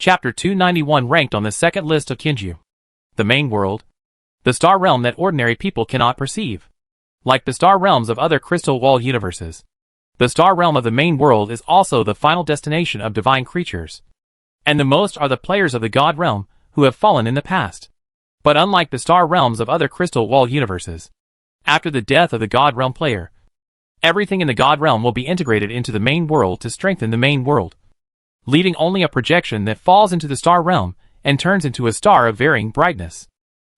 Chapter 291 ranked on the second list of Kinju. The main world. The star realm that ordinary people cannot perceive. Like the star realms of other crystal wall universes, the star realm of the main world is also the final destination of divine creatures. And the most are the players of the god realm who have fallen in the past. But unlike the star realms of other crystal wall universes, after the death of the god realm player, everything in the god realm will be integrated into the main world to strengthen the main world, leaving only a projection that falls into the star realm and turns into a star of varying brightness.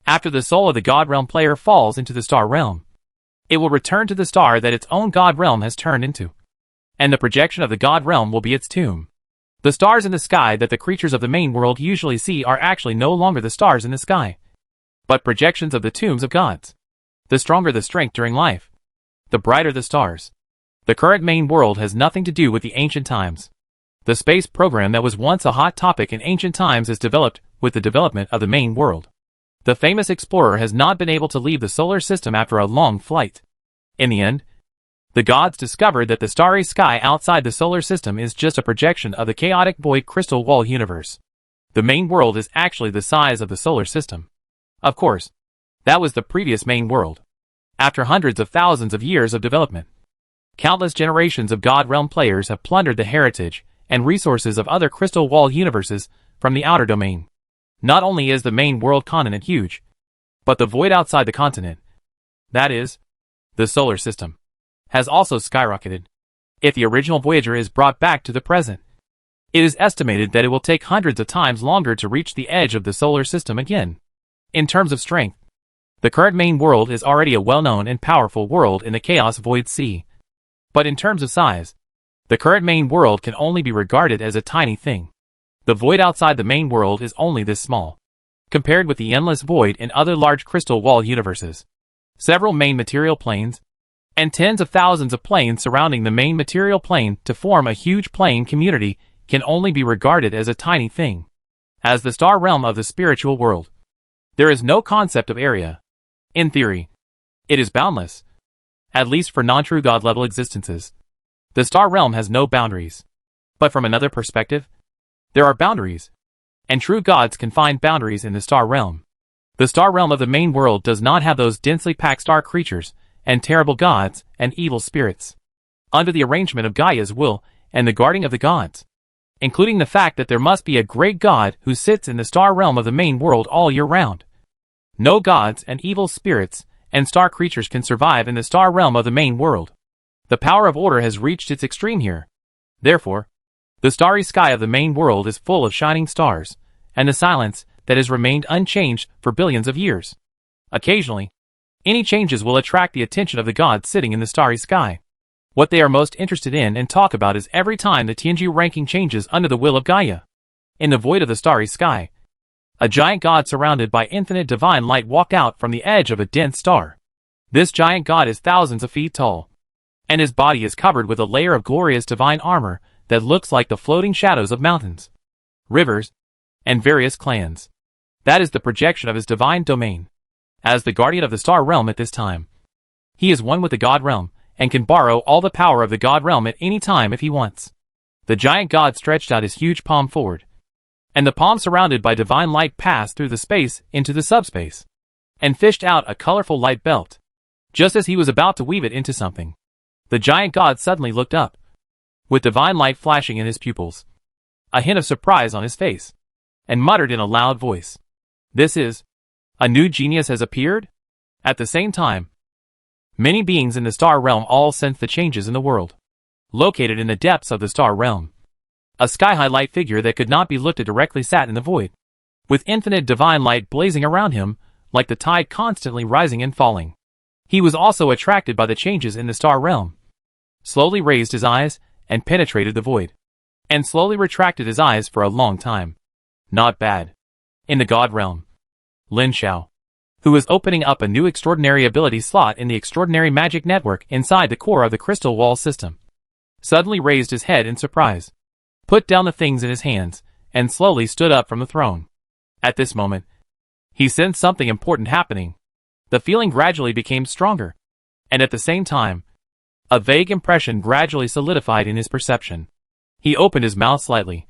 After the soul of the god realm player falls into the star realm, it will return to the star that its own god realm has turned into, and the projection of the god realm will be its tomb. The stars in the sky that the creatures of the main world usually see are actually no longer the stars in the sky, but projections of the tombs of gods. The stronger the strength during life, the brighter the stars. The current main world has nothing to do with the ancient times. The space program that was once a hot topic in ancient times is developed with the development of the main world. The famous explorer has not been able to leave the solar system after a long flight. In the end, the gods discovered that the starry sky outside the solar system is just a projection of the chaotic void crystal wall universe. The main world is actually the size of the solar system. Of course, that was the previous main world. After hundreds of thousands of years of development, countless generations of god realm players have plundered the heritage and resources of other crystal wall universes from the outer domain. Not only is the main world continent huge, but the void outside the continent, that is, the solar system, has also skyrocketed. If the original Voyager is brought back to the present, it is estimated that it will take hundreds of times longer to reach the edge of the solar system again. In terms of strength, the current main world is already a well-known and powerful world in the Chaos Void Sea. But in terms of size, the current main world can only be regarded as a tiny thing. The void outside the main world is only this small, compared with the endless void in other large crystal wall universes. Several main material planes, and tens of thousands of planes surrounding the main material plane to form a huge plane community can only be regarded as a tiny thing. As the star realm of the spiritual world, there is no concept of area. In theory, it is boundless, at least for non-true god-level existences. The star realm has no boundaries. But from another perspective, there are boundaries, and true gods can find boundaries in the star realm. The star realm of the main world does not have those densely packed star creatures, and terrible gods, and evil spirits. Under the arrangement of Gaia's will, and the guarding of the gods, including the fact that there must be a great god who sits in the star realm of the main world all year round, no gods and evil spirits and star creatures can survive in the star realm of the main world. The power of order has reached its extreme here. Therefore, the starry sky of the main world is full of shining stars, and the silence that has remained unchanged for billions of years. Occasionally, any changes will attract the attention of the gods sitting in the starry sky. What they are most interested in and talk about is every time the Tianju ranking changes under the will of Gaia. In the void of the starry sky, a giant god surrounded by infinite divine light walked out from the edge of a dense star. This giant god is thousands of feet tall, and his body is covered with a layer of glorious divine armor that looks like the floating shadows of mountains, rivers, and various clans. That is the projection of his divine domain. As the guardian of the star realm at this time, he is one with the god realm, and can borrow all the power of the god realm at any time if he wants. The giant god stretched out his huge palm forward, and the palm surrounded by divine light passed through the space into the subspace, and fished out a colorful light belt. Just as he was about to weave it into something, the giant god suddenly looked up, with divine light flashing in his pupils, a hint of surprise on his face, and muttered in a loud voice, "This is, a new genius has appeared?" At the same time, many beings in the star realm all sensed the changes in the world. Located in the depths of the star realm, a sky-high light figure that could not be looked at directly sat in the void, with infinite divine light blazing around him, like the tide constantly rising and falling. He was also attracted by the changes in the star realm, slowly raised his eyes, and penetrated the void, and slowly retracted his eyes for a long time. Not bad. In the god realm, Lin Xiao, who was opening up a new extraordinary ability slot in the extraordinary magic network inside the core of the crystal wall system, suddenly raised his head in surprise, put down the things in his hands, and slowly stood up from the throne. At this moment, he sensed something important happening. The feeling gradually became stronger, and at the same time, a vague impression gradually solidified in his perception. He opened his mouth slightly,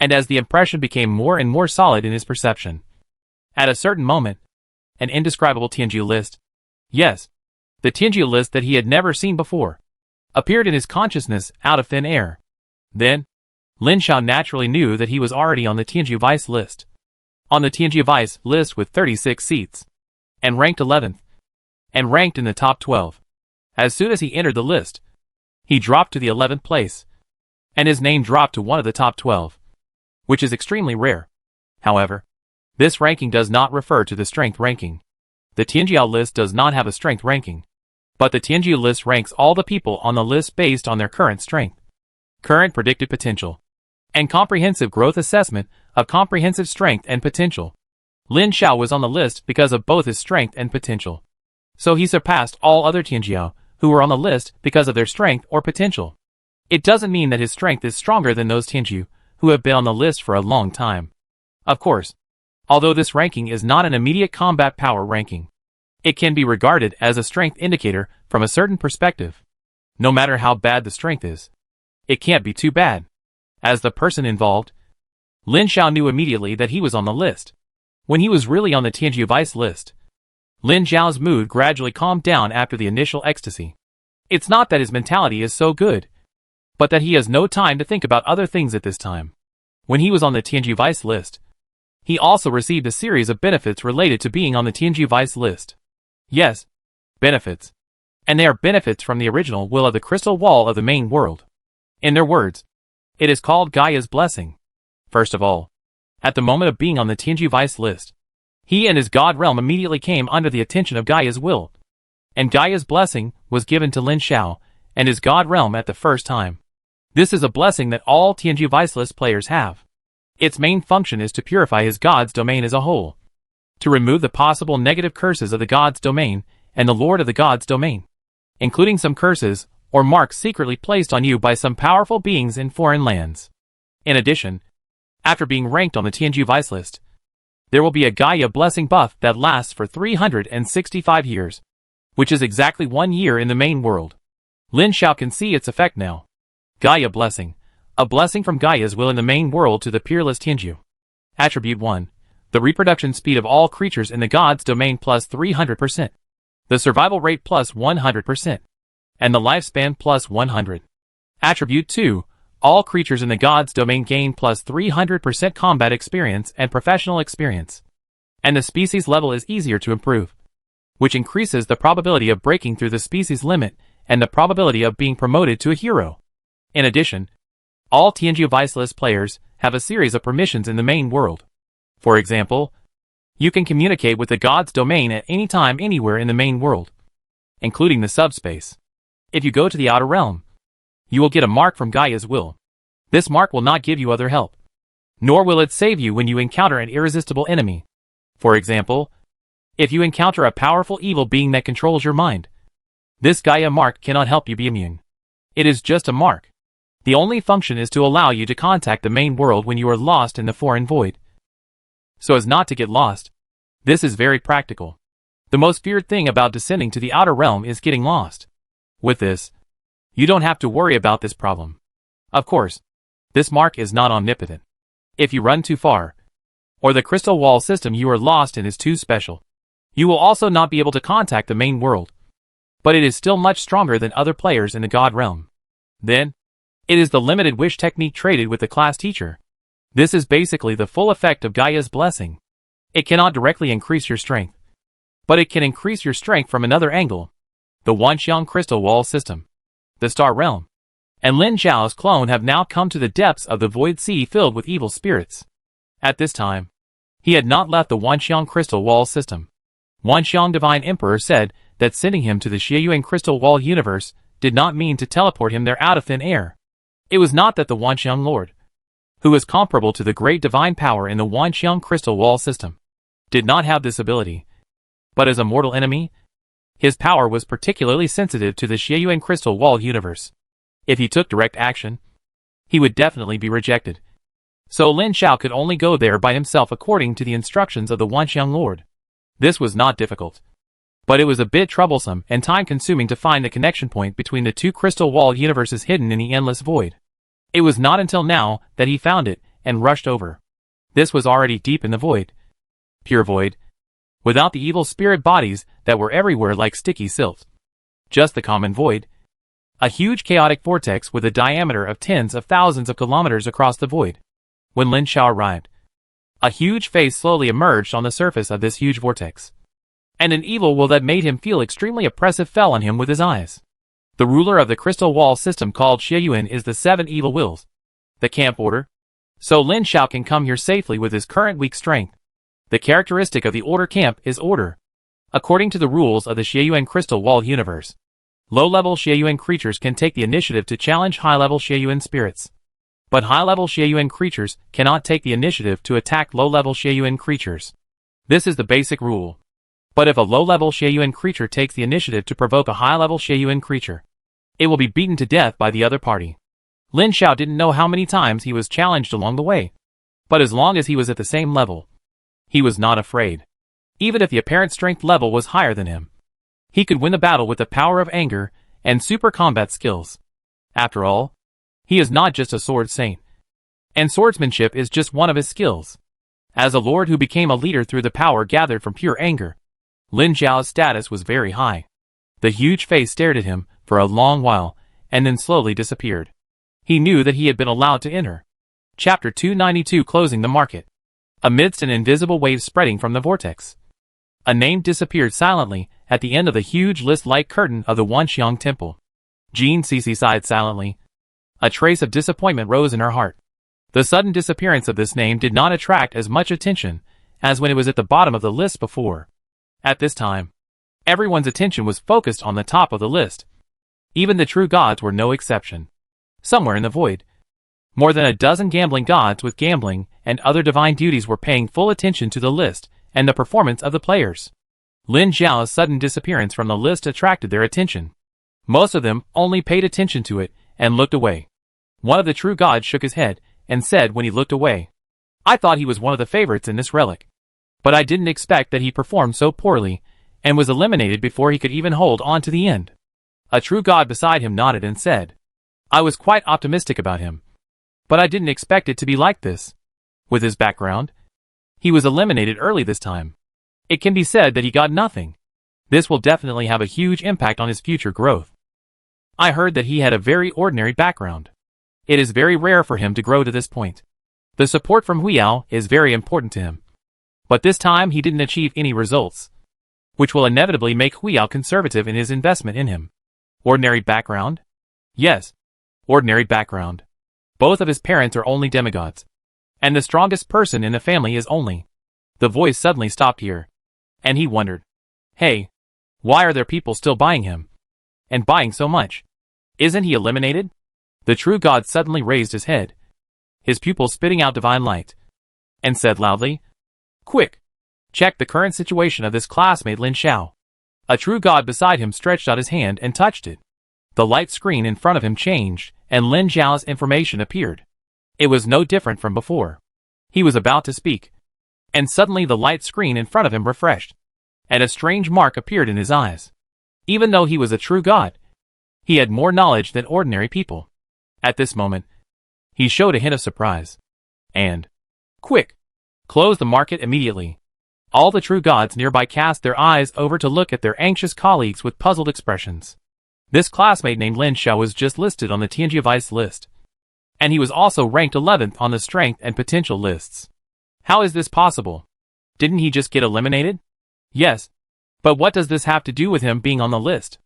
and as the impression became more and more solid in his perception. At a certain moment, an indescribable Tianju list, yes, the Tianju list that he had never seen before, appeared in his consciousness out of thin air. Then, Lin Xiao naturally knew that he was already on the Tianju Vice list. On the Tianju Vice list with 36 seats, and ranked 11th, and ranked in the top 12. As soon as he entered the list, he dropped to the 11th place, and his name dropped to one of the top 12, which is extremely rare. However, this ranking does not refer to the strength ranking. The Tianjiao list does not have a strength ranking, but the Tianju list ranks all the people on the list based on their current strength, current predicted potential, and comprehensive growth assessment of comprehensive strength and potential. Lin Xiao was on the list because of both his strength and potential. So he surpassed all other Tianjiao who were on the list because of their strength or potential. It doesn't mean that his strength is stronger than those Tianju who have been on the list for a long time. Of course, although this ranking is not an immediate combat power ranking, it can be regarded as a strength indicator from a certain perspective. No matter how bad the strength is, it can't be too bad. As the person involved, Lin Xiao knew immediately that he was on the list. When he was really on the Tianju Vice list, Lin Xiao's mood gradually calmed down after the initial ecstasy. It's not that his mentality is so good, but that he has no time to think about other things at this time. When he was on the Tianju Vice list, he also received a series of benefits related to being on the Tianju Vice list. Yes, benefits. And they are benefits from the original will of the crystal wall of the main world. In their words, it is called Gaia's blessing. First of all, at the moment of being on the Tianju Vice list, he and his god realm immediately came under the attention of Gaia's will, and Gaia's blessing was given to Lin Xiao and his god realm at the first time. This is a blessing that all Tianju Vice list players have. Its main function is to purify his god's domain as a whole, to remove the possible negative curses of the god's domain and the lord of the god's domain, including some curses or marks secretly placed on you by some powerful beings in foreign lands. In addition, after being ranked on the Tianju Vice list, there will be a Gaia blessing buff that lasts for 365 years, which is exactly 1 year in the main world. Lin Xiao can see its effect now. Gaia blessing, a blessing from Gaia's will in the main world to the peerless Tianju. Attribute 1. The reproduction speed of all creatures in the god's domain plus 300%. The survival rate plus 100%. And the lifespan plus 100. Attribute 2. All creatures in the god's domain gain plus 300% combat experience and professional experience. And the species level is easier to improve, which increases the probability of breaking through the species limit and the probability of being promoted to a hero. In addition, all Tianju Vice list players have a series of permissions in the main world. For example, you can communicate with the god's domain at any time anywhere in the main world, including the subspace. If you go to the outer realm, you will get a mark from Gaia's will. This mark will not give you other help, nor will it save you when you encounter an irresistible enemy. For example, if you encounter a powerful evil being that controls your mind, this Gaia mark cannot help you be immune. It is just a mark. The only function is to allow you to contact the main world when you are lost in the foreign void, so as not to get lost. This is very practical. The most feared thing about descending to the outer realm is getting lost. With this, you don't have to worry about this problem. Of course, this mark is not omnipotent. If you run too far, or the crystal wall system you are lost in is too special, you will also not be able to contact the main world. But it is still much stronger than other players in the god realm. Then, it is the limited wish technique traded with the class teacher. This is basically the full effect of Gaia's blessing. It cannot directly increase your strength, but it can increase your strength from another angle. The Wanxiang crystal wall system, the star realm, and Lin Xiao's clone have now come to the depths of the void sea filled with evil spirits. At this time, he had not left the Wanxiang crystal wall system. Wanxiang Divine Emperor said that sending him to the Xieyuan crystal wall universe did not mean to teleport him there out of thin air. It was not that the Wanxiang Lord, who is comparable to the great divine power in the Wanxiang crystal wall system, did not have this ability, but as a mortal enemy, his power was particularly sensitive to the Xieyuan crystal wall universe. If he took direct action, he would definitely be rejected. So Lin Xiao could only go there by himself according to the instructions of the Wanxiang Lord. This was not difficult, but it was a bit troublesome and time-consuming to find the connection point between the two crystal wall universes hidden in the endless void. It was not until now that he found it, and rushed over. This was already deep in the void. Pure void. Without the evil spirit bodies that were everywhere like sticky silt. Just the common void. A huge chaotic vortex with a diameter of tens of thousands of kilometers across the void. When Lin Xiao arrived, a huge face slowly emerged on the surface of this huge vortex. And an evil will that made him feel extremely oppressive fell on him with his eyes. The ruler of the crystal wall system called Xieyuan is the 7 evil wills. The camp order. So Lin Xiao can come here safely with his current weak strength. The characteristic of the order camp is order. According to the rules of the Xieyuan crystal wall universe, low-level Xieyuan creatures can take the initiative to challenge high-level Xieyuan spirits. But high-level Xieyuan creatures cannot take the initiative to attack low-level Xieyuan creatures. This is the basic rule. But if a low-level Xieyuan creature takes the initiative to provoke a high-level Xieyuan creature, it will be beaten to death by the other party. Lin Xiao didn't know how many times he was challenged along the way. But as long as he was at the same level, he was not afraid. Even if the apparent strength level was higher than him, he could win the battle with the power of anger and super combat skills. After all, he is not just a sword saint. And swordsmanship is just one of his skills. As a lord who became a leader through the power gathered from pure anger, Lin Xiao's status was very high. The huge face stared at him for a long while, and then slowly disappeared. He knew that he had been allowed to enter. Chapter 292 Closing the Market. Amidst an invisible wave spreading from the vortex, a name disappeared silently at the end of the huge list-like curtain of the Wanxiang Temple. Jean Cece sighed silently. A trace of disappointment rose in her heart. The sudden disappearance of this name did not attract as much attention as when it was at the bottom of the list before. At this time, everyone's attention was focused on the top of the list. Even the true gods were no exception. Somewhere in the void, more than a dozen gambling gods with gambling and other divine duties were paying full attention to the list and the performance of the players. Lin Xiao's sudden disappearance from the list attracted their attention. Most of them only paid attention to it and looked away. One of the true gods shook his head and said when he looked away, "I thought he was one of the favorites in this relic. But I didn't expect that he performed so poorly and was eliminated before he could even hold on to the end." A true god beside him nodded and said, "I was quite optimistic about him. But I didn't expect it to be like this." With his background, he was eliminated early this time. It can be said that he got nothing. This will definitely have a huge impact on his future growth. I heard that he had a very ordinary background. It is very rare for him to grow to this point. The support from Huiyao is very important to him. But this time he didn't achieve any results, which will inevitably make Huiyao conservative in his investment in him. Ordinary background? Yes, ordinary background. Both of his parents are only demigods. And the strongest person in the family is only. The voice suddenly stopped here. And he wondered, hey, why are there people still buying him? And buying so much? Isn't he eliminated? The true god suddenly raised his head, his pupils spitting out divine light, and said loudly, "Quick! Check the current situation of this classmate Lin Xiao." A true god beside him stretched out his hand and touched it. The light screen in front of him changed, and Lin Xiao's information appeared. It was no different from before. He was about to speak, and suddenly the light screen in front of him refreshed, and a strange mark appeared in his eyes. Even though he was a true god, he had more knowledge than ordinary people. At this moment, he showed a hint of surprise. And, quick! Close the market immediately. All the true gods nearby cast their eyes over to look at their anxious colleagues with puzzled expressions. This classmate named Lin Xiao was just listed on the Tianji Vice list. And he was also ranked 11th on the strength and potential lists. How is this possible? Didn't he just get eliminated? Yes. But what does this have to do with him being on the list?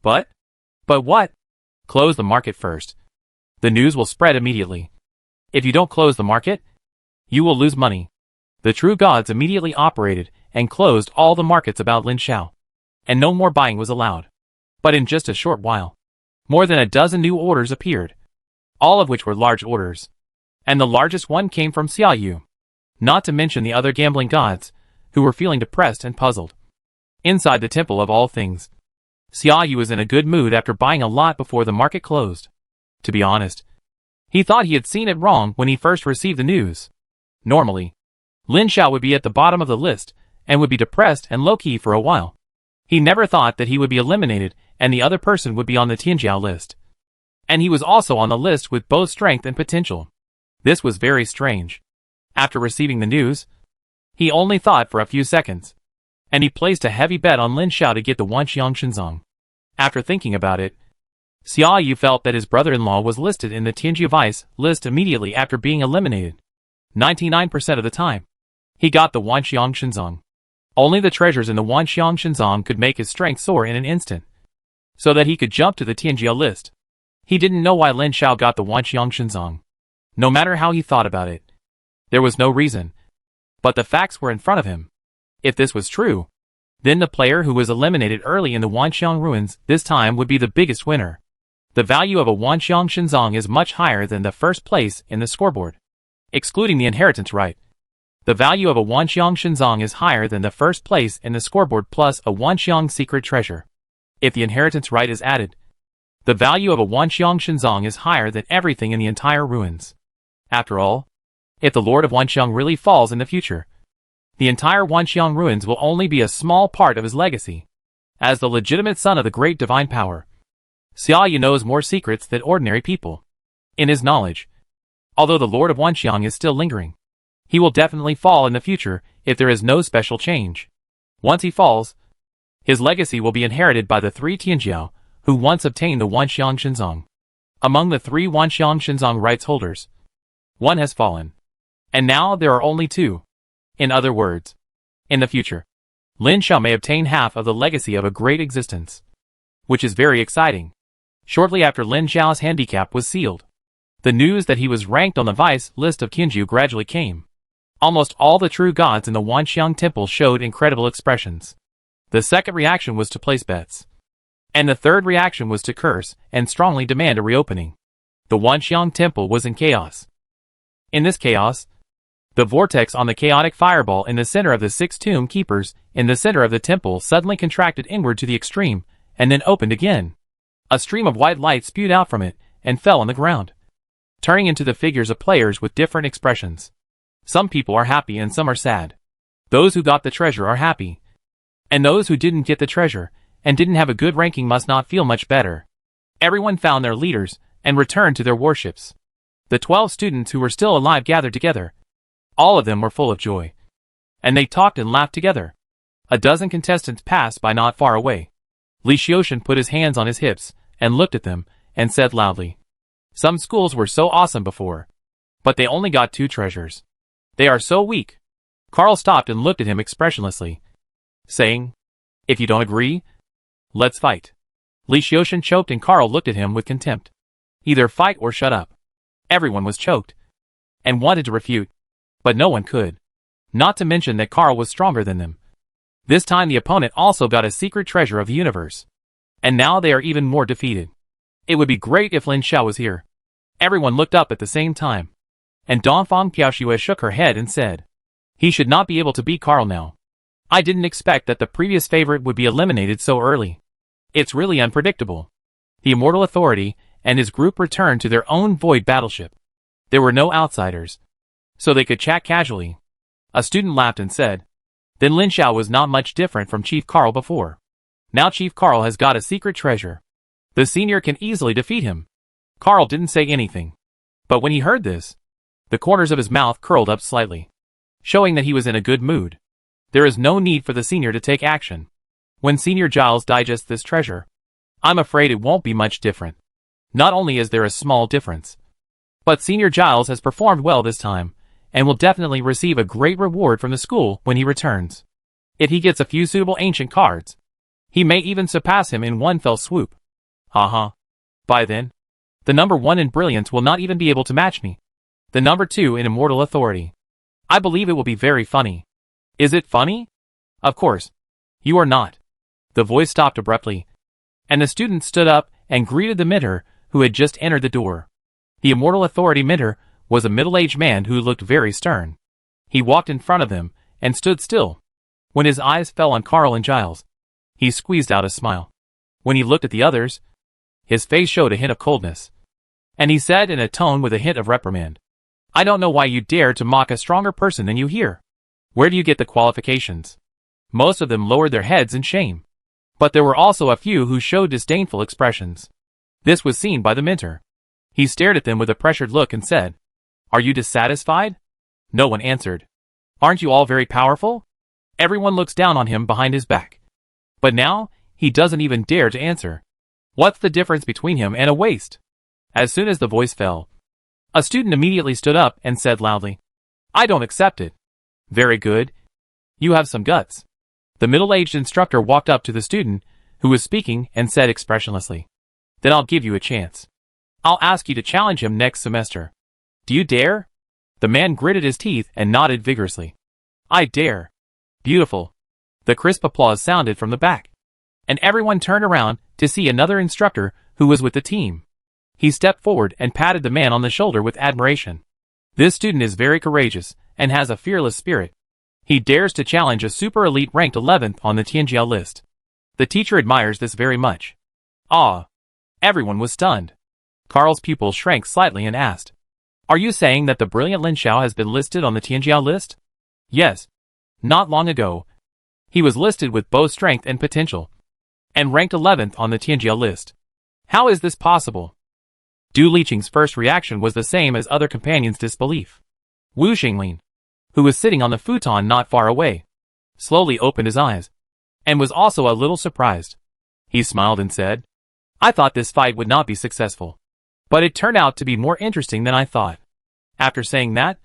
But what? Close the market first. The news will spread immediately. If you don't close the market, you will lose money. The true gods immediately operated and closed all the markets about Lin Xiao. And no more buying was allowed. But in just a short while, more than a dozen new orders appeared, all of which were large orders. And the largest one came from Xiaoyu. Not to mention the other gambling gods, who were feeling depressed and puzzled. Inside the temple of all things, Xiaoyu was in a good mood after buying a lot before the market closed. To be honest, he thought he had seen it wrong when he first received the news. Normally, Lin Xiao would be at the bottom of the list and would be depressed and low-key for a while. He never thought that he would be eliminated and the other person would be on the Tianjiao list. And he was also on the list with both strength and potential. This was very strange. After receiving the news, he only thought for a few seconds, and he placed a heavy bet on Lin Xiao to get the Wanxiang Shenzong. After thinking about it, Xia Yu felt that his brother-in-law was listed in the Tianjia Vice list immediately after being eliminated. 99% of the time, he got the Wanxiang Shenzong. Only the treasures in the Wanxiang Shenzong could make his strength soar in an instant, so that he could jump to the Tianjia list. He didn't know why Lin Xiao got the Wanxiang Shenzong. No matter how he thought about it, there was no reason. But the facts were in front of him. If this was true, then the player who was eliminated early in the Wanxiang ruins this time would be the biggest winner. The value of a Wanxiang Shenzong is much higher than the first place in the scoreboard. Excluding the inheritance right, the value of a Wanxiang Shenzong is higher than the first place in the scoreboard plus a Wanxiang secret treasure. If the inheritance right is added, the value of a Wanxiang Shenzong is higher than everything in the entire ruins. After all, if the Lord of Wanxiang really falls in the future, the entire Wanxiang ruins will only be a small part of his legacy. As the legitimate son of the great divine power, Xia Yu knows more secrets than ordinary people. In his knowledge, although the Lord of Wanxiang is still lingering, he will definitely fall in the future if there is no special change. Once he falls, his legacy will be inherited by the 3 Tianjiao who once obtained the Wanxiang Shenzong. Among the 3 Wanxiang Shenzong rights holders, one has fallen, and now there are only 2. In other words, in the future, Lin Xiao may obtain half of the legacy of a great existence, which is very exciting. Shortly after Lin Xiao's handicap was sealed, the news that he was ranked on the vice list of Qinju gradually came. Almost all the true gods in the Wanxiang temple showed incredible expressions. The second reaction was to place bets, and the third reaction was to curse and strongly demand a reopening. The Wanxiang temple was in chaos. In this chaos, the vortex on the chaotic fireball in the center of the 6 tomb keepers in the center of the temple suddenly contracted inward to the extreme, and then opened again. A stream of white light spewed out from it and fell on the ground, turning into the figures of players with different expressions. Some people are happy and some are sad. Those who got the treasure are happy, and those who didn't get the treasure and didn't have a good ranking must not feel much better. Everyone found their leaders and returned to their warships. The 12 students who were still alive gathered together. All of them were full of joy, and they talked and laughed together. A dozen contestants passed by not far away. Li Xioshan put his hands on his hips and looked at them and said loudly, "Some schools were so awesome before, but they only got 2 treasures. They are so weak." Carl stopped and looked at him expressionlessly, saying, "If you don't agree, let's fight." Li Xioshan choked and Carl looked at him with contempt. Either fight or shut up. Everyone was choked and wanted to refute, but no one could. Not to mention that Carl was stronger than them. This time the opponent also got a secret treasure of the universe, and now they are even more defeated. It would be great if Lin Xiao was here. Everyone looked up at the same time, and Dongfang Piaoxue shook her head and said, "He should not be able to beat Carl now. I didn't expect that the previous favorite would be eliminated so early. It's really unpredictable." The Immortal Authority and his group returned to their own void battleship. There were no outsiders, so they could chat casually. A student laughed and said, "Then Lin Xiao was not much different from Chief Carl before. Now Chief Carl has got a secret treasure. The senior can easily defeat him." Carl didn't say anything, but when he heard this, the corners of his mouth curled up slightly, showing that he was in a good mood. There is no need for the senior to take action. When Senior Giles digests this treasure, I'm afraid it won't be much different. Not only is there a small difference, but Senior Giles has performed well this time, and will definitely receive a great reward from the school when he returns. If he gets a few suitable ancient cards, he may even surpass him in one fell swoop. Haha. By then, the number 1 in brilliance will not even be able to match me. The number 2 in immortal authority. I believe it will be very funny. Is it funny? Of course. You are not. The voice stopped abruptly, and the student stood up and greeted the mentor who had just entered the door. The immortal authority mentor was a middle-aged man who looked very stern. He walked in front of them and stood still. When his eyes fell on Carl and Giles, he squeezed out a smile. When he looked at the others, his face showed a hint of coldness, and he said in a tone with a hint of reprimand, "I don't know why you dare to mock a stronger person than you here. Where do you get the qualifications?" Most of them lowered their heads in shame, but there were also a few who showed disdainful expressions. This was seen by the mentor. He stared at them with a pressured look and said, Are you dissatisfied? No one answered. Aren't you all very powerful? Everyone looks down on him behind his back. But now, he doesn't even dare to answer. What's the difference between him and a waste? As soon as the voice fell, a student immediately stood up and said loudly, I don't accept it. Very good. You have some guts. The middle-aged instructor walked up to the student who was speaking and said expressionlessly, Then I'll give you a chance. I'll ask you to challenge him next semester. Do you dare? The man gritted his teeth and nodded vigorously. I dare. Beautiful. The crisp applause sounded from the back, and everyone turned around to see another instructor who was with the team. He stepped forward and patted the man on the shoulder with admiration. This student is very courageous and has a fearless spirit. He dares to challenge a super elite ranked 11th on the Tianjia list. The teacher admires this very much. Ah! Everyone was stunned. Carl's pupil shrank slightly and asked, Are you saying that the brilliant Lin Xiao has been listed on the Tianjia list? Yes. Not long ago, he was listed with both strength and potential, and ranked 11th on the Tianjia list. How is this possible? Du Liqing's first reaction was the same as other companions' disbelief. Wu Xinglin, who was sitting on the futon not far away, slowly opened his eyes, and was also a little surprised. He smiled and said, I thought this fight would not be successful, but it turned out to be more interesting than I thought. After saying that,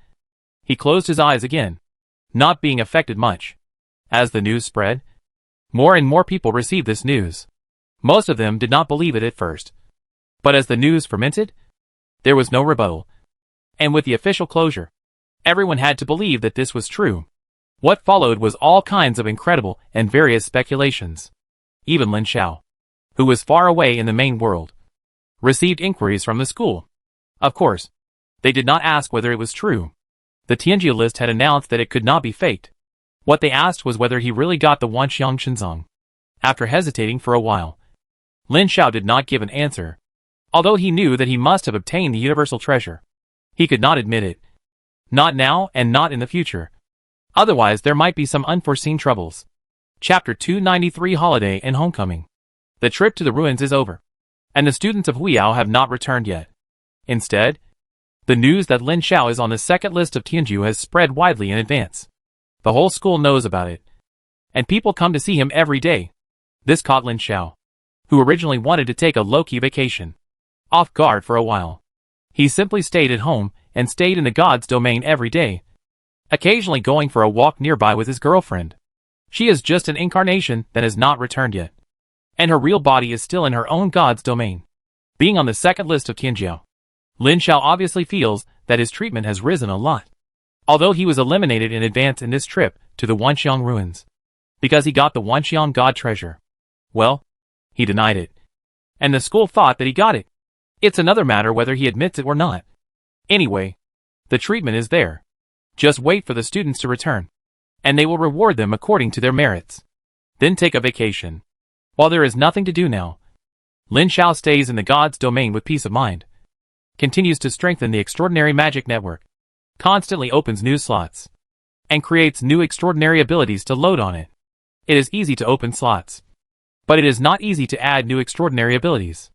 he closed his eyes again, not being affected much. As the news spread, more and more people received this news. Most of them did not believe it at first. But as the news fermented, there was no rebuttal. And with the official closure, everyone had to believe that this was true. What followed was all kinds of incredible and various speculations. Even Lin Xiao, who was far away in the main world, received inquiries from the school. Of course, they did not ask whether it was true. The Tianjia list had announced that it could not be faked. What they asked was whether he really got the Wanxiang Shenzong. After hesitating for a while, Lin Xiao did not give an answer. Although he knew that he must have obtained the universal treasure, he could not admit it. Not now and not in the future. Otherwise there might be some unforeseen troubles. Chapter 293 Holiday and Homecoming. The trip to the ruins is over, and the students of Huiyao have not returned yet. Instead, the news that Lin Xiao is on the second list of Tianju has spread widely in advance. The whole school knows about it, and people come to see him every day. This caught Lin Xiao, who originally wanted to take a low-key vacation, off guard for a while. He simply stayed at home and stayed in the god's domain every day, occasionally going for a walk nearby with his girlfriend. She is just an incarnation that has not returned yet, and her real body is still in her own god's domain. Being on the second list of Tianjiao, Lin Xiao obviously feels that his treatment has risen a lot. Although he was eliminated in advance in this trip to the Wanxiang ruins, because he got the Wanxiang god treasure. Well, he denied it, and the school thought that he got it. It's another matter whether he admits it or not. Anyway, the treatment is there. Just wait for the students to return, and they will reward them according to their merits. Then take a vacation. While there is nothing to do now, Lin Xiao stays in the god's domain with peace of mind, continues to strengthen the extraordinary magic network, constantly opens new slots, and creates new extraordinary abilities to load on it. It is easy to open slots, but it is not easy to add new extraordinary abilities.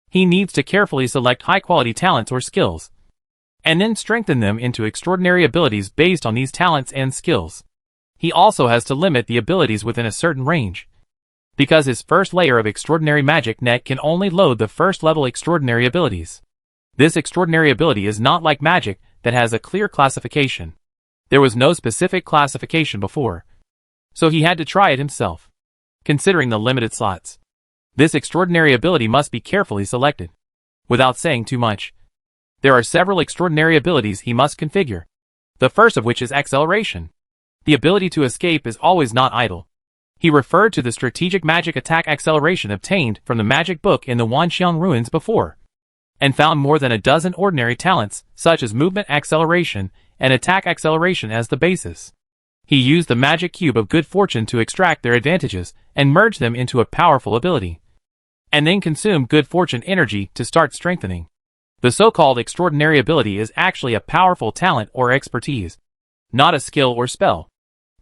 He needs to carefully select high-quality talents or skills, and then strengthen them into extraordinary abilities based on these talents and skills. He also has to limit the abilities within a certain range, because his first layer of extraordinary magic net can only load the first level extraordinary abilities. This extraordinary ability is not like magic that has a clear classification. There was no specific classification before, so he had to try it himself. Considering the limited slots, this extraordinary ability must be carefully selected. Without saying too much, there are several extraordinary abilities he must configure. The first of which is acceleration. The ability to escape is always not idle. He referred to the strategic magic attack acceleration obtained from the magic book in the Wanxiang ruins before, and found more than a dozen ordinary talents, such as movement acceleration and attack acceleration as the basis. He used the magic cube of good fortune to extract their advantages and merge them into a powerful ability, and then consume good fortune energy to start strengthening. The so-called extraordinary ability is actually a powerful talent or expertise, not a skill or spell.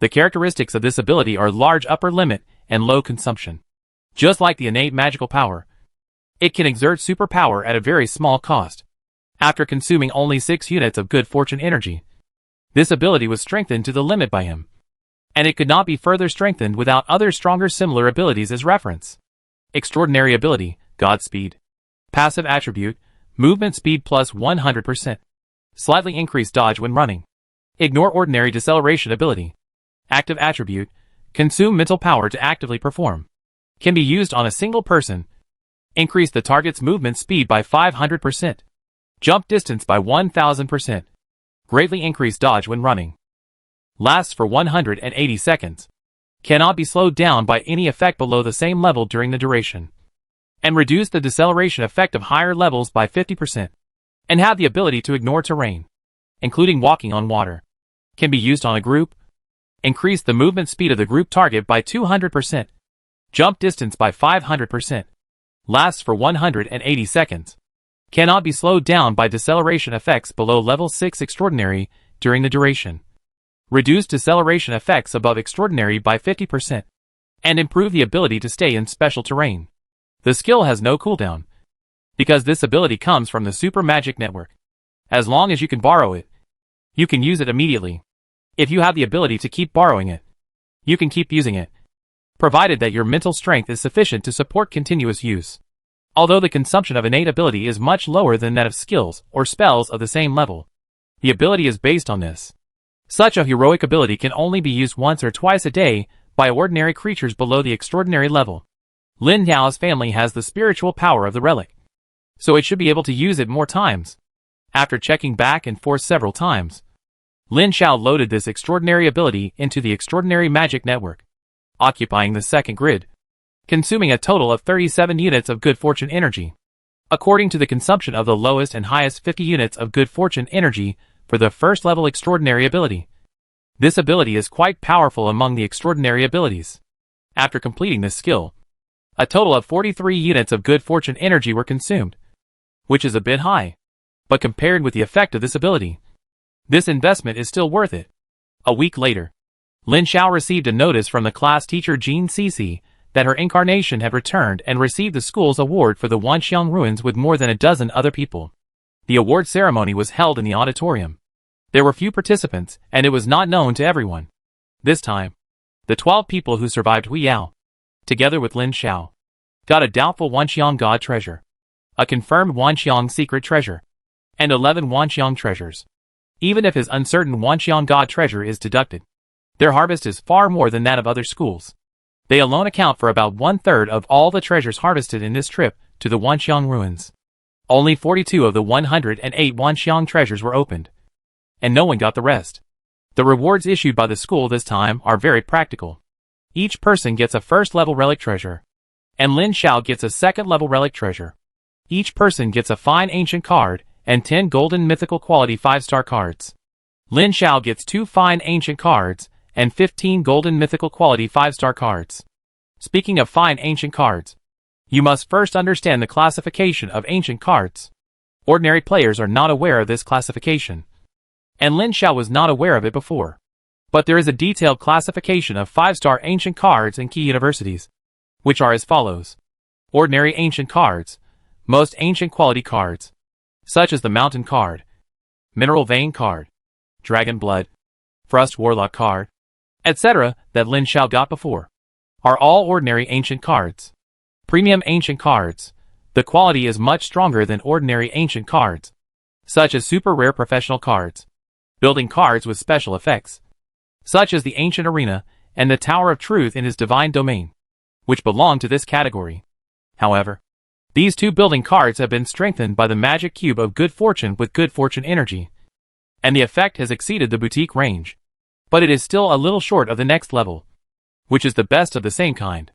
The characteristics of this ability are large upper limit and low consumption. Just like the innate magical power, it can exert superpower at a very small cost. after consuming only 6 units of good fortune energy. This ability was strengthened to the limit by him, and it could not be further strengthened without other stronger similar abilities as reference. Extraordinary ability, Godspeed. Passive attribute, movement speed plus 100%. Slightly increased dodge when running. Ignore ordinary deceleration ability. Active attribute, consume mental power to actively perform. Can be used on a single person. Increase the target's movement speed by 500%. Jump distance by 1000%. Greatly increase dodge when running. Lasts for 180 seconds. Cannot be slowed down by any effect below the same level during the duration. And reduce the deceleration effect of higher levels by 50%. And have the ability to ignore terrain, including walking on water. Can be used on a group. Increase the movement speed of the group target by 200%. Jump distance by 500%. Lasts for 180 seconds. Cannot be slowed down by deceleration effects below level 6 extraordinary during the duration. Reduce deceleration effects above extraordinary by 50%. And improve the ability to stay in special terrain. The skill has no cooldown, because this ability comes from the Super Magic Network. As long as you can borrow it, you can use it immediately. If you have the ability to keep borrowing it, you can keep using it, provided that your mental strength is sufficient to support continuous use. Although the consumption of innate ability is much lower than that of skills or spells of the same level, the ability is based on this. Such a heroic ability can only be used once or twice a day by ordinary creatures below the extraordinary level. Lin Yao's family has the spiritual power of the relic, so it should be able to use it more times. After checking back and forth several times, Lin Xiao loaded this extraordinary ability into the extraordinary magic network, occupying the second grid, consuming a total of 37 units of good fortune energy. According to the consumption of the lowest and highest 50 units of good fortune energy for the first level extraordinary ability. This ability is quite powerful among the extraordinary abilities. After completing this skill, a total of 43 units of good fortune energy were consumed, which is a bit high, but compared with the effect of this ability, this investment is still worth it. A week later, Lin Xiao received a notice from the class teacher Jean Cici that her incarnation had returned and received the school's award for the Wanxiang ruins with more than a dozen other people. The award ceremony was held in the auditorium. There were few participants, and it was not known to everyone. This time, the 12 people who survived Hui Yao, together with Lin Xiao, got a doubtful Wanxiang God treasure, a confirmed Wanxiang secret treasure, and 11 Wanxiang treasures. Even if his uncertain Wanxiang God treasure is deducted, their harvest is far more than that of other schools. They alone account for about 1/3 of all the treasures harvested in this trip to the Wanxiang ruins. Only 42 of the 108 Wanxiang treasures were opened, and no one got the rest. The rewards issued by the school this time are very practical. Each person gets a first-level relic treasure, and Lin Xiao gets a second-level relic treasure. Each person gets a fine ancient card and 10 golden mythical quality 5-star cards. Lin Xiao gets 2 fine ancient cards and 15 golden mythical quality 5-star cards. Speaking of fine ancient cards, you must first understand the classification of ancient cards. Ordinary players are not aware of this classification, and Lin Xiao was not aware of it before. But there is a detailed classification of 5-star ancient cards in key universities, which are as follows. Ordinary ancient cards, most ancient quality cards, such as the Mountain card, Mineral Vein card, Dragon Blood, Frost Warlock card, etc. that Lin Xiao got before, are all ordinary ancient cards. Premium ancient cards, the quality is much stronger than ordinary ancient cards, such as super rare professional cards, building cards with special effects, such as the Ancient Arena and the Tower of Truth in his Divine Domain, which belong to this category. However, these 2 building cards have been strengthened by the magic cube of good fortune with good fortune energy, and the effect has exceeded the boutique range, but it is still a little short of the next level, which is the best of the same kind.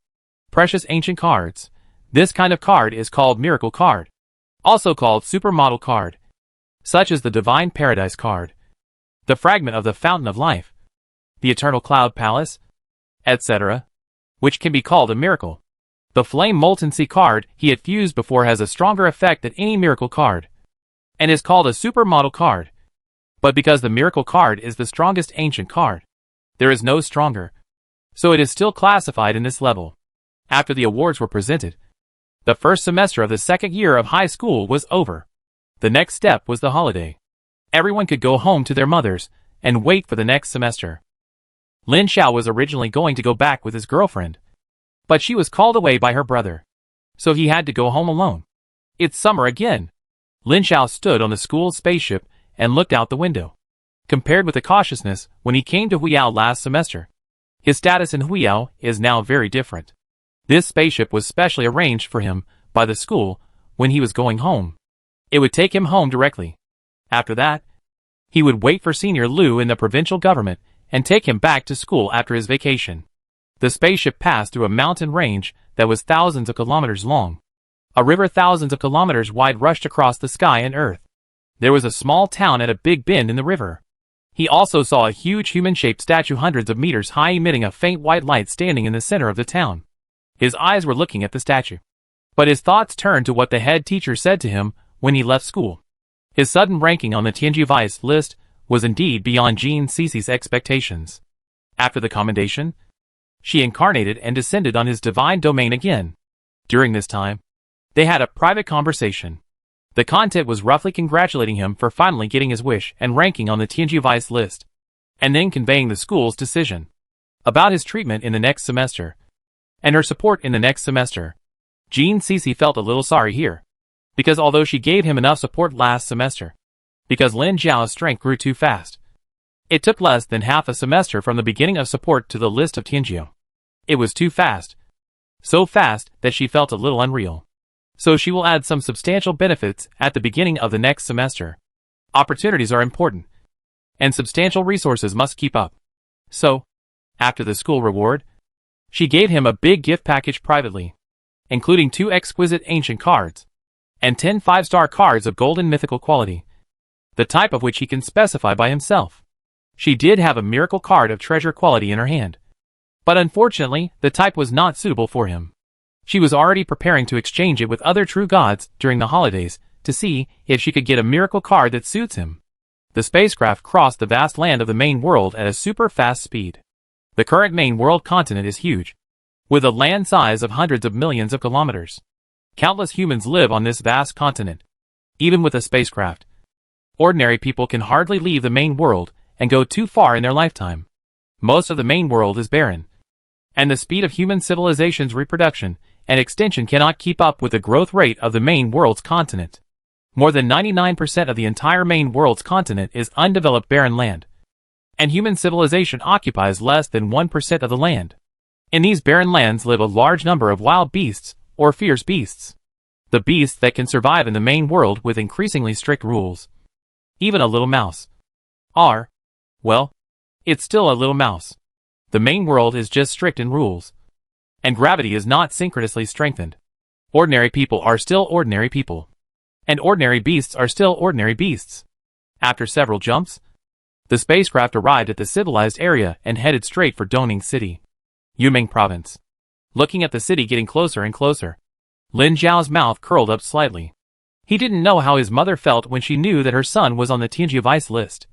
Precious ancient cards. This kind of card is called Miracle card, also called Supermodel card, such as the Divine Paradise card, the Fragment of the Fountain of Life, the Eternal Cloud Palace, etc., which can be called a miracle. The Flame Molten Sea card he had fused before has a stronger effect than any miracle card, and is called a Supermodel card. But because the miracle card is the strongest ancient card, there is no stronger, so it is still classified in this level. After the awards were presented, the first semester of the second year of high school was over. The next step was the holiday. Everyone could go home to their mothers and wait for the next semester. Lin Xiao was originally going to go back with his girlfriend, but she was called away by her brother, so he had to go home alone. It's summer again. Lin Xiao stood on the school's spaceship and looked out the window. Compared with the cautiousness when he came to Huiyao last semester, his status in Huiyao is now very different. This spaceship was specially arranged for him by the school when he was going home. It would take him home directly. After that, he would wait for Senior Lu in the provincial government and take him back to school after his vacation. The spaceship passed through a mountain range that was thousands of kilometers long. A river thousands of kilometers wide rushed across the sky and earth. There was a small town at a big bend in the river. He also saw a huge human-shaped statue hundreds of meters high emitting a faint white light standing in the center of the town. His eyes were looking at the statue, but his thoughts turned to what the head teacher said to him when he left school. His sudden ranking on the Tianji Vice list was indeed beyond Jean Cece's expectations. After the commendation, she incarnated and descended on his divine domain again. During this time, they had a private conversation. The content was roughly congratulating him for finally getting his wish and ranking on the Tianji Vice list, and then conveying the school's decision about his treatment in the next semester, and her support in the next semester. Jean Cece felt a little sorry here, because although she gave him enough support last semester, because Lin Xiao's strength grew too fast, it took less than half a semester from the beginning of support to the list of Tianjiu. It was too fast. So fast that she felt a little unreal. So she will add some substantial benefits at the beginning of the next semester. Opportunities are important, and substantial resources must keep up. So, after the school reward, she gave him a big gift package privately, including 2 exquisite ancient cards, and 10 5-star cards of golden mythical quality, the type of which he can specify by himself. She did have a miracle card of treasure quality in her hand, but unfortunately, the type was not suitable for him. She was already preparing to exchange it with other true gods during the holidays to see if she could get a miracle card that suits him. The spacecraft crossed the vast land of the main world at a super fast speed. The current main world continent is huge, with a land size of hundreds of millions of kilometers. Countless humans live on this vast continent. Even with a spacecraft, ordinary people can hardly leave the main world and go too far in their lifetime. Most of the main world is barren, and the speed of human civilization's reproduction and extension cannot keep up with the growth rate of the main world's continent. More than 99% of the entire main world's continent is undeveloped barren land, and human civilization occupies less than 1% of the land. In these barren lands live a large number of wild beasts or fierce beasts. The beasts that can survive in the main world with increasingly strict rules. Even a little mouse. Well, it's still a little mouse. The main world is just strict in rules, and gravity is not synchronously strengthened. Ordinary people are still ordinary people, and ordinary beasts are still ordinary beasts. After several jumps, the spacecraft arrived at the civilized area and headed straight for Dongning City, Yumeng Province. Looking at the city getting closer and closer, Lin Zhao's mouth curled up slightly. He didn't know how his mother felt when she knew that her son was on the Tianji Vice list,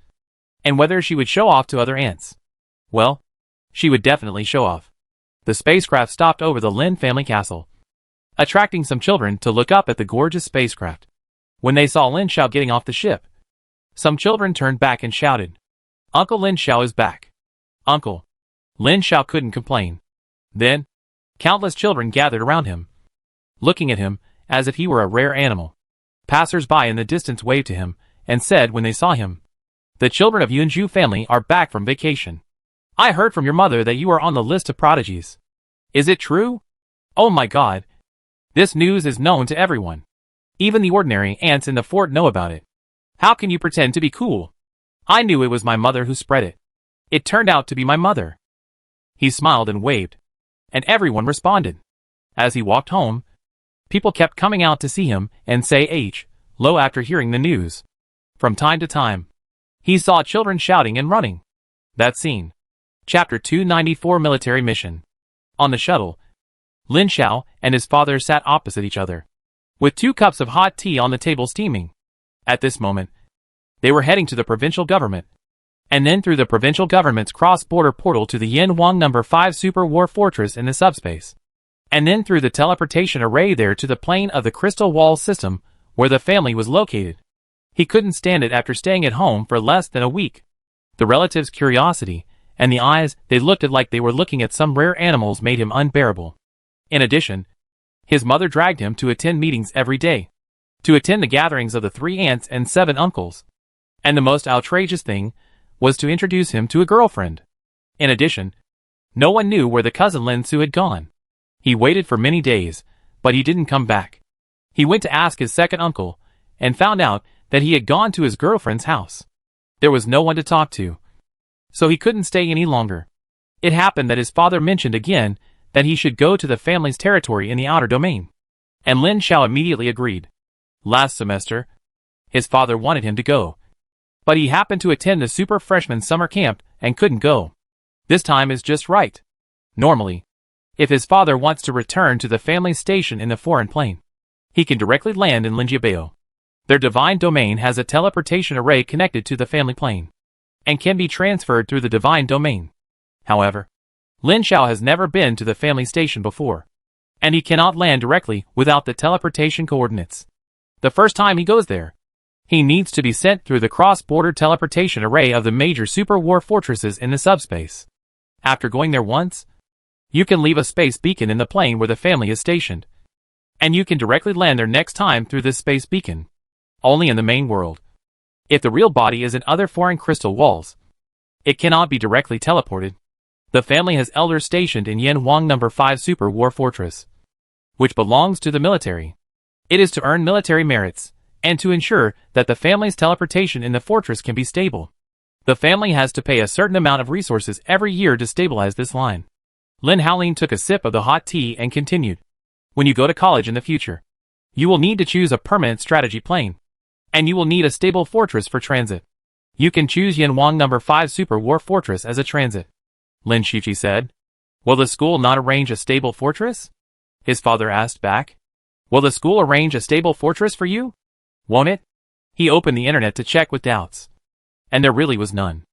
and whether she would show off to other aunts. Well, she would definitely show off. The spacecraft stopped over the Lin family castle, attracting some children to look up at the gorgeous spacecraft. When they saw Lin Xiao getting off the ship, some children turned back and shouted, "Uncle Lin Xiao is back." Uncle Lin Xiao couldn't complain. Then, countless children gathered around him, looking at him as if he were a rare animal. Passers-by in the distance waved to him and said when they saw him, "The children of Yunju family are back from vacation. I heard from your mother that you are on the list of prodigies. Is it true? Oh my God. This news is known to everyone. Even the ordinary ants in the fort know about it. How can you pretend to be cool? I knew it was my mother who spread it. It turned out to be my mother." He smiled and waved, and everyone responded. As he walked home, people kept coming out to see him and say hello after hearing the news. From time to time, he saw children shouting and running. That scene. Chapter 294 Military Mission. On the shuttle, Lin Xiao and his father sat opposite each other, with 2 cups of hot tea on the table steaming. At this moment, they were heading to the provincial government, and then through the provincial government's cross-border portal to the Yanhuang No. 5 Super War Fortress in the subspace, and then through the teleportation array there to the plane of the Crystal Wall system where the family was located. He couldn't stand it after staying at home for less than a week. The relatives' curiosity, and the eyes they looked at like they were looking at some rare animals made him unbearable. In addition, his mother dragged him to attend meetings every day, to attend the gatherings of the 3 aunts and 7 uncles. And the most outrageous thing was to introduce him to a girlfriend. In addition, no one knew where the cousin Lin Su had gone. He waited for many days, but he didn't come back. He went to ask his second uncle, and found out that he had gone to his girlfriend's house. There was no one to talk to, so he couldn't stay any longer. It happened that his father mentioned again that he should go to the family's territory in the outer domain, and Lin Xiao immediately agreed. Last semester, his father wanted him to go, but he happened to attend the super freshman summer camp and couldn't go. This time is just right. Normally, if his father wants to return to the family station in the foreign plane, he can directly land in Linjiabao. Their divine domain has a teleportation array connected to the family plane, and can be transferred through the divine domain. However, Lin Xiao has never been to the family station before, and he cannot land directly without the teleportation coordinates. The first time he goes there, he needs to be sent through the cross-border teleportation array of the major super war fortresses in the subspace. After going there once, you can leave a space beacon in the plane where the family is stationed, and you can directly land there next time through this space beacon, only in the main world. If the real body is in other foreign crystal walls, it cannot be directly teleported. The family has elders stationed in Yanwang No. 5 Super War Fortress, which belongs to the military. It is to earn military merits, and to ensure that the family's teleportation in the fortress can be stable. The family has to pay a certain amount of resources every year to stabilize this line. Lin Haolin took a sip of the hot tea and continued. When you go to college in the future, you will need to choose a permanent strategy plane, and you will need a stable fortress for transit. You can choose Yanwang No. 5 Super War Fortress as a transit. Lin Shichi said. Will the school not arrange a stable fortress? His father asked back. Will the school arrange a stable fortress for you? Won't it? He opened the internet to check with doubts, and there really was none.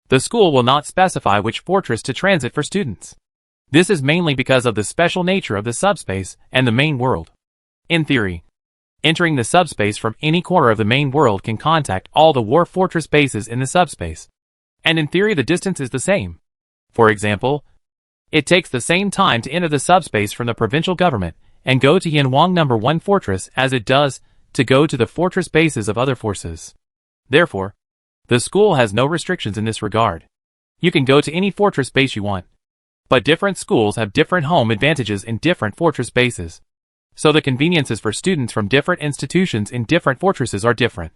The school will not specify which fortress to transit for students. This is mainly because of the special nature of the subspace and the main world. In theory, entering the subspace from any corner of the main world can contact all the war fortress bases in the subspace, and in theory the distance is the same. For example, it takes the same time to enter the subspace from the provincial government and go to Yanwang No. 1 fortress as it does to go to the fortress bases of other forces. Therefore, the school has no restrictions in this regard. You can go to any fortress base you want. But different schools have different home advantages in different fortress bases, so the conveniences for students from different institutions in different fortresses are different.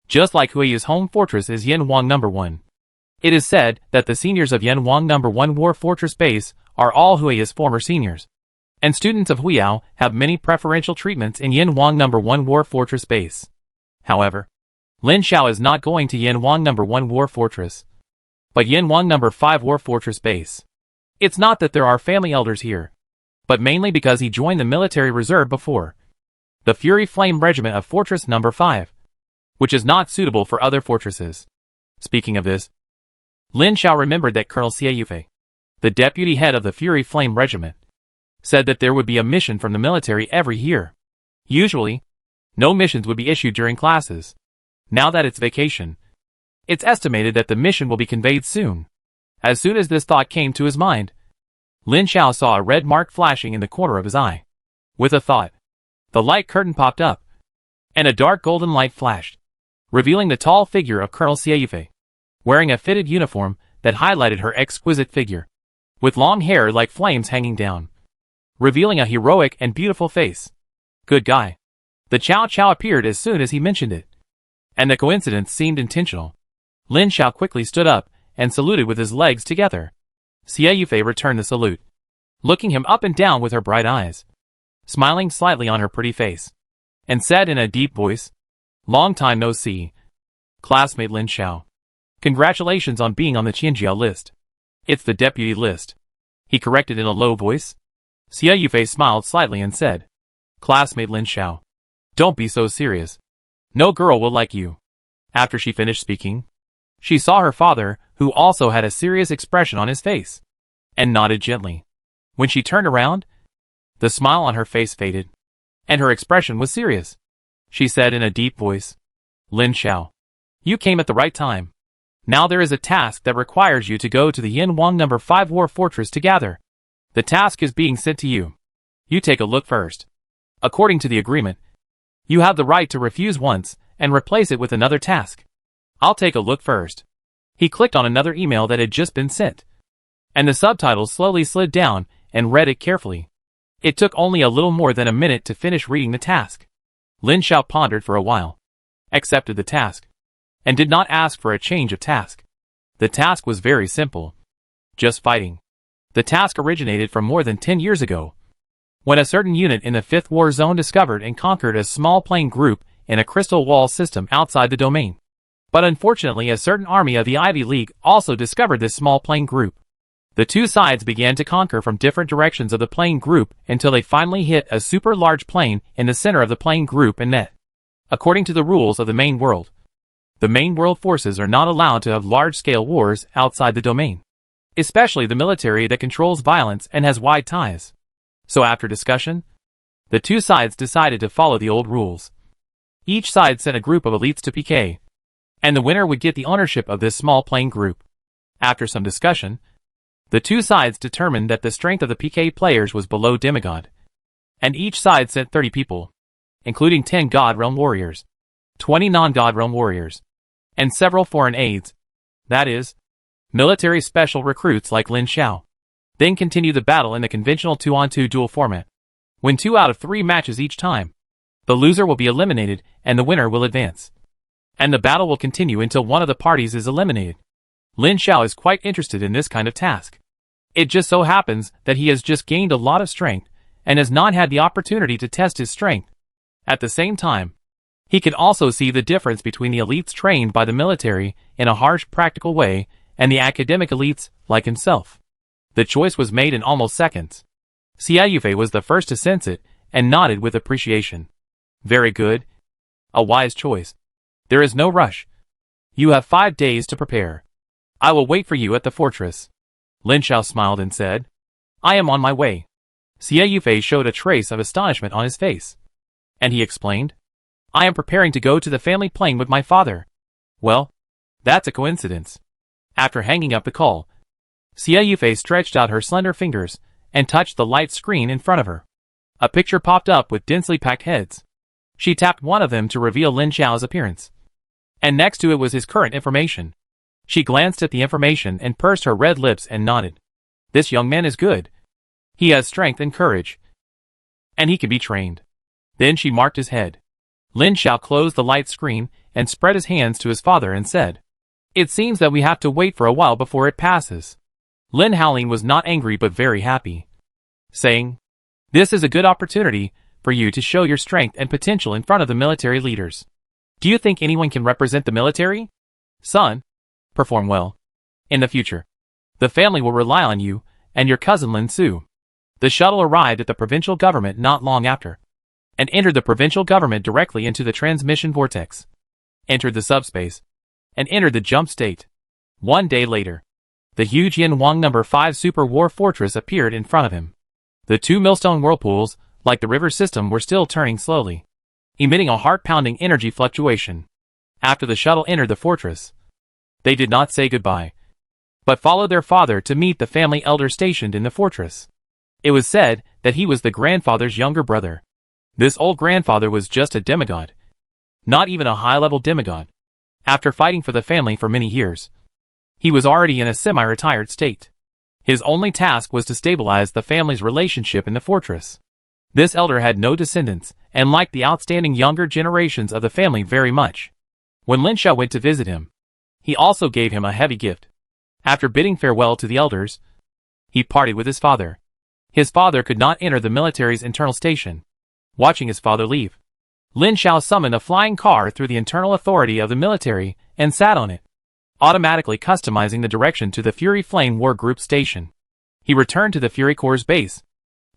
Just like Hui's home fortress is Yanwang No. 1. It is said that the seniors of Yanwang No. 1 War Fortress Base are all Hui's former seniors, and students of Huiao have many preferential treatments in Yanwang No. 1 War Fortress Base. However, Lin Xiao is not going to Yanwang No. 1 War Fortress, but Yanwang No. 5 War Fortress Base. It's not that there are family elders here, but mainly because he joined the military reserve before the Fury Flame Regiment of Fortress No. 5, which is not suitable for other fortresses. Speaking of this, Lin Xiao remembered that Colonel Xie Yufei, the deputy head of the Fury Flame Regiment, said that there would be a mission from the military every year. Usually, no missions would be issued during classes. Now that it's vacation, it's estimated that the mission will be conveyed soon. As soon as this thought came to his mind, Lin Xiao saw a red mark flashing in the corner of his eye. With a thought, the light curtain popped up, and a dark golden light flashed, revealing the tall figure of Colonel Xie Yufei, wearing a fitted uniform that highlighted her exquisite figure, with long hair like flames hanging down, revealing a heroic and beautiful face. Good guy. The Chow Chow appeared as soon as he mentioned it, and the coincidence seemed intentional. Lin Xiao quickly stood up and saluted with his legs together. Xie Yufei returned the salute, looking him up and down with her bright eyes, smiling slightly on her pretty face, and said in a deep voice, Long time no see. Classmate Lin Xiao. Congratulations on being on the Qianjiao list. It's the deputy list. He corrected in a low voice. Xie Yufei smiled slightly and said, Classmate Lin Xiao. Don't be so serious. No girl will like you. After she finished speaking, she saw her father, who also had a serious expression on his face, and nodded gently. When she turned around, the smile on her face faded, and her expression was serious. She said in a deep voice, Lin Xiao. You came at the right time. Now there is a task that requires you to go to the Yinhuang No. 5 War Fortress to gather. The task is being sent to you. You take a look first. According to the agreement, you have the right to refuse once and replace it with another task. I'll take a look first. He clicked on another email that had just been sent, and the subtitles slowly slid down and read it carefully. It took only a little more than a minute to finish reading the task. Lin Xiao pondered for a while, accepted the task, and did not ask for a change of task. The task was very simple. Just fighting. The task originated from more than 10 years ago, when a certain unit in the 5th War Zone discovered and conquered a small plane group in a crystal wall system outside the domain. But unfortunately, a certain army of the Ivy League also discovered this small plane group. The two sides began to conquer from different directions of the plane group until they finally hit a super large plane in the center of the plane group and met. According to the rules of the main world, the main world forces are not allowed to have large-scale wars outside the domain, especially the military that controls violence and has wide ties. So after discussion, the two sides decided to follow the old rules. Each side sent a group of elites to PK, and the winner would get the ownership of this small plane group. After some discussion, the two sides determined that the strength of the PK players was below demigod, and each side sent 30 people, including 10 God Realm warriors, 20 non-God Realm warriors, and several foreign aides, that is, military special recruits like Lin Xiao. Then continue the battle in the conventional 2-on-2 duel format. Win 2 out of 3 matches each time. The loser will be eliminated and the winner will advance. And the battle will continue until one of the parties is eliminated. Lin Xiao is quite interested in this kind of task. It just so happens that he has just gained a lot of strength and has not had the opportunity to test his strength. At the same time, he can also see the difference between the elites trained by the military in a harsh practical way and the academic elites like himself. The choice was made in almost seconds. Xie Yufei was the first to sense it and nodded with appreciation. Very good. A wise choice. There is no rush. You have 5 days to prepare. I will wait for you at the fortress. Lin Xiao smiled and said, I am on my way. Xie Yufei showed a trace of astonishment on his face. And he explained, I am preparing to go to the family plane with my father. Well, that's a coincidence. After hanging up the call, Xie Yufei stretched out her slender fingers and touched the light screen in front of her. A picture popped up with densely packed heads. She tapped one of them to reveal Lin Xiao's appearance, and next to it was his current information. She glanced at the information and pursed her red lips and nodded. This young man is good. He has strength and courage, and he can be trained. Then she marked his head. Lin Xiao closed the light screen and spread his hands to his father and said, It seems that we have to wait for a while before it passes. Lin Haolin was not angry but very happy, saying, This is a good opportunity for you to show your strength and potential in front of the military leaders. Do you think anyone can represent the military? Son, perform well. In the future, the family will rely on you and your cousin Lin Su. The shuttle arrived at the provincial government not long after, and entered the provincial government directly into the transmission vortex, entered the subspace, and entered the jump state. 1 day later, the huge Yinhuang No. 5 Super War Fortress appeared in front of him. The 2 millstone whirlpools, like the river system, were still turning slowly, emitting a heart-pounding energy fluctuation. After the shuttle entered the fortress, they did not say goodbye, but followed their father to meet the family elder stationed in the fortress. It was said that he was the grandfather's younger brother. This old grandfather was just a demigod, not even a high-level demigod. After fighting for the family for many years, he was already in a semi-retired state. His only task was to stabilize the family's relationship in the fortress. This elder had no descendants and liked the outstanding younger generations of the family very much. When Lin Xiao went to visit him, he also gave him a heavy gift. After bidding farewell to the elders, he parted with his father. His father could not enter the military's internal station. Watching his father leave, Lin Xiao summoned a flying car through the internal authority of the military and sat on it, automatically customizing the direction to the Fury Flame War Group station. He returned to the Fury Corps base,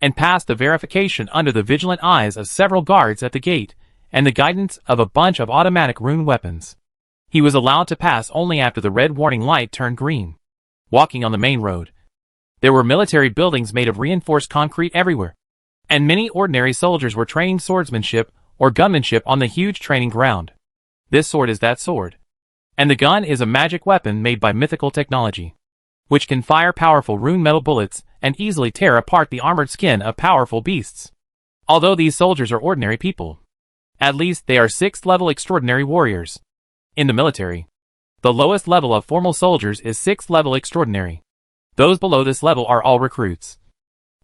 and passed the verification under the vigilant eyes of several guards at the gate, and the guidance of a bunch of automatic rune weapons. He was allowed to pass only after the red warning light turned green. Walking on the main road, there were military buildings made of reinforced concrete everywhere, and many ordinary soldiers were training swordsmanship or gunmanship on the huge training ground. This sword is that sword. And the gun is a magic weapon made by mythical technology, which can fire powerful rune metal bullets and easily tear apart the armored skin of powerful beasts. Although these soldiers are ordinary people, at least they are 6th level extraordinary warriors. In the military, the lowest level of formal soldiers is 6th level extraordinary. Those below this level are all recruits,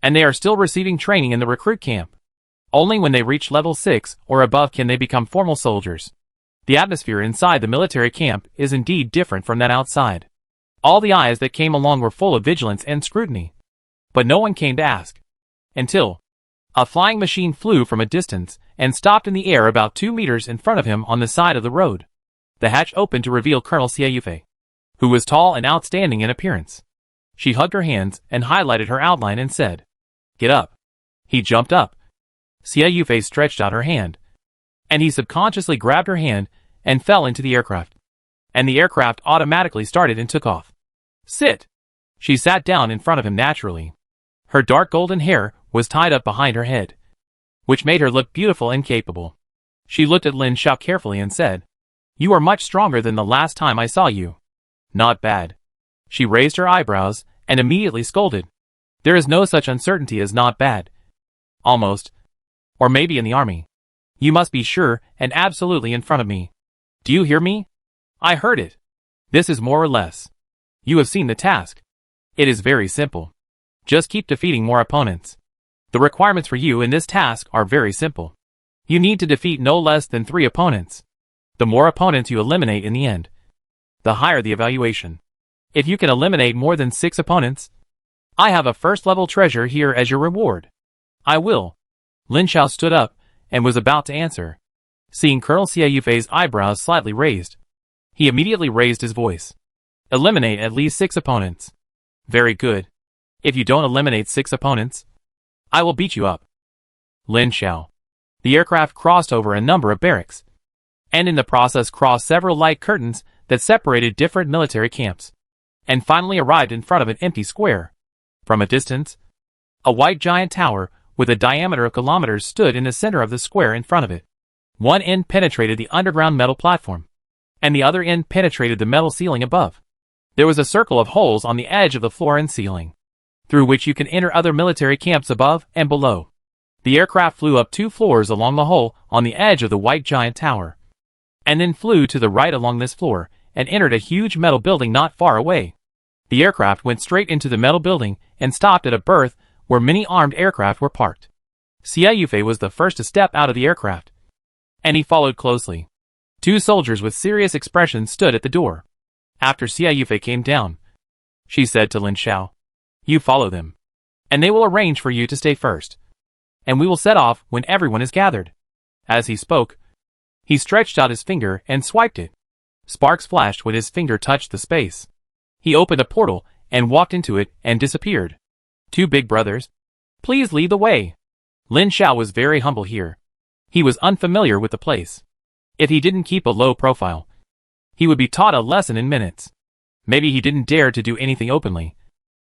and they are still receiving training in the recruit camp. Only when they reach level 6 or above can they become formal soldiers. The atmosphere inside the military camp is indeed different from that outside. All the eyes that came along were full of vigilance and scrutiny, but no one came to ask. Until a flying machine flew from a distance and stopped in the air about 2 meters in front of him on the side of the road. The hatch opened to reveal Colonel Xiaoyufei, who was tall and outstanding in appearance. She hugged her hands and highlighted her outline and said, "Get up." He jumped up. Xiaoyufei stretched out her hand, and he subconsciously grabbed her hand and fell into the aircraft. And the aircraft automatically started and took off. "Sit." She sat down in front of him naturally. Her dark golden hair was tied up behind her head, which made her look beautiful and capable. She looked at Lin Xiao carefully and said, "You are much stronger than the last time I saw you." "Not bad." She raised her eyebrows and immediately scolded. "There is no such uncertainty as not bad. Almost. Or maybe in the army. You must be sure and absolutely in front of me. Do you hear me?" "I heard it. This is more or less. You have seen the task. It is very simple. Just keep defeating more opponents. The requirements for you in this task are very simple. You need to defeat no less than 3 opponents. The more opponents you eliminate in the end, the higher the evaluation. If you can eliminate more than 6 opponents, I have a 1st level treasure here as your reward." "I will." Lin Xiao stood up and was about to answer. Seeing Colonel Xiaoyufei's eyebrows slightly raised, he immediately raised his voice. "Eliminate at least 6 opponents." "Very good. If you don't eliminate 6 opponents, I will beat you up." Lin Xiao. The aircraft crossed over a number of barracks, and in the process crossed several light curtains that separated different military camps, and finally arrived in front of an empty square. From a distance, a white giant tower with a diameter of kilometers stood in the center of the square in front of it. One end penetrated the underground metal platform, and the other end penetrated the metal ceiling above. There was a circle of holes on the edge of the floor and ceiling, through which you can enter other military camps above and below. The aircraft flew up 2 floors along the hole on the edge of the white giant tower, and then flew to the right along this floor and entered a huge metal building not far away. The aircraft went straight into the metal building and stopped at a berth where many armed aircraft were parked. Xiaoyufei was the first to step out of the aircraft, and he followed closely. 2 soldiers with serious expressions stood at the door. After Xiaoyufei came down, she said to Lin Xiao, "You follow them, and they will arrange for you to stay first, and we will set off when everyone is gathered." As he spoke, he stretched out his finger and swiped it. Sparks flashed when his finger touched the space. He opened a portal and walked into it and disappeared. 2 big brothers, please lead the way." Lin Xiao was very humble here. He was unfamiliar with the place. If he didn't keep a low profile, he would be taught a lesson in minutes. Maybe he didn't dare to do anything openly,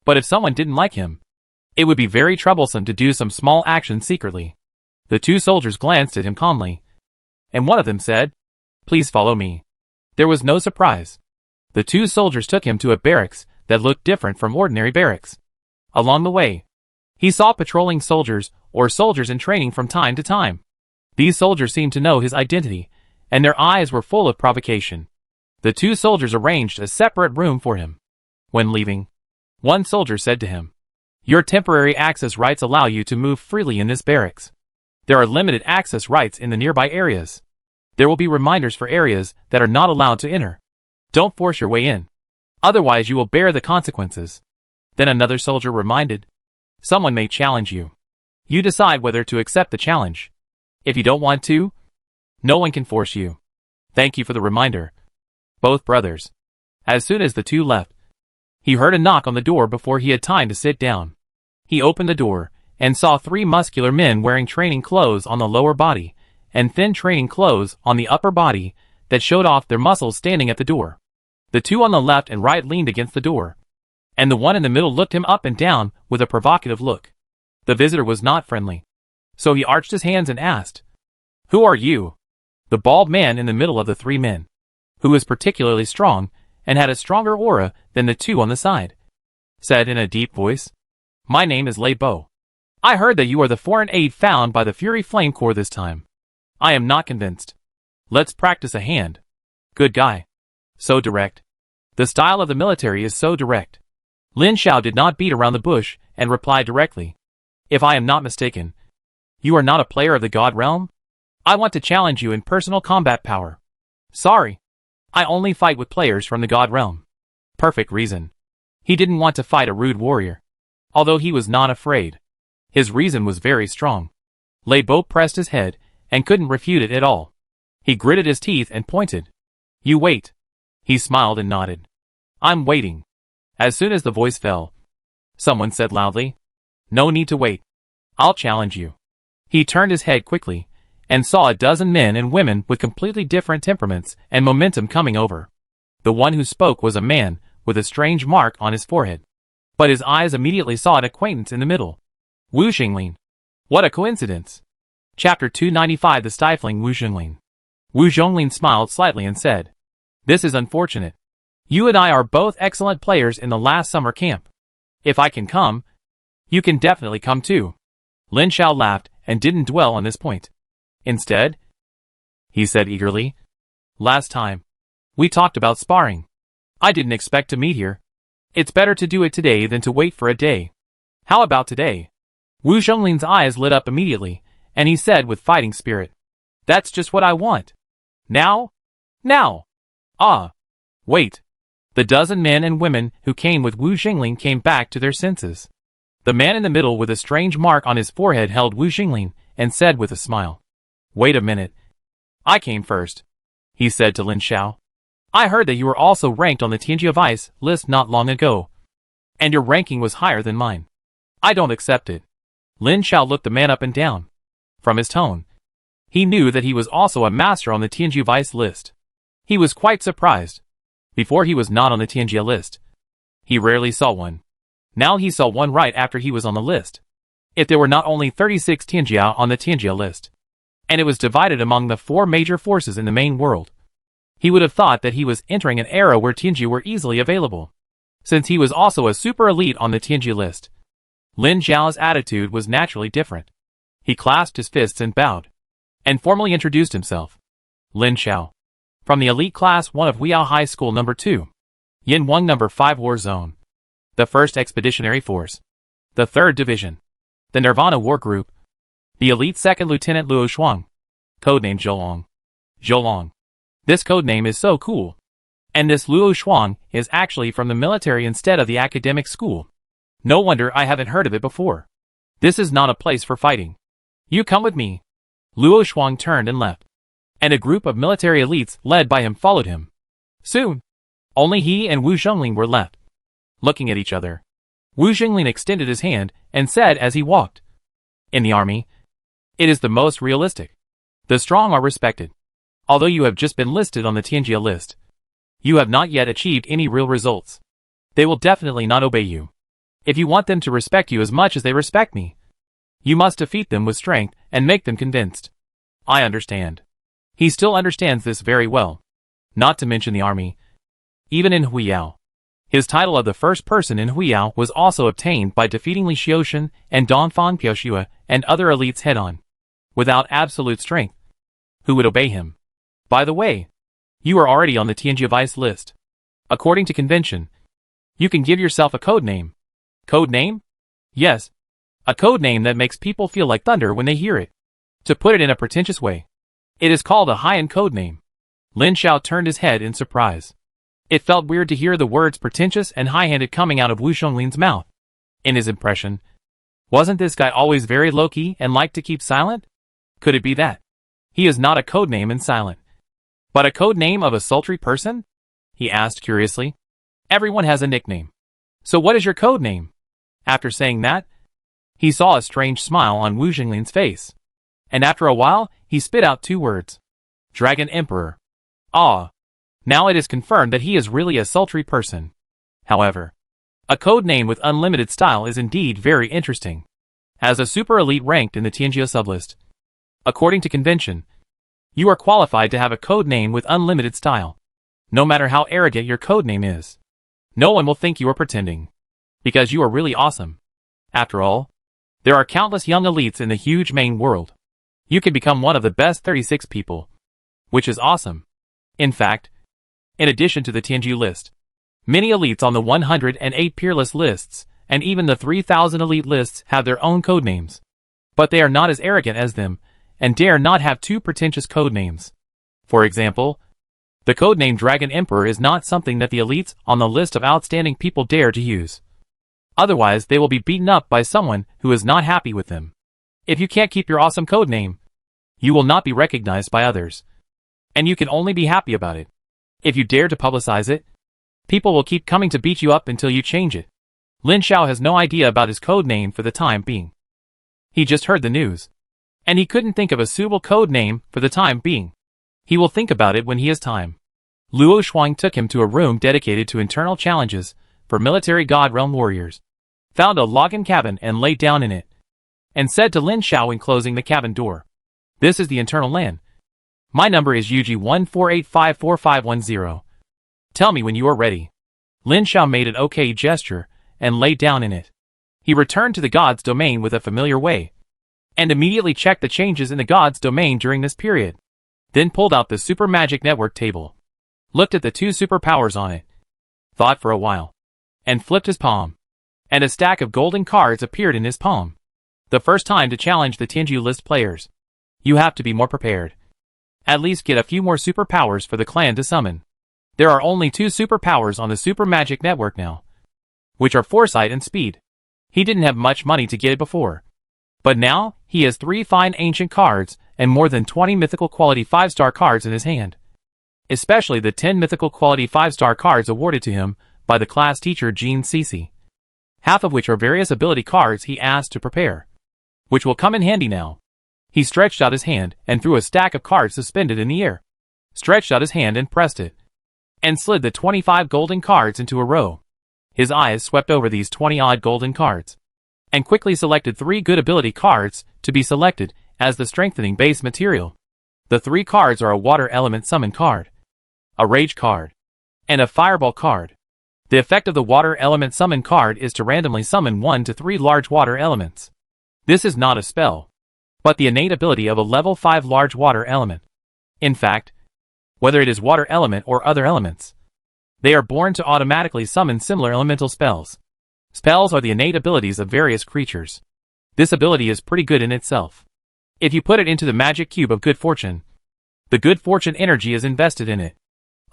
but if someone didn't like him, it would be very troublesome to do some small action secretly. The 2 soldiers glanced at him calmly, and one of them said, "Please follow me." There was no surprise. The 2 soldiers took him to a barracks that looked different from ordinary barracks. Along the way, he saw patrolling soldiers or soldiers in training from time to time. These soldiers seemed to know his identity, and their eyes were full of provocation. The 2 soldiers arranged a separate room for him. When leaving, one soldier said to him, "Your temporary access rights allow you to move freely in this barracks. There are limited access rights in the nearby areas. There will be reminders for areas that are not allowed to enter. Don't force your way in. Otherwise you will bear the consequences." Then another soldier reminded, "Someone may challenge you. You decide whether to accept the challenge. If you don't want to, no one can force you." "Thank you for the reminder." Both brothers. As soon as the 2 left, he heard a knock on the door before he had time to sit down. He opened the door and saw 3 muscular men wearing training clothes on the lower body and thin training clothes on the upper body that showed off their muscles standing at the door. The 2 on the left and right leaned against the door, and the one in the middle looked him up and down with a provocative look. The visitor was not friendly, so he arched his hands and asked, "Who are you?" The bald man in the middle of the three men, who was particularly strong and had a stronger aura than the two on the side, said in a deep voice, "My name is Lei Bo. I heard that you are the foreign aid found by the Fury Flame Corps this time. I am not convinced. Let's practice a hand. Good guy. So direct. The style of the military is so direct." Lin Xiao did not beat around the bush and replied directly, "If I am not mistaken, you are not a player of the God Realm? I want to challenge you in personal combat power." "Sorry. I only fight with players from the God Realm." Perfect reason. He didn't want to fight a rude warrior. Although he was not afraid. His reason was very strong. Lei Bo pressed his head and couldn't refute it at all. He gritted his teeth and pointed. "You wait." He smiled and nodded. "I'm waiting." As soon as the voice fell, someone said loudly, "No need to wait. I'll challenge you." He turned his head quickly and saw a dozen men and women with completely different temperaments and momentum coming over. The one who spoke was a man with a strange mark on his forehead. But his eyes immediately saw an acquaintance in the middle. Wu Xinglin. What a coincidence. Chapter 295 The Stifling Wu Xinglin. Wu Zhonglin smiled slightly and said, "This is unfortunate. You and I are both excellent players in the last summer camp. If I can come, you can definitely come too." Lin Xiao laughed and didn't dwell on this point. "Instead," he said eagerly, "last time, we talked about sparring. I didn't expect to meet here. It's better to do it today than to wait for a day. How about today?" Wu Zhonglin's eyes lit up immediately, and he said with fighting spirit, "That's just what I want. Now? Now! Ah! Wait." The dozen men and women who came with Wu Xinglin came back to their senses. The man in the middle with a strange mark on his forehead held Wu Xinglin and said with a smile, "Wait a minute. I came first," he said to Lin Xiao. "I heard that you were also ranked on the Tianjia Vice list not long ago, and your ranking was higher than mine. I don't accept it." Lin Xiao looked the man up and down. From his tone, he knew that he was also a master on the Tianjia Vice list. He was quite surprised. Before he was not on the Tianjia list. He rarely saw one. Now he saw one right after he was on the list. If there were not only 36 Tianjia on the Tianjia list, and it was divided among the 4 major forces in the main world, he would have thought that he was entering an era where Tianjia were easily available. Since he was also a super elite on the Tianjia list, Lin Xiao's attitude was naturally different. He clasped his fists and bowed, and formally introduced himself. "Lin Xiao. From the elite class 1 of Huiyao High School No. 2. Yin Wang No. 5 War Zone. The 1st Expeditionary Force. The 3rd Division. The Nirvana War Group. The elite 2nd Lieutenant Luo Shuang. Codename Zhoulong. Zhoulong. This codename is so cool. And this Luo Shuang is actually from the military instead of the academic school. No wonder I haven't heard of it before. This is not a place for fighting. You come with me." Luo Shuang turned and left, and a group of military elites led by him followed him. Soon, only he and Wu Zhongling were left. Looking at each other, Wu Zhongling extended his hand and said as he walked, "In the army, it is the most realistic. The strong are respected. Although you have just been listed on the Tianjia list, you have not yet achieved any real results. They will definitely not obey you. If you want them to respect you as much as they respect me, you must defeat them with strength and make them convinced." I understand. He still understands this very well. Not to mention the army. Even in Huiyao, his title of the first person in Huiyao was also obtained by defeating Li Xiushan and Dongfang Piaoxua and other elites head-on. Without absolute strength, who would obey him? By the way, you are already on the Tianjia Vice list. According to convention, you can give yourself a code name. Code name? Yes. A code name that makes people feel like thunder when they hear it. To put it in a pretentious way, it is called a high-end code name. Lin Xiao turned his head in surprise. It felt weird to hear the words pretentious and high-handed coming out of Wu Zhonglin's mouth. In his impression, wasn't this guy always very low-key and liked to keep silent? Could it be that he is not a code name and silent, but a code name of a sultry person? He asked curiously. Everyone has a nickname. So what is your code name? After saying that, he saw a strange smile on Wu Zhonglin's face. And after a while, he spit out 2 words. Dragon Emperor. Ah. Now it is confirmed that he is really a sultry person. However, a code name with unlimited style is indeed very interesting. As a super elite ranked in the Tianjia sublist, according to convention, You are qualified to have a code name with unlimited style. No matter how arrogant your code name is, no one will think you are pretending, because you are really awesome. After all, there are countless young elites in the huge main world. You can become one of the best 36 people, which is awesome. In fact, in addition to the Tianju list, many elites on the 108 peerless lists and even the 3000 elite lists have their own code names. But they are not as arrogant as them and dare not have too pretentious code names. For example, the codename Dragon Emperor is not something that the elites on the list of outstanding people dare to use. Otherwise, they will be beaten up by someone who is not happy with them. If you can't keep your awesome codename, you will not be recognized by others. And you can only be happy about it. If you dare to publicize it, people will keep coming to beat you up until you change it. Lin Xiao has no idea about his code name for the time being. He just heard the news, and he couldn't think of a suitable code name for the time being. He will think about it when he has time. Luo Shuang took him to a room dedicated to internal challenges for military God Realm warriors, found a login cabin and laid down in it, and said to Lin Xiao when closing the cabin door, "This is the internal LAN. My number is UG148545510. Tell me when you are ready." Lin Xiao made an okay gesture and laid down in it. He returned to the God's domain with a familiar way, and immediately checked the changes in the God's domain during this period. Then pulled out the Super Magic Network table, looked at the 2 superpowers on it, thought for a while, and flipped his palm. And a stack of golden cards appeared in his palm. The first time to challenge the Tianju list players. You have to be more prepared. At least get a few more superpowers for the clan to summon. There are only 2 superpowers on the Super Magic Network now, which are Foresight and Speed. He didn't have much money to get it before, but now he has 3 fine ancient cards and more than 20 mythical quality 5-star cards in his hand. Especially the 10 mythical quality 5-star cards awarded to him by the class teacher Jean Cece. Half of which are various ability cards he asked to prepare, which will come in handy now. He stretched out his hand and threw a stack of cards suspended in the air. Stretched out his hand and pressed it, and slid the 25 golden cards into a row. His eyes swept over these 20-odd golden cards, and quickly selected 3 good ability cards to be selected as the strengthening base material. The 3 cards are a water element summon card, a rage card, and a fireball card. The effect of the water element summon card is to randomly summon 1 to 3 large water elements. This is not a spell, but the innate ability of a level 5 large water element. In fact, whether it is water element or other elements, they are born to automatically summon similar elemental spells. Spells are the innate abilities of various creatures. This ability is pretty good in itself. If you put it into the magic cube of good fortune, the good fortune energy is invested in it.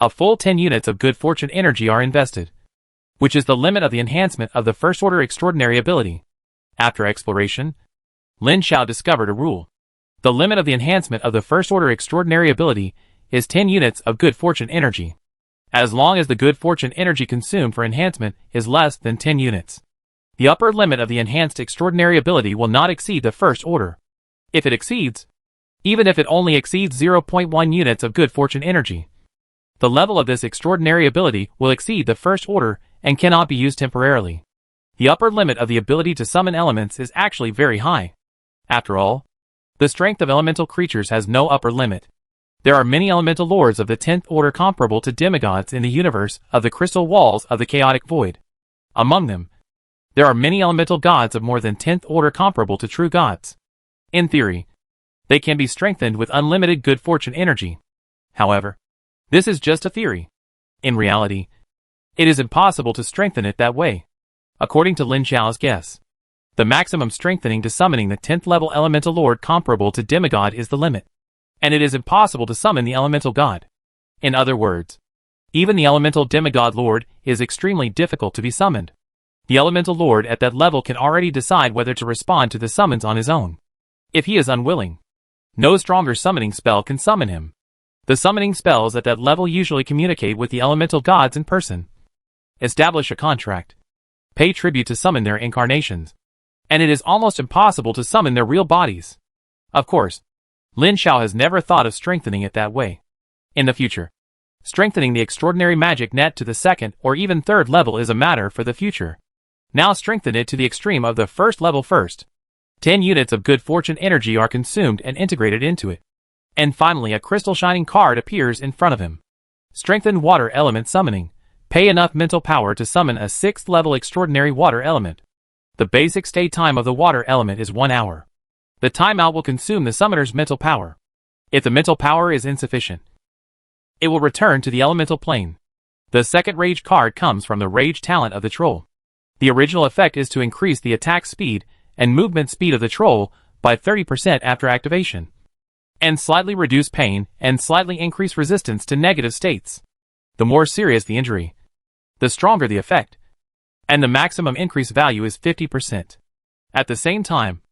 A full 10 units of good fortune energy are invested, which is the limit of the enhancement of the first order extraordinary ability. After exploration, Lin Xiao discovered a rule. The limit of the enhancement of the first order extraordinary ability is 10 units of good fortune energy, as long as the good fortune energy consumed for enhancement is less than 10 units. The upper limit of the enhanced extraordinary ability will not exceed the first order. If it exceeds, even if it only exceeds 0.1 units of good fortune energy, the level of this extraordinary ability will exceed the first order and cannot be used temporarily. The upper limit of the ability to summon elements is actually very high. After all, the strength of elemental creatures has no upper limit. There are many elemental lords of the 10th order comparable to demigods in the universe of the crystal walls of the chaotic void. Among them, there are many elemental gods of more than 10th order comparable to true gods. In theory, they can be strengthened with unlimited good fortune energy. However, this is just a theory. In reality, it is impossible to strengthen it that way. According to Lin Xiao's guess, the maximum strengthening to summoning the 10th level elemental lord comparable to demigod is the limit, and it is impossible to summon the elemental god. In other words, even the elemental demigod lord is extremely difficult to be summoned. The elemental lord at that level can already decide whether to respond to the summons on his own. If he is unwilling, no stronger summoning spell can summon him. The summoning spells at that level usually communicate with the elemental gods in person, establish a contract, pay tribute to summon their incarnations, and it is almost impossible to summon their real bodies. Of course, Lin Xiao has never thought of strengthening it that way. In the future, strengthening the extraordinary magic net to the 2nd or even 3rd level is a matter for the future. Now strengthen it to the extreme of the 1st level first. 10 units of good fortune energy are consumed and integrated into it, And finally a crystal shining card appears in front of him. Strengthened Water Element Summoning. Pay enough mental power to summon a 6th level extraordinary water element. The basic stay time of the water element is 1 hour. The timeout will consume the summoner's mental power. If the mental power is insufficient, it will return to the elemental plane. The second Rage card comes from the Rage talent of the Troll. The original effect is to increase the attack speed and movement speed of the Troll by 30% after activation, and slightly reduce pain and slightly increase resistance to negative states. The more serious the injury, the stronger the effect, and the maximum increase value is 50%. At the same time,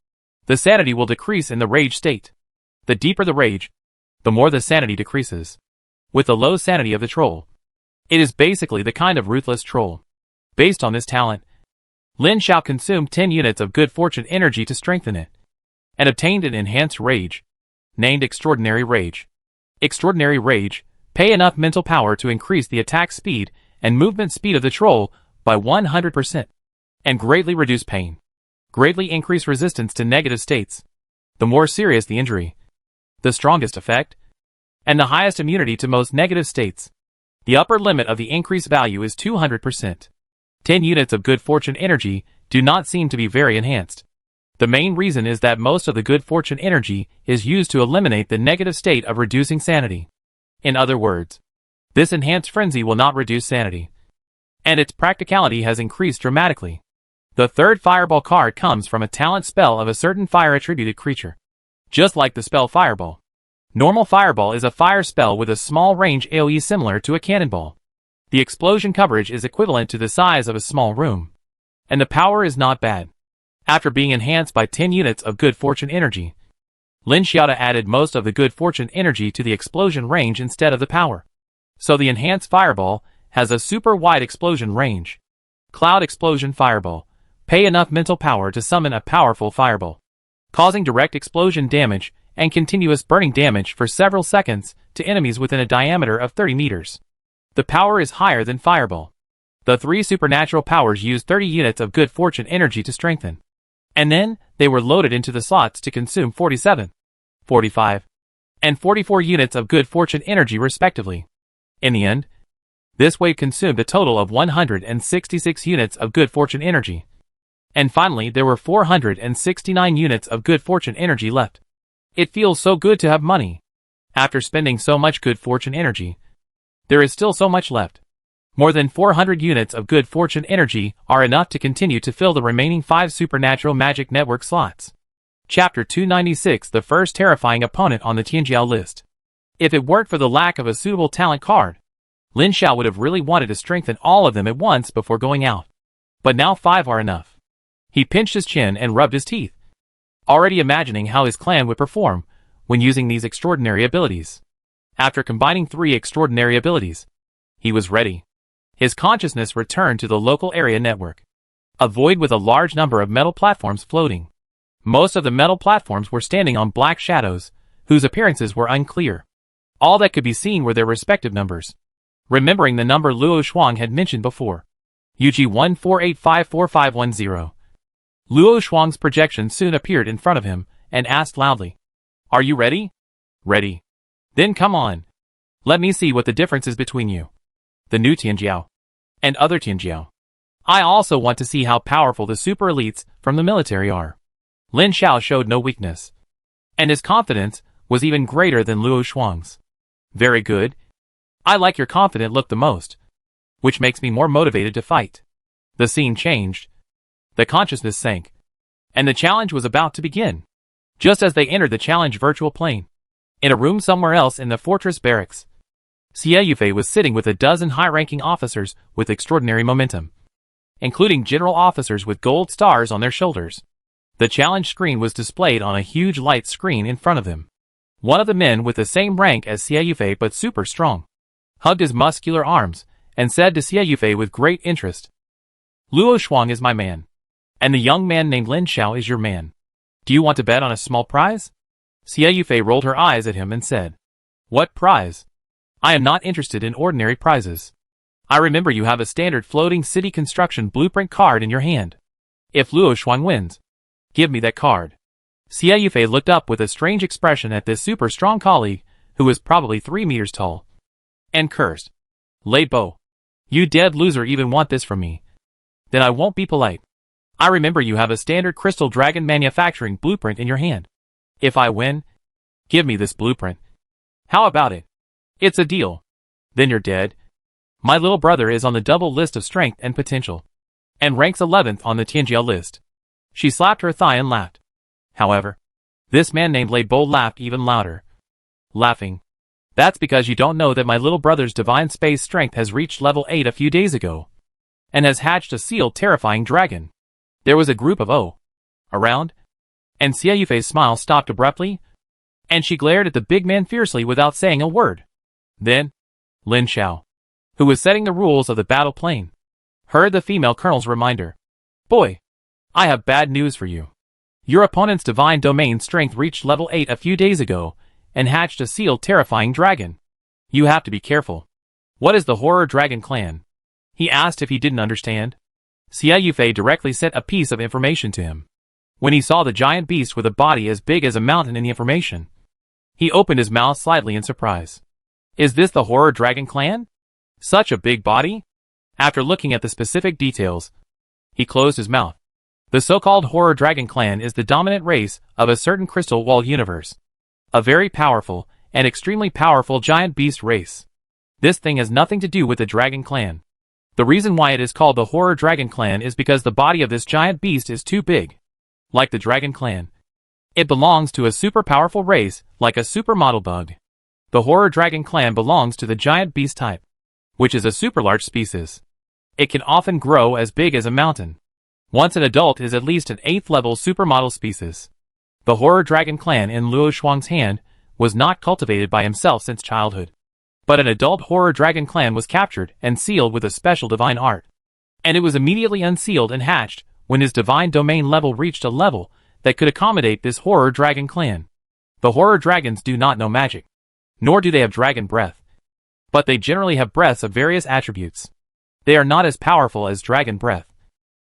the sanity will decrease in the rage state. The deeper the rage, the more the sanity decreases. With the low sanity of the troll, it is basically the kind of ruthless troll. Based on this talent, Lin Xiao consumed 10 units of good fortune energy to strengthen it, and obtained an enhanced rage, named Extraordinary Rage. Extraordinary Rage, pay enough mental power to increase the attack speed and movement speed of the troll by 100%, and greatly reduce pain. Greatly increase resistance to negative states. The more serious the injury, the strongest effect, and the highest immunity to most negative states. The upper limit of the increase value is 200%. 10 units of good fortune energy do not seem to be very enhanced. The main reason is that most of the good fortune energy is used to eliminate the negative state of reducing sanity. In other words, this enhanced frenzy will not reduce sanity, and its practicality has increased dramatically. The third Fireball card comes from a talent spell of a certain fire-attributed creature. Just like the spell Fireball, normal Fireball is a fire spell with a small range AoE similar to a cannonball. The explosion coverage is equivalent to the size of a small room, and the power is not bad. After being enhanced by 10 units of good fortune energy, Lin Xiao added most of the good fortune energy to the explosion range instead of the power. So the enhanced Fireball has a super wide explosion range. Cloud Explosion Fireball. Pay enough mental power to summon a powerful fireball, causing direct explosion damage and continuous burning damage for several seconds to enemies within a diameter of 30 meters. The power is higher than Fireball. The 3 supernatural powers use 30 units of good fortune energy to strengthen, and then they were loaded into the slots to consume 47, 45, and 44 units of good fortune energy respectively. In the end, this wave consumed a total of 166 units of good fortune energy. And finally, there were 469 units of good fortune energy left. It feels so good to have money. After spending so much good fortune energy, there is still so much left. More than 400 units of good fortune energy are enough to continue to fill the remaining 5 supernatural magic network slots. Chapter 296, the first terrifying opponent on the Tianjiao list. If it weren't for the lack of a suitable talent card, Lin Xiao would have really wanted to strengthen all of them at once before going out. But now 5 are enough. He pinched his chin and rubbed his teeth, already imagining how his clan would perform when using these extraordinary abilities. After combining 3 extraordinary abilities, he was ready. His consciousness returned to the local area network, a void with a large number of metal platforms floating. Most of the metal platforms were standing on black shadows, whose appearances were unclear. All that could be seen were their respective numbers. Remembering the number Luo Shuang had mentioned before, UG 148545510. Luo Shuang's projection soon appeared in front of him, and asked loudly, "Are you ready?" "Ready." "Then come on. Let me see what the difference is between you, the new Tianjiao, and other Tianjiao. I also want to see how powerful the super elites from the military are." Lin Xiao showed no weakness, and his confidence was even greater than Luo Shuang's. "Very good. I like your confident look the most, which makes me more motivated to fight." The scene changed. The consciousness sank, and the challenge was about to begin. Just as they entered the challenge virtual plane, in a room somewhere else in the fortress barracks, Xie Yufei was sitting with a dozen high-ranking officers with extraordinary momentum, including general officers with gold stars on their shoulders. The challenge screen was displayed on a huge light screen in front of them. One of the men with the same rank as Xie Yufei but super strong, hugged his muscular arms, and said to Xie Yufei with great interest, "Luo Shuang is my man, and the young man named Lin Xiao is your man. Do you want to bet on a small prize?" Xie Yufei rolled her eyes at him and said, "What prize? I am not interested in ordinary prizes. I remember you have a standard floating city construction blueprint card in your hand. If Luo Shuang wins, give me that card." Xie Yufei looked up with a strange expression at this super strong colleague, who was probably 3 meters tall, and cursed. Lei Bo. You dead loser even want this from me. Then I won't be polite. I remember you have a standard crystal dragon manufacturing blueprint in your hand. If I win, give me this blueprint. How about it? It's a deal. Then you're dead. My little brother is on the double list of strength and potential, and ranks 11th on the Tianjia list. She slapped her thigh and laughed. However, this man named Lei Bo laughed even louder. Laughing. That's because you don't know that my little brother's divine space strength has reached level 8 a few days ago, and has hatched a sealed terrifying dragon. There was a group of around, and Xie Yufei's smile stopped abruptly, and she glared at the big man fiercely without saying a word. Then, Lin Xiao, who was setting the rules of the battle plane, heard the female colonel's reminder. Boy, I have bad news for you. Your opponent's divine domain strength reached level 8 a few days ago, and hatched a sealed terrifying dragon. You have to be careful. What is the horror dragon clan? He asked if he didn't understand. Xie Yufei directly sent a piece of information to him. When he saw the giant beast with a body as big as a mountain in the information, he opened his mouth slightly in surprise. Is this the horror dragon clan? Such a big body? After looking at the specific details, he closed his mouth. The so-called horror dragon clan is the dominant race of a certain crystal wall universe. A very powerful and extremely powerful giant beast race. This thing has nothing to do with the dragon clan. The reason why it is called the horror dragon clan is because the body of this giant beast is too big. Like the dragon clan, it belongs to a super powerful race, like a supermodel bug. The horror dragon clan belongs to the giant beast type, which is a super large species. It can often grow as big as a mountain. Once an adult is at least an 8th level supermodel species. The horror dragon clan in Luo Shuang's hand was not cultivated by himself since childhood. But an adult horror dragon clan was captured and sealed with a special divine art. And it was immediately unsealed and hatched when his divine domain level reached a level that could accommodate this horror dragon clan. The horror dragons do not know magic, nor do they have dragon breath. But they generally have breaths of various attributes. They are not as powerful as dragon breath,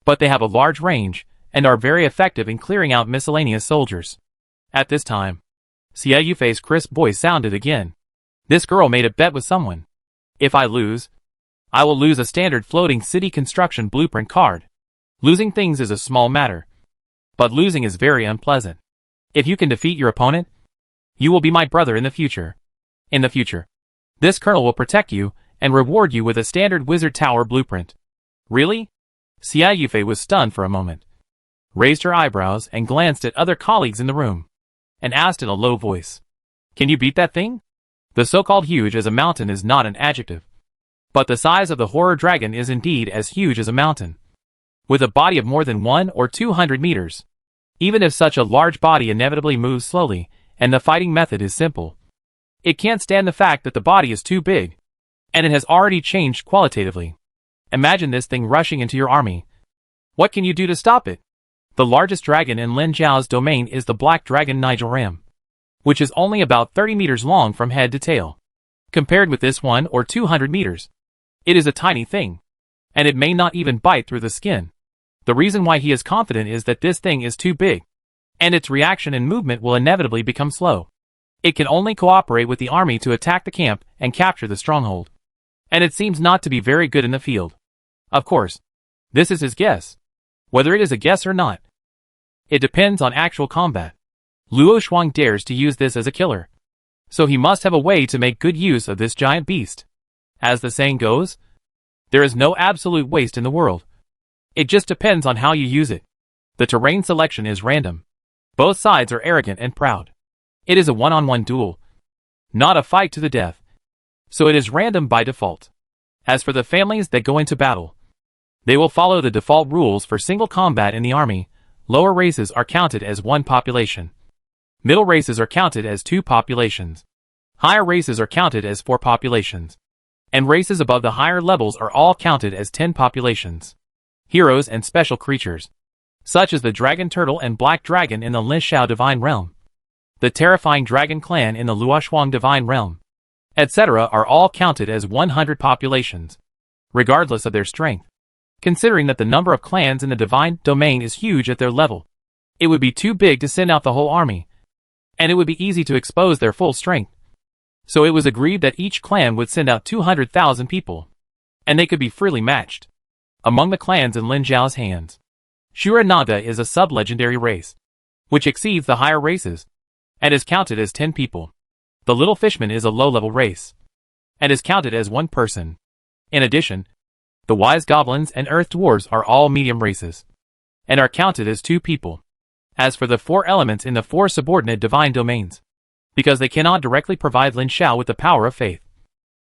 but they have a large range, and are very effective in clearing out miscellaneous soldiers. At this time, Xie Yufei's crisp voice sounded again. This girl made a bet with someone. If I lose, I will lose a standard floating city construction blueprint card. Losing things is a small matter, but losing is very unpleasant. If you can defeat your opponent, you will be my brother in the future. In the future, this colonel will protect you and reward you with a standard wizard tower blueprint. Really? Xie Yufei was stunned for a moment, raised her eyebrows and glanced at other colleagues in the room, and asked in a low voice, Can you beat that thing? The so-called huge as a mountain is not an adjective, but the size of the horror dragon is indeed as huge as a mountain, with a body of more than 100 or 200 meters. Even if such a large body inevitably moves slowly, and the fighting method is simple, it can't stand the fact that the body is too big, and it has already changed qualitatively. Imagine this thing rushing into your army. What can you do to stop it? The largest dragon in Lin Zhao's domain is the black dragon Nigel Ram, which is only about 30 meters long from head to tail. Compared with this 100 or 200 meters, it is a tiny thing, and it may not even bite through the skin. The reason why he is confident is that this thing is too big, and its reaction and movement will inevitably become slow. It can only cooperate with the army to attack the camp and capture the stronghold, and it seems not to be very good in the field. Of course, this is his guess. Whether it is a guess or not, it depends on actual combat. Luo Shuang dares to use this as a killer, so he must have a way to make good use of this giant beast. As the saying goes, there is no absolute waste in the world. It just depends on how you use it. The terrain selection is random. Both sides are arrogant and proud. It is a one-on-one duel, not a fight to the death, so it is random by default. As for the families that go into battle, they will follow the default rules for single combat in the army. Lower races are counted as one population. Middle races are counted as 2 populations. Higher races are counted as 4 populations. And races above the higher levels are all counted as 10 populations. Heroes and special creatures, such as the dragon turtle and black dragon in the Lin Xiao divine realm, the terrifying dragon clan in the Luoshuang divine realm, etc. are all counted as 100 populations, regardless of their strength. Considering that the number of clans in the divine domain is huge at their level, It would be too big to send out the whole army, and it would be easy to expose their full strength. So it was agreed that each clan would send out 200,000 people, and they could be freely matched among the clans in Lin Zhao's hands. Shura-Naga is a sub-legendary race, which exceeds the higher races, and is counted as 10 people. The Little Fishman is a low-level race, and is counted as 1 person. In addition, the Wise Goblins and Earth Dwarves are all medium races, and are counted as 2 people. As for the 4 elements in the 4 subordinate divine domains, because they cannot directly provide Lin Zhao with the power of faith,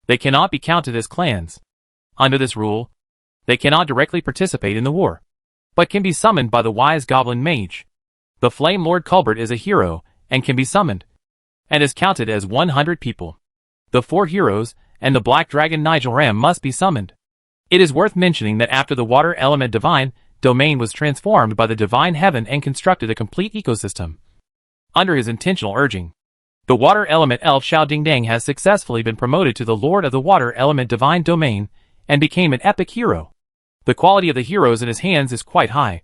they cannot be counted as clans. Under this rule, they cannot directly participate in the war, but can be summoned by the Wise Goblin Mage. The Flame Lord Culbert is a hero, and can be summoned, and is counted as 100 people. The 4 heroes, and the Black Dragon Nigel Ram must be summoned. It is worth mentioning that after the Water Element Divine Domain was transformed by the Divine Heaven and constructed a complete ecosystem, under his intentional urging, the Water Element Elf Xiao Dingdang has successfully been promoted to the Lord of the Water Element Divine Domain, and became an epic hero. The quality of the heroes in his hands is quite high,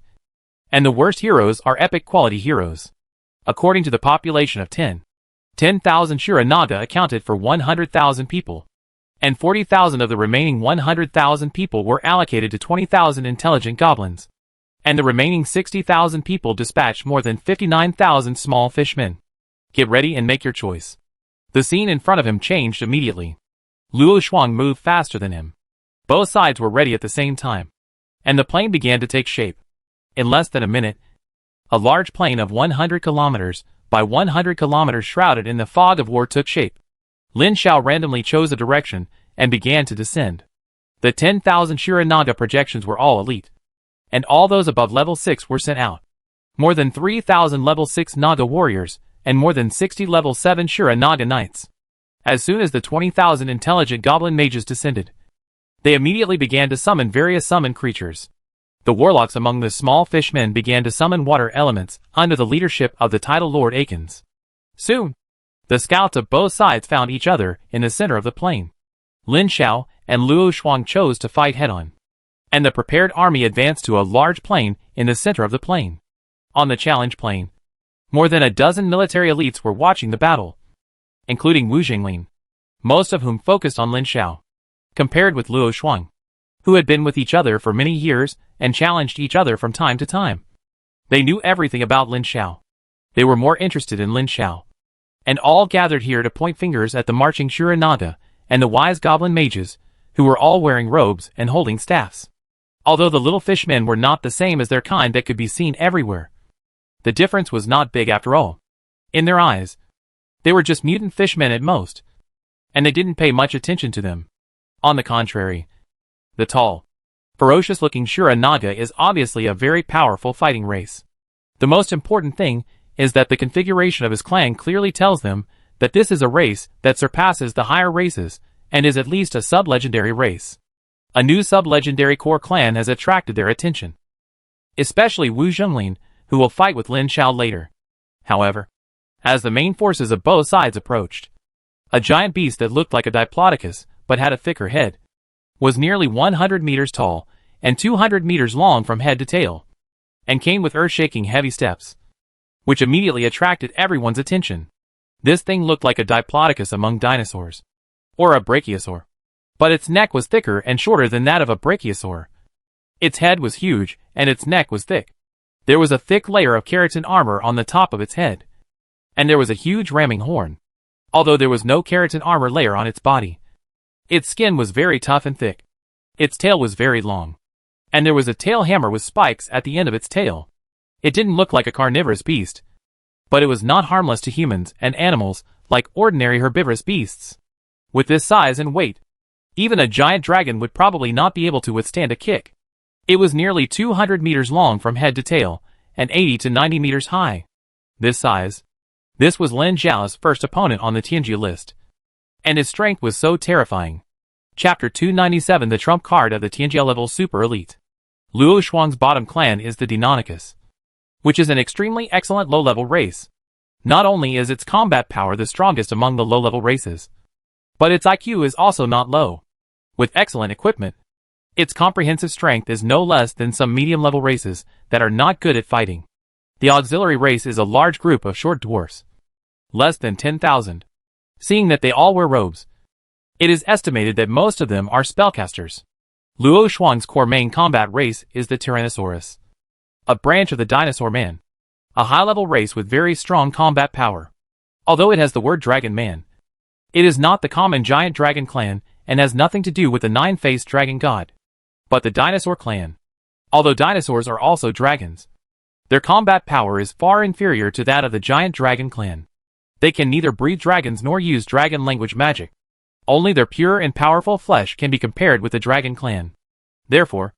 and the worst heroes are epic quality heroes. According to the population of 10,000 Shura-Naga accounted for 100,000 people, and 40,000 of the remaining 100,000 people were allocated to 20,000 intelligent goblins, and the remaining 60,000 people dispatched more than 59,000 small fishmen. Get ready and make your choice. The scene in front of him changed immediately. Luo Shuang moved faster than him. Both sides were ready at the same time, and the plane began to take shape. In less than a minute, a large plane of 100 kilometers by 100 kilometers shrouded in the fog of war took shape. Lin Zhao randomly chose a direction and began to descend. The 10,000 Shura-Naga projections were all elite, and all those above level 6 were sent out. More than 3,000 level 6 Naga warriors, and more than 60 level 7 Shura-Naga knights. As soon as the 20,000 intelligent goblin mages descended, they immediately began to summon various summon creatures. The warlocks among the small fishmen began to summon water elements under the leadership of the title Lord Akins. Soon, the scouts of both sides found each other in the center of the plain. Lin Zhao and Luo Shuang chose to fight head-on, and the prepared army advanced to a large plain in the center of the plain. On the challenge plain, more than a dozen military elites were watching the battle, including Wu Jinglin, most of whom focused on Lin Zhao, compared with Luo Shuang, who had been with each other for many years and challenged each other from time to time. They knew everything about Lin Zhao. They were more interested in Lin Zhao, and all gathered here to point fingers at the marching Shura-Naga and the wise goblin mages, who were all wearing robes and holding staffs. Although the little fishmen were not the same as their kind that could be seen everywhere, the difference was not big after all. In their eyes, they were just mutant fishmen at most, and they didn't pay much attention to them. On the contrary, the tall, ferocious-looking Shura-Naga is obviously a very powerful fighting race. The most important thing is that the configuration of his clan clearly tells them that this is a race that surpasses the higher races and is at least a sub-legendary race. A new sub-legendary core clan has attracted their attention, especially Wu Jinglin, who will fight with Lin Zhao later. However, as the main forces of both sides approached, a giant beast that looked like a diplodocus but had a thicker head was nearly 100 meters tall and 200 meters long from head to tail, and came with earth-shaking heavy steps, which immediately attracted everyone's attention. This thing looked like a diplodocus among dinosaurs, or a brachiosaur, but its neck was thicker and shorter than that of a brachiosaur. Its head was huge, and its neck was thick. There was a thick layer of keratin armor on the top of its head, and there was a huge ramming horn, although there was no keratin armor layer on its body. Its skin was very tough and thick. Its tail was very long, and there was a tail hammer with spikes at the end of its tail. It didn't look like a carnivorous beast, but it was not harmless to humans and animals like ordinary herbivorous beasts. With this size and weight, even a giant dragon would probably not be able to withstand a kick. It was nearly 200 meters long from head to tail, and 80 to 90 meters high. This size. This was Lin Zhao's first opponent on the Tianjia list, and his strength was so terrifying. Chapter 297, the trump card of the Tianjia level super elite. Luo Shuang's bottom clan is the Deinonychus, which is an extremely excellent low-level race. Not only is its combat power the strongest among the low-level races, but its IQ is also not low. With excellent equipment, its comprehensive strength is no less than some medium-level races that are not good at fighting. The auxiliary race is a large group of short dwarfs. Less than 10,000. Seeing that they all wear robes, it is estimated that most of them are spellcasters. Luo Shuang's core main combat race is the Tyrannosaurus, a branch of the dinosaur man. A high-level race with very strong combat power. Although it has the word dragon man, it is not the common giant dragon clan and has nothing to do with the nine-faced dragon god, but the dinosaur clan. Although dinosaurs are also dragons, their combat power is far inferior to that of the giant dragon clan. They can neither breed dragons nor use dragon language magic. Only their pure and powerful flesh can be compared with the dragon clan. Therefore,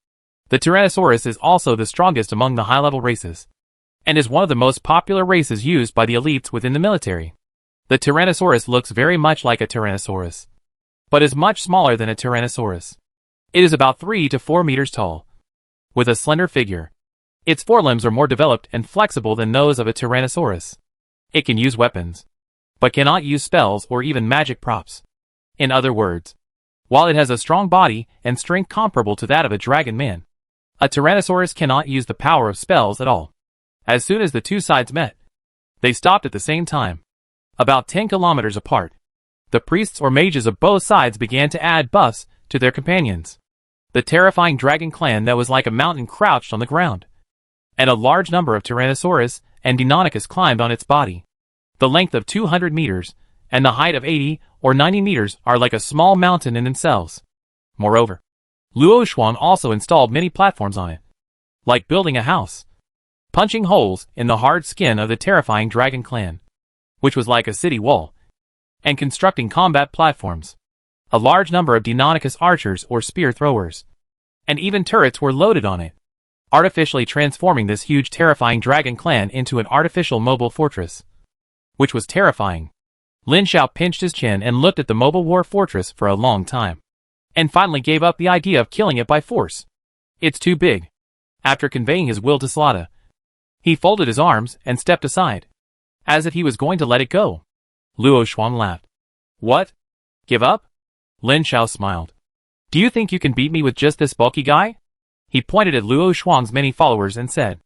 the Tyrannosaurus is also the strongest among the high-level races, and is one of the most popular races used by the elites within the military. The Tyrannosaurus looks very much like a Tyrannosaurus, but is much smaller than a Tyrannosaurus. It is about 3 to 4 meters tall, with a slender figure. Its forelimbs are more developed and flexible than those of a Tyrannosaurus. It can use weapons, but cannot use spells or even magic props. In other words, while it has a strong body and strength comparable to that of a dragon man, a Tyrannosaurus cannot use the power of spells at all. As soon as the two sides met, they stopped at the same time, about 10 kilometers apart. The priests or mages of both sides began to add buffs to their companions. The terrifying dragon clan that was like a mountain crouched on the ground, and a large number of Tyrannosaurus and Deinonychus climbed on its body. The length of 200 meters and the height of 80 or 90 meters are like a small mountain in themselves. Moreover, Luo Shuang also installed many platforms on it, like building a house, punching holes in the hard skin of the terrifying dragon clan, which was like a city wall, and constructing combat platforms. A large number of Deinonychus archers or spear throwers, and even turrets were loaded on it, artificially transforming this huge terrifying dragon clan into an artificial mobile fortress, which was terrifying. Lin Xiao pinched his chin and looked at the mobile war fortress for a long time, and finally gave up the idea of killing it by force. It's too big. After conveying his will to slaughter, he folded his arms and stepped aside, as if he was going to let it go. Luo Shuang laughed. What? Give up? Lin Xiao smiled. Do you think you can beat me with just this bulky guy? He pointed at Luo Shuang's many followers and said,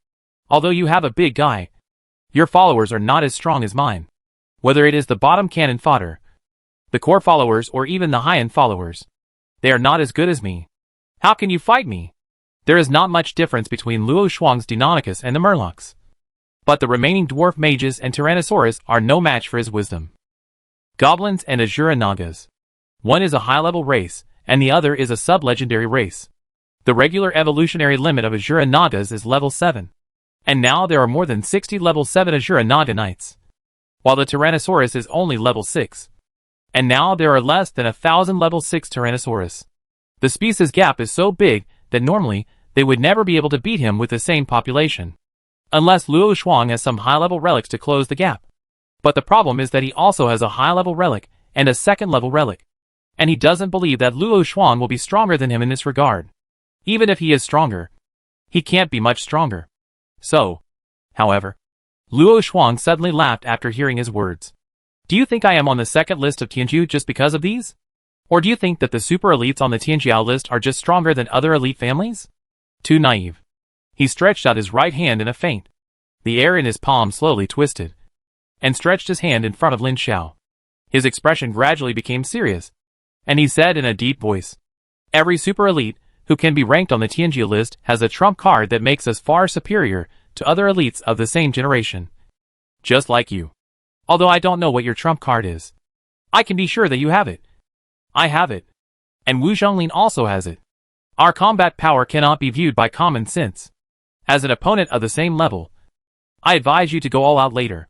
although you have a big guy, your followers are not as strong as mine. Whether it is the bottom cannon fodder, the core followers or even the high-end followers, they are not as good as me. How can you fight me? There is not much difference between Luo Shuang's Deinonychus and the Murlocs, but the remaining dwarf mages and Tyrannosaurus are no match for his wisdom. Goblins and Azura Nagas. One is a high-level race, and the other is a sub-legendary race. The regular evolutionary limit of Azura Nagas is level 7, and now there are more than 60 level 7 Azura Naga Knights, while the Tyrannosaurus is only level 6. And now there are less than 1,000 level 6 Tyrannosaurus. The species gap is so big that normally they would never be able to beat him with the same population, unless Luo Shuang has some high-level relics to close the gap. But the problem is that he also has a high-level relic and a second-level relic, and he doesn't believe that Luo Shuang will be stronger than him in this regard. Even if he is stronger, he can't be much stronger. So, however, Luo Shuang suddenly laughed after hearing his words. Do you think I am on the second list of Tianjiu just because of these? Or do you think that the super elites on the Tianjiao list are just stronger than other elite families? Too naive. He stretched out his right hand in a feint. The air in his palm slowly twisted, and stretched his hand in front of Lin Xiao. His expression gradually became serious, and he said in a deep voice, every super elite who can be ranked on the Tianjiu list has a trump card that makes us far superior to other elites of the same generation. Just like you. Although I don't know what your trump card is, I can be sure that you have it. I have it. And Wu Zhonglin also has it. Our combat power cannot be viewed by common sense. As an opponent of the same level, I advise you to go all out later.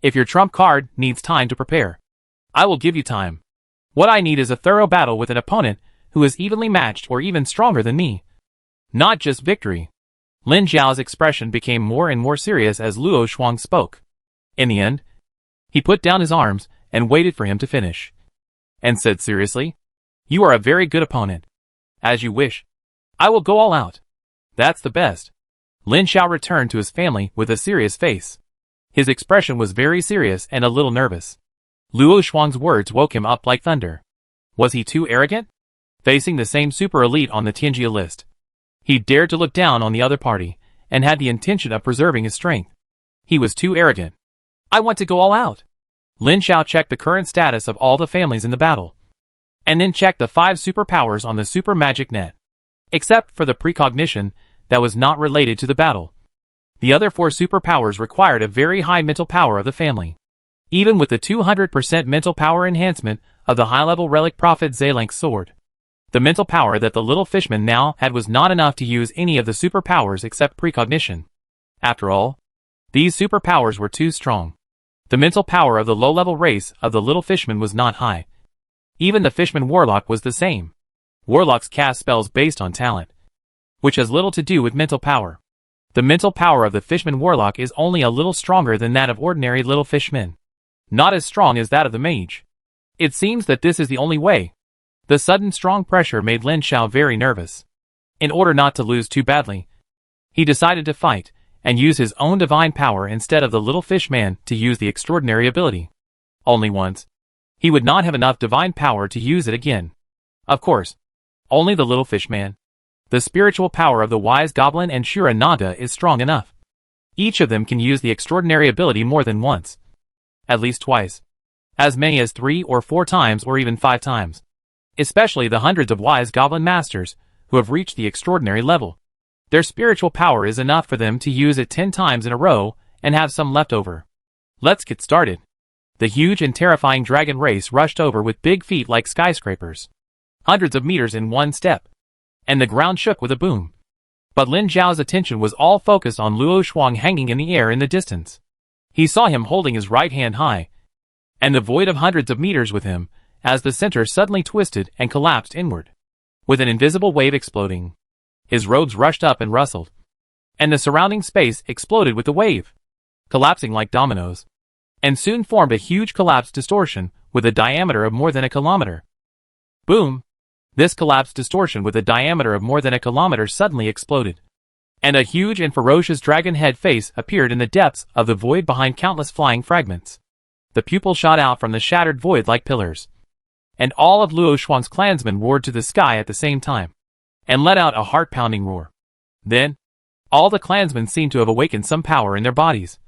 If your trump card needs time to prepare, I will give you time. What I need is a thorough battle with an opponent who is evenly matched or even stronger than me. Not just victory. Lin Xiao's expression became more and more serious as Luo Shuang spoke. In the end, he put down his arms and waited for him to finish, and said seriously, you are a very good opponent. As you wish. I will go all out. That's the best. Lin Xiao returned to his family with a serious face. His expression was very serious and a little nervous. Luo Shuang's words woke him up like thunder. Was he too arrogant? Facing the same super elite on the Tianjia list, he dared to look down on the other party, and had the intention of preserving his strength. He was too arrogant. I want to go all out. Lin Xiao checked the current status of all the families in the battle, and then checked the 5 superpowers on the super magic net. Except for the precognition, that was not related to the battle. The other 4 superpowers required a very high mental power of the family. Even with the 200% mental power enhancement of the high-level relic prophet Zelank's sword, the mental power that the little fishman now had was not enough to use any of the superpowers except precognition. After all, these superpowers were too strong. The mental power of the low-level race of the little fishman was not high. Even the fishman warlock was the same. Warlocks cast spells based on talent, which has little to do with mental power. The mental power of the fishman warlock is only a little stronger than that of ordinary little fishmen. Not as strong as that of the mage. It seems that this is the only way. The sudden strong pressure made Lin Xiao very nervous. In order not to lose too badly, he decided to fight, and use his own divine power instead of the little fish man to use the extraordinary ability. Only once. He would not have enough divine power to use it again. Of course, only the little fish man. The spiritual power of the wise goblin and Shura Naga is strong enough. Each of them can use the extraordinary ability more than once. At least twice. As many as 3 or 4 times or even 5 times. Especially the hundreds of wise goblin masters who have reached the extraordinary level. Their spiritual power is enough for them to use it 10 times in a row and have some left over. Let's get started. The huge and terrifying dragon race rushed over with big feet like skyscrapers. Hundreds of meters in one step. And the ground shook with a boom. But Lin Xiao's attention was all focused on Luo Shuang hanging in the air in the distance. He saw him holding his right hand high, and the void of hundreds of meters with him, as the center suddenly twisted and collapsed inward, with an invisible wave exploding. His robes rushed up and rustled, and the surrounding space exploded with the wave, collapsing like dominoes, and soon formed a huge collapsed distortion with a diameter of more than a kilometer. Boom! This collapsed distortion with a diameter of more than a kilometer suddenly exploded, and a huge and ferocious dragon head face appeared in the depths of the void behind countless flying fragments. The pupils shot out from the shattered void like pillars, and all of Luo Shuang's clansmen roared to the sky at the same time, and let out a heart-pounding roar. Then, all the clansmen seemed to have awakened some power in their bodies,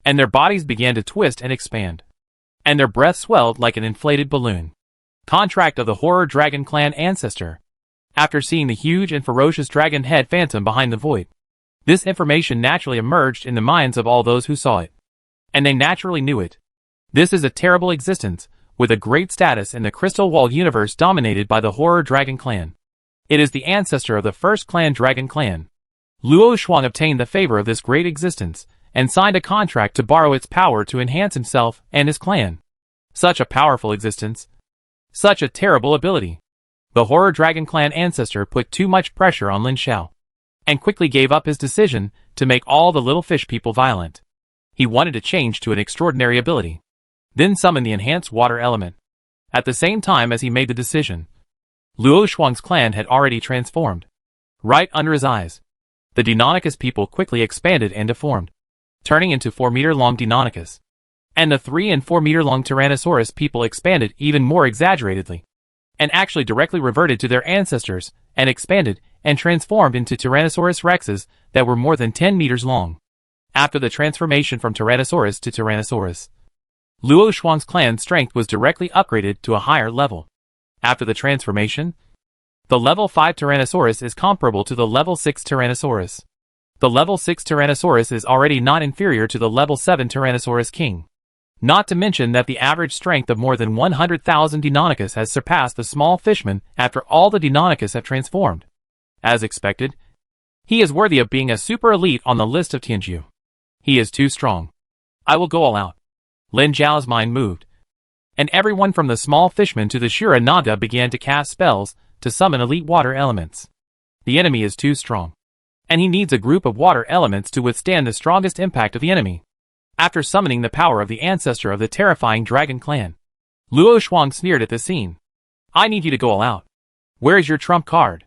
and their bodies began to twist and expand, and their breath swelled like an inflated balloon. Contract of the Horror Dragon Clan Ancestor. After seeing the huge and ferocious dragon head phantom behind the void, this information naturally emerged in the minds of all those who saw it, and they naturally knew it. This is a terrible existence, with a great status in the Crystal Wall universe dominated by the Horror Dragon Clan. It is the ancestor of the first clan Dragon Clan. Luo Shuang obtained the favor of this great existence, and signed a contract to borrow its power to enhance himself and his clan. Such a powerful existence. Such a terrible ability. The Horror Dragon Clan ancestor put too much pressure on Lin Xiao, and quickly gave up his decision to make all the little fish people violent. He wanted to change to an extraordinary ability, then summon the enhanced water element. At the same time as he made the decision, Luo Shuang's clan had already transformed. Right under his eyes, the Deinonychus people quickly expanded and deformed, turning into 4-meter-long Deinonychus. And the 3- and 4-meter-long Tyrannosaurus people expanded even more exaggeratedly, and actually directly reverted to their ancestors, and expanded and transformed into Tyrannosaurus rexes that were more than 10 meters long. After the transformation from Tyrannosaurus to Tyrannosaurus, Luo Shuang's clan's strength was directly upgraded to a higher level. After the transformation, the level 5 Tyrannosaurus is comparable to the level 6 Tyrannosaurus. The level 6 Tyrannosaurus is already not inferior to the level 7 Tyrannosaurus King. Not to mention that the average strength of more than 100,000 Deinonychus has surpassed the small fishman after all the Deinonychus have transformed. As expected, he is worthy of being a super elite on the list of Tianju. He is too strong. I will go all out. Lin Xiao's mind moved, and everyone from the small fishman to the Shura Naga began to cast spells to summon elite water elements. The enemy is too strong, and he needs a group of water elements to withstand the strongest impact of the enemy. After summoning the power of the ancestor of the terrifying dragon clan, Luo Shuang sneered at the scene. I need you to go all out. Where is your trump card?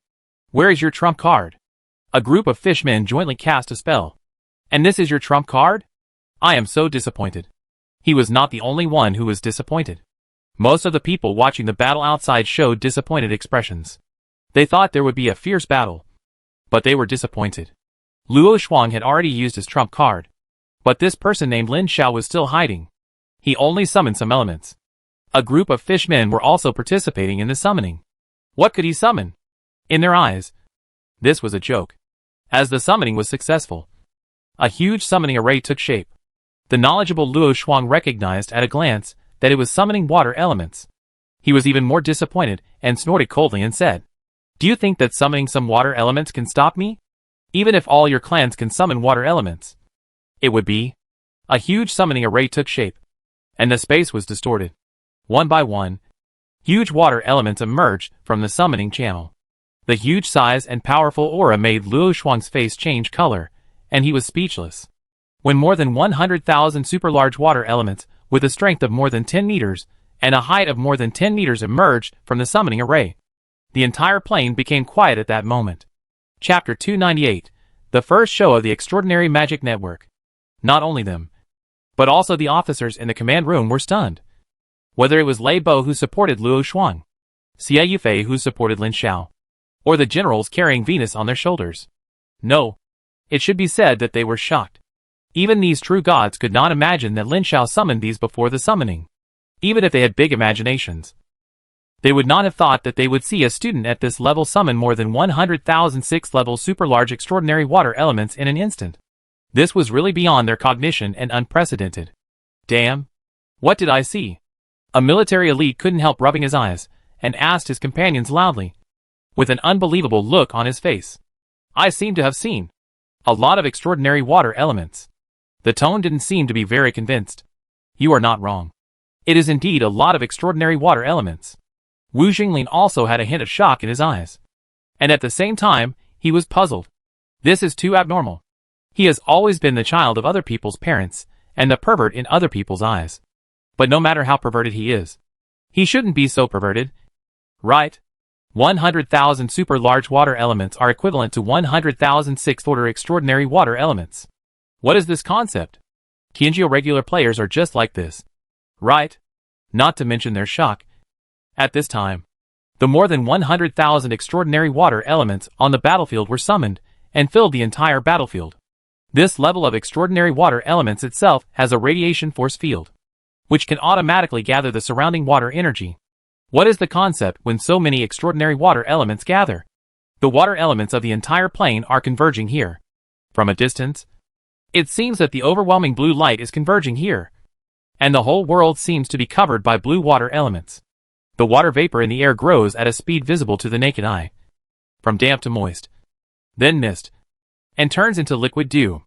Where is your trump card? A group of fishmen jointly cast a spell. And this is your trump card? I am so disappointed. He was not the only one who was disappointed. Most of the people watching the battle outside showed disappointed expressions. They thought there would be a fierce battle, but they were disappointed. Luo Shuang had already used his trump card, But this person named Lin Xiao was still hiding. He only summoned some elements. A group of fishmen were also participating in the summoning. What could he summon? In their eyes, this was a joke. As the summoning was successful, a huge summoning array took shape. The knowledgeable Luo Shuang recognized at a glance that it was summoning water elements. He was even more disappointed and snorted coldly and said, "Do you think that summoning some water elements can stop me? Even if all your clans can summon water elements, it would be..." A huge summoning array took shape, and the space was distorted. One by one, huge water elements emerged from the summoning channel. The huge size and powerful aura made Luo Shuang's face change color, and he was speechless. When more than 100,000 super large water elements with a strength of more than 10 meters and a height of more than 10 meters emerged from the summoning array, the entire plane became quiet at that moment. Chapter 298, the first show of the Extraordinary Magic Network. Not only them, but also the officers in the command room were stunned. Whether it was Lei Bo who supported Luo Shuang, Xie Yufei who supported Lin Xiao, or the generals carrying Venus on their shoulders. No, it should be said that they were shocked. Even these true gods could not imagine that Lin Xiao summoned these before the summoning. Even if they had big imaginations, they would not have thought that they would see a student at this level summon more than 100,000 6th-level super-large extraordinary water elements in an instant. This was really beyond their cognition and unprecedented. Damn! What did I see? A military elite couldn't help rubbing his eyes, and asked his companions loudly, with an unbelievable look on his face. I seem to have seen a lot of extraordinary water elements. The tone didn't seem to be very convinced. You are not wrong. It is indeed a lot of extraordinary water elements. Wu Xinglin also had a hint of shock in his eyes. And at the same time, he was puzzled. This is too abnormal. He has always been the child of other people's parents, and the pervert in other people's eyes. But no matter how perverted he is, he shouldn't be so perverted. Right? 100,000 super large water elements are equivalent to 100,000 6th-order extraordinary water elements. What is this concept? Qinjiu regular players are just like this. Right? Not to mention their shock. At this time, the more than 100,000 extraordinary water elements on the battlefield were summoned and filled the entire battlefield. This level of extraordinary water elements itself has a radiation force field, which can automatically gather the surrounding water energy. What is the concept when so many extraordinary water elements gather? The water elements of the entire plane are converging here. From a distance, it seems that the overwhelming blue light is converging here, and the whole world seems to be covered by blue water elements. The water vapor in the air grows at a speed visible to the naked eye, from damp to moist, then mist, and turns into liquid dew.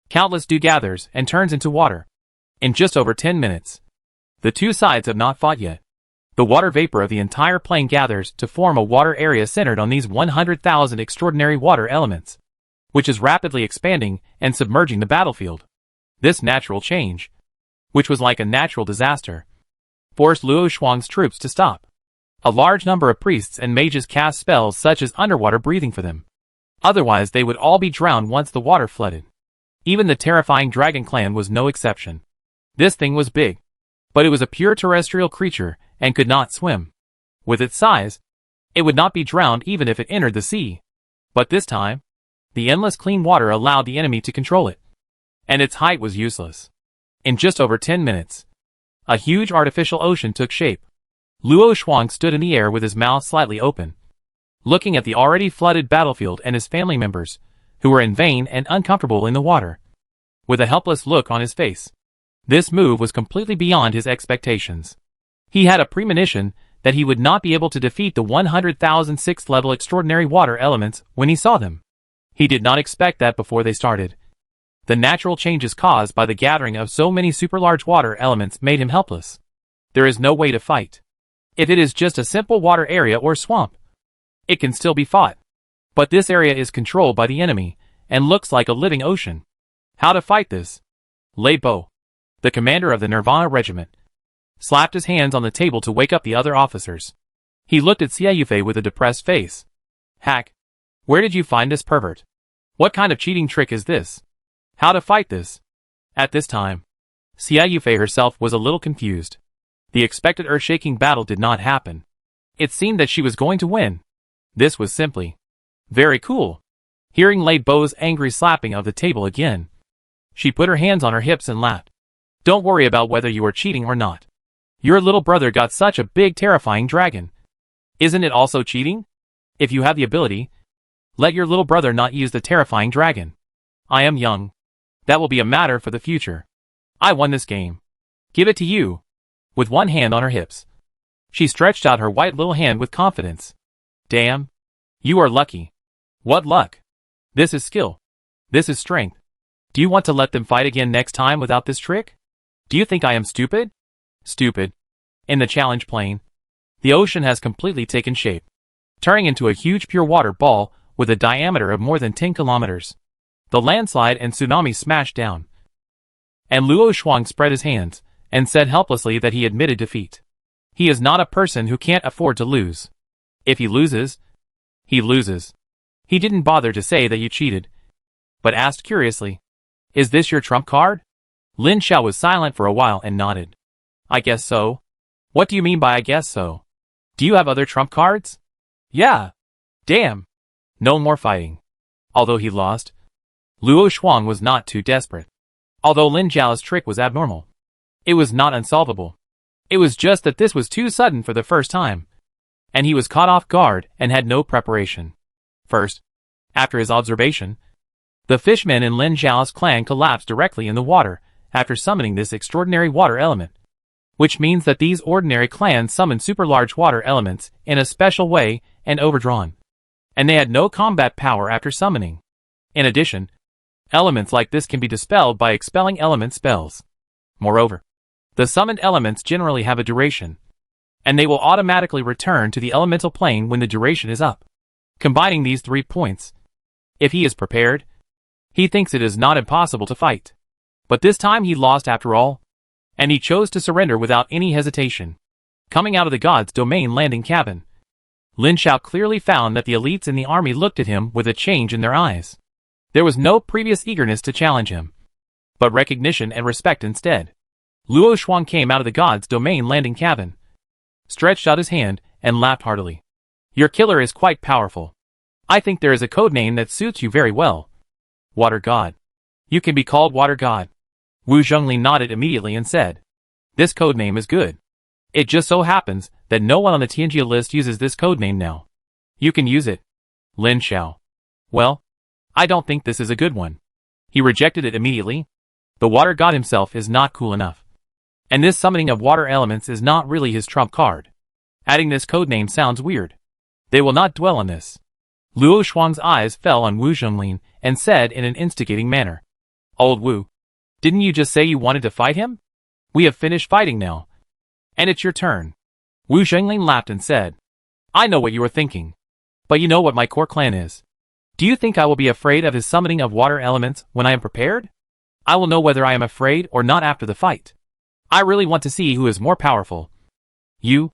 Countless dew gathers and turns into water. In just over 10 minutes, the two sides have not fought yet. The water vapor of the entire plane gathers to form a water area centered on these 100,000 extraordinary water elements, which is rapidly expanding and submerging the battlefield. This natural change, which was like a natural disaster, forced Luo Shuang's troops to stop. A large number of priests and mages cast spells such as underwater breathing for them. Otherwise they would all be drowned once the water flooded. Even the terrifying dragon clan was no exception. This thing was big, but it was a pure terrestrial creature and could not swim. With its size, it would not be drowned even if it entered the sea. But this time, the endless clean water allowed the enemy to control it, and its height was useless. In just over 10 minutes, a huge artificial ocean took shape. Luo Shuang stood in the air with his mouth slightly open, looking at the already flooded battlefield and his family members, who were in vain and uncomfortable in the water, with a helpless look on his face. This move was completely beyond his expectations. He had a premonition that he would not be able to defeat the 100,000 6th-level extraordinary water elements when he saw them. He did not expect that before they started. The natural changes caused by the gathering of so many super-large water elements made him helpless. There is no way to fight. If it is just a simple water area or swamp, it can still be fought. But this area is controlled by the enemy, and looks like a living ocean. How to fight this? Lei Bo, the commander of the Nirvana regiment, slapped his hands on the table to wake up the other officers. He looked at Xie Yufei with a depressed face. Hack, where did you find this pervert? What kind of cheating trick is this? How to fight this? At this time, Xie Yufei herself was a little confused. The expected earth-shaking battle did not happen. It seemed that she was going to win. This was simply very cool. Hearing Lei Bo's angry slapping of the table again, She put her hands on her hips and laughed. Don't worry about whether you are cheating or not. Your little brother got such a big terrifying dragon. Isn't it also cheating? If you have the ability, let your little brother not use the terrifying dragon. I am young. That will be a matter for the future. I won this game. Give it to you. With one hand on her hips, she stretched out her white little hand with confidence. Damn. You are lucky. What luck? This is skill. This is strength. Do you want to let them fight again next time without this trick? Do you think I am stupid? Stupid. In the challenge plane, the ocean has completely taken shape, turning into a huge pure water ball with a diameter of more than 10 kilometers. The landslide and tsunami smashed down. And Luo Shuang spread his hands and said helplessly that he admitted defeat. He is not a person who can't afford to lose. If he loses, he loses. He didn't bother to say that you cheated, but asked curiously, "Is this your trump card?" Lin Xiao was silent for a while and nodded. I guess so. What do you mean by I guess so? Do you have other trump cards? Yeah. Damn. No more fighting. Although he lost, Luo Shuang was not too desperate. Although Lin Xiao's trick was abnormal, it was not unsolvable. It was just that this was too sudden for the first time, and he was caught off guard and had no preparation. First, after his observation, the fishmen in Lin Xiao's clan collapsed directly in the water after summoning this extraordinary water element, which means that these ordinary clans summon super large water elements in a special way and overdrawn, and they had no combat power after summoning. In addition, elements like this can be dispelled by expelling element spells. Moreover, the summoned elements generally have a duration, and they will automatically return to the elemental plane when the duration is up. Combining these 3 points, if he is prepared, he thinks it is not impossible to fight. But this time he lost after all, and he chose to surrender without any hesitation. Coming out of the god's domain landing cabin, Lin Xiao clearly found that the elites in the army looked at him with a change in their eyes. There was no previous eagerness to challenge him, but recognition and respect instead. Luo Shuang came out of the god's domain landing cabin, stretched out his hand, and laughed heartily. Your killer is quite powerful. I think there is a codename that suits you very well. Water God. You can be called Water God. Wu Zhongli nodded immediately and said, this codename is good. It just so happens that no one on the Tianjia list uses this codename now. You can use it. Lin Xiao. Well, I don't think this is a good one. He rejected it immediately. The Water God himself is not cool enough. And this summoning of water elements is not really his trump card. Adding this codename sounds weird. They will not dwell on this. Luo Shuang's eyes fell on Wu Zhonglin and said in an instigating manner, Old Wu, didn't you just say you wanted to fight him? We have finished fighting now, and it's your turn. Wu Zhonglin laughed and said, I know what you are thinking, but you know what my core clan is. Do you think I will be afraid of his summoning of water elements when I am prepared? I will know whether I am afraid or not after the fight. I really want to see who is more powerful. You,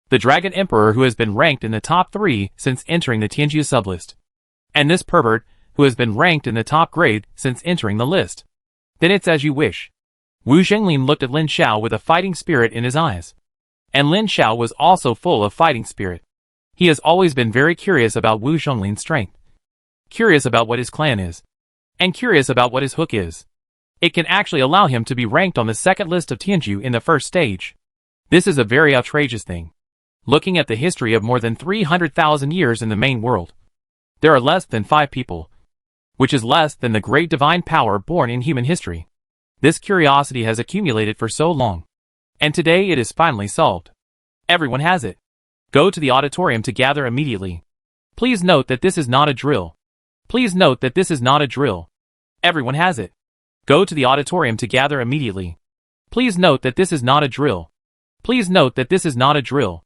the Dragon Emperor who has been ranked in the top 3 since entering the Tianjia sublist, and this pervert who has been ranked in the top grade since entering the list. Then it's as you wish. Wu Zhenglin looked at Lin Xiao with a fighting spirit in his eyes. And Lin Xiao was also full of fighting spirit. He has always been very curious about Wu Zhonglin's strength. Curious about what his clan is. And curious about what his hook is. It can actually allow him to be ranked on the second list of Tianju in the first stage. This is a very outrageous thing. Looking at the history of more than 300,000 years in the main world, there are less than 5 people, which is less than the great divine power born in human history. This curiosity has accumulated for so long, and today it is finally solved. Everyone has it. Go to the auditorium to gather immediately. Please note that this is not a drill. Please note that this is not a drill. Everyone has it. Go to the auditorium to gather immediately. Please note that this is not a drill. Please note that this is not a drill.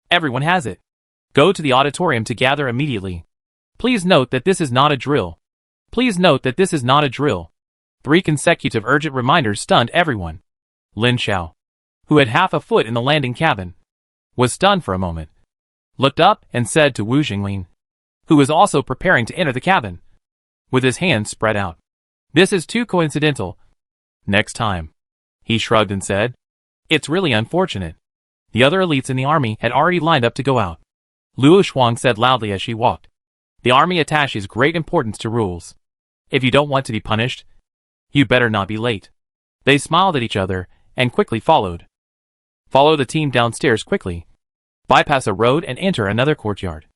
Everyone has it. Go to the auditorium to gather immediately. Please note that this is not a drill. Please note that this is not a drill. 3 consecutive urgent reminders stunned everyone. Lin Xiao, who had half a foot in the landing cabin, was stunned for a moment, looked up and said to Wu Zhenglin, who was also preparing to enter the cabin, with his hands spread out, This is too coincidental. Next time. He shrugged and said, It's really unfortunate. The other elites in the army had already lined up to go out. Luo Shuang said loudly as she walked. The army attaches great importance to rules. If you don't want to be punished, "You better not be late." They smiled at each other and quickly followed. Follow the team downstairs quickly. Bypass a road and enter another courtyard.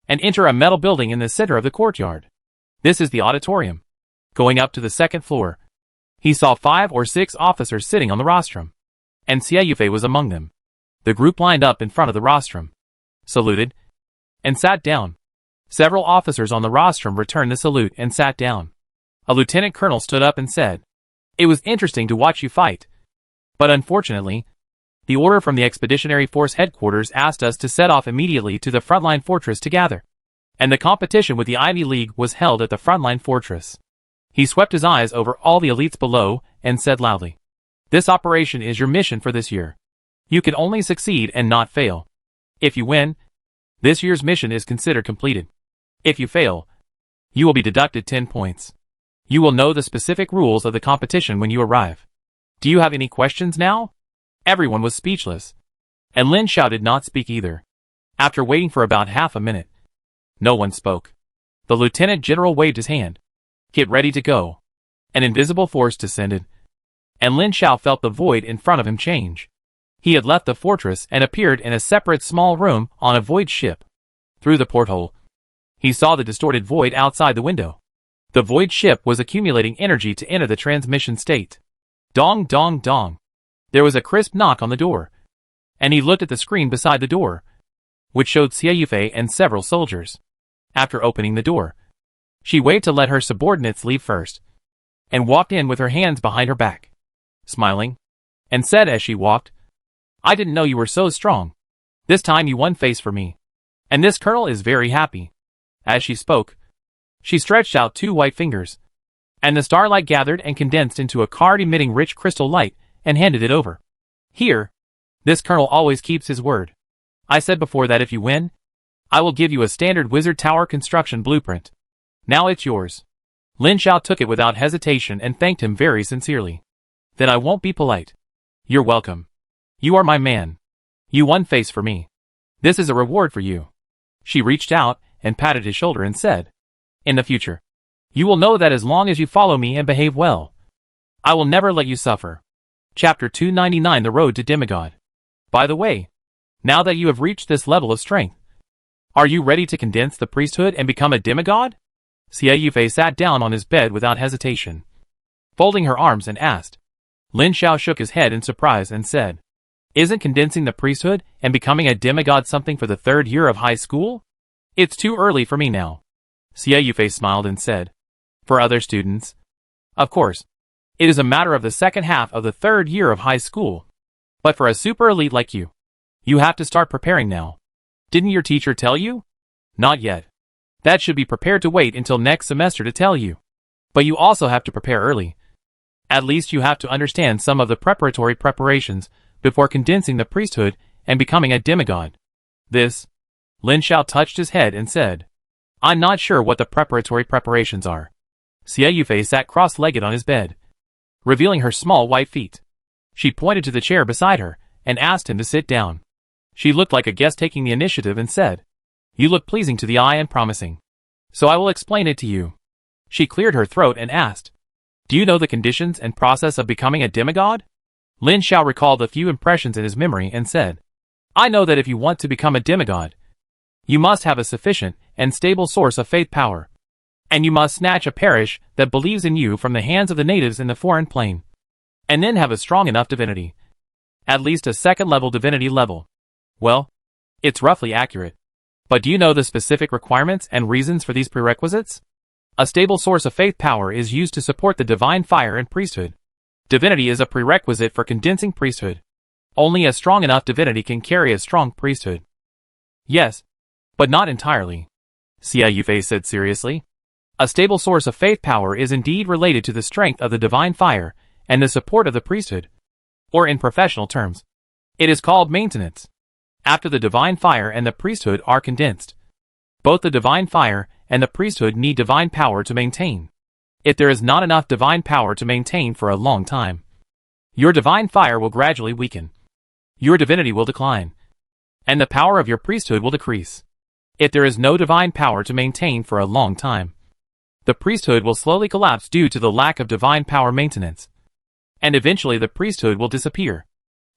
And enter a metal building in the center of the courtyard. This is the auditorium. Going up to the second floor, he saw 5 or 6 officers sitting on the rostrum. And Xie Yufei was among them. The group lined up in front of the rostrum, saluted, and sat down. Several officers on the rostrum returned the salute and sat down. A lieutenant colonel stood up and said, "It was interesting to watch you fight. But unfortunately, the order from the Expeditionary Force headquarters asked us to set off immediately to the frontline fortress to gather. And the competition with the Ivy League was held at the frontline fortress." He swept his eyes over all the elites below and said loudly, "This operation is your mission for this year. You can only succeed and not fail. If you win, this year's mission is considered completed. If you fail, you will be deducted 10 points. You will know the specific rules of the competition when you arrive. Do you have any questions now?" Everyone was speechless, and Lin Xiao did not speak either. After waiting for about half a minute, no one spoke. The lieutenant general waved his hand. "Get ready to go." An invisible force descended, and Lin Xiao felt the void in front of him change. He had left the fortress and appeared in a separate small room on a void ship. Through the porthole, he saw the distorted void outside the window. The void ship was accumulating energy to enter the transmission state. Dong dong dong. There was a crisp knock on the door, and he looked at the screen beside the door, which showed Xie Yufei and several soldiers. After opening the door, she waved to let her subordinates leave first, and walked in with her hands behind her back, smiling, and said as she walked, "I didn't know you were so strong. This time you won face for me, and this colonel is very happy." As she spoke, she stretched out 2 white fingers, and the starlight gathered and condensed into a card emitting rich crystal light and handed it over. "Here, this colonel always keeps his word. I said before that if you win, I will give you a standard wizard tower construction blueprint. Now it's yours." Lin Xiao took it without hesitation and thanked him very sincerely. "Then I won't be polite. You're welcome. You are my man. You won face for me. This is a reward for you." She reached out and patted his shoulder and said, "In the future, you will know that as long as you follow me and behave well, I will never let you suffer." Chapter 299, The Road to Demigod. By the way, now that you have reached this level of strength, are you ready to condense the priesthood and become a demigod? Xie Yufei sat down on his bed without hesitation, folding her arms and asked. Lin Xiao shook his head in surprise and said, "Isn't condensing the priesthood and becoming a demigod something for the 3rd year of high school? It's too early for me now." Xie Yufei smiled and said, "For other students, of course, it is a matter of the second half of the 3rd year of high school. But for a super elite like you, you have to start preparing now. Didn't your teacher tell you?" "Not yet. That should be prepared to wait until next semester to tell you. But you also have to prepare early. At least you have to understand some of the preparatory preparations before condensing the priesthood and becoming a demigod." This, Lin Xiao touched his head and said, "I'm not sure what the preparatory preparations are." Xie Yufei sat cross-legged on his bed, revealing her small white feet. She pointed to the chair beside her and asked him to sit down. She looked like a guest taking the initiative and said, "You look pleasing to the eye and promising. So I will explain it to you." She cleared her throat and asked, "Do you know the conditions and process of becoming a demigod?" Lin Xiao recalled a few impressions in his memory and said, "I know that if you want to become a demigod, you must have a sufficient and stable source of faith power. And you must snatch a parish that believes in you from the hands of the natives in the foreign plane. And then have a strong enough divinity. At least a 2nd level divinity level." Well, it's roughly accurate. But do you know the specific requirements and reasons for these prerequisites? A stable source of faith power is used to support the divine fire and priesthood. Divinity is a prerequisite for condensing priesthood. Only a strong enough divinity can carry a strong priesthood. Yes, but not entirely, Xie Yufei said seriously. A stable source of faith power is indeed related to the strength of the divine fire and the support of the priesthood. Or in professional terms, it is called maintenance. After the divine fire and the priesthood are condensed, both the divine fire and the priesthood need divine power to maintain. If there is not enough divine power to maintain for a long time, your divine fire will gradually weaken. Your divinity will decline, and the power of your priesthood will decrease. If there is no divine power to maintain for a long time, the priesthood will slowly collapse due to the lack of divine power maintenance. And eventually the priesthood will disappear,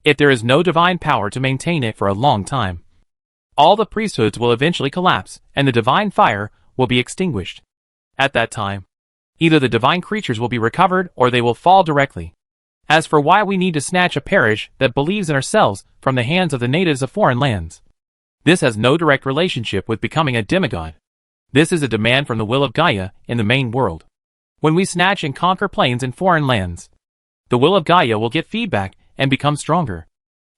if there is no divine power to maintain it for a long time. All the priesthoods will eventually collapse, and the divine fire will be extinguished. At that time, either the divine creatures will be recovered or they will fall directly. As for why we need to snatch a parish that believes in ourselves from the hands of the natives of foreign lands, this has no direct relationship with becoming a demigod. This is a demand from the will of Gaia in the main world. When we snatch and conquer planes in foreign lands, the will of Gaia will get feedback and become stronger.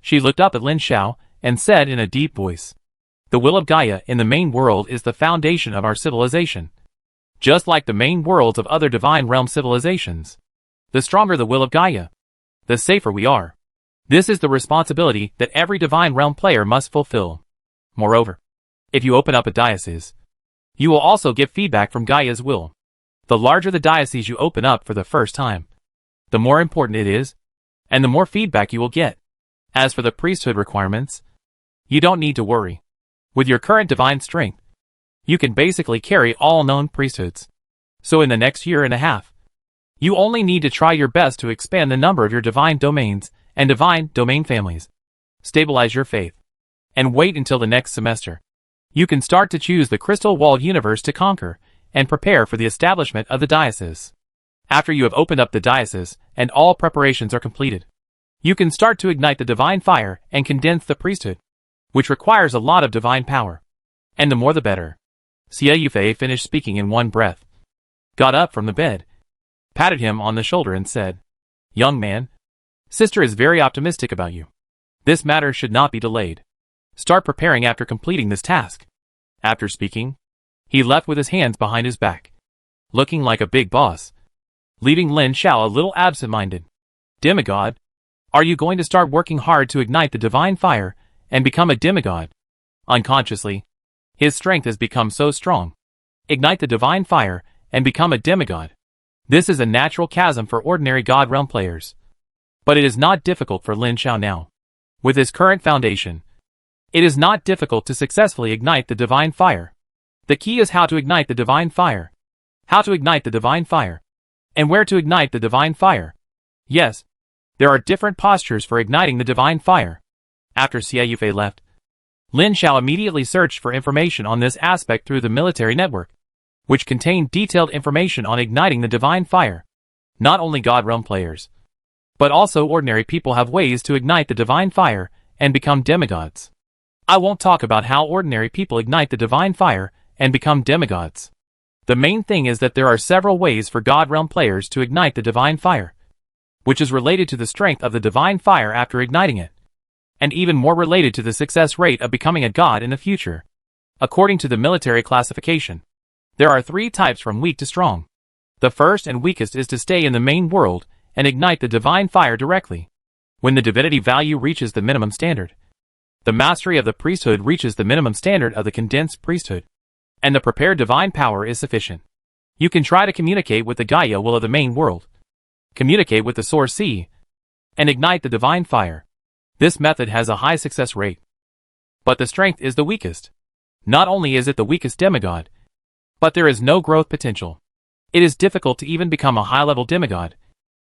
She looked up at Lin Xiao and said in a deep voice, "The will of Gaia in the main world is the foundation of our civilization. Just like the main worlds of other divine realm civilizations, the stronger the will of Gaia, the safer we are. This is the responsibility that every divine realm player must fulfill. Moreover, if you open up a diocese, you will also get feedback from Gaia's will. The larger the diocese you open up for the first time, the more important it is, and the more feedback you will get. As for the priesthood requirements, you don't need to worry. With your current divine strength, you can basically carry all known priesthoods. So in the next year and a half, you only need to try your best to expand the number of your divine domains and divine domain families. Stabilize your faith, and wait until the next semester. You can start to choose the crystal walled universe to conquer, and prepare for the establishment of the diocese. After you have opened up the diocese, and all preparations are completed, you can start to ignite the divine fire and condense the priesthood, which requires a lot of divine power. And the more the better." Xie Yufei finished speaking in one breath, got up from the bed, patted him on the shoulder and said, "Young man, sister is very optimistic about you. This matter should not be delayed. Start preparing after completing this task." After speaking, he left with his hands behind his back, looking like a big boss, leaving Lin Xiao a little absent-minded. "Demigod, are you going to start working hard to ignite the divine fire and become a demigod?" Unconsciously, his strength has become so strong. Ignite the divine fire and become a demigod. This is a natural chasm for ordinary God realm players. But it is not difficult for Lin Xiao now. With his current foundation, it is not difficult to successfully ignite the divine fire. The key is how to ignite the divine fire. How to ignite the divine fire. And where to ignite the divine fire. Yes, there are different postures for igniting the divine fire. After Xie Yufei left, Lin Xiao immediately searched for information on this aspect through the military network, which contained detailed information on igniting the divine fire. Not only God realm players, but also ordinary people have ways to ignite the divine fire and become demigods. I won't talk about how ordinary people ignite the divine fire and become demigods. The main thing is that there are several ways for God realm players to ignite the divine fire, which is related to the strength of the divine fire after igniting it, and even more related to the success rate of becoming a god in the future. According to the military classification, there are 3 types from weak to strong. The first and weakest is to stay in the main world and ignite the divine fire directly. When the divinity value reaches the minimum standard, the mastery of the priesthood reaches the minimum standard of the condensed priesthood, and the prepared divine power is sufficient. You can try to communicate with the Gaia will of the main world, communicate with the source sea, and ignite the divine fire. This method has a high success rate. But the strength is the weakest. Not only is it the weakest demigod, but there is no growth potential. It is difficult to even become a high-level demigod,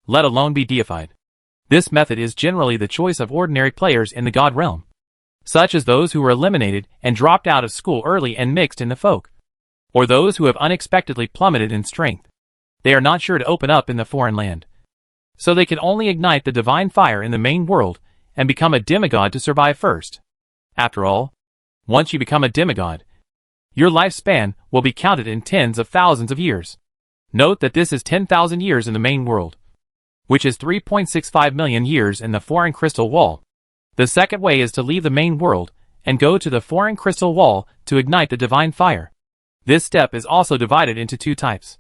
let alone be deified. This method is generally the choice of ordinary players in the god realm, such as those who were eliminated and dropped out of school early and mixed in the folk, or those who have unexpectedly plummeted in strength. They are not sure to open up in the foreign land, so they can only ignite the divine fire in the main world and become a demigod to survive first. After all, once you become a demigod, your lifespan will be counted in tens of thousands of years. Note that this is 10,000 years in the main world, which is 3.65 million years in the foreign crystal wall. The second way is to leave the main world and go to the foreign crystal wall to ignite the divine fire. This step is also divided into 2 types.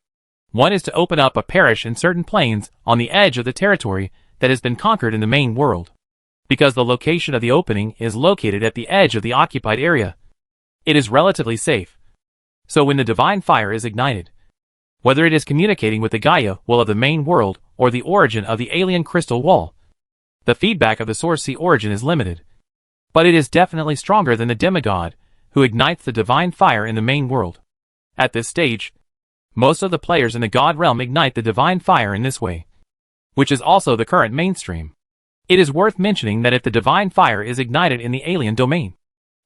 One is to open up a parish in certain plains on the edge of the territory that has been conquered in the main world. Because the location of the opening is located at the edge of the occupied area, it is relatively safe. So when the divine fire is ignited, whether it is communicating with the Gaia will of the main world or the origin of the alien crystal wall, the feedback of the source sea origin is limited. But it is definitely stronger than the demigod who ignites the divine fire in the main world. At this stage, Most of the players in the God realm ignite the divine fire in this way, which is also the current mainstream. It is worth mentioning that if the divine fire is ignited in the alien domain,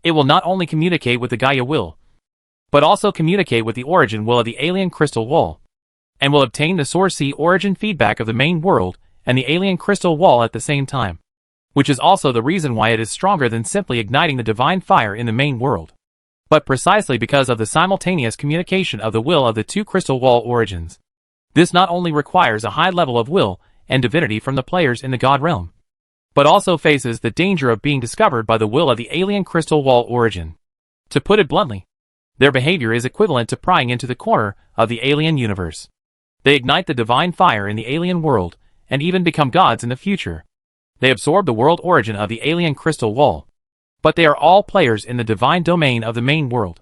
it will not only communicate with the Gaia will, but also communicate with the origin will of the alien crystal wall, and will obtain the source C origin feedback of the main world and the alien crystal wall at the same time, which is also the reason why it is stronger than simply igniting the divine fire in the main world, but precisely because of the simultaneous communication of the will of the two crystal wall origins. This not only requires a high level of will and divinity from the players in the God realm, but also faces the danger of being discovered by the will of the alien crystal wall origin. To put it bluntly, their behavior is equivalent to prying into the corner of the alien universe. They ignite the divine fire in the alien world, and even become gods in the future. They absorb the world origin of the alien crystal wall, but they are all players in the divine domain of the main world.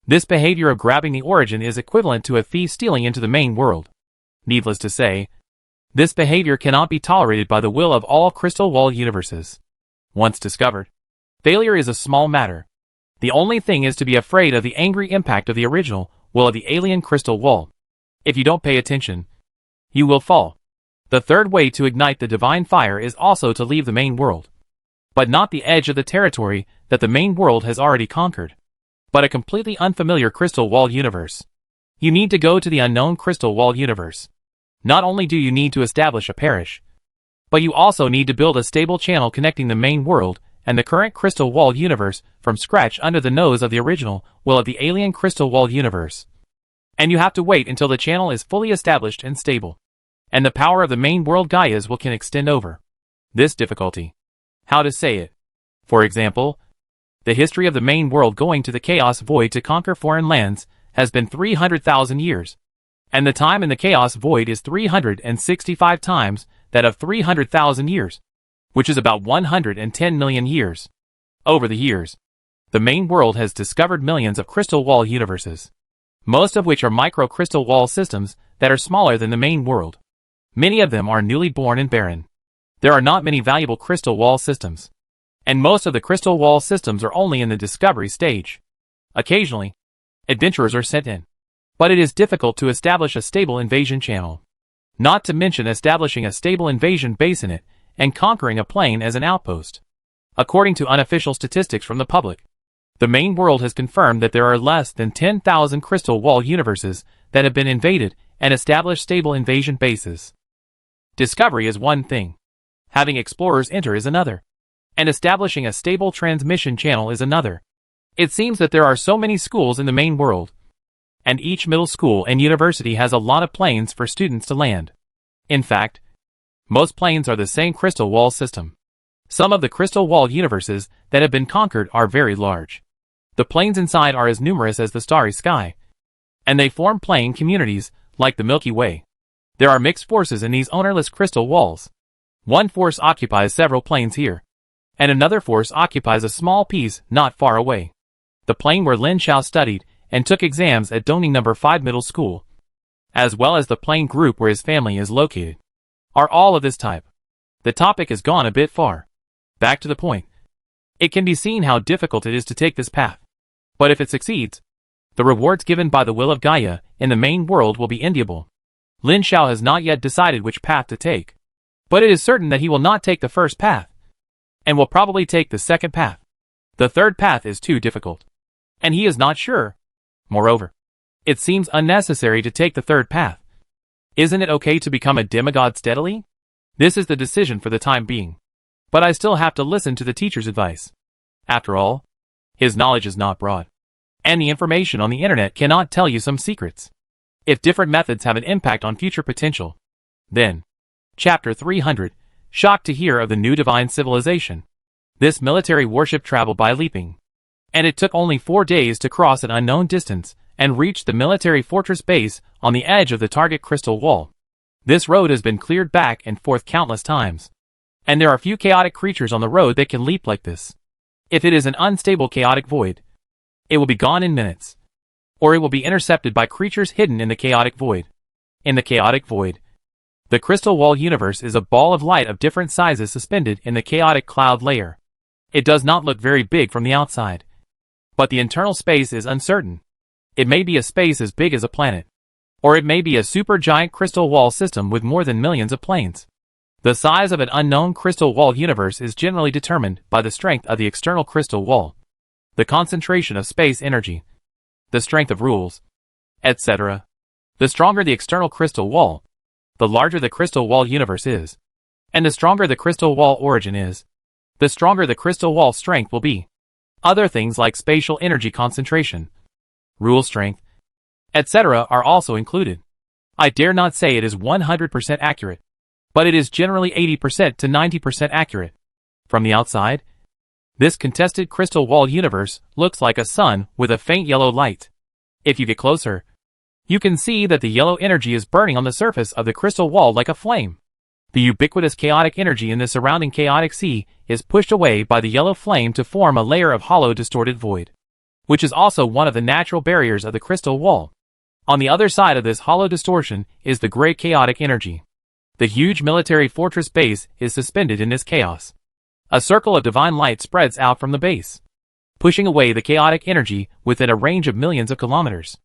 This behavior of grabbing the origin is equivalent to a thief stealing into the main world. Needless to say, this behavior cannot be tolerated by the will of all crystal wall universes. Once discovered, failure is a small matter. The only thing is to be afraid of the angry impact of the original will of the alien crystal wall. If you don't pay attention, you will fall. The third way to ignite the divine fire is also to leave the main world, but not the edge of the territory that the main world has already conquered, but a completely unfamiliar crystal wall universe. You need to go to the unknown crystal wall universe. Not only do you need to establish a parish, but you also need to build a stable channel connecting the main world and the current crystal wall universe from scratch under the nose of the original will of the alien crystal wall universe. And you have to wait until the channel is fully established and stable, and the power of the main world Gaias can extend over this difficulty. How to say it? For example, the history of the main world going to the chaos void to conquer foreign lands has been 300,000 years. And the time in the chaos void is 365 times that of 300,000 years, which is about 110 million years. Over the years, the main world has discovered millions of crystal wall universes, most of which are micro crystal wall systems that are smaller than the main world. Many of them are newly born and barren. There are not many valuable crystal wall systems, and most of the crystal wall systems are only in the discovery stage. Occasionally, adventurers are sent in, but it is difficult to establish a stable invasion channel, not to mention establishing a stable invasion base in it and conquering a plane as an outpost. According to unofficial statistics from the public, the main world has confirmed that there are less than 10,000 crystal wall universes that have been invaded and established stable invasion bases. Discovery is one thing, having explorers enter is another, and establishing a stable transmission channel is another. It seems that there are so many schools in the main world, and each middle school and university has a lot of planes for students to land. In fact, most planes are the same crystal wall system. Some of the crystal wall universes that have been conquered are very large. The planes inside are as numerous as the starry sky, and they form plane communities like the Milky Way. There are mixed forces in these ownerless crystal walls. One force occupies several planes here, and another force occupies a small piece not far away. The plane where Lin Xiao studied and took exams at Dongning No. 5 Middle School, as well as the plane group where his family is located, are all of this type. The topic has gone a bit far. Back to the point. It can be seen how difficult it is to take this path. But if it succeeds, the rewards given by the will of Gaia in the main world will be enviable. Lin Xiao has not yet decided which path to take, but it is certain that he will not take the first path, and will probably take the second path. The third path is too difficult, and he is not sure. Moreover, it seems unnecessary to take the third path. Isn't it okay to become a demigod steadily? This is the decision for the time being. But I still have to listen to the teacher's advice. After all, his knowledge is not broad, and the information on the internet cannot tell you some secrets. If different methods have an impact on future potential, then, Chapter 300, shocked to hear of the new divine civilization. This military warship traveled by leaping, and it took only 4 days to cross an unknown distance and reach the military fortress base on the edge of the target crystal wall. This road has been cleared back and forth countless times, and there are few chaotic creatures on the road that can leap like this. If it is an unstable chaotic void, it will be gone in minutes, or it will be intercepted by creatures hidden in the chaotic void. In the chaotic void, the crystal wall universe is a ball of light of different sizes suspended in the chaotic cloud layer. It does not look very big from the outside, but the internal space is uncertain. It may be a space as big as a planet. Or it may be a supergiant crystal wall system with more than millions of planes. The size of an unknown crystal wall universe is generally determined by the strength of the external crystal wall, the concentration of space energy, the strength of rules, etc. The stronger the external crystal wall, the larger the crystal wall universe is. And the stronger the crystal wall origin is, the stronger the crystal wall strength will be. Other things like spatial energy concentration, rule strength, etc. are also included. I dare not say it is 100% accurate, but it is generally 80% to 90% accurate. From the outside, this contested crystal wall universe looks like a sun with a faint yellow light. If you get closer, you can see that the yellow energy is burning on the surface of the crystal wall like a flame. The ubiquitous chaotic energy in the surrounding chaotic sea is pushed away by the yellow flame to form a layer of hollow distorted void, which is also one of the natural barriers of the crystal wall. On the other side of this hollow distortion is the gray chaotic energy. The huge military fortress base is suspended in this chaos. A circle of divine light spreads out from the base, pushing away the chaotic energy within a range of millions of kilometers.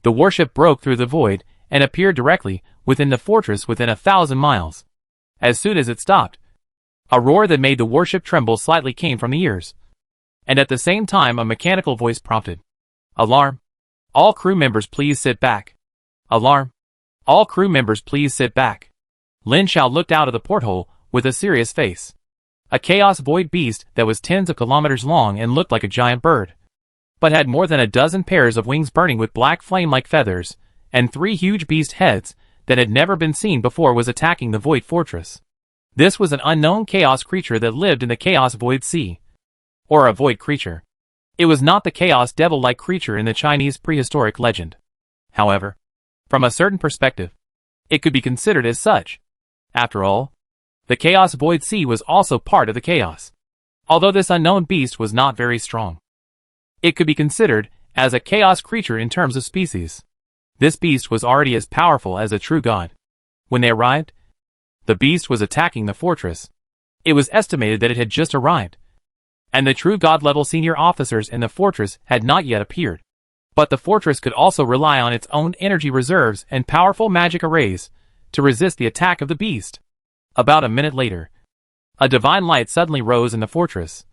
The warship broke through the void and appeared directly within the fortress within 1,000 miles. As soon as it stopped, a roar that made the warship tremble slightly came from the ears. And at the same time a mechanical voice prompted, "Alarm! All crew members please sit back. Alarm! All crew members please sit back." Lin Xiao looked out of the porthole with a serious face. A chaos void beast that was tens of kilometers long and looked like a giant bird, but had more than a dozen pairs of wings burning with black flame-like feathers, and 3 huge beast heads that had never been seen before was attacking the void fortress. This was an unknown chaos creature that lived in the chaos void sea, or a void creature. It was not the chaos devil-like creature in the Chinese prehistoric legend. However, from a certain perspective, it could be considered as such. After all, the chaos void sea was also part of the chaos. Although this unknown beast was not very strong, it could be considered as a chaos creature in terms of species. This beast was already as powerful as a true god. When they arrived, the beast was attacking the fortress. It was estimated that it had just arrived, and the true god-level senior officers in the fortress had not yet appeared. But the fortress could also rely on its own energy reserves and powerful magic arrays to resist the attack of the beast. About a minute later, a divine light suddenly rose in the fortress,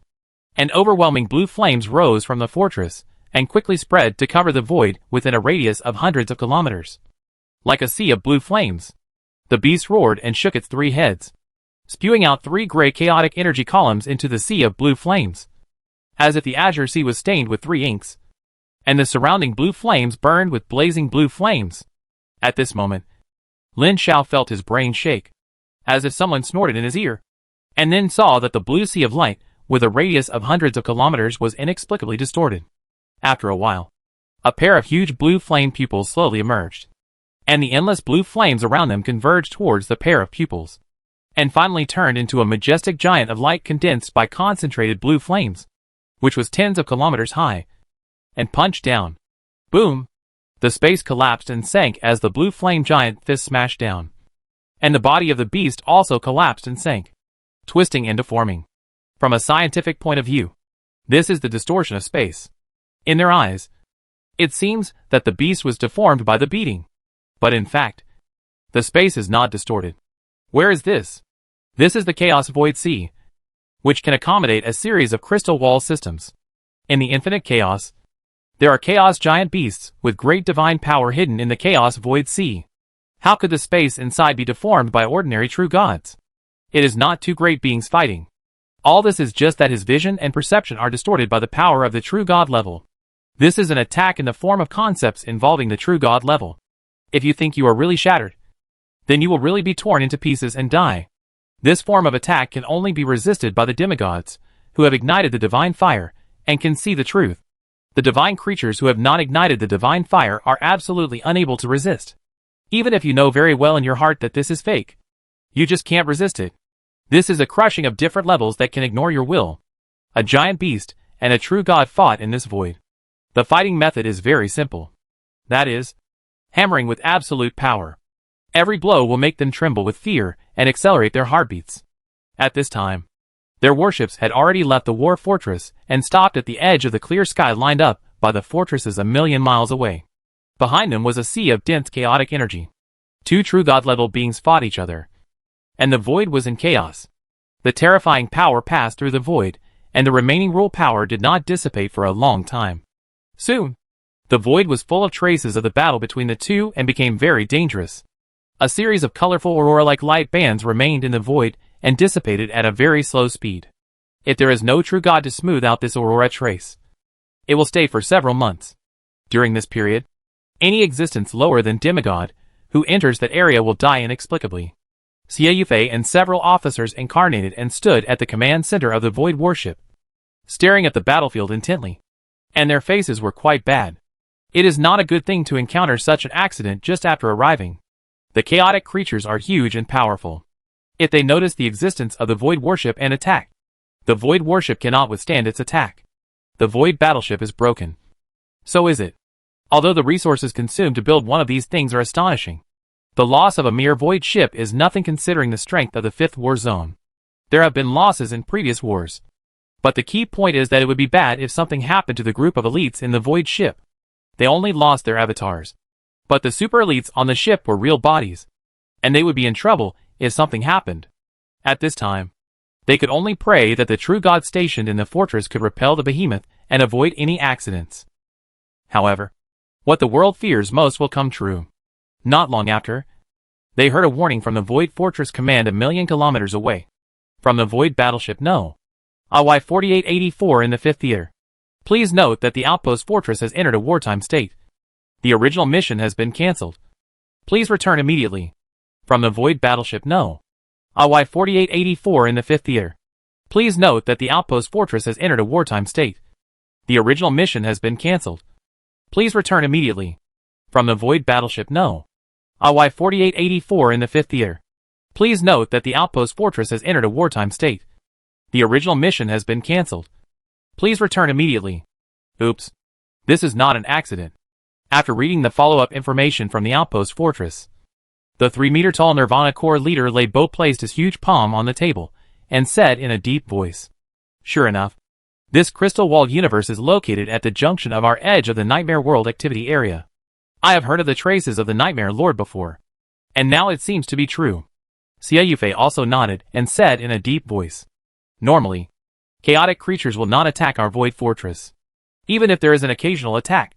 and overwhelming blue flames rose from the fortress and quickly spread to cover the void within a radius of hundreds of kilometers. Like a sea of blue flames, the beast roared and shook its 3 heads, spewing out 3 gray chaotic energy columns into the sea of blue flames, as if the azure sea was stained with 3 inks, and the surrounding blue flames burned with blazing blue flames. At this moment, Lin Xiao felt his brain shake, as if someone snorted in his ear, and then saw that the blue sea of light, with a radius of hundreds of kilometers, was inexplicably distorted. After a while, a pair of huge blue flame pupils slowly emerged, and the endless blue flames around them converged towards the pair of pupils, and finally turned into a majestic giant of light condensed by concentrated blue flames, which was tens of kilometers high, and punched down. Boom! The space collapsed and sank as the blue flame giant fist smashed down, and the body of the beast also collapsed and sank, twisting and deforming. From a scientific point of view, this is the distortion of space. In their eyes, it seems that the beast was deformed by the beating. But in fact, the space is not distorted. Where is this? This is the Chaos Void Sea, which can accommodate a series of crystal wall systems. In the infinite chaos, there are chaos giant beasts with great divine power hidden in the Chaos Void Sea. How could the space inside be deformed by ordinary true gods? It is not 2 great beings fighting. All this is just that his vision and perception are distorted by the power of the true god level. This is an attack in the form of concepts involving the true god level. If you think you are really shattered, then you will really be torn into pieces and die. This form of attack can only be resisted by the demigods, who have ignited the divine fire, and can see the truth. The divine creatures who have not ignited the divine fire are absolutely unable to resist. Even if you know very well in your heart that this is fake, you just can't resist it. This is a crushing of different levels that can ignore your will. A giant beast and a true god fought in this void. The fighting method is very simple. That is, hammering with absolute power. Every blow will make them tremble with fear and accelerate their heartbeats. At this time, their warships had already left the war fortress and stopped at the edge of the clear sky lined up by the fortresses a million miles away. Behind them was a sea of dense chaotic energy. Two true god-level beings fought each other. And the void was in chaos. The terrifying power passed through the void, and the remaining rule power did not dissipate for a long time. Soon, the void was full of traces of the battle between the two and became very dangerous. A series of colorful aurora-like light bands remained in the void and dissipated at a very slow speed. If there is no true god to smooth out this aurora trace, it will stay for several months. During this period, any existence lower than demigod who enters that area will die inexplicably. Xie Yufei and several officers incarnated and stood at the command center of the void warship, staring at the battlefield intently. And their faces were quite bad. It is not a good thing to encounter such an accident just after arriving. The chaotic creatures are huge and powerful. If they notice the existence of the void warship and attack, the void warship cannot withstand its attack. The void battleship is broken. So is it. Although the resources consumed to build one of these things are astonishing, the loss of a mere void ship is nothing considering the strength of the fifth war zone. There have been losses in previous wars. But the key point is that it would be bad if something happened to the group of elites in the void ship. They only lost their avatars. But the super elites on the ship were real bodies. And they would be in trouble if something happened. At this time, they could only pray that the true god stationed in the fortress could repel the behemoth and avoid any accidents. However, what the world fears most will come true. Not long after, they heard a warning from the Void Fortress Command 1,000,000 kilometers away. From the Void Battleship No. AY 4884 in the 5th year. Please note that the outpost fortress has entered a wartime state. The original mission has been cancelled. Please return immediately. From the Void Battleship No. AY 4884 in the 5th year. Please note that the outpost fortress has entered a wartime state. The original mission has been cancelled. Please return immediately. From the Void Battleship No. AY 4884 in the 5th year. Please note that the outpost fortress has entered a wartime state. The original mission has been cancelled. Please return immediately. Oops. This is not an accident. After reading the follow-up information from the outpost fortress, the 3-meter-tall Nirvana Corps leader laid Bo placed his huge palm on the table and said in a deep voice, "Sure enough, this crystal walled universe is located at the junction of our edge of the Nightmare World activity area. I have heard of the traces of the Nightmare Lord before, and now it seems to be true." Xie Yufei also nodded and said in a deep voice, "Normally, chaotic creatures will not attack our void fortress. Even if there is an occasional attack,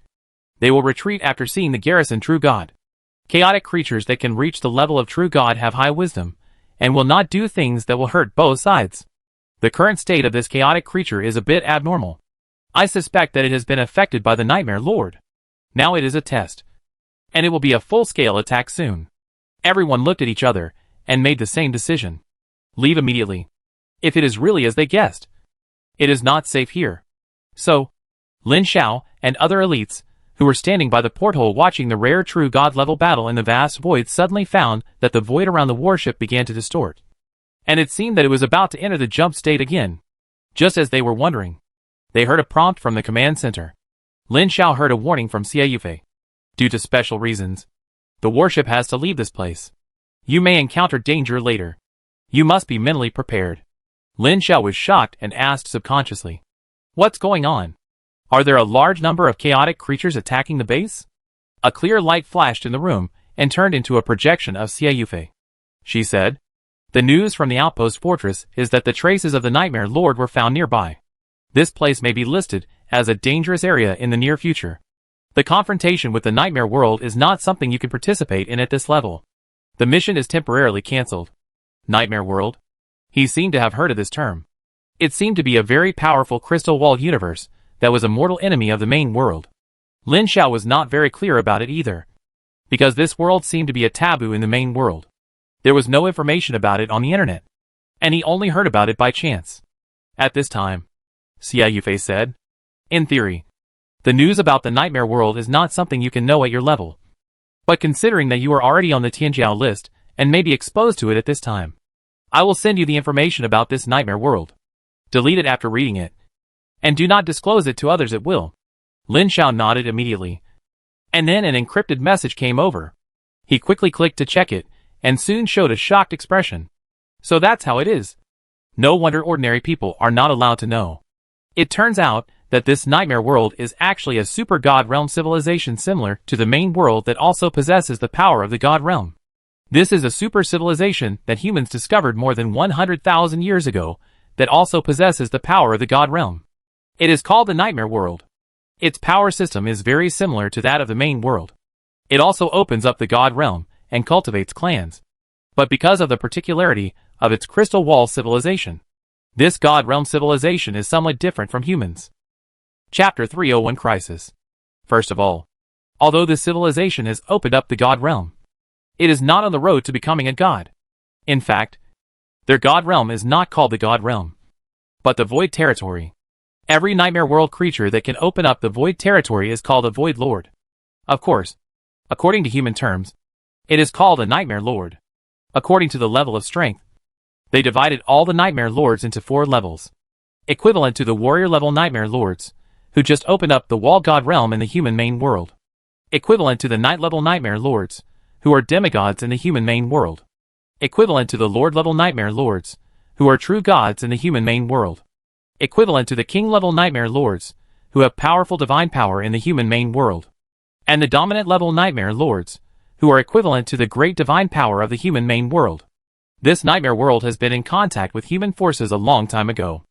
they will retreat after seeing the garrison True God. Chaotic creatures that can reach the level of True God have high wisdom, and will not do things that will hurt both sides. The current state of this chaotic creature is a bit abnormal. I suspect that it has been affected by the Nightmare Lord. Now it is a test, and it will be a full-scale attack soon." Everyone looked at each other and made the same decision. Leave immediately. If it is really as they guessed, it is not safe here. So, Lin Xiao and other elites, who were standing by the porthole watching the rare true god-level battle in the vast void, suddenly found that the void around the warship began to distort. And it seemed that it was about to enter the jump state again. Just as they were wondering, they heard a prompt from the command center. Lin Xiao heard a warning from Xie Yufei. "Due to special reasons, the warship has to leave this place. You may encounter danger later. You must be mentally prepared." Lin Xiao was shocked and asked subconsciously, "What's going on? Are there a large number of chaotic creatures attacking the base?" A clear light flashed in the room and turned into a projection of Xie Yufei. She said, "The news from the outpost fortress is that the traces of the Nightmare Lord were found nearby. This place may be listed as a dangerous area in the near future. The confrontation with the Nightmare World is not something you can participate in at this level. The mission is temporarily cancelled." Nightmare World? He seemed to have heard of this term. It seemed to be a very powerful crystal-walled universe that was a mortal enemy of the main world. Lin Xiao was not very clear about it either, because this world seemed to be a taboo in the main world. There was no information about it on the internet, and he only heard about it by chance. At this time, Xie Yufei said, "In theory, the news about the Nightmare World is not something you can know at your level. But considering that you are already on the Tianjiao list and may be exposed to it at this time, I will send you the information about this Nightmare World. Delete it after reading it, and do not disclose it to others at will." Lin Xiao nodded immediately, and then an encrypted message came over. He quickly clicked to check it, and soon showed a shocked expression. "So that's how it is. No wonder ordinary people are not allowed to know. It turns out that this nightmare world is actually a super god realm civilization similar to the main world that also possesses the power of the god realm. This is a super civilization that humans discovered more than 100,000 years ago that also possesses the power of the god realm. It is called the nightmare world. Its power system is very similar to that of the main world. It also opens up the god realm and cultivates clans. But because of the particularity of its crystal wall civilization, this god realm civilization is somewhat different from humans. Chapter 301 Crisis. First of all, although this civilization has opened up the god realm, it is not on the road to becoming a god. In fact, their god realm is not called the god realm, but the void territory. Every nightmare world creature that can open up the void territory is called a void lord. Of course, according to human terms, it is called a nightmare lord. According to the level of strength, they divided all the nightmare lords into 4 levels, equivalent to the warrior level nightmare lords, who just opened up the wall god realm in the human main world, equivalent to the knight level nightmare lords, who are demigods in the human main world, equivalent to the lord level nightmare lords, who are true gods in the human main world, equivalent to the king level nightmare lords, who have powerful divine power in the human main world, and the dominant level nightmare lords, who are equivalent to the great divine power of the human main world. This nightmare world has been in contact with human forces a long time ago.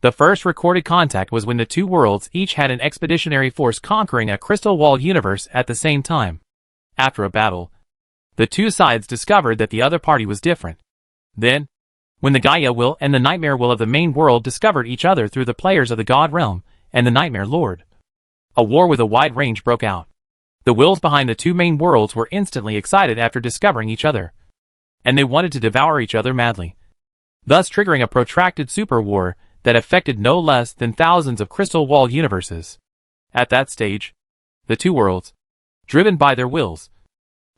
The first recorded contact was when the 2 worlds each had an expeditionary force conquering a crystal wall universe at the same time. After a battle, the 2 sides discovered that the other party was different. Then, when the Gaia will and the nightmare will of the main world discovered each other through the players of the god realm and the nightmare lord, a war with a wide range broke out. The wills behind the 2 main worlds were instantly excited after discovering each other, and they wanted to devour each other madly, thus triggering a protracted super war that affected no less than thousands of crystal wall universes. At that stage, the 2 worlds, driven by their wills,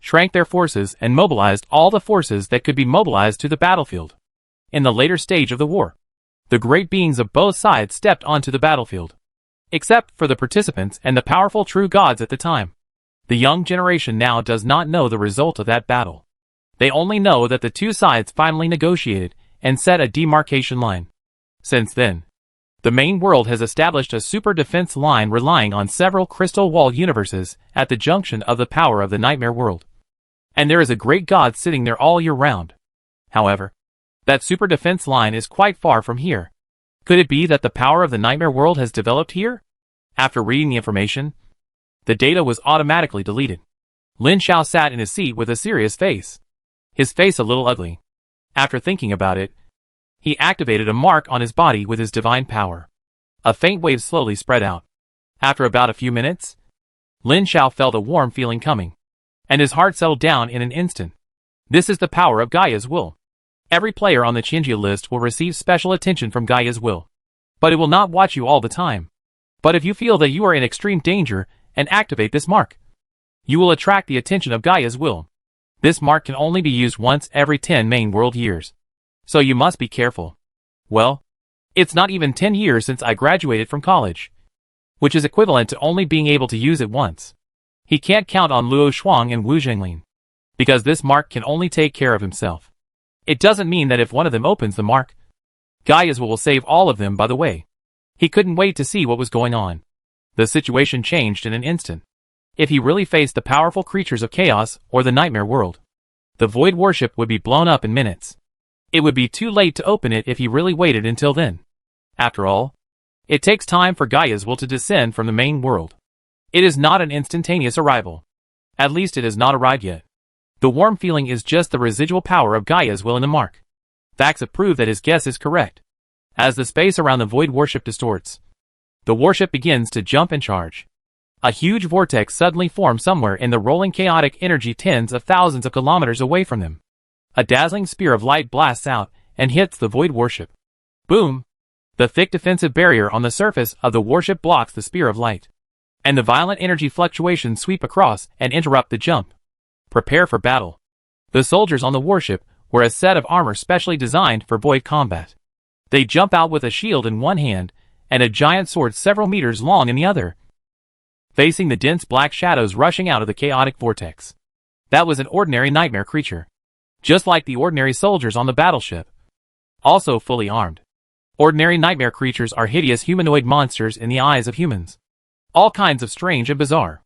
shrank their forces and mobilized all the forces that could be mobilized to the battlefield. In the later stage of the war, the great beings of both sides stepped onto the battlefield, except for the participants and the powerful true gods at the time. The young generation now does not know the result of that battle. They only know that the 2 sides finally negotiated and set a demarcation line. Since then, the main world has established a super defense line relying on several crystal wall universes at the junction of the power of the nightmare world. And there is a great god sitting there all year round. However, that super defense line is quite far from here. Could it be that the power of the nightmare world has developed here? After reading the information, the data was automatically deleted. Lin Xiao sat in his seat with a serious face, his face a little ugly. After thinking about it, he activated a mark on his body with his divine power. A faint wave slowly spread out. After about a few minutes, Lin Xiao felt a warm feeling coming, and his heart settled down in an instant. This is the power of Gaia's will. Every player on the Qinji list will receive special attention from Gaia's will, but it will not watch you all the time. But if you feel that you are in extreme danger and activate this mark, you will attract the attention of Gaia's will. This mark can only be used once every 10 main world years, so you must be careful. Well, it's not even 10 years since I graduated from college, which is equivalent to only being able to use it once. He can't count on Luo Shuang and Wu Jinglin, because this mark can only take care of himself. It doesn't mean that if one of them opens the mark, Gaia's will save all of them by the way. He couldn't wait to see what was going on. The situation changed in an instant. If he really faced the powerful creatures of chaos or the nightmare world, the void warship would be blown up in minutes. It would be too late to open it if he really waited until then. After all, it takes time for Gaia's will to descend from the main world. It is not an instantaneous arrival. At least it has not arrived yet. The warm feeling is just the residual power of Gaia's will in the mark. Facts have proved that his guess is correct. As the space around the void warship distorts, the warship begins to jump and charge. A huge vortex suddenly forms somewhere in the rolling chaotic energy tens of thousands of kilometers away from them. A dazzling spear of light blasts out and hits the void warship. Boom! The thick defensive barrier on the surface of the warship blocks the spear of light, and the violent energy fluctuations sweep across and interrupt the jump. Prepare for battle. The soldiers on the warship were a set of armor specially designed for void combat. They jump out with a shield in one hand and a giant sword several meters long in the other, facing the dense black shadows rushing out of the chaotic vortex. That was an ordinary nightmare creature, just like the ordinary soldiers on the battleship, also fully armed. Ordinary nightmare creatures are hideous humanoid monsters in the eyes of humans. All kinds of strange and bizarre.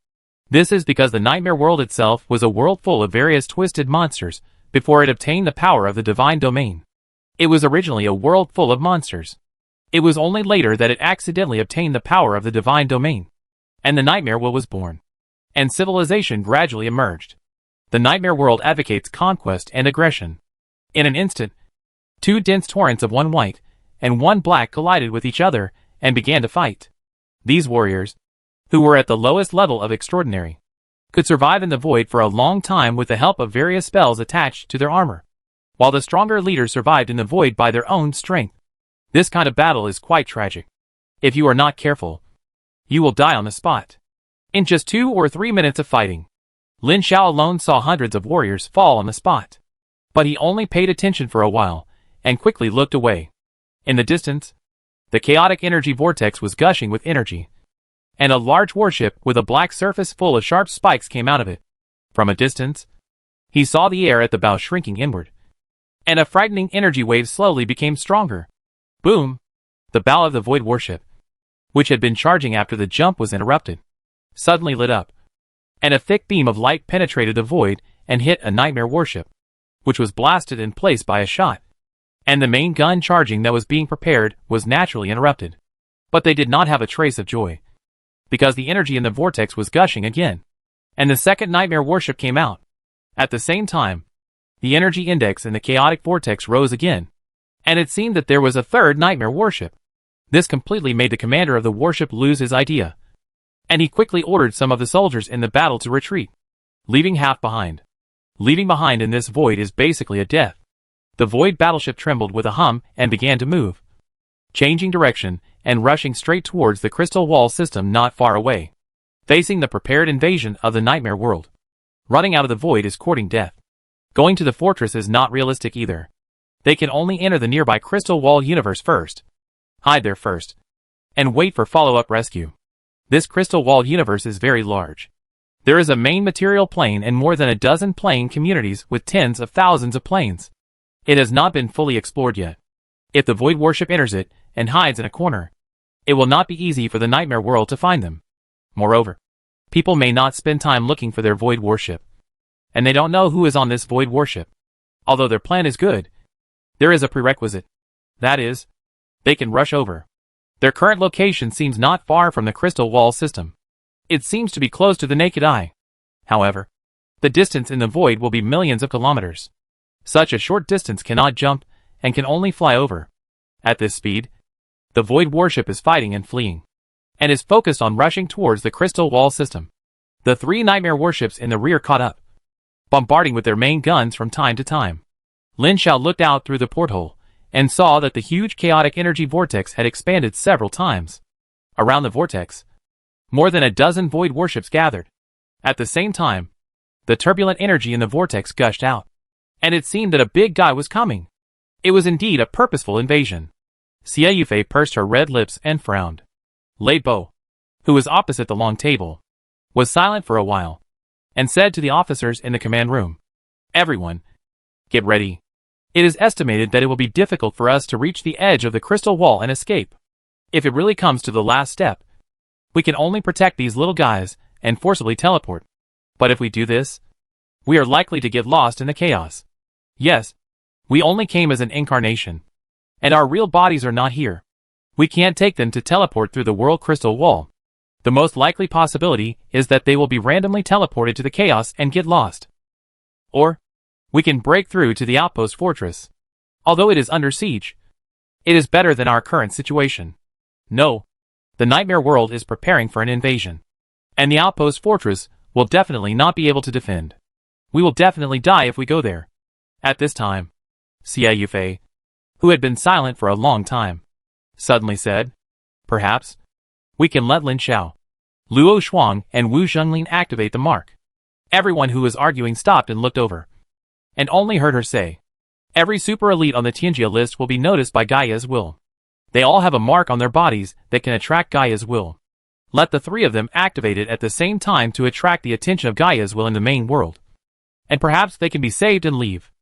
This is because the nightmare world itself was a world full of various twisted monsters before it obtained the power of the divine domain. It was originally a world full of monsters. It was only later that it accidentally obtained the power of the divine domain, and the nightmare world was born, and civilization gradually emerged. The nightmare world advocates conquest and aggression. In an instant, two dense torrents of one white and one black collided with each other and began to fight. These warriors, who were at the lowest level of extraordinary, could survive in the void for a long time with the help of various spells attached to their armor, while the stronger leaders survived in the void by their own strength. This kind of battle is quite tragic. If you are not careful, you will die on the spot. In just 2 or 3 minutes of fighting, Lin Xiao alone saw hundreds of warriors fall on the spot. But he only paid attention for a while, and quickly looked away. In the distance, the chaotic energy vortex was gushing with energy, and a large warship with a black surface full of sharp spikes came out of it. From a distance, he saw the air at the bow shrinking inward, and a frightening energy wave slowly became stronger. Boom! The bow of the void warship, which had been charging after the jump was interrupted, suddenly lit up, and a thick beam of light penetrated the void and hit a nightmare warship, which was blasted in place by a shot, and the main gun charging that was being prepared was naturally interrupted. But they did not have a trace of joy, because the energy in the vortex was gushing again, and the second nightmare warship came out. At the same time, the energy index in the chaotic vortex rose again, and it seemed that there was a third nightmare warship. This completely made the commander of the warship lose his idea, and he quickly ordered some of the soldiers in the battle to retreat, leaving half behind. Leaving behind in this void is basically a death. The void battleship trembled with a hum and began to move, changing direction and rushing straight towards the crystal wall system not far away, facing the prepared invasion of the nightmare world. Running out of the void is courting death. Going to the fortress is not realistic either. They can only enter the nearby crystal wall universe first, hide there first, and wait for follow-up rescue. This crystal wall universe is very large. There is a main material plane and more than a dozen plane communities with tens of thousands of planes. It has not been fully explored yet. If the void warship enters it and hides in a corner, it will not be easy for the nightmare world to find them. Moreover, people may not spend time looking for their void warship, and they don't know who is on this void warship. Although their plan is good, there is a prerequisite. That is, they can rush over. Their current location seems not far from the crystal wall system. It seems to be close to the naked eye. However, the distance in the void will be millions of kilometers. Such a short distance cannot jump and can only fly over. At this speed, the void warship is fighting and fleeing, and is focused on rushing towards the crystal wall system. The 3 nightmare warships in the rear caught up, bombarding with their main guns from time to time. Lin Xiao looked out through the porthole and saw that the huge chaotic energy vortex had expanded several times. Around the vortex, more than a dozen void warships gathered. At the same time, the turbulent energy in the vortex gushed out, and it seemed that a big guy was coming. It was indeed a purposeful invasion. Xie Yufei pursed her red lips and frowned. Lei Bo, who was opposite the long table, was silent for a while, and said to the officers in the command room, "Everyone, get ready. It is estimated that it will be difficult for us to reach the edge of the crystal wall and escape. If it really comes to the last step, we can only protect these little guys and forcibly teleport. But if we do this, we are likely to get lost in the chaos. Yes, we only came as an incarnation, and our real bodies are not here. We can't take them to teleport through the world crystal wall. The most likely possibility is that they will be randomly teleported to the chaos and get lost. Or, we can break through to the outpost fortress. Although it is under siege, it is better than our current situation. No, the nightmare world is preparing for an invasion, and the outpost fortress will definitely not be able to defend. We will definitely die if we go there." At this time, Xie Yufei, who had been silent for a long time, suddenly said, "Perhaps we can let Lin Xiao, Luo Shuang, and Wu Zhenglin activate the mark." Everyone who was arguing stopped and looked over, and only heard her say, "Every super elite on the Tianjia list will be noticed by Gaia's will. They all have a mark on their bodies that can attract Gaia's will. Let the 3 of them activate it at the same time to attract the attention of Gaia's will in the main world, and perhaps they can be saved and leave."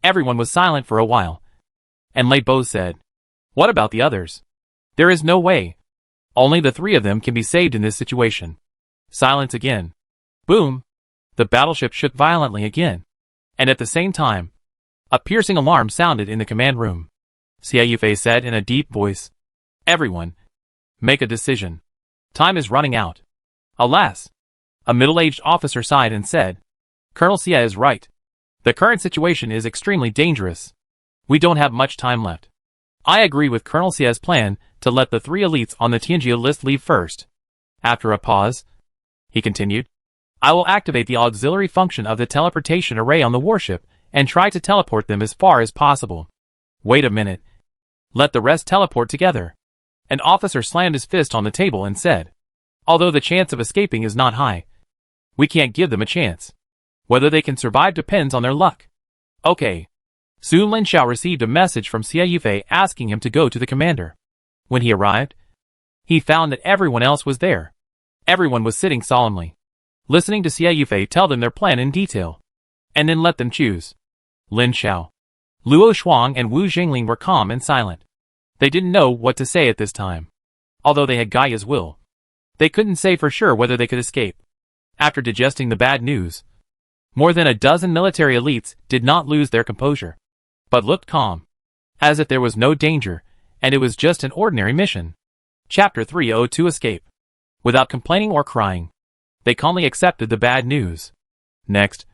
Everyone was silent for a while, and Lei Bo said, What about the others? There is no way. Only the three of them can be saved in this situation. Silence again. Boom! The battleship shook violently again. And at the same time, a piercing alarm sounded in the command room. Xie Yufei said in a deep voice. Everyone, make a decision. Time is running out. Alas! A middle-aged officer sighed and said, Colonel Xie is right. The current situation is extremely dangerous. We don't have much time left. I agree with Colonel Xie's plan to let the three elites on the Tianjia list leave first. After a pause, he continued, I will activate the auxiliary function of the teleportation array on the warship and try to teleport them as far as possible. Wait a minute. Let the rest teleport together. An officer slammed his fist on the table and said, although the chance of escaping is not high, we can't give them a chance. Whether they can survive depends on their luck. Okay. Soon Lin Xiao received a message from Xie Yufei asking him to go to the commander. When he arrived, he found that everyone else was there. Everyone was sitting solemnly, listening to Xie Yufei tell them their plan in detail, and then let them choose. Lin Xiao, Luo Shuang and Wu Jingling were calm and silent. They didn't know what to say at this time. Although they had Gaia's will, they couldn't say for sure whether they could escape. After digesting the bad news, more than a dozen military elites did not lose their composure, but looked calm, as if there was no danger, and it was just an ordinary mission. Chapter 302 Escape. Without complaining or crying, they calmly accepted the bad news. Next,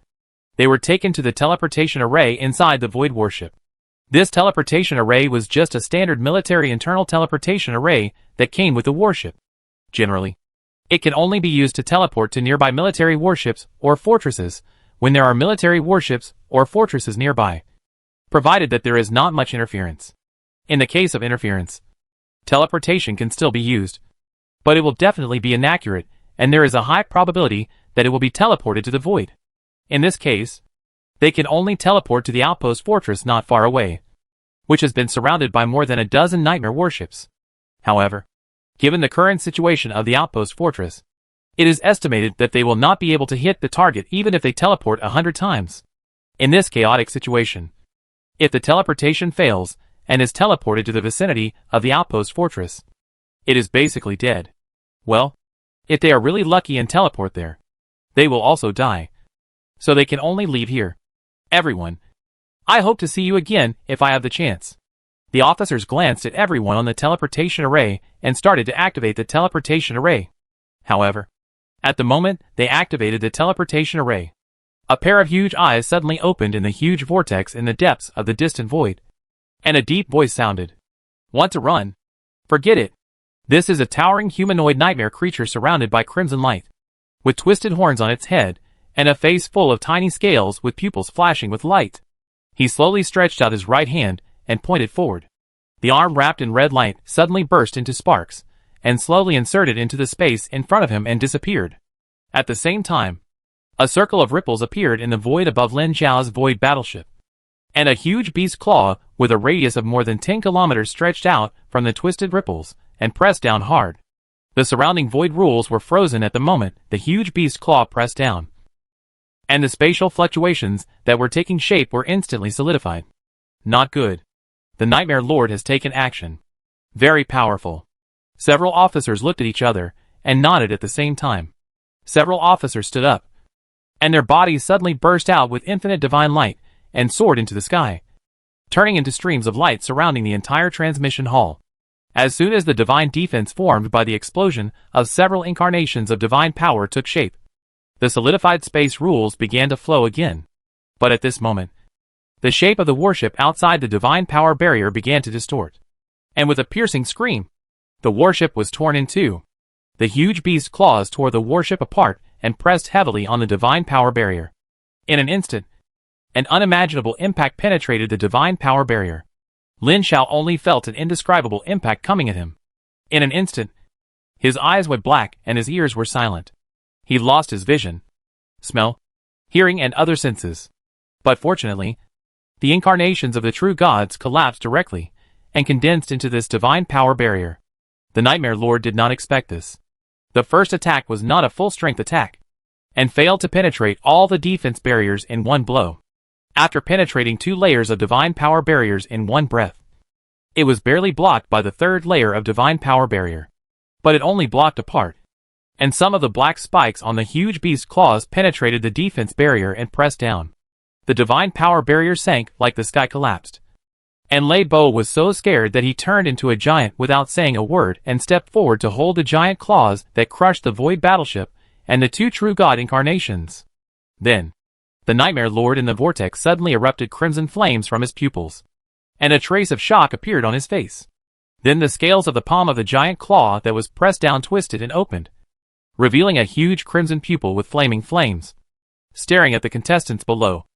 they were taken to the teleportation array inside the Void warship. This teleportation array was just a standard military internal teleportation array that came with the warship. Generally, it can only be used to teleport to nearby military warships or fortresses when there are military warships or fortresses nearby, provided that there is not much interference. In the case of interference, teleportation can still be used, but it will definitely be inaccurate, and there is a high probability that it will be teleported to the void. In this case, they can only teleport to the outpost fortress not far away, which has been surrounded by more than a dozen nightmare warships. However, given the current situation of the outpost fortress, it is estimated that they will not be able to hit the target even if they teleport 100 times. In this chaotic situation, if the teleportation fails and is teleported to the vicinity of the outpost fortress, it is basically dead. Well, if they are really lucky and teleport there, they will also die. So they can only leave here. Everyone, I hope to see you again if I have the chance. The officers glanced at everyone on the teleportation array and started to activate the teleportation array. However, at the moment they activated the teleportation array, a pair of huge eyes suddenly opened in the huge vortex in the depths of the distant void, and a deep voice sounded. Want to run? Forget it. This is a towering humanoid nightmare creature surrounded by crimson light, with twisted horns on its head, and a face full of tiny scales with pupils flashing with light. He slowly stretched out his right hand and pointed forward. The arm wrapped in red light suddenly burst into sparks, and slowly inserted into the space in front of him and disappeared. At the same time, a circle of ripples appeared in the void above Lin Xiao's void battleship, and a huge beast claw with a radius of more than 10 kilometers stretched out from the twisted ripples and pressed down hard. The surrounding void rules were frozen at the moment the huge beast claw pressed down, and the spatial fluctuations that were taking shape were instantly solidified. Not good. The Nightmare Lord has taken action. Very powerful. Several officers looked at each other and nodded at the same time. Several officers stood up, and their bodies suddenly burst out with infinite divine light and soared into the sky, turning into streams of light surrounding the entire transmission hall. As soon as the divine defense formed by the explosion of several incarnations of divine power took shape, the solidified space rules began to flow again. But at this moment, the shape of the warship outside the divine power barrier began to distort, and with a piercing scream, the warship was torn in two. The huge beast's claws tore the warship apart and pressed heavily on the divine power barrier. In an instant, an unimaginable impact penetrated the divine power barrier. Lin Xiao only felt an indescribable impact coming at him. In an instant, his eyes went black and his ears were silent. He lost his vision, smell, hearing and other senses. But fortunately, the incarnations of the true gods collapsed directly and condensed into this divine power barrier. The Nightmare Lord did not expect this. The first attack was not a full-strength attack, and failed to penetrate all the defense barriers in one blow. After penetrating 2 layers of divine power barriers in one breath, It was barely blocked by the third layer of divine power barrier. But it only blocked a part. And some of the black spikes on the huge beast's claws penetrated the defense barrier and pressed down. The divine power barrier sank like the sky collapsed. And Lei Bo was so scared that he turned into a giant without saying a word and stepped forward to hold the giant claws that crushed the Void battleship and the two true god incarnations. Then, the Nightmare Lord in the vortex suddenly erupted crimson flames from his pupils, and a trace of shock appeared on his face. Then the scales of the palm of the giant claw that was pressed down twisted and opened, revealing a huge crimson pupil with flaming flames, staring at the contestants below.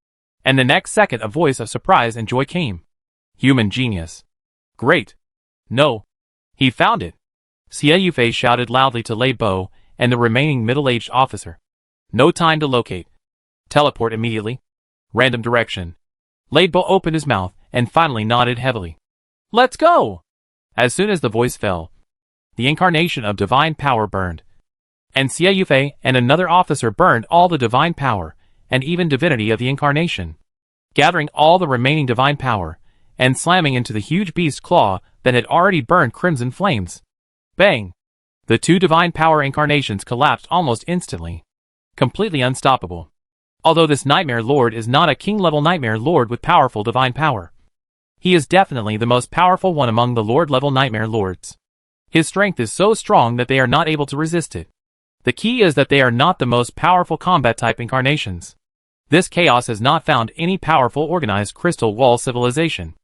And the next second a voice of surprise and joy came. Human genius. Great. No. He found it. Xie Yufei shouted loudly to Lei Bo and the remaining middle-aged officer. No time to locate. Teleport immediately. Random direction. Lei Bo opened his mouth and finally nodded heavily. Let's go! As soon as the voice fell, the incarnation of divine power burned. And Xie Yufei and another officer burned all the divine power and even divinity of the incarnation, gathering all the remaining divine power and slamming into the huge beast claw that had already burned crimson flames. Bang! The two divine power incarnations collapsed almost instantly, completely unstoppable. Although this Nightmare Lord is not a king-level Nightmare Lord with powerful divine power, he is definitely the most powerful one among the Lord-level Nightmare Lords. His strength is so strong that they are not able to resist it. The key is that they are not the most powerful combat-type incarnations. This chaos has not found any powerful organized crystal wall civilization.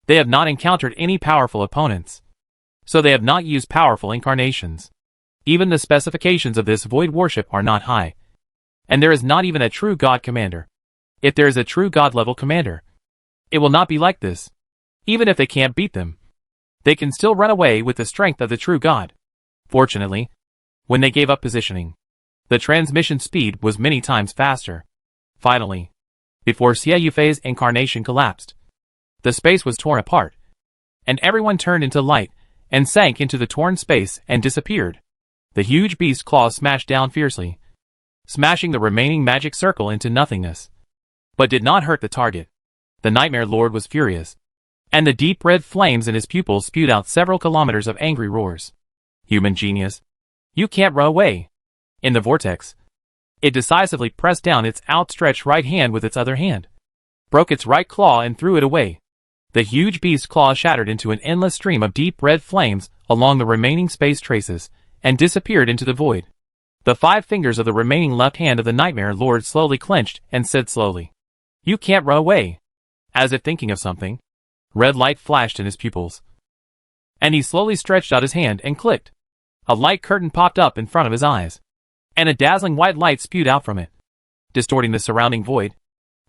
They have not encountered any powerful opponents. So they have not used powerful incarnations. Even the specifications of this void warship are not high. And there is not even a true god commander. If there is a true god-level commander, it will not be like this. Even if they can't beat them, they can still run away with the strength of the true god. Fortunately, when they gave up positioning, the transmission speed was many times faster. Finally, before Xie Yufei's incarnation collapsed, the space was torn apart, and everyone turned into light and sank into the torn space and disappeared. The huge beast's claws smashed down fiercely, smashing the remaining magic circle into nothingness, but did not hurt the target. The Nightmare Lord was furious, and the deep red flames in his pupils spewed out several kilometers of angry roars. Human genius. You can't run away. In the vortex, it decisively pressed down its outstretched right hand with its other hand, broke its right claw and threw it away. The huge beast's claw shattered into an endless stream of deep red flames along the remaining space traces and disappeared into the void. The 5 fingers of the remaining left hand of the Nightmare Lord slowly clenched and said slowly, "You can't run away." As if thinking of something, red light flashed in his pupils, and he slowly stretched out his hand and clicked. A light curtain popped up in front of his eyes, and a dazzling white light spewed out from it, distorting the surrounding void.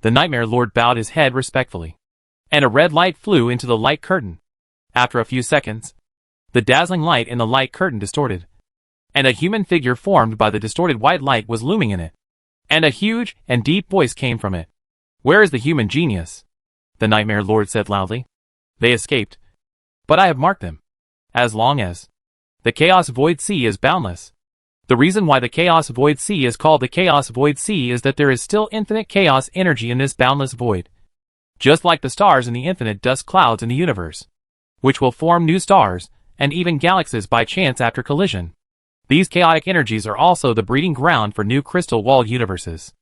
The Nightmare Lord bowed his head respectfully, and a red light flew into the light curtain. After a few seconds, the dazzling light in the light curtain distorted, and a human figure formed by the distorted white light was looming in it, and a huge and deep voice came from it. "Where is the human genius?" the Nightmare Lord said loudly. "They escaped, but I have marked them. As long as the Chaos Void Sea is boundless." The reason why the Chaos Void Sea is called the Chaos Void Sea is that there is still infinite chaos energy in this boundless void, just like the stars in the infinite dust clouds in the universe, which will form new stars and even galaxies by chance after collision. These chaotic energies are also the breeding ground for new crystal wall universes.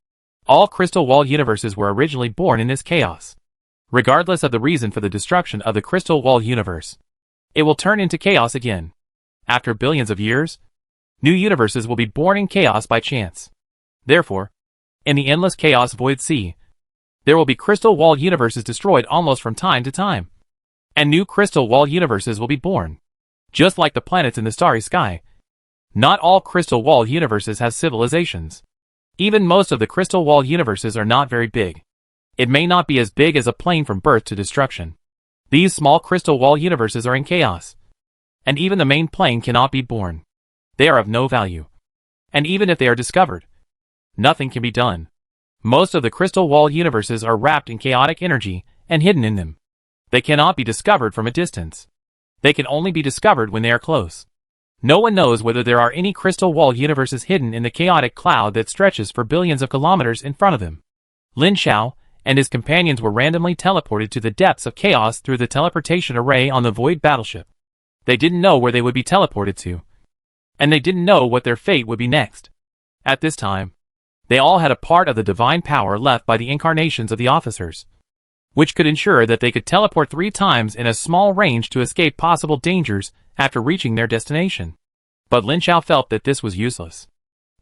All crystal wall universes were originally born in this chaos. Regardless of the reason for the destruction of the crystal wall universe, it will turn into chaos again. After billions of years, new universes will be born in chaos by chance. Therefore, in the endless chaos void sea, there will be crystal wall universes destroyed almost from time to time, and new crystal wall universes will be born, just like the planets in the starry sky. Not all crystal wall universes have civilizations. Even most of the crystal wall universes are not very big. It may not be as big as a plane from birth to destruction. These small crystal wall universes are in chaos, and even the main plane cannot be born. They are of no value. And even if they are discovered, nothing can be done. Most of the crystal wall universes are wrapped in chaotic energy and hidden in them. They cannot be discovered from a distance. They can only be discovered when they are close. No one knows whether there are any crystal wall universes hidden in the chaotic cloud that stretches for billions of kilometers in front of them. Lin Xiao and his companions were randomly teleported to the depths of chaos through the teleportation array on the Void battleship. They didn't know where they would be teleported to, and they didn't know what their fate would be next. At this time, they all had a part of the divine power left by the incarnations of the officers, which could ensure that they could teleport 3 times in a small range to escape possible dangers after reaching their destination. But Lin Xiao felt that this was useless.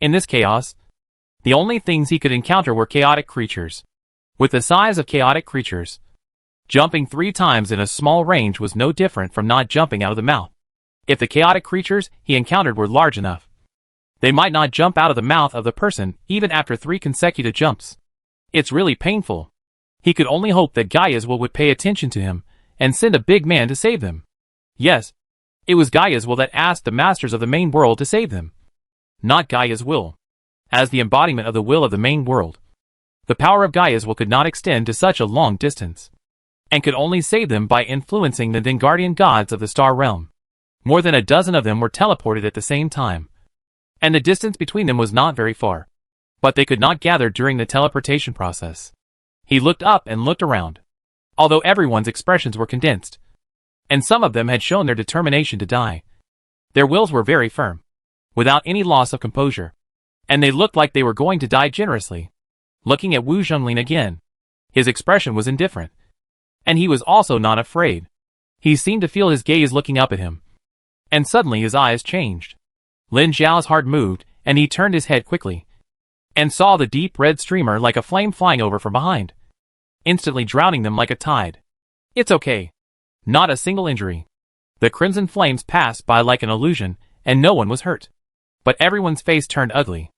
In this chaos, the only things he could encounter were chaotic creatures. With the size of chaotic creatures, jumping 3 times in a small range was no different from not jumping out of the mouth. If the chaotic creatures he encountered were large enough, they might not jump out of the mouth of the person even after 3 consecutive jumps. It's really painful. He could only hope that Gaia's will would pay attention to him and send a big man to save them. Yes, it was Gaia's will that asked the masters of the main world to save them, not Gaia's will. As the embodiment of the will of the main world, the power of Gaia's will could not extend to such a long distance, and could only save them by influencing the then guardian gods of the star realm. More than a dozen of them were teleported at the same time, and the distance between them was not very far, but they could not gather during the teleportation process. He looked up and looked around. Although everyone's expressions were condensed, and some of them had shown their determination to die, their wills were very firm, without any loss of composure, and they looked like they were going to die generously. Looking at Wu Zhenglin again, his expression was indifferent, and he was also not afraid. He seemed to feel his gaze looking up at him, and suddenly his eyes changed. Lin Xiao's heart moved, and he turned his head quickly, and saw the deep red streamer like a flame flying over from behind, instantly drowning them like a tide. It's okay. Not a single injury. The crimson flames passed by like an illusion, and no one was hurt. But everyone's face turned ugly.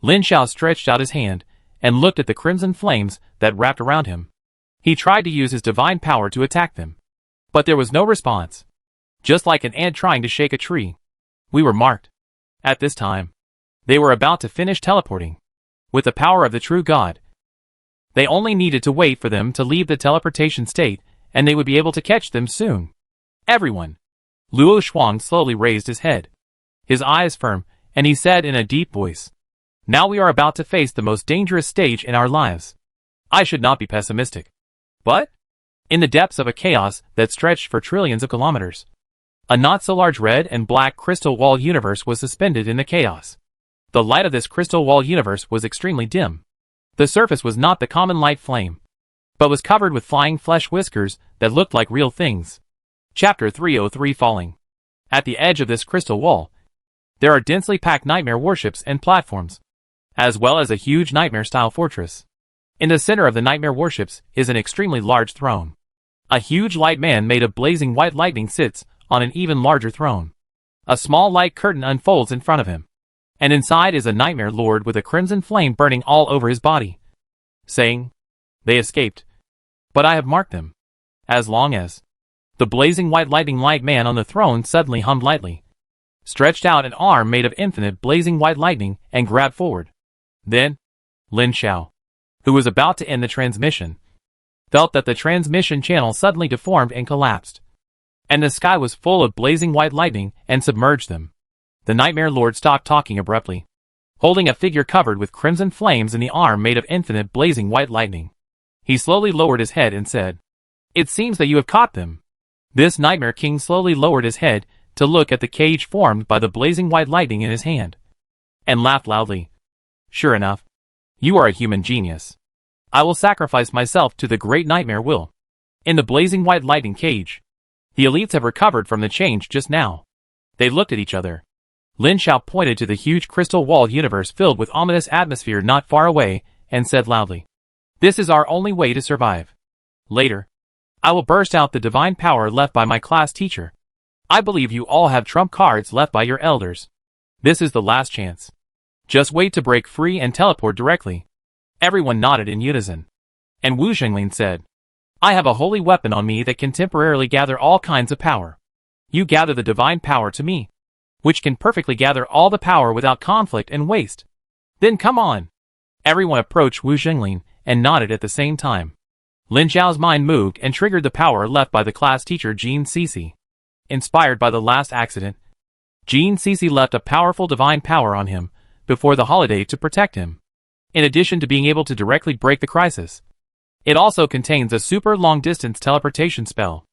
Lin Xiao stretched out his hand, and looked at the crimson flames that wrapped around him. He tried to use his divine power to attack them, but there was no response. Just like an ant trying to shake a tree. We were marked. At this time, they were about to finish teleporting. With the power of the true God, they only needed to wait for them to leave the teleportation state, and they would be able to catch them soon. Everyone. Luo Shuang slowly raised his head, his eyes firm, and he said in a deep voice, "Now we are about to face the most dangerous stage in our lives. I should not be pessimistic. But, in the depths of a chaos that stretched for trillions of kilometers, a not-so-large red and black crystal wall universe was suspended in the chaos. The light of this crystal wall universe was extremely dim. The surface was not the common light flame, but was covered with flying flesh whiskers that looked like real things." Chapter 303 Falling. At the edge of this crystal wall, there are densely packed nightmare warships and platforms, as well as a huge nightmare-style fortress. In the center of the nightmare warships is an extremely large throne. A huge light man made of blazing white lightning sits on an even larger throne. A small light curtain unfolds in front of him, and inside is a nightmare lord with a crimson flame burning all over his body, saying, "They escaped, but I have marked them." As long as the blazing white lightning light man on the throne suddenly hummed lightly, stretched out an arm made of infinite blazing white lightning, and grabbed forward. Then, Lin Xiao, who was about to end the transmission, felt that the transmission channel suddenly deformed and collapsed, and the sky was full of blazing white lightning and submerged them. The Nightmare Lord stopped talking abruptly, holding a figure covered with crimson flames in the arm made of infinite blazing white lightning. He slowly lowered his head and said, "It seems that you have caught them." This Nightmare King slowly lowered his head to look at the cage formed by the blazing white lightning in his hand, and laughed loudly. "Sure enough, you are a human genius. I will sacrifice myself to the great nightmare will." In the blazing white lightning cage, the elites have recovered from the change just now. They looked at each other. Lin Xiao pointed to the huge crystal-walled universe filled with ominous atmosphere not far away, and said loudly, "This is our only way to survive. Later, I will burst out the divine power left by my class teacher. I believe you all have trump cards left by your elders. This is the last chance. Just wait to break free and teleport directly." Everyone nodded in unison. And Wu Zhenglin said, "I have a holy weapon on me that can temporarily gather all kinds of power. You gather the divine power to me, which can perfectly gather all the power without conflict and waste. Then come on." Everyone approached Wu Zhenglin and nodded at the same time. Lin Xiao's mind moved and triggered the power left by the class teacher Jean Cece. Inspired by the last accident, Jean Cece left a powerful divine power on him before the holiday to protect him. In addition to being able to directly break the crisis, It also contains a super long-distance teleportation spell.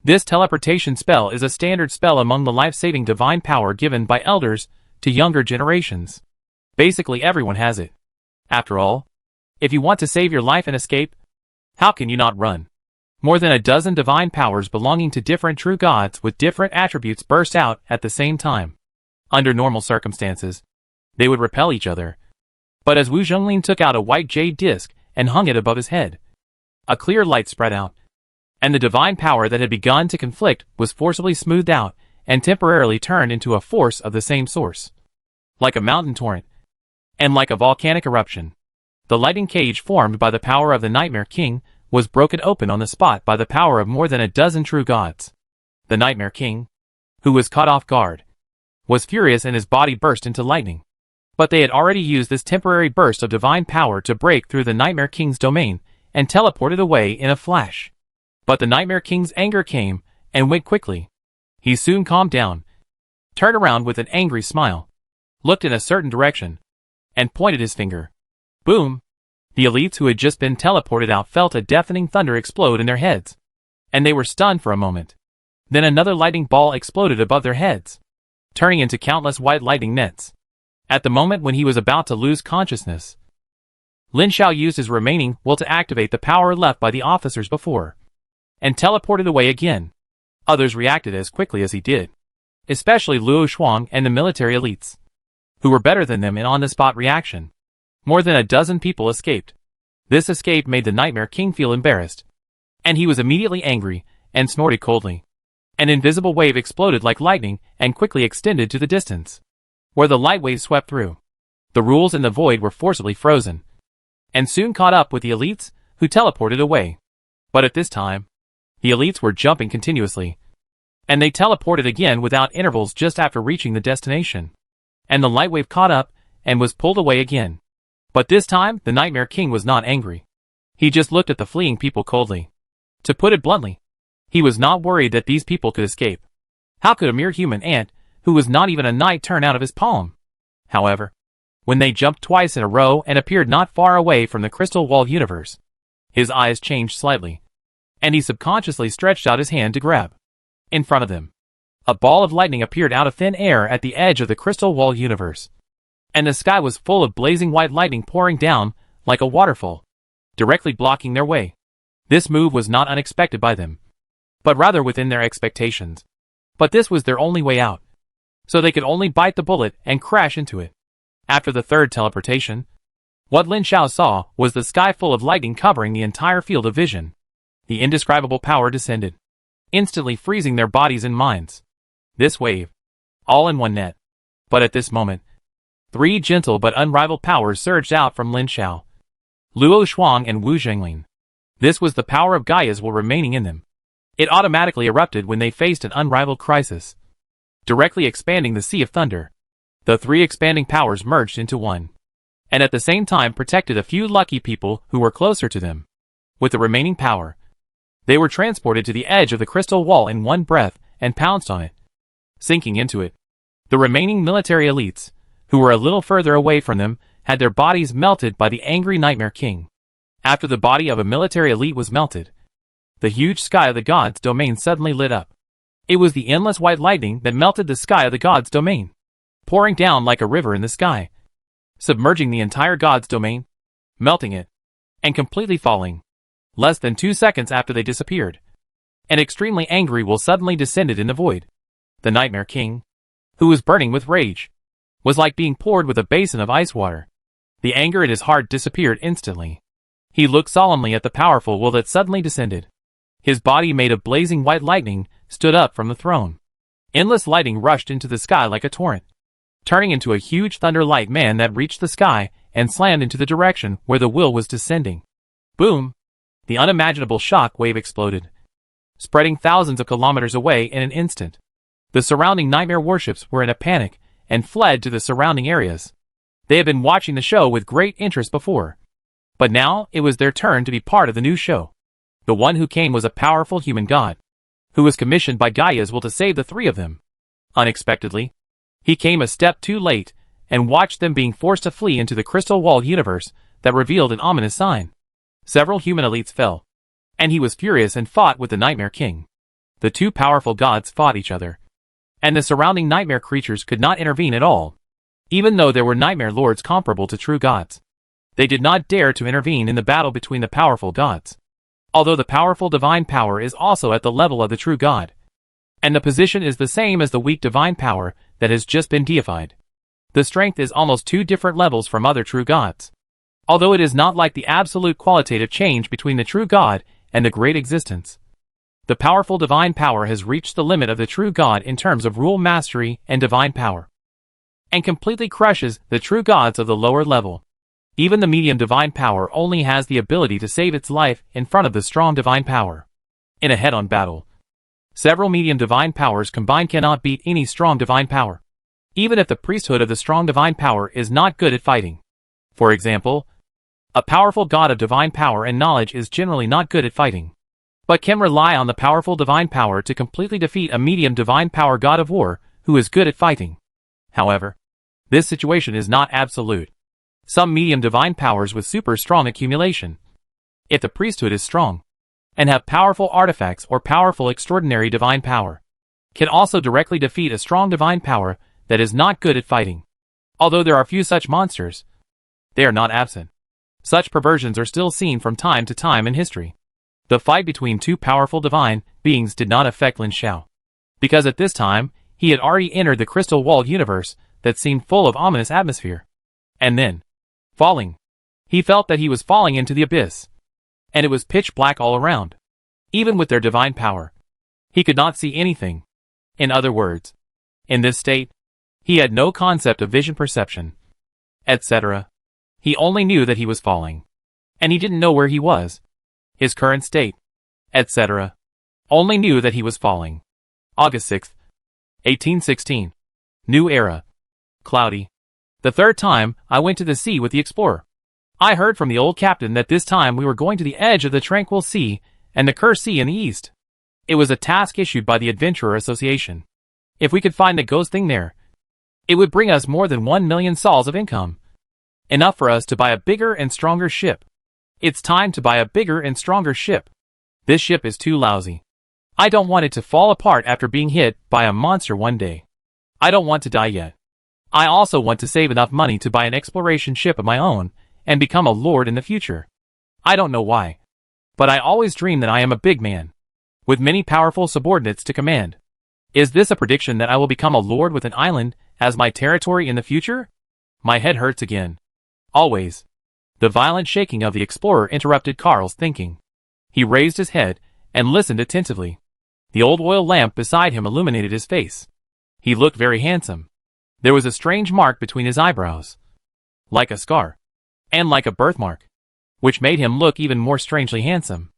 This teleportation spell is a standard spell among the life-saving divine power given by elders to younger generations. Basically everyone has it. After all, if you want to save your life and escape, how can you not run? More than a dozen divine powers belonging to different true gods with different attributes burst out at the same time. Under normal circumstances, they would repel each other. But as Wu Zhenglin took out a white jade disc and hung it above his head, a clear light spread out, and the divine power that had begun to conflict was forcibly smoothed out and temporarily turned into a force of the same source. Like a mountain torrent, and like a volcanic eruption, the lightning cage formed by the power of the Nightmare King was broken open on the spot by the power of more than a dozen true gods. The Nightmare King, who was caught off guard, was furious and his body burst into lightning. But they had already used this temporary burst of divine power to break through the Nightmare King's domain and teleported away in a flash. But the Nightmare King's anger came and went quickly. He soon calmed down, turned around with an angry smile, looked in a certain direction, and pointed his finger. Boom! The elites who had just been teleported out felt a deafening thunder explode in their heads, and they were stunned for a moment. Then another lightning ball exploded above their heads, turning into countless white lightning nets. At the moment when he was about to lose consciousness, Lin Xiao used his remaining will to activate the power left by the officers before, and teleported away again. Others reacted as quickly as he did, especially Luo Shuang and the military elites, who were better than them in on-the-spot reaction. More than a dozen people escaped. This escape made the Nightmare King feel embarrassed, and he was immediately angry and snorted coldly. An invisible wave exploded like lightning and quickly extended to the distance, where the light wave swept through. The rules in the void were forcibly frozen, and soon caught up with the elites, who teleported away. But at this time, the elites were jumping continuously, and they teleported again without intervals just after reaching the destination. And the light wave caught up and was pulled away again. But this time, the Nightmare King was not angry. He just looked at the fleeing people coldly. To put it bluntly, he was not worried that these people could escape. How could a mere human ant, who was not even a knight, turn out of his palm? However, when they jumped twice in a row and appeared not far away from the crystal wall universe, his eyes changed slightly, and he subconsciously stretched out his hand to grab. In front of them, a ball of lightning appeared out of thin air at the edge of the crystal wall universe, and the sky was full of blazing white lightning pouring down like a waterfall, directly blocking their way. This move was not unexpected by them, but rather within their expectations. But this was their only way out, so they could only bite the bullet and crash into it. After the third teleportation, what Lin Xiao saw was the sky full of lightning covering the entire field of vision. The indescribable power descended, instantly freezing their bodies and minds. This wave, all in one net. But at this moment, three gentle but unrivaled powers surged out from Lin Xiao, Luo Shuang and Wu Zhenglin. This was the power of Gaia's will remaining in them. It automatically erupted when they faced an unrivaled crisis, directly expanding the Sea of Thunder. The three expanding powers merged into one, and at the same time protected a few lucky people who were closer to them. With the remaining power, they were transported to the edge of the crystal wall in one breath and pounced on it, sinking into it. The remaining military elites, who were a little further away from them, had their bodies melted by the angry Nightmare King. After the body of a military elite was melted, the huge sky of the gods' domain suddenly lit up. It was the endless white lightning that melted the sky of the gods' domain, pouring down like a river in the sky, submerging the entire gods' domain, melting it, and completely falling. Less than 2 seconds after they disappeared, an extremely angry will suddenly descended in the void. The Nightmare King, who was burning with rage, was like being poured with a basin of ice water. The anger in his heart disappeared instantly. He looked solemnly at the powerful will that suddenly descended. His body made of blazing white lightning stood up from the throne. Endless lightning rushed into the sky like a torrent, turning into a huge thunder-light man that reached the sky and slammed into the direction where the will was descending. Boom! The unimaginable shock wave exploded, spreading thousands of kilometers away in an instant. The surrounding nightmare warships were in a panic and fled to the surrounding areas. They had been watching the show with great interest before, but now it was their turn to be part of the new show. The one who came was a powerful human god, who was commissioned by Gaia's will to save the three of them. Unexpectedly, he came a step too late and watched them being forced to flee into the crystal wall universe that revealed an ominous sign. Several human elites fell, and he was furious and fought with the Nightmare King. The two powerful gods fought each other, and the surrounding nightmare creatures could not intervene at all. Even though there were nightmare lords comparable to true gods, they did not dare to intervene in the battle between the powerful gods. Although the powerful divine power is also at the level of the true god, and the position is the same as the weak divine power that has just been deified, the strength is almost two different levels from other true gods. Although it is not like the absolute qualitative change between the true God and the great existence, the powerful divine power has reached the limit of the true God in terms of rule mastery and divine power, and completely crushes the true gods of the lower level. Even the medium divine power only has the ability to save its life in front of the strong divine power. In a head-on battle, several medium divine powers combined cannot beat any strong divine power, even if the priesthood of the strong divine power is not good at fighting. For example, a powerful god of divine power and knowledge is generally not good at fighting, but can rely on the powerful divine power to completely defeat a medium divine power god of war who is good at fighting. However, this situation is not absolute. Some medium divine powers with super strong accumulation, if the priesthood is strong, and have powerful artifacts or powerful extraordinary divine power, can also directly defeat a strong divine power that is not good at fighting. Although there are few such monsters, they are not absent. Such perversions are still seen from time to time in history. The fight between two powerful divine beings did not affect Lin Xiao, because at this time, he had already entered the crystal-walled universe that seemed full of ominous atmosphere. And then, falling, he felt that he was falling into the abyss, and it was pitch black all around. Even with their divine power, he could not see anything. In other words, in this state, he had no concept of vision perception, etc. He only knew that he was falling, and he didn't know where he was, his current state, etc. Only knew that he was falling. August 6, 1816. New era. Cloudy. The third time, I went to the sea with the explorer. I heard from the old captain that this time we were going to the edge of the tranquil sea and the cursed sea in the east. It was a task issued by the Adventurer Association. If we could find the ghost thing there, it would bring us more than 1 million sols of income. Enough for us to buy a bigger and stronger ship. It's time to buy a bigger and stronger ship. This ship is too lousy. I don't want it to fall apart after being hit by a monster one day. I don't want to die yet. I also want to save enough money to buy an exploration ship of my own and become a lord in the future. I don't know why, but I always dream that I am a big man, with many powerful subordinates to command. Is this a prediction that I will become a lord with an island as my territory in the future? My head hurts again. Always. The violent shaking of the explorer interrupted Carl's thinking. He raised his head and listened attentively. The old oil lamp beside him illuminated his face. He looked very handsome. There was a strange mark between his eyebrows, like a scar, and like a birthmark, which made him look even more strangely handsome.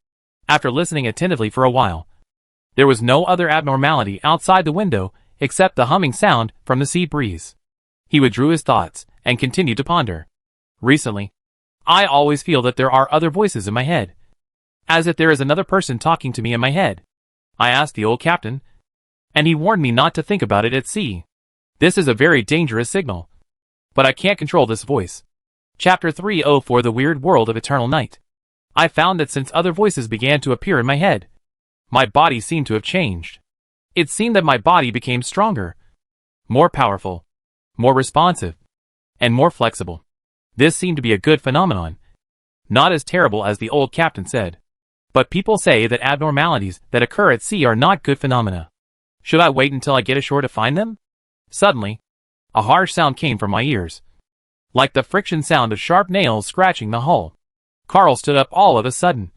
After listening attentively for a while, there was no other abnormality outside the window except the humming sound from the sea breeze. He withdrew his thoughts and continued to ponder. Recently, I always feel that there are other voices in my head, as if there is another person talking to me in my head. I asked the old captain, and he warned me not to think about it at sea. This is a very dangerous signal. But I can't control this voice. Chapter 304 The Weird World of Eternal Night. I found that since other voices began to appear in my head, my body seemed to have changed. It seemed that my body became stronger, more powerful, more responsive, and more flexible. This seemed to be a good phenomenon. Not as terrible as the old captain said. But people say that abnormalities that occur at sea are not good phenomena. Should I wait until I get ashore to find them? Suddenly, a harsh sound came from my ears, like the friction sound of sharp nails scratching the hull. Carl stood up all of a sudden,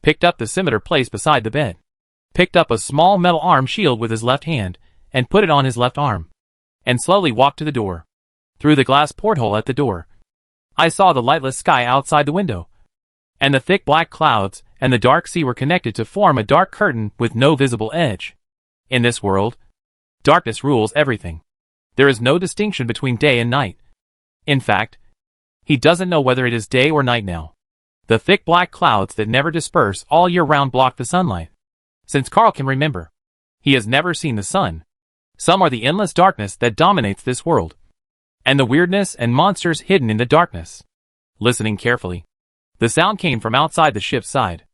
picked up the scimitar placed beside the bed, picked up a small metal arm shield with his left hand, and put it on his left arm, and slowly walked to the door. Through the glass porthole at the door, I saw the lightless sky outside the window, and the thick black clouds and the dark sea were connected to form a dark curtain with no visible edge. In this world, darkness rules everything. There is no distinction between day and night. In fact, he doesn't know whether it is day or night now. The thick black clouds that never disperse all year round block the sunlight. Since Carl can remember, he has never seen the sun. Some are the endless darkness that dominates this world, and the weirdness and monsters hidden in the darkness. Listening carefully, The sound came from outside the ship's side.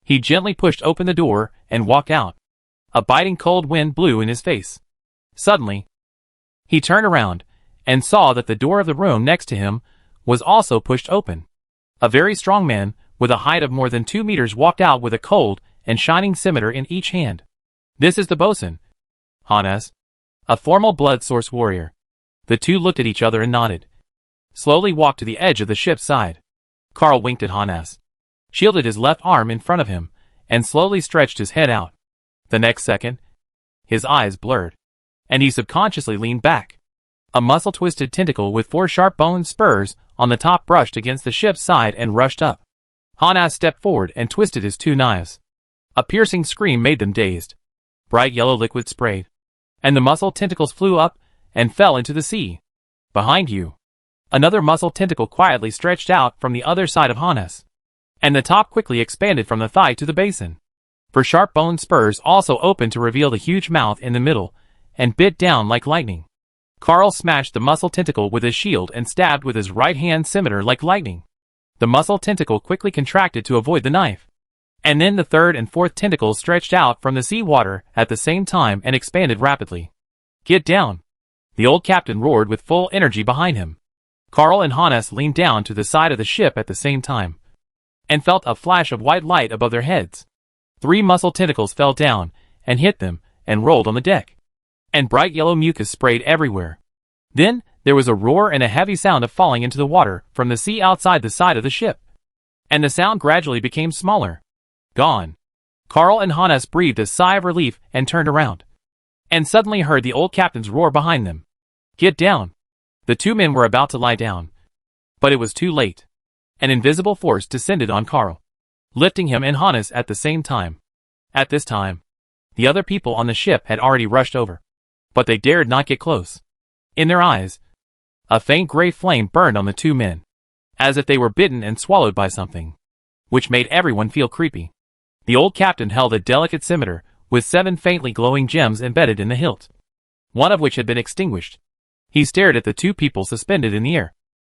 He gently pushed open the door and walked out. A biting cold wind blew in his face. Suddenly, he turned around and saw that the door of the room next to him was also pushed open. A very strong man, with a height of more than 2 meters, walked out with a cold and shining scimitar in each hand. This is the bosun, Hannes, a formal blood source warrior. The two looked at each other and nodded. Slowly walked to the edge of the ship's side. Carl winked at Hannes, shielded his left arm in front of him, and slowly stretched his head out. The next second, his eyes blurred, and he subconsciously leaned back. A muscle-twisted tentacle with 4 sharp bone spurs on the top brushed against the ship's side and rushed up. Hannes stepped forward and twisted his 2 knives. A piercing scream made them dazed. Bright yellow liquid sprayed, and the muscle tentacles flew up and fell into the sea. Behind you, another muscle tentacle quietly stretched out from the other side of Hannes, and the top quickly expanded from the thigh to the basin. For sharp bone spurs also opened to reveal the huge mouth in the middle and bit down like lightning. Carl smashed the muscle tentacle with his shield and stabbed with his right hand scimitar like lightning. The muscle tentacle quickly contracted to avoid the knife. And then the third and fourth tentacles stretched out from the sea water at the same time and expanded rapidly. Get down! The old captain roared with full energy behind him. Carl and Hannes leaned down to the side of the ship at the same time, and felt a flash of white light above their heads. 3 muscle tentacles fell down and hit them and rolled on the deck, and bright yellow mucus sprayed everywhere. Then there was a roar and a heavy sound of falling into the water from the sea outside the side of the ship, and the sound gradually became smaller. Gone. Carl and Hannes breathed a sigh of relief and turned around, and suddenly heard the old captain's roar behind them. Get down! The 2 men were about to lie down, but it was too late. An invisible force descended on Carl, lifting him and Hannes at the same time. At this time, the other people on the ship had already rushed over, but they dared not get close. In their eyes, a faint gray flame burned on the 2 men, as if they were bitten and swallowed by something, which made everyone feel creepy. The old captain held a delicate scimitar with 7 faintly glowing gems embedded in the hilt, one of which had been extinguished. He stared at the 2 people suspended in the air,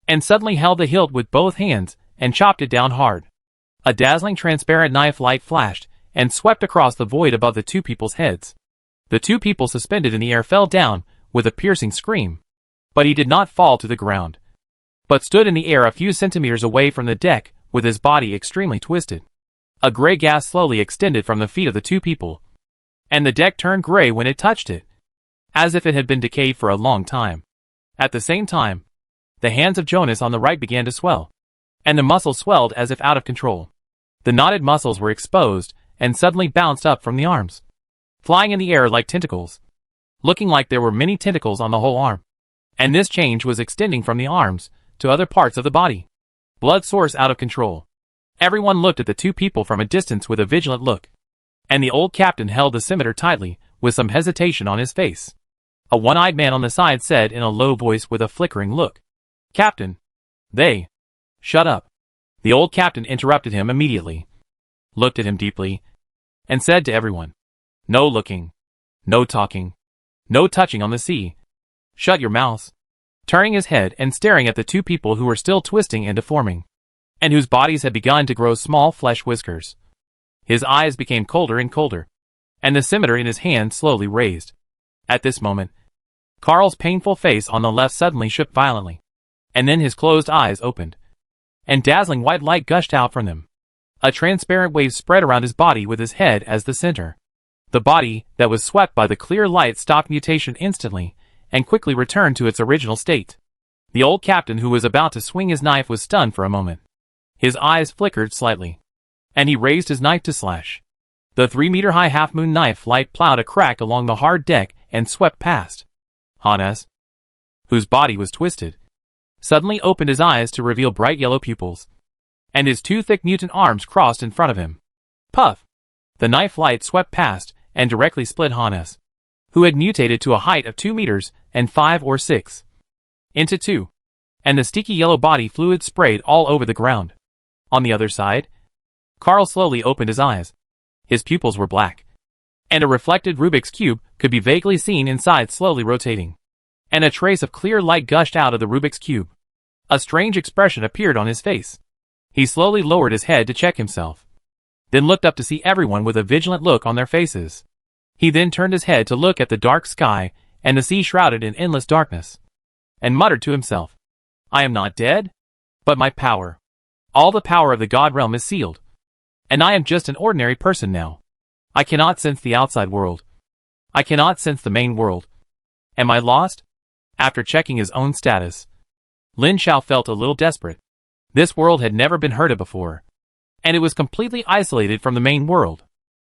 and suddenly held the hilt with both hands and chopped it down hard. A dazzling transparent knife light flashed and swept across the void above the 2 people's heads. The 2 people suspended in the air fell down with a piercing scream, but he did not fall to the ground, but stood in the air a few centimeters away from the deck with his body extremely twisted. A gray gas slowly extended from the feet of the 2 people, and the deck turned gray when it touched it, as if it had been decayed for a long time. At the same time, the hands of Jonas on the right began to swell, and the muscles swelled as if out of control. The knotted muscles were exposed and suddenly bounced up from the arms, flying in the air like tentacles, looking like there were many tentacles on the whole arm. And this change was extending from the arms to other parts of the body. Blood source out of control. Everyone looked at the 2 people from a distance with a vigilant look, and the old captain held the scimitar tightly with some hesitation on his face. A one-eyed man on the side said in a low voice with a flickering look, "Captain, they..." "Shut up." The old captain interrupted him immediately, looked at him deeply, and said to everyone, "No looking, no talking, no touching on the sea. Shut your mouths." Turning his head and staring at the 2 people who were still twisting and deforming, and whose bodies had begun to grow small flesh whiskers, his eyes became colder and colder, and the scimitar in his hand slowly raised. At this moment, Carl's painful face on the left suddenly shook violently, and then his closed eyes opened, and dazzling white light gushed out from them. A transparent wave spread around his body with his head as the center. The body that was swept by the clear light stopped mutation instantly, and quickly returned to its original state. The old captain who was about to swing his knife was stunned for a moment. His eyes flickered slightly, and he raised his knife to slash. The 3-meter-high half-moon knife light plowed a crack along the hard deck and swept past. Hannes, whose body was twisted, suddenly opened his eyes to reveal bright yellow pupils, and his 2 thick mutant arms crossed in front of him. Puff! The knife light swept past and directly split Hannes, who had mutated to a height of 2 meters and 5 or 6, into 2, and the sticky yellow body fluid sprayed all over the ground. On the other side, Carl slowly opened his eyes. His pupils were black, and a reflected Rubik's Cube could be vaguely seen inside slowly rotating, and a trace of clear light gushed out of the Rubik's Cube. A strange expression appeared on his face. He slowly lowered his head to check himself, then looked up to see everyone with a vigilant look on their faces. He then turned his head to look at the dark sky and the sea shrouded in endless darkness, and muttered to himself, I am not dead, but my power, all the power of the God realm is sealed, and I am just an ordinary person now. I cannot sense the outside world. I cannot sense the main world. Am I lost? After checking his own status, Lin Xiao felt a little desperate. This world had never been heard of before, and it was completely isolated from the main world.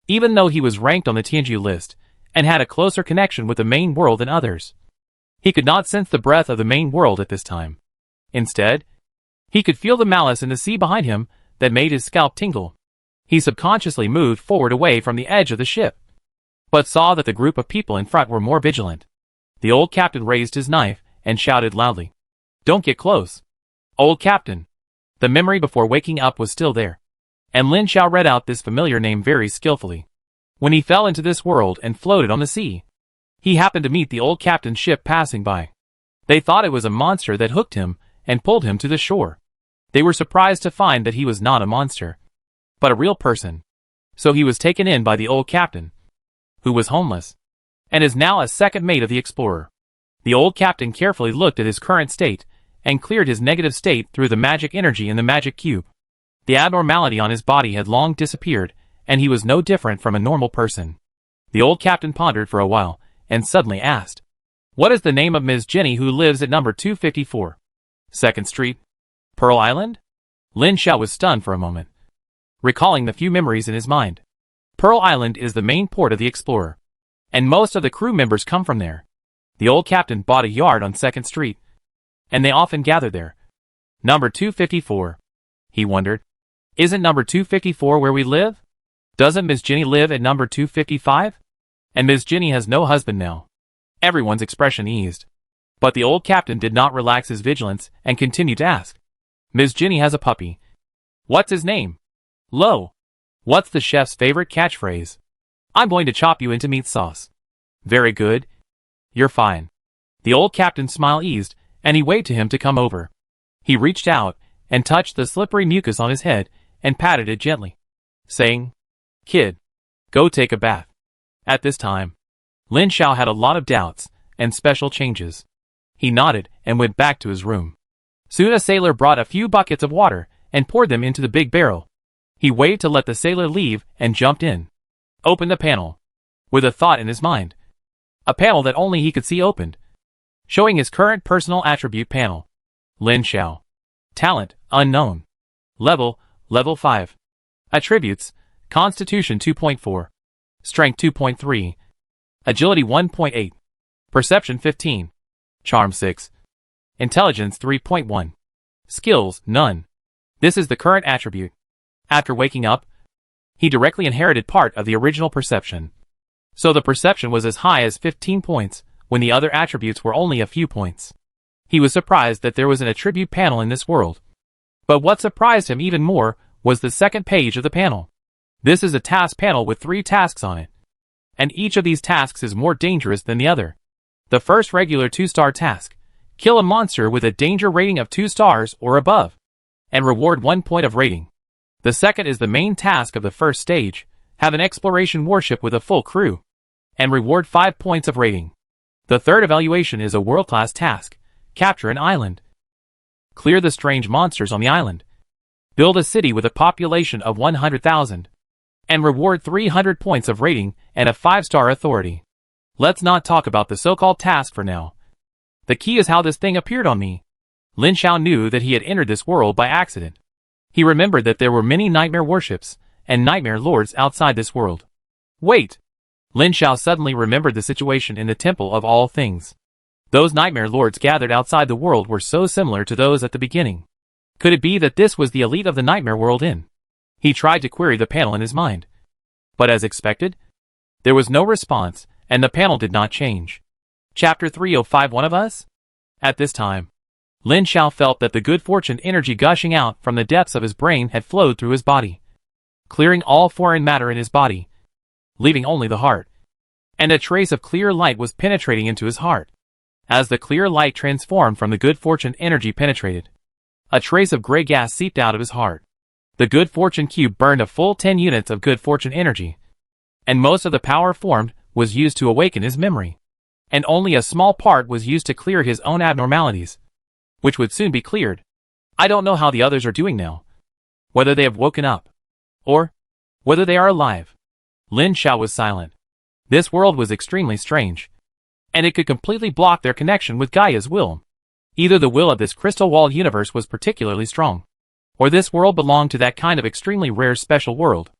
Even though he was ranked on the Tianju list, and had a closer connection with the main world than others, he could not sense the breath of the main world at this time. Instead, he could feel the malice in the sea behind him that made his scalp tingle. He subconsciously moved forward away from the edge of the ship, but saw that the group of people in front were more vigilant. The old captain raised his knife and shouted loudly, Don't get close. Old captain. The memory before waking up was still there, and Lin Xiao read out this familiar name very skillfully. When he fell into this world and floated on the sea, he happened to meet the old captain's ship passing by. They thought it was a monster that hooked him and pulled him to the shore. They were surprised to find that he was not a monster, but a real person. So he was taken in by the old captain, who was homeless, and is now a second mate of the explorer. The old captain carefully looked at his current state and cleared his negative state through the magic energy in the magic cube. The abnormality on his body had long disappeared, and he was no different from a normal person. The old captain pondered for a while, and suddenly asked, What is the name of Ms. Jenny who lives at number 254? 2nd Street? Pearl Island? Lin Xiao was stunned for a moment, recalling the few memories in his mind. Pearl Island is the main port of the explorer, and most of the crew members come from there. The old captain bought a yard on 2nd Street, and they often gather there. Number 254. He wondered. Isn't number 254 where we live? Doesn't Miss Jenny live at number 255? And Miss Jenny has no husband now. Everyone's expression eased, but the old captain did not relax his vigilance and continued to ask. Miss Jenny has a puppy. What's his name? Lo. What's the chef's favorite catchphrase? I'm going to chop you into meat sauce. Very good. You're fine. The old captain's smile eased, and he waved to him to come over. He reached out and touched the slippery mucus on his head and patted it gently, saying, Kid, go take a bath. At this time, Lin Xiao had a lot of doubts and special changes. He nodded and went back to his room. Soon a sailor brought a few buckets of water and poured them into the big barrel. He waved to let the sailor leave and jumped in. Opened the panel, with a thought in his mind. A panel that only he could see opened, showing his current personal attribute panel. Lin Xiao. Talent, unknown. Level 5. Attributes, Constitution 2.4. Strength 2.3. Agility 1.8. Perception 15. Charm 6. Intelligence 3.1. Skills, none. This is the current attribute. After waking up, he directly inherited part of the original perception. So the perception was as high as 15 points, when the other attributes were only a few points. He was surprised that there was an attribute panel in this world. But what surprised him even more was the second page of the panel. This is a task panel with 3 tasks on it, and each of these tasks is more dangerous than the other. The first regular 2-star task, kill a monster with a danger rating of 2 stars or above, and reward 1 point of rating. The second is the main task of the first stage, have an exploration warship with a full crew, and reward 5 points of rating. The third evaluation is a world-class task, capture an island. Clear the strange monsters on the island. Build a city with a population of 100,000. And reward 300 points of rating and a 5-star authority. Let's not talk about the so-called task for now. The key is how this thing appeared on me. Lin Xiao knew that he had entered this world by accident. He remembered that there were many nightmare warships and nightmare lords outside this world. Wait! Lin Xiao suddenly remembered the situation in the Temple of All Things. Those nightmare lords gathered outside the world were so similar to those at the beginning. Could it be that this was the elite of the nightmare world in? He tried to query the panel in his mind. But as expected, there was no response, and the panel did not change. Chapter 305 One of Us? At this time, Lin Xiao felt that the good fortune energy gushing out from the depths of his brain had flowed through his body, clearing all foreign matter in his body, leaving only the heart. And a trace of clear light was penetrating into his heart. As the clear light transformed from the good fortune energy penetrated, a trace of gray gas seeped out of his heart. The good fortune cube burned a full 10 units of good fortune energy, and most of the power formed was used to awaken his memory, and only a small part was used to clear his own abnormalities, which would soon be cleared. I don't know how the others are doing now, whether they have woken up, or whether they are alive. Lin Xiao was silent. This world was extremely strange, and it could completely block their connection with Gaia's will. Either the will of this crystal wall universe was particularly strong, or this world belonged to that kind of extremely rare special world,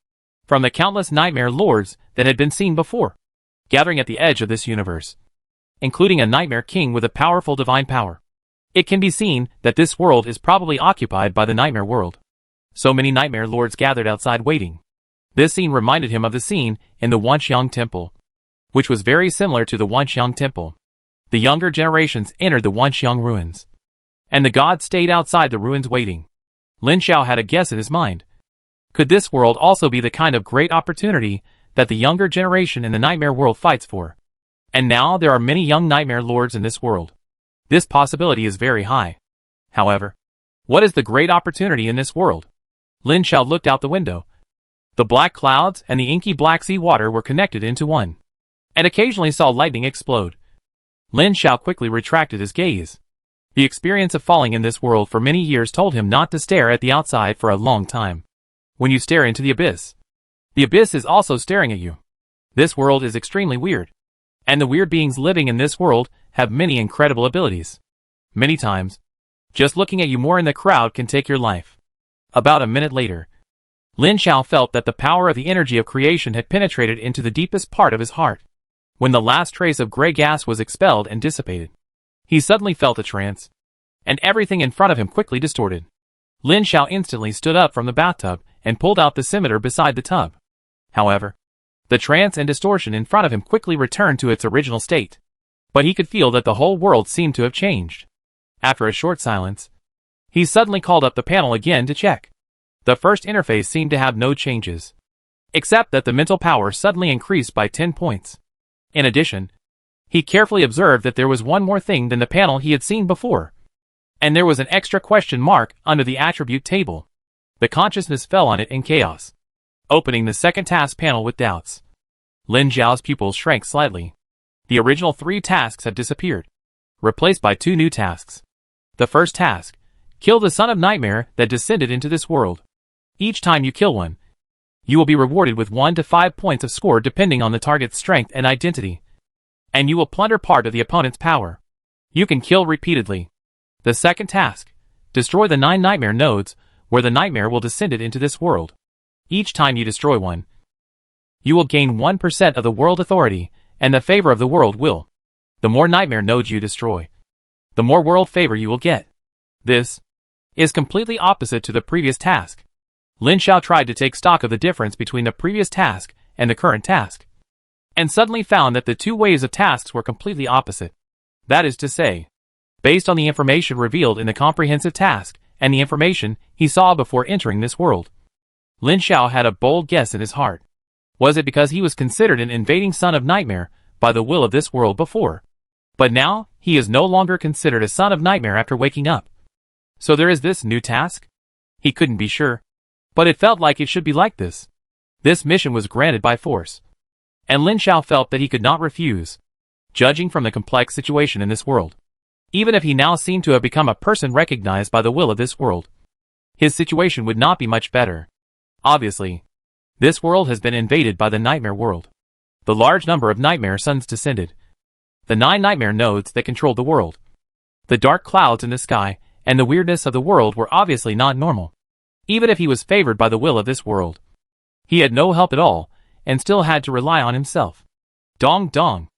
from the countless nightmare lords that had been seen before, gathering at the edge of this universe, including a nightmare king with a powerful divine power. It can be seen that this world is probably occupied by the nightmare world. So many nightmare lords gathered outside waiting. This scene reminded him of the scene in the Wanxiang Temple, which was very similar to the Wanxiang Temple. The younger generations entered the Wanxiang ruins, and the gods stayed outside the ruins waiting. Lin Xiao had a guess in his mind. Could this world also be the kind of great opportunity that the younger generation in the nightmare world fights for? And now there are many young nightmare lords in this world. This possibility is very high. However, what is the great opportunity in this world? Lin Xiao looked out the window. The black clouds and the inky black sea water were connected into one, and occasionally saw lightning explode. Lin Xiao quickly retracted his gaze. The experience of falling in this world for many years told him not to stare at the outside for a long time. When you stare into the abyss is also staring at you. This world is extremely weird, and the weird beings living in this world have many incredible abilities. Many times, just looking at you more in the crowd can take your life. About a minute later, Lin Xiao felt that the power of the energy of creation had penetrated into the deepest part of his heart. When the last trace of gray gas was expelled and dissipated, he suddenly felt a trance, and everything in front of him quickly distorted. Lin Xiao instantly stood up from the bathtub and pulled out the scimitar beside the tub. However, the trance and distortion in front of him quickly returned to its original state, but he could feel that the whole world seemed to have changed. After a short silence, he suddenly called up the panel again to check. The first interface seemed to have no changes, except that the mental power suddenly increased by 10 points. In addition, he carefully observed that there was one more thing than the panel he had seen before, and there was an extra question mark under the attribute table. The consciousness fell on it in chaos, opening the second task panel with doubts. Lin Xiao's pupils shrank slightly. The original 3 tasks had disappeared, replaced by 2 new tasks. The first task: kill the son of nightmare that descended into this world. Each time you kill one, you will be rewarded with 1 to 5 points of score depending on the target's strength and identity, and you will plunder part of the opponent's power. You can kill repeatedly. The second task: destroy the 9 nightmare nodes where the nightmare will descend into this world. Each time you destroy one, you will gain 1% of the world authority and the favor of the world will. The more nightmare nodes you destroy, the more world favor you will get. This is completely opposite to the previous task. Lin Xiao tried to take stock of the difference between the previous task and the current task, and suddenly found that the 2 waves of tasks were completely opposite. That is to say, based on the information revealed in the comprehensive task and the information he saw before entering this world, Lin Xiao had a bold guess in his heart. Was it because he was considered an invading son of nightmare by the will of this world before? But now, he is no longer considered a son of nightmare after waking up. So there is this new task? He couldn't be sure, but it felt like it should be like this. This mission was granted by force, and Lin Xiao felt that he could not refuse, judging from the complex situation in this world. Even if he now seemed to have become a person recognized by the will of this world, his situation would not be much better. Obviously, this world has been invaded by the nightmare world. The large number of nightmare suns descended, the 9 nightmare nodes that controlled the world. The dark clouds in the sky and the weirdness of the world were obviously not normal. Even if he was favored by the will of this world, he had no help at all and still had to rely on himself. Dong dong.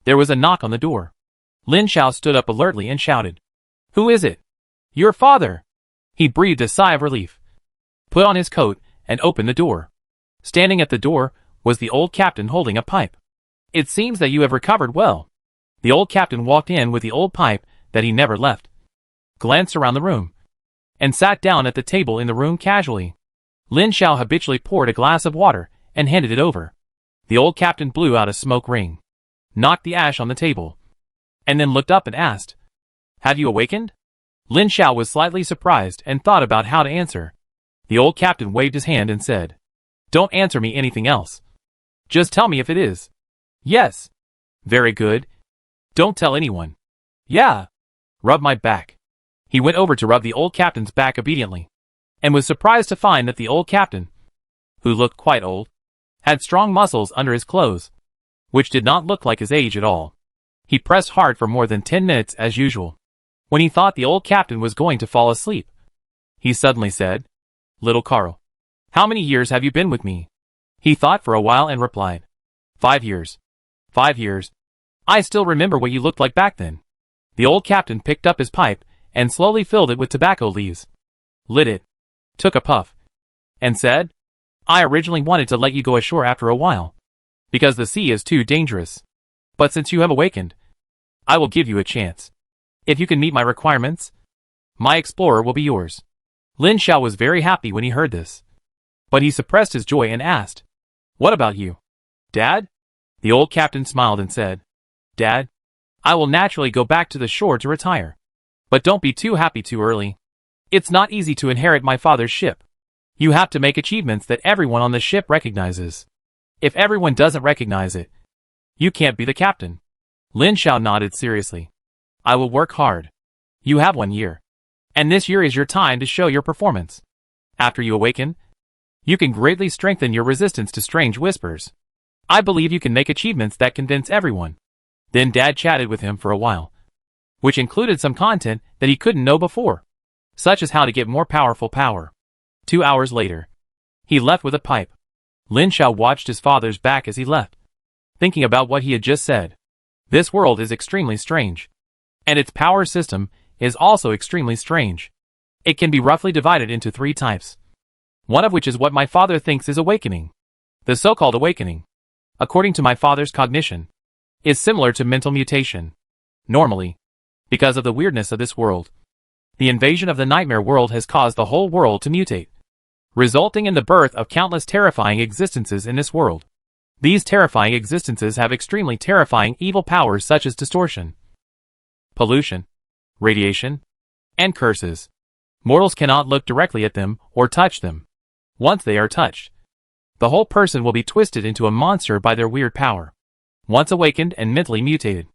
There was a knock on the door. Lin Xiao stood up alertly and shouted, "Who is it?" "Your father." He breathed a sigh of relief, put on his coat, and opened the door. Standing at the door was the old captain holding a pipe. "It seems that you have recovered well." The old captain walked in with the old pipe that he never left, glanced around the room, and sat down at the table in the room casually. Lin Xiao habitually poured a glass of water and handed it over. The old captain blew out a smoke ring, knocked the ash on the table, and then looked up and asked, "Have you awakened?" Lin Xiao was slightly surprised and thought about how to answer. The old captain waved his hand and said, "Don't answer me anything else. Just tell me if it is." "Yes." "Very good. Don't tell anyone." "Yeah." "Rub my back." He went over to rub the old captain's back obediently, and was surprised to find that the old captain, who looked quite old, had strong muscles under his clothes, which did not look like his age at all. He pressed hard for more than 10 minutes as usual. When he thought the old captain was going to fall asleep, he suddenly said, "Little Carl, how many years have you been with me?" He thought for a while and replied, 5 years. 5 years. I still remember what you looked like back then. The old captain picked up his pipe and slowly filled it with tobacco leaves, lit it, took a puff, and said, "I originally wanted to let you go ashore after a while, because the sea is too dangerous. But since you have awakened, I will give you a chance. If you can meet my requirements, my explorer will be yours." Lin Xiao was very happy when he heard this, but he suppressed his joy and asked, "What about you, Dad?" The old captain smiled and said, "Dad, I will naturally go back to the shore to retire. But don't be too happy too early. It's not easy to inherit my father's ship. You have to make achievements that everyone on the ship recognizes. If everyone doesn't recognize it, you can't be the captain." Lin Xiao nodded seriously. "I will work hard. You have 1 year. And this year is your time to show your performance. After you awaken, you can greatly strengthen your resistance to strange whispers. I believe you can make achievements that convince everyone." Then Dad chatted with him for a while, which included some content that he couldn't know before, such as how to get more powerful power. 2 hours later, he left with a pipe. Lin Xiao watched his father's back as he left, thinking about what he had just said. This world is extremely strange, and its power system is also extremely strange. It can be roughly divided into 3 types, one of which is what my father thinks is awakening. The so-called awakening, according to my father's cognition, is similar to mental mutation. Normally, because of the weirdness of this world, the invasion of the nightmare world has caused the whole world to mutate, resulting in the birth of countless terrifying existences in this world. These terrifying existences have extremely terrifying evil powers such as distortion, pollution, radiation, and curses. Mortals cannot look directly at them or touch them. Once they are touched, the whole person will be twisted into a monster by their weird power. Once awakened and mentally mutated,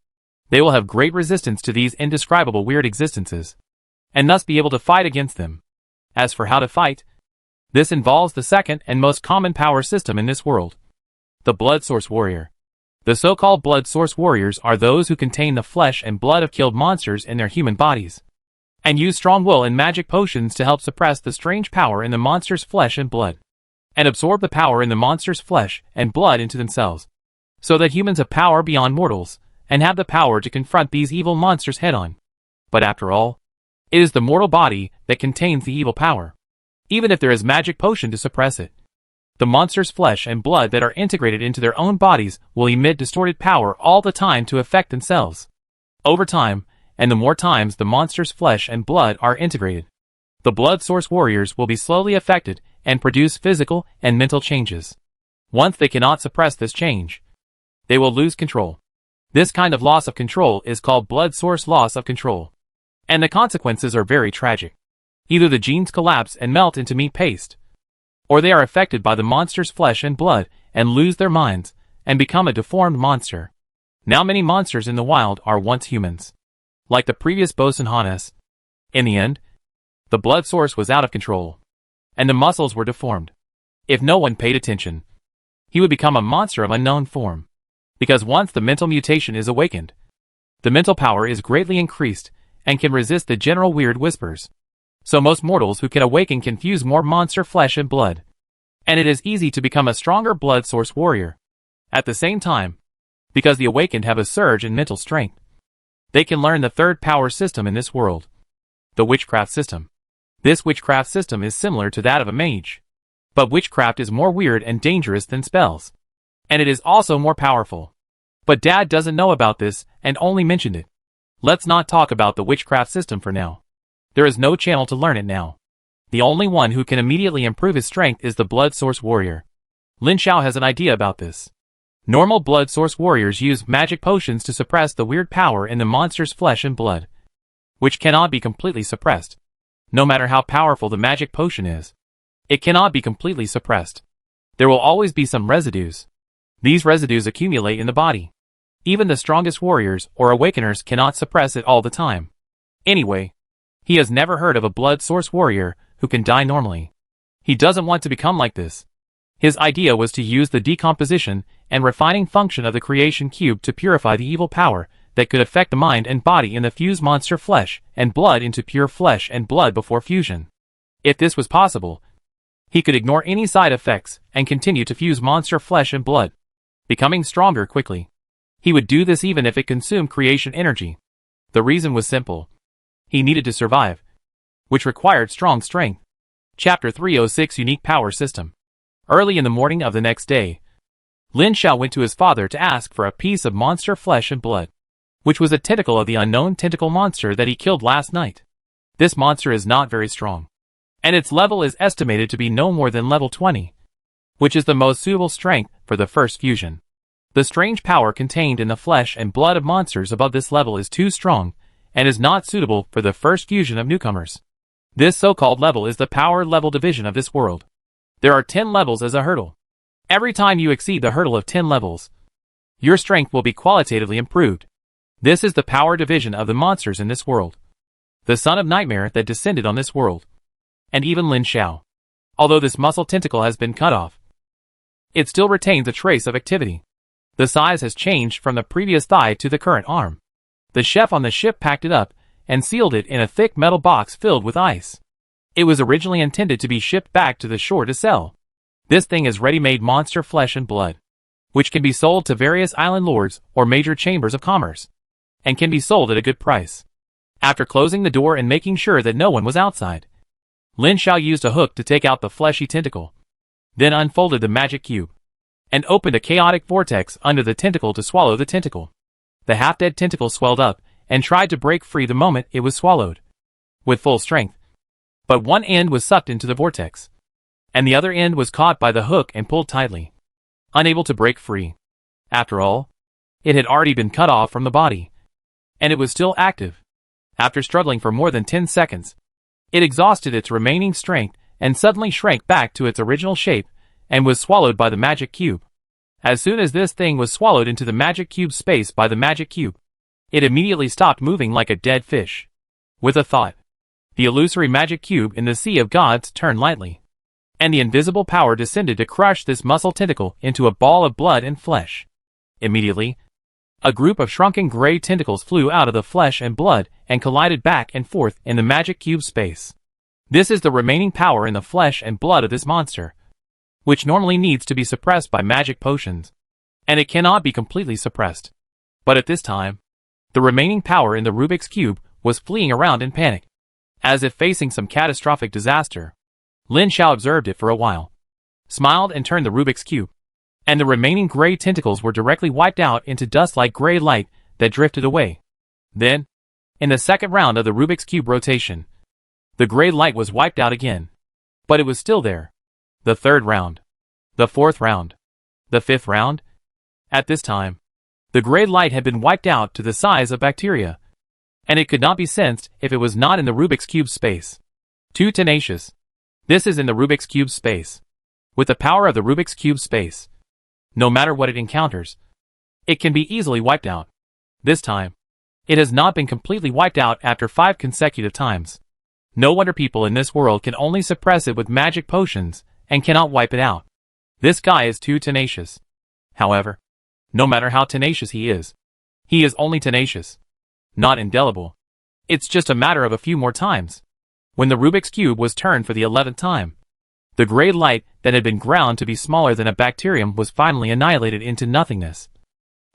they will have great resistance to these indescribable weird existences, and thus be able to fight against them. As for how to fight, this involves the second and most common power system in this world, the blood source warrior. The so-called blood source warriors are those who contain the flesh and blood of killed monsters in their human bodies, and use strong will and magic potions to help suppress the strange power in the monster's flesh and blood, and absorb the power in the monster's flesh and blood into themselves, so that humans have power beyond mortals, and have the power to confront these evil monsters head-on. But after all, it is the mortal body that contains the evil power, even if there is magic potion to suppress it. The monster's flesh and blood that are integrated into their own bodies will emit distorted power all the time to affect themselves. Over time, and the more times the monster's flesh and blood are integrated, the blood source warriors will be slowly affected and produce physical and mental changes. Once they cannot suppress this change, they will lose control. This kind of loss of control is called blood source loss of control, and the consequences are very tragic. Either the genes collapse and melt into meat paste, or they are affected by the monster's flesh and blood and lose their minds and become a deformed monster. Now many monsters in the wild are once humans, like the previous bosun Hannes. In the end, the blood source was out of control, and the muscles were deformed. If no one paid attention, he would become a monster of unknown form. Because once the mental mutation is awakened, the mental power is greatly increased and can resist the general weird whispers. So most mortals who can awaken can fuse more monster flesh and blood, and it is easy to become a stronger blood source warrior. At the same time, because the awakened have a surge in mental strength, they can learn the third power system in this world, the witchcraft system. This witchcraft system is similar to that of a mage, but witchcraft is more weird and dangerous than spells, and it is also more powerful. But Dad doesn't know about this and only mentioned it. Let's not talk about the witchcraft system for now. There is no channel to learn it now. The only one who can immediately improve his strength is the blood source warrior. Lin Xiao has an idea about this. Normal blood source warriors use magic potions to suppress the weird power in the monster's flesh and blood, which cannot be completely suppressed, no matter how powerful the magic potion is. It cannot be completely suppressed. There will always be some residues. These residues accumulate in the body. Even the strongest warriors or awakeners cannot suppress it all the time. Anyway, he has never heard of a blood source warrior who can die normally. He doesn't want to become like this. His idea was to use the decomposition and refining function of the creation cube to purify the evil power that could affect the mind and body in the fused monster flesh and blood into pure flesh and blood before fusion. If this was possible, he could ignore any side effects and continue to fuse monster flesh and blood, becoming stronger quickly. He would do this even if it consumed creation energy. The reason was simple. He needed to survive, which required strong strength. Chapter 306 Unique Power System. Early in the morning of the next day, Lin Xiao went to his father to ask for a piece of monster flesh and blood, which was a tentacle of the unknown tentacle monster that he killed last night. This monster is not very strong, and its level is estimated to be no more than level 20, which is the most suitable strength for the first fusion. The strange power contained in the flesh and blood of monsters above this level is too strong and is not suitable for the first fusion of newcomers. This so-called level is the power level division of this world. There are 10 levels as a hurdle. Every time you exceed the hurdle of 10 levels, your strength will be qualitatively improved. This is the power division of the monsters in this world. The son of nightmare that descended on this world. And even Lin Xiao. Although this muscle tentacle has been cut off, it still retains a trace of activity. The size has changed from the previous thigh to the current arm. The chef on the ship packed it up and sealed it in a thick metal box filled with ice. It was originally intended to be shipped back to the shore to sell. This thing is ready-made monster flesh and blood, which can be sold to various island lords or major chambers of commerce, and can be sold at a good price. After closing the door and making sure that no one was outside, Lin Xiao used a hook to take out the fleshy tentacle, then unfolded the magic cube, and opened a chaotic vortex under the tentacle to swallow the tentacle. The half-dead tentacle swelled up and tried to break free the moment it was swallowed, with full strength. But one end was sucked into the vortex, and the other end was caught by the hook and pulled tightly, unable to break free. After all, it had already been cut off from the body, and it was still active. After struggling for more than 10 seconds, it exhausted its remaining strength and suddenly shrank back to its original shape and was swallowed by the magic cube. As soon as this thing was swallowed into the magic cube space by the magic cube, it immediately stopped moving like a dead fish. With a thought, the illusory magic cube in the sea of gods turned lightly, and the invisible power descended to crush this muscle tentacle into a ball of blood and flesh. Immediately, a group of shrunken gray tentacles flew out of the flesh and blood and collided back and forth in the magic cube space. This is the remaining power in the flesh and blood of this monster, which normally needs to be suppressed by magic potions, and it cannot be completely suppressed. But at this time, the remaining power in the Rubik's Cube was fleeing around in panic, as if facing some catastrophic disaster. Lin Xiao observed it for a while, smiled and turned the Rubik's Cube, and the remaining gray tentacles were directly wiped out into dust like gray light that drifted away. Then, in the second round of the Rubik's Cube rotation, the gray light was wiped out again. But it was still there. The third round. The fourth round. The fifth round. At this time, the gray light had been wiped out to the size of bacteria, and it could not be sensed if it was not in the Rubik's Cube space. Too tenacious. This is in the Rubik's Cube space. With the power of the Rubik's Cube space, no matter what it encounters, it can be easily wiped out. This time, it has not been completely wiped out after 5 consecutive times. No wonder people in this world can only suppress it with magic potions and cannot wipe it out. This guy is too tenacious. However, no matter how tenacious he is only tenacious, not indelible. It's just a matter of a few more times. When the Rubik's Cube was turned for the 11th time, the gray light that had been ground to be smaller than a bacterium was finally annihilated into nothingness,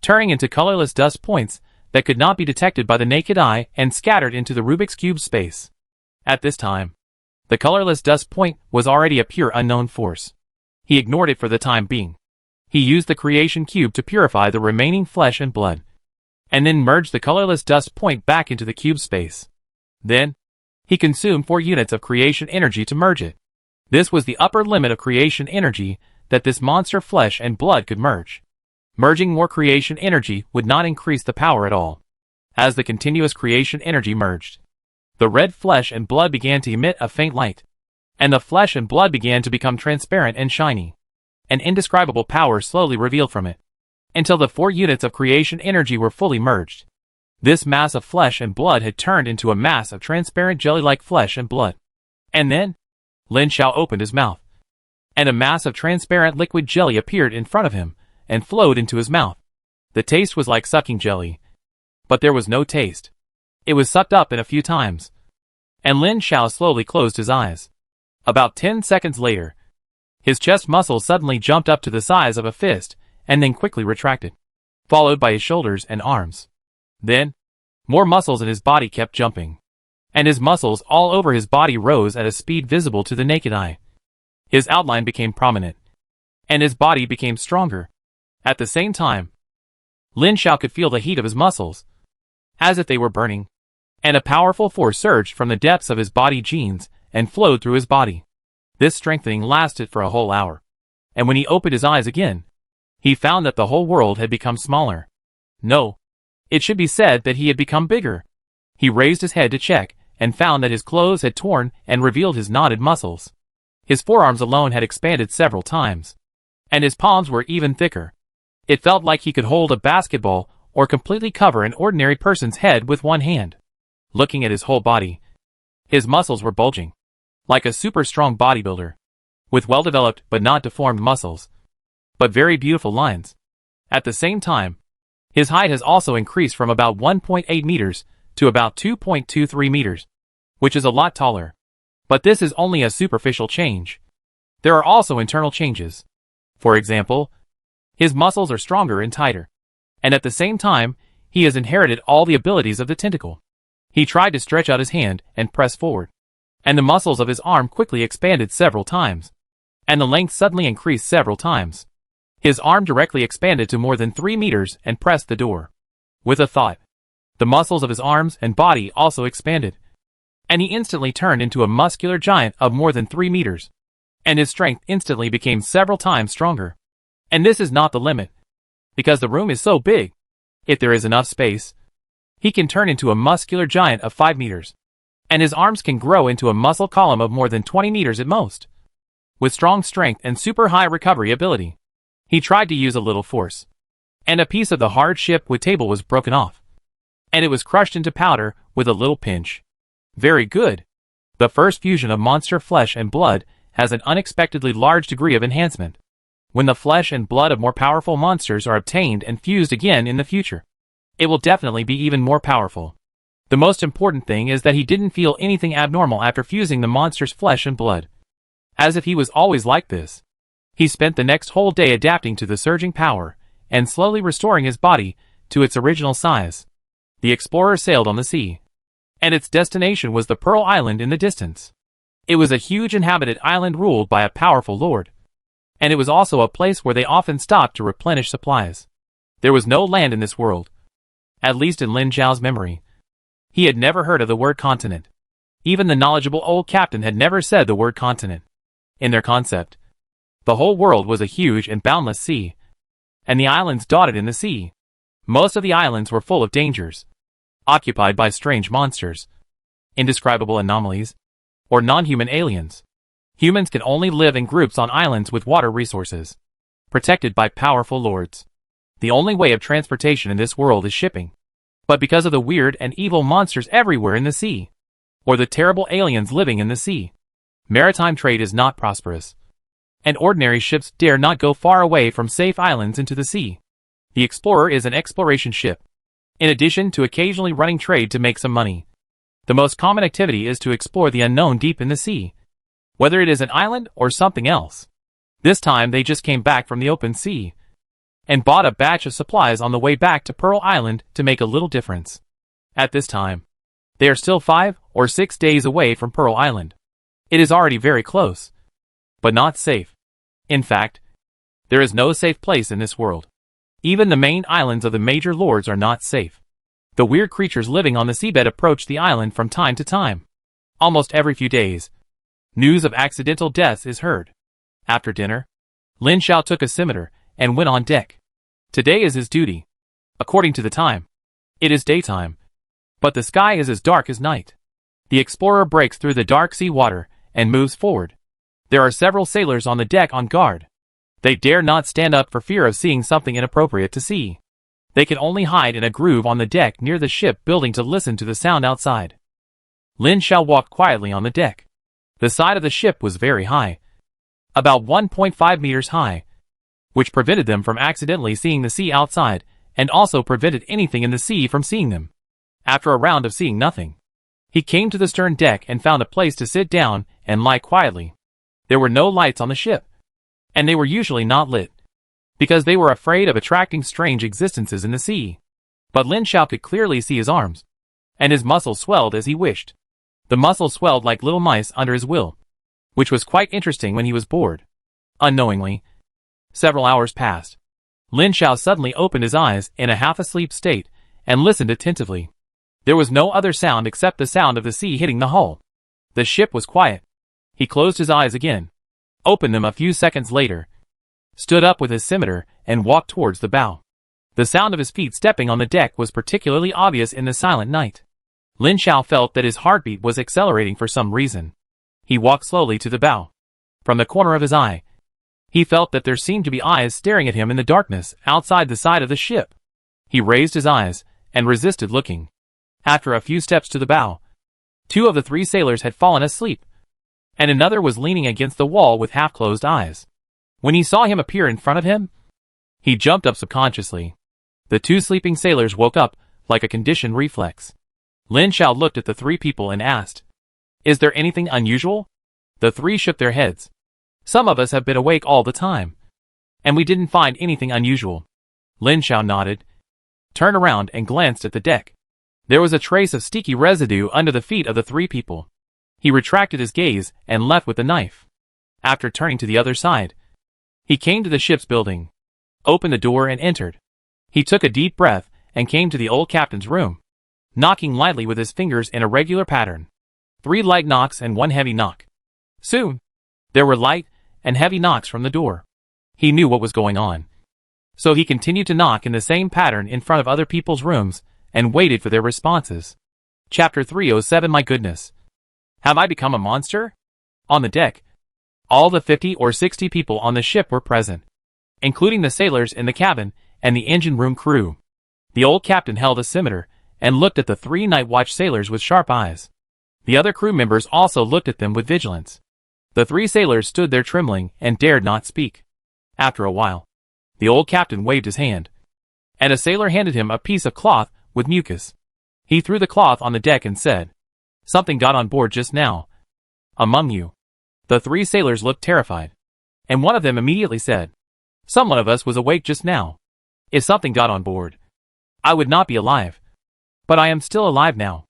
turning into colorless dust points that could not be detected by the naked eye and scattered into the Rubik's Cube space. At this time, the colorless dust point was already a pure unknown force. He ignored it for the time being. He used the creation cube to purify the remaining flesh and blood, and then merged the colorless dust point back into the cube space. Then, he consumed 4 units of creation energy to merge it. This was the upper limit of creation energy that this monster flesh and blood could merge. Merging more creation energy would not increase the power at all. As the continuous creation energy merged, the red flesh and blood began to emit a faint light, and the flesh and blood began to become transparent and shiny. An indescribable power slowly revealed from it, until the 4 units of creation energy were fully merged. This mass of flesh and blood had turned into a mass of transparent jelly-like flesh and blood. And then, Lin Xiao opened his mouth, and a mass of transparent liquid jelly appeared in front of him, and flowed into his mouth. The taste was like sucking jelly, but there was no taste. It was sucked up in a few times, and Lin Xiao slowly closed his eyes. About 10 seconds later, his chest muscles suddenly jumped up to the size of a fist, and then quickly retracted, followed by his shoulders and arms. Then, more muscles in his body kept jumping, and his muscles all over his body rose at a speed visible to the naked eye. His outline became prominent, and his body became stronger. At the same time, Lin Xiao could feel the heat of his muscles, as if they were burning, and a powerful force surged from the depths of his body genes and flowed through his body. This strengthening lasted for a whole hour, and when he opened his eyes again, he found that the whole world had become smaller. No, it should be said that he had become bigger. He raised his head to check, and found that his clothes had torn and revealed his knotted muscles. His forearms alone had expanded several times, and his palms were even thicker. It felt like he could hold a basketball or completely cover an ordinary person's head with one hand. Looking at his whole body, his muscles were bulging, like a super strong bodybuilder, with well-developed but not deformed muscles, but very beautiful lines. At the same time, his height has also increased from about 1.8 meters to about 2.23 meters, which is a lot taller. But this is only a superficial change. There are also internal changes. For example, his muscles are stronger and tighter, and at the same time, he has inherited all the abilities of the tentacle. He tried to stretch out his hand and press forward, and the muscles of his arm quickly expanded several times, and the length suddenly increased several times. His arm directly expanded to more than 3 meters and pressed the door. With a thought, the muscles of his arms and body also expanded, and he instantly turned into a muscular giant of more than 3 meters, and his strength instantly became several times stronger. And this is not the limit, because the room is so big. If there is enough space, he can turn into a muscular giant of 5 meters, and his arms can grow into a muscle column of more than 20 meters at most. With strong strength and super high recovery ability, he tried to use a little force, and a piece of the hard shipwood table was broken off, and it was crushed into powder with a little pinch. Very good. The first fusion of monster flesh and blood has an unexpectedly large degree of enhancement. When the flesh and blood of more powerful monsters are obtained and fused again in the future, it will definitely be even more powerful. The most important thing is that he didn't feel anything abnormal after fusing the monster's flesh and blood, as if he was always like this. He spent the next whole day adapting to the surging power, and slowly restoring his body to its original size. The explorer sailed on the sea, and its destination was the Pearl Island in the distance. It was a huge inhabited island ruled by a powerful lord, and it was also a place where they often stopped to replenish supplies. There was no land in this world, at least in Lin Xiao's memory. He had never heard of the word continent. Even the knowledgeable old captain had never said the word continent. In their concept, the whole world was a huge and boundless sea, and the islands dotted in the sea. Most of the islands were full of dangers, occupied by strange monsters, indescribable anomalies, or non-human aliens. Humans can only live in groups on islands with water resources, protected by powerful lords. The only way of transportation in this world is shipping. But because of the weird and evil monsters everywhere in the sea, or the terrible aliens living in the sea, maritime trade is not prosperous, and ordinary ships dare not go far away from safe islands into the sea. The Explorer is an exploration ship, in addition to occasionally running trade to make some money. The most common activity is to explore the unknown deep in the sea, whether it is an island or something else. This time they just came back from the open sea, and bought a batch of supplies on the way back to Pearl Island to make a little difference. At this time, they are still 5 or 6 days away from Pearl Island. It is already very close, but not safe. In fact, there is no safe place in this world. Even the main islands of the major lords are not safe. The weird creatures living on the seabed approach the island from time to time. Almost every few days, news of accidental deaths is heard. After dinner, Lin Xiao took a scimitar and went on deck. Today is his duty. According to the time, it is daytime, but the sky is as dark as night. The explorer breaks through the dark sea water and moves forward. There are several sailors on the deck on guard. They dare not stand up for fear of seeing something inappropriate to see. They can only hide in a groove on the deck near the ship building to listen to the sound outside. Lin Xiao walked quietly on the deck. The side of the ship was very high, about 1.5 meters high, which prevented them from accidentally seeing the sea outside, and also prevented anything in the sea from seeing them. After a round of seeing nothing, he came to the stern deck and found a place to sit down and lie quietly. There were no lights on the ship, and they were usually not lit, because they were afraid of attracting strange existences in the sea. But Lin Xiao could clearly see his arms, and his muscles swelled as he wished. The muscles swelled like little mice under his will, which was quite interesting when he was bored. Unknowingly, several hours passed. Lin Xiao suddenly opened his eyes in a half-asleep state and listened attentively. There was no other sound except the sound of the sea hitting the hull. The ship was quiet. He closed his eyes again, opened them a few seconds later, stood up with his scimitar, and walked towards the bow. The sound of his feet stepping on the deck was particularly obvious in the silent night. Lin Xiao felt that his heartbeat was accelerating for some reason. He walked slowly to the bow. From the corner of his eye, he felt that there seemed to be eyes staring at him in the darkness outside the side of the ship. He raised his eyes and resisted looking. After a few steps to the bow, 2 of the 3 sailors had fallen asleep, and another was leaning against the wall with half-closed eyes. When he saw him appear in front of him, he jumped up subconsciously. The 2 sleeping sailors woke up like a conditioned reflex. Lin Xiao looked at the 3 people and asked, "Is there anything unusual?" The 3 shook their heads. "Some of us have been awake all the time, and we didn't find anything unusual." Lin Xiao nodded, turned around and glanced at the deck. There was a trace of sticky residue under the feet of the 3 people. He retracted his gaze and left with the knife. After turning to the other side, he came to the ship's building, opened the door and entered. He took a deep breath and came to the old captain's room, knocking lightly with his fingers in a regular pattern. 3 light knocks and 1 heavy knock. Soon, there were light and heavy knocks from the door. He knew what was going on, so he continued to knock in the same pattern in front of other people's rooms and waited for their responses. Chapter 307. My goodness. Have I become a monster? On the deck, all the 50 or 60 people on the ship were present, including the sailors in the cabin and the engine room crew. The old captain held a scimitar and looked at the 3 night watch sailors with sharp eyes. The other crew members also looked at them with vigilance. The 3 sailors stood there trembling and dared not speak. After a while, the old captain waved his hand, and a sailor handed him a piece of cloth with mucus. He threw the cloth on the deck and said, "Something got on board just now. Among you." The 3 sailors looked terrified, and one of them immediately said, "Someone of us was awake just now. If something got on board, I would not be alive. But I am still alive now."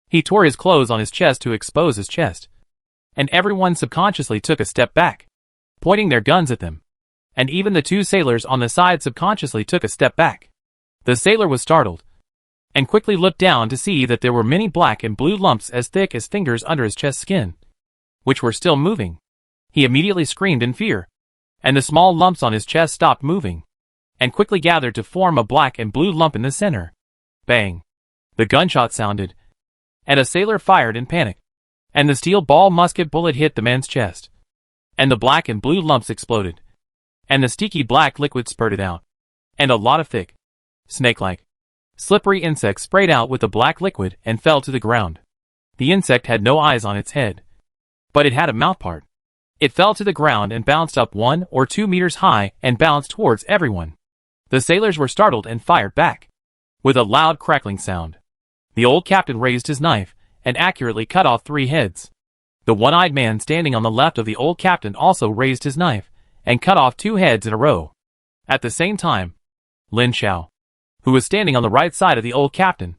He tore his clothes on his chest to expose his chest, and everyone subconsciously took a step back, pointing their guns at them. And even the 2 sailors on the side subconsciously took a step back. The sailor was startled, and quickly looked down to see that there were many black and blue lumps as thick as fingers under his chest skin, which were still moving. He immediately screamed in fear, and the small lumps on his chest stopped moving, and quickly gathered to form a black and blue lump in the center. Bang! The gunshot sounded, and a sailor fired in panic, and the steel ball musket bullet hit the man's chest, and the black and blue lumps exploded, and the sticky black liquid spurted out, and a lot of thick, snake-like, slippery insects sprayed out with the black liquid and fell to the ground. The insect had no eyes on its head, but it had a mouthpart. It fell to the ground and bounced up 1 or 2 meters high and bounced towards everyone. The sailors were startled and fired back, with a loud crackling sound. The old captain raised his knife and accurately cut off 3 heads. The one-eyed man standing on the left of the old captain also raised his knife and cut off 2 heads in a row. At the same time, Lin Xiao, who was standing on the right side of the old captain,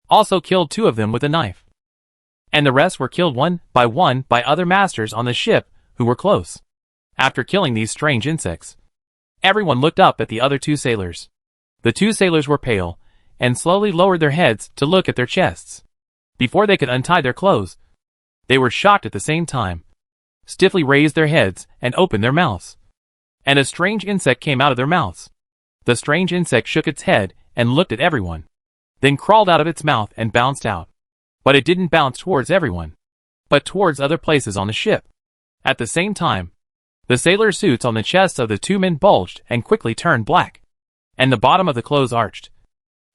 also killed 2 of them with a knife. And the rest were killed one by other masters on the ship who were close. After killing these strange insects, everyone looked up at the other 2 sailors. The 2 sailors were pale and slowly lowered their heads to look at their chests. Before they could untie their clothes, they were shocked at the same time, stiffly raised their heads and opened their mouths. And a strange insect came out of their mouths. The strange insect shook its head and looked at everyone, then crawled out of its mouth and bounced out. But it didn't bounce towards everyone, but towards other places on the ship. At the same time, the sailor suits on the chests of the two men bulged and quickly turned black, and the bottom of the clothes arched,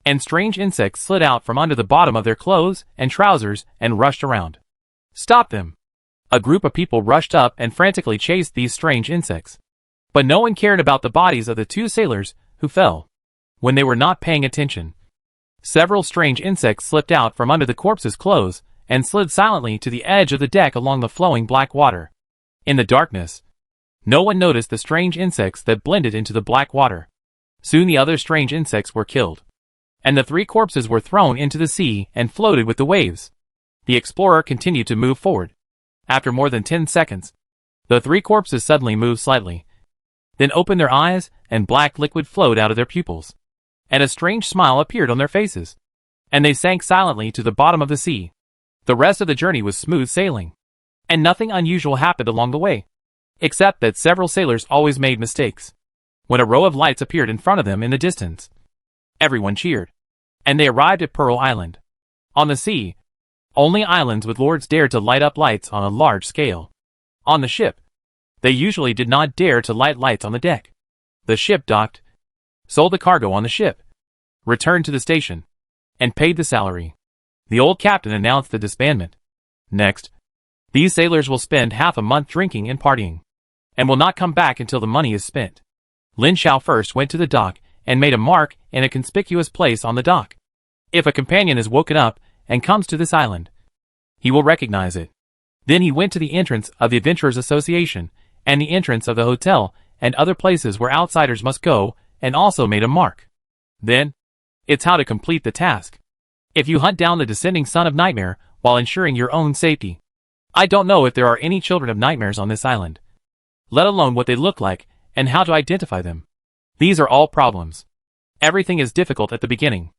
and strange insects slid out from under the bottom of their clothes and trousers and rushed around. Stop them! A group of people rushed up and frantically chased these strange insects. But no one cared about the bodies of the two sailors who fell when they were not paying attention. Several strange insects slipped out from under the corpses' clothes and slid silently to the edge of the deck along the flowing black water. In the darkness, no one noticed the strange insects that blended into the black water. Soon the other strange insects were killed, and the three corpses were thrown into the sea and floated with the waves. The explorer continued to move forward. After more than 10 seconds, the three corpses suddenly moved slightly, then opened their eyes and black liquid flowed out of their pupils, and a strange smile appeared on their faces, and they sank silently to the bottom of the sea. The rest of the journey was smooth sailing, and nothing unusual happened along the way, except that several sailors always made mistakes. When a row of lights appeared in front of them in the distance, everyone cheered, and they arrived at Pearl Island. On the sea, only islands with lords dared to light up lights on a large scale. On the ship, they usually did not dare to light lights on the deck. The ship docked, sold the cargo on the ship, returned to the station, and paid the salary. The old captain announced the disbandment. Next, these sailors will spend half a month drinking and partying, and will not come back until the money is spent. Lin Xiao first went to the dock and made a mark in a conspicuous place on the dock. If a companion is woken up and comes to this island, he will recognize it. Then he went to the entrance of the Adventurers Association and the entrance of the hotel and other places where outsiders must go, and also made a mark. Then, it's how to complete the task. If you hunt down the descending son of Nightmare while ensuring your own safety. I don't know if there are any children of nightmares on this island, let alone what they look like and how to identify them. These are all problems. Everything is difficult at the beginning.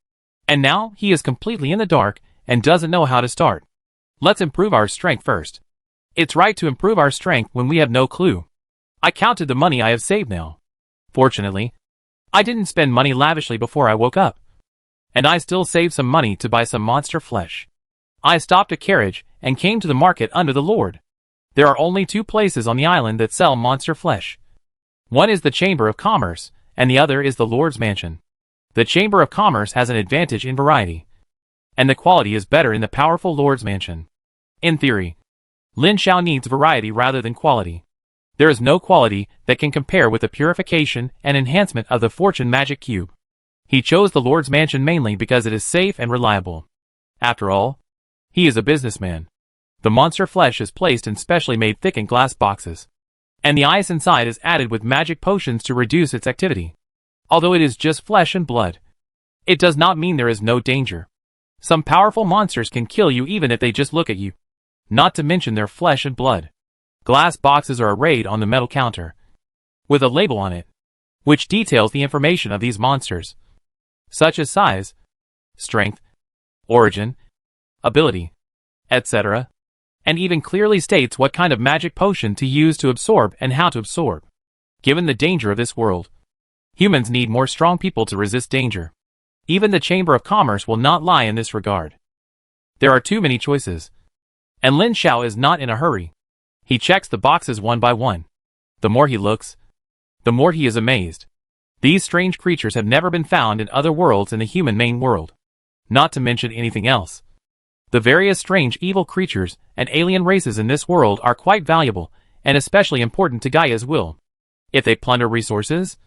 And now he is completely in the dark and doesn't know how to start. Let's improve our strength first. It's right to improve our strength when we have no clue. I counted the money I have saved now. Fortunately, I didn't spend money lavishly before I woke up, and I still saved some money to buy some monster flesh. I stopped a carriage and came to the market under the Lord. There are only two places on the island that sell monster flesh. One is the Chamber of Commerce, and the other is the Lord's Mansion. The Chamber of Commerce has an advantage in variety, and the quality is better in the powerful Lord's Mansion. In theory, Lin Xiao needs variety rather than quality. There is no quality that can compare with the purification and enhancement of the Fortune Magic Cube. He chose the Lord's Mansion mainly because it is safe and reliable. After all, he is a businessman. The monster flesh is placed in specially made thickened glass boxes, and the ice inside is added with magic potions to reduce its activity. Although it is just flesh and blood, it does not mean there is no danger. Some powerful monsters can kill you even if they just look at you, not to mention their flesh and blood. Glass boxes are arrayed on the metal counter, with a label on it, which details the information of these monsters, such as size, strength, origin, ability, etc., and even clearly states what kind of magic potion to use to absorb and how to absorb. Given the danger of this world, humans need more strong people to resist danger. Even the Chamber of Commerce will not lie in this regard. There are too many choices, and Lin Xiao is not in a hurry. He checks the boxes one by one. The more he looks, the more he is amazed. These strange creatures have never been found in other worlds in the human main world, not to mention anything else. The various strange evil creatures and alien races in this world are quite valuable and especially important to Gaia's will. If they plunder resources,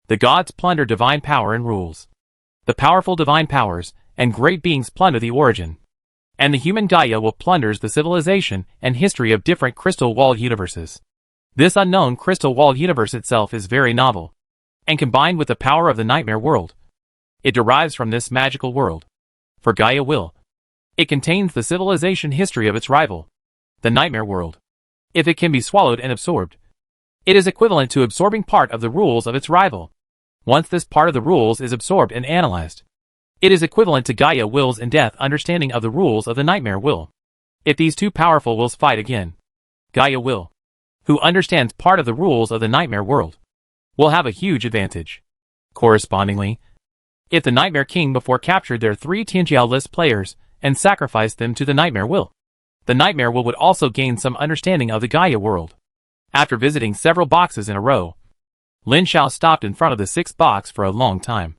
the gods plunder divine power and rules. The powerful divine powers and great beings plunder the origin, and the human Gaia will plunders the civilization and history of different crystal-walled universes. This unknown crystal-walled universe itself is very novel, and combined with the power of the nightmare world, it derives from this magical world. For Gaia will, it contains the civilization history of its rival, the nightmare world. If it can be swallowed and absorbed, it is equivalent to absorbing part of the rules of its rival. Once this part of the rules is absorbed and analyzed, it is equivalent to Gaia will's in-depth understanding of the rules of the nightmare will. If these two powerful wills fight again, Gaia will, who understands part of the rules of the nightmare world, will have a huge advantage. Correspondingly, if the Nightmare King before captured their 3 Tianjiao list players and sacrificed them to the nightmare will, The Nightmare would also gain some understanding of the Gaia world. After visiting several boxes in a row, Lin Xiao stopped in front of the sixth box for a long time.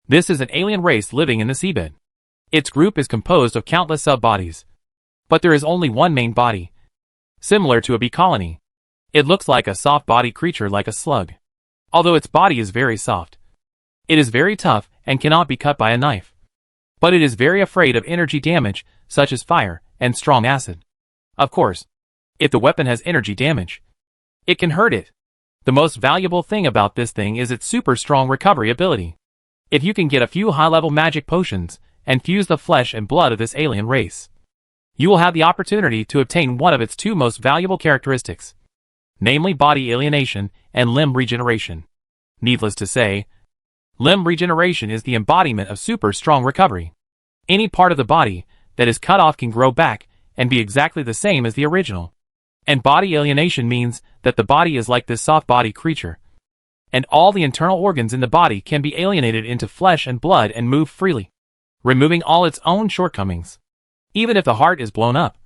This is an alien race living in the seabed. Its group is composed of countless sub-bodies. But there is only one main body. Similar to a bee colony. It looks like a soft-bodied creature like a slug. Although its body is very soft. It is very tough and cannot be cut by a knife. But it is very afraid of energy damage, such as fire and strong acid. Of course, if the weapon has energy damage, it can hurt it. The most valuable thing about this thing is its super strong recovery ability. If you can get a few high-level magic potions and fuse the flesh and blood of this alien race, you will have the opportunity to obtain one of its two most valuable characteristics, namely body alienation and limb regeneration. Needless to say, limb regeneration is the embodiment of super strong recovery. Any part of the body that is cut off can grow back and be exactly the same as the original. And body alienation means that the body is like this soft-bodied creature, and all the internal organs in the body can be alienated into flesh and blood and move freely, removing all its own shortcomings. Even if the heart is blown up,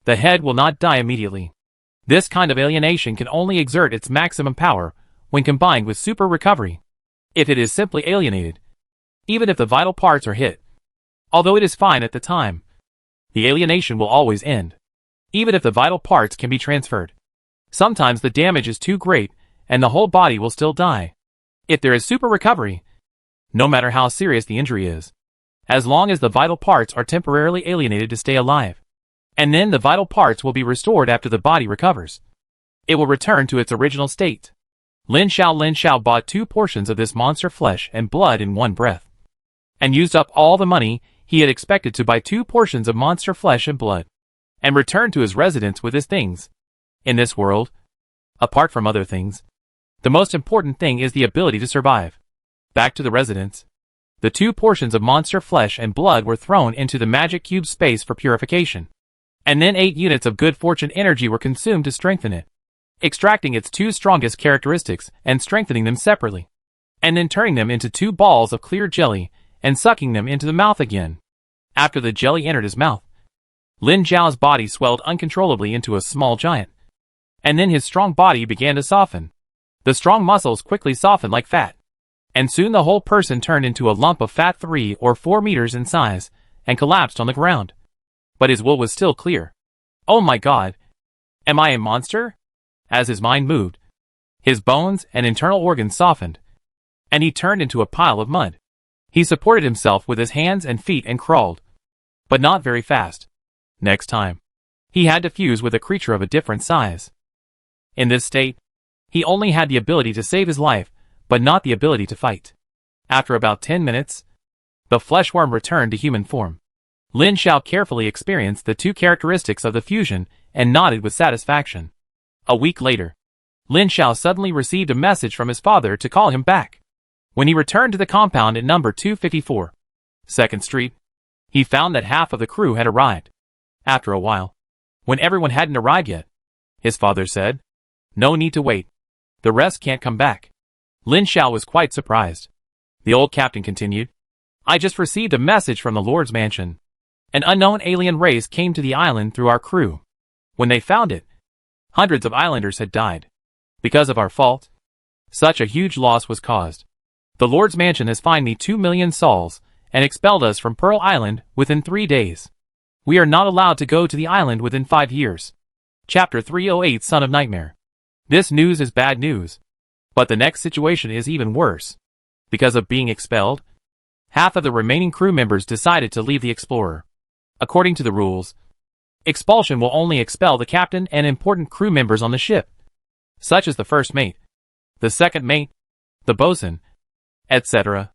the head will not die immediately. This kind of alienation can only exert its maximum power when combined with super recovery. If it is simply alienated, even if the vital parts are hit, although it is fine at the time, the alienation will always end. Even if the vital parts can be transferred, sometimes the damage is too great and the whole body will still die. If there is super recovery, no matter how serious the injury is, as long as the vital parts are temporarily alienated to stay alive, and then the vital parts will be restored after the body recovers, it will return to its original state. Lin Xiao bought 2 portions of this monster flesh and blood in one breath, and used up all the money he had expected to buy 2 portions of monster flesh and blood, and returned to his residence with his things. In this world, apart from other things, the most important thing is the ability to survive. Back to the residence, the 2 portions of monster flesh and blood were thrown into the magic cube space for purification, and then 8 units of good fortune energy were consumed to strengthen it, extracting its 2 strongest characteristics and strengthening them separately, and then turning them into 2 balls of clear jelly and sucking them into the mouth again. After the jelly entered his mouth, Lin Xiao's body swelled uncontrollably into a small giant, and then his strong body began to soften. The strong muscles quickly softened like fat, and soon the whole person turned into a lump of fat 3 or 4 meters in size and collapsed on the ground. But his will was still clear. Oh my God! Am I a monster? As his mind moved, his bones and internal organs softened, and he turned into a pile of mud. He supported himself with his hands and feet and crawled, but not very fast. Next time, he had to fuse with a creature of a different size. In this state, he only had the ability to save his life, but not the ability to fight. After about 10 minutes, the fleshworm returned to human form. Lin Xiao carefully experienced the 2 characteristics of the fusion and nodded with satisfaction. A week later, Lin Xiao suddenly received a message from his father to call him back. When he returned to the compound at number 254, 2nd Street, he found that half of the crew had arrived. After a while, when everyone hadn't arrived yet, his father said, "No need to wait. The rest can't come back." Lin Xiao was quite surprised. The old captain continued, "I just received a message from the Lord's mansion. An unknown alien race came to the island through our crew. When they found it, hundreds of islanders had died. Because of our fault, such a huge loss was caused. The Lord's mansion has fined me 2 million sols and expelled us from Pearl Island within 3 days. We are not allowed to go to the island within 5 years." Chapter 308, Son of Nightmare. This news is bad news. But the next situation is even worse. Because of being expelled, half of the remaining crew members decided to leave the Explorer. According to the rules, expulsion will only expel the captain and important crew members on the ship, such as the first mate, the second mate, the bosun, etc.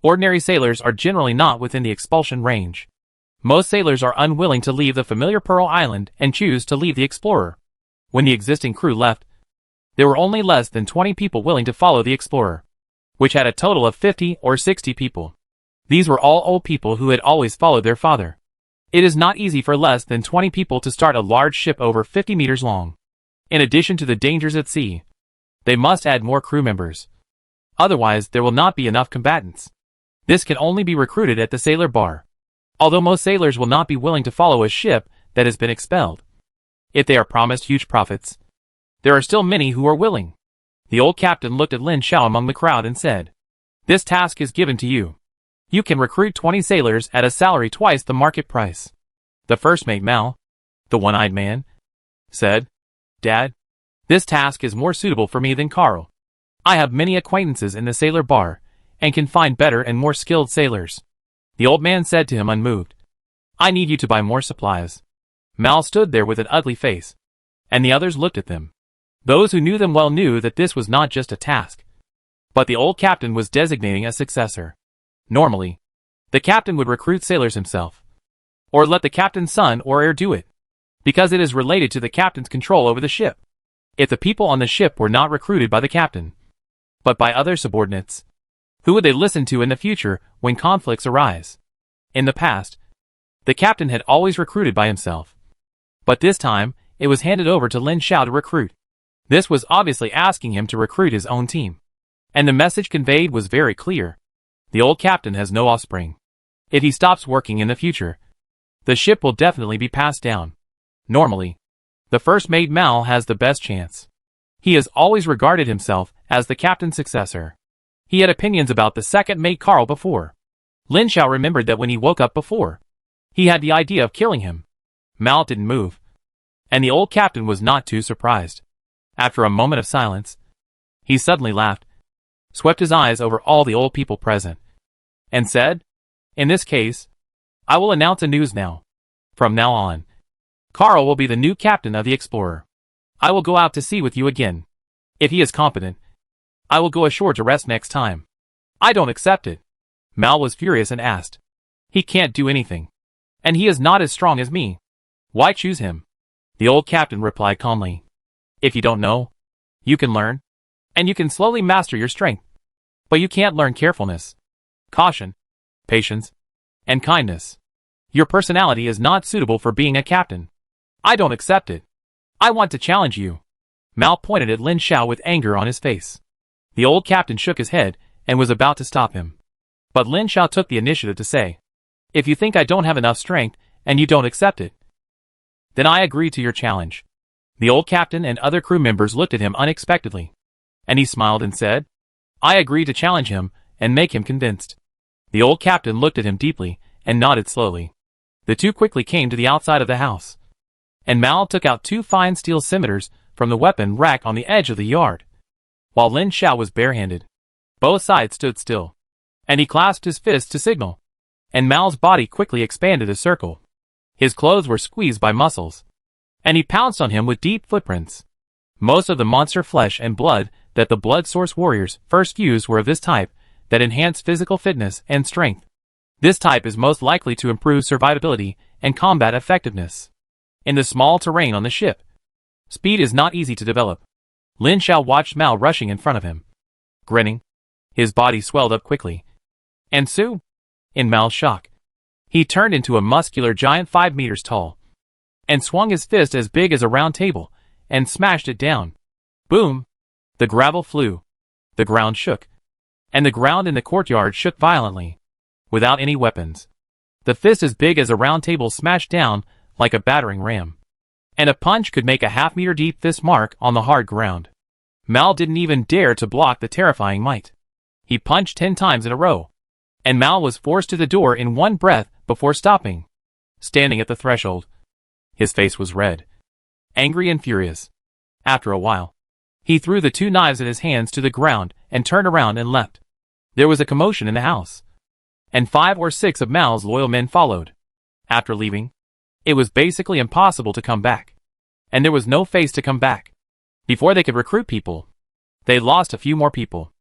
Ordinary sailors are generally not within the expulsion range. Most sailors are unwilling to leave the familiar Pearl Island and choose to leave the Explorer. When the existing crew left, there were only less than 20 people willing to follow the Explorer, which had a total of 50 or 60 people. These were all old people who had always followed their father. It is not easy for less than 20 people to start a large ship over 50 meters long. In addition to the dangers at sea, they must add more crew members. Otherwise, there will not be enough combatants. This can only be recruited at the sailor bar. Although most sailors will not be willing to follow a ship that has been expelled. If they are promised huge profits, there are still many who are willing. The old captain looked at Lin Xiao among the crowd and said, "This task is given to you. You can recruit 20 sailors at a salary twice the market price." The first mate Mao, the one-eyed man, said, "Dad, this task is more suitable for me than Carl. I have many acquaintances in the sailor bar, and can find better and more skilled sailors." The old man said to him unmoved, "I need you to buy more supplies." Mao stood there with an ugly face, and the others looked at them. Those who knew them well knew that this was not just a task, but the old captain was designating a successor. Normally, the captain would recruit sailors himself, or let the captain's son or heir do it, because it is related to the captain's control over the ship. If the people on the ship were not recruited by the captain, but by other subordinates, who would they listen to in the future when conflicts arise? In the past, the captain had always recruited by himself, but this time it was handed over to Lin Xiao to recruit. This was obviously asking him to recruit his own team, and the message conveyed was very clear. The old captain has no offspring. If he stops working in the future, the ship will definitely be passed down. Normally, the first mate Mao has the best chance. He has always regarded himself as the captain's successor. He had opinions about the second mate Carl before. Lin Xiao remembered that when he woke up before, he had the idea of killing him. Mao didn't move, and the old captain was not too surprised. After a moment of silence, he suddenly laughed, swept his eyes over all the old people present, and said, "In this case, I will announce a news now. From now on, Carl will be the new captain of the Explorer. I will go out to sea with you again. If he is competent, I will go ashore to rest next time." "I don't accept it." Mao was furious and asked, "He can't do anything, and he is not as strong as me. Why choose him?" The old captain replied calmly, "If you don't know, you can learn, and you can slowly master your strength. But you can't learn carefulness, caution, patience, and kindness. Your personality is not suitable for being a captain. I don't accept it. I want to challenge you." Mao pointed at Lin Xiao with anger on his face. The old captain shook his head and was about to stop him. But Lin Xiao took the initiative to say, "If you think I don't have enough strength, and you don't accept it, then I agree to your challenge." The old captain and other crew members looked at him unexpectedly, and he smiled and said, "I agree to challenge him and make him convinced." The old captain looked at him deeply and nodded slowly. The two quickly came to the outside of the house, and Mao took out two fine steel scimitars from the weapon rack on the edge of the yard, while Lin Xiao was barehanded. Both sides stood still, and he clasped his fists to signal, and Mao's body quickly expanded a circle. His clothes were squeezed by muscles, and he pounced on him with deep footprints. Most of the monster flesh and blood that the blood source warriors first used were of this type that enhanced physical fitness and strength. This type is most likely to improve survivability and combat effectiveness. In the small terrain on the ship, speed is not easy to develop. Lin Xiao watched Mao rushing in front of him. Grinning, his body swelled up quickly. And soon, in Mao's shock, he turned into a muscular giant 5 meters tall, and swung his fist as big as a round table, and smashed it down. Boom! The gravel flew. The ground shook, and the ground in the courtyard shook violently. Without any weapons, the fist as big as a round table smashed down like a battering ram, and a punch could make a half-meter deep fist mark on the hard ground. Mao didn't even dare to block the terrifying might. He punched 10 times in a row, and Mao was forced to the door in one breath before stopping. Standing at the threshold, his face was red, angry and furious. After a while, he threw the 2 knives in his hands to the ground and turned around and left. There was a commotion in the house, and 5 or 6 of Mao's loyal men followed. After leaving, it was basically impossible to come back, and there was no face to come back. Before they could recruit people, they lost a few more people.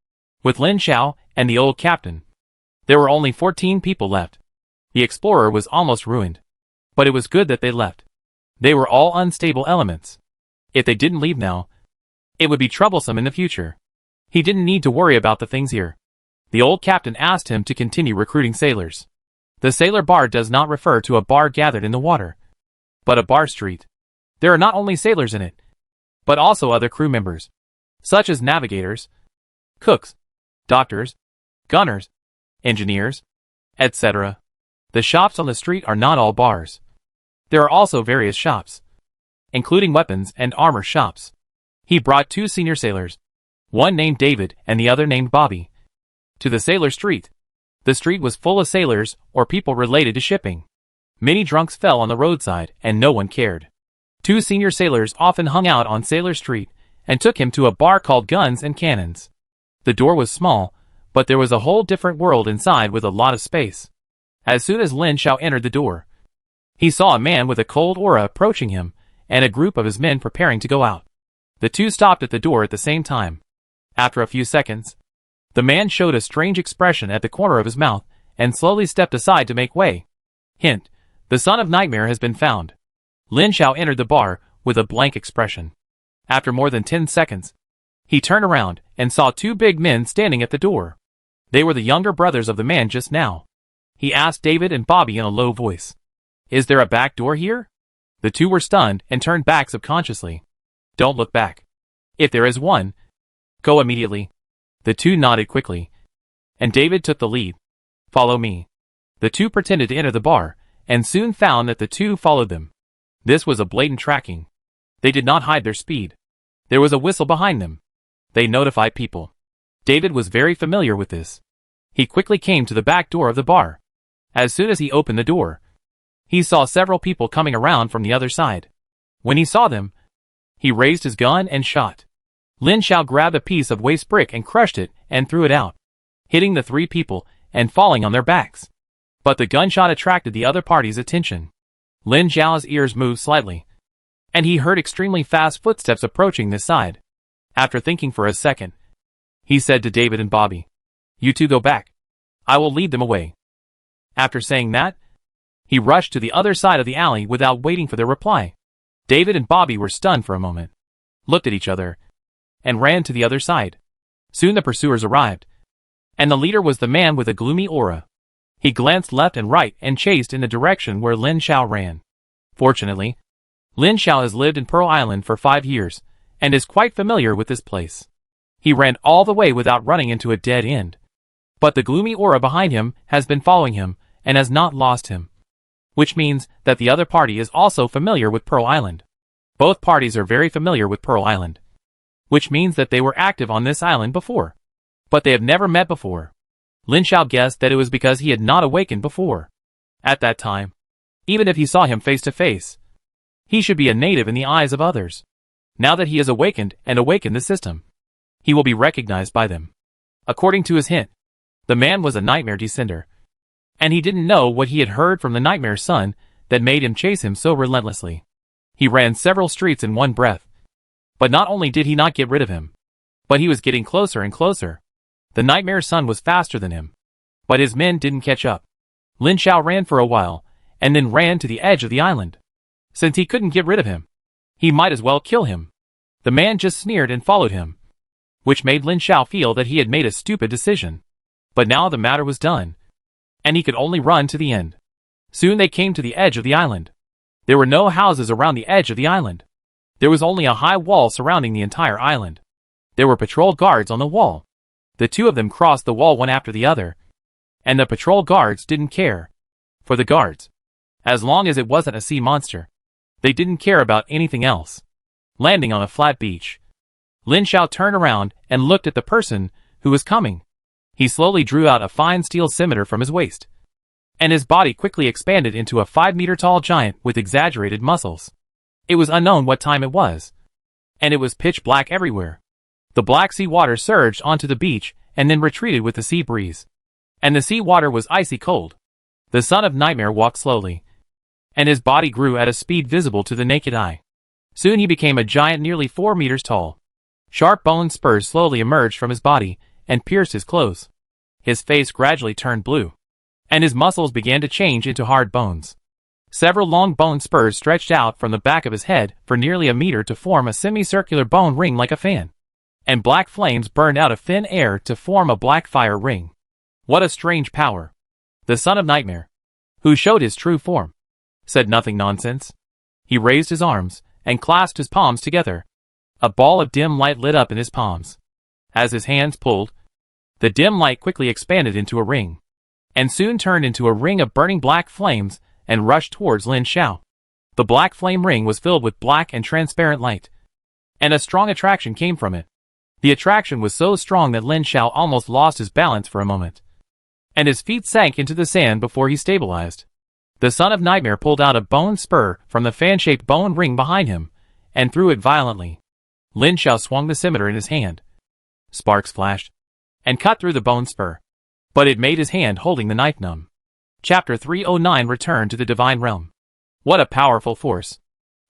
With Lin Xiao and the old captain, there were only 14 people left. The Explorer was almost ruined, but it was good that they left. They were all unstable elements. If they didn't leave now, it would be troublesome in the future. He didn't need to worry about the things here. The old captain asked him to continue recruiting sailors. The sailor bar does not refer to a bar gathered in the water, but a bar street. There are not only sailors in it, but also other crew members, such as navigators, cooks, doctors, gunners, engineers, etc. The shops on the street are not all bars. There are also various shops, including weapons and armor shops. He brought 2 senior sailors, one named David and the other named Bobby, to the sailor street. The street was full of sailors or people related to shipping. Many drunks fell on the roadside and no one cared. 2 senior sailors often hung out on Sailor Street and took him to a bar called Guns and Cannons. The door was small, but there was a whole different world inside with a lot of space. As soon as Lin Xiao entered the door, he saw a man with a cold aura approaching him and a group of his men preparing to go out. The 2 stopped at the door at the same time. After a few seconds, the man showed a strange expression at the corner of his mouth and slowly stepped aside to make way. Hint: the Son of Nightmare has been found. Lin Xiao entered the bar with a blank expression. After more than 10 seconds, he turned around and saw 2 big men standing at the door. They were the younger brothers of the man just now. He asked David and Bobby in a low voice, "Is there a back door here?" The 2 were stunned and turned back subconsciously. "Don't look back. If there is one, go immediately." The 2 nodded quickly, and David took the lead. "Follow me." The 2 pretended to enter the bar, and soon found that the 2 followed them. This was a blatant tracking. They did not hide their speed. There was a whistle behind them. They notified people. David was very familiar with this. He quickly came to the back door of the bar. As soon as he opened the door, he saw several people coming around from the other side. When he saw them, he raised his gun and shot. Lin Xiao grabbed a piece of waste brick and crushed it and threw it out, hitting the 3 people and falling on their backs. But the gunshot attracted the other party's attention. Lin Xiao's ears moved slightly, and he heard extremely fast footsteps approaching this side. After thinking for a second, he said to David and Bobby, "You 2 go back. I will lead them away." After saying that, he rushed to the other side of the alley without waiting for their reply. David and Bobby were stunned for a moment, looked at each other, and ran to the other side. Soon the pursuers arrived, and the leader was the man with a gloomy aura. He glanced left and right and chased in the direction where Lin Xiao ran. Fortunately, Lin Xiao has lived in Pearl Island for 5 years, and is quite familiar with this place. He ran all the way without running into a dead end. But the gloomy aura behind him has been following him, and has not lost him. Which means that the other party is also familiar with Pearl Island. Both parties are very familiar with Pearl Island. Which means that they were active on this island before. But they have never met before. Lin Xiao guessed that it was because he had not awakened before. At that time, even if he saw him face to face, he should be a native in the eyes of others. Now that he has awakened and awakened the system, he will be recognized by them. According to his hint, the man was a nightmare descender. And he didn't know what he had heard from the nightmare son that made him chase him so relentlessly. He ran several streets in one breath. But not only did he not get rid of him, but he was getting closer and closer. The nightmare son was faster than him, but his men didn't catch up. Lin Xiao ran for a while, and then ran to the edge of the island. Since he couldn't get rid of him, he might as well kill him. The man just sneered and followed him, which made Lin Xiao feel that he had made a stupid decision. But now the matter was done, and he could only run to the end. Soon they came to the edge of the island. There were no houses around the edge of the island. There was only a high wall surrounding the entire island. There were patrol guards on the wall. The 2 of them crossed the wall one after the other, and the patrol guards didn't care. For the guards, as long as it wasn't a sea monster, they didn't care about anything else. Landing on a flat beach, Lin Xiao turned around and looked at the person who was coming. He slowly drew out a fine steel scimitar from his waist, and his body quickly expanded into a 5-meter-tall giant with exaggerated muscles. It was unknown what time it was, and it was pitch black everywhere. The black sea water surged onto the beach and then retreated with the sea breeze, and the sea water was icy cold. The Son of Nightmare walked slowly, and his body grew at a speed visible to the naked eye. Soon he became a giant nearly 4 meters tall. Sharp bone spurs slowly emerged from his body and pierced his clothes. His face gradually turned blue, and his muscles began to change into hard bones. Several long bone spurs stretched out from the back of his head for nearly a meter to form a semicircular bone ring like a fan, and black flames burned out of thin air to form a black fire ring. What a strange power! The Son of Nightmare, who showed his true form, said nothing nonsense. He raised his arms and clasped his palms together. A ball of dim light lit up in his palms. As his hands pulled, the dim light quickly expanded into a ring, and soon turned into a ring of burning black flames and rushed towards Lin Xiao. The black flame ring was filled with black and transparent light, and a strong attraction came from it. The attraction was so strong that Lin Xiao almost lost his balance for a moment, and his feet sank into the sand before he stabilized. The Son of Nightmare pulled out a bone spur from the fan-shaped bone ring behind him, and threw it violently. Lin Xiao swung the scimitar in his hand. Sparks flashed, and cut through the bone spur, but it made his hand holding the knife numb. Chapter 309 Return to the Divine Realm. What a powerful force!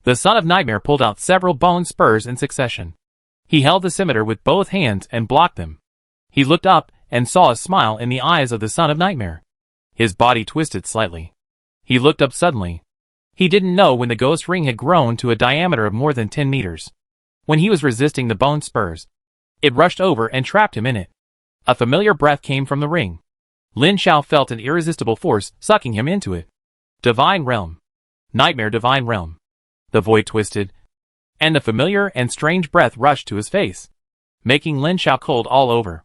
The Son of Nightmare pulled out several bone spurs in succession. He held the scimitar with both hands and blocked them. He looked up and saw a smile in the eyes of the Son of Nightmare. His body twisted slightly. He looked up suddenly. He didn't know when the ghost ring had grown to a diameter of more than 10 meters. When he was resisting the bone spurs, it rushed over and trapped him in it. A familiar breath came from the ring. Lin Xiao felt an irresistible force sucking him into it. Divine Realm. Nightmare Divine Realm. The void twisted, and the familiar and strange breath rushed to his face, making Lin Xiao cold all over.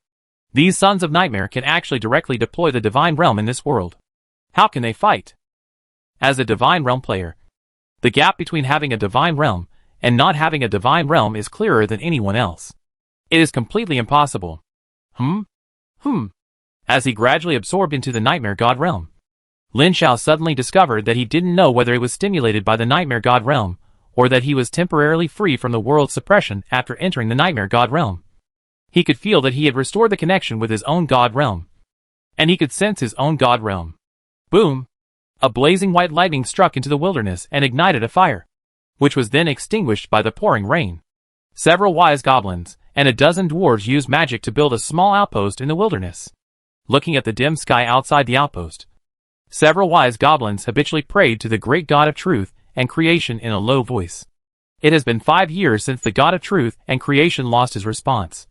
These Sons of Nightmare can actually directly deploy the Divine Realm in this world. How can they fight? As a Divine Realm player, the gap between having a Divine Realm and not having a Divine Realm is clearer than anyone else. It is completely impossible. As he gradually absorbed into the Nightmare God Realm, Lin Xiao suddenly discovered that he didn't know whether it was stimulated by the Nightmare God Realm, or that he was temporarily free from the world's suppression after entering the Nightmare God Realm. He could feel that he had restored the connection with his own God Realm, and he could sense his own God Realm. Boom! A blazing white lightning struck into the wilderness and ignited a fire, which was then extinguished by the pouring rain. Several wise goblins and a dozen dwarves used magic to build a small outpost in the wilderness. Looking at the dim sky outside the outpost, several wise goblins habitually prayed to the great God of truth and creation in a low voice. It has been 5 years since the God of truth and creation lost his response.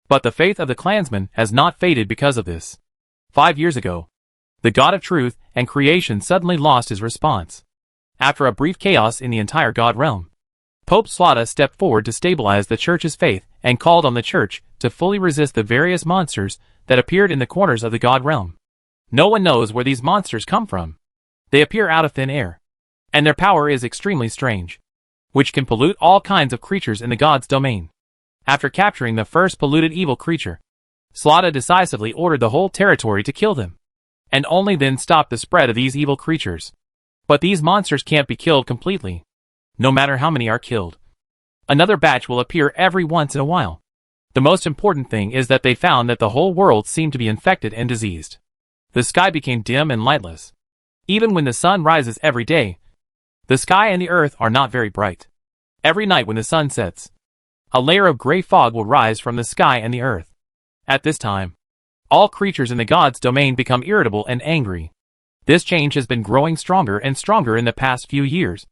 But the faith of the clansmen has not faded because of this. 5 years ago, the God of truth and creation suddenly lost his response. After a brief chaos in the entire God realm, Pope Slaughter stepped forward to stabilize the church's faith and called on the church to fully resist the various monsters that appeared in the corners of the God realm. No one knows where these monsters come from. They appear out of thin air, and their power is extremely strange, which can pollute all kinds of creatures in the God's domain. After capturing the first polluted evil creature, Slaughter decisively ordered the whole territory to kill them, and only then stop the spread of these evil creatures. But these monsters can't be killed completely, no matter how many are killed. Another batch will appear every once in a while. The most important thing is that they found that the whole world seemed to be infected and diseased. The sky became dim and lightless. Even when the sun rises every day, the sky and the earth are not very bright. Every night when the sun sets, a layer of gray fog will rise from the sky and the earth. At this time, all creatures in the God's domain become irritable and angry. This change has been growing stronger and stronger in the past few years,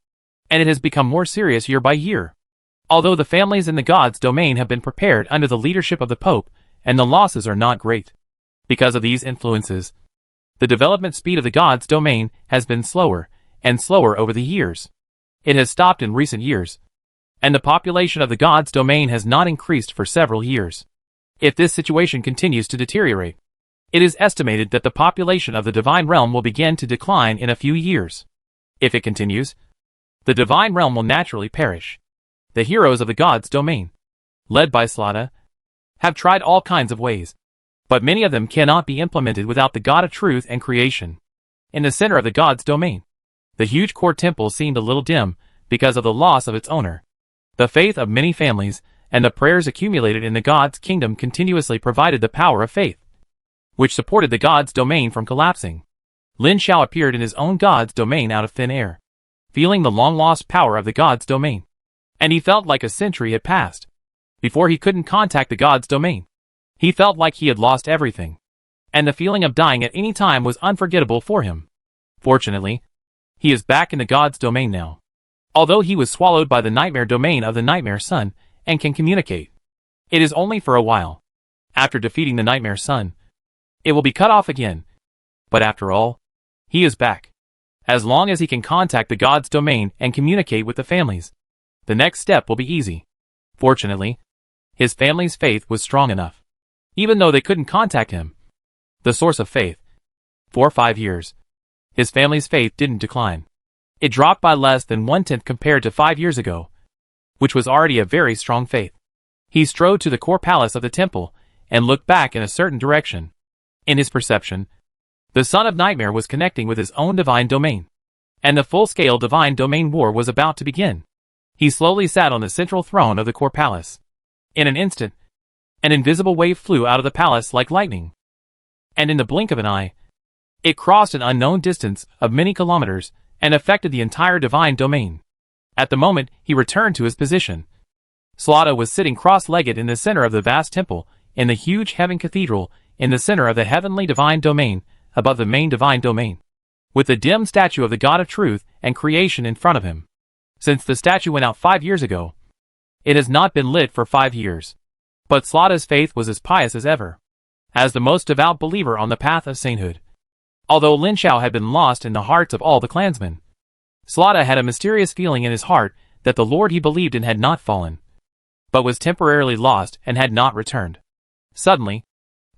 and it has become more serious year by year. Although the families in the God's domain have been prepared under the leadership of the Pope, and the losses are not great. Because of these influences, the development speed of the God's domain has been slower and slower over the years. It has stopped in recent years, and the population of the God's domain has not increased for several years. If this situation continues to deteriorate, it is estimated that the population of the Divine Realm will begin to decline in a few years. If it continues, the Divine Realm will naturally perish. The heroes of the God's domain, led by Slaughter, have tried all kinds of ways, but many of them cannot be implemented without the God of truth and creation. In the center of the God's domain, the huge core temple seemed a little dim because of the loss of its owner. The faith of many families and the prayers accumulated in the God's kingdom continuously provided the power of faith, which supported the God's domain from collapsing. Lin Xiao appeared in his own God's domain out of thin air, feeling the long-lost power of the God's domain. And he felt like a century had passed before he couldn't contact the God's domain. He felt like he had lost everything, and the feeling of dying at any time was unforgettable for him. Fortunately, he is back in the God's domain now. Although he was swallowed by the nightmare domain of the Nightmare Sun and can communicate, it is only for a while. After defeating the Nightmare Sun, it will be cut off again. But after all, he is back. As long as he can contact the God's domain and communicate with the families, the next step will be easy. Fortunately, his family's faith was strong enough. Even though they couldn't contact him, the source of faith, for 5 years, his family's faith didn't decline. It dropped by less than 1/10 compared to 5 years ago, which was already a very strong faith. He strode to the core palace of the temple and looked back in a certain direction. In his perception, the Son of Nightmare was connecting with his own divine domain, and the full-scale divine domain war was about to begin. He slowly sat on the central throne of the core palace. In an instant, an invisible wave flew out of the palace like lightning, and in the blink of an eye, it crossed an unknown distance of many kilometers and affected the entire divine domain. At the moment he returned to his position, Slaughter was sitting cross-legged in the center of the vast temple, in the huge heaven cathedral, in the center of the heavenly divine domain, above the main divine domain, with the dim statue of the God of Truth and Creation in front of him. Since the statue went out 5 years ago, it has not been lit for 5 years. But Slaughter's faith was as pious as ever, as the most devout believer on the path of sainthood. Although Lin Xiao had been lost in the hearts of all the clansmen, Slaughter had a mysterious feeling in his heart that the Lord he believed in had not fallen, but was temporarily lost and had not returned. Suddenly,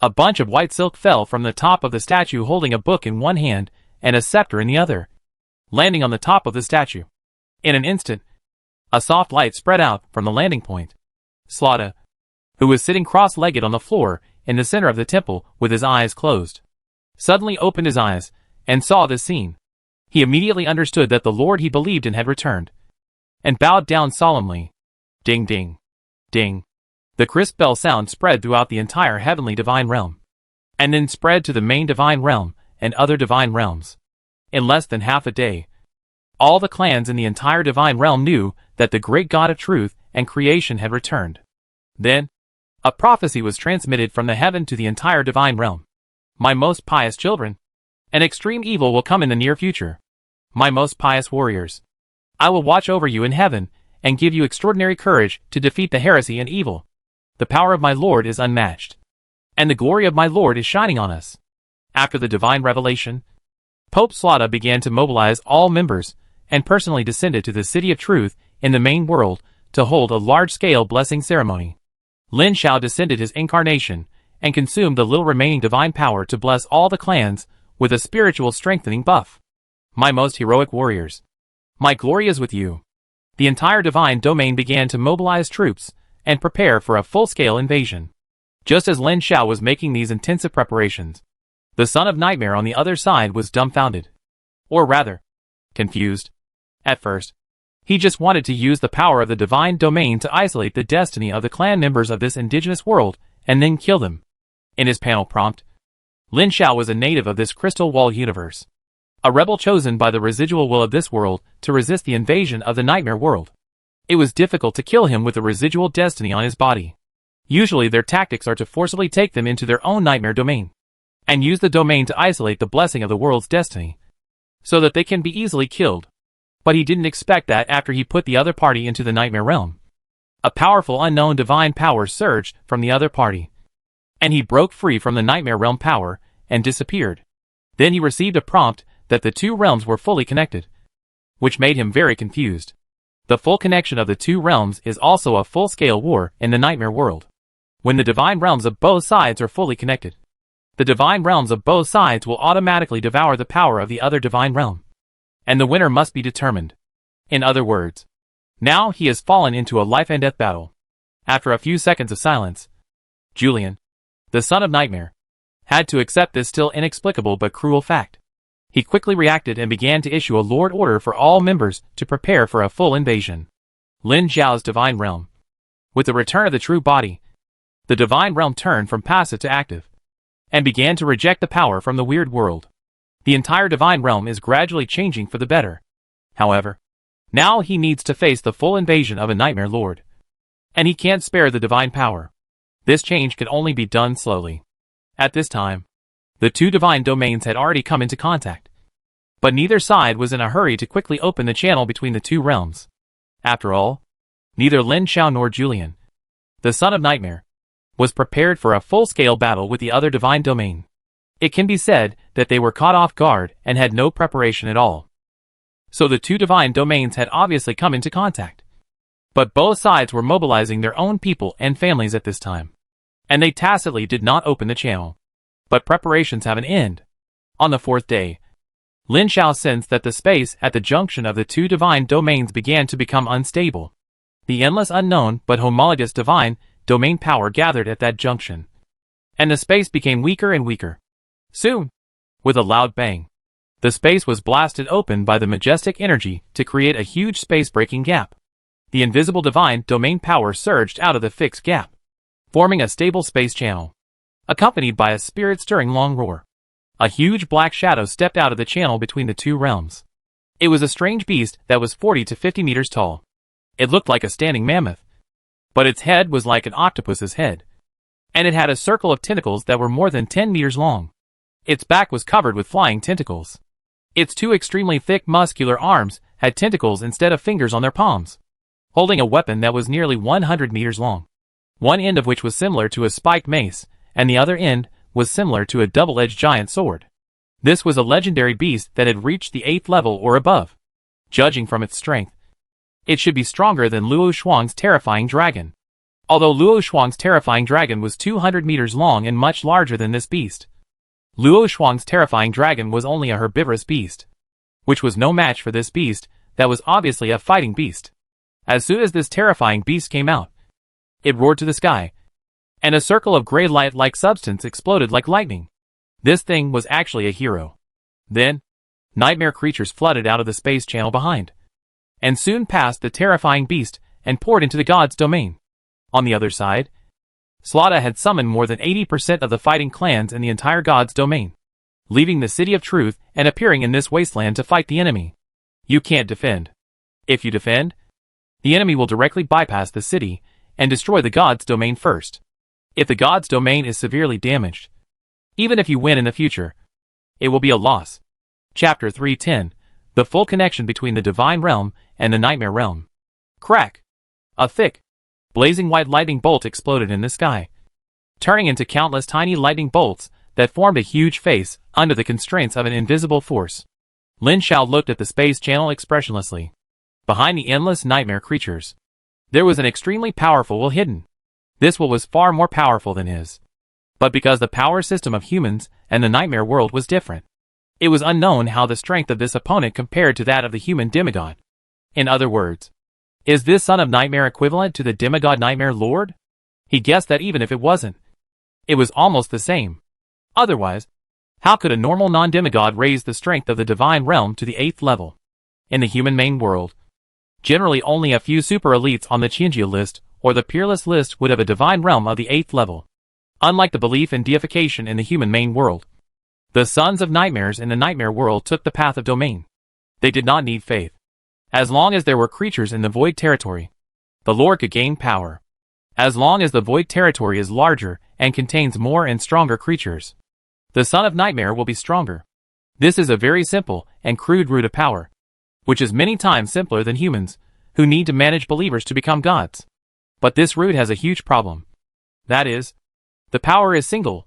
a bunch of white silk fell from the top of the statue, holding a book in one hand and a scepter in the other, landing on the top of the statue. In an instant, a soft light spread out from the landing point. Slaughter, who was sitting cross-legged on the floor in the center of the temple with his eyes closed, suddenly opened his eyes and saw this scene. He immediately understood that the Lord he believed in had returned, and bowed down solemnly. Ding ding, ding. The crisp bell sound spread throughout the entire heavenly divine realm, and then spread to the main divine realm and other divine realms. In less than half a day, all the clans in the entire divine realm knew that the great God of Truth and Creation had returned. Then, a prophecy was transmitted from the heaven to the entire divine realm. My most pious children, an extreme evil will come in the near future. My most pious warriors, I will watch over you in heaven and give you extraordinary courage to defeat the heresy and evil. The power of my Lord is unmatched, and the glory of my Lord is shining on us. After the divine revelation, Pope Slaughter began to mobilize all members and personally descended to the City of Truth in the main world to hold a large-scale blessing ceremony. Lin Xiao descended his incarnation and consumed the little remaining divine power to bless all the clans with a spiritual strengthening buff. My most heroic warriors, my glory is with you. The entire divine domain began to mobilize troops and prepare for a full-scale invasion. Just as Lin Xiao was making these intensive preparations, the Son of Nightmare on the other side was dumbfounded. Or rather, confused. At first, he just wanted to use the power of the divine domain to isolate the destiny of the clan members of this indigenous world and then kill them. In his panel prompt, Lin Xiao was a native of this crystal wall universe, a rebel chosen by the residual will of this world to resist the invasion of the nightmare world. It was difficult to kill him with the residual destiny on his body. Usually their tactics are to forcibly take them into their own nightmare domain, and use the domain to isolate the blessing of the world's destiny, so that they can be easily killed. But he didn't expect that after he put the other party into the nightmare realm, a powerful unknown divine power surged from the other party, and he broke free from the nightmare realm power and disappeared. Then he received a prompt that the two realms were fully connected, which made him very confused. The full connection of the two realms is also a full-scale war in the nightmare world. When the divine realms of both sides are fully connected, the divine realms of both sides will automatically devour the power of the other divine realm, and the winner must be determined. In other words, now he has fallen into a life and death battle. After a few seconds of silence, Julian, the Son of Nightmare, had to accept this still inexplicable but cruel fact. He quickly reacted and began to issue a lord order for all members to prepare for a full invasion. Lin Xiao's divine realm. With the return of the true body, the divine realm turned from passive to active, and began to reject the power from the weird world. The entire divine realm is gradually changing for the better. However, now he needs to face the full invasion of a nightmare lord, and he can't spare the divine power. This change can only be done slowly. At this time, the two divine domains had already come into contact, but neither side was in a hurry to quickly open the channel between the two realms. After all, neither Lin Xiao nor Julian, the Son of Nightmare, was prepared for a full-scale battle with the other divine domain. It can be said that they were caught off guard and had no preparation at all. So the two divine domains had obviously come into contact, but both sides were mobilizing their own people and families at this time, and they tacitly did not open the channel. But preparations have an end. On the fourth day, Lin Xiao sensed that the space at the junction of the two divine domains began to become unstable. The endless unknown but homologous divine domain power gathered at that junction, and the space became weaker and weaker. Soon, with a loud bang, the space was blasted open by the majestic energy to create a huge space-breaking gap. The invisible divine domain power surged out of the fixed gap, forming a stable space channel, accompanied by a spirit-stirring long roar. A huge black shadow stepped out of the channel between the two realms. It was a strange beast that was 40 to 50 meters tall. It looked like a standing mammoth, but its head was like an octopus's head, and it had a circle of tentacles that were more than 10 meters long. Its back was covered with flying tentacles. Its two extremely thick muscular arms had tentacles instead of fingers on their palms, holding a weapon that was nearly 100 meters long, one end of which was similar to a spiked mace, and the other end was similar to a double-edged giant sword. This was a legendary beast that had reached the 8th level or above. Judging from its strength, it should be stronger than Luo Shuang's terrifying dragon. Although Luo Shuang's terrifying dragon was 200 meters long and much larger than this beast, Luo Shuang's terrifying dragon was only a herbivorous beast, which was no match for this beast that was obviously a fighting beast. As soon as this terrifying beast came out, it roared to the sky, and a circle of gray light-like substance exploded like lightning. This thing was actually a hero. Then, nightmare creatures flooded out of the space channel behind, and soon passed the terrifying beast and poured into the god's domain. On the other side, Slaughter had summoned more than 80% of the fighting clans in the entire god's domain, leaving the City of Truth and appearing in this wasteland to fight the enemy. You can't defend. If you defend, the enemy will directly bypass the city and destroy the god's domain first. If the god's domain is severely damaged, even if you win in the future, it will be a loss. Chapter 310, The Full Connection Between the Divine Realm and the Nightmare Realm. Crack! A thick, blazing white lightning bolt exploded in the sky, turning into countless tiny lightning bolts that formed a huge face under the constraints of an invisible force. Lin Xiao looked at the space channel expressionlessly. Behind the endless nightmare creatures, there was an extremely powerful will hidden. This will was far more powerful than his. But because the power system of humans and the nightmare world was different, it was unknown how the strength of this opponent compared to that of the human demigod. In other words, is this son of nightmare equivalent to the demigod nightmare lord? He guessed that even if it wasn't, it was almost the same. Otherwise, how could a normal non-demigod raise the strength of the divine realm to the 8th level? In the human main world, generally only a few super elites on the Qinjia list or the peerless list would have a divine realm of the 8th level. Unlike the belief in deification in the human main world, the sons of nightmares in the nightmare world took the path of domain. They did not need faith. As long as there were creatures in the void territory, the lord could gain power. As long as the void territory is larger and contains more and stronger creatures, the son of nightmare will be stronger. This is a very simple and crude route of power, which is many times simpler than humans, who need to manage believers to become gods. But this route has a huge problem. That is, the power is single.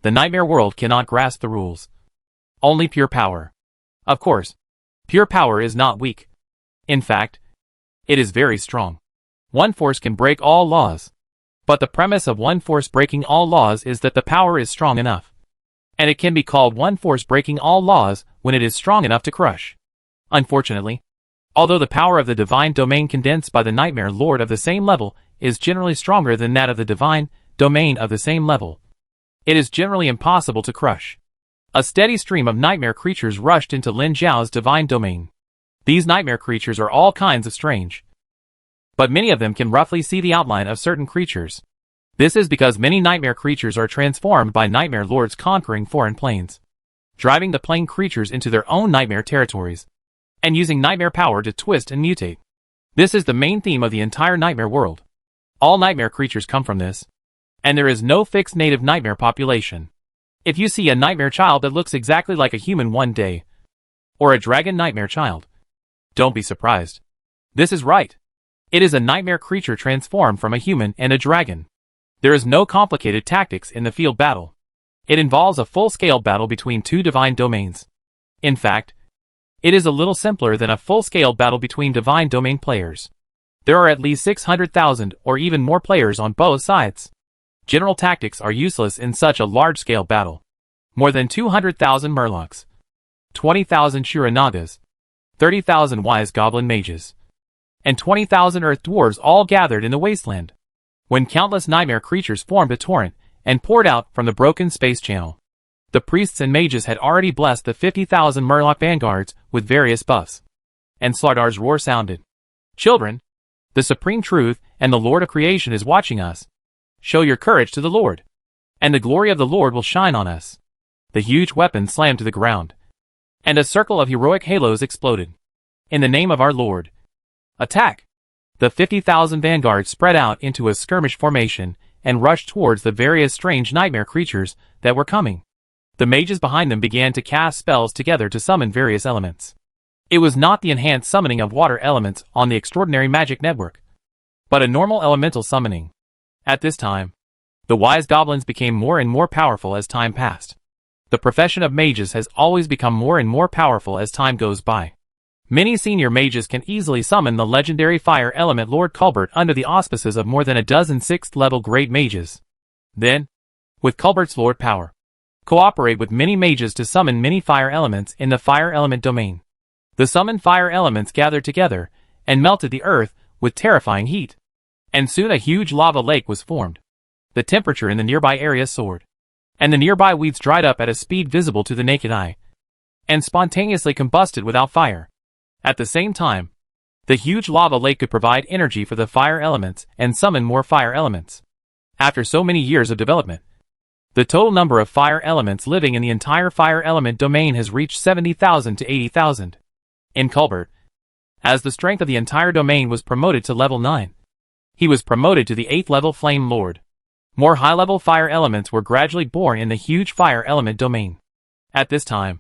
The nightmare world cannot grasp the rules. Only pure power. Of course, pure power is not weak. In fact, it is very strong. One force can break all laws. But the premise of one force breaking all laws is that the power is strong enough. And it can be called one force breaking all laws when it is strong enough to crush. Unfortunately, although the power of the divine domain condensed by the nightmare lord of the same level is generally stronger than that of the divine domain of the same level, it is generally impossible to crush. A steady stream of nightmare creatures rushed into Lin Xiao's divine domain. These nightmare creatures are all kinds of strange, but many of them can roughly see the outline of certain creatures. This is because many nightmare creatures are transformed by nightmare lords conquering foreign planes, driving the plane creatures into their own nightmare territories, and using nightmare power to twist and mutate. This is the main theme of the entire nightmare world. All nightmare creatures come from this, and there is no fixed native nightmare population. If you see a nightmare child that looks exactly like a human one day, or a dragon nightmare child, don't be surprised. This is right. It is a nightmare creature transformed from a human and a dragon. There is no complicated tactics in the field battle. It involves a full-scale battle between two divine domains. In fact, it is a little simpler than a full-scale battle between divine domain players. There are at least 600,000 or even more players on both sides. General tactics are useless in such a large-scale battle. More than 200,000 murlocs. 20,000 Shuranagas, 30,000 wise goblin mages, and 20,000 earth dwarves all gathered in the wasteland, when countless nightmare creatures formed a torrent and poured out from the broken space channel. The priests and mages had already blessed the 50,000 Murloc vanguards with various buffs, and Slardar's roar sounded. Children, the supreme truth and the Lord of creation is watching us. Show your courage to the Lord, and the glory of the Lord will shine on us. The huge weapon slammed to the ground, and a circle of heroic halos exploded. In the name of our Lord, attack! The 50,000 vanguards spread out into a skirmish formation and rushed towards the various strange nightmare creatures that were coming. The mages behind them began to cast spells together to summon various elements. It was not the enhanced summoning of water elements on the extraordinary magic network, but a normal elemental summoning. At this time, the wise goblins became more and more powerful as time passed. The profession of mages has always become more and more powerful as time goes by. Many senior mages can easily summon the legendary fire element Lord Culbert under the auspices of more than a dozen 6th-level great mages. Then, with Culbert's lord power, cooperate with many mages to summon many fire elements in the fire element domain. The summoned fire elements gathered together and melted the earth with terrifying heat. And soon a huge lava lake was formed. The temperature in the nearby area soared, and the nearby weeds dried up at a speed visible to the naked eye, and spontaneously combusted without fire. At the same time, the huge lava lake could provide energy for the fire elements and summon more fire elements. After so many years of development, the total number of fire elements living in the entire fire element domain has reached 70,000 to 80,000. In Culbert, as the strength of the entire domain was promoted to level 9, he was promoted to the 8th level Flame Lord. More high-level fire elements were gradually born in the huge fire element domain. At this time,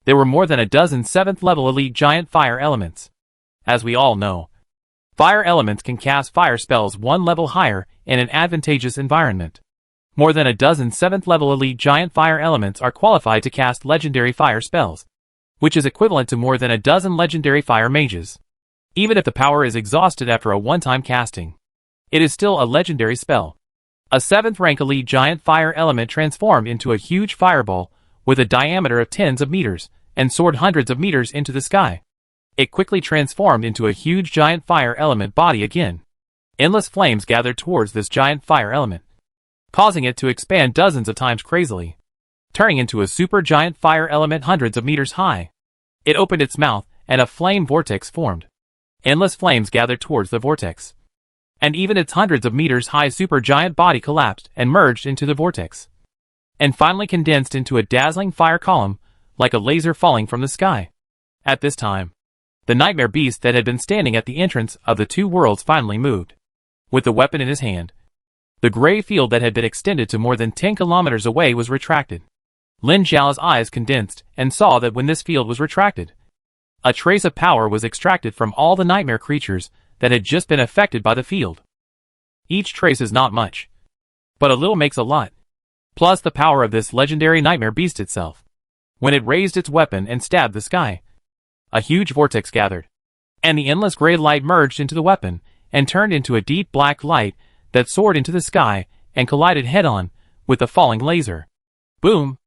there were more than a dozen 7th level elite giant fire elements. As we all know, fire elements can cast fire spells one level higher in an advantageous environment. More than a dozen 7th level elite giant fire elements are qualified to cast legendary fire spells, which is equivalent to more than a dozen legendary fire mages. Even if the power is exhausted after a one-time casting, it is still a legendary spell. A 7th rank elite giant fire element transformed into a huge fireball with a diameter of tens of meters and soared hundreds of meters into the sky. It quickly transformed into a huge giant fire element body again. Endless flames gathered towards this giant fire element, causing it to expand dozens of times crazily, turning into a super giant fire element hundreds of meters high. It opened its mouth and a flame vortex formed. Endless flames gathered towards the vortex, and even its hundreds of meters high supergiant body collapsed and merged into the vortex, and finally condensed into a dazzling fire column like a laser falling from the sky. At this time, the nightmare beast that had been standing at the entrance of the two worlds finally moved. With the weapon in his hand, the gray field that had been extended to more than 10 kilometers away was retracted. Lin Zhao's eyes condensed and saw that when this field was retracted, a trace of power was extracted from all the nightmare creatures that had just been affected by the field. Each trace is not much, but a little makes a lot. Plus the power of this legendary nightmare beast itself. When it raised its weapon and stabbed the sky, a huge vortex gathered, and the endless gray light merged into the weapon and turned into a deep black light that soared into the sky and collided head-on with the falling laser. Boom!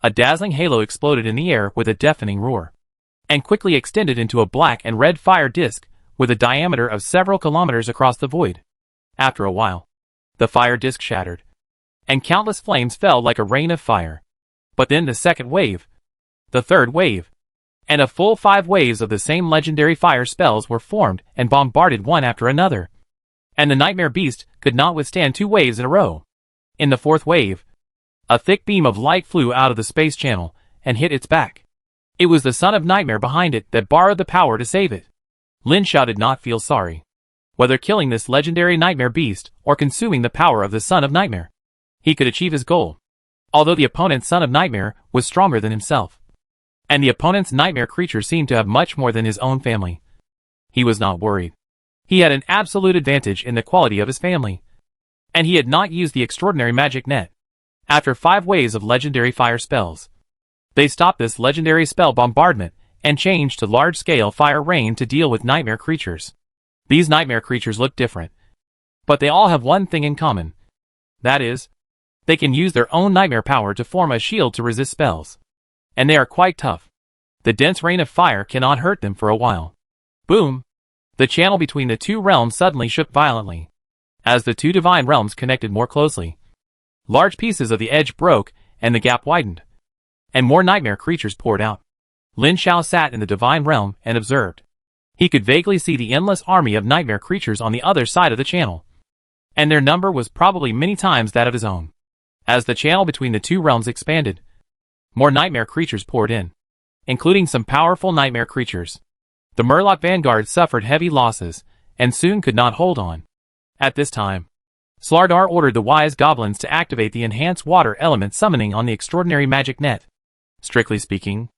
A dazzling halo exploded in the air with a deafening roar, and quickly extended into a black and red fire disk with a diameter of several kilometers across the void. After a while, the fire disk shattered, and countless flames fell like a rain of fire. But then the second wave, the third wave, and a full 5 waves of the same legendary fire spells were formed and bombarded one after another. And the nightmare beast could not withstand 2 waves in a row. In the 4th wave, a thick beam of light flew out of the space channel and hit its back. It was the Son of Nightmare behind it that borrowed the power to save it. Lin Zhao did not feel sorry, whether killing this legendary nightmare beast or consuming the power of the Son of Nightmare. He could achieve his goal, although the opponent's Son of Nightmare was stronger than himself, and the opponent's nightmare creature seemed to have much more than his own family. He was not worried. He had an absolute advantage in the quality of his family, and he had not used the extraordinary magic net. After 5 waves of legendary fire spells, they stopped this legendary spell bombardment and changed to large-scale fire rain to deal with nightmare creatures. These nightmare creatures look different, but they all have one thing in common. That is, they can use their own nightmare power to form a shield to resist spells. And they are quite tough. The dense rain of fire cannot hurt them for a while. Boom! The channel between the two realms suddenly shook violently. As the two divine realms connected more closely, large pieces of the edge broke, and the gap widened. And more nightmare creatures poured out. Lin Xiao sat in the divine realm and observed. He could vaguely see the endless army of nightmare creatures on the other side of the channel. And their number was probably many times that of his own. As the channel between the two realms expanded, more nightmare creatures poured in, including some powerful nightmare creatures. The Murloc vanguard suffered heavy losses, and soon could not hold on. At this time, Slardar ordered the wise goblins to activate the enhanced water element summoning on the extraordinary magic net. Strictly speaking,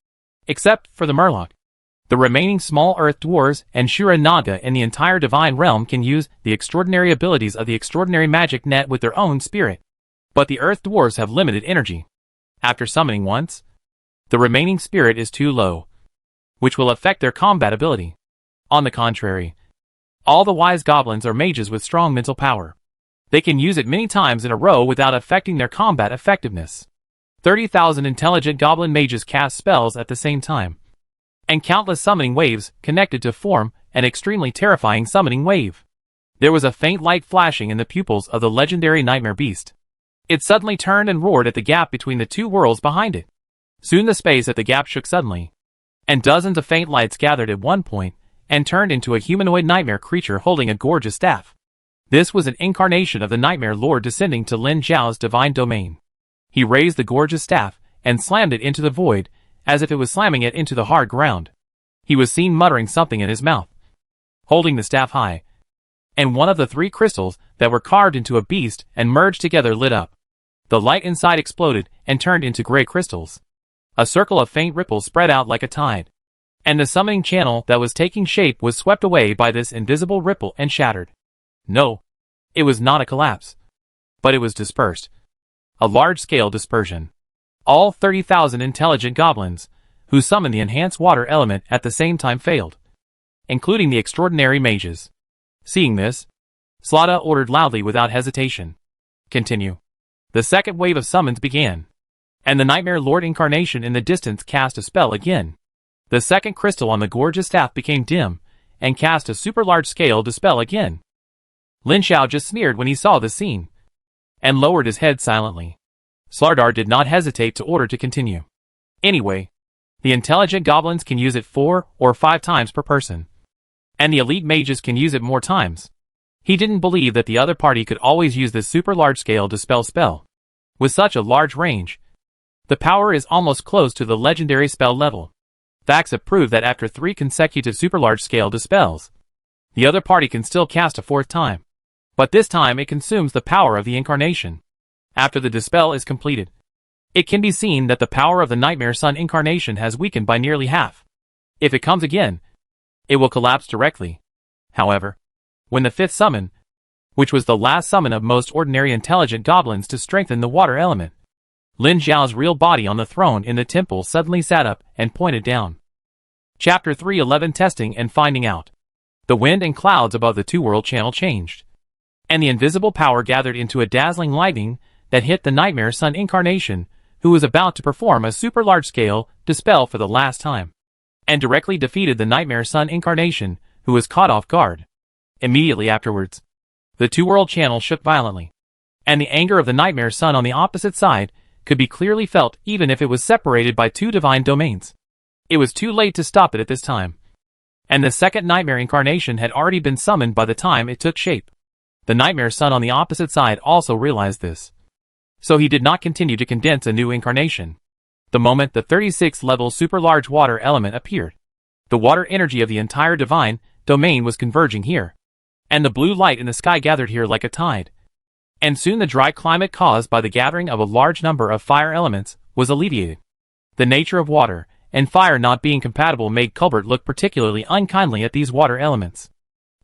except for the Murloc, the remaining small earth dwarves and Shura Naga in the entire divine realm can use the extraordinary abilities of the extraordinary magic net with their own spirit. But the earth dwarves have limited energy. After summoning once, the remaining spirit is too low, which will affect their combat ability. On the contrary, all the wise goblins are mages with strong mental power. They can use it many times in a row without affecting their combat effectiveness. 30,000 intelligent goblin mages cast spells at the same time, and countless summoning waves connected to form an extremely terrifying summoning wave. There was a faint light flashing in the pupils of the legendary nightmare beast. It suddenly turned and roared at the gap between the two worlds behind it. Soon the space at the gap shook suddenly, and dozens of faint lights gathered at one point and turned into a humanoid nightmare creature holding a gorgeous staff. This was an incarnation of the Nightmare Lord descending to Lin Xiao's divine domain. He raised the gorgeous staff and slammed it into the void, as if it was slamming it into the hard ground. He was seen muttering something in his mouth, holding the staff high, and one of the three crystals that were carved into a beast and merged together lit up. The light inside exploded and turned into gray crystals. A circle of faint ripples spread out like a tide, and the summoning channel that was taking shape was swept away by this invisible ripple and shattered. No, it was not a collapse, but it was dispersed. A large-scale dispersion. All 30,000 intelligent goblins, who summoned the enhanced water element at the same time failed, including the extraordinary mages. Seeing this, Slada ordered loudly without hesitation. Continue. The second wave of summons began, and the Nightmare Lord incarnation in the distance cast a spell again. The second crystal on the gorgeous staff became dim, and cast a super large-scale dispel again. Lin Xiao just sneered when he saw the scene, and lowered his head silently. Slardar did not hesitate to order to continue. Anyway, the intelligent goblins can use it 4 or 5 times per person, and the elite mages can use it more times. He didn't believe that the other party could always use this super large-scale dispel spell. With such a large range, the power is almost close to the legendary spell level. Facts have proved that after 3 consecutive super large-scale dispels, the other party can still cast a 4th time. But this time it consumes the power of the incarnation. After the dispel is completed, it can be seen that the power of the Nightmare Sun incarnation has weakened by nearly half. If it comes again, it will collapse directly. However, when the 5th summon, which was the last summon of most ordinary intelligent goblins to strengthen the water element, Lin Xiao's real body on the throne in the temple suddenly sat up and pointed down. Chapter 311 Testing and Finding Out. The wind and clouds above the two-world channel changed, and the invisible power gathered into a dazzling lightning that hit the Nightmare Sun incarnation, who was about to perform a super large-scale dispel for the last time, and directly defeated the Nightmare Sun incarnation, who was caught off guard. Immediately afterwards, the two-world channel shook violently, and the anger of the Nightmare Sun on the opposite side could be clearly felt even if it was separated by 2 divine domains. It was too late to stop it at this time, and the second Nightmare incarnation had already been summoned by the time it took shape. The Nightmare Sun on the opposite side also realized this, so he did not continue to condense a new incarnation. The moment the 36th level super large water element appeared, the water energy of the entire divine domain was converging here, and the blue light in the sky gathered here like a tide. And soon the dry climate caused by the gathering of a large number of fire elements was alleviated. The nature of water and fire not being compatible made Colbert look particularly unkindly at these water elements.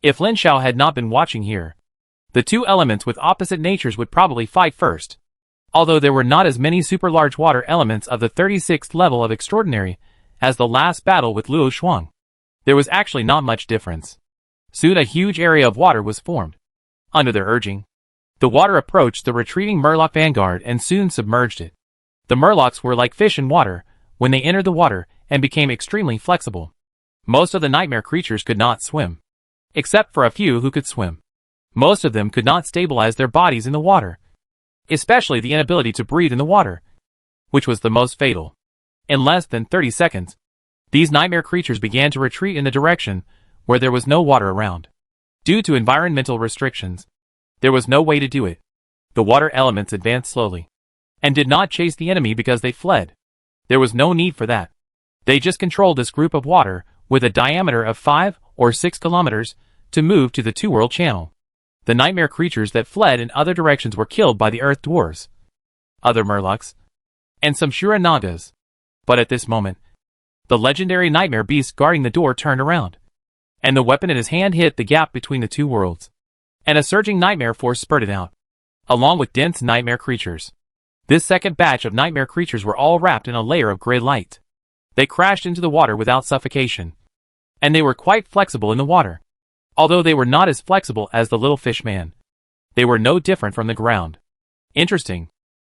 If Lin Xiao had not been watching here, the 2 elements with opposite natures would probably fight first. Although there were not as many super large water elements of the 36th level of extraordinary as the last battle with Luo Shuang, there was actually not much difference. Soon a huge area of water was formed. Under their urging, the water approached the retreating Murloc vanguard and soon submerged it. The Murlocs were like fish in water. When they entered the water, and became extremely flexible. Most of the nightmare creatures could not swim, except for a few who could swim. Most of them could not stabilize their bodies in the water, especially the inability to breathe in the water, which was the most fatal. In less than 30 seconds, these nightmare creatures began to retreat in the direction where there was no water around. Due to environmental restrictions, there was no way to do it. The water elements advanced slowly, and did not chase the enemy because they fled. There was no need for that. They just controlled this group of water with a diameter of 5 or 6 kilometers to move to the two-world channel. The nightmare creatures that fled in other directions were killed by the earth dwarves, other murlocs, and some Shura Nagas. But at this moment, the legendary nightmare beast guarding the door turned around, and the weapon in his hand hit the gap between the two worlds, and a surging nightmare force spurted out, along with dense nightmare creatures. This second batch of nightmare creatures were all wrapped in a layer of gray light. They crashed into the water without suffocation, and they were quite flexible in the water. Although they were not as flexible as the little fish man, they were no different from the ground. Interesting.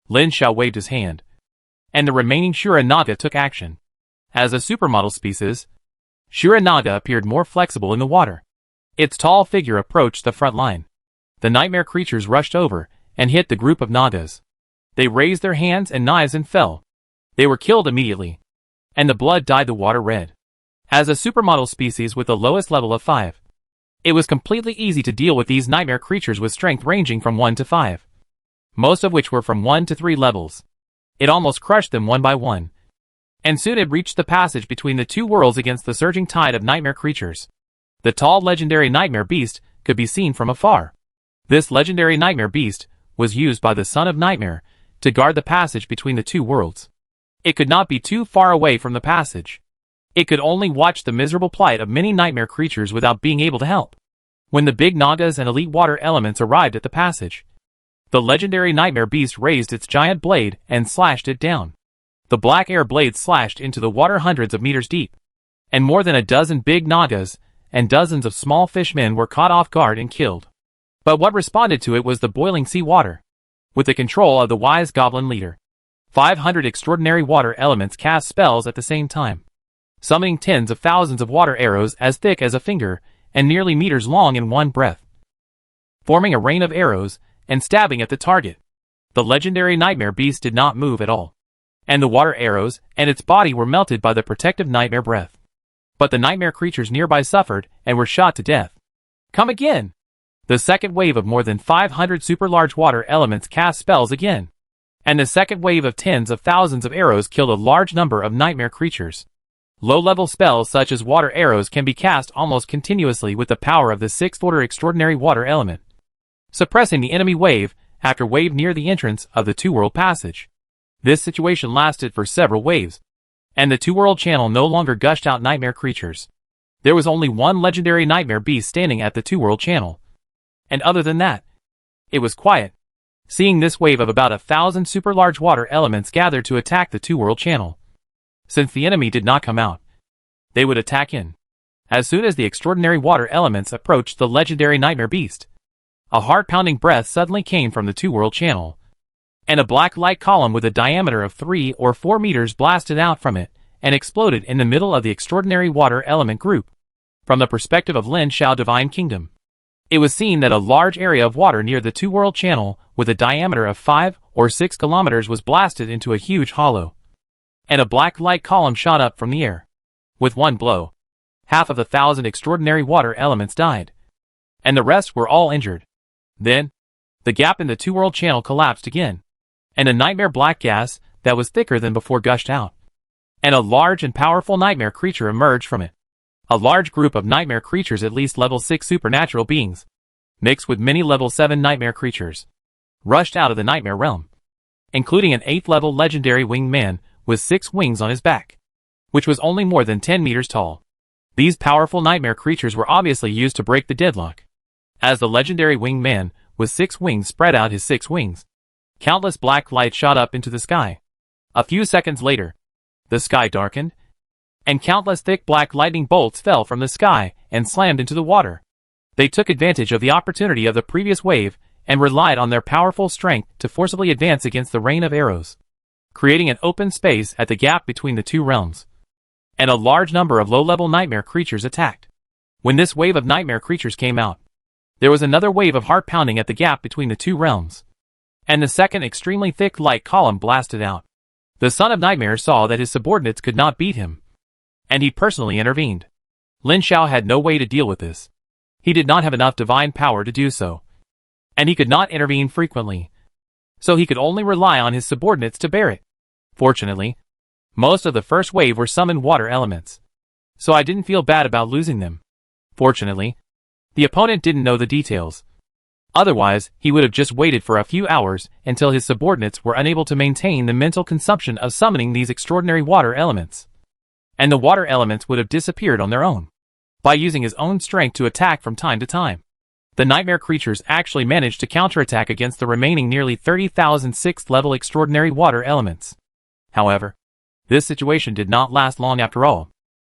Lin Xiao waved his hand, and the remaining Shura Naga took action. As a supermodel species, Shura Naga appeared more flexible in the water. Its tall figure approached the front line. The nightmare creatures rushed over and hit the group of Nagas. They raised their hands and knives and fell. They were killed immediately, and the blood dyed the water red. As a supermodel species with the lowest level of 5, it was completely easy to deal with these nightmare creatures with strength ranging from 1 to 5, most of which were from 1 to 3 levels. It almost crushed them one by one, and soon it reached the passage between the two worlds against the surging tide of nightmare creatures. The tall legendary nightmare beast could be seen from afar. This legendary nightmare beast was used by the Son of Nightmare to guard the passage between the two worlds. It could not be too far away from the passage. It could only watch the miserable plight of many nightmare creatures without being able to help. When the big Nagas and elite water elements arrived at the passage, the legendary nightmare beast raised its giant blade and slashed it down. The black air blade slashed into the water hundreds of meters deep, and more than a dozen big Nagas and dozens of small fishmen were caught off guard and killed. But what responded to it was the boiling sea water. With the control of the wise goblin leader, 500 extraordinary water elements cast spells at the same time, summoning tens of thousands of water arrows as thick as a finger and nearly meters long in one breath, forming a rain of arrows and stabbing at the target. The legendary nightmare beast did not move at all, and the water arrows and its body were melted by the protective nightmare breath. But the nightmare creatures nearby suffered and were shot to death. Come again! The second wave of more than 500 super large water elements cast spells again, and the second wave of tens of thousands of arrows killed a large number of nightmare creatures. Low-level spells such as water arrows can be cast almost continuously with the power of the 6th order extraordinary water element, suppressing the enemy wave after wave near the entrance of the two-world passage. This situation lasted for several waves, and the two-world channel no longer gushed out nightmare creatures. There was only one legendary nightmare beast standing at the two-world channel, and other than that, it was quiet. Seeing this wave of about 1,000 super large water elements gathered to attack the two-world channel, since the enemy did not come out, they would attack in. As soon as the extraordinary water elements approached the legendary nightmare beast, a heart-pounding breath suddenly came from the two-world channel, and a black light column with a diameter of 3 or 4 meters blasted out from it and exploded in the middle of the extraordinary water element group. From the perspective of Lin Xiao Divine Kingdom, it was seen that a large area of water near the two-world channel with a diameter of 5 or 6 kilometers was blasted into a huge hollow, and a black light column shot up from the air. With one blow, half of the 1,000 extraordinary water elements died, and the rest were all injured. Then, the gap in the two-world channel collapsed again, and a nightmare black gas that was thicker than before gushed out, and a large and powerful nightmare creature emerged from it. A large group of nightmare creatures, at least level 6 supernatural beings, mixed with many level 7 nightmare creatures, rushed out of the nightmare realm, including an 8th level legendary winged man with 6 wings on his back, which was only more than 10 meters tall. These powerful nightmare creatures were obviously used to break the deadlock. As the legendary winged man with 6 wings spread out his 6 wings, countless black light shot up into the sky. A few seconds later, the sky darkened, and countless thick black lightning bolts fell from the sky and slammed into the water. They took advantage of the opportunity of the previous wave and relied on their powerful strength to forcibly advance against the rain of arrows, creating an open space at the gap between the two realms. and a large number of low-level nightmare creatures attacked. When this wave of nightmare creatures came out, there was another wave of heart pounding at the gap between the two realms, and the second extremely thick light column blasted out. The Son of Nightmare saw that his subordinates could not beat him, and he personally intervened. Lin Xiao had no way to deal with this. He did not have enough divine power to do so, and he could not intervene frequently, so he could only rely on his subordinates to bear it. Fortunately, most of the first wave were summoned water elements, so I didn't feel bad about losing them. Fortunately, the opponent didn't know the details. Otherwise, he would have just waited for a few hours until his subordinates were unable to maintain the mental consumption of summoning these extraordinary water elements, and the water elements would have disappeared on their own. By using his own strength to attack from time to time, the nightmare creatures actually managed to counterattack against the remaining nearly 30,000 6th-level extraordinary water elements. However, this situation did not last long after all.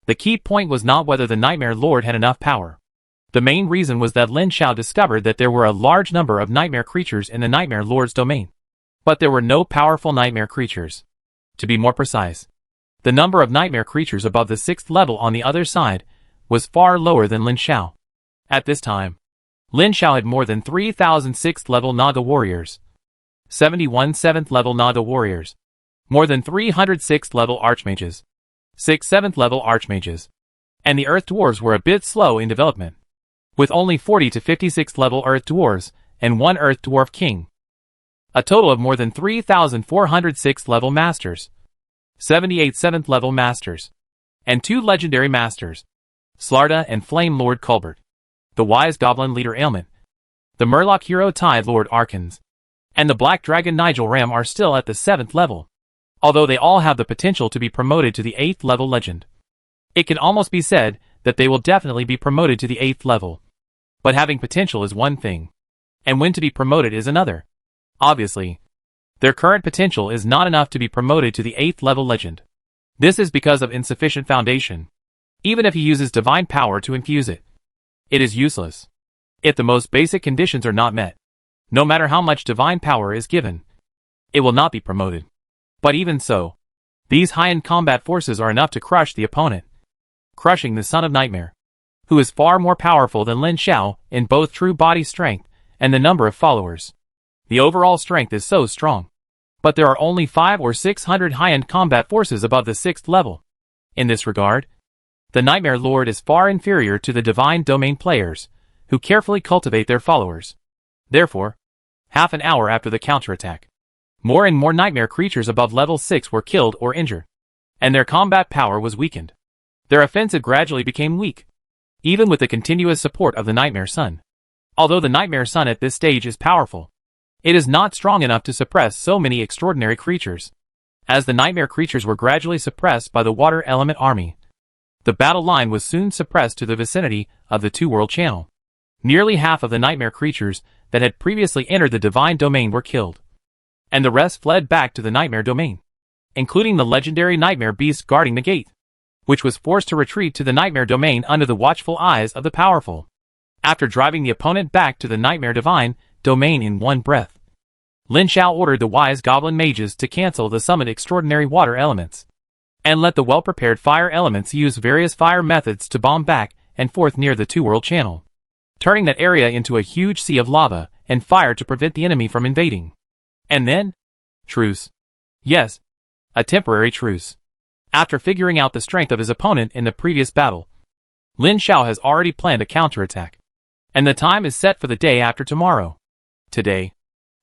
The key point was not whether the Nightmare Lord had enough power. The main reason was that Lin Xiao discovered that there were a large number of nightmare creatures in the Nightmare Lord's domain, but there were no powerful nightmare creatures. To be more precise, the number of nightmare creatures above the 6th level on the other side was far lower than Lin Xiao. At this time, Lin Xiao had more than 3,000 6th-level Naga warriors, 71 7th-level Naga warriors, more than 300 6th-level archmages, 6 7th-level archmages, and the Earth Dwarves were a bit slow in development, with only 40 to 56th-level Earth Dwarves and 1 Earth Dwarf King. A total of more than 3,400 6th-level Masters, 78 7th-level Masters, and 2 Legendary Masters, Slarda and Flame Lord Culbert, the Wise Goblin Leader Ailment, the Murloc Hero Tide Lord Arkans, and the Black Dragon Nigel Ram are still at the 7th level, although they all have the potential to be promoted to the 8th level legend. It can almost be said that they will definitely be promoted to the 8th level. But having potential is one thing, and when to be promoted is another. Obviously, their current potential is not enough to be promoted to the 8th level legend. This is because of insufficient foundation. Even if he uses divine power to infuse it, it is useless. If the most basic conditions are not met, no matter how much divine power is given, it will not be promoted. But even so, these high-end combat forces are enough to crush the opponent, crushing the Son of Nightmare, who is far more powerful than Lin Xiao in both true body strength and the number of followers. The overall strength is so strong, but there are only 500 or 600 high-end combat forces above the 6th level. In this regard, the Nightmare Lord is far inferior to the Divine Domain players, who carefully cultivate their followers. Therefore, half an hour after the counterattack, more and more nightmare creatures above level 6 were killed or injured, and their combat power was weakened. Their offensive gradually became weak, even with the continuous support of the Nightmare Sun. Although the Nightmare Sun at this stage is powerful, it is not strong enough to suppress so many extraordinary creatures. As the nightmare creatures were gradually suppressed by the Water Element Army, the battle line was soon suppressed to the vicinity of the Two-World Channel. Nearly half of the nightmare creatures that had previously entered the Divine Domain were killed, and the rest fled back to the Nightmare Domain, including the legendary Nightmare Beast guarding the gate, which was forced to retreat to the Nightmare Domain under the watchful eyes of the powerful. After driving the opponent back to the Nightmare Divine Domain in one breath, Lin Xiao ordered the Wise Goblin Mages to cancel the summoned extraordinary water elements, and let the well-prepared fire elements use various fire methods to bomb back and forth near the Two-World Channel, turning that area into a huge sea of lava and fire to prevent the enemy from invading. And then, truce. Yes, a temporary truce. After figuring out the strength of his opponent in the previous battle, Lin Xiao has already planned a counterattack, and the time is set for the day after tomorrow. Today,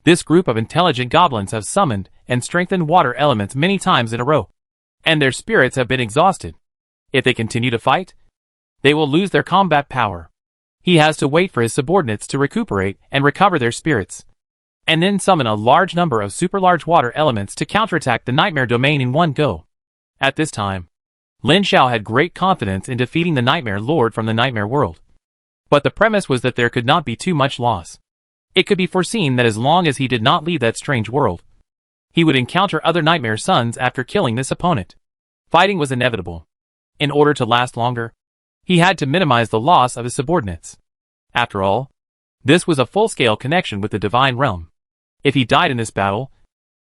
this group of intelligent goblins have summoned and strengthened water elements many times in a row, and their spirits have been exhausted. If they continue to fight, they will lose their combat power. He has to wait for his subordinates to recuperate and recover their spirits, and then summon a large number of super-large water elements to counterattack the Nightmare Domain in one go. At this time, Lin Xiao had great confidence in defeating the Nightmare Lord from the Nightmare World. But the premise was that there could not be too much loss. It could be foreseen that as long as he did not leave that strange world, he would encounter other Nightmare Sons after killing this opponent. Fighting was inevitable. In order to last longer, he had to minimize the loss of his subordinates. After all, this was a full-scale connection with the Divine Realm. If he died in this battle,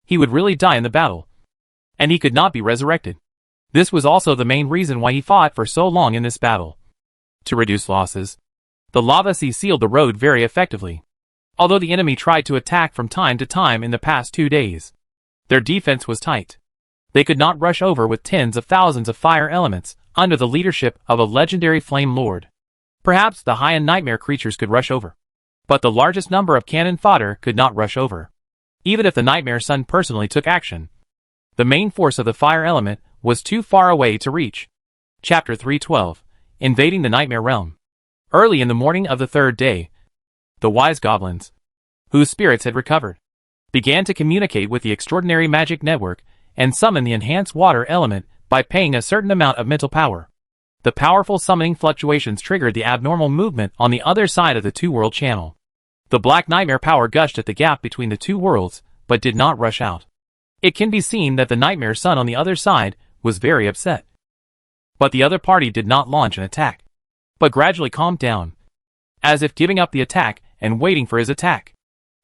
he would really die in the battle, and he could not be resurrected. This was also the main reason why he fought for so long in this battle. To reduce losses, the lava sea sealed the road very effectively. Although the enemy tried to attack from time to time in the past 2 days, their defense was tight. They could not rush over with tens of thousands of fire elements under the leadership of a legendary flame lord. Perhaps the high-end nightmare creatures could rush over, but the largest number of cannon fodder could not rush over. Even if the Nightmare Sun personally took action, the main force of the fire element was too far away to reach. Chapter 312. Invading the Nightmare Realm. Early in the morning of the 3rd day, the wise goblins, whose spirits had recovered, began to communicate with the extraordinary magic network and summon the enhanced water element by paying a certain amount of mental power. The powerful summoning fluctuations triggered the abnormal movement on the other side of the two-world channel. The black nightmare power gushed at the gap between the two worlds, but did not rush out. It can be seen that the Nightmare Sun on the other side was very upset. But the other party did not launch an attack, but gradually calmed down, as if giving up the attack and waiting for his attack.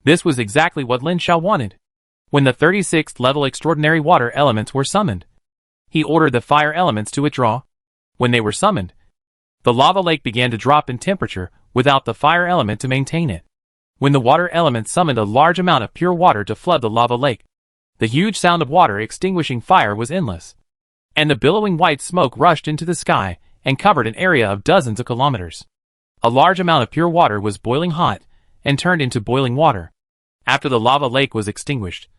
This was exactly what Lin Xiao wanted. When the 36th level extraordinary water elements were summoned, he ordered the fire elements to withdraw. When they were summoned, the lava lake began to drop in temperature without the fire element to maintain it. When the water element summoned a large amount of pure water to flood the lava lake, the huge sound of water extinguishing fire was endless, and the billowing white smoke rushed into the sky and covered an area of dozens of kilometers. A large amount of pure water was boiling hot and turned into boiling water. After the lava lake was extinguished,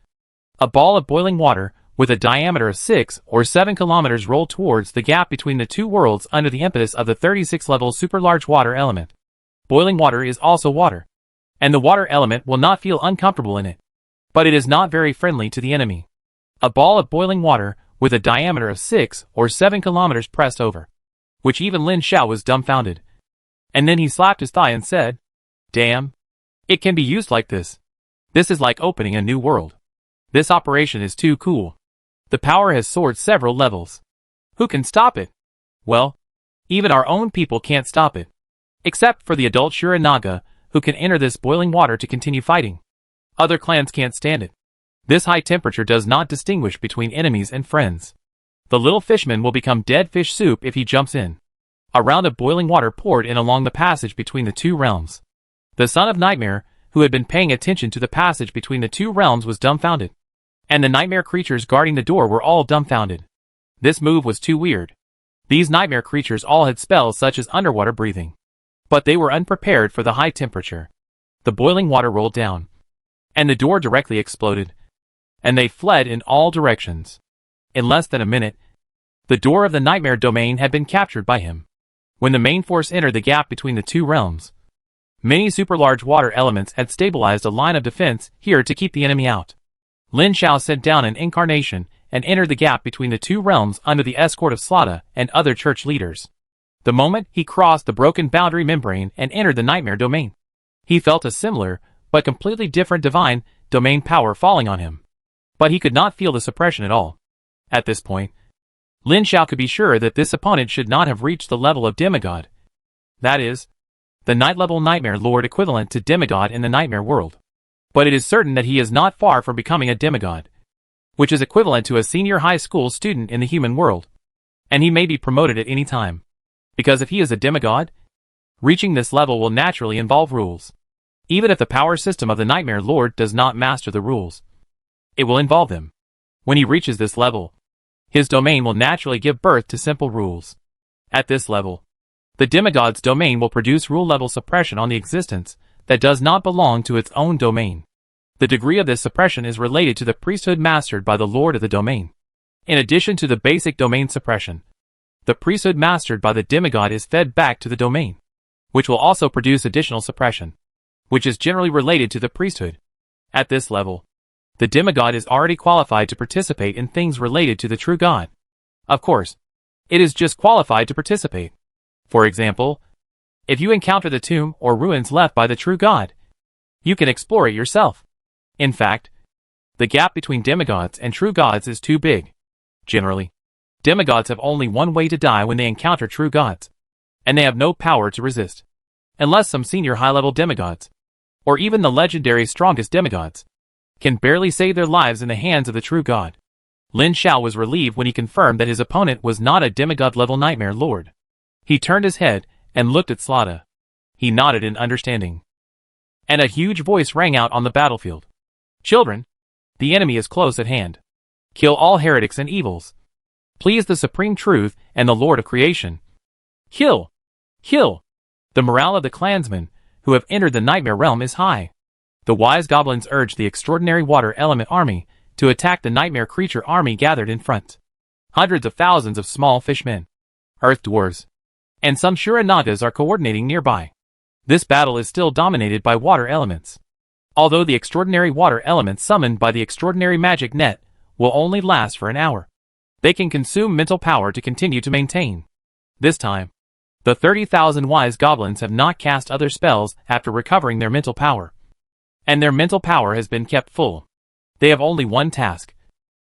a ball of boiling water with a diameter of 6 or 7 kilometers rolled towards the gap between the two worlds under the impetus of the 36th-level super-large water element. Boiling water is also water, and the water element will not feel uncomfortable in it, but it is not very friendly to the enemy. A ball of boiling water with a diameter of 6 or 7 kilometers pressed over, which even Lin Xiao was dumbfounded. And then he slapped his thigh and said, "Damn! It can be used like this. This is like opening a new world. This operation is too cool. The power has soared several levels. Who can stop it? Well, even our own people can't stop it. Except for the adult Shuranaga, who can enter this boiling water to continue fighting. Other clans can't stand it. This high temperature does not distinguish between enemies and friends. The little fishman will become dead fish soup if he jumps in." A round of boiling water poured in along the passage between the two realms. The Son of Nightmare, who had been paying attention to the passage between the two realms, was dumbfounded. And the nightmare creatures guarding the door were all dumbfounded. This move was too weird. These nightmare creatures all had spells such as underwater breathing, but they were unprepared for the high temperature. The boiling water rolled down, and the door directly exploded, and they fled in all directions. In less than a minute, the door of the nightmare domain had been captured by him. When the main force entered the gap between the two realms, many super-large water elements had stabilized a line of defense here to keep the enemy out. Lin Xiao sent down an incarnation and entered the gap between the two realms under the escort of Slaughter and other church leaders. The moment he crossed the broken boundary membrane and entered the nightmare domain, he felt a similar, but completely different divine domain power falling on him. But he could not feel the suppression at all. At this point, Lin Xiao could be sure that this opponent should not have reached the level of demigod. That is, the night-level nightmare lord equivalent to demigod in the nightmare world. But it is certain that he is not far from becoming a demigod, which is equivalent to a senior high school student in the human world. And he may be promoted at any time. Because if he is a demigod, reaching this level will naturally involve rules. Even if the power system of the Nightmare Lord does not master the rules, it will involve them. When he reaches this level, his domain will naturally give birth to simple rules. At this level, the demigod's domain will produce rule-level suppression on the existence that does not belong to its own domain. The degree of this suppression is related to the priesthood mastered by the lord of the domain. In addition to the basic domain suppression, the priesthood mastered by the demigod is fed back to the domain, which will also produce additional suppression, which is generally related to the priesthood. At this level, the demigod is already qualified to participate in things related to the true God. Of course, it is just qualified to participate. For example, if you encounter the tomb or ruins left by the true God, you can explore it yourself. In fact, the gap between demigods and true gods is too big. Generally, demigods have only one way to die when they encounter true gods, and they have no power to resist. Unless some senior high-level demigods, or even the legendary strongest demigods, can barely save their lives in the hands of the true God. Lin Xiao was relieved when he confirmed that his opponent was not a demigod-level nightmare lord. He turned his head and looked at Slaughter. He nodded in understanding. And a huge voice rang out on the battlefield. Children, the enemy is close at hand. Kill all heretics and evils. Please the supreme truth and the Lord of creation. Kill! Kill! The morale of the clansmen who have entered the nightmare realm is high. The wise goblins urged the extraordinary water element army to attack the nightmare creature army gathered in front. Hundreds of thousands of small fishmen, earth dwarves, and some Shuranagas are coordinating nearby. This battle is still dominated by water elements. Although the extraordinary water elements summoned by the extraordinary magic net will only last for an hour, they can consume mental power to continue to maintain. This time, the 30,000 wise goblins have not cast other spells after recovering their mental power. And their mental power has been kept full. They have only one task,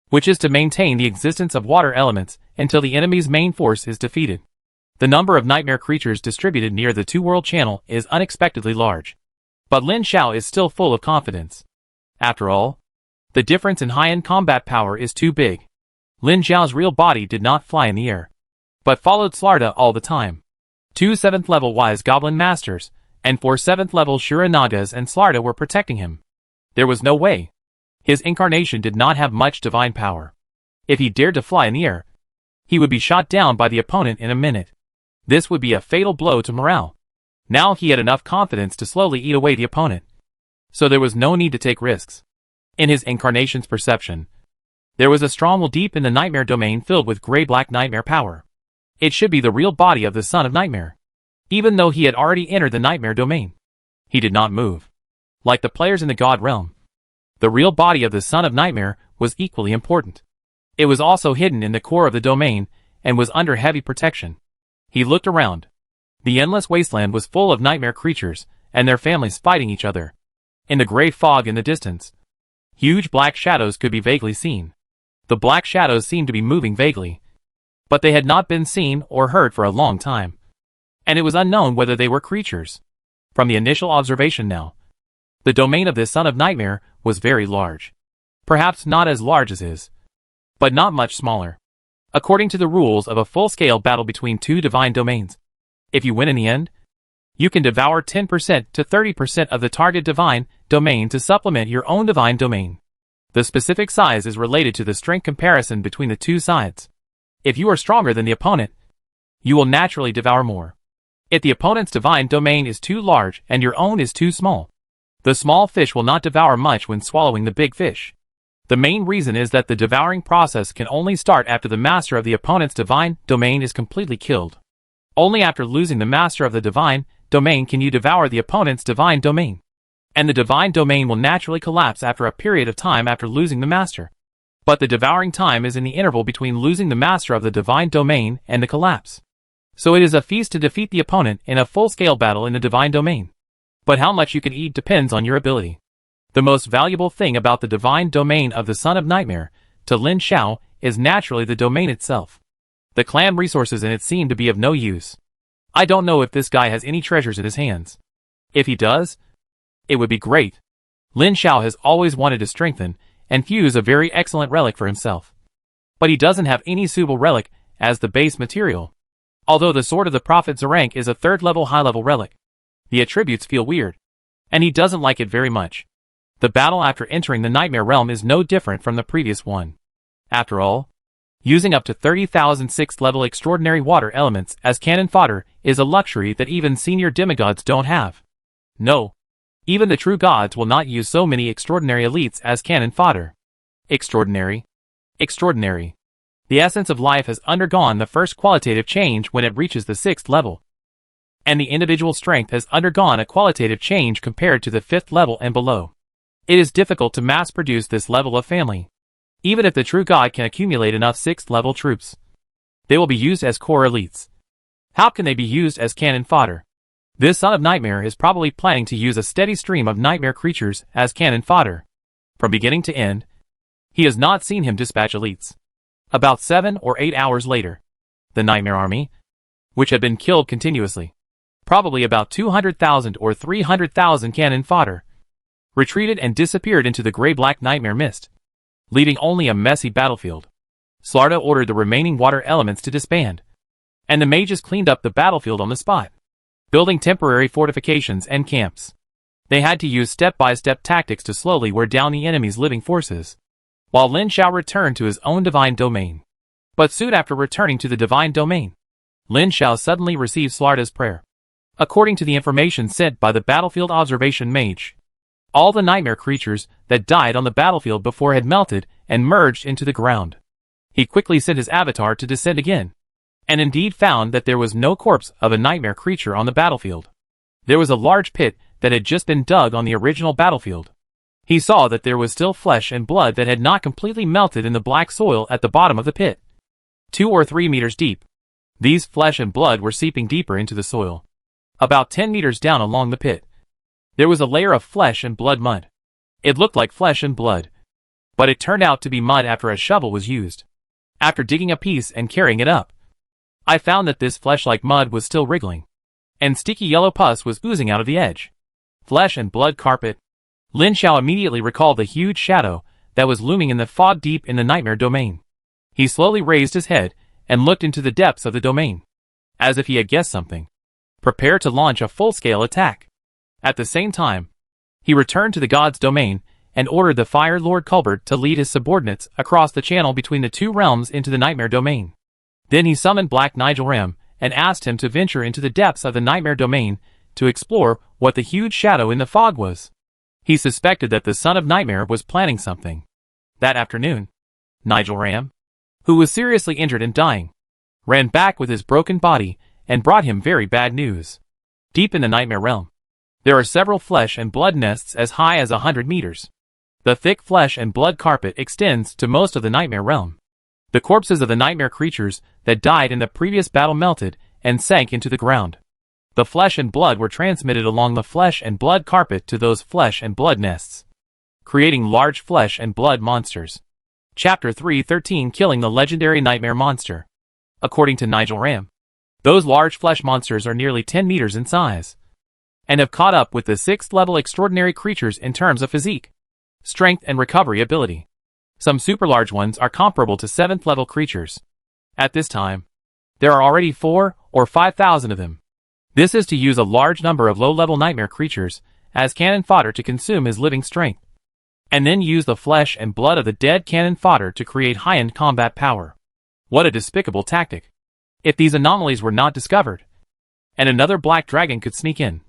which is to maintain the existence of water elements until the enemy's main force is defeated. The number of nightmare creatures distributed near the two-world channel is unexpectedly large. But Lin Xiao is still full of confidence. After all, the difference in high-end combat power is too big. Lin Xiao's real body did not fly in the air, but followed Slarda all the time. 2 7th-level wise goblin masters and 4 7th-level Shuranagas and Slarda were protecting him. There was no way. His incarnation did not have much divine power. If he dared to fly in the air, he would be shot down by the opponent in a minute. This would be a fatal blow to morale. Now he had enough confidence to slowly eat away the opponent. So there was no need to take risks. In his incarnation's perception, there was a strong will deep in the nightmare domain filled with gray-black nightmare power. It should be the real body of the Son of Nightmare. Even though he had already entered the nightmare domain, he did not move. Like the players in the God realm, the real body of the Son of Nightmare was equally important. It was also hidden in the core of the domain and was under heavy protection. He looked around. The endless wasteland was full of nightmare creatures and their families fighting each other. In the gray fog in the distance, huge black shadows could be vaguely seen. The black shadows seemed to be moving vaguely, but they had not been seen or heard for a long time, and it was unknown whether they were creatures. From the initial observation now, the domain of this Son of Nightmare was very large. Perhaps not as large as his, but not much smaller. According to the rules of a full-scale battle between two divine domains, if you win in the end, you can devour 10% to 30% of the target divine domain to supplement your own divine domain. The specific size is related to the strength comparison between the two sides. If you are stronger than the opponent, you will naturally devour more. If the opponent's divine domain is too large and your own is too small, the small fish will not devour much when swallowing the big fish. The main reason is that the devouring process can only start after the master of the opponent's divine domain is completely killed. Only after losing the master of the divine domain can you devour the opponent's divine domain. And the divine domain will naturally collapse after a period of time after losing the master. But the devouring time is in the interval between losing the master of the divine domain and the collapse. So it is a feast to defeat the opponent in a full-scale battle in the divine domain. But how much you can eat depends on your ability. The most valuable thing about the divine domain of the Son of Nightmare, to Lin Xiao, is naturally the domain itself. The clan resources in it seem to be of no use. I don't know if this guy has any treasures in his hands. If he does, it would be great. Lin Xiao has always wanted to strengthen and fuse a very excellent relic for himself. But he doesn't have any suitable relic as the base material. Although the Sword of the Prophet Zarank is a 3rd-level high-level relic, the attributes feel weird, and he doesn't like it very much. The battle after entering the Nightmare Realm is no different from the previous one. After all, using up to 30,000 6th-level extraordinary water elements as cannon fodder is a luxury that even senior demigods don't have. No, even the true gods will not use so many extraordinary elites as cannon fodder. Extraordinary. Extraordinary. The essence of life has undergone the first qualitative change when it reaches the 6th level. And the individual strength has undergone a qualitative change compared to the 5th level and below. It is difficult to mass-produce this level of family. Even if the true god can accumulate enough 6th level troops, they will be used as core elites. How can they be used as cannon fodder? This Son of Nightmare is probably planning to use a steady stream of nightmare creatures as cannon fodder. From beginning to end, he has not seen him dispatch elites. About 7 or 8 hours later, the Nightmare Army, which had been killed continuously, probably about 200,000 or 300,000 cannon fodder, retreated and disappeared into the gray-black nightmare mist, leaving only a messy battlefield. Slarda ordered the remaining water elements to disband, and the mages cleaned up the battlefield on the spot, building temporary fortifications and camps. They had to use step-by-step tactics to slowly wear down the enemy's living forces, while Lin Xiao returned to his own divine domain. But soon after returning to the divine domain, Lin Xiao suddenly received Slarda's prayer. According to the information sent by the battlefield observation mage, all the nightmare creatures that died on the battlefield before had melted and merged into the ground. He quickly sent his avatar to descend again, and indeed found that there was no corpse of a nightmare creature on the battlefield. There was a large pit that had just been dug on the original battlefield. He saw that there was still flesh and blood that had not completely melted in the black soil at the bottom of the pit, 2 or 3 meters deep. These flesh and blood were seeping deeper into the soil. About 10 meters down along the pit, there was a layer of flesh and blood mud. It looked like flesh and blood, but it turned out to be mud after a shovel was used. After digging a piece and carrying it up, I found that this flesh-like mud was still wriggling, and sticky yellow pus was oozing out of the edge. Flesh and blood carpet. Lin Xiao immediately recalled the huge shadow that was looming in the fog deep in the nightmare domain. He slowly raised his head and looked into the depths of the domain, as if he had guessed something. Prepare to launch a full-scale attack. At the same time, he returned to the god's domain and ordered the Fire Lord Culbert to lead his subordinates across the channel between the two realms into the nightmare domain. Then he summoned Black Nigel Ram and asked him to venture into the depths of the nightmare domain to explore what the huge shadow in the fog was. He suspected that the Son of Nightmare was planning something. That afternoon, Nigel Ram, who was seriously injured and dying, ran back with his broken body and brought him very bad news. Deep in the nightmare realm, there are several flesh and blood nests as high as 100 meters. The thick flesh and blood carpet extends to most of the nightmare realm. The corpses of the nightmare creatures that died in the previous battle melted and sank into the ground. The flesh and blood were transmitted along the flesh and blood carpet to those flesh and blood nests, creating large flesh and blood monsters. Chapter 313, Killing the Legendary Nightmare Monster. According to Nigel Ram, those large flesh monsters are nearly 10 meters in size, and have caught up with the 6th level extraordinary creatures in terms of physique, strength and recovery ability. Some super large ones are comparable to 7th level creatures. At this time, there are already 4 or 5,000 of them. This is to use a large number of low-level nightmare creatures as cannon fodder to consume his living strength, and then use the flesh and blood of the dead cannon fodder to create high-end combat power. What a despicable tactic! If these anomalies were not discovered, and another black dragon could sneak in,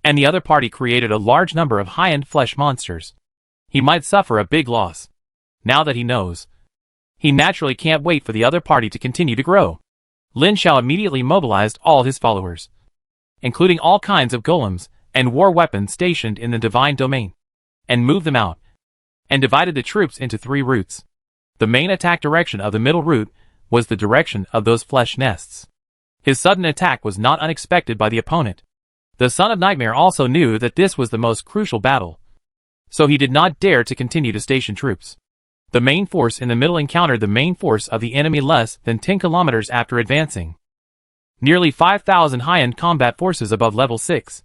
and the other party created a large number of high-end flesh monsters, he might suffer a big loss. Now that he knows, he naturally can't wait for the other party to continue to grow. Lin Xiao immediately mobilized all his followers, including all kinds of golems and war weapons stationed in the divine domain, and moved them out, and divided the troops into 3 routes. The main attack direction of the middle route was the direction of those flesh nests. His sudden attack was not unexpected by the opponent. The Son of Nightmare also knew that this was the most crucial battle, so he did not dare to continue to station troops. The main force in the middle encountered the main force of the enemy less than 10 kilometers after advancing. Nearly 5,000 high-end combat forces above level 6,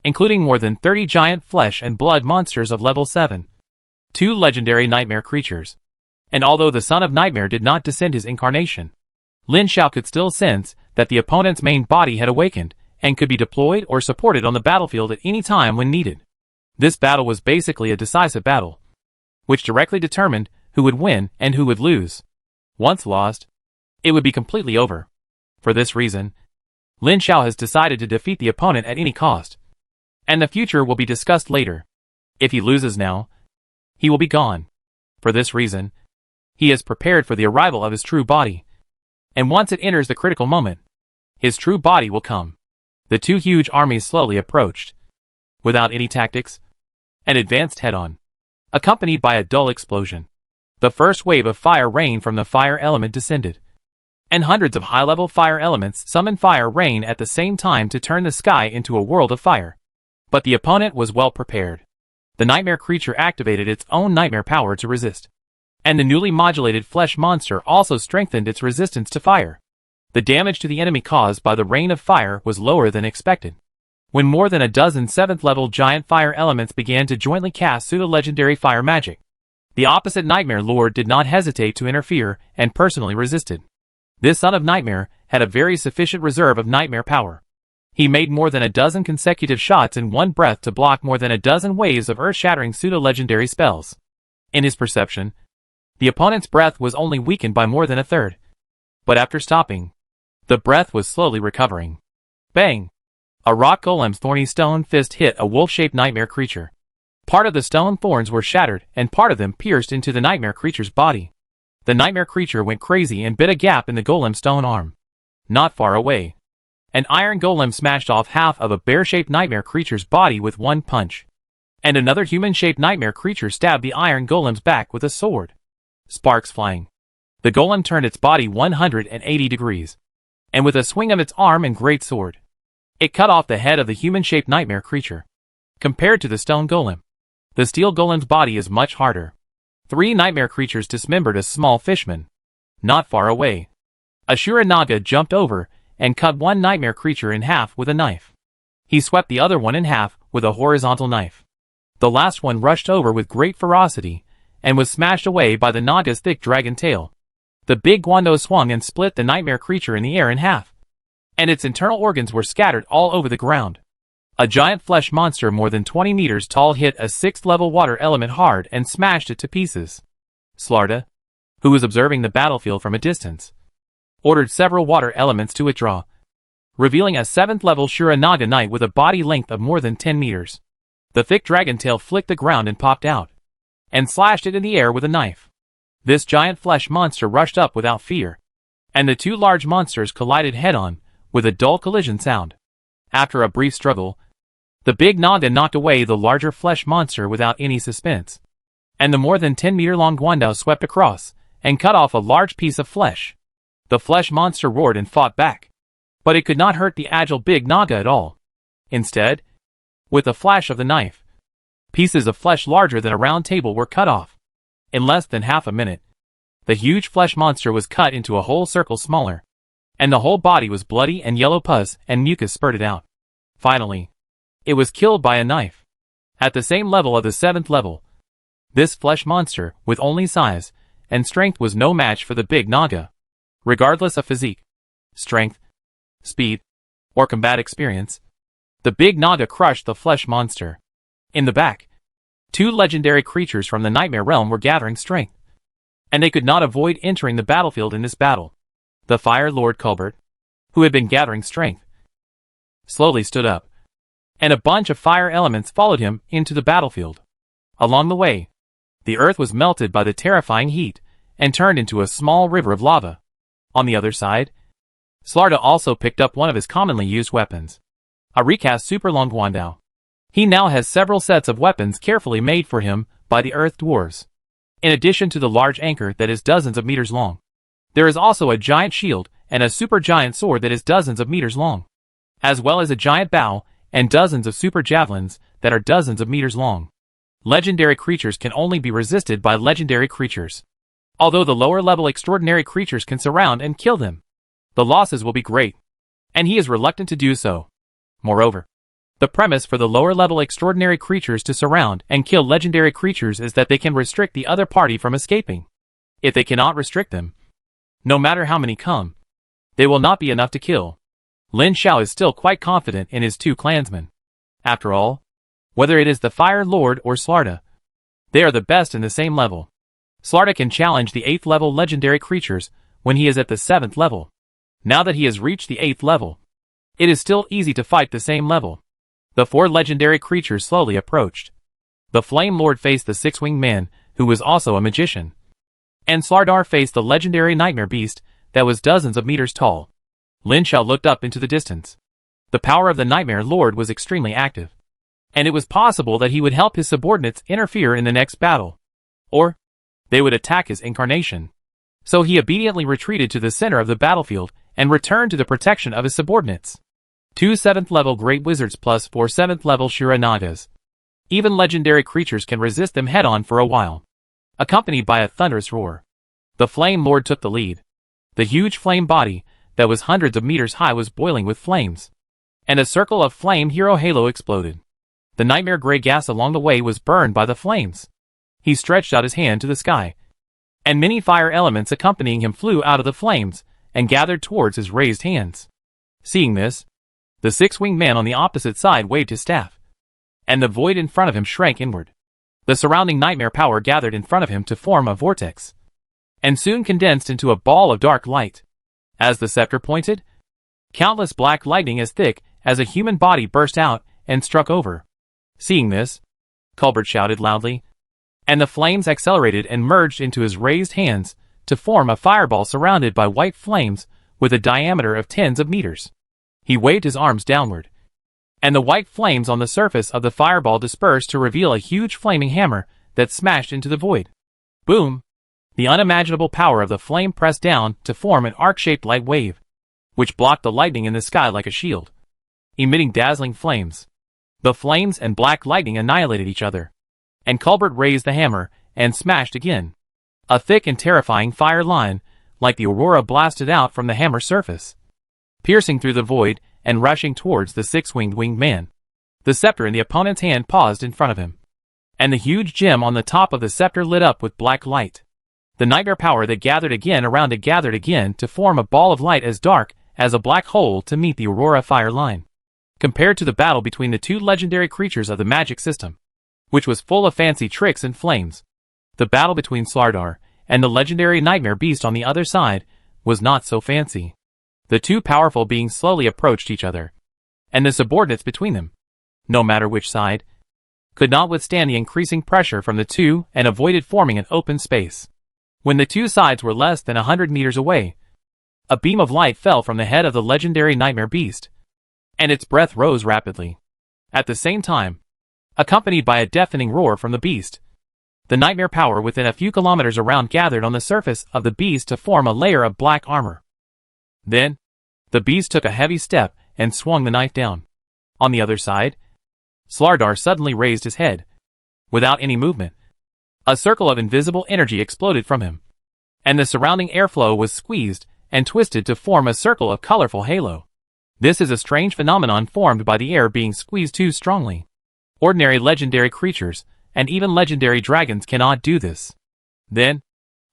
including more than 30 giant flesh and blood monsters of level 7, 2 legendary nightmare creatures. And although the Son of Nightmare did not descend his incarnation, Lin Xiao could still sense that the opponent's main body had awakened and could be deployed or supported on the battlefield at any time when needed. This battle was basically a decisive battle, which directly determined who would win and who would lose. Once lost, it would be completely over. For this reason, Lin Xiao has decided to defeat the opponent at any cost, and the future will be discussed later. If he loses now, he will be gone. For this reason, he is prepared for the arrival of his true body, and once it enters the critical moment, his true body will come. The 2 huge armies slowly approached, without any tactics, and advanced head-on, accompanied by a dull explosion. The first wave of fire rain from the fire element descended, and hundreds of high-level fire elements summoned fire rain at the same time to turn the sky into a world of fire. But the opponent was well prepared. The nightmare creature activated its own nightmare power to resist, and the newly modulated flesh monster also strengthened its resistance to fire. The damage to the enemy caused by the rain of fire was lower than expected. When more than a dozen 7th-level giant fire elements began to jointly cast pseudo-legendary fire magic, The opposite Nightmare Lord did not hesitate to interfere and personally resisted. This son of Nightmare had a very sufficient reserve of nightmare power. He made more than a dozen consecutive shots in one breath to block more than a dozen waves of earth-shattering pseudo-legendary spells. In his perception, the opponent's breath was only weakened by more than a third. But after stopping, the breath was slowly recovering. Bang! A rock golem's thorny stone fist hit a wolf-shaped nightmare creature. Part of the stone thorns were shattered, and part of them pierced into the nightmare creature's body. The nightmare creature went crazy and bit a gap in the golem's stone arm. Not far away, an iron golem smashed off half of a bear-shaped nightmare creature's body with one punch. And another human-shaped nightmare creature stabbed the iron golem's back with a sword. Sparks flying. The golem turned its body 180 degrees. And with a swing of its arm and great sword, it cut off the head of the human-shaped nightmare creature. Compared to the stone golem, the steel golem's body is much harder. 3 nightmare creatures dismembered a small fishman. Not far away, Ashura Naga jumped over and cut one nightmare creature in half with a knife. He swept the other one in half with a horizontal knife. The last one rushed over with great ferocity and was smashed away by the Naga's thick dragon tail. The big guando swung and split the nightmare creature in the air in half, and its internal organs were scattered all over the ground. A giant flesh monster more than 20 meters tall hit a 6th-level water element hard and smashed it to pieces. Slarda, who was observing the battlefield from a distance, ordered several water elements to withdraw, revealing a 7th-level Shura Naga knight with a body length of more than 10 meters. The thick dragon tail flicked the ground and popped out, and slashed it in the air with a knife. This giant flesh monster rushed up without fear, and the 2 large monsters collided head-on, with a dull collision sound. After a brief struggle, the big Naga knocked away the larger flesh monster without any suspense, and the more than 10-meter-long guando swept across, and cut off a large piece of flesh. The flesh monster roared and fought back, but it could not hurt the agile big Naga at all. Instead, with a flash of the knife, pieces of flesh larger than a round table were cut off. In less than half a minute, the huge flesh monster was cut into a whole circle smaller, and the whole body was bloody and yellow pus and mucus spurted out. Finally, it was killed by a knife. At the same level of the 7th level, this flesh monster, with only size and strength, was no match for the big Naga. Regardless of physique, strength, speed, or combat experience, the big Naga crushed the flesh monster. In the back, 2 legendary creatures from the Nightmare Realm were gathering strength, and they could not avoid entering the battlefield in this battle. The Fire Lord Culbert, who had been gathering strength, slowly stood up, and a bunch of fire elements followed him into the battlefield. Along the way, the earth was melted by the terrifying heat and turned into a small river of lava. On the other side, Slarda also picked up one of his commonly used weapons, a recast super long guandao. He now has several sets of weapons carefully made for him by the Earth Dwarves. In addition to the large anchor that is dozens of meters long, there is also a giant shield and a super giant sword that is dozens of meters long, as well as a giant bow and dozens of super javelins that are dozens of meters long. Legendary creatures can only be resisted by legendary creatures. Although the lower-level extraordinary creatures can surround and kill them, the losses will be great, and he is reluctant to do so. Moreover, the premise for the lower-level extraordinary creatures to surround and kill legendary creatures is that they can restrict the other party from escaping. If they cannot restrict them, no matter how many come, they will not be enough to kill. Lin Xiao is still quite confident in his 2 clansmen. After all, whether it is the Fire Lord or Slarda, they are the best in the same level. Slarda can challenge the 8th level legendary creatures when he is at the 7th level. Now that he has reached the 8th level, it is still easy to fight the same level. The 4 legendary creatures slowly approached. The Flame Lord faced the 6-winged man, who was also a magician, and Slardar faced the legendary nightmare beast that was dozens of meters tall. Lin Xiao looked up into the distance. The power of the Nightmare Lord was extremely active, and it was possible that he would help his subordinates interfere in the next battle, or they would attack his incarnation. So he obediently retreated to the center of the battlefield and returned to the protection of his subordinates. 2 7th-level Great Wizards plus 4 7th-level Shura Nagas. Even legendary creatures can resist them head-on for a while. Accompanied by a thunderous roar, the Flame Lord took the lead. The huge flame body, that was hundreds of meters high, was boiling with flames, and a circle of flame hero halo exploded. The nightmare gray gas along the way was burned by the flames. He stretched out his hand to the sky, and many fire elements accompanying him flew out of the flames and gathered towards his raised hands. Seeing this, the six-winged man on the opposite side waved his staff, and the void in front of him shrank inward. The surrounding nightmare power gathered in front of him to form a vortex, and soon condensed into a ball of dark light. As the scepter pointed, countless black lightning as thick as a human body burst out and struck over. Seeing this, Colbert shouted loudly, and the flames accelerated and merged into his raised hands to form a fireball surrounded by white flames with a diameter of tens of meters. He waved his arms downward, and the white flames on the surface of the fireball dispersed to reveal a huge flaming hammer that smashed into the void. Boom! The unimaginable power of the flame pressed down to form an arc-shaped light wave, which blocked the lightning in the sky like a shield, emitting dazzling flames. The flames and black lightning annihilated each other, and Colbert raised the hammer and smashed again. A thick and terrifying fire line, like the aurora, blasted out from the hammer's surface, piercing through the void and rushing towards the winged man. The scepter in the opponent's hand paused in front of him, and the huge gem on the top of the scepter lit up with black light. The nightmare power that gathered again around it gathered again to form a ball of light as dark as a black hole to meet the aurora fire line. Compared to the battle between the two legendary creatures of the magic system, which was full of fancy tricks and flames, the battle between Slardar and the legendary nightmare beast on the other side was not so fancy. The two powerful beings slowly approached each other, and the subordinates between them, no matter which side, could not withstand the increasing pressure from the two and avoided forming an open space. When the two sides were less than 100 meters away, a beam of light fell from the head of the legendary nightmare beast, and its breath rose rapidly. At the same time, accompanied by a deafening roar from the beast, the nightmare power within a few kilometers around gathered on the surface of the beast to form a layer of black armor. Then, the beast took a heavy step and swung the knife down. On the other side, Slardar suddenly raised his head. Without any movement, a circle of invisible energy exploded from him, and the surrounding airflow was squeezed and twisted to form a circle of colorful halo. This is a strange phenomenon formed by the air being squeezed too strongly. Ordinary legendary creatures, and even legendary dragons, cannot do this. Then,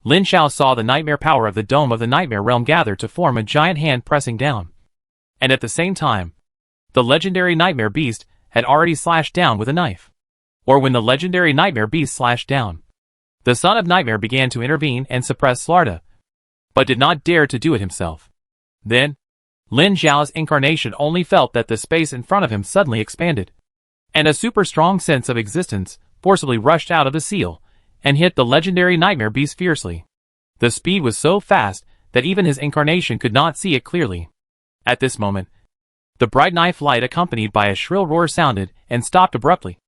Lin Xiao saw the nightmare power of the dome of the nightmare realm gather to form a giant hand pressing down. And at the same time, the legendary nightmare beast had already slashed down with a knife. Or when the legendary nightmare beast slashed down, the son of nightmare began to intervene and suppress Slarda, but did not dare to do it himself. Then, Lin Xiao's incarnation only felt that the space in front of him suddenly expanded, and a super strong sense of existence forcibly rushed out of the seal and hit the legendary nightmare beast fiercely. The speed was so fast that even his incarnation could not see it clearly. At this moment, the bright knife light accompanied by a shrill roar sounded and stopped abruptly,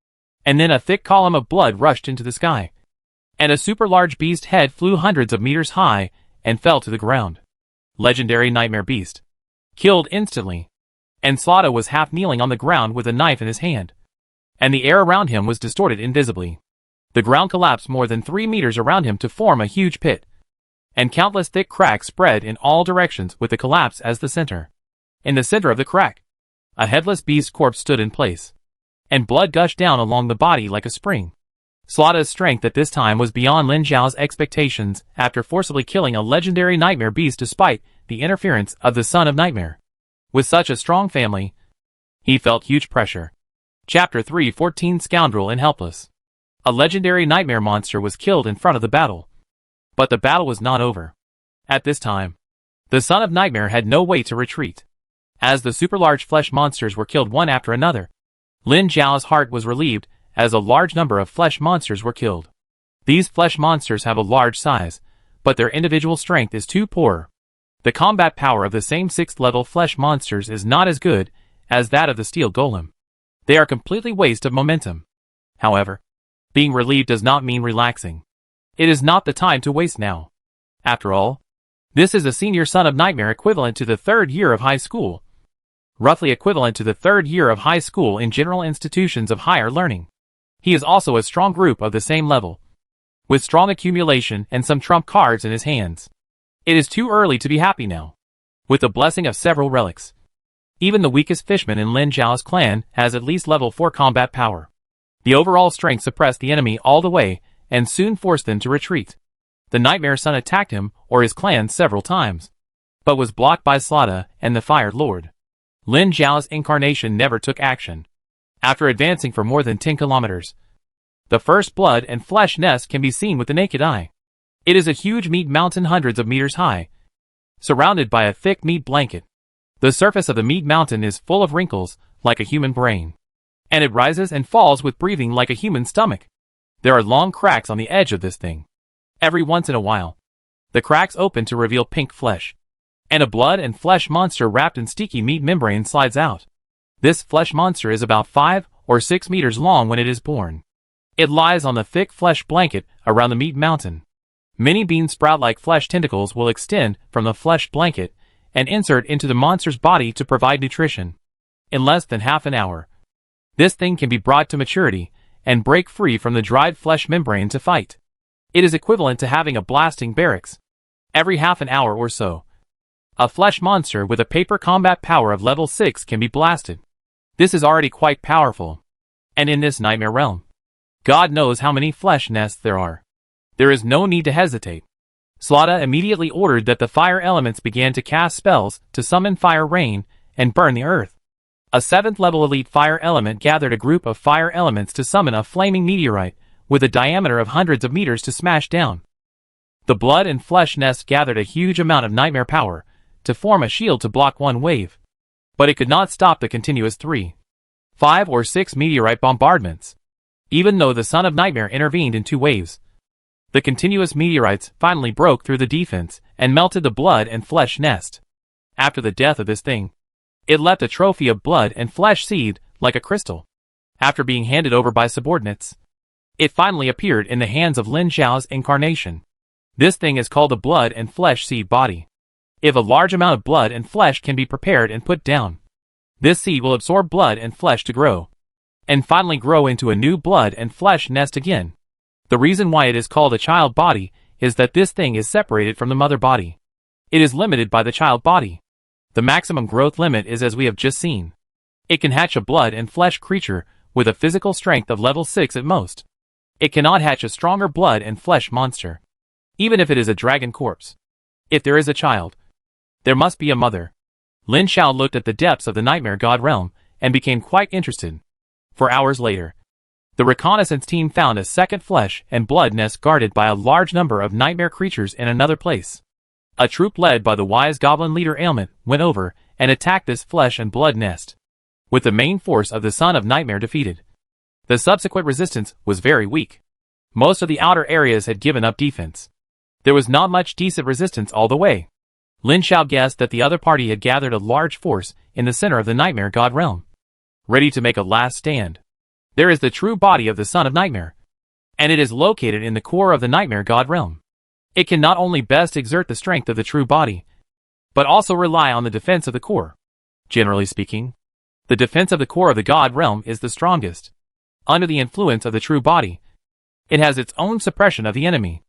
and then a thick column of blood rushed into the sky, and a super large beast head flew hundreds of meters high and fell to the ground. Legendary nightmare beast. Killed instantly, and Slada was half kneeling on the ground with a knife in his hand, and the air around him was distorted invisibly. The ground collapsed more than 3 meters around him to form a huge pit, and countless thick cracks spread in all directions with the collapse as the center. In the center of the crack, a headless beast corpse stood in place, and blood gushed down along the body like a spring. Slada's strength at this time was beyond Lin Xiao's expectations after forcibly killing a legendary nightmare beast despite the interference of the son of nightmare. With such a strong family, he felt huge pressure. Chapter 3:14 Scoundrel and Helpless. A legendary nightmare monster was killed in front of the battle. But the battle was not over. At this time, the son of nightmare had no way to retreat. As the super large flesh monsters were killed one after another, Lin Xiao's heart was relieved as a large number of flesh monsters were killed. These flesh monsters have a large size, but their individual strength is too poor. The combat power of the same 6th level flesh monsters is not as good as that of the steel golem. They are completely waste of momentum. However, being relieved does not mean relaxing. It is not the time to waste now. After all, this is a senior son of nightmare equivalent to the 3rd year of high school. Roughly equivalent to the 3rd year of high school in general institutions of higher learning. He is also a strong group of the same level, with strong accumulation and some trump cards in his hands. It is too early to be happy now. With the blessing of several relics, even the weakest fishman in Lin Xiao's clan has at least level 4 combat power. The overall strength suppressed the enemy all the way, and soon forced them to retreat. The Nightmare Son attacked him or his clan several times, but was blocked by Slaughter and the Fire Lord. Lin Zhao's incarnation never took action. After advancing for more than 10 kilometers, the first blood and flesh nest can be seen with the naked eye. It is a huge meat mountain hundreds of meters high, surrounded by a thick meat blanket. The surface of the meat mountain is full of wrinkles, like a human brain, and it rises and falls with breathing like a human stomach. There are long cracks on the edge of this thing. Every once in a while, the cracks open to reveal pink flesh, and a blood and flesh monster wrapped in sticky meat membrane slides out. This flesh monster is about 5 or 6 meters long when it is born. It lies on the thick flesh blanket around the meat mountain. Many bean sprout-like flesh tentacles will extend from the flesh blanket and insert into the monster's body to provide nutrition. In less than half an hour, this thing can be brought to maturity and break free from the dried flesh membrane to fight. It is equivalent to having a blasting barracks. Every half an hour or so, a flesh monster with a paper combat power of level 6 can be blasted. This is already quite powerful. And in this nightmare realm, God knows how many flesh nests there are. There is no need to hesitate. Slaughter immediately ordered that the fire elements began to cast spells to summon fire rain and burn the earth. A 7th level elite fire element gathered a group of fire elements to summon a flaming meteorite with a diameter of hundreds of meters to smash down. The blood and flesh nest gathered a huge amount of nightmare power to form a shield to block one wave. But it could not stop the continuous 3, 5 or 6 meteorite bombardments. Even though the Son of Nightmare intervened in 2 waves, the continuous meteorites finally broke through the defense and melted the blood and flesh nest. After the death of this thing, it left a trophy of blood and flesh seed like a crystal. After being handed over by subordinates, it finally appeared in the hands of Lin Zhao's incarnation. This thing is called the blood and flesh seed body. If a large amount of blood and flesh can be prepared and put down, this seed will absorb blood and flesh to grow, and finally grow into a new blood and flesh nest again. The reason why it is called a child body is that this thing is separated from the mother body. It is limited by the child body. The maximum growth limit is as we have just seen. It can hatch a blood and flesh creature with a physical strength of level 6 at most. It cannot hatch a stronger blood and flesh monster, even if it is a dragon corpse. If there is a child, there must be a mother. Lin Zhao looked at the depths of the Nightmare God realm and became quite interested. 4 hours later, the reconnaissance team found a second flesh and blood nest guarded by a large number of nightmare creatures in another place. A troop led by the wise goblin leader Ailment went over and attacked this flesh and blood nest, with the main force of the Son of Nightmare defeated. The subsequent resistance was very weak. Most of the outer areas had given up defense. There was not much decent resistance all the way. Lin Zhao guessed that the other party had gathered a large force in the center of the Nightmare God realm, ready to make a last stand. There is the true body of the Son of Nightmare, and it is located in the core of the Nightmare God realm. It can not only best exert the strength of the true body, but also rely on the defense of the core. Generally speaking, the defense of the core of the God realm is the strongest. Under the influence of the true body, it has its own suppression of the enemy.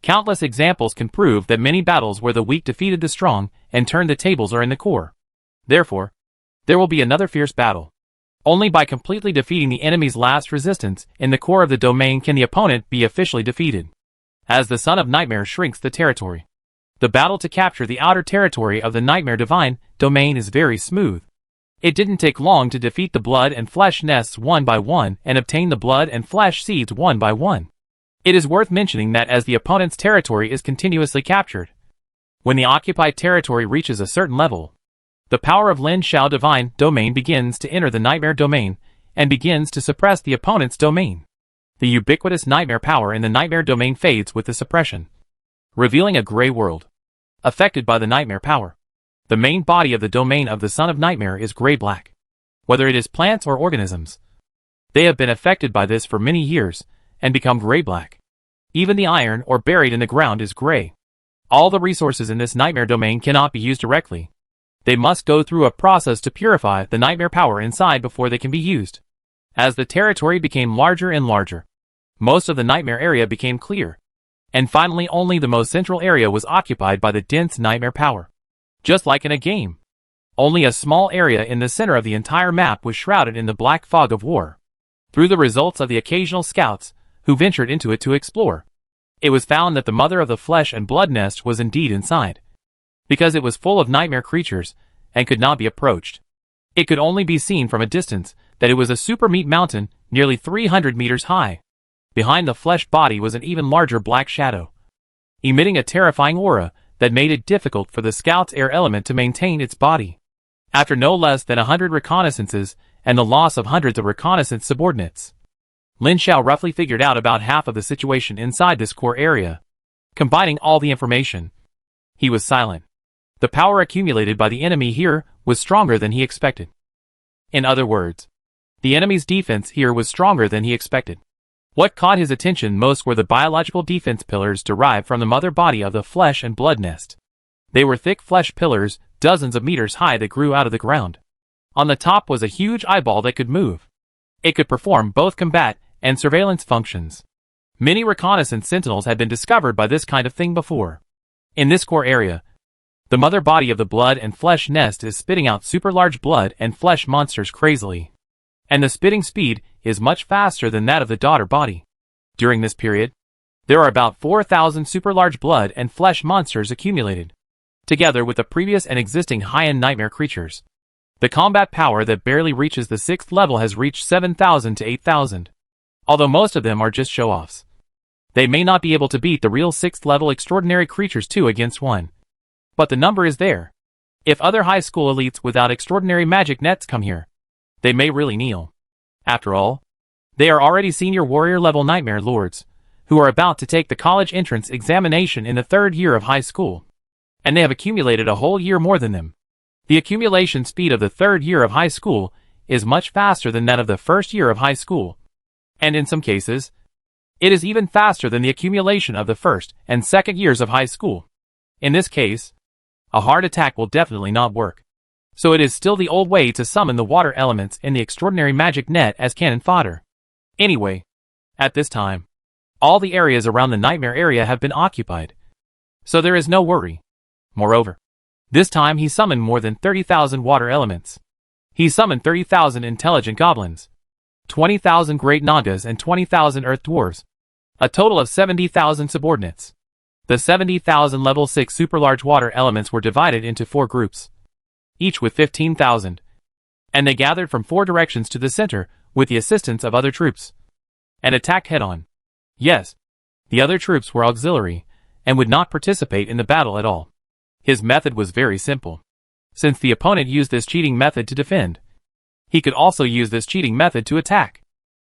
Countless examples can prove that many battles where the weak defeated the strong and turned the tables are in the core. Therefore, there will be another fierce battle. Only by completely defeating the enemy's last resistance in the core of the domain can the opponent be officially defeated. As the Son of Nightmare shrinks the territory, the battle to capture the outer territory of the Nightmare Divine domain is very smooth. It didn't take long to defeat the blood and flesh nests one by one and obtain the blood and flesh seeds one by one. It is worth mentioning that as the opponent's territory is continuously captured, when the occupied territory reaches a certain level, the power of Lin Zhao Divine Domain begins to enter the Nightmare Domain and begins to suppress the opponent's domain. The ubiquitous nightmare power in the Nightmare Domain fades with the suppression, revealing a gray world, affected by the nightmare power. The main body of the domain of the Son of Nightmare is gray-black. Whether it is plants or organisms, they have been affected by this for many years and become gray-black. Even the iron or buried in the ground is gray. All the resources in this Nightmare Domain cannot be used directly. They must go through a process to purify the nightmare power inside before they can be used. As the territory became larger and larger, most of the nightmare area became clear, and finally only the most central area was occupied by the dense nightmare power. Just like in a game, only a small area in the center of the entire map was shrouded in the black fog of war. Through the results of the occasional scouts, who ventured into it to explore. It was found that the mother of the flesh and blood nest was indeed inside. Because it was full of nightmare creatures, and could not be approached. It could only be seen from a distance that it was a super meat mountain, nearly 300 meters high. Behind the flesh body was an even larger black shadow, emitting a terrifying aura that made it difficult for the scout's air element to maintain its body. After no less than 100 reconnaissances and the loss of hundreds of reconnaissance subordinates, Lin Xiao roughly figured out about half of the situation inside this core area. Combining all the information, he was silent. The power accumulated by the enemy here was stronger than he expected. In other words, the enemy's defense here was stronger than he expected. What caught his attention most were the biological defense pillars derived from the mother body of the flesh and blood nest. They were thick flesh pillars, dozens of meters high, that grew out of the ground. On the top was a huge eyeball that could move. It could perform both combat and surveillance functions. Many reconnaissance sentinels had been discovered by this kind of thing before. In this core area, the mother body of the blood and flesh nest is spitting out super large blood and flesh monsters crazily. And the spitting speed is much faster than that of the daughter body. During this period, there are about 4,000 super large blood and flesh monsters accumulated, together with the previous and existing high-end nightmare creatures. The combat power that barely reaches the 6th level has reached 7,000 to 8,000. Although most of them are just show-offs. They may not be able to beat the real 6th level extraordinary creatures 2 against 1. But the number is there. If other high school elites without extraordinary magic nets come here, they may really kneel. After all, they are already senior warrior level nightmare lords, who are about to take the college entrance examination in the 3rd year of high school. And they have accumulated a whole year more than them. The accumulation speed of the 3rd year of high school is much faster than that of the 1st year of high school. And in some cases, it is even faster than the accumulation of the 1st and 2nd years of high school. In this case, a hard attack will definitely not work. So it is still the old way to summon the water elements in the extraordinary magic net as cannon fodder. Anyway, at this time, all the areas around the nightmare area have been occupied. So there is no worry. Moreover, this time he summoned more than 30,000 water elements. He summoned 30,000 intelligent goblins, 20,000 great nagas and 20,000 earth dwarves. A total of 70,000 subordinates. The 70,000 level 6 super large water elements were divided into 4 groups, each with 15,000. And they gathered from 4 directions to the center with the assistance of other troops, and attacked head-on. Yes, the other troops were auxiliary, and would not participate in the battle at all. His method was very simple. Since the opponent used this cheating method to defend, he could also use this cheating method to attack.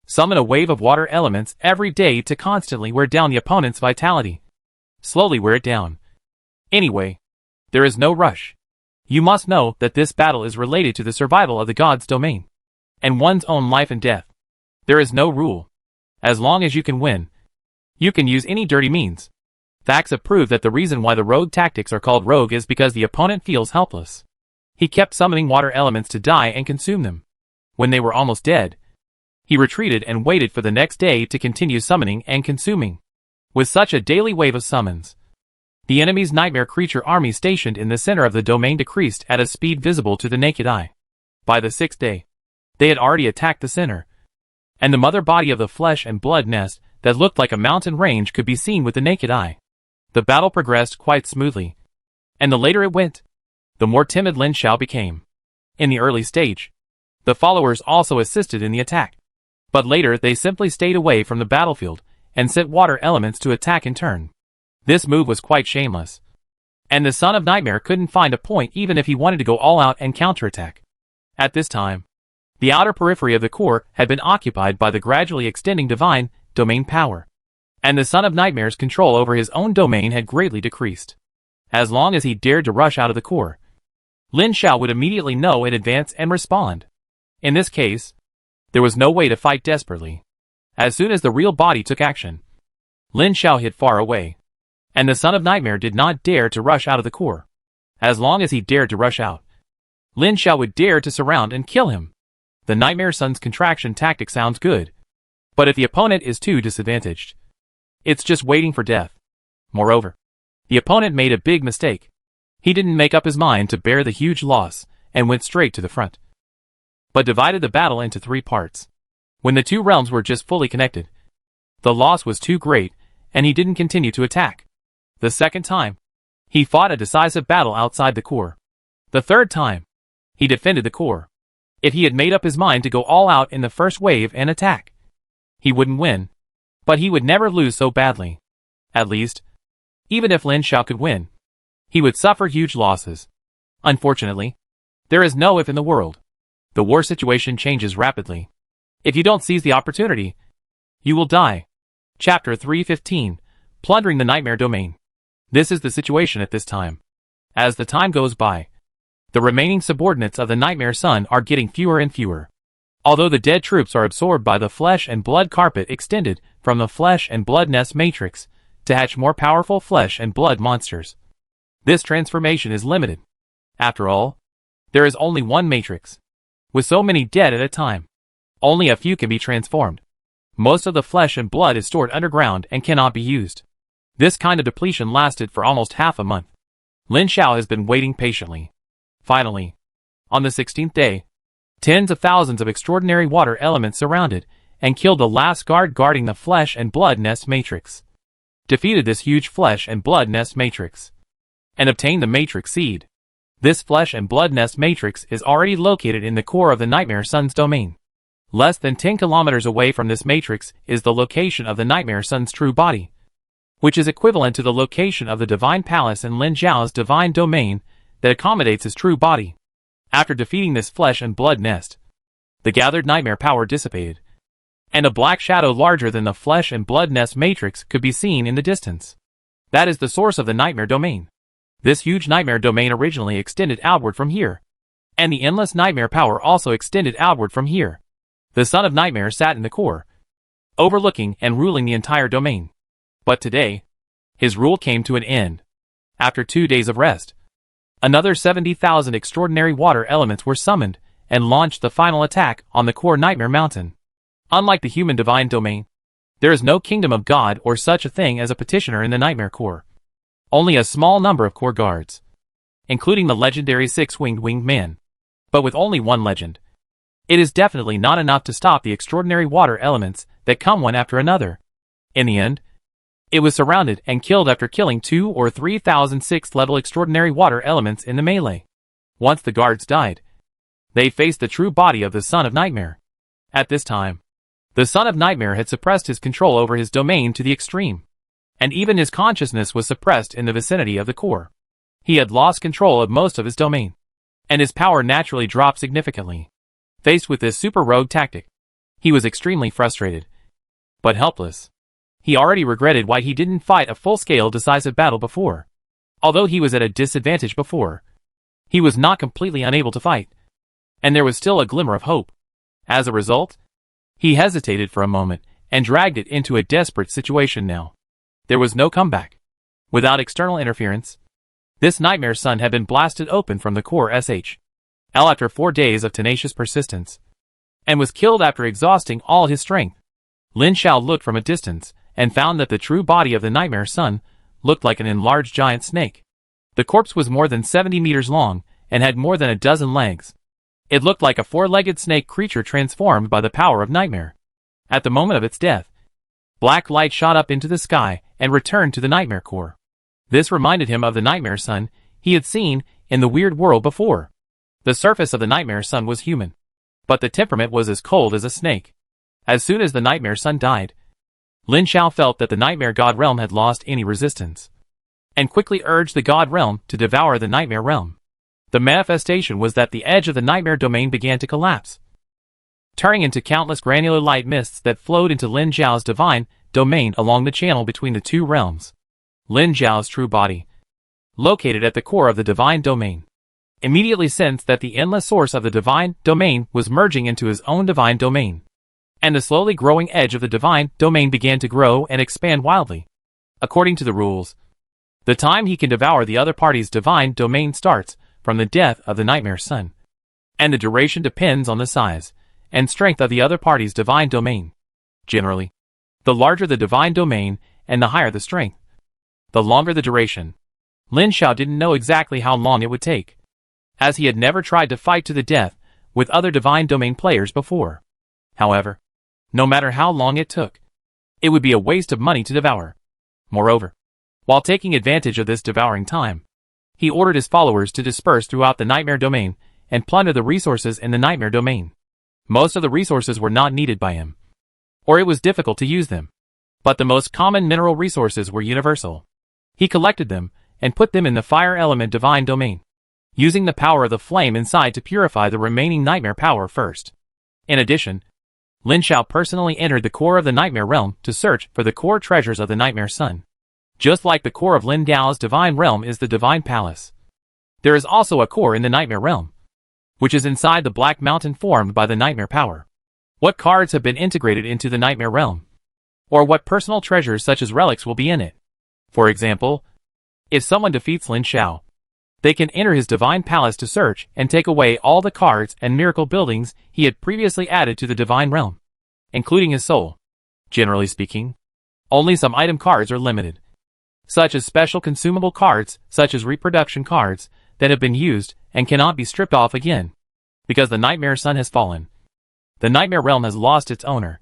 Summon a wave of water elements every day to constantly wear down the opponent's vitality. Slowly wear it down. Anyway, there is no rush. You must know that this battle is related to the survival of the god's domain, and one's own life and death. There is no rule. As long as you can win, you can use any dirty means. Facts have proved that the reason why the rogue tactics are called rogue is because the opponent feels helpless. He kept summoning water elements to die and consume them. When they were almost dead, he retreated and waited for the next day to continue summoning and consuming. With such a daily wave of summons, the enemy's nightmare creature army stationed in the center of the domain decreased at a speed visible to the naked eye. By the 6th day, they had already attacked the center, and the mother body of the flesh and blood nest that looked like a mountain range could be seen with the naked eye. The battle progressed quite smoothly, and the later it went, the more timid Lin Xiao became. In the early stage, the followers also assisted in the attack, but later they simply stayed away from the battlefield and sent water elements to attack in turn. This move was quite shameless, and the Son of Nightmare couldn't find a point even if he wanted to go all out and counterattack. At this time, the outer periphery of the core had been occupied by the gradually extending divine domain power, and the Son of Nightmare's control over his own domain had greatly decreased. As long as he dared to rush out of the core, Lin Xiao would immediately know in advance and respond. In this case, there was no way to fight desperately. As soon as the real body took action, Lin Xiao hid far away, and the Son of Nightmare did not dare to rush out of the core. As long as he dared to rush out, Lin Xiao would dare to surround and kill him. The Nightmare Son's contraction tactic sounds good, but if the opponent is too disadvantaged, it's just waiting for death. Moreover, the opponent made a big mistake. He didn't make up his mind to bear the huge loss and went straight to the front, but divided the battle into 3 parts. When the 2 realms were just fully connected, The loss was too great, and he didn't continue to attack. The second time, he fought a decisive battle outside the core. The third time, he defended the core. If he had made up his mind to go all out in the first wave and attack, he wouldn't win. But he would never lose so badly. At least, even if Lin Xiao could win, he would suffer huge losses. Unfortunately, there is no if in the world. The war situation changes rapidly. If you don't seize the opportunity, you will die. Chapter 315, Plundering the Nightmare Domain. This is the situation at this time. As the time goes by, the remaining subordinates of the Nightmare Sun are getting fewer and fewer. Although the dead troops are absorbed by the flesh and blood carpet extended from the flesh and blood nest matrix to hatch more powerful flesh and blood monsters. This transformation is limited. After all, there is only one matrix. With so many dead at a time, only a few can be transformed. Most of the flesh and blood is stored underground and cannot be used. This kind of depletion lasted for almost half a month. Lin Xiao has been waiting patiently. Finally, on the 16th day, tens of thousands of extraordinary water elements surrounded and killed the last guard guarding the flesh and blood nest matrix. Defeated this huge flesh and blood nest matrix. And obtained the matrix seed. This flesh and blood nest matrix is already located in the core of the Nightmare Sun's domain. Less than 10 kilometers away from this matrix is the location of the Nightmare Sun's true body, which is equivalent to the location of the Divine Palace in Lin Xiao's divine domain that accommodates his true body. After defeating this flesh and blood nest, the gathered nightmare power dissipated, and a black shadow larger than the flesh and blood nest matrix could be seen in the distance. That is the source of the nightmare domain. This huge nightmare domain originally extended outward from here, and the endless nightmare power also extended outward from here. The Son of Nightmare sat in the core, overlooking and ruling the entire domain. But today, his rule came to an end. After 2 days of rest, another 70,000 extraordinary water elements were summoned and launched the final attack on the core Nightmare Mountain. Unlike the human divine domain, there is no kingdom of God or such a thing as a petitioner in the Nightmare Core. Only a small number of core guards, including the legendary six-winged man. But with only one legend, it is definitely not enough to stop the extraordinary water elements that come one after another. In the end, it was surrounded and killed after killing 2,000 or 3,000 6th-level extraordinary water elements in the melee. Once the guards died, they faced the true body of the Son of Nightmare. At this time, the Son of Nightmare had suppressed his control over his domain to the extreme, and even his consciousness was suppressed in the vicinity of the core. He had lost control of most of his domain, and his power naturally dropped significantly. Faced with this super rogue tactic, he was extremely frustrated, but helpless. He already regretted why he didn't fight a full-scale decisive battle before. Although he was at a disadvantage before, he was not completely unable to fight, and there was still a glimmer of hope. As a result, he hesitated for a moment and dragged it into a desperate situation now. There was no comeback. Without external interference, this Nightmare Sun had been blasted open from the core SHL after 4 days of tenacious persistence, and was killed after exhausting all his strength. Lin Xiao looked from a distance and found that the true body of the Nightmare Sun looked like an enlarged giant snake. The corpse was more than 70 meters long and had more than a dozen legs. It looked like a 4-legged snake creature transformed by the power of nightmare. At the moment of its death, black light shot up into the sky and returned to the Nightmare Core. This reminded him of the Nightmare Sun he had seen in the weird world before. The surface of the Nightmare Sun was human, but the temperament was as cold as a snake. As soon as the Nightmare Sun died, Lin Xiao felt that the Nightmare God Realm had lost any resistance, and quickly urged the God Realm to devour the Nightmare Realm. The manifestation was that the edge of the Nightmare Domain began to collapse, turning into countless granular light mists that flowed into Lin Xiao's divine domain along the channel between the two realms. Lin Xiao's true body, located at the core of the divine domain, immediately sensed that the endless source of the divine domain was merging into his own divine domain, and the slowly growing edge of the divine domain began to grow and expand wildly. According to the rules, the time he can devour the other party's divine domain starts from the death of the Nightmare Sun, and the duration depends on the size and strength of the other party's divine domain. Generally, the larger the divine domain and the higher the strength, the longer the duration. Lin Xiao didn't know exactly how long it would take, as he had never tried to fight to the death with other divine domain players before. However, no matter how long it took, It would be a waste of money to devour. Moreover, while taking advantage of this devouring time, he ordered his followers to disperse throughout the nightmare domain and plunder the resources in the nightmare domain. Most of the resources were not needed by him, or it was difficult to use them. But the most common mineral resources were universal. He collected them and put them in the fire element divine domain, using the power of the flame inside to purify the remaining nightmare power first. In addition, Lin Xiao personally entered the core of the nightmare realm to search for the core treasures of the nightmare sun. Just like the core of Lin Dao's divine realm is the divine palace, there is also a core in the nightmare realm, which is inside the black mountain formed by the nightmare power. What cards have been integrated into the nightmare realm? Or what personal treasures such as relics will be in it? For example, if someone defeats Lin Xiao, they can enter his divine palace to search and take away all the cards and miracle buildings he had previously added to the divine realm, including his soul. Generally speaking, only some item cards are limited, such as special consumable cards, such as reproduction cards, that have been used and cannot be stripped off again, because the nightmare sun has fallen. The nightmare realm has lost its owner,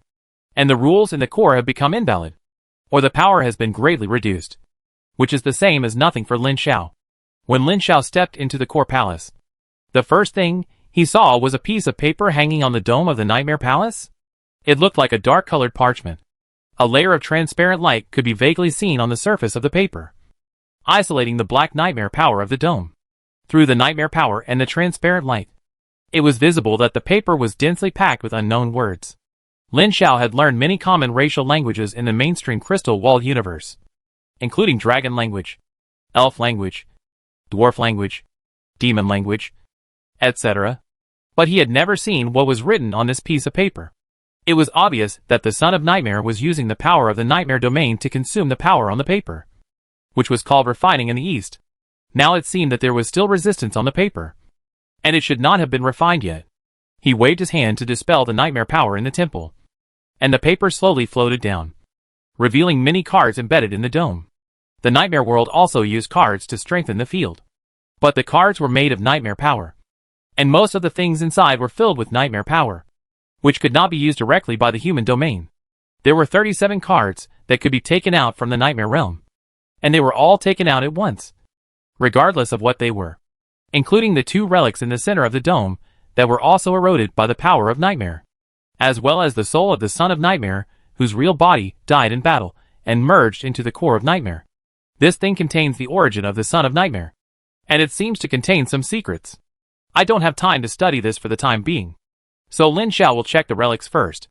and the rules in the core have become invalid, or the power has been greatly reduced, which is the same as nothing for Lin Xiao. When Lin Xiao stepped into the core palace, the first thing he saw was a piece of paper hanging on the dome of the nightmare palace. It looked like a dark-colored parchment. A layer of transparent light could be vaguely seen on the surface of the paper, isolating the black nightmare power of the dome. Through the nightmare power and the transparent light, it was visible that the paper was densely packed with unknown words. Lin Xiao had learned many common racial languages in the mainstream crystal wall universe, including dragon language, elf language, dwarf language, demon language, etc. But he had never seen what was written on this piece of paper. It was obvious that the Son of Nightmare was using the power of the nightmare domain to consume the power on the paper, which was called refining in the East. Now it seemed that there was still resistance on the paper, and it should not have been refined yet. He waved his hand to dispel the nightmare power in the temple, and the paper slowly floated down, revealing many cards embedded in the dome. The nightmare world also used cards to strengthen the field, but the cards were made of nightmare power, and most of the things inside were filled with nightmare power, which could not be used directly by the human domain. There were 37 cards that could be taken out from the nightmare realm, and they were all taken out at once, regardless of what they were, including the 2 relics in the center of the dome that were also eroded by the power of nightmare, as well as the soul of the Son of Nightmare, whose real body died in battle and merged into the core of nightmare. This thing contains the origin of the Son of Nightmare, and it seems to contain some secrets. I don't have time to study this for the time being, so Lin Xiao will check the relics first.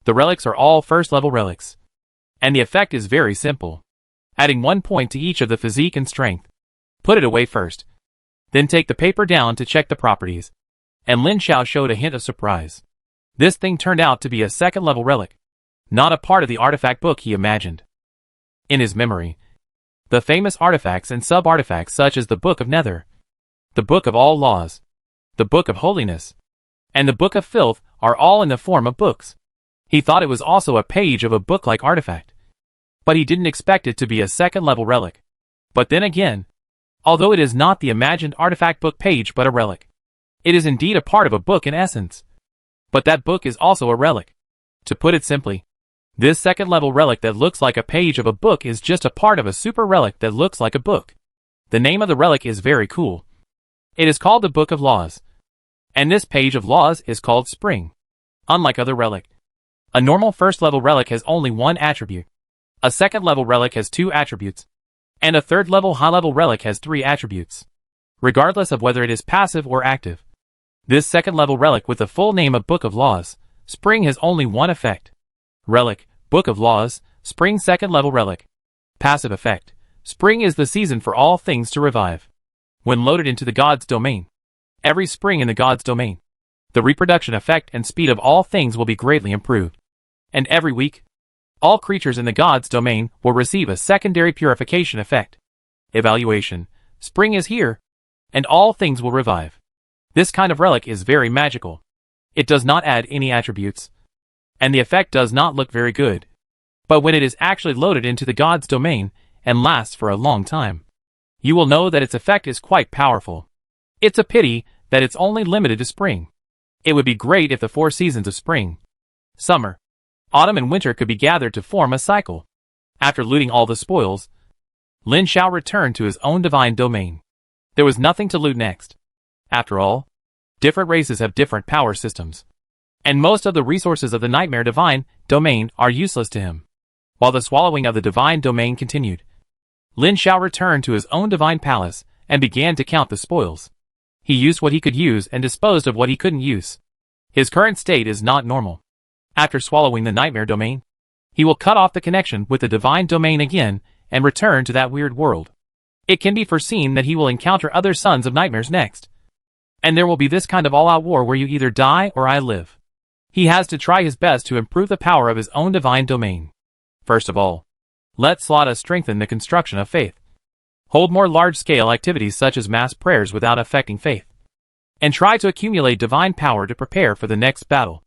The relics are all first-level relics, and the effect is very simple, adding 1 point to each of the physique and strength. Put it away first, then take the paper down to check the properties, and Lin Xiao showed a hint of surprise. This thing turned out to be a second-level relic, not a part of the artifact book he imagined. In his memory, the famous artifacts and sub-artifacts such as the Book of Nether, the Book of All Laws, the Book of Holiness, and the Book of Filth are all in the form of books. He thought it was also a page of a book-like artifact, but he didn't expect it to be a second-level relic. But then again, although it is not the imagined artifact book page but a relic, it is indeed a part of a book in essence. But that book is also a relic. To put it simply, this second-level relic that looks like a page of a book is just a part of a super relic that looks like a book. The name of the relic is very cool. It is called the Book of Laws, and this page of laws is called Spring. Unlike other relic, a normal first-level relic has only 1 attribute, a second-level relic has 2 attributes, and a third-level high-level relic has 3 attributes, regardless of whether it is passive or active. This second-level relic with the full name of Book of Laws, Spring has only 1 effect. Relic, Book of Laws, Spring second-level relic. Passive effect. Spring is the season for all things to revive. When loaded into the God's domain, every spring in the God's domain, the reproduction effect and speed of all things will be greatly improved. And every week, all creatures in the God's domain will receive a secondary purification effect. Evaluation. Spring is here, and all things will revive. This kind of relic is very magical. It does not add any attributes, and the effect does not look very good. But when it is actually loaded into the God's domain and lasts for a long time, you will know that its effect is quite powerful. It's a pity that it's only limited to spring. It would be great if the 4 seasons of spring, summer, Autumn and winter could be gathered to form a cycle. After looting all the spoils, Lin Shao returned to his own divine domain. There was nothing to loot next. After all, different races have different power systems, and most of the resources of the Nightmare Divine Domain are useless to him. While the swallowing of the Divine Domain continued, Lin Shao returned to his own divine palace and began to count the spoils. He used what he could use and disposed of what he couldn't use. His current state is not normal. After swallowing the Nightmare Domain, he will cut off the connection with the Divine Domain again and return to that weird world. It can be foreseen that he will encounter other sons of nightmares next. And there will be this kind of all-out war where you either die or I live. He has to try his best to improve the power of his own divine domain. First of all, let Slaughter strengthen the construction of faith. Hold more large-scale activities such as mass prayers without affecting faith. And try to accumulate divine power to prepare for the next battle.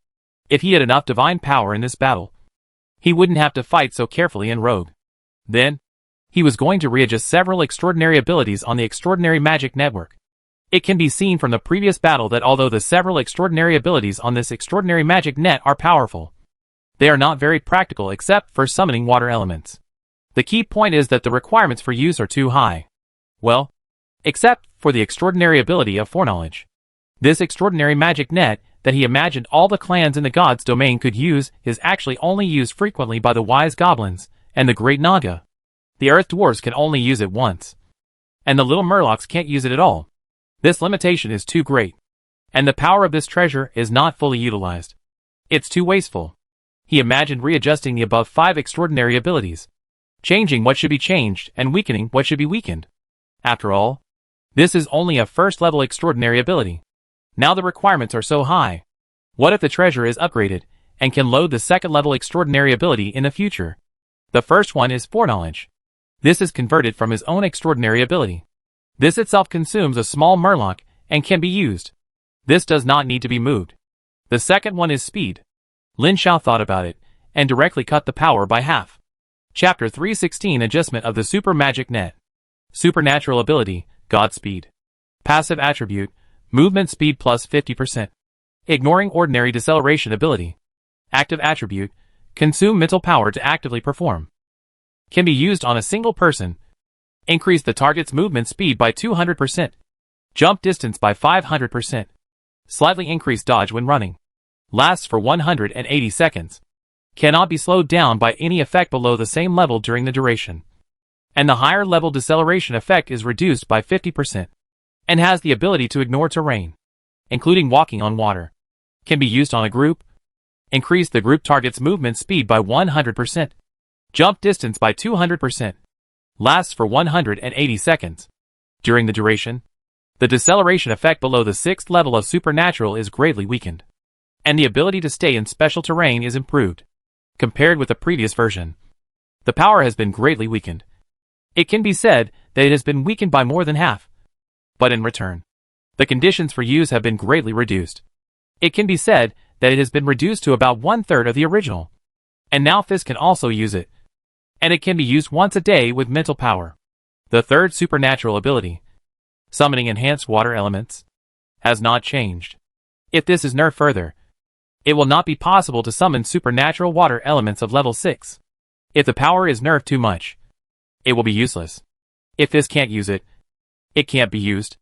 If he had enough divine power in this battle, he wouldn't have to fight so carefully in Rogue. Then, he was going to readjust several extraordinary abilities on the Extraordinary Magic Network. It can be seen from the previous battle that although the several extraordinary abilities on this Extraordinary Magic Net are powerful, they are not very practical except for summoning water elements. The key point is that the requirements for use are too high. Well, except for the extraordinary ability of foreknowledge. This Extraordinary Magic Net that he imagined all the clans in the God's domain could use is actually only used frequently by the wise goblins and the great Naga. The earth dwarves can only use it once. And the little murlocs can't use it at all. This limitation is too great. And the power of this treasure is not fully utilized. It's too wasteful. He imagined readjusting the above 5 extraordinary abilities, changing what should be changed and weakening what should be weakened. After all, this is only a first-level extraordinary ability. Now the requirements are so high. What if the treasure is upgraded and can load the second-level extraordinary ability in the future? The first one is foreknowledge. This is converted from his own extraordinary ability. This itself consumes a small murloc and can be used. This does not need to be moved. The second one is speed. Lin Shao thought about it and directly cut the power by half. Chapter 316 Adjustment of the Super Magic Net. Supernatural Ability, Godspeed. Passive Attribute, Movement Speed plus 50%. Ignoring Ordinary Deceleration Ability. Active Attribute, Consume mental power to actively perform. Can be used on a single person. Increase the target's movement speed by 200%. Jump distance by 500%. Slightly increase dodge when running. Lasts for 180 seconds. Cannot be slowed down by any effect below the same level during the duration. And the higher level deceleration effect is reduced by 50%. And has the ability to ignore terrain, including walking on water. Can be used on a group. Increase the group target's movement speed by 100%. Jump distance by 200%. Lasts for 180 seconds. During the duration, the deceleration effect below the 6th level of Supernatural is greatly weakened. And the ability to stay in special terrain is improved. Compared with the previous version, the power has been greatly weakened. It can be said that it has been weakened by more than half. But in return, the conditions for use have been greatly reduced. It can be said that it has been reduced to about 1/3 of the original. And now Fizz can also use it. And it can be used once a day with mental power. The third supernatural ability, Summoning Enhanced Water Elements, has not changed. If this is nerfed further, it will not be possible to summon supernatural water elements of level 6. If the power is nerfed too much, it will be useless. If Fizz can't use it, it can't be used.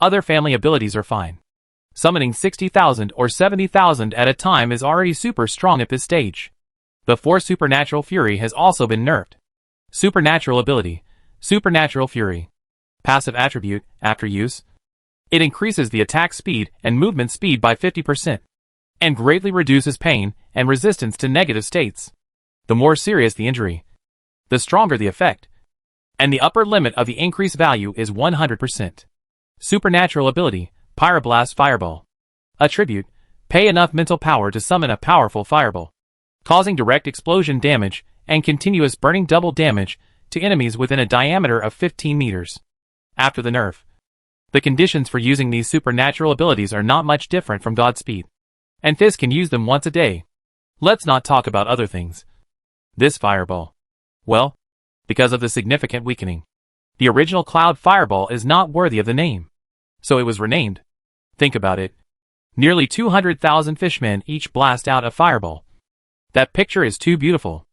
Other family abilities are fine. Summoning 60,000 or 70,000 at a time is already super strong at this stage. The 4th Supernatural Fury has also been nerfed. Supernatural Ability, Supernatural Fury. Passive Attribute, after use. It increases the attack speed and movement speed by 50%, and greatly reduces pain and resistance to negative states. The more serious the injury, the stronger the effect. And the upper limit of the increase value is 100%. Supernatural Ability, Pyroblast Fireball. Attribute, pay enough mental power to summon a powerful fireball, causing direct explosion damage and continuous burning double damage to enemies within a diameter of 15 meters. After the nerf, the conditions for using these supernatural abilities are not much different from Godspeed, and Fizz can use them once a day. Let's not talk about other things. This fireball. Well, because of the significant weakening, the original Cloud Fireball is not worthy of the name, so it was renamed. Think about it. Nearly 200,000 fishmen each blast out a fireball. That picture is too beautiful.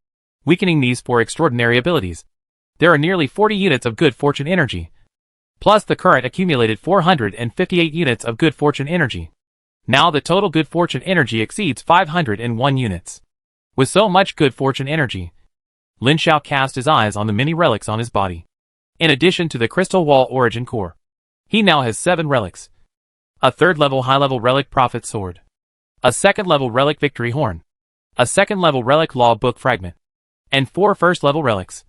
Weakening these 4 extraordinary abilities. There are nearly 40 units of good fortune energy, plus the current accumulated 458 units of good fortune energy. Now the total good fortune energy exceeds 501 units. With so much good fortune energy, Lin Xiao cast his eyes on the many relics on his body. In addition to the crystal wall origin core, he now has 7 relics. A 3rd level high level relic prophet sword. A 2nd level relic victory horn. A 2nd level relic law book fragment. And 4 1st level relics.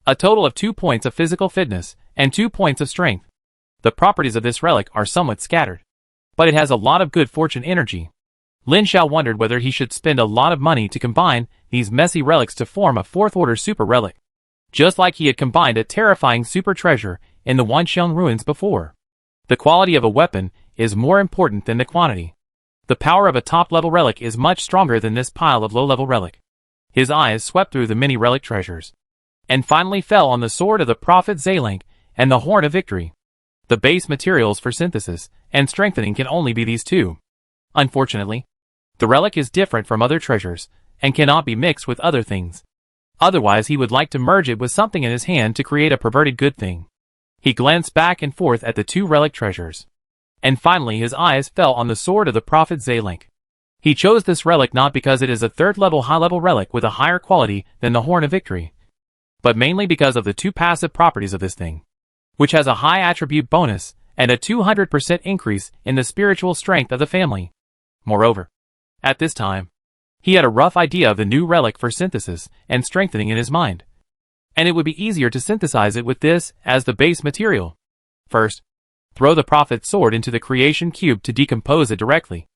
A total of 2 points of physical fitness and 2 points of strength. The properties of this relic are somewhat scattered, but it has a lot of good fortune energy. Lin Xiao wondered whether he should spend a lot of money to combine these messy relics to form a 4th order super relic, just like he had combined a terrifying super treasure in the Wanxiang ruins before. The quality of a weapon is more important than the quantity. The power of a top-level relic is much stronger than this pile of low-level relic. His eyes swept through the many relic treasures, and finally fell on the sword of the prophet Zaylank and the horn of victory. The base materials for synthesis and strengthening can only be these 2. Unfortunately, the relic is different from other treasures, and cannot be mixed with other things. Otherwise he would like to merge it with something in his hand to create a perverted good thing. He glanced back and forth at the 2 relic treasures, and finally his eyes fell on the sword of the prophet Zaylank. He chose this relic not because it is a 3rd level high level relic with a higher quality than the horn of victory, but mainly because of the 2 passive properties of this thing, which has a high attribute bonus and a 200% increase in the spiritual strength of the family. Moreover, at this time, he had a rough idea of the new relic for synthesis and strengthening in his mind, and it would be easier to synthesize it with this as the base material. First, throw the prophet's sword into the creation cube to decompose it directly,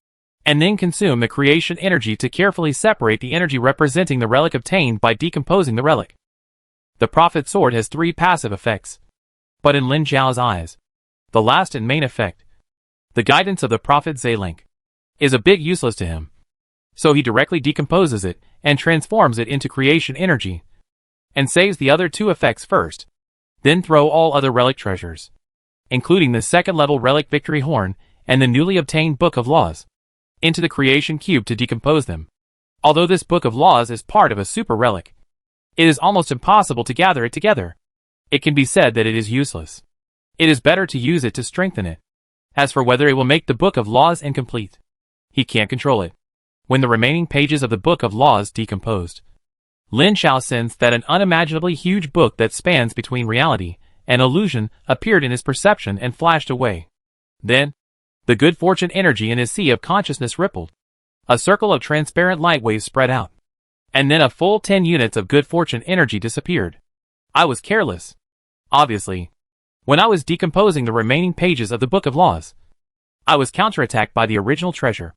and then consume the creation energy to carefully separate the energy representing the relic obtained by decomposing the relic. The prophet's sword has 3 passive effects, but in Lin Xiao's eyes, the last and main effect, the guidance of the prophet Zaylank, is a bit useless to him. So he directly decomposes it and transforms it into creation energy, and saves the other 2 effects first. Then throw all other relic treasures, including the 2nd level relic victory horn and the newly obtained book of laws, into the creation cube to decompose them. Although this book of laws is part of a super relic, it is almost impossible to gather it together. It can be said that it is useless. It is better to use it to strengthen it. As for whether it will make the book of laws incomplete, he can't control it. When the remaining pages of the book of laws decomposed, Lin Xiao sensed that an unimaginably huge book that spans between reality and illusion appeared in his perception and flashed away. Then, the good fortune energy in his sea of consciousness rippled. A circle of transparent light waves spread out, and then a full 10 units of good fortune energy disappeared. I was careless. Obviously, when I was decomposing the remaining pages of the book of laws, I was counterattacked by the original treasure,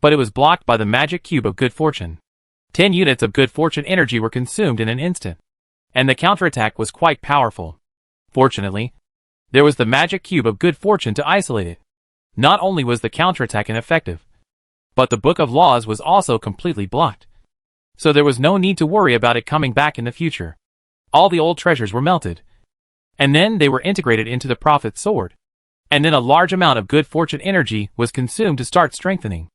but it was blocked by the magic cube of good fortune. 10 units of good fortune energy were consumed in an instant, and the counterattack was quite powerful. Fortunately, there was the magic cube of good fortune to isolate it. Not only was the counterattack ineffective, but the book of laws was also completely blocked. So there was no need to worry about it coming back in the future. All the old treasures were melted, and then they were integrated into the prophet's sword, and then a large amount of good fortune energy was consumed to start strengthening.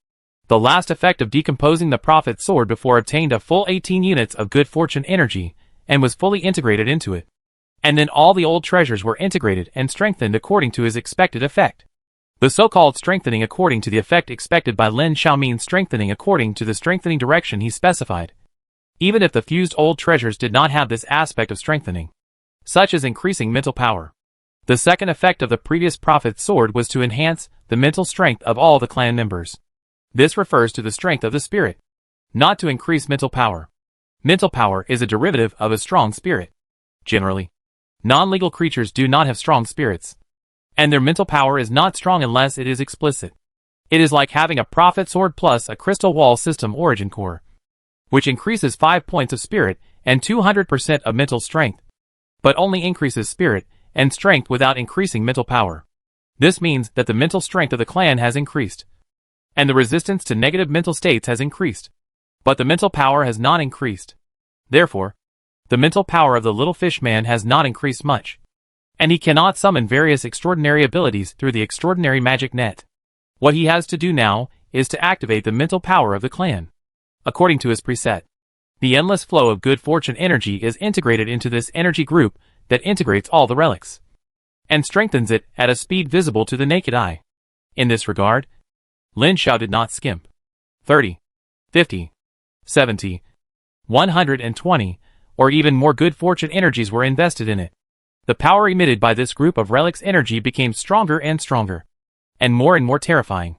The last effect of decomposing the prophet's sword before obtained a full 18 units of good fortune energy and was fully integrated into it. And then all the old treasures were integrated and strengthened according to his expected effect. The so-called strengthening according to the effect expected by Lin Xiao means strengthening according to the strengthening direction he specified, even if the fused old treasures did not have this aspect of strengthening, such as increasing mental power. The second effect of the previous prophet's sword was to enhance the mental strength of all the clan members. This refers to the strength of the spirit, not to increase mental power. Mental power is a derivative of a strong spirit. Generally, non-legal creatures do not have strong spirits, and their mental power is not strong unless it is explicit. It is like having a prophet sword plus a crystal wall system origin core, which increases 5 points of spirit and 200% of mental strength, but only increases spirit and strength without increasing mental power. This means that the mental strength of the clan has increased, and the resistance to negative mental states has increased, but the mental power has not increased. Therefore, the mental power of the little fish man has not increased much, and he cannot summon various extraordinary abilities through the extraordinary magic net. What he has to do now is to activate the mental power of the clan, according to his preset. The endless flow of good fortune energy is integrated into this energy group that integrates all the relics and strengthens it at a speed visible to the naked eye. In this regard, Lin Xiao did not skimp. 30, 50, 70, 120, or even more good fortune energies were invested in it. The power emitted by this group of relics energy became stronger and stronger, and more terrifying,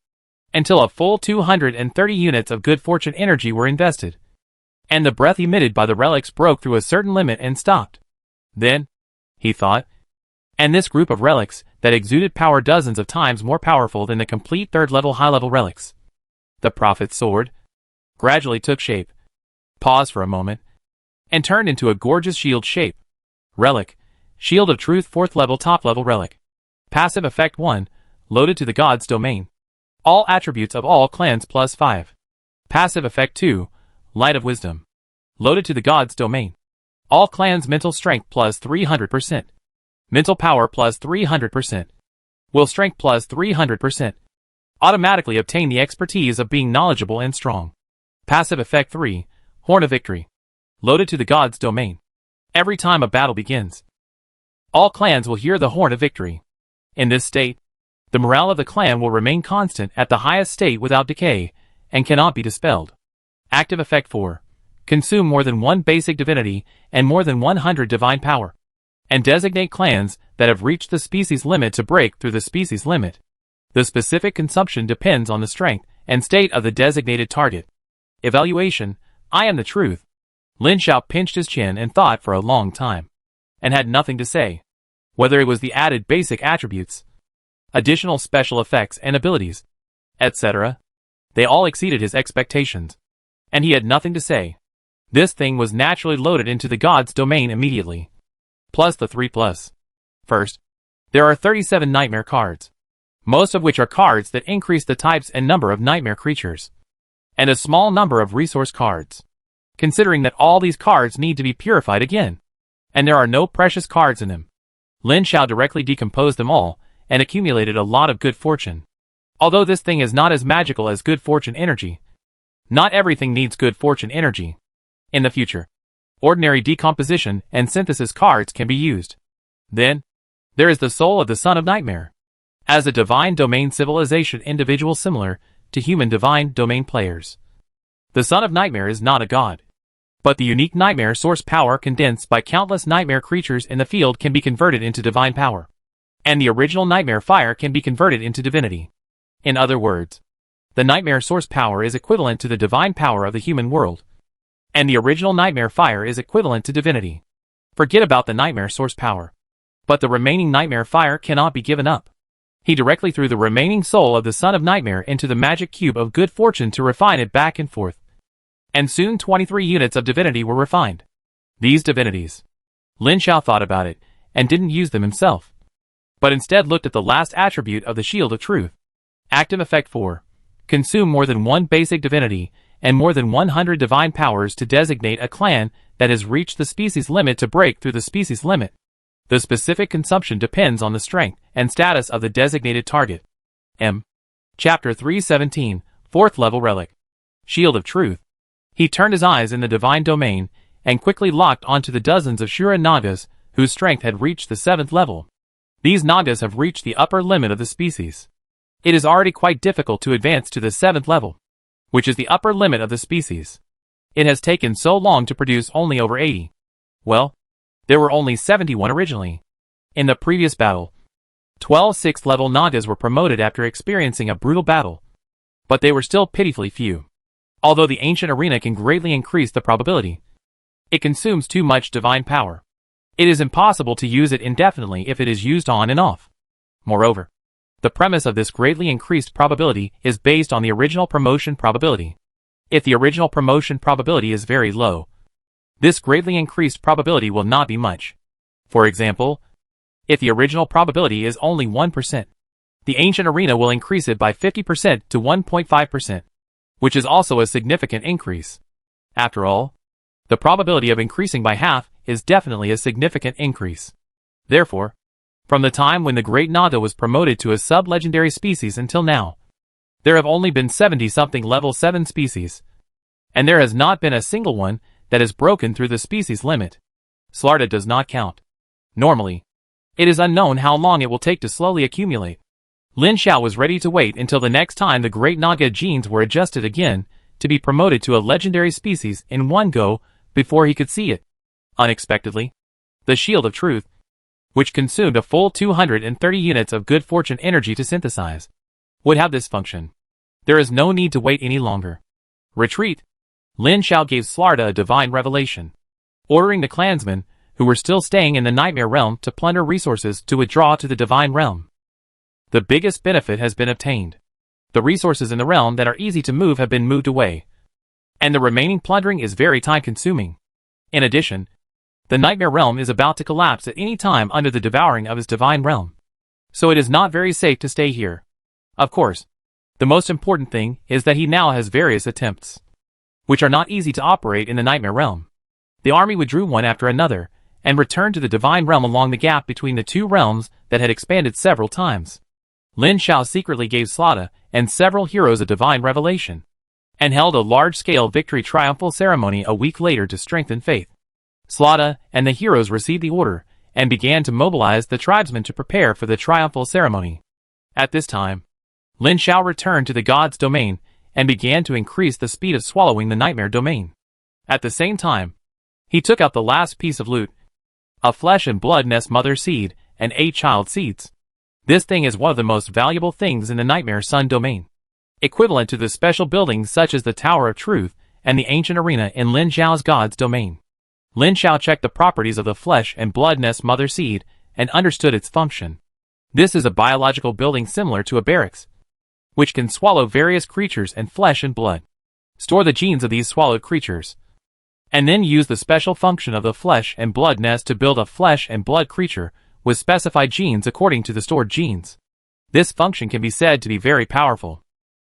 until a full 230 units of good fortune energy were invested, and the breath emitted by the relics broke through a certain limit and stopped. Then, he thought, and this group of relics that exuded power dozens of times more powerful than the complete third-level high-level relics. The prophet's sword gradually took shape, paused for a moment, and turned into a gorgeous shield shape. Relic, Shield of Truth 4th level top-level relic. Passive effect 1, loaded to the God's domain. All attributes of all clans plus 5. Passive effect 2, Light of Wisdom. Loaded to the God's domain. All clans mental strength plus 300%. Mental power plus 300%. Will strength plus 300%. Automatically obtain the expertise of being knowledgeable and strong. Passive effect 3, Horn of Victory. Loaded to the God's domain. Every time a battle begins, all clans will hear the Horn of Victory. In this state, the morale of the clan will remain constant at the highest state without decay, and cannot be dispelled. Active effect 4. Consume more than one basic divinity and more than 100 divine power, and designate clans that have reached the species limit to break through the species limit. The specific consumption depends on the strength and state of the designated target. Evaluation: I am the truth. Lin Xiao pinched his chin and thought for a long time, and had nothing to say. Whether it was the added basic attributes, additional special effects and abilities, etc., they all exceeded his expectations, and he had nothing to say. This thing was naturally loaded into the God's domain immediately. Plus the 3+. First, there are 37 nightmare cards, most of which are cards that increase the types and number of nightmare creatures, and a small number of resource cards. Considering that all these cards need to be purified again, and there are no precious cards in them, Lin Xiao directly decomposed them all, and accumulated a lot of good fortune. Although this thing is not as magical as good fortune energy, not everything needs good fortune energy. In the future, ordinary decomposition and synthesis cards can be used. Then, there is the soul of the Son of Nightmare. As a divine domain civilization individual similar to human divine domain players, the Son of Nightmare is not a god, but the unique nightmare source power condensed by countless nightmare creatures in the field can be converted into divine power, and the original nightmare fire can be converted into divinity. In other words, the nightmare source power is equivalent to the divine power of the human world, and the original nightmare fire is equivalent to divinity. Forget about the nightmare source power, but the remaining nightmare fire cannot be given up. He directly threw the remaining soul of the Son of Nightmare into the magic cube of good fortune to refine it back and forth, and soon 23 units of divinity were refined. These divinities, Lin Xiao thought about it, and didn't use them himself, but instead looked at the last attribute of the Shield of Truth. Active effect 4. Consume more than one basic divinity, and more than 100 divine powers to designate a clan that has reached the species limit to break through the species limit. The specific consumption depends on the strength and status of the designated target. M. Chapter 317, 4th level relic. Shield of Truth. He turned his eyes in the divine domain, and quickly locked onto the dozens of Shura Nagas, whose strength had reached the 7th level. These Nagas have reached the upper limit of the species. It is already quite difficult to advance to the 7th level, which is the upper limit of the species. It has taken so long to produce only over 80. Well, there were only 71 originally. In the previous battle, 12 6th level Nagas were promoted after experiencing a brutal battle, but they were still pitifully few. Although the ancient arena can greatly increase the probability, it consumes too much divine power. It is impossible to use it indefinitely if it is used on and off. Moreover, the premise of this greatly increased probability is based on the original promotion probability. If the original promotion probability is very low, this greatly increased probability will not be much. For example, if the original probability is only 1%, the ancient arena will increase it by 50% to 1.5%. Which is also a significant increase. After all, the probability of increasing by half is definitely a significant increase. Therefore, from the time when the Great Naga was promoted to a sub-legendary species until now, there have only been 70-something level 7 species, and there has not been a single one that is broken through the species limit. Slarda does not count. Normally, it is unknown how long it will take to slowly accumulate. Lin Xiao was ready to wait until the next time the Great Naga genes were adjusted again to be promoted to a legendary species in one go before he could see it. Unexpectedly, the Shield of Truth, which consumed a full 230 units of good fortune energy to synthesize, would have this function. There is no need to wait any longer. Retreat. Lin Xiao gave Slarda a divine revelation, ordering the clansmen, who were still staying in the Nightmare Realm, to plunder resources to withdraw to the Divine Realm. The biggest benefit has been obtained. The resources in the realm that are easy to move have been moved away, and the remaining plundering is very time-consuming. In addition, the Nightmare Realm is about to collapse at any time under the devouring of his Divine Realm, so it is not very safe to stay here. Of course, the most important thing is that he now has various attempts, which are not easy to operate in the Nightmare Realm. The army withdrew one after another, and returned to the Divine Realm along the gap between the two realms that had expanded several times. Lin Xiao secretly gave Slarda and several heroes a divine revelation, and held a large-scale victory triumphal ceremony a week later to strengthen faith. Slarda and the heroes received the order, and began to mobilize the tribesmen to prepare for the triumphal ceremony. At this time, Lin Xiao returned to the god's domain, and began to increase the speed of swallowing the nightmare domain. At the same time, he took out the last piece of loot, a flesh and blood nest mother seed, and 8 child seeds. This thing is one of the most valuable things in the Nightmare Sun domain, equivalent to the special buildings such as the Tower of Truth and the ancient arena in Lin Xiao's god's domain. Lin Xiao checked the properties of the flesh and blood nest mother seed and understood its function. This is a biological building similar to a barracks, which can swallow various creatures and flesh and blood, store the genes of these swallowed creatures, and then use the special function of the flesh and blood nest to build a flesh and blood creature with specified genes according to the stored genes. This function can be said to be very powerful.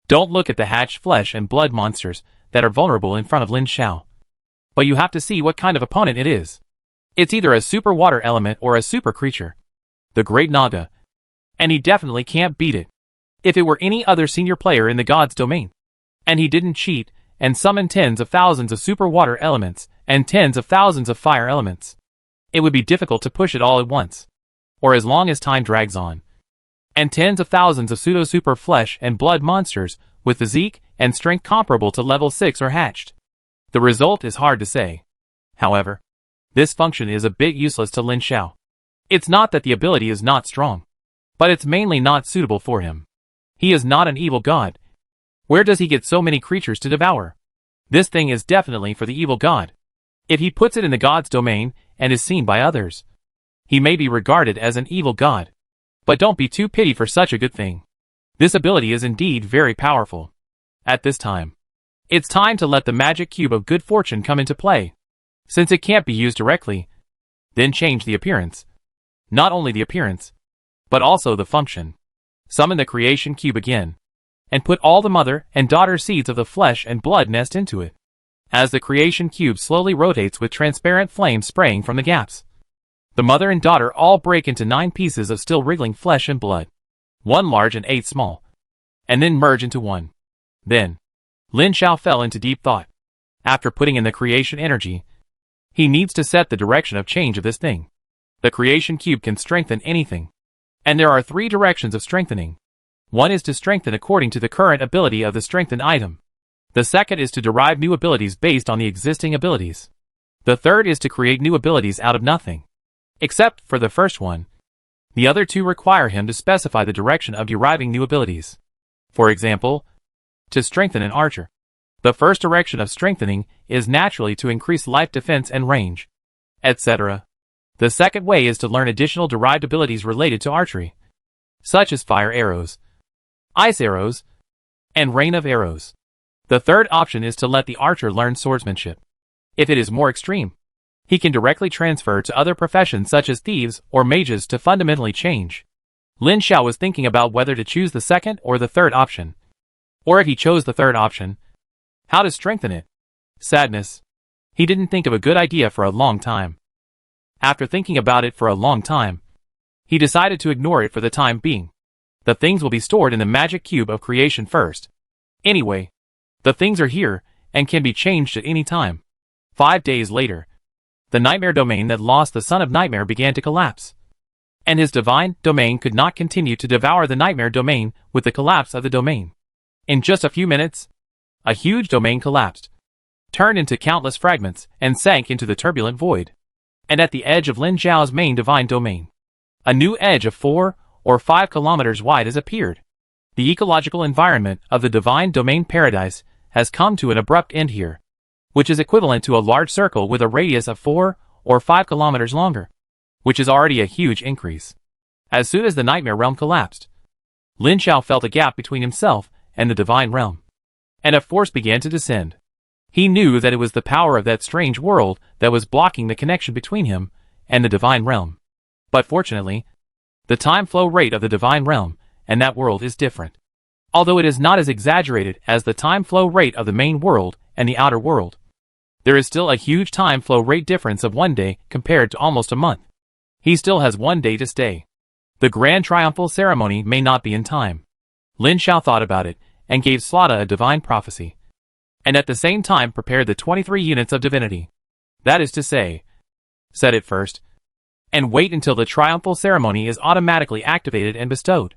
Don't look at the hatched flesh and blood monsters that are vulnerable in front of Lin Xiao, but you have to see what kind of opponent it is. It's either a super water element or a super creature, the Great Naga, and he definitely can't beat it. If it were any other senior player in the god's domain, and he didn't cheat and summon tens of thousands of super water elements and tens of thousands of fire elements, it would be difficult to push it all at once, or as long as time drags on. And tens of thousands of pseudo-super flesh and blood monsters with physique and strength comparable to level 6 are hatched. The result is hard to say. However, this function is a bit useless to Lin Xiao. It's not that the ability is not strong, but it's mainly not suitable for him. He is not an evil god. Where does he get so many creatures to devour? This thing is definitely for the evil god. If he puts it in the god's domain and is seen by others, he may be regarded as an evil god. But don't be too pity for such a good thing. This ability is indeed very powerful. At this time, it's time to let the magic cube of good fortune come into play. Since it can't be used directly, then change the appearance. Not only the appearance, but also the function. Summon the creation cube again, and put all the mother and daughter seeds of the flesh and blood nest into it. As the creation cube slowly rotates with transparent flames spraying from the gaps, the mother and daughter all break into 9 pieces of still wriggling flesh and blood, 1 large and 8 small, and then merge into one. Then, Lin Xiao fell into deep thought. After putting in the creation energy, he needs to set the direction of change of this thing. The creation cube can strengthen anything, and there are 3 directions of strengthening. One is to strengthen according to the current ability of the strengthened item. The second is to derive new abilities based on the existing abilities. The third is to create new abilities out of nothing. Except for the first one, the other 2 require him to specify the direction of deriving new abilities. For example, to strengthen an archer, the first direction of strengthening is naturally to increase life defense and range, etc. The second way is to learn additional derived abilities related to archery, such as fire arrows, ice arrows, and rain of arrows. The third option is to let the archer learn swordsmanship. If it is more extreme, he can directly transfer to other professions such as thieves or mages to fundamentally change. Lin Xiao was thinking about whether to choose the second or the third option. Or if he chose the third option, how to strengthen it. Sadness. He didn't think of a good idea for a long time. After thinking about it for a long time, he decided to ignore it for the time being. The things will be stored in the magic cube of creation first. Anyway, the things are here and can be changed at any time. 5 days later, the nightmare domain that lost the son of nightmare began to collapse. And his divine domain could not continue to devour the nightmare domain with the collapse of the domain. In just a few minutes, a huge domain collapsed, turned into countless fragments, and sank into the turbulent void. And at the edge of Lin Zhao's main divine domain, a new edge of 4 or 5 kilometers wide has appeared. The ecological environment of the divine domain paradise has come to an abrupt end here, which is equivalent to a large circle with a radius of 4 or 5 kilometers longer, which is already a huge increase. As soon as the nightmare realm collapsed, Lin Zhao felt a gap between himself and the divine realm, and a force began to descend. He knew that it was the power of that strange world that was blocking the connection between him and the divine realm. But fortunately, the time flow rate of the divine realm and that world is different. Although it is not as exaggerated as the time flow rate of the main world and the outer world, there is still a huge time flow rate difference of 1 day compared to almost a month. He still has 1 day to stay. The grand triumphal ceremony may not be in time. Lin Zhao thought about it and gave Slaughter a divine prophecy, and at the same time prepared the 23 units of divinity. That is to say, set it first, and wait until the triumphal ceremony is automatically activated and bestowed.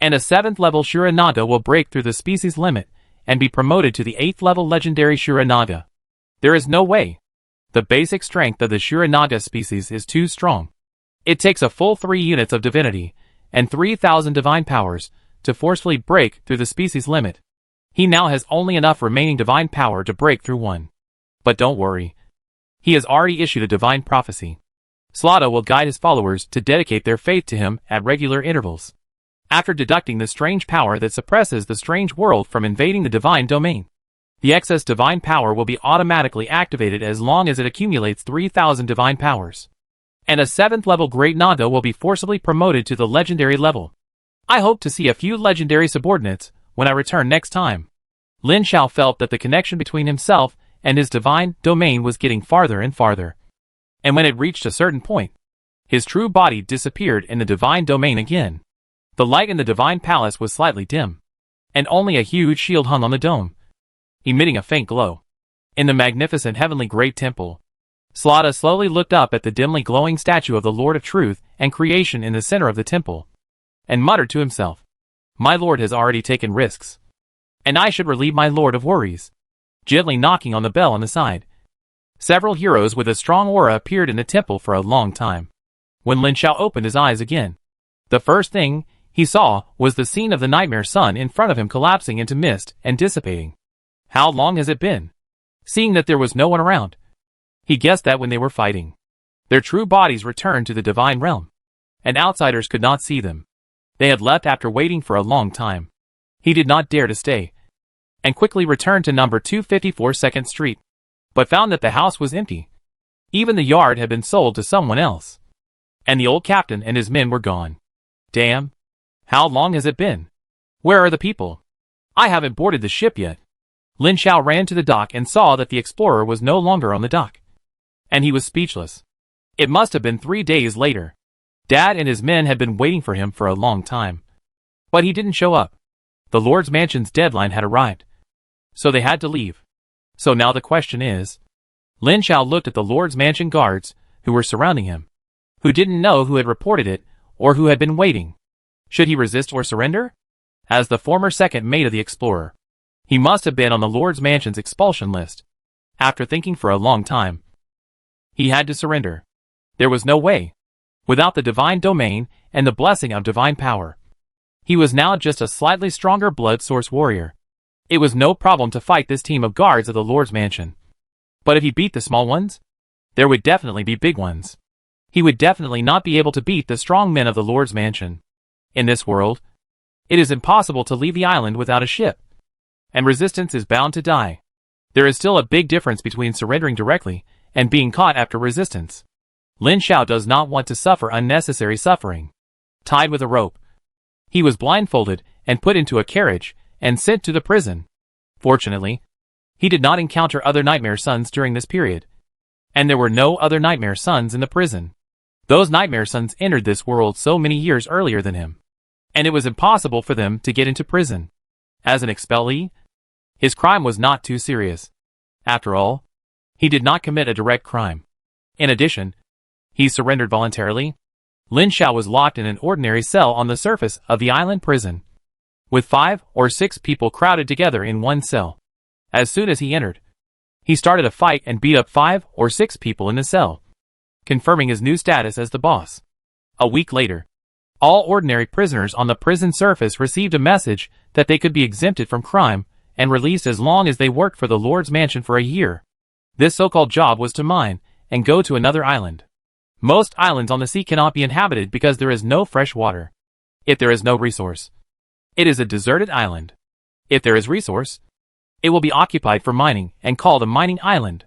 And a 7th level Shuranaga will break through the species limit and be promoted to the 8th level legendary Shuranaga. There is no way. The basic strength of the Shuranaga species is too strong. It takes a full 3 units of divinity and 3,000 divine powers to forcefully break through the species limit. He now has only enough remaining divine power to break through 1. But don't worry. He has already issued a divine prophecy. Slaughter will guide his followers to dedicate their faith to him at regular intervals. After deducting the strange power that suppresses the strange world from invading the divine domain, the excess divine power will be automatically activated as long as it accumulates 3,000 divine powers. And a 7th level Great Naga will be forcibly promoted to the legendary level. I hope to see a few legendary subordinates when I return next time. Lin Zhao felt that the connection between himself and his divine domain was getting farther and farther. And when it reached a certain point, his true body disappeared in the divine domain again. The light in the divine palace was slightly dim, and only a huge shield hung on the dome, emitting a faint glow. In the magnificent heavenly great temple, Slaughter slowly looked up at the dimly glowing statue of the Lord of Truth and Creation in the center of the temple, and muttered to himself, "My lord has already taken risks, and I should relieve my lord of worries." Gently knocking on the bell on the side, several heroes with a strong aura appeared in the temple for a long time. When Lin Zhao opened his eyes again, the first thing he saw was the scene of the nightmare sun in front of him collapsing into mist and dissipating. How long has it been? Seeing that there was no one around, he guessed that when they were fighting, their true bodies returned to the divine realm, and outsiders could not see them. They had left after waiting for a long time. He did not dare to stay, and quickly returned to number 254 2nd Street, but found that the house was empty. Even the yard had been sold to someone else, and the old captain and his men were gone. Damn! How long has it been? Where are the people? I haven't boarded the ship yet. Lin Zhao ran to the dock and saw that the explorer was no longer on the dock, and he was speechless. It must have been 3 days later. Dad and his men had been waiting for him for a long time, but he didn't show up. The Lord's Mansion's deadline had arrived, so they had to leave. So now the question is, Lin Zhao looked at the Lord's Mansion guards who were surrounding him, who didn't know who had reported it or who had been waiting. Should he resist or surrender? As the former second mate of the explorer, he must have been on the Lord's Mansion's expulsion list. After thinking for a long time, he had to surrender. There was no way. Without the divine domain and the blessing of divine power, he was now just a slightly stronger blood source warrior. It was no problem to fight this team of guards of the Lord's Mansion. But if he beat the small ones, there would definitely be big ones. He would definitely not be able to beat the strong men of the Lord's Mansion. In this world, it is impossible to leave the island without a ship, and resistance is bound to die. There is still a big difference between surrendering directly and being caught after resistance. Lin Zhao does not want to suffer unnecessary suffering. Tied with a rope, he was blindfolded and put into a carriage and sent to the prison. Fortunately, he did not encounter other nightmare sons during this period, and there were no other nightmare sons in the prison. Those nightmare sons entered this world so many years earlier than him, and it was impossible for them to get into prison. As an expellee, his crime was not too serious. After all, He did not commit a direct crime. In addition, he surrendered voluntarily. Lin Xiao was locked in an ordinary cell on the surface of the island prison, with 5 or 6 people crowded together in one cell. As soon as he entered, he started a fight and beat up 5 or 6 people in the cell, confirming his new status as the boss. A week later, all ordinary prisoners on the prison surface received a message that they could be exempted from crime and released as long as they worked for the Lord's mansion for a year. This so-called job was to mine and go to another island. Most islands on the sea cannot be inhabited because there is no fresh water. If there is no resource, it is a deserted island. If there is resource, it will be occupied for mining and called a mining island.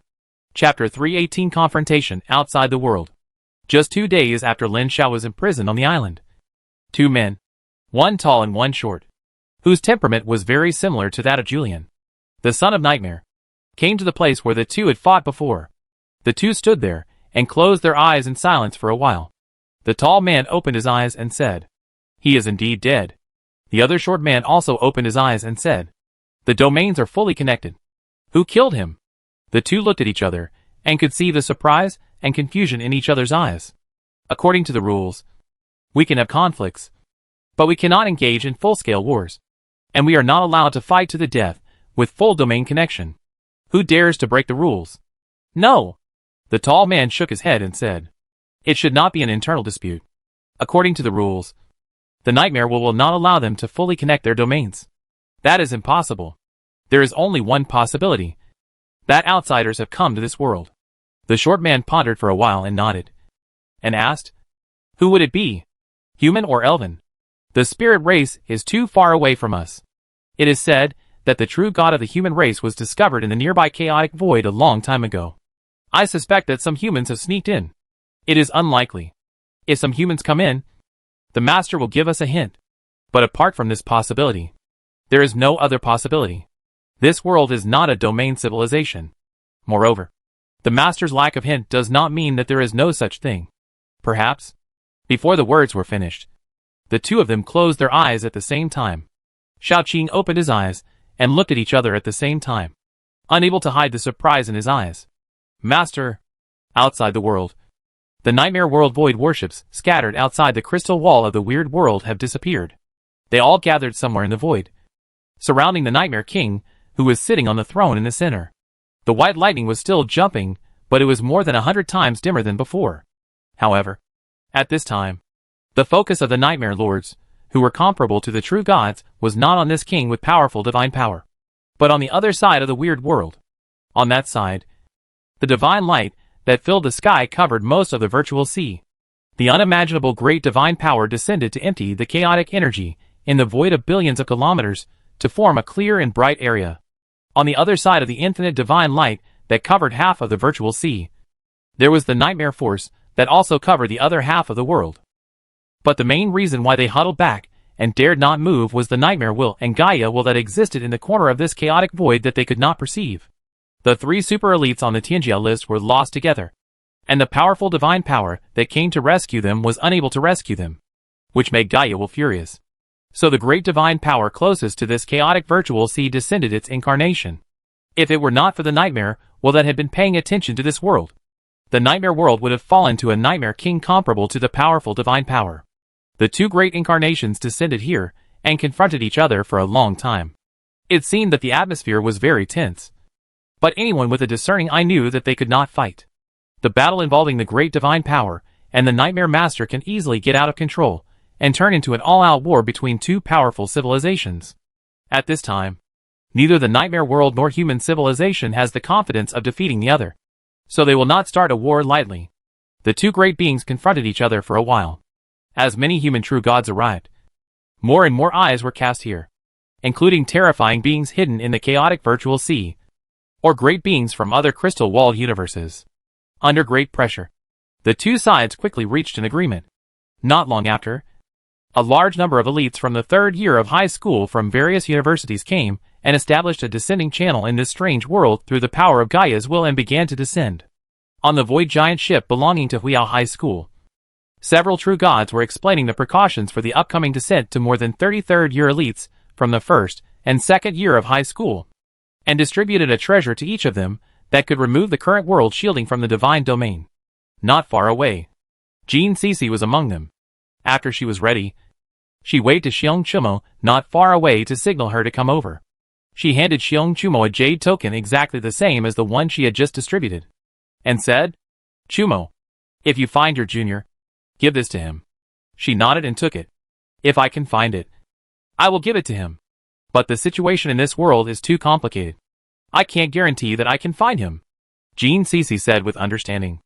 Chapter 318 Confrontation Outside the World. Just 2 days after Lin Xiao was imprisoned on the island, 2 men, one tall and one short, whose temperament was very similar to that of Julian, the son of Nightmare, came to the place where the two had fought before. The two stood there and closed their eyes in silence for a while. The tall man opened his eyes and said, "He is indeed dead." The other short man also opened his eyes and said, "The domains are fully connected. Who killed him?" The two looked at each other and could see the surprise and confusion in each other's eyes. According to the rules, we can have conflicts, but we cannot engage in full-scale wars, and we are not allowed to fight to the death with full domain connection. Who dares to break the rules? No. The tall man shook his head and said, "It should not be an internal dispute. According to the rules, the Nightmare will not allow them to fully connect their domains. That is impossible. There is only one possibility, that outsiders have come to this world." The short man pondered for a while and nodded, and asked, "Who would it be? Human or elven? The spirit race is too far away from us. It is said that the true god of the human race was discovered in the nearby chaotic void a long time ago. I suspect that some humans have sneaked in. It is unlikely. If some humans come in, the master will give us a hint. But apart from this possibility, there is no other possibility. This world is not a domain civilization. Moreover, the master's lack of hint does not mean that there is no such thing. Perhaps." Before the words were finished, the two of them closed their eyes at the same time. Shao Qing opened his eyes and looked at each other at the same time, unable to hide the surprise in his eyes. "Master." Outside the world, the Nightmare World void worships scattered outside the crystal wall of the weird world have disappeared. They all gathered somewhere in the void, surrounding the Nightmare King, who was sitting on the throne in the center. The white lightning was still jumping, but it was more than 100 times dimmer than before. However, at this time, the focus of the Nightmare Lords, who were comparable to the true gods, was not on this king with powerful divine power, but on the other side of the weird world. On that side, the divine light that filled the sky covered most of the virtual sea. The unimaginable great divine power descended to empty the chaotic energy in the void of billions of kilometers to form a clear and bright area. On the other side of the infinite divine light that covered half of the virtual sea, there was the nightmare force that also covered the other half of the world. But the main reason why they huddled back and dared not move was the nightmare will and Gaia will that existed in the corner of this chaotic void that they could not perceive. The 3 super elites on the Tianjia list were lost together, and the powerful divine power that came to rescue them was unable to rescue them, which made Gaia will furious. So the great divine power closest to this chaotic virtual sea descended its incarnation. If it were not for the nightmare will that had been paying attention to this world, the nightmare world would have fallen to a nightmare king comparable to the powerful divine power. The 2 great incarnations descended here and confronted each other for a long time. It seemed that the atmosphere was very tense, but anyone with a discerning eye knew that they could not fight. The battle involving the great divine power and the nightmare master can easily get out of control and turn into an all-out war between 2 powerful civilizations. At this time, neither the nightmare world nor human civilization has the confidence of defeating the other, so they will not start a war lightly. The 2 great beings confronted each other for a while. As many human true gods arrived, more and more eyes were cast here, including terrifying beings hidden in the chaotic virtual sea, or great beings from other crystal-walled universes. Under great pressure, the 2 sides quickly reached an agreement. Not long after, a large number of elites from the 3rd year of high school from various universities came and established a descending channel in this strange world through the power of Gaia's will and began to descend. On the void giant ship belonging to Huiyao High School, several true gods were explaining the precautions for the upcoming descent to more than 33rd year elites from the 1st and 2nd year of high school, and distributed a treasure to each of them that could remove the current world shielding from the divine domain. Not far away, Jean Cece was among them. After she was ready, she waved to Xiong Chumo not far away to signal her to come over. She handed Xiong Chumo a jade token exactly the same as the one she had just distributed, and said, "Chumo, if you find your junior, give this to him." She nodded and took it. "If I can find it, I will give it to him. But the situation in this world is too complicated. I can't guarantee that I can find him," Jean Cece said with understanding.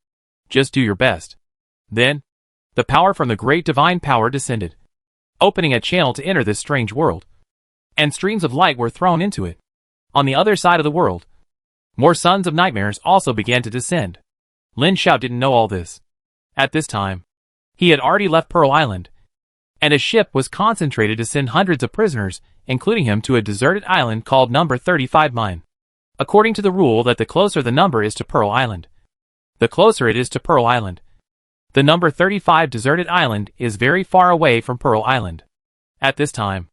"Just do your best." Then, the power from the great divine power descended, opening a channel to enter this strange world. And streams of light were thrown into it. On the other side of the world, more sons of nightmares also began to descend. Lin Xiao didn't know all this. At this time, he had already left Pearl Island, and a ship was concentrated to send hundreds of prisoners, including him, to a deserted island called Number 35 Mine. According to the rule that the closer the number is to Pearl Island, the closer it is to Pearl Island. The Number 35 deserted island is very far away from Pearl Island. At this time,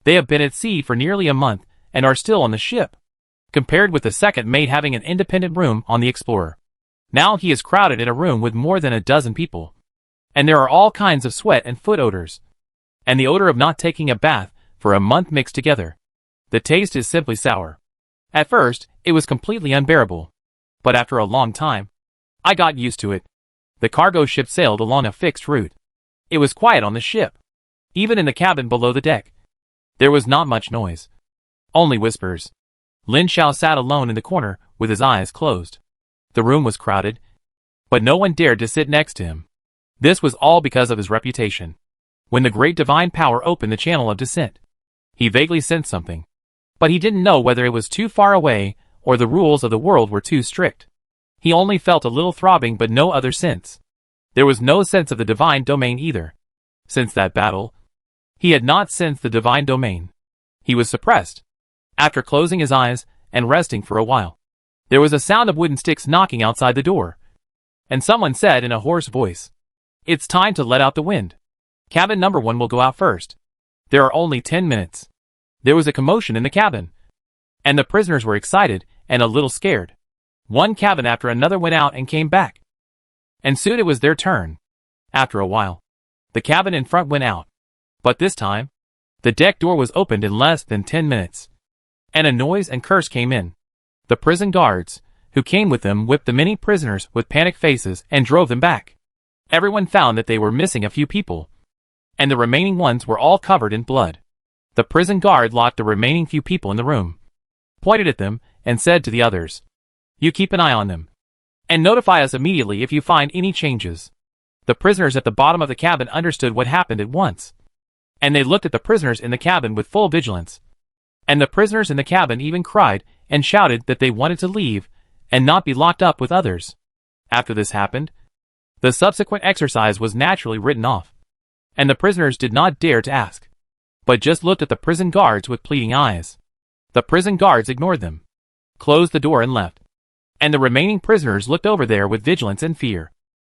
they have been at sea for nearly a month and are still on the ship, compared with the second mate having an independent room on the Explorer. Now he is crowded in a room with more than a dozen people, and there are all kinds of sweat and foot odors, and the odor of not taking a bath for a month mixed together. The taste is simply sour. At first, it was completely unbearable, but after a long time, I got used to it. The cargo ship sailed along a fixed route. It was quiet on the ship. Even in the cabin below the deck, there was not much noise. Only whispers. Lin Xiao sat alone in the corner with his eyes closed. The room was crowded, but no one dared to sit next to him. This was all because of his reputation. When the great divine power opened the channel of descent, he vaguely sensed something, but he didn't know whether it was too far away or the rules of the world were too strict. He only felt a little throbbing but no other sense. There was no sense of the divine domain either. Since that battle, he had not sensed the divine domain. He was suppressed. After closing his eyes and resting for a while, there was a sound of wooden sticks knocking outside the door, and someone said in a hoarse voice, "It's time to let out the wind. Cabin number 1 will go out first. There are only 10 minutes. There was a commotion in the cabin, and the prisoners were excited and a little scared. One cabin after another went out and came back, and soon it was their turn. After a while, the cabin in front went out, but this time, the deck door was opened in less than 10 minutes, and a noise and curse came in. The prison guards, who came with them, whipped the many prisoners with panicked faces and drove them back. Everyone found that they were missing a few people, and the remaining ones were all covered in blood. The prison guard locked the remaining few people in the room, pointed at them, and said to the others, "You keep an eye on them, and notify us immediately if you find any changes." The prisoners at the bottom of the cabin understood what happened at once, and they looked at the prisoners in the cabin with full vigilance. And the prisoners in the cabin even cried and shouted that they wanted to leave and not be locked up with others. After this happened, the subsequent exercise was naturally written off, and the prisoners did not dare to ask, but just looked at the prison guards with pleading eyes. The prison guards ignored them, closed the door and left, and the remaining prisoners looked over there with vigilance and fear.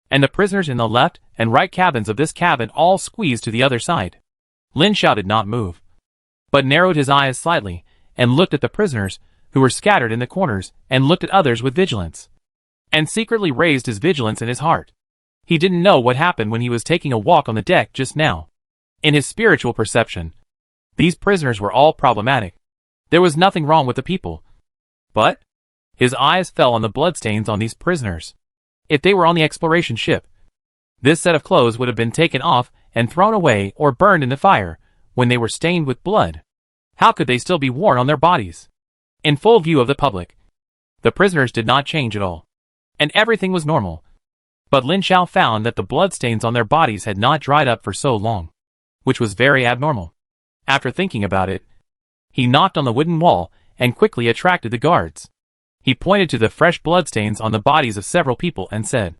And the prisoners in the left and right cabins of this cabin all squeezed to the other side. Lin Xiao did not move, but narrowed his eyes slightly and looked at the prisoners who were scattered in the corners and looked at others with vigilance, and secretly raised his vigilance in his heart. He didn't know what happened when he was taking a walk on the deck just now. In his spiritual perception, these prisoners were all problematic. There was nothing wrong with the people. But his eyes fell on the bloodstains on these prisoners. If they were on the exploration ship, this set of clothes would have been taken off and thrown away or burned in the fire when they were stained with blood. How could they still be worn on their bodies, in full view of the public? The prisoners did not change at all, and everything was normal. But Lin Xiao found that the bloodstains on their bodies had not dried up for so long, which was very abnormal. After thinking about it, he knocked on the wooden wall and quickly attracted the guards. He pointed to the fresh bloodstains on the bodies of several people and said,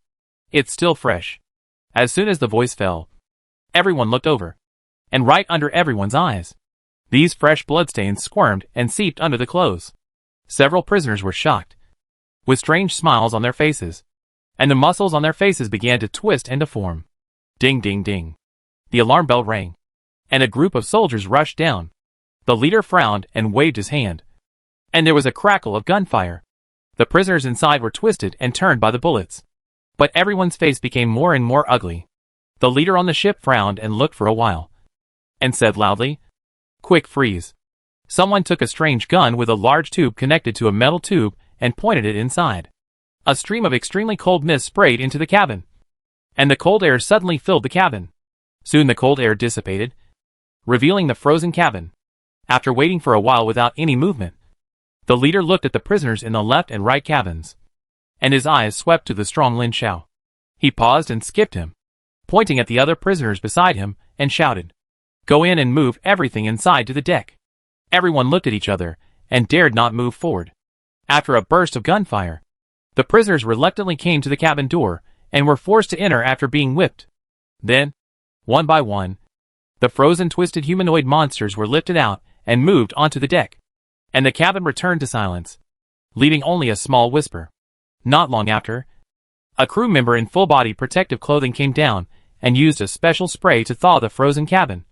"It's still fresh." As soon as the voice fell, everyone looked over, and right under everyone's eyes, these fresh bloodstains squirmed and seeped under the clothes. Several prisoners were shocked, with strange smiles on their faces, and the muscles on their faces began to twist and deform. Ding ding ding. The alarm bell rang, and a group of soldiers rushed down. The leader frowned and waved his hand, and there was a crackle of gunfire. The prisoners inside were twisted and turned by the bullets. But everyone's face became more and more ugly. The leader on the ship frowned and looked for a while, and said loudly, "Quick, freeze." Someone took a strange gun with a large tube connected to a metal tube and pointed it inside. A stream of extremely cold mist sprayed into the cabin, and the cold air suddenly filled the cabin. Soon the cold air dissipated, revealing the frozen cabin. After waiting for a while without any movement, the leader looked at the prisoners in the left and right cabins, and his eyes swept to the strong Lin Xiao. He paused and skipped him, pointing at the other prisoners beside him, and shouted, "Go in and move everything inside to the deck." Everyone looked at each other, and dared not move forward. After a burst of gunfire, the prisoners reluctantly came to the cabin door, and were forced to enter after being whipped. Then, one by one, the frozen twisted humanoid monsters were lifted out, and moved onto the deck. And the cabin returned to silence, leaving only a small whisper. Not long after, a crew member in full-body protective clothing came down, and used a special spray to thaw the frozen cabin,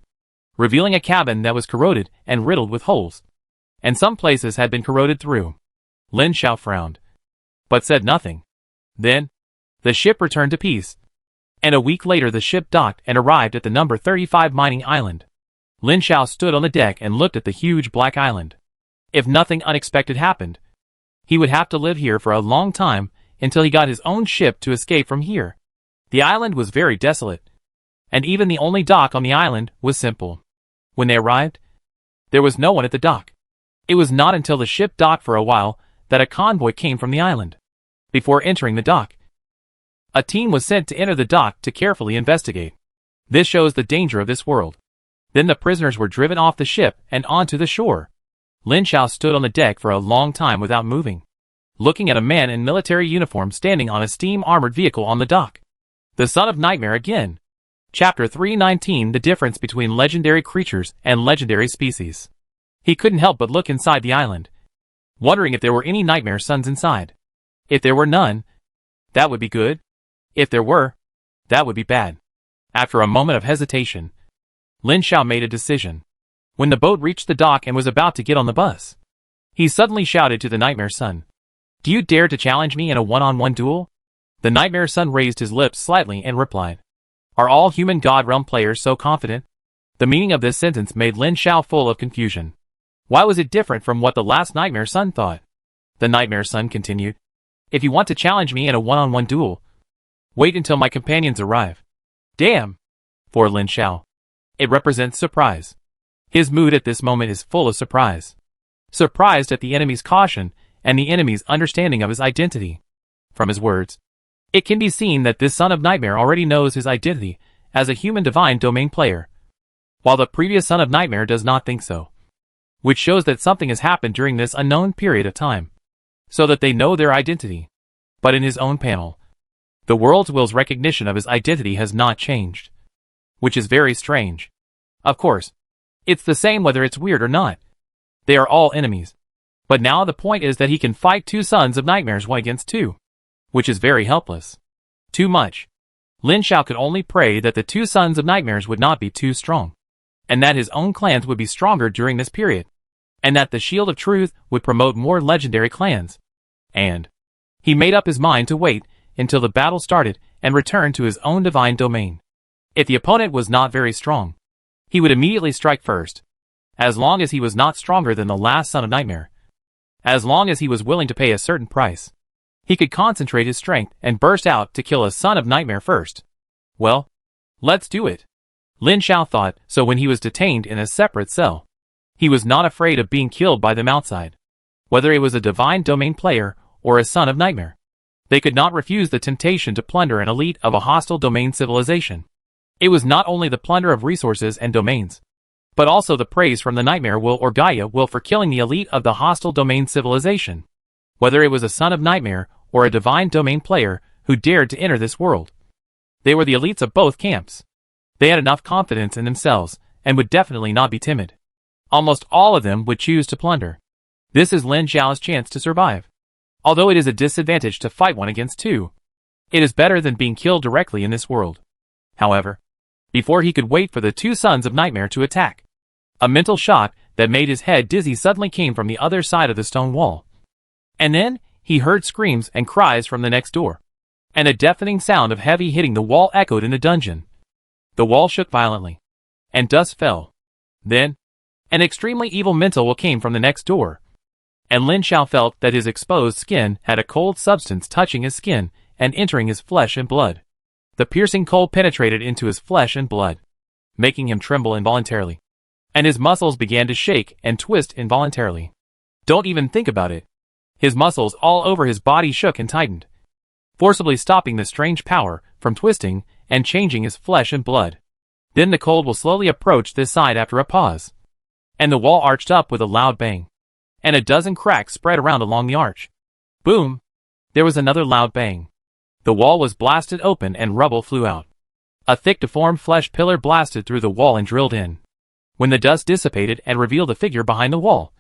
revealing a cabin that was corroded and riddled with holes, and some places had been corroded through. Lin Xiao frowned, but said nothing. Then, the ship returned to peace, and a week later the ship docked and arrived at the number 35 mining island. Lin Xiao stood on the deck and looked at the huge black island. If nothing unexpected happened, he would have to live here for a long time until he got his own ship to escape from here. The island was very desolate, and even the only dock on the island was simple. When they arrived, there was no one at the dock. It was not until the ship docked for a while that a convoy came from the island. Before entering the dock, a team was sent to enter the dock to carefully investigate. This shows the danger of this world. Then the prisoners were driven off the ship and onto the shore. Lin Xiao stood on the deck for a long time without moving, looking at a man in military uniform standing on a steam-armored vehicle on the dock. The Son of Nightmare again. Chapter 319: The difference between legendary creatures and legendary species. He couldn't help but look inside the island, wondering if there were any nightmare sons inside. If there were none, that would be good. If there were, that would be bad. After a moment of hesitation, Lin Xiao made a decision. When the boat reached the dock and was about to get on the bus, he suddenly shouted to the Nightmare Son, "Do you dare to challenge me in a one-on-one duel?" The Nightmare Son raised his lips slightly and replied, "Are all human God Realm players so confident?" The meaning of this sentence made Lin Xiao full of confusion. Why was it different from what the last Nightmare Son thought? The Nightmare Son continued, "If you want to challenge me in a one-on-one duel, wait until my companions arrive." Damn! For Lin Xiao, it represents surprise. His mood at this moment is full of surprise. Surprised at the enemy's caution and the enemy's understanding of his identity. From his words, it can be seen that this Son of Nightmare already knows his identity as a human divine domain player, while the previous Son of Nightmare does not think so. Which shows that something has happened during this unknown period of time, so that they know their identity. But in his own panel, the world's will's recognition of his identity has not changed, which is very strange. Of course, it's the same whether it's weird or not. They are all enemies. But now the point is that he can fight two Sons of Nightmares 1 against 2, which is very helpless. Too much. Lin Xiao could only pray that the two Sons of Nightmares would not be too strong, and that his own clans would be stronger during this period, and that the Shield of Truth would promote more legendary clans. And he made up his mind to wait until the battle started and return to his own divine domain. If the opponent was not very strong, he would immediately strike first, as long as he was not stronger than the last Son of Nightmare. As long as he was willing to pay a certain price, he could concentrate his strength and burst out to kill a Son of Nightmare first. Well, let's do it. Lin Xiao thought, so when he was detained in a separate cell, he was not afraid of being killed by them outside. Whether it was a divine domain player or a Son of Nightmare, they could not refuse the temptation to plunder an elite of a hostile domain civilization. It was not only the plunder of resources and domains, but also the praise from the Nightmare will or Gaia will for killing the elite of the hostile domain civilization. Whether it was a Son of Nightmare or a divine domain player who dared to enter this world, they were the elites of both camps. They had enough confidence in themselves and would definitely not be timid. Almost all of them would choose to plunder. This is Lin Xiao's chance to survive. Although it is a disadvantage to fight 1 against 2, it is better than being killed directly in this world. However, before he could wait for the two Sons of Nightmare to attack, a mental shock that made his head dizzy suddenly came from the other side of the stone wall. And then, he heard screams and cries from the next door, and a deafening sound of heavy hitting the wall echoed in the dungeon. The wall shook violently, and dust fell. Then, an extremely evil mental came from the next door, and Lin Xiao felt that his exposed skin had a cold substance touching his skin and entering his flesh and blood. The piercing cold penetrated into his flesh and blood, making him tremble involuntarily, and his muscles began to shake and twist involuntarily. Don't even think about it. His muscles all over his body shook and tightened, forcibly stopping the strange power from twisting and changing his flesh and blood. Then the cold will slowly approach this side after a pause, and the wall arched up with a loud bang, and a dozen cracks spread around along the arch. Boom! There was another loud bang. The wall was blasted open and rubble flew out. A thick deformed flesh pillar blasted through the wall and drilled in, when the dust dissipated and revealed the figure behind the wall.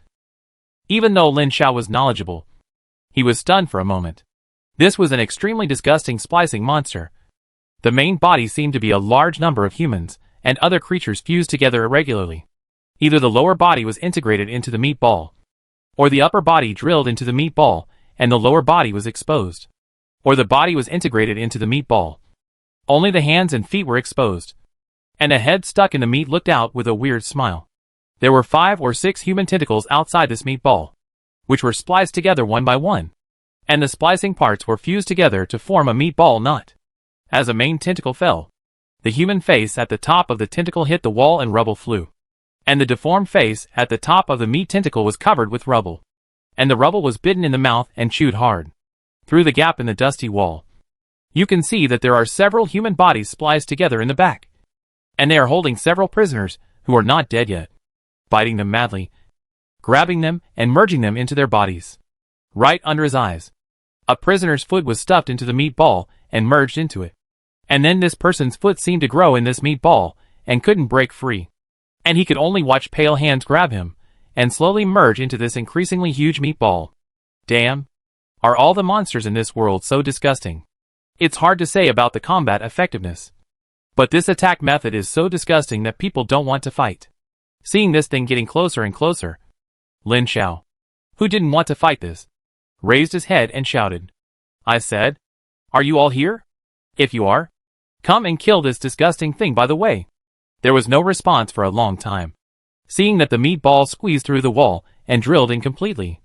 Even though Lin Xiao was knowledgeable, he was stunned for a moment. This was an extremely disgusting splicing monster. The main body seemed to be a large number of humans and other creatures fused together irregularly. Either the lower body was integrated into the meat ball, or the upper body drilled into the meat ball and the lower body was exposed, or the body was integrated into the meat ball. Only the hands and feet were exposed, and a head stuck in the meat looked out with a weird smile. There were 5 or 6 human tentacles outside this meat ball, which were spliced together one by one, and the splicing parts were fused together to form a meat ball knot. As a main tentacle fell, the human face at the top of the tentacle hit the wall and rubble flew, and the deformed face at the top of the meat tentacle was covered with rubble, and the rubble was bitten in the mouth and chewed hard. Through the gap in the dusty wall, you can see that there are several human bodies spliced together in the back, and they are holding several prisoners who are not dead yet, biting them madly, grabbing them and merging them into their bodies. Right under his eyes, a prisoner's foot was stuffed into the meat ball and merged into it. And then this person's foot seemed to grow in this meat ball and couldn't break free, and he could only watch pale hands grab him and slowly merge into this increasingly huge meat ball. Damn! Are all the monsters in this world so disgusting? It's hard to say about the combat effectiveness, but this attack method is so disgusting that people don't want to fight. Seeing this thing getting closer and closer, Lin Xiao, who didn't want to fight this, raised his head and shouted, "I said, are you all here? If you are, come and kill this disgusting thing by the way." There was no response for a long time. Seeing that the meat ball squeezed through the wall and drilled in completely,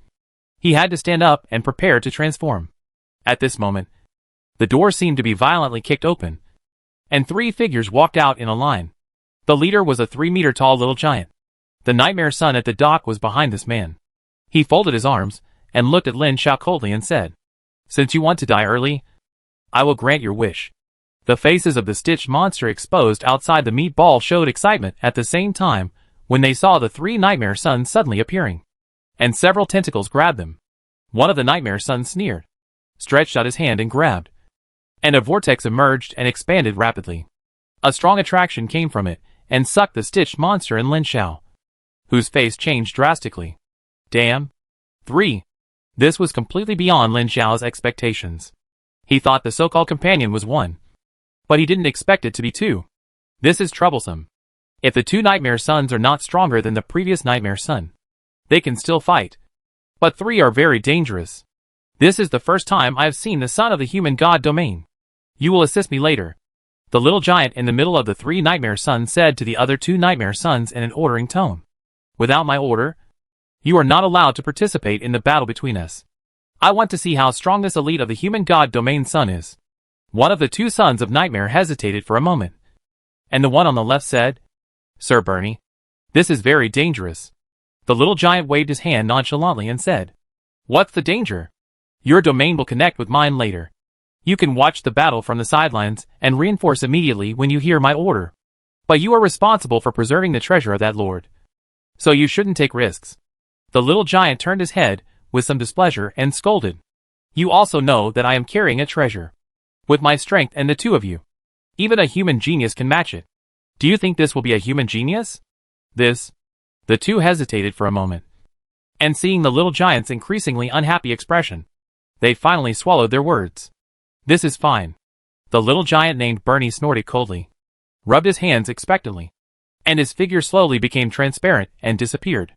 he had to stand up and prepare to transform. At this moment, the door seemed to be violently kicked open, and 3 figures walked out in a line. The leader was a 3-meter tall little giant. The nightmare sun at the dock was behind this man. He folded his arms and looked at Lin Xiao coldly and said, "Since you want to die early, I will grant your wish." The faces of the stitched monster exposed outside the meat ball showed excitement at the same time when they saw the 3 nightmare suns suddenly appearing, and several tentacles grabbed them. One of the nightmare suns sneered, stretched out his hand and grabbed, and a vortex emerged and expanded rapidly. A strong attraction came from it and sucked the stitched monster and Lin Xiao, whose face changed drastically. Damn! 3. This was completely beyond Lin Xiao's expectations. He thought the so-called companion was 1, but he didn't expect it to be 2. This is troublesome. If the 2 nightmare suns are not stronger than the previous nightmare sun, they can still fight, but 3 are very dangerous. This is the first time I have seen the son of the human god domain. You will assist me later, the little giant in the middle of the 3 nightmare suns said to the other 2 nightmare suns in an ordering tone. Without my order, you are not allowed to participate in the battle between us. I want to see how strong this elite of the human god domain sun is. One of the 2 sons of Nightmare hesitated for a moment, and the one on the left said, "Sir Bernie, this is very dangerous." The little giant waved his hand nonchalantly and said, "What's the danger? Your domain will connect with mine later. You can watch the battle from the sidelines and reinforce immediately when you hear my order. But you are responsible for preserving the treasure of that lord, so you shouldn't take risks." The little giant turned his head with some displeasure and scolded, "You also know that I am carrying a treasure. With my strength and the 2 of you, even a human genius can match it. Do you think this will be a human genius?" This. The 2 hesitated for a moment, and seeing the little giant's increasingly unhappy expression, they finally swallowed their words. "This is fine." The little giant named Bernie snorted coldly, rubbed his hands expectantly, and his figure slowly became transparent and disappeared.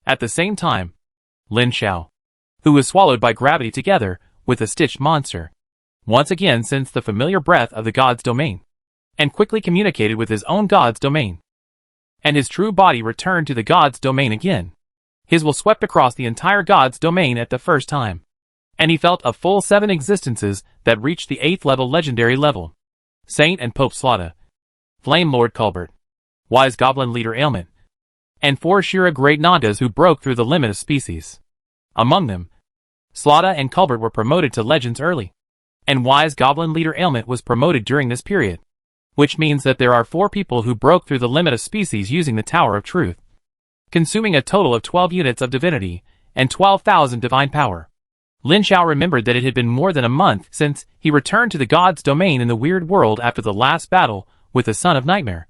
At the same time, Lin Xiao, who was swallowed by gravity together with a stitched monster, once again sensed the familiar breath of the god's domain, and quickly communicated with his own god's domain. And his true body returned to the god's domain again. His will swept across the entire god's domain at the first time, and he felt a full 7 existences that reached the 8th level legendary level. Saint and Pope Slaughter, Flame Lord Culbert, Wise Goblin Leader Ailment, and 4 Shira Great Nagas who broke through the limit of species. Among them, Slaughter and Culbert were promoted to legends early, and Wise Goblin Leader Ailment was promoted during this period, which means that there are 4 people who broke through the limit of species using the Tower of Truth, consuming a total of 12 units of divinity and 12,000 divine power. Lin Xiao remembered that it had been more than a month since he returned to the god's domain in the weird world after the last battle with the Son of Nightmare,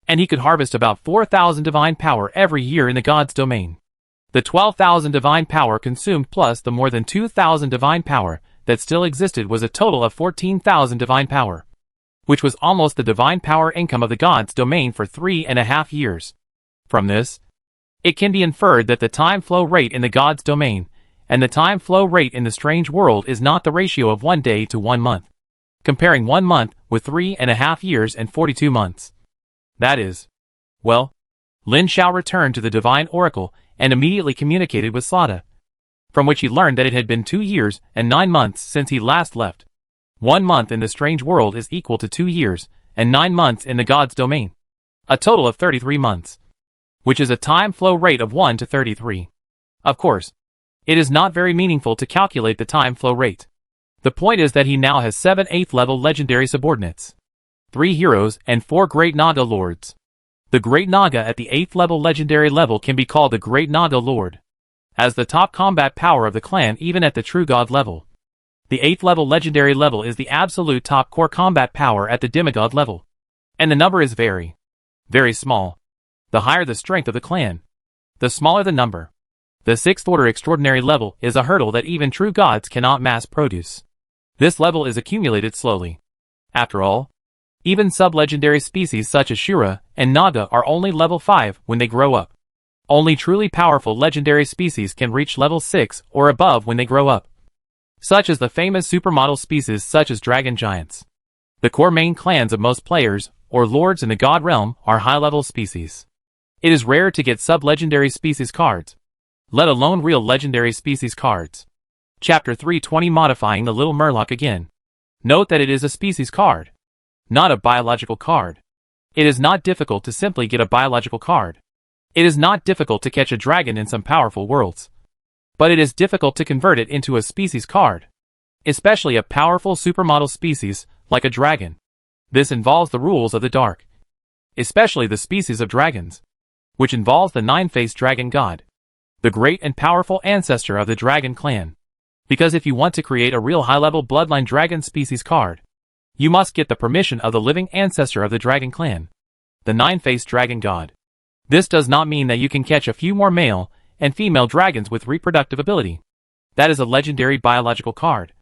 and he could harvest about 4,000 divine power every year in the god's domain. The 12,000 divine power consumed plus the more than 2,000 divine power that still existed was a total of 14,000 divine power, which was almost the divine power income of the god's domain for 3.5 years. From this, it can be inferred that the time flow rate in the god's domain and the time flow rate in the strange world is not the ratio of 1 day to 1 month, comparing 1 month with 3.5 years and 42 months. That is, well, Lin Xiao returned to the divine oracle and immediately communicated with Slaughter, from which he learned that it had been 2 years and 9 months since he last left. 1 month in the strange world is equal to 2 years and 9 months in the god's domain, a total of 33 months, which is a time flow rate of 1 to 33. Of course, it is not very meaningful to calculate the time flow rate. The point is that he now has 7 8th level legendary subordinates, 3 heroes and 4 Great Naga Lords. The Great Naga at the 8th level legendary level can be called the Great Naga Lord, as the top combat power of the clan even at the true god level. The 8th level legendary level is the absolute top core combat power at the demigod level, and the number is very, very small. The higher the strength of the clan, the smaller the number. The 6th order extraordinary level is a hurdle that even true gods cannot mass produce. This level is accumulated slowly. After all, even sub-legendary species such as Shura and Naga are only level 5 when they grow up. Only truly powerful legendary species can reach level 6 or above when they grow up, such as the famous supermodel species such as dragon giants. The core main clans of most players, or lords in the god realm, are high-level species. It is rare to get sub-legendary species cards, let alone real legendary species cards. Chapter 320 Modifying the Little Murloc again. Note that it is a species card, not a biological card. It is not difficult to simply get a biological card. It is not difficult to catch a dragon in some powerful worlds, but it is difficult to convert it into a species card, especially a powerful supermodel species like a dragon. This involves the rules of the dark, especially the species of dragons, which involves the 9-faced dragon god, the great and powerful ancestor of the dragon clan. Because if you want to create a real high-level bloodline dragon species card, you must get the permission of the living ancestor of the dragon clan, the 9-faced dragon god. This does not mean that you can catch a few more male and female dragons with reproductive ability. That is a legendary biological card,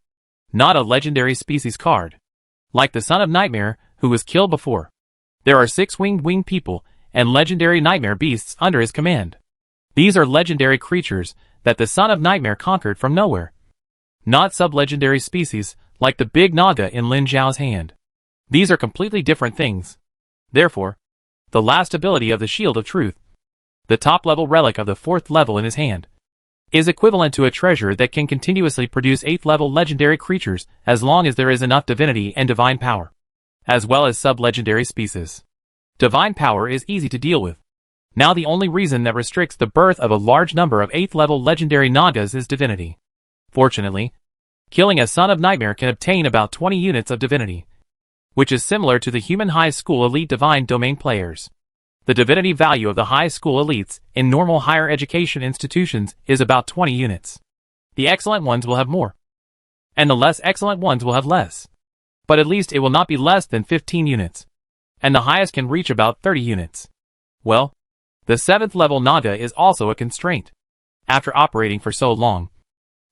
not a legendary species card, like the Son of Nightmare, who was killed before. There are 6 winged people and legendary nightmare beasts under his command. These are legendary creatures that the Son of Nightmare conquered from nowhere, not sub-legendary species like the big Naga in Lin Xiao's hand. These are completely different things. Therefore, the last ability of the Shield of Truth, the top-level relic of the 4th level in his hand, is equivalent to a treasure that can continuously produce 8th-level legendary creatures as long as there is enough divinity and divine power, as well as sub-legendary species. Divine power is easy to deal with. Now the only reason that restricts the birth of a large number of 8th-level legendary Nagas is divinity. Fortunately, killing a Son of Nightmare can obtain about 20 units of divinity, which is similar to the human high school elite divine domain players. The divinity value of the high school elites in normal higher education institutions is about 20 units. The excellent ones will have more, and the less excellent ones will have less. But at least it will not be less than 15 units, and the highest can reach about 30 units. Well, the 7th level Naga is also a constraint. After operating for so long,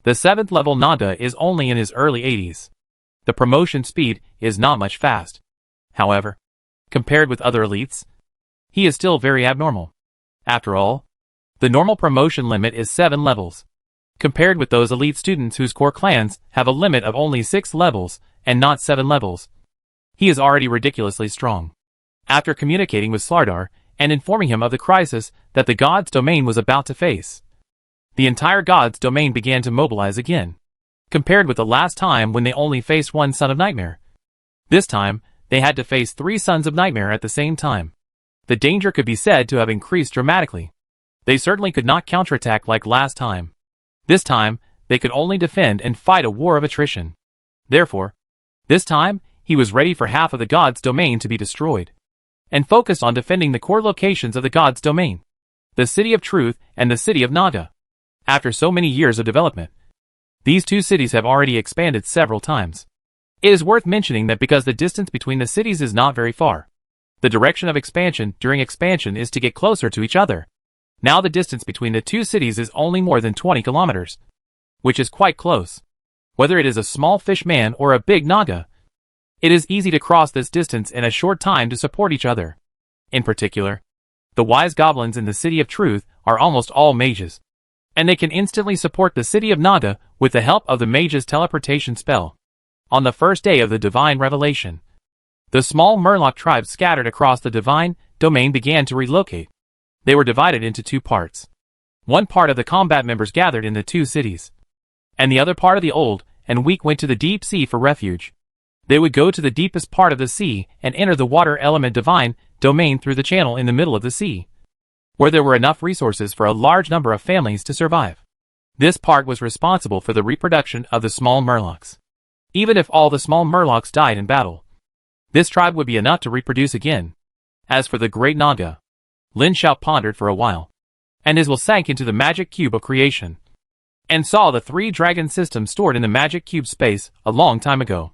the 7th level Naga is only in his early 80s. The promotion speed is not much fast. However, compared with other elites, he is still very abnormal. After all, the normal promotion limit is 7 levels. compared with those elite students whose core clans have a limit of only 6 levels and not 7 levels. He is already ridiculously strong. After communicating with Slardar and informing him of the crisis that the god's domain was about to face, the entire god's domain began to mobilize again, compared with the last time when they only faced one son of Nightmare. This time, they had to face 3 sons of Nightmare at the same time. The danger could be said to have increased dramatically. They certainly could not counterattack like last time. This time, they could only defend and fight a war of attrition. Therefore, this time, he was ready for half of the god's domain to be destroyed, and focused on defending the core locations of the god's domain, the City of Truth and the City of Naga. After so many years of development, these 2 cities have already expanded several times. It is worth mentioning that because the distance between the cities is not very far, the direction of expansion during expansion is to get closer to each other. Now the distance between the 2 cities is only more than 20 kilometers, which is quite close. Whether it is a small fish man or a big Naga, it is easy to cross this distance in a short time to support each other. In particular, the wise goblins in the City of Truth are almost all mages, and they can instantly support the City of Naga with the help of the mage's teleportation spell. On the first day of the Divine Revelation, the small Murloc tribes scattered across the Divine Domain began to relocate. They were divided into 2 parts. One part of the combat members gathered in the 2 cities, and the other part of the old and weak went to the deep sea for refuge. They would go to the deepest part of the sea and enter the water element Divine Domain through the channel in the middle of the sea, where there were enough resources for a large number of families to survive. This part was responsible for the reproduction of the small Murlocs. Even if all the small Murlocs died in battle, this tribe would be enough to reproduce again. As for the Great Naga, Lin Shao pondered for a while, and his will sank into the magic cube of creation, and saw the 3 dragon systems stored in the magic cube space a long time ago.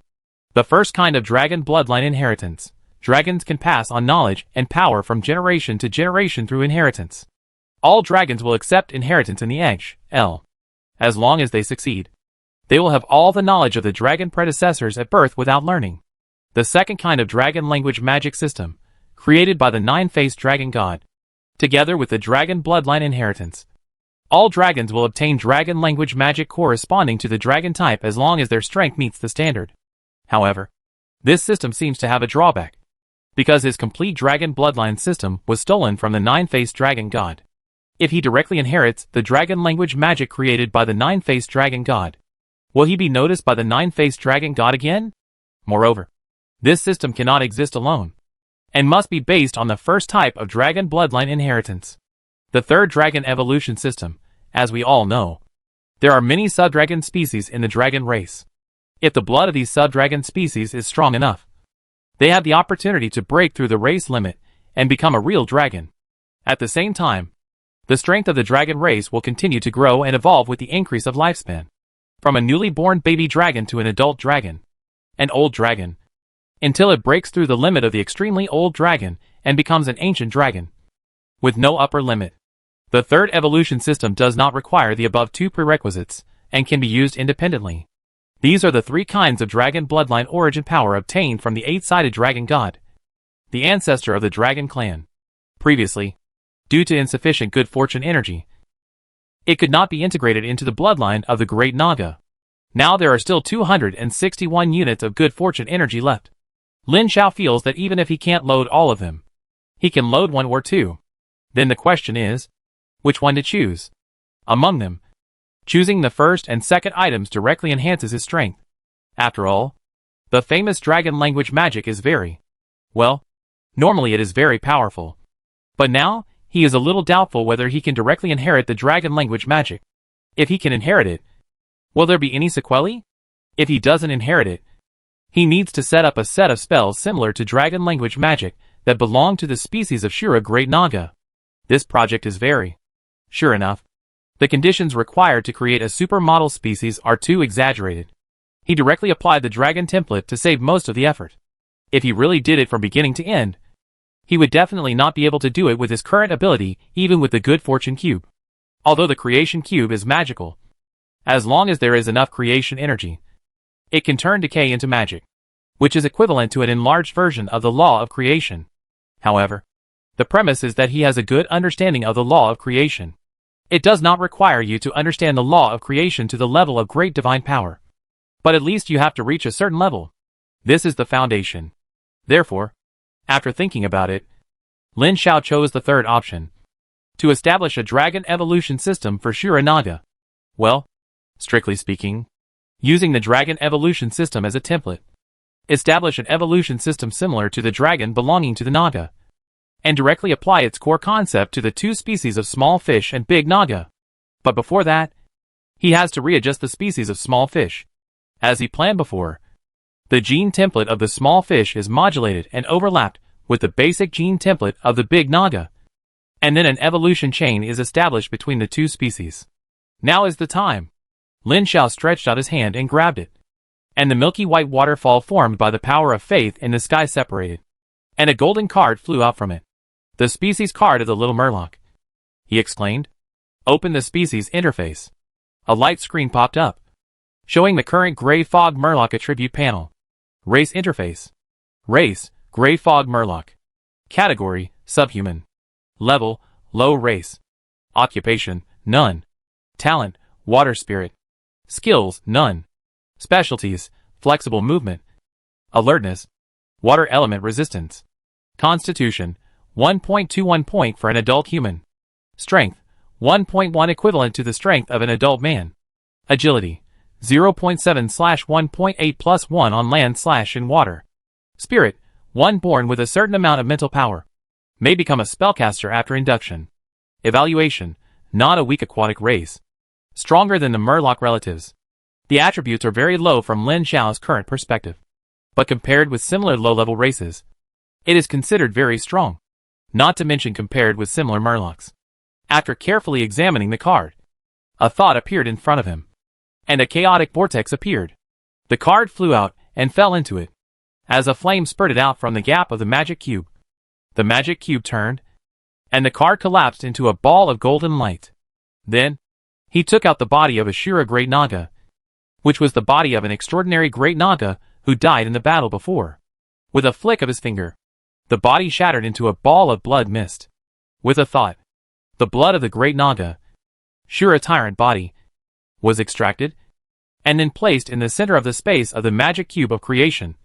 The first kind of dragon bloodline inheritance. Dragons can pass on knowledge and power from generation to generation through inheritance. All dragons will accept inheritance in the Edge, L. As long as they succeed, they will have all the knowledge of the dragon predecessors at birth without learning. The second kind of dragon language magic system, created by the 9-faced dragon god, together with the dragon bloodline inheritance. All dragons will obtain dragon language magic corresponding to the dragon type as long as their strength meets the standard. However, this system seems to have a drawback, because his complete dragon bloodline system was stolen from the 9-faced dragon god. If he directly inherits the dragon language magic created by the 9-faced dragon god, will he be noticed by the 9-faced dragon god again? Moreover, this system cannot exist alone, and must be based on the first type of dragon bloodline inheritance. The third dragon evolution system, as we all know, there are many sub-dragon species in the dragon race. If the blood of these sub-dragon species is strong enough, they have the opportunity to break through the race limit and become a real dragon. At the same time, the strength of the dragon race will continue to grow and evolve with the increase of lifespan, from a newly born baby dragon to an adult dragon, an old dragon, until it breaks through the limit of the extremely old dragon and becomes an ancient dragon, with no upper limit. The third evolution system does not require the above 2 prerequisites, and can be used independently. These are the 3 kinds of dragon bloodline origin power obtained from the 8-sided dragon god, the ancestor of the dragon clan. Previously, due to insufficient good fortune energy, it could not be integrated into the bloodline of the Great Naga. Now there are still 261 units of good fortune energy left. Lin Shao feels that even if he can't load all of them, he can load 1 or 2. Then the question is, which one to choose? Among them, choosing the first and second items directly enhances his strength. After all, the famous dragon language magic is normally it is very powerful. But now, he is a little doubtful whether he can directly inherit the dragon language magic. If he can inherit it, will there be any sequelae? If he doesn't inherit it, he needs to set up a set of spells similar to dragon language magic that belong to the species of Shura Great Naga. This project is very... Sure enough, the conditions required to create a supermodel species are too exaggerated. He directly applied the dragon template to save most of the effort. If he really did it from beginning to end, he would definitely not be able to do it with his current ability, even with the good fortune cube. Although the creation cube is magical, as long as there is enough creation energy, it can turn decay into magic, which is equivalent to an enlarged version of the law of creation. However, the premise is that he has a good understanding of the law of creation. It does not require you to understand the law of creation to the level of great divine power. But at least you have to reach a certain level. This is the foundation. Therefore, after thinking about it, Lin Xiao chose the third option. To establish a dragon evolution system for Shura Naga. Well, strictly speaking, using the dragon evolution system as a template. Establish an evolution system similar to the dragon belonging to the Naga. And directly apply its core concept to the two species of small fish and big Naga. But before that, he has to readjust the species of small fish. As he planned before, the gene template of the small fish is modulated and overlapped with the basic gene template of the big Naga. And then an evolution chain is established between the two species. Now is the time. Lin Xiao stretched out his hand and grabbed it. And the milky white waterfall formed by the power of faith in the sky separated. And a golden card flew out from it. The species card of the little Murloc. He exclaimed. Open the species interface. A light screen popped up, showing the current Gray Fog Murloc attribute panel. Race interface. Race, Gray Fog Murloc. Category, subhuman. Level, low race. Occupation, none. Talent, water spirit. Skills, none. Specialties, flexible movement. Alertness, water element resistance. Constitution, 1.21 point for an adult human. Strength, 1.1 equivalent to the strength of an adult man. Agility, 0.7/1.8 plus 1 on land / in water. Spirit, 1 born with a certain amount of mental power. May become a spellcaster after induction. Evaluation, not a weak aquatic race. Stronger than the Murloc relatives. The attributes are very low from Lin Xiao's current perspective. But compared with similar low-level races, it is considered very strong. Not to mention compared with similar Murlocs. After carefully examining the card, a thought appeared in front of him. And a chaotic vortex appeared. The card flew out and fell into it. As a flame spurted out from the gap of the magic cube. The magic cube turned, and the card collapsed into a ball of golden light. Then, he took out the body of a Shura Great Naga, which was the body of an extraordinary Great Naga who died in the battle before. With a flick of his finger, the body shattered into a ball of blood mist. With a thought, the blood of the Great Naga, Shura Tyrant body, was extracted, and then placed in the center of the space of the magic cube of creation,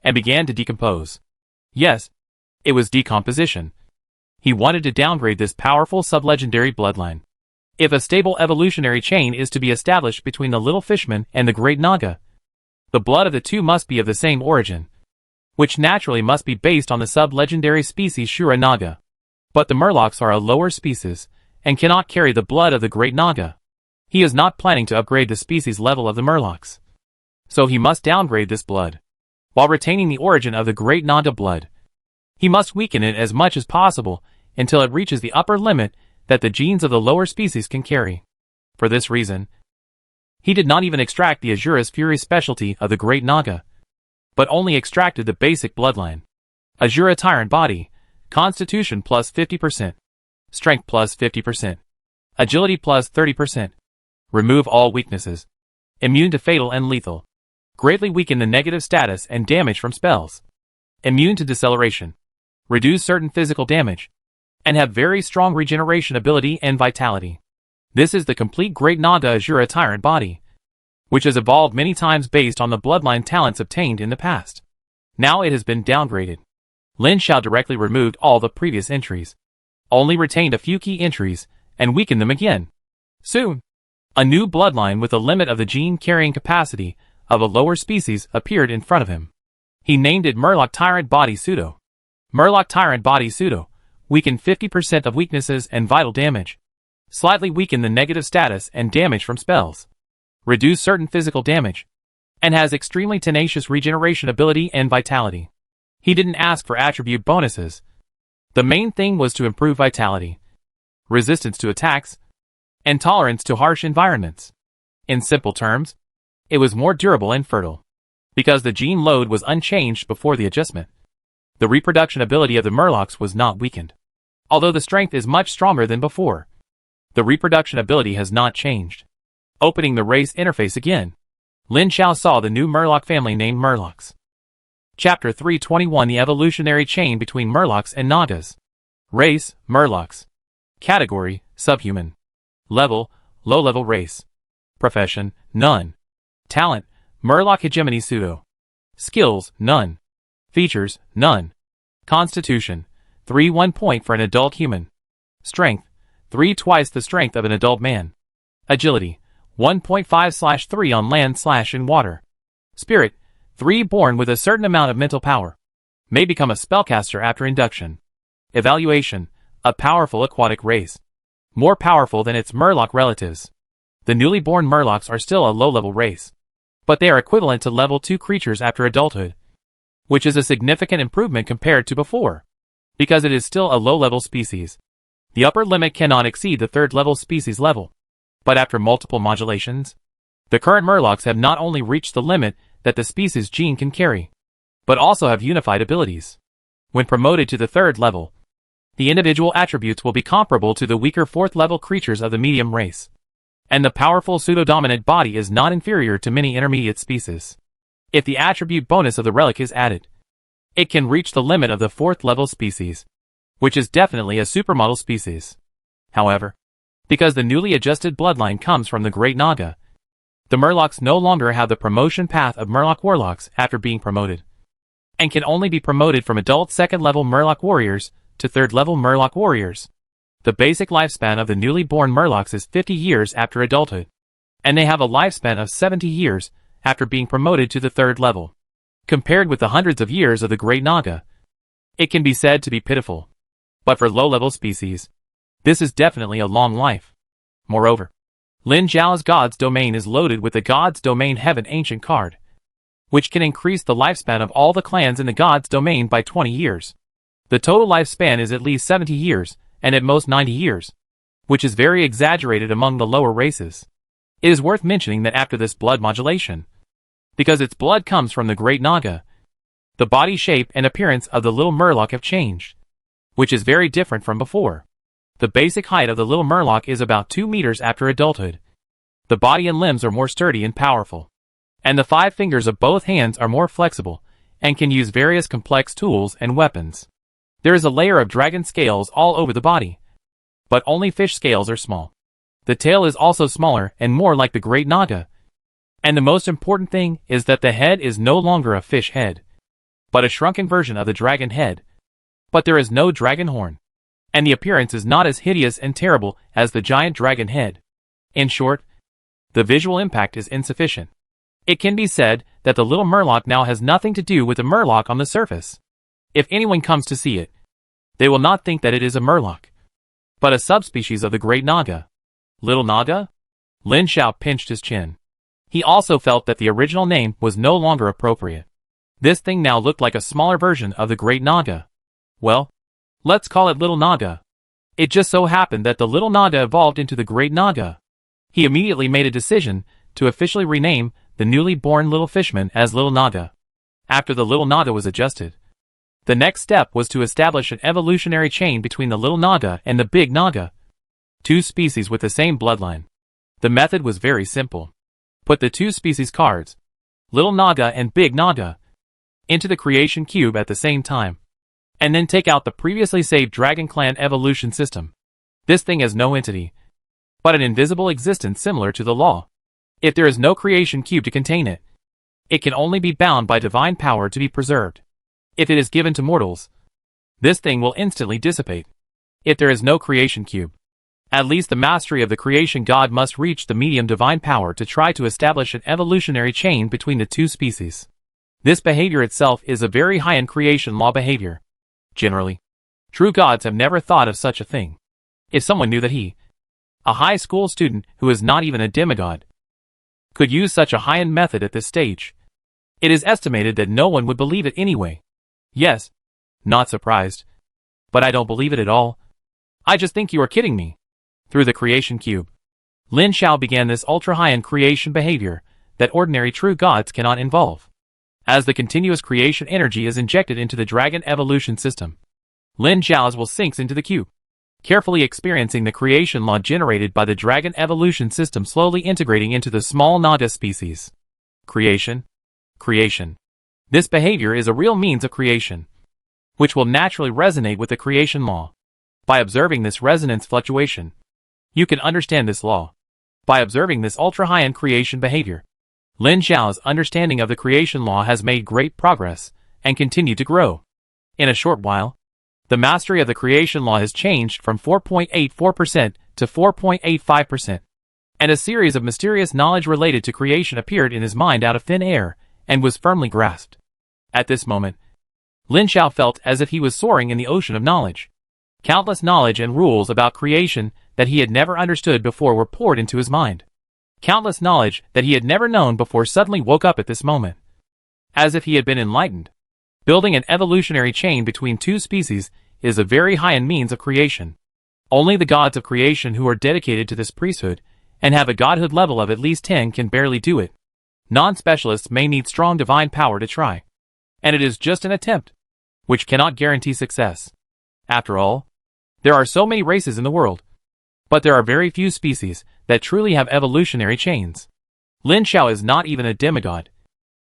and began to decompose. Yes, it was decomposition. He wanted to downgrade this powerful sublegendary bloodline. If a stable evolutionary chain is to be established between the little fishman and the Great Naga, the blood of the two must be of the same origin, which naturally must be based on the sub-legendary species Shura Naga. But the Murlocs are a lower species, and cannot carry the blood of the Great Naga. He is not planning to upgrade the species level of the Murlocs. So he must downgrade this blood, while retaining the origin of the Great Naga blood. He must weaken it as much as possible, until it reaches the upper limit that the genes of the lower species can carry. For this reason, he did not even extract the Azura's Fury specialty of the Great Naga, but only extracted the basic bloodline. Azura Tyrant body, Constitution plus 50%, Strength plus 50%, Agility plus 30%. Remove all weaknesses. Immune to fatal and lethal. Greatly weaken the negative status and damage from spells. Immune to deceleration. Reduce certain physical damage. And have very strong regeneration ability and vitality. This is the complete Great Naga Azura Tyrant body, which has evolved many times based on the bloodline talents obtained in the past. Now it has been downgraded. Lin Xiao directly removed all the previous entries, only retained a few key entries, and weakened them again. Soon, a new bloodline with a limit of the gene-carrying capacity of a lower species appeared in front of him. He named it Murloc Tyrant Body Pseudo. Murloc Tyrant Body Pseudo, weaken 50% of weaknesses and vital damage. Slightly weaken the negative status and damage from spells. Reduce certain physical damage. And has extremely tenacious regeneration ability and vitality. He didn't ask for attribute bonuses. The main thing was to improve vitality, resistance to attacks, and tolerance to harsh environments. In simple terms, it was more durable and fertile, because the gene load was unchanged before the adjustment. The reproduction ability of the Murlocs was not weakened. Although the strength is much stronger than before, the reproduction ability has not changed. Opening the race interface again, Lin Xiao saw the new Murloc family named Murlocs. Chapter 321 The Evolutionary Chain Between Murlocs and Nagas. Race, Murlocs. Category, Subhuman. Level, low-level race. Profession, none. Talent, Murloc hegemony pseudo. Skills, none. Features, none. Constitution, 3 1 point for an adult human. Strength, 3 twice the strength of an adult man. Agility, 1.5/3 on land/in water. Spirit, 3 born with a certain amount of mental power. May become a spellcaster after induction. Evaluation, a powerful aquatic race. More powerful than its Murloc relatives. The newly born Murlocs are still a low-level race, but they are equivalent to level 2 creatures after adulthood, which is a significant improvement compared to before, because it is still a low-level species. The upper limit cannot exceed the 3rd level species level, but after multiple modulations, the current Murlocs have not only reached the limit that the species gene can carry, but also have unified abilities. When promoted to the 3rd level, the individual attributes will be comparable to the weaker 4th level creatures of the medium race, and the powerful pseudo-dominant body is not inferior to many intermediate species. If the attribute bonus of the relic is added, it can reach the limit of the 4th level species, which is definitely a supermodel species. However, because the newly adjusted bloodline comes from the Great Naga, the Murlocs no longer have the promotion path of Murloc Warlocks after being promoted, and can only be promoted from adult 2nd level Murloc Warriors to 3rd level Murloc Warriors. The basic lifespan of the newly born Murlocs is 50 years after adulthood, and they have a lifespan of 70 years after being promoted to the 3rd level. Compared with the hundreds of years of the Great Naga, it can be said to be pitiful. But for low-level species, this is definitely a long life. Moreover, Lin Zhao's God's Domain is loaded with the God's Domain Heaven Ancient card, which can increase the lifespan of all the clans in the God's Domain by 20 years. The total lifespan is at least 70 years, and at most 90 years, which is very exaggerated among the lower races. It is worth mentioning that after this blood modulation, because its blood comes from the Great Naga, the body shape and appearance of the little Murloc have changed, which is very different from before. The basic height of the little Murloc is about 2 meters after adulthood. The body and limbs are more sturdy and powerful, and the 5 fingers of both hands are more flexible and can use various complex tools and weapons. There is a layer of dragon scales all over the body, but only fish scales are small. The tail is also smaller and more like the Great Naga. And the most important thing is that the head is no longer a fish head, but a shrunken version of the dragon head. But there is no dragon horn, and the appearance is not as hideous and terrible as the giant dragon head. In short, the visual impact is insufficient. It can be said that the little Murloc now has nothing to do with the Murloc on the surface. If anyone comes to see it, they will not think that it is a Murloc, but a subspecies of the Great Naga. Little Naga? Lin Zhao pinched his chin. He also felt that the original name was no longer appropriate. This thing now looked like a smaller version of the Great Naga. Well, let's call it Little Naga. It just so happened that the Little Naga evolved into the Great Naga. He immediately made a decision to officially rename the newly born little fishman as Little Naga. After the Little Naga was adjusted, the next step was to establish an evolutionary chain between the Little Naga and the Big Naga, 2 species with the same bloodline. The method was very simple. Put the 2 species cards, Little Naga and Big Naga, into the creation cube at the same time, and then take out the previously saved Dragon Clan evolution system. This thing has no entity, but an invisible existence similar to the law. If there is no creation cube to contain it, it can only be bound by divine power to be preserved. If it is given to mortals, this thing will instantly dissipate. If there is no creation cube, at least the mastery of the creation god must reach the medium divine power to try to establish an evolutionary chain between the 2 species. This behavior itself is a very high-end creation law behavior. Generally, true gods have never thought of such a thing. If someone knew that he, a high school student who is not even a demigod, could use such a high-end method at this stage, it is estimated that no one would believe it anyway. Yes, not surprised. But I don't believe it at all. I just think you are kidding me. Through the creation cube, Lin Zhao began this ultra-high-end creation behavior that ordinary true gods cannot involve. As the continuous creation energy is injected into the dragon evolution system, Lin Zhao's will sinks into the cube, carefully experiencing the creation law generated by the dragon evolution system slowly integrating into the small Naga species. Creation. This behavior is a real means of creation, which will naturally resonate with the creation law. By observing this resonance fluctuation, You can understand this law by observing this ultra-high-end creation behavior. Lin Xiao's understanding of the creation law has made great progress and continued to grow. In a short while, the mastery of the creation law has changed from 4.84% to 4.85%, and a series of mysterious knowledge related to creation appeared in his mind out of thin air and was firmly grasped. At this moment, Lin Xiao felt as if he was soaring in the ocean of knowledge. Countless knowledge and rules about creation that he had never understood before were poured into his mind. Countless knowledge that he had never known before suddenly woke up at this moment, as if he had been enlightened. Building an evolutionary chain between two species is a very high-end means of creation. Only the gods of creation who are dedicated to this priesthood and have a godhood level of at least 10 can barely do it. Non-specialists may need strong divine power to try. And it is just an attempt, which cannot guarantee success. After all, there are so many races in the world, but there are very few species that truly have evolutionary chains. Lin Xiao is not even a demigod,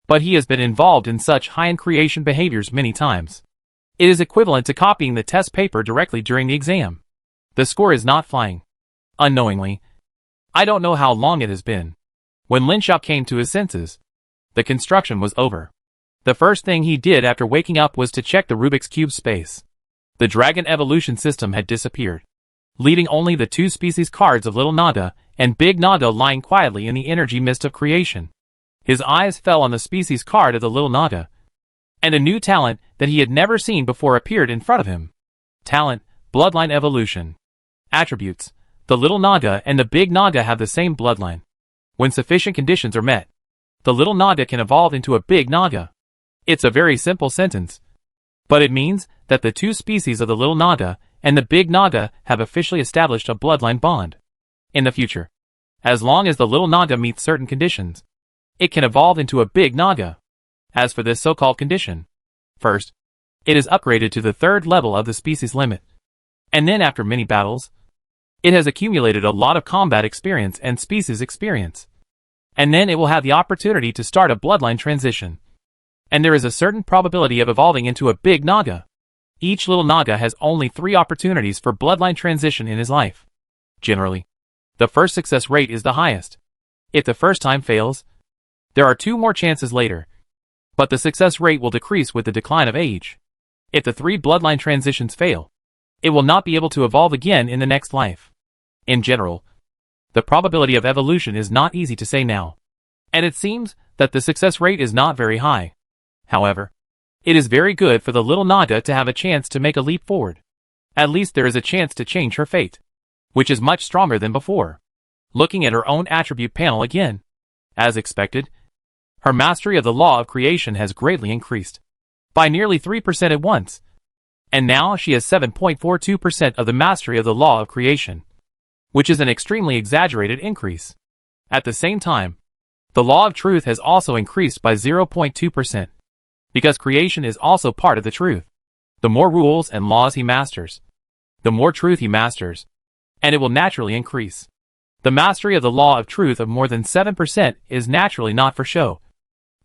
but he has been involved in such high-end creation behaviors many times. It is equivalent to copying the test paper directly during the exam. The score is not flying. Unknowingly, I don't know how long it has been. When Lin Xiao came to his senses, the construction was over. The first thing he did after waking up was to check the Rubik's Cube space. The dragon evolution system had disappeared, leaving only the two species cards of Little Naga and Big Naga lying quietly in the energy mist of creation. His eyes fell on the species card of the Little Naga, and a new talent that he had never seen before appeared in front of him. Talent, Bloodline Evolution. Attributes, the Little Naga and the Big Naga have the same bloodline. When sufficient conditions are met, the Little Naga can evolve into a Big Naga. It's a very simple sentence, but it means that the two species of the Little Naga and the Big Naga have officially established a bloodline bond. In the future, as long as the Little Naga meets certain conditions, it can evolve into a Big Naga. As for this so-called condition, first, it is upgraded to the third level of the species limit, and then after many battles, it has accumulated a lot of combat experience and species experience, and then it will have the opportunity to start a bloodline transition. And there is a certain probability of evolving into a Big Naga. Each Little Naga has only 3 opportunities for bloodline transition in his life. Generally, the first success rate is the highest. If the first time fails, there are 2 more chances later, but the success rate will decrease with the decline of age. If the 3 bloodline transitions fail, it will not be able to evolve again in the next life. In general, the probability of evolution is not easy to say now, and it seems that the success rate is not very high. However, it is very good for the Little Naga to have a chance to make a leap forward. At least there is a chance to change her fate, which is much stronger than before. Looking at her own attribute panel again, as expected, her mastery of the law of creation has greatly increased, by nearly 3% at once, and now she has 7.42% of the mastery of the law of creation, which is an extremely exaggerated increase. At the same time, the law of truth has also increased by 0.2%. Because creation is also part of the truth. The more rules and laws he masters, the more truth he masters, and it will naturally increase. The mastery of the law of truth of more than 7% is naturally not for show.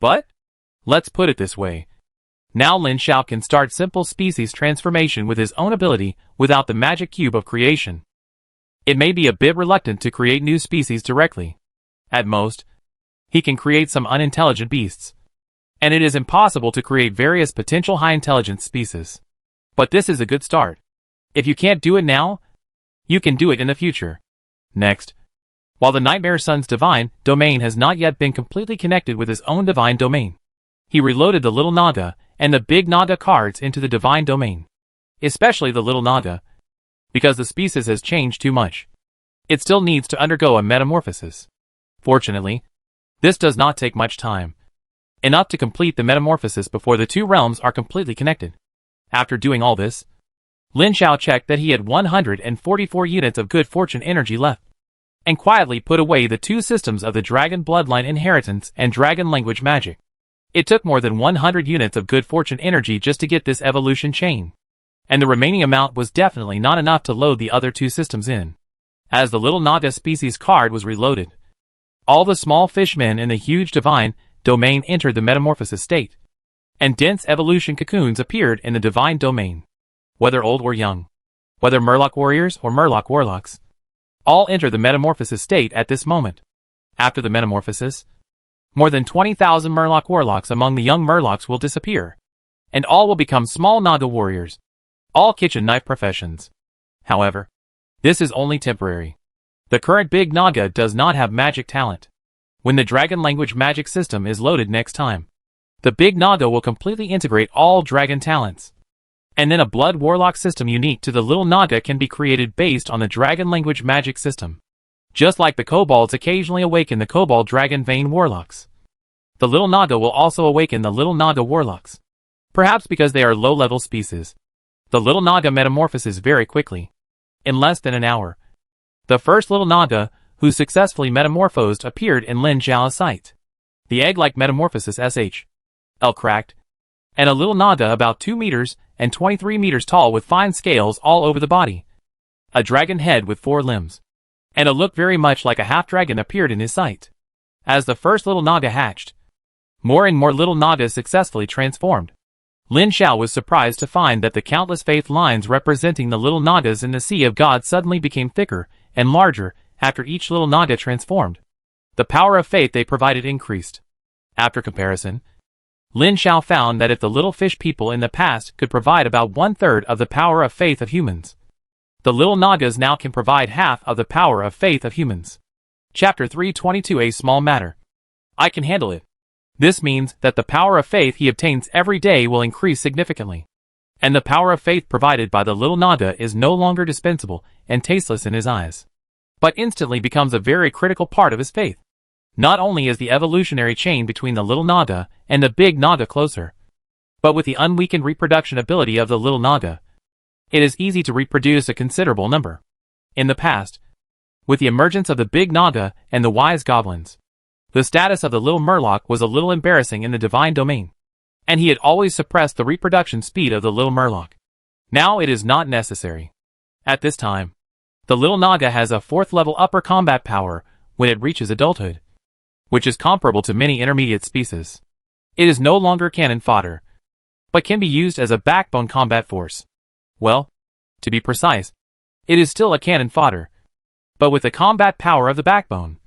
But, let's put it this way. Now Lin Xiao can start simple species transformation with his own ability without the magic cube of creation. It may be a bit reluctant to create new species directly. At most, he can create some unintelligent beasts, and it is impossible to create various potential high-intelligence species. But this is a good start. If you can't do it now, you can do it in the future. Next, while the Nightmare Sun's divine domain has not yet been completely connected with his own divine domain, he reloaded the Little Naga and the Big Naga cards into the divine domain. Especially the Little Naga, because the species has changed too much. It still needs to undergo a metamorphosis. Fortunately, this does not take much time. Enough to complete the metamorphosis before the 2 realms are completely connected. After doing all this, Lin Xiao checked that he had 144 units of good fortune energy left, and quietly put away the 2 systems of the Dragon Bloodline Inheritance and Dragon Language Magic. It took more than 100 units of good fortune energy just to get this evolution chain, and the remaining amount was definitely not enough to load the other 2 systems in. As the Little Naga species card was reloaded, all the small fishmen in the huge divine domain entered the metamorphosis state, and dense evolution cocoons appeared in the divine domain. Whether old or young, whether Murloc warriors or Murloc warlocks, All enter the metamorphosis state at this moment. After the metamorphosis, more than 20,000 Murloc warlocks among the young Murlocs will disappear, and all will become small Naga warriors, all kitchen knife professions. However, this is only temporary. The current Big Naga does not have magic talent. When the Dragon Language magic system is loaded next time, the Big Naga will completely integrate all Dragon talents. And then a Blood Warlock system unique to the Little Naga can be created based on the Dragon Language magic system. Just like the Kobolds occasionally awaken the Kobold Dragon Vein Warlocks, the Little Naga will also awaken the Little Naga Warlocks. Perhaps because they are low-level species, the Little Naga metamorphoses very quickly. In less than an hour, the first Little Naga who successfully metamorphosed appeared in Lin Zhao's sight. The egg-like metamorphosis SH.L cracked, and a Little Naga about 2 meters and 23 meters tall with fine scales all over the body, a dragon head with 4 limbs, and a look very much like a half-dragon appeared in his sight. As the first Little Naga hatched, more and more Little Nagas successfully transformed. Lin Zhao was surprised to find that the countless faith lines representing the Little Nagas in the Sea of God suddenly became thicker and larger after each Little Naga transformed. The power of faith they provided increased. After comparison, Lin Zhao found that if the Little Fish people in the past could provide about 1/3 of the power of faith of humans, the Little Nagas now can provide half of the power of faith of humans. Chapter 322 A small matter. I can handle it. This means that the power of faith he obtains every day will increase significantly. And the power of faith provided by the Little Naga is no longer dispensable and tasteless in his eyes, but instantly becomes a very critical part of his faith. Not only is the evolutionary chain between the Little Naga and the Big Naga closer, but with the unweakened reproduction ability of the Little Naga, it is easy to reproduce a considerable number. In the past, with the emergence of the Big Naga and the Wise Goblins, the status of the Little Murloc was a little embarrassing in the divine domain, and he had always suppressed the reproduction speed of the Little Murloc. Now it is not necessary. At this time, the Little Naga has a 4th level upper combat power when it reaches adulthood, which is comparable to many intermediate species. It is no longer cannon fodder, but can be used as a backbone combat force. Well, to be precise, it is still a cannon fodder, but with the combat power of the backbone.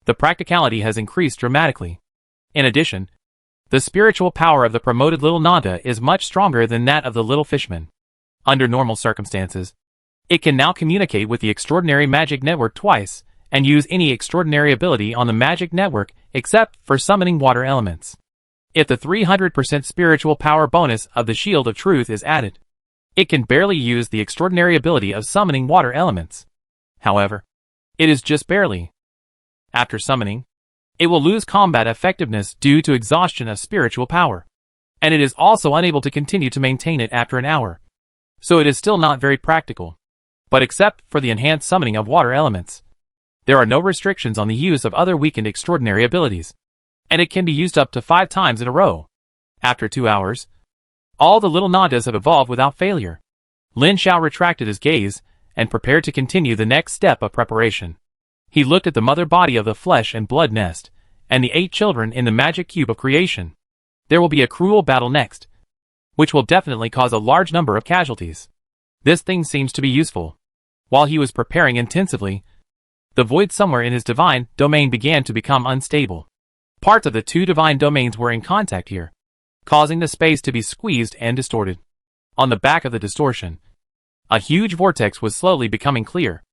The practicality has increased dramatically. In addition, the spiritual power of the promoted Little Naga is much stronger than that of the Little Fishman. Under normal circumstances, it can now communicate with the Extraordinary Magic Network twice, and use any extraordinary ability on the Magic Network except for summoning water elements. If the 300% spiritual power bonus of the Shield of Truth is added, it can barely use the extraordinary ability of summoning water elements. However, it is just barely. After summoning, it will lose combat effectiveness due to exhaustion of spiritual power, and it is also unable to continue to maintain it after an hour. So it is still not very practical. But except for the enhanced summoning of water elements, there are no restrictions on the use of other weakened extraordinary abilities, and it can be used up to 5 times in a row. After 2 hours, all the Little Nagas have evolved without failure. Lin Zhao retracted his gaze and prepared to continue the next step of preparation. He looked at the mother body of the flesh and blood nest, and the 8 children in the magic cube of creation. There will be a cruel battle next, which will definitely cause a large number of casualties. This thing seems to be useful. While he was preparing intensively, the void somewhere in his divine domain began to become unstable. Parts of the 2 divine domains were in contact here, causing the space to be squeezed and distorted. On the back of the distortion, a huge vortex was slowly becoming clear.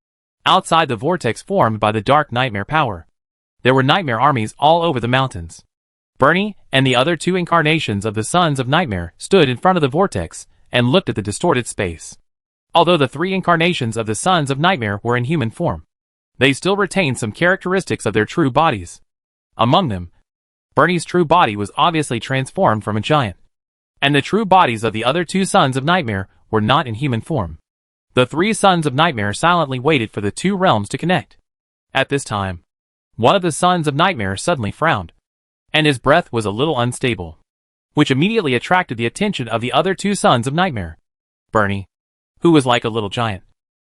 Outside the vortex formed by the dark nightmare power, there were nightmare armies all over the mountains. Bernie and the other 2 incarnations of the Sons of Nightmare stood in front of the vortex and looked at the distorted space. Although the 3 incarnations of the Sons of Nightmare were in human form, they still retained some characteristics of their true bodies. Among them, Bernie's true body was obviously transformed from a giant, and the true bodies of the other 2 Sons of Nightmare were not in human form. The 3 Sons of Nightmare silently waited for the 2 realms to connect. At this time, one of the Sons of Nightmare suddenly frowned, and his breath was a little unstable, which immediately attracted the attention of the other 2 Sons of Nightmare. Bernie, who was like a little giant,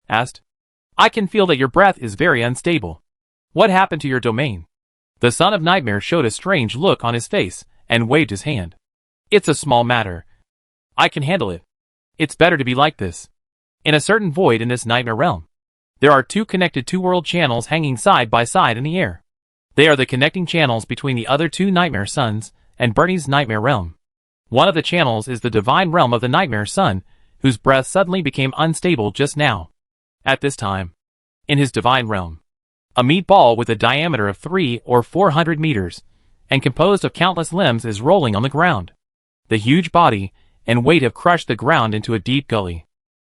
asked, "I can feel that your breath is very unstable. What happened to your domain?" The Son of Nightmare showed a strange look on his face and waved his hand. "It's a small matter. I can handle it. It's better to be like this, in a certain void in this nightmare realm. There are two connected two-world channels hanging side by side in the air. They are the connecting channels between the other two Nightmare Suns and Bernie's Nightmare Realm. One of the channels is the divine realm of the Nightmare Sun, whose breath suddenly became unstable just now. At this time, in his divine realm, a meatball with a diameter of 300 or 400 meters, and composed of countless limbs is rolling on the ground. The huge body and weight have crushed the ground into a deep gully.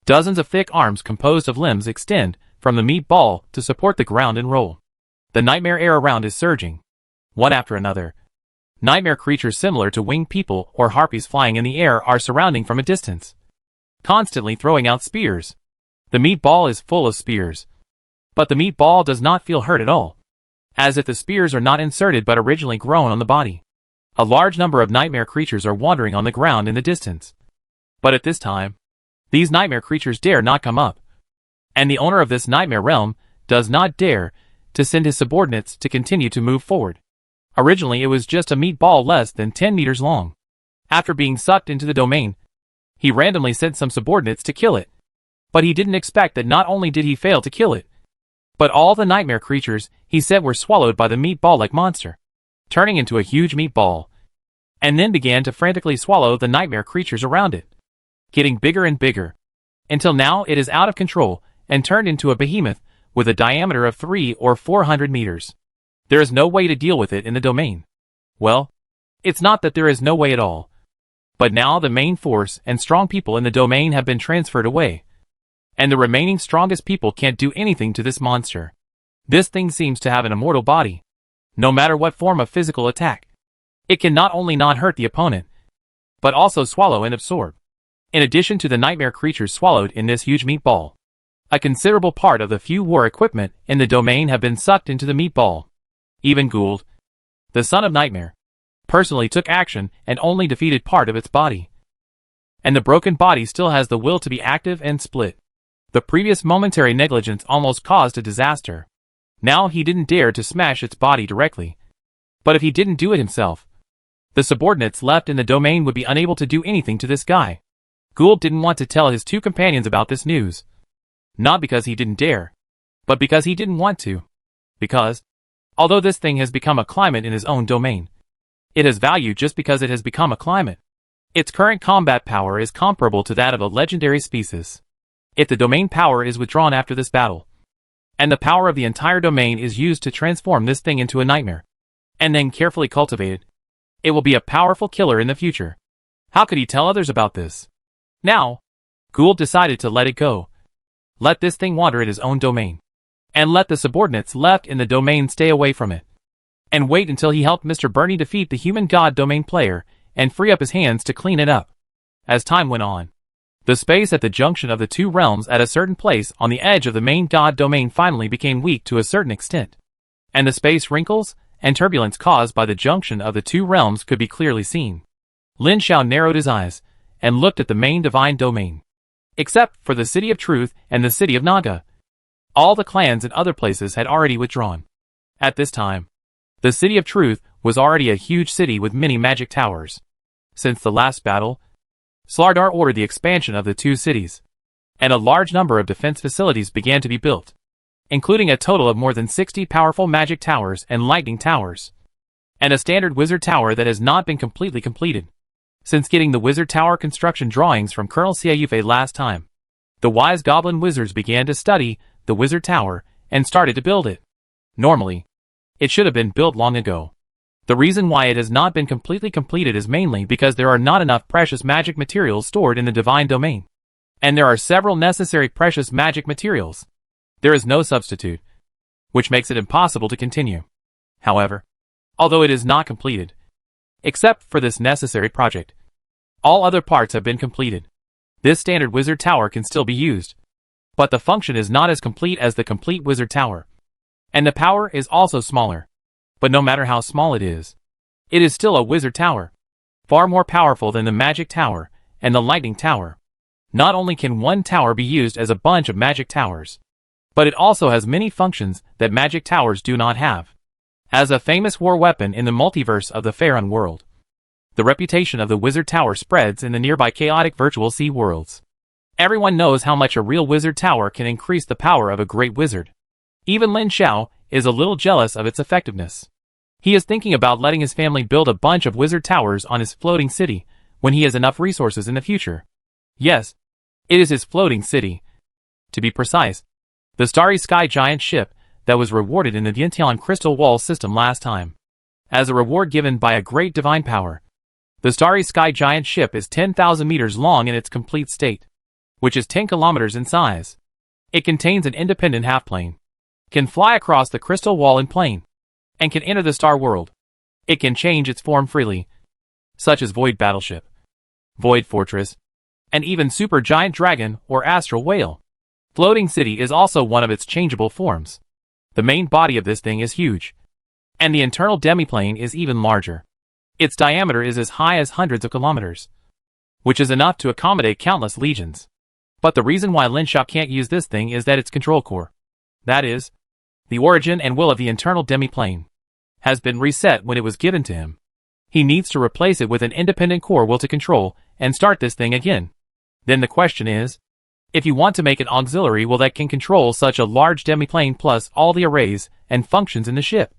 Dozens of thick arms composed of limbs extend from the meatball to support the ground and roll. The nightmare air around is surging. One after another, nightmare creatures similar to winged people or harpies flying in the air are surrounding from a distance, constantly throwing out spears. The meatball is full of spears, but the meatball does not feel hurt at all, as if the spears are not inserted but originally grown on the body. A large number of nightmare creatures are wandering on the ground in the distance. But at this time, these nightmare creatures dare not come up, and the owner of this nightmare realm does not dare to send his subordinates to continue to move forward. Originally it was just a meatball less than 10 meters long. After being sucked into the domain, he randomly sent some subordinates to kill it. But he didn't expect that not only did he fail to kill it, but all the nightmare creatures he sent were swallowed by the meatball-like monster, turning into a huge meatball, and then began to frantically swallow the nightmare creatures around it, getting bigger and bigger, until now it is out of control and turned into a behemoth with a diameter of 300 or 400 meters. There is no way to deal with it in the domain. Well, it's not that there is no way at all, but now the main force and strong people in the domain have been transferred away, and the remaining strongest people can't do anything to this monster. This thing seems to have an immortal body. No matter what form of physical attack, it can not only not hurt the opponent, but also swallow and absorb. In addition to the nightmare creatures swallowed in this huge meatball, a considerable part of the few war equipment in the domain have been sucked into the meatball. Even Gould, the son of Nightmare, personally took action and only defeated part of its body. And the broken body still has the will to be active and split. The previous momentary negligence almost caused a disaster. Now he didn't dare to smash its body directly. But if he didn't do it himself, the subordinates left in the domain would be unable to do anything to this guy. Gould didn't want to tell his two companions about this news. Not because he didn't dare, but because he didn't want to. Because, although this thing has become a climate in his own domain, it has value just because it has become a climate. Its current combat power is comparable to that of a legendary species. If the domain power is withdrawn after this battle, and the power of the entire domain is used to transform this thing into a nightmare, and then carefully cultivated, it will be a powerful killer in the future. How could he tell others about this? Now, Gould decided to let it go. Let this thing wander in his own domain, and let the subordinates left in the domain stay away from it, and wait until he helped Mr. Bernie defeat the human god domain player and free up his hands to clean it up. As time went on, the space at the junction of the two realms at a certain place on the edge of the main god domain finally became weak to a certain extent, and the space wrinkles and turbulence caused by the junction of the two realms could be clearly seen. Lin Shao narrowed his eyes and looked at the main divine domain. Except for the City of Truth and the City of Naga, all the clans in other places had already withdrawn. At this time, the City of Truth was already a huge city with many magic towers. Since the last battle, Slardar ordered the expansion of the two cities, and a large number of defense facilities began to be built, including a total of more than 60 powerful magic towers and lightning towers, and a standard wizard tower that has not been completely completed. Since getting the wizard tower construction drawings from Colonel Siayufe last time, the wise goblin wizards began to study the wizard tower and started to build it. Normally, it should have been built long ago. The reason why it has not been completely completed is mainly because there are not enough precious magic materials stored in the divine domain, and there are several necessary precious magic materials. There is no substitute, which makes it impossible to continue. However, although it is not completed, except for this necessary project, all other parts have been completed. This standard wizard tower can still be used, but the function is not as complete as the complete wizard tower, and the power is also smaller. But no matter how small it is still a wizard tower, far more powerful than the magic tower and the lightning tower. Not only can one tower be used as a bunch of magic towers, but it also has many functions that magic towers do not have. As a famous war weapon in the multiverse of the Pharaon world, the reputation of the wizard tower spreads in the nearby chaotic virtual sea worlds. Everyone knows how much a real wizard tower can increase the power of a great wizard. Even Lin Xiao is a little jealous of its effectiveness. He is thinking about letting his family build a bunch of wizard towers on his floating city when he has enough resources in the future. Yes, it is his floating city. To be precise, the Starry Sky Giant ship that was rewarded in the Vientiane Crystal Wall system last time. As a reward given by a great divine power, the Starry Sky Giant ship is 10,000 meters long in its complete state, which is 10 kilometers in size. It contains an independent half-plane, can fly across the crystal wall in plane, and can enter the star world. It can change its form freely, such as Void Battleship, Void Fortress, and even Super Giant Dragon or Astral Whale. Floating City is also one of its changeable forms. The main body of this thing is huge, and the internal demiplane is even larger. Its diameter is as high as hundreds of kilometers, which is enough to accommodate countless legions. But the reason why Lin Xiao can't use this thing is that its control core, that is, the origin and will of the internal demiplane, has been reset when it was given to him. He needs to replace it with an independent core will to control and start this thing again. Then the question is, if you want to make an auxiliary will that can control such a large demiplane plus all the arrays and functions in the ship,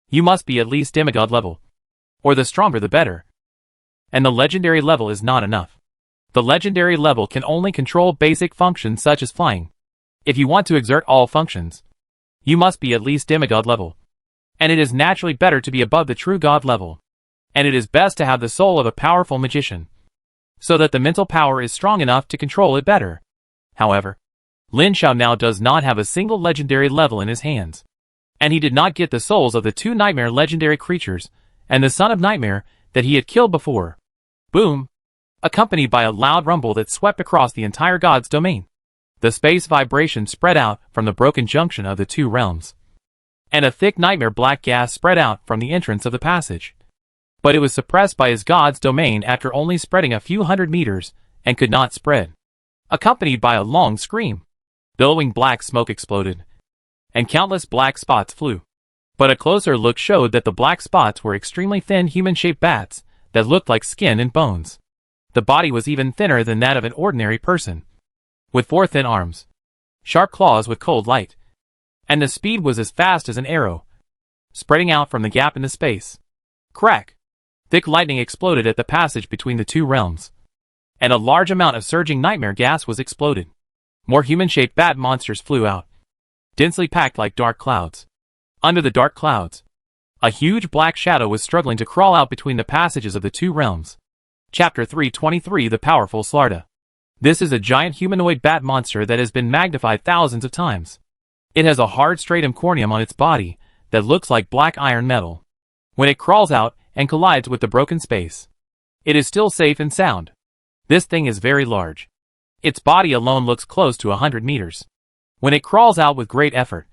you must be at least demigod level, or the stronger the better. And the legendary level is not enough. The legendary level can only control basic functions such as flying. If you want to exert all functions, you must be at least demigod level. And it is naturally better to be above the true god level. And it is best to have the soul of a powerful magician, so that the mental power is strong enough to control it better. However, Lin Xiao now does not have a single legendary level in his hands. And he did not get the souls of the 2 nightmare legendary creatures and the son of nightmare that he had killed before. Boom! Accompanied by a loud rumble that swept across the entire god's domain. The space vibration spread out from the broken junction of the 2 realms, and a thick nightmare black gas spread out from the entrance of the passage. But it was suppressed by his god's domain after only spreading a few hundred meters and could not spread. Accompanied by a long scream, billowing black smoke exploded, and countless black spots flew. But a closer look showed that the black spots were extremely thin human-shaped bats that looked like skin and bones. The body was even thinner than that of an ordinary person, with 4 thin arms, sharp claws with cold light, and the speed was as fast as an arrow, spreading out from the gap in the space. Crack! Thick lightning exploded at the passage between the 2 realms, and a large amount of surging nightmare gas was exploded. More human-shaped bat monsters flew out, densely packed like dark clouds. Under the dark clouds, a huge black shadow was struggling to crawl out between the passages of the 2 realms. Chapter 323 The Powerful Slarda. This is a giant humanoid bat monster that has been magnified thousands of times. It has a hard stratum corneum on its body that looks like black iron metal. When it crawls out and collides with the broken space, it is still safe and sound. This thing is very large. Its body alone looks close to 100 meters. When it crawls out with great effort,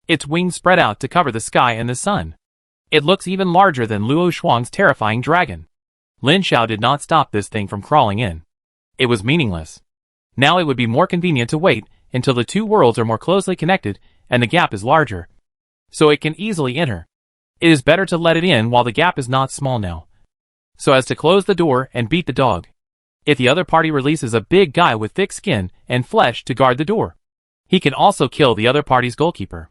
its wings spread out to cover the sky and the sun. It looks even larger than Luo Shuang's terrifying dragon. Lin Xiao did not stop this thing from crawling in. It was meaningless. Now it would be more convenient to wait until the 2 worlds are more closely connected and the gap is larger, so it can easily enter. It is better to let it in while the gap is not small now, so as to close the door and beat the dog. If the other party releases a big guy with thick skin and flesh to guard the door, he can also kill the other party's goalkeeper.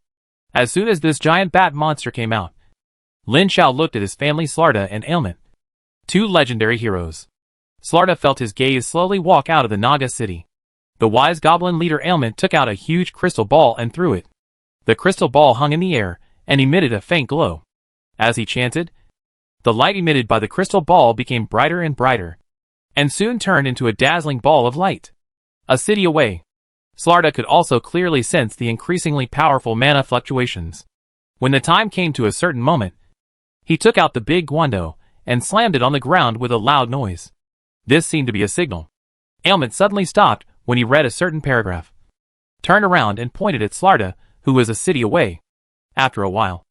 As soon as this giant bat monster came out, Lin Xiao looked at his family Slarda and Ailment, 2 legendary heroes. Slarda felt his gaze slowly walk out of the Naga city. The wise goblin leader Ailment took out a huge crystal ball and threw it. The crystal ball hung in the air and emitted a faint glow. As he chanted, the light emitted by the crystal ball became brighter and brighter, and soon turned into a dazzling ball of light. A city away, Slarda could also clearly sense the increasingly powerful mana fluctuations. When the time came to a certain moment, he took out the big guando and slammed it on the ground with a loud noise. This seemed to be a signal. Ailment suddenly stopped when he read a certain paragraph, turned around and pointed at Slarda, who was a city away. After a while,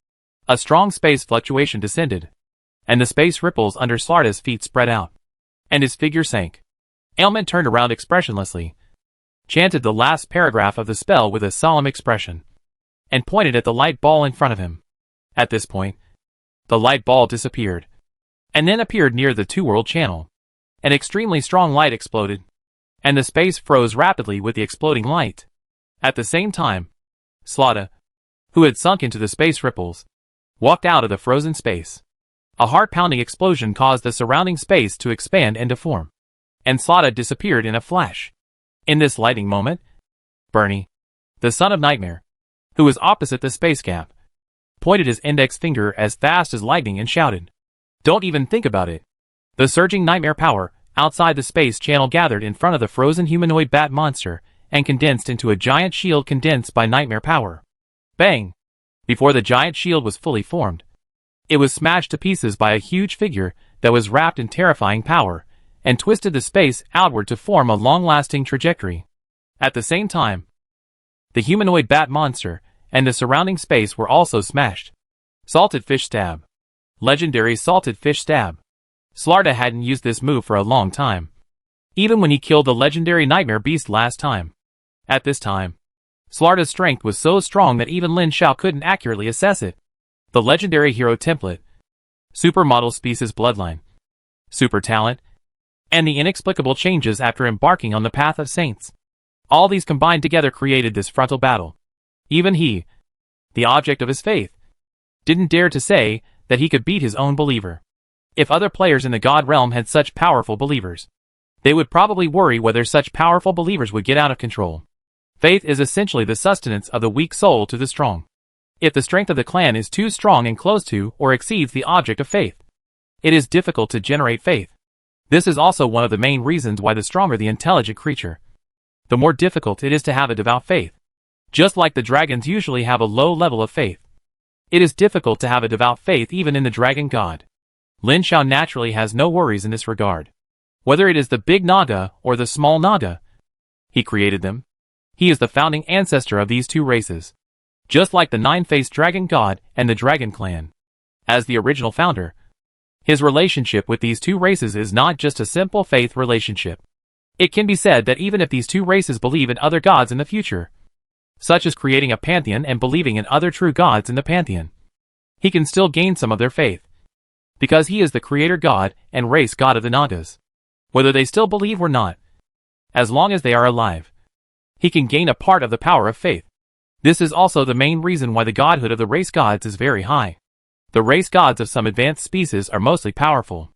a strong space fluctuation descended, and the space ripples under Slarda's feet spread out, and his figure sank. Ailment turned around expressionlessly, chanted the last paragraph of the spell with a solemn expression, and pointed at the light ball in front of him. At this point, the light ball disappeared, and then appeared near the 2-world channel. An extremely strong light exploded, and the space froze rapidly with the exploding light. At the same time, Slaughter, who had sunk into the space ripples, walked out of the frozen space. A heart-pounding explosion caused the surrounding space to expand and deform, and Slaughter disappeared in a flash. In this lightning moment, Bernie, the son of Nightmare, who was opposite the space gap, pointed his index finger as fast as lightning and shouted, "Don't even think about it." The surging nightmare power outside the space channel gathered in front of the frozen humanoid bat monster and condensed into a giant shield condensed by nightmare power. Bang! Before the giant shield was fully formed, it was smashed to pieces by a huge figure that was wrapped in terrifying power and twisted the space outward to form a long-lasting trajectory. At the same time, the humanoid bat monster and the surrounding space were also smashed. Salted fish stab. Legendary salted fish stab. Slaughter hadn't used this move for a long time, even when he killed the legendary nightmare beast last time. At this time, Slaughter's strength was so strong that even Lin Xiao couldn't accurately assess it. The legendary hero template, supermodel species bloodline, super talent, and the inexplicable changes after embarking on the path of saints. All these combined together created this frontal battle. Even he, the object of his faith, didn't dare to say that he could beat his own believer. If other players in the God realm had such powerful believers, they would probably worry whether such powerful believers would get out of control. Faith is essentially the sustenance of the weak soul to the strong. If the strength of the clan is too strong and close to or exceeds the object of faith, it is difficult to generate faith. This is also one of the main reasons why the stronger the intelligent creature, the more difficult it is to have a devout faith. Just like the dragons usually have a low level of faith, it is difficult to have a devout faith even in the dragon god. Lin Xiao naturally has no worries in this regard. Whether it is the big Naga or the small Naga, he created them. He is the founding ancestor of these two races, just like the nine-faced dragon god and the dragon clan. As the original founder, his relationship with these two races is not just a simple faith relationship. It can be said that even if these two races believe in other gods in the future, such as creating a pantheon and believing in other true gods in the pantheon, he can still gain some of their faith, because he is the creator god and race god of the Nagas. Whether they still believe or not, as long as they are alive, he can gain a part of the power of faith. This is also the main reason why the godhood of the race gods is very high. The race gods of some advanced species are mostly powerful.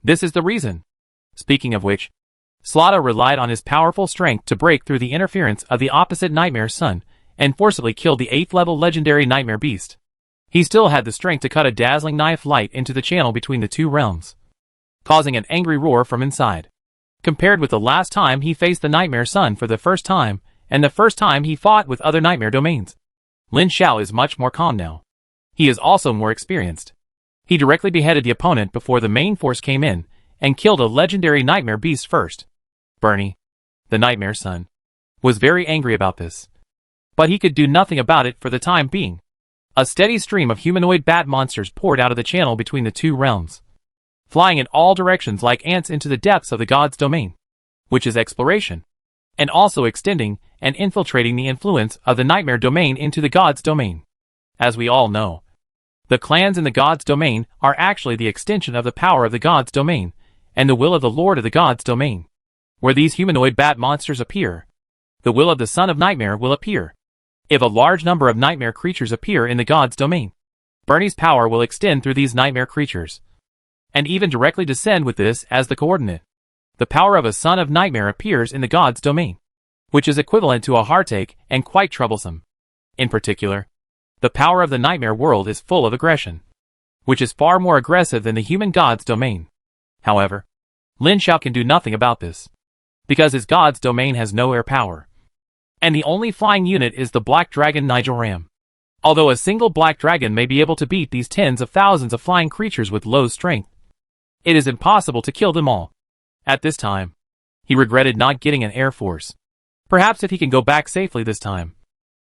This is the reason. Speaking of which, Slaughter relied on his powerful strength to break through the interference of the opposite Nightmare Sun and forcibly killed the 8th level legendary Nightmare Beast. He still had the strength to cut a dazzling knife light into the channel between the two realms, causing an angry roar from inside. Compared with the last time he faced the Nightmare Sun for the first time, and the first time he fought with other nightmare domains, Lin Xiao is much more calm now. He is also more experienced. He directly beheaded the opponent before the main force came in, and killed a legendary nightmare beast first. Bernie, the Nightmare Sun, was very angry about this, but he could do nothing about it for the time being. A steady stream of humanoid bat monsters poured out of the channel between the two realms, flying in all directions like ants into the depths of the god's domain, which is exploration, and also extending and infiltrating the influence of the nightmare domain into the god's domain. As we all know, the clans in the god's domain are actually the extension of the power of the god's domain and the will of the lord of the god's domain. Where these humanoid bat monsters appear, the will of the son of nightmare will appear. If a large number of nightmare creatures appear in the god's domain, Bernie's power will extend through these nightmare creatures, and even directly descend with this as the coordinate. The power of a son of nightmare appears in the god's domain, which is equivalent to a heartache and quite troublesome. In particular, the power of the nightmare world is full of aggression, which is far more aggressive than the human god's domain. However, Lin Xiao can do nothing about this, because his god's domain has no air power, and the only flying unit is the black dragon Nigel Ram. Although a single black dragon may be able to beat these tens of thousands of flying creatures with low strength, it is impossible to kill them all. At this time, he regretted not getting an air force. Perhaps if he can go back safely this time,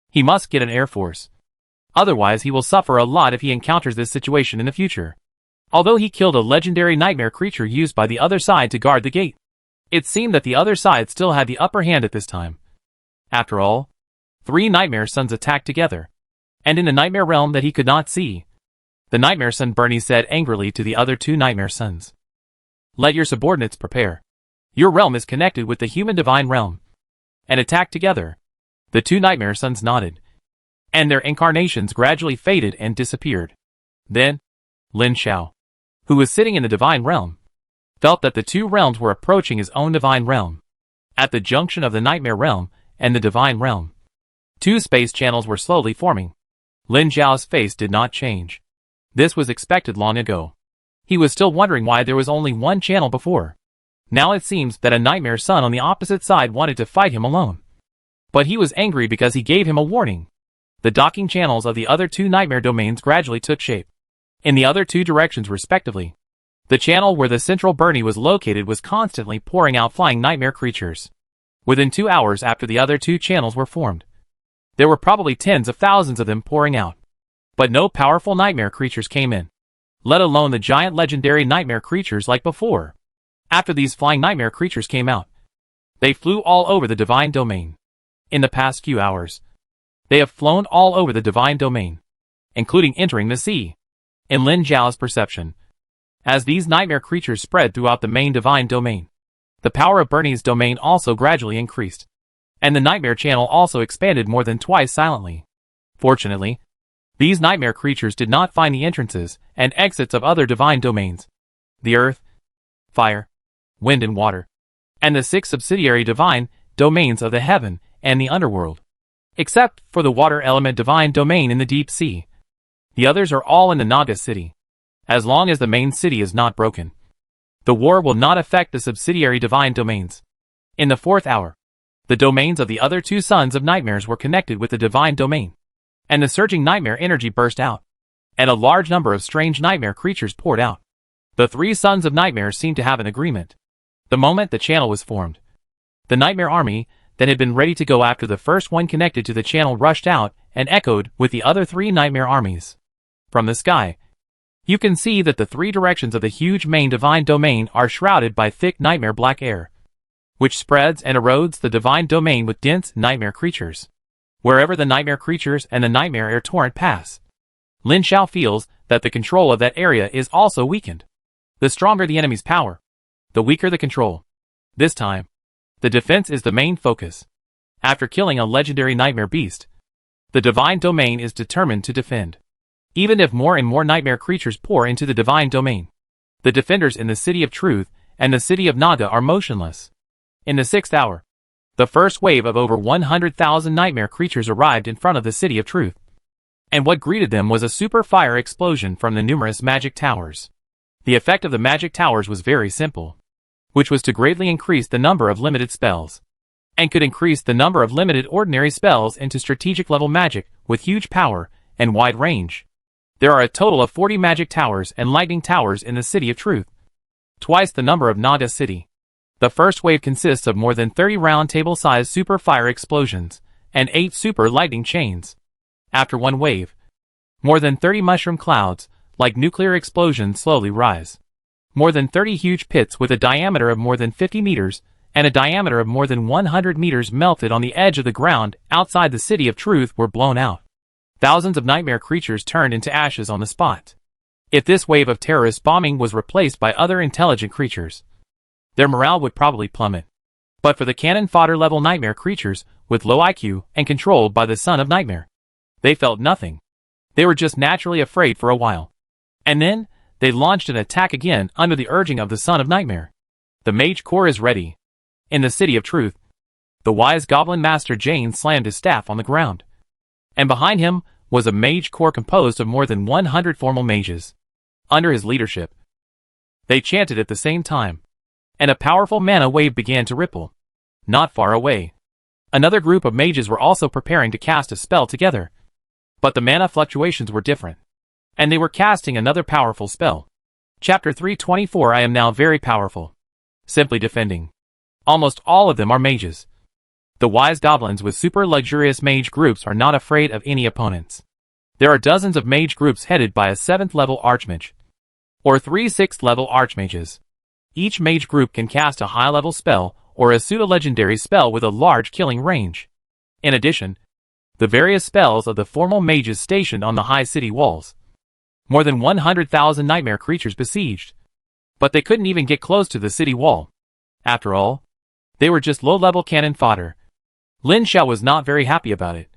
he must get an air force. Otherwise he will suffer a lot if he encounters this situation in the future. Although he killed a legendary nightmare creature used by the other side to guard the gate, it seemed that the other side still had the upper hand at this time. After all, 3 nightmare suns attacked together, and in a nightmare realm that he could not see. The nightmare sun Bernie said angrily to the other 2 nightmare suns, "Let your subordinates prepare. Your realm is connected with the human divine realm. And attacked together. The two nightmare sons nodded. And their incarnations gradually faded and disappeared. Then, Lin Xiao, who was sitting in the divine realm, felt that the two realms were approaching his own divine realm. At the junction of the nightmare realm and the divine realm, two space channels were slowly forming. Lin Xiao's face did not change. This was expected long ago. He was still wondering why there was only one channel before. Now it seems that a nightmare son on the opposite side wanted to fight him alone. But he was angry because he gave him a warning. The docking channels of the other two nightmare domains gradually took shape. In the other two directions respectively. The channel where the central Bernie was located was constantly pouring out flying nightmare creatures. Within 2 hours after the other two channels were formed, there were probably tens of thousands of them pouring out. But no powerful nightmare creatures came in, let alone the giant legendary nightmare creatures like before. After these flying nightmare creatures came out, they flew all over the divine domain. In the past few hours, they have flown all over the divine domain, including entering the sea. In Lin Xiao's perception, as these nightmare creatures spread throughout the main divine domain, the power of Bernie's domain also gradually increased, and the nightmare channel also expanded more than twice silently. Fortunately, these nightmare creatures did not find the entrances and exits of other divine domains, the earth, fire, wind and water, and the 6 subsidiary divine domains of the heaven and the underworld, except for the water element divine domain in the deep sea. The others are all in the Naga city. As long as the main city is not broken, the war will not affect the subsidiary divine domains. In the 4th hour, the domains of the other two sons of nightmares were connected with the divine domain, and the surging nightmare energy burst out, and a large number of strange nightmare creatures poured out. The 3 sons of nightmares seemed to have an agreement. The moment the channel was formed, the nightmare army that had been ready to go after the first one connected to the channel rushed out and echoed with the other 3 nightmare armies. From the sky, you can see that the 3 directions of the huge main divine domain are shrouded by thick nightmare black air, which spreads and erodes the divine domain with dense nightmare creatures. Wherever the nightmare creatures and the nightmare air torrent pass, Lin Xiao feels that the control of that area is also weakened. The stronger the enemy's power, the weaker the control. This time, the defense is the main focus. After killing a legendary nightmare beast, the divine domain is determined to defend. Even if more and more nightmare creatures pour into the divine domain, the defenders in the City of Truth and the City of Naga are motionless. In the 6th hour, the first wave of over 100,000 nightmare creatures arrived in front of the City of Truth. And what greeted them was a super fire explosion from the numerous magic towers. The effect of the magic towers was very simple, which was to greatly increase the number of limited spells, and could increase the number of limited ordinary spells into strategic level magic with huge power and wide range. There are a total of 40 magic towers and lightning towers in the City of Truth, twice the number of Naga City. The first wave consists of more than 30 round table-sized super fire explosions and 8 super lightning chains. After one wave, more than 30 mushroom clouds, like nuclear explosions, slowly rise. More than 30 huge pits with a diameter of more than 50 meters and a diameter of more than 100 meters melted on the edge of the ground outside the City of Truth were blown out. Thousands of nightmare creatures turned into ashes on the spot. If this wave of terrorist bombing was replaced by other intelligent creatures, their morale would probably plummet. But for the cannon fodder level nightmare creatures with low IQ and controlled by the Son of Nightmare, they felt nothing. They were just naturally afraid for a while. And then, they launched an attack again under the urging of the Son of Nightmare. The Mage Corps is ready. In the City of Truth, the wise Goblin Master Jane slammed his staff on the ground. And behind him was a Mage Corps composed of more than 100 formal mages. Under his leadership, they chanted at the same time, and a powerful mana wave began to ripple. Not far away, another group of mages were also preparing to cast a spell together. But the mana fluctuations were different, and they were casting another powerful spell. Chapter 324. I am now very powerful. Simply defending. Almost all of them are mages. The wise goblins with super luxurious mage groups are not afraid of any opponents. There are dozens of mage groups headed by a 7th level archmage, or 3 6th level archmages. Each mage group can cast a high level spell or a pseudo-legendary spell with a large killing range. In addition, the various spells of the formal mages stationed on the high city walls. More than 100,000 nightmare creatures besieged, but they couldn't even get close to the city wall. After all, they were just low-level cannon fodder. Lin Xiao was not very happy about it.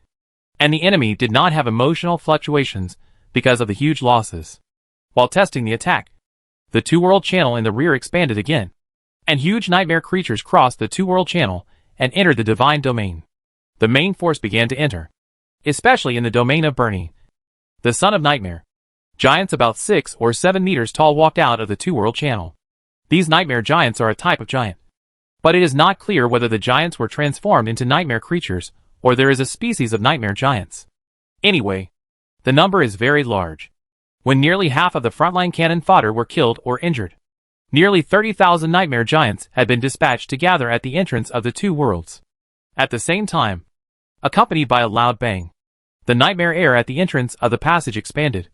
And the enemy did not have emotional fluctuations because of the huge losses. While testing the attack, the two-world channel in the rear expanded again, and huge nightmare creatures crossed the two-world channel and entered the divine domain. The main force began to enter, especially in the domain of Bernie, the son of Nightmare. Giants about 6 or 7 meters tall walked out of the two-world channel. These nightmare giants are a type of giant. But it is not clear whether the giants were transformed into nightmare creatures, or there is a species of nightmare giants. Anyway, the number is very large. When nearly half of the frontline cannon fodder were killed or injured, nearly 30,000 nightmare giants had been dispatched to gather at the entrance of the two worlds. At the same time, accompanied by a loud bang, the nightmare air at the entrance of the passage expanded,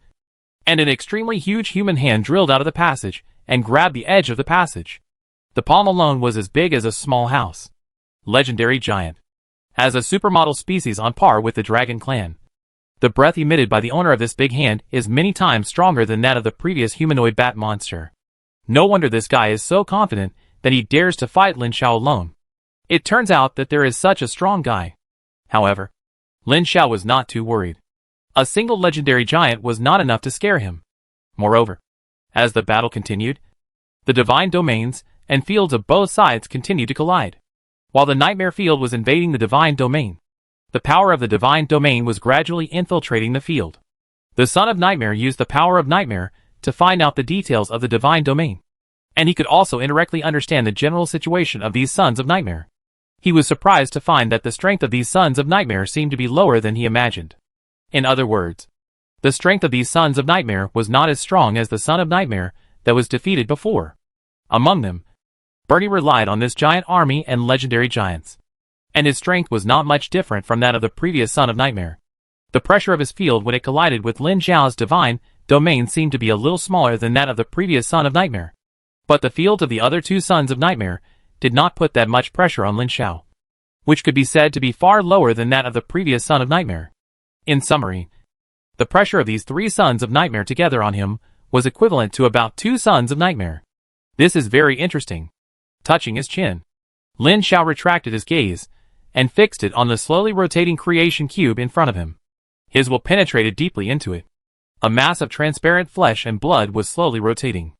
and an extremely huge human hand drilled out of the passage and grabbed the edge of the passage. The palm alone was as big as a small house. Legendary giant. As a supermodel species on par with the Dragon Clan. The breath emitted by the owner of this big hand is many times stronger than that of the previous humanoid bat monster. No wonder this guy is so confident that he dares to fight Lin Xiao alone. It turns out that there is such a strong guy. However, Lin Xiao was not too worried. A single legendary giant was not enough to scare him. Moreover, as the battle continued, the divine domains and fields of both sides continued to collide. While the nightmare field was invading the divine domain, the power of the divine domain was gradually infiltrating the field. The son of Nightmare used the power of Nightmare to find out the details of the divine domain, and he could also indirectly understand the general situation of these sons of Nightmare. He was surprised to find that the strength of these sons of Nightmare seemed to be lower than he imagined. In other words, the strength of these sons of Nightmare was not as strong as the son of Nightmare that was defeated before. Among them, Bernie relied on this giant army and legendary giants, and his strength was not much different from that of the previous son of Nightmare. The pressure of his field when it collided with Lin Xiao's divine domain seemed to be a little smaller than that of the previous son of Nightmare. But the fields of the other two sons of Nightmare did not put that much pressure on Lin Xiao, which could be said to be far lower than that of the previous son of Nightmare. In summary, the pressure of these three sons of Nightmare together on him was equivalent to about 2 sons of Nightmare. This is very interesting. Touching his chin, Lin Xiao retracted his gaze and fixed it on the slowly rotating creation cube in front of him. His will penetrated deeply into it. A mass of transparent flesh and blood was slowly rotating,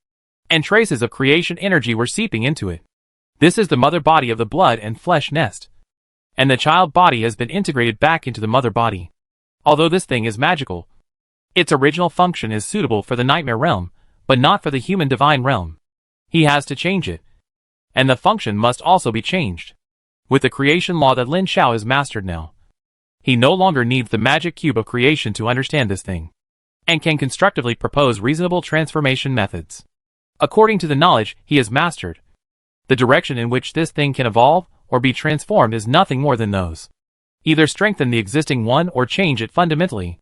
and traces of creation energy were seeping into it. This is the mother body of the blood and flesh nest, and the child body has been integrated back into the mother body. Although this thing is magical, its original function is suitable for the nightmare realm, but not for the human divine realm. He has to change it, and the function must also be changed. With the creation law that Lin Xiao has mastered now, he no longer needs the magic cube of creation to understand this thing, and can constructively propose reasonable transformation methods. According to the knowledge he has mastered, the direction in which this thing can evolve or be transformed is nothing more than those. Either strengthen the existing one or change it fundamentally.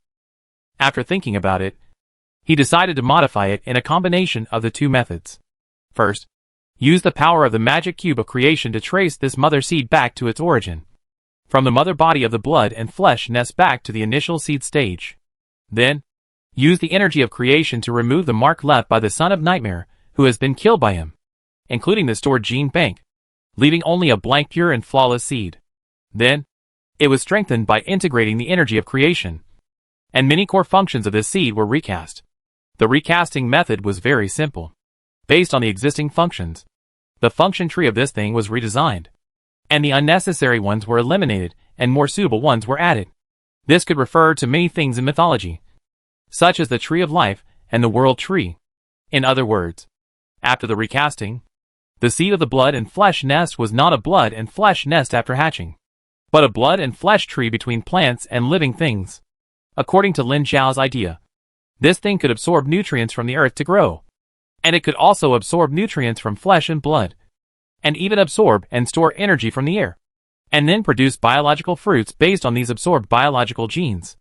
After thinking about it, he decided to modify it in a combination of the two methods. First, use the power of the magic cube of creation to trace this mother seed back to its origin, from the mother body of the blood and flesh nest back to the initial seed stage. Then, use the energy of creation to remove the mark left by the son of Nightmare who has been killed by him, including the stored gene bank, leaving only a blank pure and flawless seed. Then, it was strengthened by integrating the energy of creation, and many core functions of this seed were recast. The recasting method was very simple. Based on the existing functions, the function tree of this thing was redesigned, and the unnecessary ones were eliminated and more suitable ones were added. This could refer to many things in mythology, such as the tree of life and the world tree. In other words, after the recasting, the seed of the blood and flesh nest was not a blood and flesh nest after hatching, but a blood and flesh tree between plants and living things. According to Lin Xiao's idea, this thing could absorb nutrients from the earth to grow, and it could also absorb nutrients from flesh and blood, and even absorb and store energy from the air, and then produce biological fruits based on these absorbed biological genes.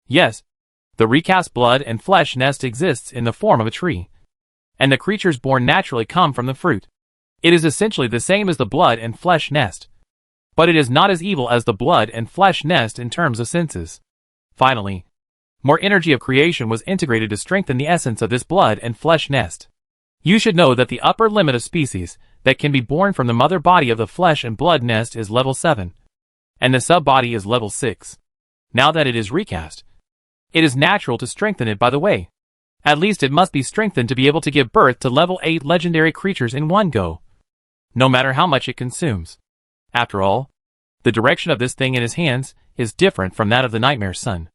Yes, the recast blood and flesh nest exists in the form of a tree, and the creatures born naturally come from the fruit. It is essentially the same as the blood and flesh nest, but it is not as evil as the blood and flesh nest in terms of senses. Finally, more energy of creation was integrated to strengthen the essence of this blood and flesh nest. You should know that the upper limit of species that can be born from the mother body of the flesh and blood nest is level 7, and the sub-body is level 6. Now that it is recast, it is natural to strengthen it by the way. At least it must be strengthened to be able to give birth to level 8 legendary creatures in one go, no matter how much it consumes. After all, the direction of this thing in his hands is different from that of the Nightmare Son.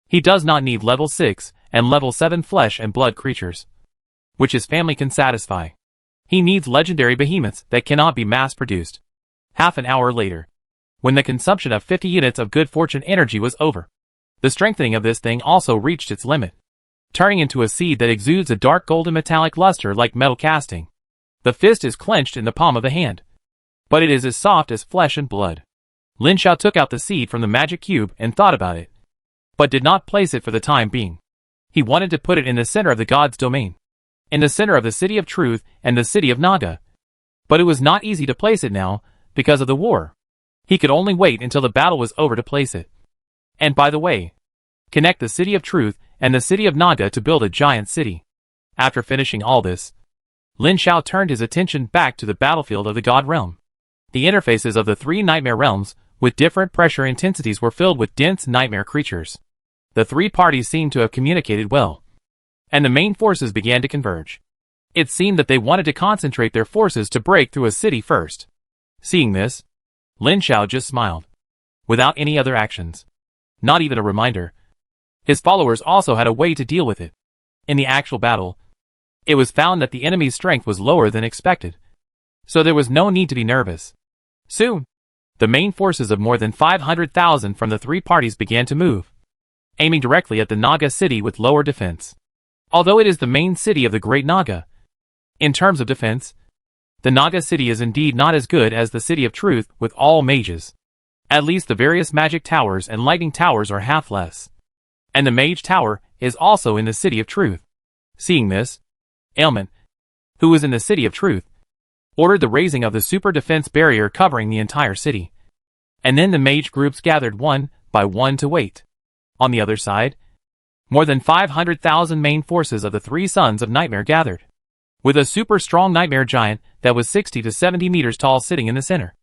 He does not need level 6 and level 7 flesh and blood creatures, which his family can satisfy. He needs legendary behemoths that cannot be mass-produced. Half an hour later, when the consumption of 50 units of good fortune energy was over, the strengthening of this thing also reached its limit, turning into a seed that exudes a dark golden metallic luster like metal casting. The fist is clenched in the palm of the hand, but it is as soft as flesh and blood. Lin Xiao took out the seed from the magic cube and thought about it, but did not place it for the time being. He wanted to put it in the center of the god's domain, in the center of the City of Truth and the City of Naga. But it was not easy to place it now, because of the war. He could only wait until the battle was over to place it. And by the way, connect the City of Truth and the City of Naga to build a giant city. After finishing all this, Lin Xiao turned his attention back to the battlefield of the God Realm. The interfaces of the 3 nightmare realms, with different pressure intensities, were filled with dense nightmare creatures. The 3 parties seemed to have communicated well, and the main forces began to converge. It seemed that they wanted to concentrate their forces to break through a city first. Seeing this, Lin Xiao just smiled, without any other actions. Not even a reminder. His followers also had a way to deal with it. In the actual battle, it was found that the enemy's strength was lower than expected, so there was no need to be nervous. Soon, the main forces of more than 500,000 from the 3 parties began to move, aiming directly at the Naga city with lower defense. Although it is the main city of the Great Naga, in terms of defense, the Naga city is indeed not as good as the City of Truth with all mages. At least the various magic towers and lightning towers are half less. And the mage tower is also in the City of Truth. Seeing this, Ailment, who was in the City of Truth, ordered the raising of the super defense barrier covering the entire city. And then the mage groups gathered one by one to wait. On the other side, more than 500,000 main forces of the 3 Sons of Nightmare gathered, with a super strong nightmare giant that was 60 to 70 meters tall sitting in the center,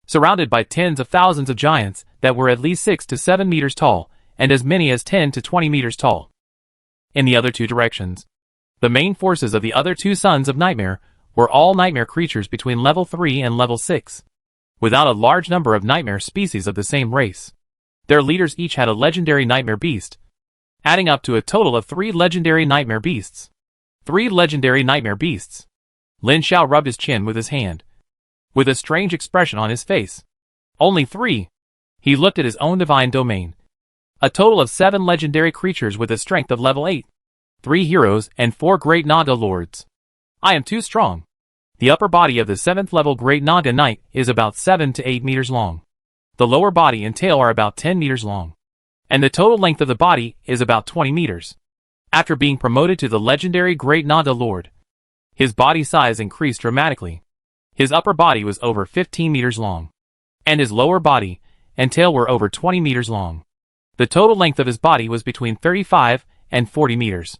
surrounded by tens of thousands of giants that were at least 6 to 7 meters tall and as many as 10 to 20 meters tall. In the other 2 directions, the main forces of the other 2 Sons of Nightmare were all nightmare creatures between level 3 and level 6, without a large number of nightmare species of the same race. Their leaders each had a legendary nightmare beast, adding up to a total of 3 legendary nightmare beasts. 3 legendary nightmare beasts. Lin Xiao rubbed his chin with his hand, with a strange expression on his face. Only 3. He looked at his own divine domain. A total of 7 legendary creatures with a strength of level 8. 3 heroes and 4 great Naga lords. I am too strong. The upper body of the 7th level great Naga knight is about 7 to 8 meters long. The lower body and tail are about 10 meters long, and the total length of the body is about 20 meters. After being promoted to the legendary Great Naga Lord, his body size increased dramatically. His upper body was over 15 meters long, and his lower body and tail were over 20 meters long. The total length of his body was between 35 and 40 meters.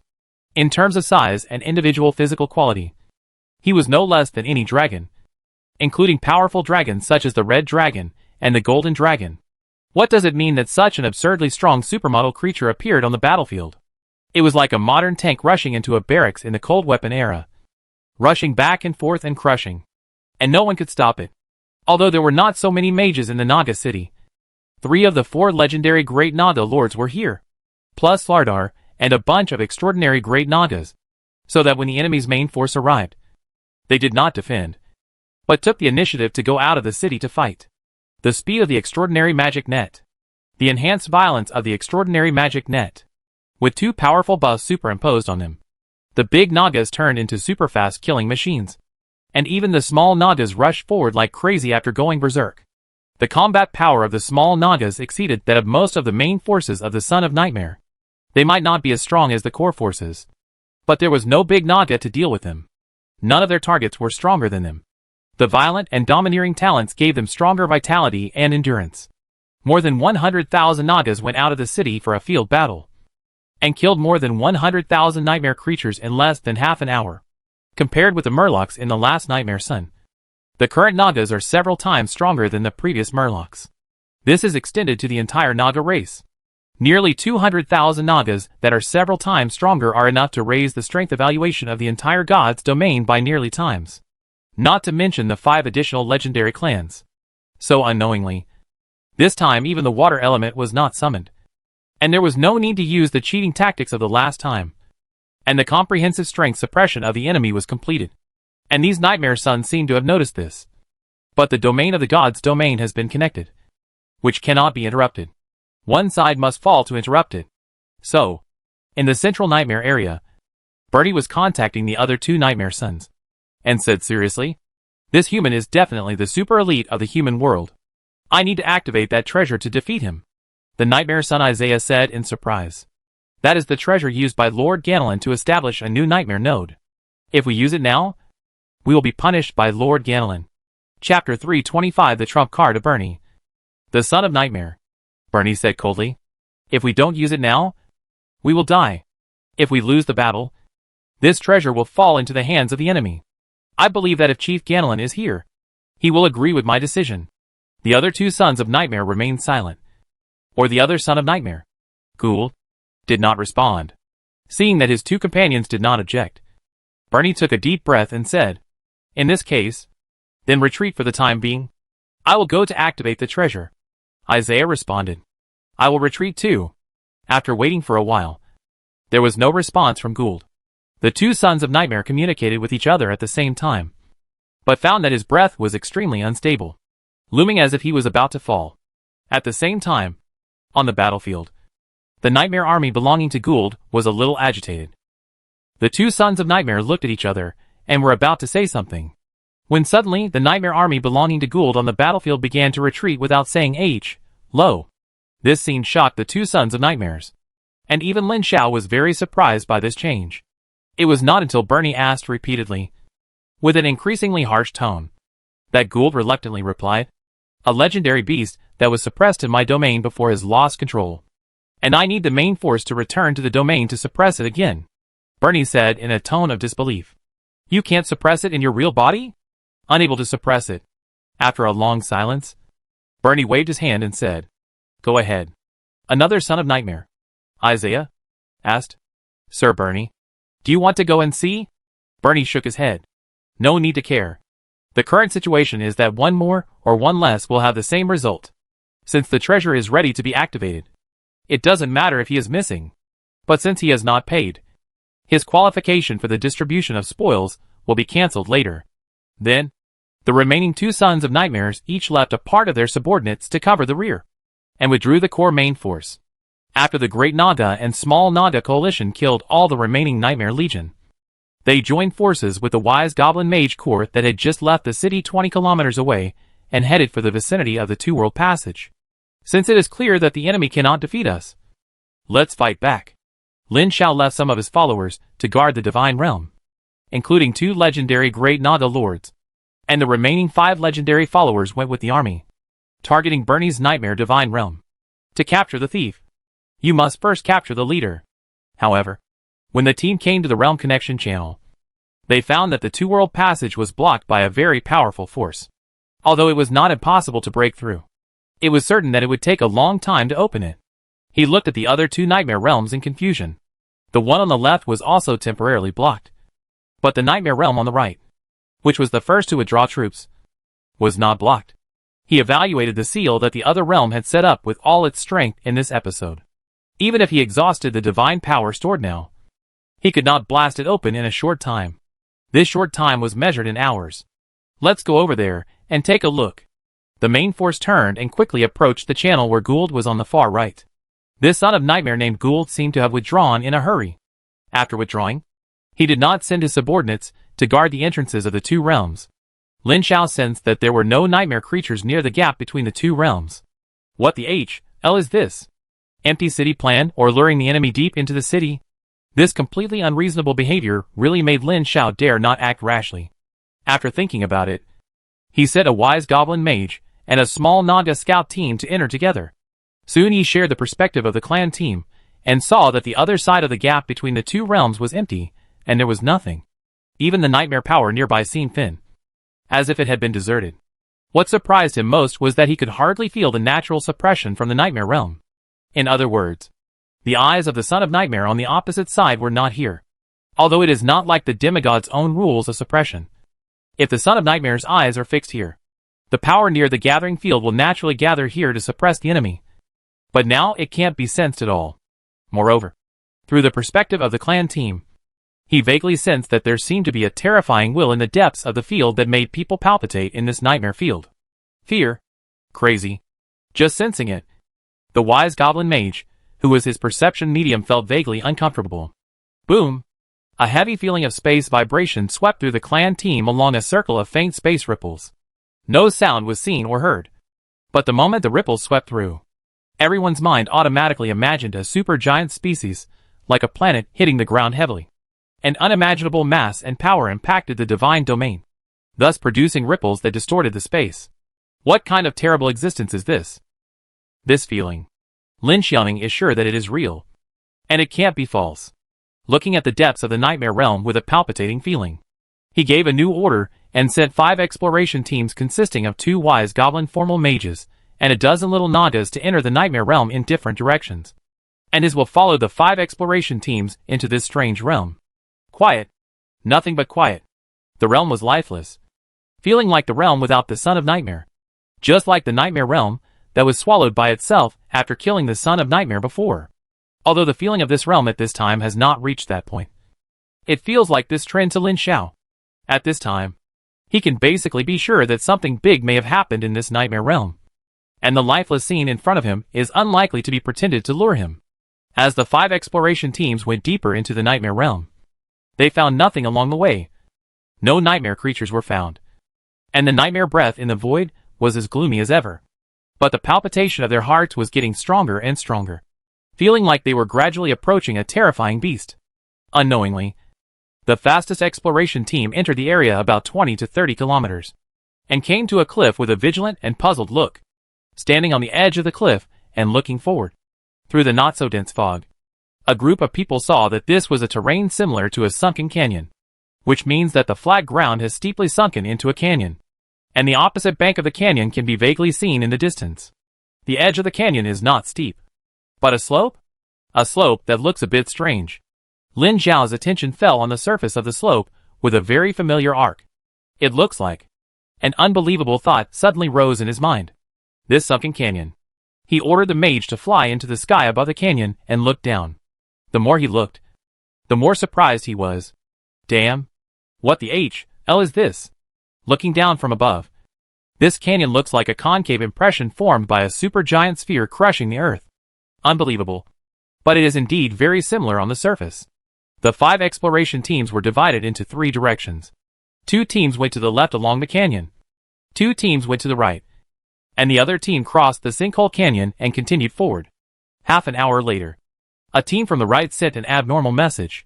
In terms of size and individual physical quality, he was no less than any dragon, including powerful dragons such as the Red Dragon and the Golden Dragon. What does it mean that such an absurdly strong supermodel creature appeared on the battlefield? It was like a modern tank rushing into a barracks in the cold weapon era, rushing back and forth and crushing, and no one could stop it. Although there were not so many mages in the Naga city, 3 of the 4 legendary Great Naga lords were here, plus Slardar and a bunch of extraordinary Great Nagas, so that when the enemy's main force arrived, they did not defend, but took the initiative to go out of the city to fight. The speed of the extraordinary magic net. The enhanced violence of the extraordinary magic net, with 2 powerful buffs superimposed on them. The big Nagas turned into super-fast killing machines, and even the small Nagas rushed forward like crazy after going berserk. The combat power of the small Nagas exceeded that of most of the main forces of the Son of Nightmare. They might not be as strong as the core forces, but there was no big Naga to deal with them. None of their targets were stronger than them. The violent and domineering talents gave them stronger vitality and endurance. More than 100,000 Nagas went out of the city for a field battle, and killed more than 100,000 nightmare creatures in less than half an hour. Compared with the Murlocs in the last Nightmare Sun, The current Nagas are several times stronger than the previous Murlocs. This is extended to the entire Naga race. Nearly 200,000 Nagas that are several times stronger are enough to raise the strength evaluation of the entire God's domain by nearly times. Not to mention the 5 additional legendary clans. So unknowingly, this time even the water element was not summoned. And there was no need to use the cheating tactics of the last time. And the comprehensive strength suppression of the enemy was completed. And these Nightmare Sons seem to have noticed this. But the domain of the God's domain has been connected, which cannot be interrupted. One side must fall to interrupt it. So, in the central Nightmare area, Bernie was contacting the other 2 Nightmare Sons, and said seriously, "This human is definitely the super elite of the human world. I need to activate that treasure to defeat him." The Nightmare Son Isaiah said in surprise. "That is the treasure used by Lord Ganelon to establish a new Nightmare node. If we use it now, we will be punished by Lord Ganelon." Chapter 325 The Trump Card of Bernie. "The Son of Nightmare," Bernie said coldly. "If we don't use it now, we will die. If we lose the battle, this treasure will fall into the hands of the enemy. I believe that if Chief Ganelon is here, he will agree with my decision." The other 2 Sons of Nightmare remained silent. Or the other Son of Nightmare, Gould, did not respond. Seeing that his 2 companions did not object, Bernie took a deep breath and said, "In this case, then retreat for the time being. I will go to activate the treasure." Isaiah responded, "I will retreat too." After waiting for a while, there was no response from Gould. The 2 Sons of Nightmare communicated with each other at the same time, but found that his breath was extremely unstable, looming as if he was about to fall. At the same time, on the battlefield, the Nightmare army belonging to Gould was a little agitated. The 2 Sons of Nightmare looked at each other and were about to say something, when suddenly the Nightmare army belonging to Gould on the battlefield began to retreat without saying hello. This scene shocked the 2 Sons of Nightmares, and even Lin Xiao was very surprised by this change. It was not until Bernie asked repeatedly, with an increasingly harsh tone, that Gould reluctantly replied, "A legendary beast that was suppressed in my domain before has lost control, and I need the main force to return to the domain to suppress it again." Bernie said in a tone of disbelief, "You can't suppress it in your real body?" Unable to suppress it. After a long silence, Bernie waved his hand and said, "Go ahead." "Another Son of Nightmare?" Isaiah asked. "Sir Bernie, do you want to go and see?" Bernie shook his head. "No need to care. The current situation is that one more or one less will have the same result. Since the treasure is ready to be activated, it doesn't matter if he is missing. But since he has not paid, his qualification for the distribution of spoils will be cancelled later." Then, the remaining 2 Sons of Nightmares each left a part of their subordinates to cover the rear, and withdrew the core main force. After the Great Naga and Small Naga coalition killed all the remaining Nightmare Legion, they joined forces with the Wise Goblin Mage Corps that had just left the city 20 kilometers away and headed for the vicinity of the 2-World Passage. "Since it is clear that the enemy cannot defeat us, let's fight back." Lin Xiao left some of his followers to guard the Divine Realm, including 2 legendary Great Naga Lords, and the remaining 5 legendary followers went with the army, targeting Bernie's Nightmare Divine Realm. To capture the thief, you must first capture the leader. However, when the team came to the Realm Connection Channel, they found that the 2-World Passage was blocked by a very powerful force. Although it was not impossible to break through, it was certain that it would take a long time to open it. He looked at the other 2 Nightmare Realms in confusion. The one on the left was also temporarily blocked, but the Nightmare Realm on the right, which was the first to withdraw troops, was not blocked. He evaluated the seal that the other realm had set up with all its strength in this episode. Even if he exhausted the divine power stored now, he could not blast it open in a short time. This short time was measured in hours. "Let's go over there and take a look." The main force turned and quickly approached the channel where Gould was on the far right. This Son of Nightmare named Gould seemed to have withdrawn in a hurry. After withdrawing, he did not send his subordinates to guard the entrances of the 2 realms. Lin Xiao sensed that there were no nightmare creatures near the gap between the 2 realms. What the hell is this? Empty city plan or luring the enemy deep into the city? This completely unreasonable behavior really made Lin Xiao dare not act rashly. After thinking about it, he set a Wise Goblin Mage and a small Naga scout team to enter together. Soon he shared the perspective of the clan team and saw that the other side of the gap between the 2 realms was empty, and there was nothing. Even the nightmare power nearby seemed thin. as if it had been deserted. What surprised him most was that he could hardly feel the natural suppression from the nightmare realm. In other words, the eyes of the Son of Nightmare on the opposite side were not here. Although it is not like the demigod's own rules of suppression. If the Son of Nightmare's eyes are fixed here, the power near the gathering field will naturally gather here to suppress the enemy. But now it can't be sensed at all. Moreover, through the perspective of the clan team, he vaguely sensed that there seemed to be a terrifying will in the depths of the field that made people palpitate in this nightmare field. Fear. Crazy. Just sensing it. The wise goblin mage, who was his perception medium, felt vaguely uncomfortable. Boom. A heavy feeling of space vibration swept through the clan team along a circle of faint space ripples. No sound was seen or heard. But the moment the ripples swept through, everyone's mind automatically imagined a supergiant species, like a planet hitting the ground heavily. An unimaginable mass and power impacted the divine domain, thus producing ripples that distorted the space. What kind of terrible existence is this? This feeling. Lin Xiaoning is sure that it is real. And it can't be false. Looking at the depths of the nightmare realm with a palpitating feeling, he gave a new order and sent 5 exploration teams consisting of 2 wise goblin formal mages and a dozen little nagas to enter the nightmare realm in different directions. And his will follow the 5 exploration teams into this strange realm. Quiet. Nothing but quiet. The realm was lifeless. Feeling like the realm without the Son of Nightmare. Just like the nightmare realm that was swallowed by itself after killing the Son of Nightmare before. Although the feeling of this realm at this time has not reached that point. It feels like this trend to Lin Xiao. At this time, he can basically be sure that something big may have happened in this nightmare realm. And the lifeless scene in front of him is unlikely to be pretended to lure him. As the 5 exploration teams went deeper into the nightmare realm, they found nothing along the way. No nightmare creatures were found. And the nightmare breath in the void was as gloomy as ever. But the palpitation of their hearts was getting stronger and stronger, feeling like they were gradually approaching a terrifying beast. Unknowingly, the fastest exploration team entered the area about 20 to 30 kilometers, and came to a cliff with a vigilant and puzzled look. Standing on the edge of the cliff and looking forward, through the not-so-dense fog, a group of people saw that this was a terrain similar to a sunken canyon, which means that the flat ground has steeply sunken into a canyon, and the opposite bank of the canyon can be vaguely seen in the distance. The edge of the canyon is not steep, but a slope? A slope that looks a bit strange. Lin Xiao's attention fell on the surface of the slope with a very familiar arc. It looks like. An unbelievable thought suddenly rose in his mind. This sunken canyon. He ordered the mage to fly into the sky above the canyon and look down. The more he looked, the more surprised he was. Damn. What the hell is this? Looking down from above, this canyon looks like a concave impression formed by a supergiant sphere crushing the earth. Unbelievable. But it is indeed very similar on the surface. The 5 exploration teams were divided into 3 directions. 2 teams went to the left along the canyon. 2 teams went to the right. And the other team crossed the sinkhole canyon and continued forward. Half an hour later, a team from the right sent an abnormal message.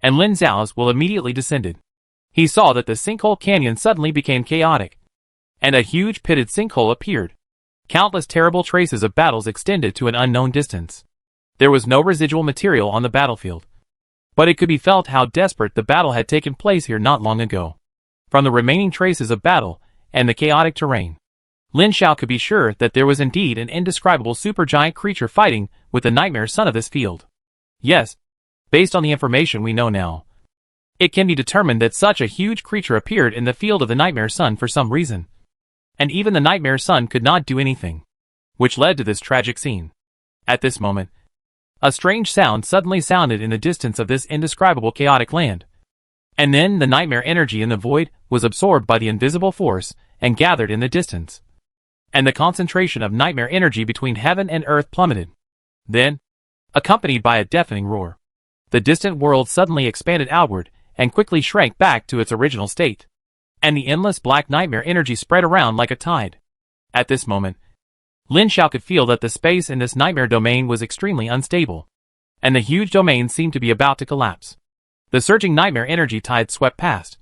And Lin Xiao's will immediately descended. He saw that the sinkhole canyon suddenly became chaotic, and a huge pitted sinkhole appeared. Countless terrible traces of battles extended to an unknown distance. There was no residual material on the battlefield, but it could be felt how desperate the battle had taken place here not long ago. From the remaining traces of battle and the chaotic terrain, Lin Xiao could be sure that there was indeed an indescribable supergiant creature fighting with the nightmare son of this field. Yes, based on the information we know now, it can be determined that such a huge creature appeared in the field of the nightmare son for some reason. And even the nightmare son could not do anything, which led to this tragic scene. At this moment, a strange sound suddenly sounded in the distance of this indescribable chaotic land. And then the nightmare energy in the void was absorbed by the invisible force and gathered in the distance. And the concentration of nightmare energy between heaven and earth plummeted. Then, accompanied by a deafening roar, the distant world suddenly expanded outward and quickly shrank back to its original state. And the endless black nightmare energy spread around like a tide. At this moment, Lin Xiao could feel that the space in this nightmare domain was extremely unstable, and the huge domain seemed to be about to collapse. The surging nightmare energy tide swept past,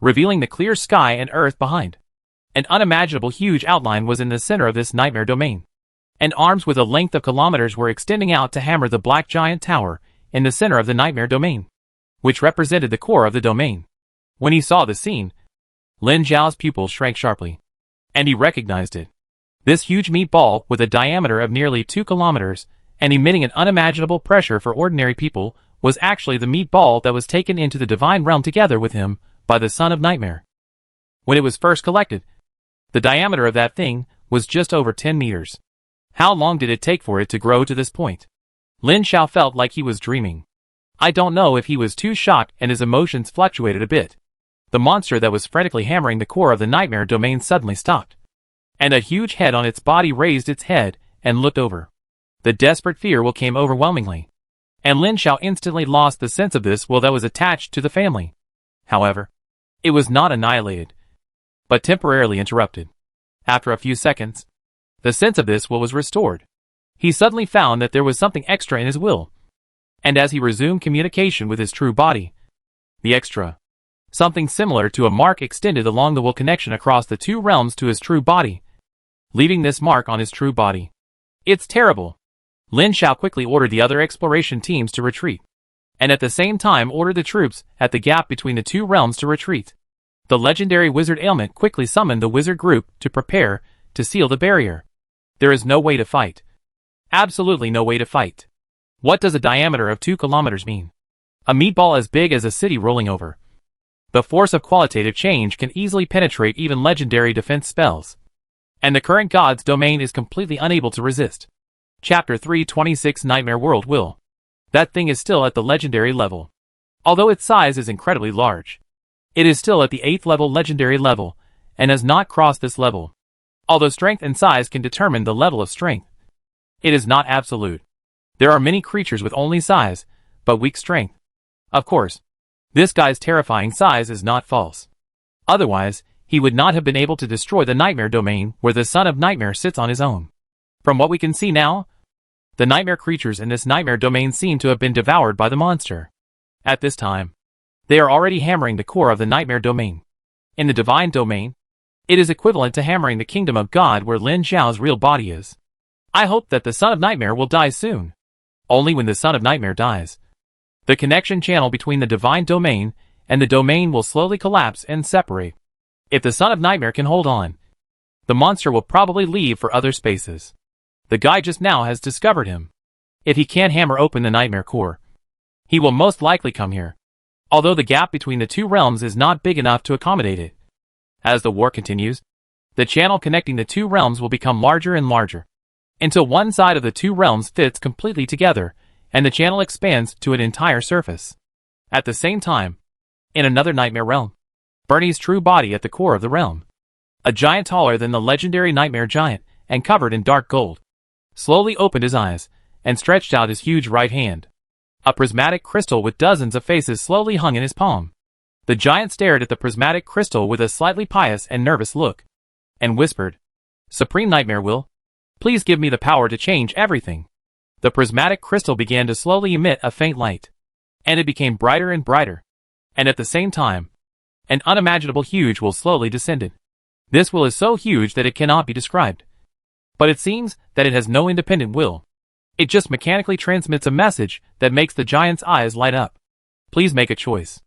revealing the clear sky and earth behind. An unimaginable huge outline was in the center of this nightmare domain, and arms with a length of kilometers were extending out to hammer the black giant tower in the center of the nightmare domain, which represented the core of the domain. When he saw the scene, Lin Zhao's pupils shrank sharply. And he recognized it. This huge meatball, with a diameter of nearly 2 kilometers, and emitting an unimaginable pressure for ordinary people, was actually the meatball that was taken into the divine realm together with him by the Son of Nightmare. When it was first collected, the diameter of that thing was just over 10 meters. How long did it take for it to grow to this point? Lin Zhao felt like he was dreaming. I don't know if he was too shocked and his emotions fluctuated a bit. The monster that was frantically hammering the core of the nightmare domain suddenly stopped. And a huge head on its body raised its head and looked over. The desperate fear will came overwhelmingly. And Lin Zhao instantly lost the sense of this will that was attached to the family. However, it was not annihilated, but temporarily interrupted. After a few seconds, the sense of this will was restored. He suddenly found that there was something extra in his will. And as he resumed communication with his true body, the extra, something similar to a mark extended along the will connection across the two realms to his true body, leaving this mark on his true body. It's terrible. Lin Zhao quickly ordered the other exploration teams to retreat, and at the same time ordered the troops at the gap between the two realms to retreat. The legendary wizard Ailment quickly summoned the wizard group to prepare to seal the barrier. There is no way to fight. Absolutely no way to fight. What does a diameter of 2 kilometers mean? A meatball as big as a city rolling over. The force of qualitative change can easily penetrate even legendary defense spells. And the current god's domain is completely unable to resist. Chapter 326 Nightmare World Will. That thing is still at the legendary level. Although its size is incredibly large, it is still at the 8th level legendary level, and has not crossed this level. Although strength and size can determine the level of strength, it is not absolute. There are many creatures with only size, but weak strength. Of course, this guy's terrifying size is not false. Otherwise, he would not have been able to destroy the nightmare domain where the Son of Nightmare sits on his own. From what we can see now, the nightmare creatures in this nightmare domain seem to have been devoured by the monster. At this time, they are already hammering the core of the nightmare domain. In the divine domain, it is equivalent to hammering the kingdom of God where Lin Zhao's real body is. I hope that the Son of Nightmare will die soon. Only when the Son of Nightmare dies, the connection channel between the divine domain and the domain will slowly collapse and separate. If the Son of Nightmare can hold on, the monster will probably leave for other spaces. The guy just now has discovered him. If he can't hammer open the nightmare core, he will most likely come here. Although the gap between the two realms is not big enough to accommodate it. As the war continues, the channel connecting the two realms will become larger and larger, until one side of the two realms fits completely together, and the channel expands to an entire surface. At the same time, in another nightmare realm, Bernie's true body at the core of the realm, a giant taller than the legendary nightmare giant and covered in dark gold, slowly opened his eyes and stretched out his huge right hand. A prismatic crystal with dozens of faces slowly hung in his palm. The giant stared at the prismatic crystal with a slightly pious and nervous look, and whispered, "Supreme Nightmare Will, please give me the power to change everything." The prismatic crystal began to slowly emit a faint light, and it became brighter and brighter, and at the same time, an unimaginable huge will slowly descended. This will is so huge that it cannot be described. But it seems that it has no independent will. It just mechanically transmits a message that makes the giant's eyes light up. Please make a choice.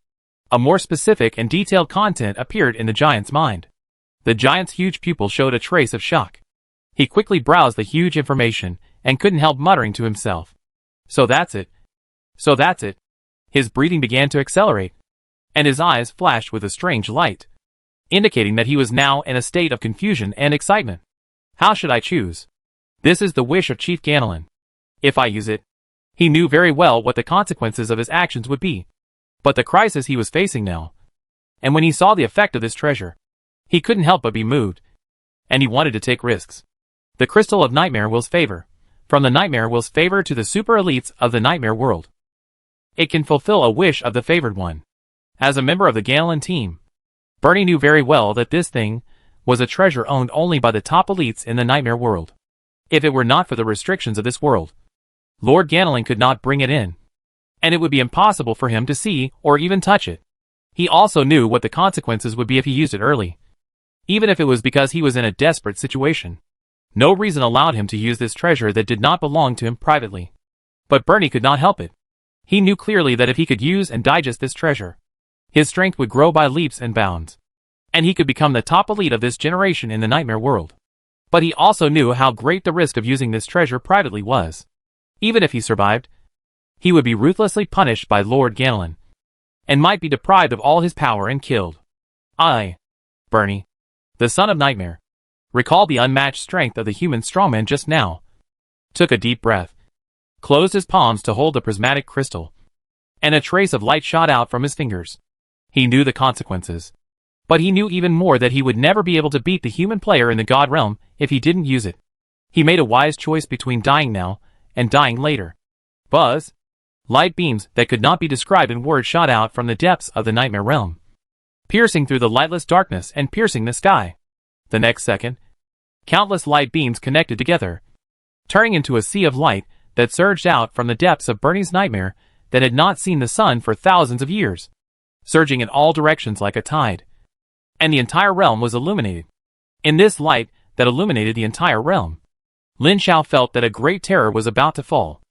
A more specific and detailed content appeared in the giant's mind. The giant's huge pupil showed a trace of shock. He quickly browsed the huge information and couldn't help muttering to himself. So that's it. So that's it. His breathing began to accelerate, and his eyes flashed with a strange light, indicating that he was now in a state of confusion and excitement. How should I choose? This is the wish of Chief Ganelin. If I use it, he knew very well what the consequences of his actions would be. But the crisis he was facing now, and when he saw the effect of this treasure, he couldn't help but be moved, and he wanted to take risks. The Crystal of Nightmare Will's favor. From the Nightmare Will's favor to the super elites of the Nightmare World. It can fulfill a wish of the favored one. As a member of the Ganelin team, Bernie knew very well that this thing was a treasure owned only by the top elites in the Nightmare World. If it were not for the restrictions of this world, Lord Ganelin could not bring it in, and it would be impossible for him to see or even touch it. He also knew what the consequences would be if he used it early. Even if it was because he was in a desperate situation, no reason allowed him to use this treasure that did not belong to him privately. But Bernie could not help it. He knew clearly that if he could use and digest this treasure, his strength would grow by leaps and bounds. and he could become the top elite of this generation in the nightmare world. But he also knew how great the risk of using this treasure privately was. Even if he survived, he would be ruthlessly punished by Lord Ganelon, and might be deprived of all his power and killed. Bernie, the son of Nightmare, recalled the unmatched strength of the human strongman just now, took a deep breath, closed his palms to hold the prismatic crystal, and a trace of light shot out from his fingers. He knew the consequences, but he knew even more that he would never be able to beat the human player in the God realm if he didn't use it. He made a wise choice between dying now and dying later. Buzz! Light beams that could not be described in words shot out from the depths of the nightmare realm, piercing through the lightless darkness and piercing the sky. The next second, countless light beams connected together, turning into a sea of light that surged out from the depths of Bernie's nightmare that had not seen the sun for thousands of years, surging in all directions like a tide. And the entire realm was illuminated. In this light that illuminated the entire realm, Lin Xiao felt that a great terror was about to fall,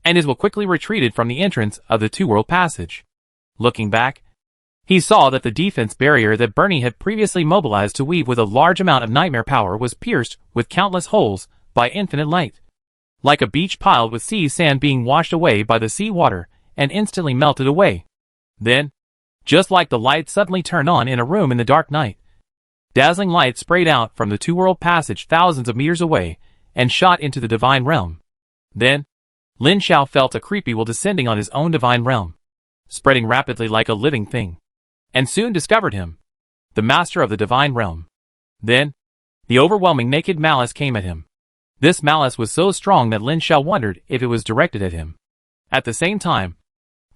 and his will quickly retreated from the entrance of the two-world passage. Looking back, he saw that the defense barrier that Bernie had previously mobilized to weave with a large amount of nightmare power was pierced with countless holes by infinite light, like a beach piled with sea sand being washed away by the sea water and instantly melted away. Then, just like the light suddenly turned on in a room in the dark night, dazzling light sprayed out from the two-world passage thousands of meters away and shot into the divine realm. Then, Lin Xiao felt a creepy will descending on his own divine realm, spreading rapidly like a living thing, and soon discovered him, the master of the divine realm. Then, the overwhelming naked malice came at him. This malice was so strong that Lin Xiao wondered if it was directed at him. At the same time,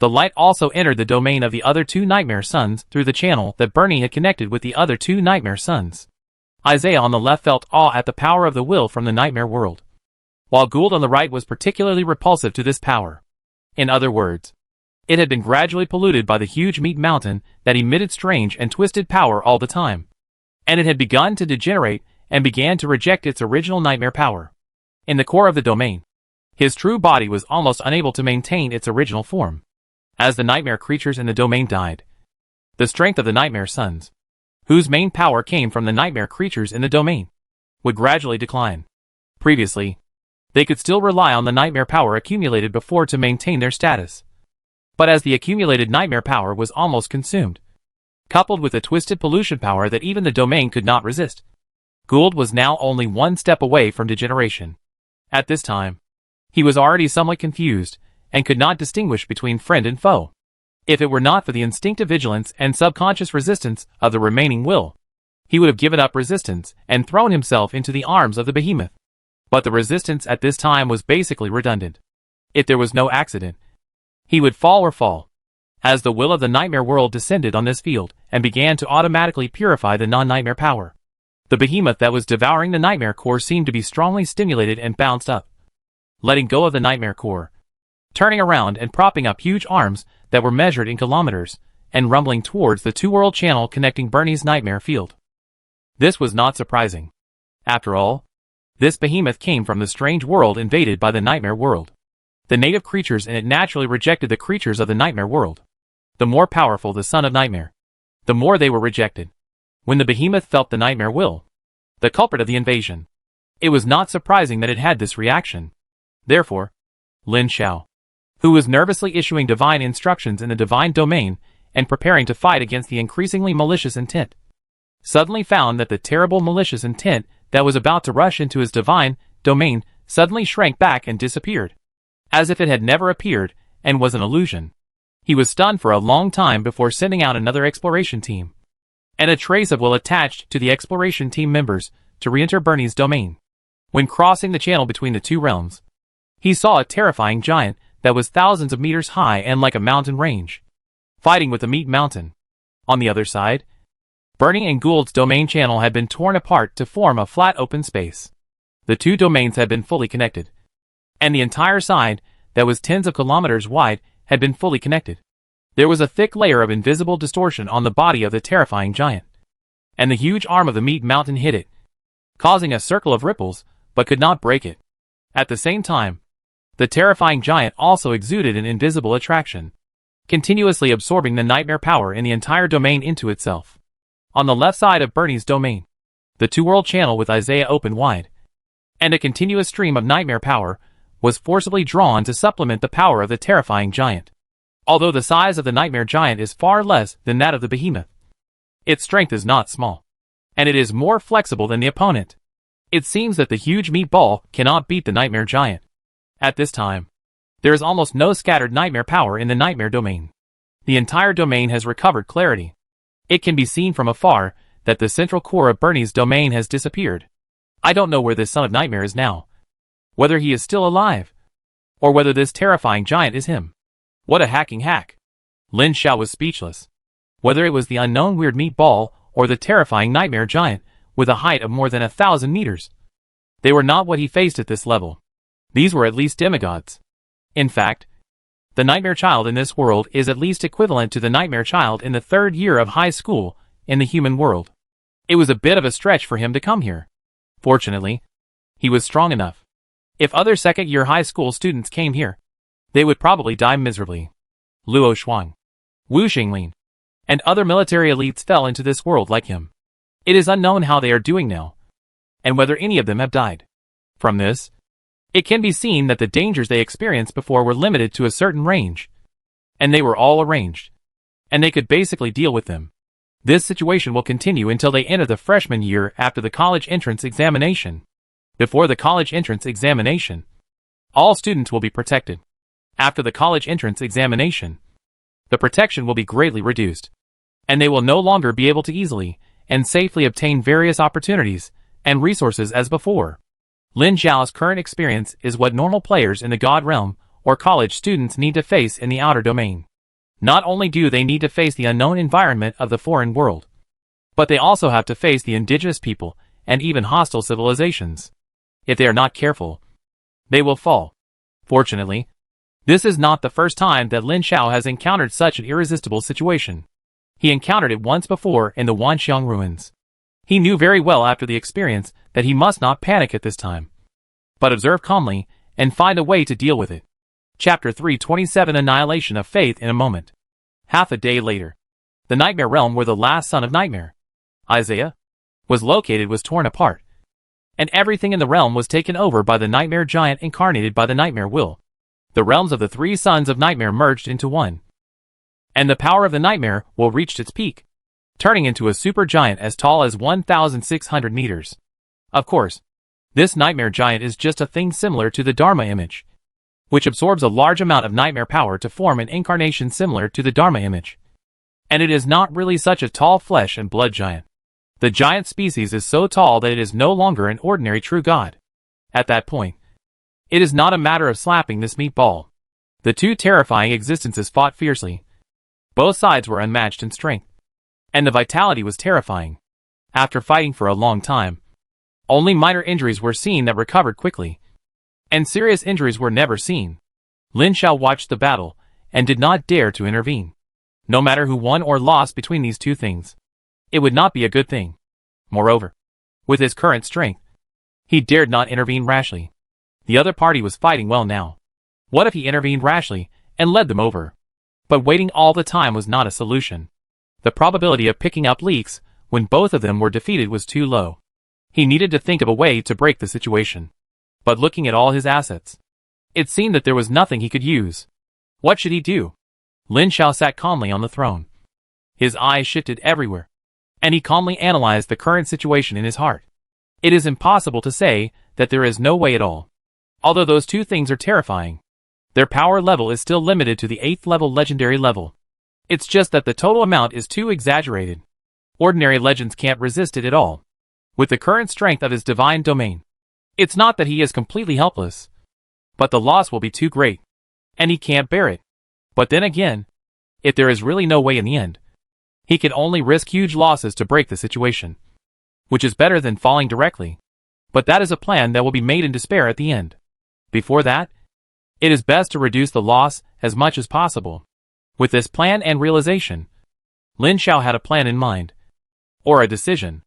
the light also entered the domain of the other two Nightmare Sons through the channel that Bernie had connected with the other two Nightmare Sons. Isaiah on the left felt awe at the power of the will from the nightmare world, while Gould on the right was particularly repulsive to this power. In other words, it had been gradually polluted by the huge meat mountain that emitted strange and twisted power all the time, and it had begun to degenerate and began to reject its original nightmare power. In the core of the domain, his true body was almost unable to maintain its original form. As the nightmare creatures in the domain died, the strength of the Nightmare Sons, whose main power came from the nightmare creatures in the domain, would gradually decline. Previously, they could still rely on the nightmare power accumulated before to maintain their status. But as the accumulated nightmare power was almost consumed, coupled with the twisted pollution power that even the domain could not resist, Gould was now only one step away from degeneration. At this time, he was already somewhat confused, and could not distinguish between friend and foe. If it were not for the instinctive vigilance and subconscious resistance of the remaining will, he would have given up resistance and thrown himself into the arms of the behemoth. But the resistance at this time was basically redundant. If there was no accident, he would fall or fall. As the will of the nightmare world descended on this field and began to automatically purify the non-nightmare power, the behemoth that was devouring the nightmare core seemed to be strongly stimulated and bounced up. Letting go of the nightmare core, turning around and propping up huge arms that were measured in kilometers, and rumbling towards the two-world channel connecting Bernie's nightmare field. This was not surprising. After all, this behemoth came from the strange world invaded by the nightmare world. The native creatures in it naturally rejected the creatures of the nightmare world. The more powerful the son of nightmare, the more they were rejected. When the behemoth felt the nightmare will, the culprit of the invasion, it was not surprising that it had this reaction. Therefore, Lin Xiao, who was nervously issuing divine instructions in the divine domain and preparing to fight against the increasingly malicious intent, suddenly found that the terrible malicious intent that was about to rush into his divine domain suddenly shrank back and disappeared, as if it had never appeared and was an illusion. He was stunned for a long time before sending out another exploration team, and a trace of will attached to the exploration team members to re-enter Bernie's domain. When crossing the channel between the two realms, he saw a terrifying giant that was thousands of meters high and like a mountain range, fighting with the meat mountain. On the other side, Bernie and Gould's domain channel had been torn apart to form a flat open space. The two domains had been fully connected, and the entire side, that was tens of kilometers wide, had been fully connected. There was a thick layer of invisible distortion on the body of the terrifying giant, and the huge arm of the meat mountain hit it, causing a circle of ripples, but could not break it. At the same time, the terrifying giant also exuded an invisible attraction, continuously absorbing the nightmare power in the entire domain into itself. On the left side of Bernie's domain, the two-world channel with Isaiah open wide, and a continuous stream of nightmare power was forcibly drawn to supplement the power of the terrifying giant. Although the size of the nightmare giant is far less than that of the behemoth, its strength is not small, and it is more flexible than the opponent. It seems that the huge meatball cannot beat the nightmare giant. At this time, there is almost no scattered nightmare power in the nightmare domain. The entire domain has recovered clarity. It can be seen from afar that the central core of Bernie's domain has disappeared. I don't know where this son of nightmare is now, whether he is still alive, or whether this terrifying giant is him. What a hacking hack! Lin Xiao was speechless. Whether it was the unknown weird meatball or the terrifying nightmare giant with a height of more than 1,000 meters, they were not what he faced at this level. These were at least demigods. In fact, the nightmare child in this world is at least equivalent to the nightmare child in the third year of high school in the human world. It was a bit of a stretch for him to come here. Fortunately, he was strong enough. If other second-year high school students came here, they would probably die miserably. Luo Shuang, Wu Xinglin, and other military elites fell into this world like him. It is unknown how they are doing now, and whether any of them have died. From this, it can be seen that the dangers they experienced before were limited to a certain range, and they were all arranged, and they could basically deal with them. This situation will continue until they enter the freshman year after the college entrance examination. Before the college entrance examination, all students will be protected. After the college entrance examination, the protection will be greatly reduced, and they will no longer be able to easily and safely obtain various opportunities and resources as before. Lin Xiao's current experience is what normal players in the God Realm or college students need to face in the outer domain. Not only do they need to face the unknown environment of the foreign world, but they also have to face the indigenous people and even hostile civilizations. If they are not careful, they will fall. Fortunately, this is not the first time that Lin Xiao has encountered such an irresistible situation. He encountered it once before in the Wanxiang ruins. He knew very well after the experience that he must not panic at this time, but observe calmly and find a way to deal with it. Chapter 327 Annihilation of Faith in a Moment. Half a day later, the Nightmare Realm where the last son of Nightmare, Isaiah, was located was torn apart, and everything in the realm was taken over by the Nightmare Giant incarnated by the Nightmare Will. The realms of the three sons of Nightmare merged into one, and the power of the Nightmare Will reached its peak, turning into a super giant as tall as 1,600 meters. Of course, this Nightmare Giant is just a thing similar to the Dharma image, which absorbs a large amount of nightmare power to form an incarnation similar to the Dharma image. And it is not really such a tall flesh and blood giant. The giant species is so tall that it is no longer an ordinary true god. At that point, it is not a matter of slapping this meatball. The two terrifying existences fought fiercely. Both sides were unmatched in strength, and the vitality was terrifying. After fighting for a long time, only minor injuries were seen that recovered quickly, and serious injuries were never seen. Lin Xiao watched the battle and did not dare to intervene. No matter who won or lost between these two things, it would not be a good thing. Moreover, with his current strength, he dared not intervene rashly. The other party was fighting well now. What if he intervened rashly and led them over? But waiting all the time was not a solution. The probability of picking up leaks when both of them were defeated was too low. He needed to think of a way to break the situation. But looking at all his assets, it seemed that there was nothing he could use. What should he do? Lin Xiao sat calmly on the throne. His eyes shifted everywhere, and he calmly analyzed the current situation in his heart. It is impossible to say that there is no way at all. Although those two things are terrifying, their power level is still limited to the 8th level legendary level. It's just that the total amount is too exaggerated. Ordinary legends can't resist it at all. With the current strength of his divine domain, it's not that he is completely helpless, but the loss will be too great, and he can't bear it. But then again, if there is really no way in the end, he can only risk huge losses to break the situation, which is better than falling directly. But that is a plan that will be made in despair at the end. Before that, it is best to reduce the loss as much as possible. With this plan and realization, Lin Xiao had a plan in mind, or a decision.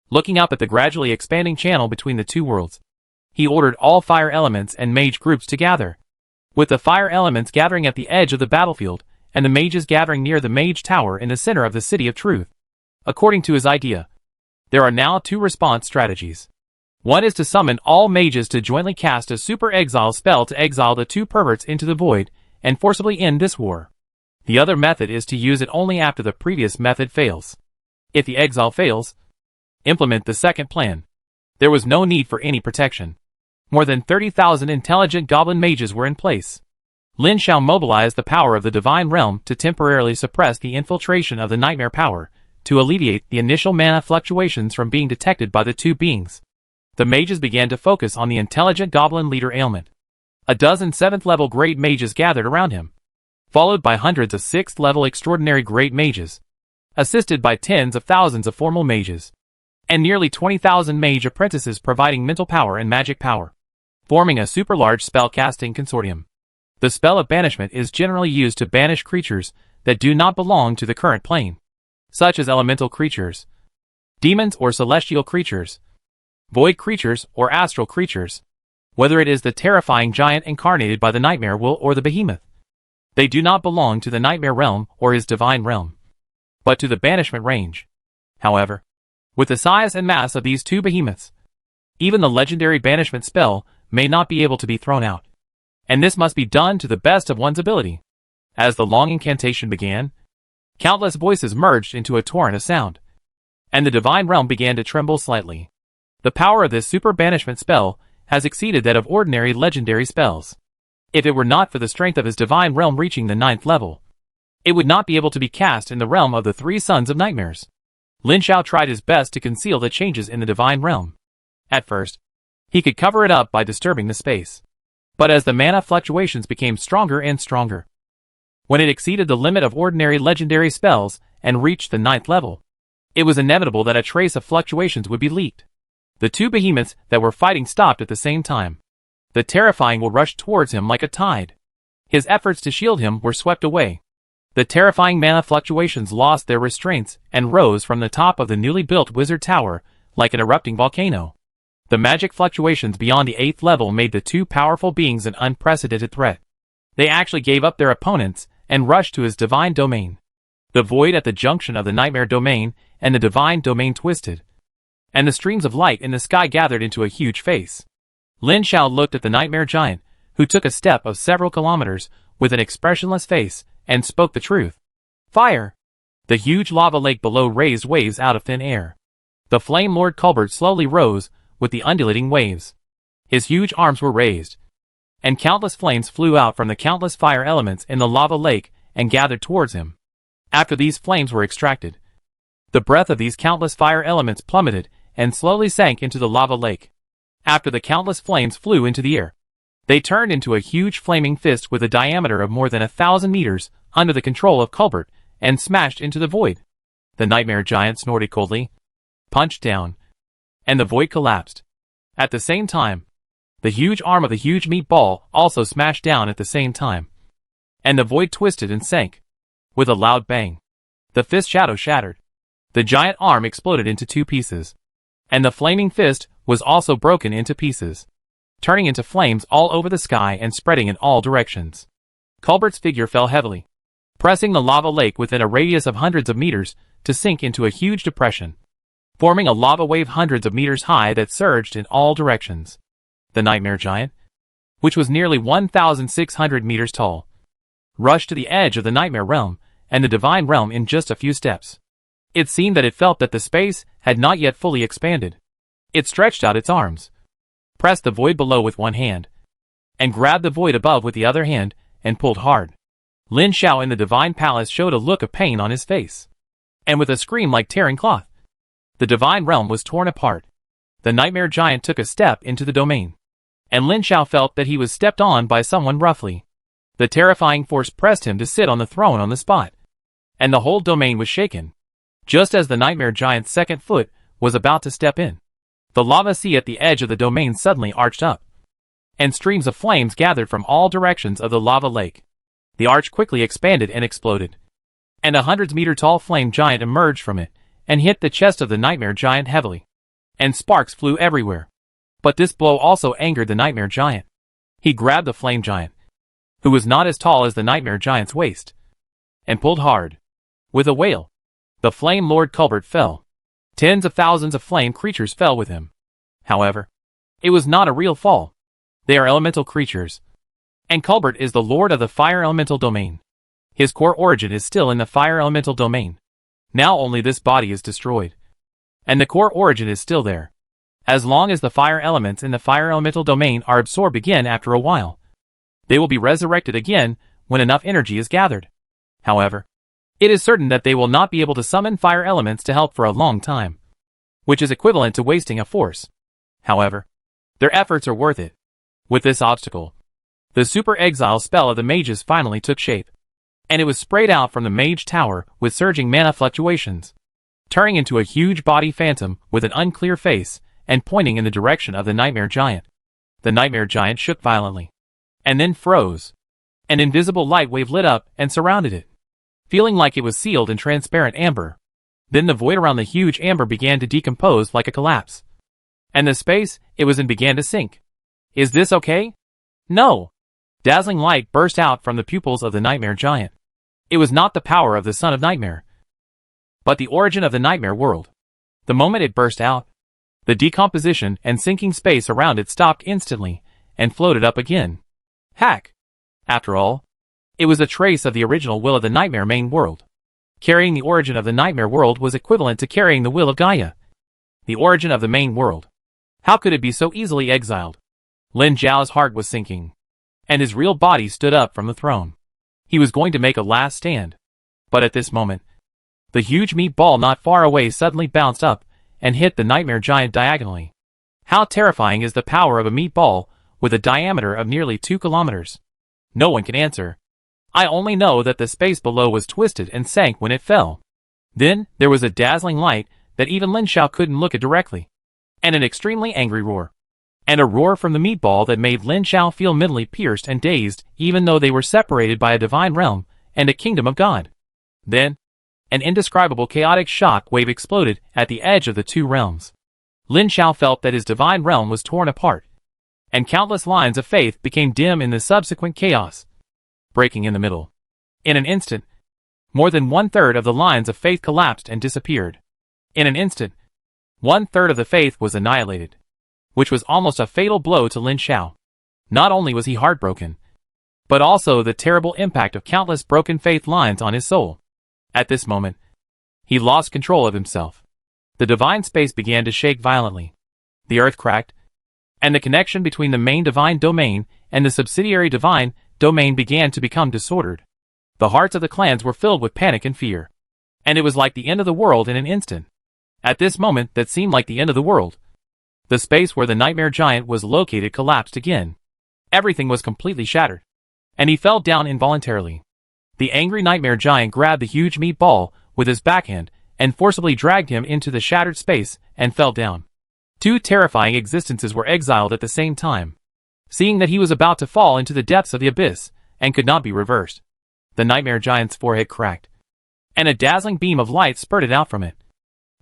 Looking up at the gradually expanding channel between the two worlds, he ordered all fire elements and mage groups to gather, with the fire elements gathering at the edge of the battlefield and the mages gathering near the mage tower in the center of the City of Truth. According to his idea, there are now two response strategies. One is to summon all mages to jointly cast a super exile spell to exile the two perverts into the void and forcibly end this war. The other method is to use it only after the previous method fails. If the exile fails, implement the second plan. There was no need for any protection. More than 30,000 intelligent goblin mages were in place. Lin Xiao mobilized the power of the divine realm to temporarily suppress the infiltration of the nightmare power, to alleviate the initial mana fluctuations from being detected by the two beings. The mages began to focus on the intelligent goblin leader ailment. A dozen 7th level great mages gathered around him, followed by hundreds of 6th level extraordinary great mages, assisted by tens of thousands of formal mages, and nearly 20,000 mage apprentices providing mental power and magic power, forming a super large spellcasting consortium. The spell of banishment is generally used to banish creatures that do not belong to the current plane, such as elemental creatures, demons or celestial creatures, void creatures or astral creatures, whether it is the terrifying giant incarnated by the nightmare will or the behemoth. They do not belong to the nightmare realm or his divine realm, but to the banishment range. However, with the size and mass of these two behemoths, even the legendary banishment spell may not be able to be thrown out, and this must be done to the best of one's ability. As the long incantation began, countless voices merged into a torrent of sound, and the divine realm began to tremble slightly. The power of this super banishment spell has exceeded that of ordinary legendary spells. If it were not for the strength of his divine realm reaching the 9th level, it would not be able to be cast in the realm of the three sons of nightmares. Lin Xiao tried his best to conceal the changes in the divine realm. At first, he could cover it up by disturbing the space. But as the mana fluctuations became stronger and stronger, when it exceeded the limit of ordinary legendary spells and reached the 9th level, it was inevitable that a trace of fluctuations would be leaked. The two behemoths that were fighting stopped at the same time. The terrifying will rushed towards him like a tide. His efforts to shield him were swept away. The terrifying mana fluctuations lost their restraints and rose from the top of the newly built wizard tower like an erupting volcano. The magic fluctuations beyond the 8th level made the two powerful beings an unprecedented threat. They actually gave up their opponents and rushed to his divine domain. The void at the junction of the nightmare domain and the divine domain twisted, and the streams of light in the sky gathered into a huge face. Lin Xiao looked at the nightmare giant, who took a step of several kilometers with an expressionless face, and spoke the truth. Fire! The huge lava lake below raised waves out of thin air. The flame lord Culbert slowly rose with the undulating waves. His huge arms were raised, and countless flames flew out from the countless fire elements in the lava lake and gathered towards him. After these flames were extracted, the breath of these countless fire elements plummeted and slowly sank into the lava lake. After the countless flames flew into the air, they turned into a huge flaming fist with a diameter of more than 1,000 meters under the control of Culbert and smashed into the void. The nightmare giant snorted coldly, punched down, and the void collapsed. At the same time, the huge arm of the huge meatball also smashed down at the same time, and the void twisted and sank. With a loud bang, the fist shadow shattered. The giant arm exploded into two pieces, and the flaming fist was also broken into pieces, turning into flames all over the sky and spreading in all directions. Culbert's figure fell heavily, pressing the lava lake within a radius of hundreds of meters to sink into a huge depression, forming a lava wave hundreds of meters high that surged in all directions. The nightmare giant, which was nearly 1,600 meters tall, rushed to the edge of the nightmare realm and the divine realm in just a few steps. It seemed that it felt that the space had not yet fully expanded. It stretched out its arms, pressed the void below with one hand, and grabbed the void above with the other hand and pulled hard. Lin Xiao in the divine palace showed a look of pain on his face, and with a scream like tearing cloth, the divine realm was torn apart. The nightmare giant took a step into the domain, and Lin Xiao felt that he was stepped on by someone roughly. The terrifying force pressed him to sit on the throne on the spot, and the whole domain was shaken. Just as the nightmare giant's second foot was about to step in, the lava sea at the edge of the domain suddenly arched up, and streams of flames gathered from all directions of the lava lake. The arch quickly expanded and exploded, and a hundreds-meter-tall flame giant emerged from it and hit the chest of the nightmare giant heavily, and sparks flew everywhere. But this blow also angered the nightmare giant. He grabbed the flame giant, who was not as tall as the nightmare giant's waist, and pulled hard. With a wail, The Flame Lord Culbert fell. Tens of thousands of flame creatures fell with him. However, it was not a real fall. They are elemental creatures. And Culbert is the lord of the fire elemental domain. His core origin is still in the fire elemental domain. Now only this body is destroyed. And the core origin is still there. As long as the fire elements in the fire elemental domain are absorbed again after a while, they will be resurrected again when enough energy is gathered. However, it is certain that they will not be able to summon fire elements to help for a long time, which is equivalent to wasting a force. However, their efforts are worth it. With this obstacle, the super exile spell of the mages finally took shape, and it was sprayed out from the mage tower with surging mana fluctuations, turning into a huge body phantom with an unclear face and pointing in the direction of the nightmare giant. The nightmare giant shook violently, and then froze. An invisible light wave lit up and surrounded it, feeling like it was sealed in transparent amber. Then the void around the huge amber began to decompose like a collapse, and the space it was in began to sink. Is this okay? No. Dazzling light burst out from the pupils of the nightmare giant. It was not the power of the son of nightmare, but the origin of the nightmare world. The moment it burst out, the decomposition and sinking space around it stopped instantly and floated up again. Hack! After all, it was a trace of the original will of the nightmare main world. Carrying the origin of the nightmare world was equivalent to carrying the will of Gaia, the origin of the main world. How could it be so easily exiled? Lin Zhao's heart was sinking, and his real body stood up from the throne. He was going to make a last stand. But at this moment, the huge meat ball not far away suddenly bounced up and hit the nightmare giant diagonally. How terrifying is the power of a meat ball with a diameter of nearly 2 kilometers? No one can answer. I only know that the space below was twisted and sank when it fell. Then, there was a dazzling light that even Lin Zhao couldn't look at directly, and an extremely angry roar. And a roar from the meatball that made Lin Zhao feel mentally pierced and dazed, even though they were separated by a divine realm and a kingdom of God. Then, an indescribable chaotic shock wave exploded at the edge of the two realms. Lin Zhao felt that his divine realm was torn apart, and countless lines of faith became dim in the subsequent chaos, breaking in the middle. In an instant, more than 1/3 of the lines of faith collapsed and disappeared. In an instant, 1/3 of the faith was annihilated, which was almost a fatal blow to Lin Zhao. Not only was he heartbroken, but also the terrible impact of countless broken faith lines on his soul. At this moment, he lost control of himself. The divine space began to shake violently. The earth cracked, and the connection between the main divine domain and the subsidiary divine domain began to become disordered. The hearts of the clans were filled with panic and fear, and it was like the end of the world in an instant. At this moment that seemed like the end of the world, the space where the nightmare giant was located collapsed again. Everything was completely shattered, and he fell down involuntarily. The angry nightmare giant grabbed the huge meat ball with his backhand and forcibly dragged him into the shattered space and fell down. Two terrifying existences were exiled at the same time. Seeing that he was about to fall into the depths of the abyss and could not be reversed, the nightmare giant's forehead cracked, and a dazzling beam of light spurted out from it,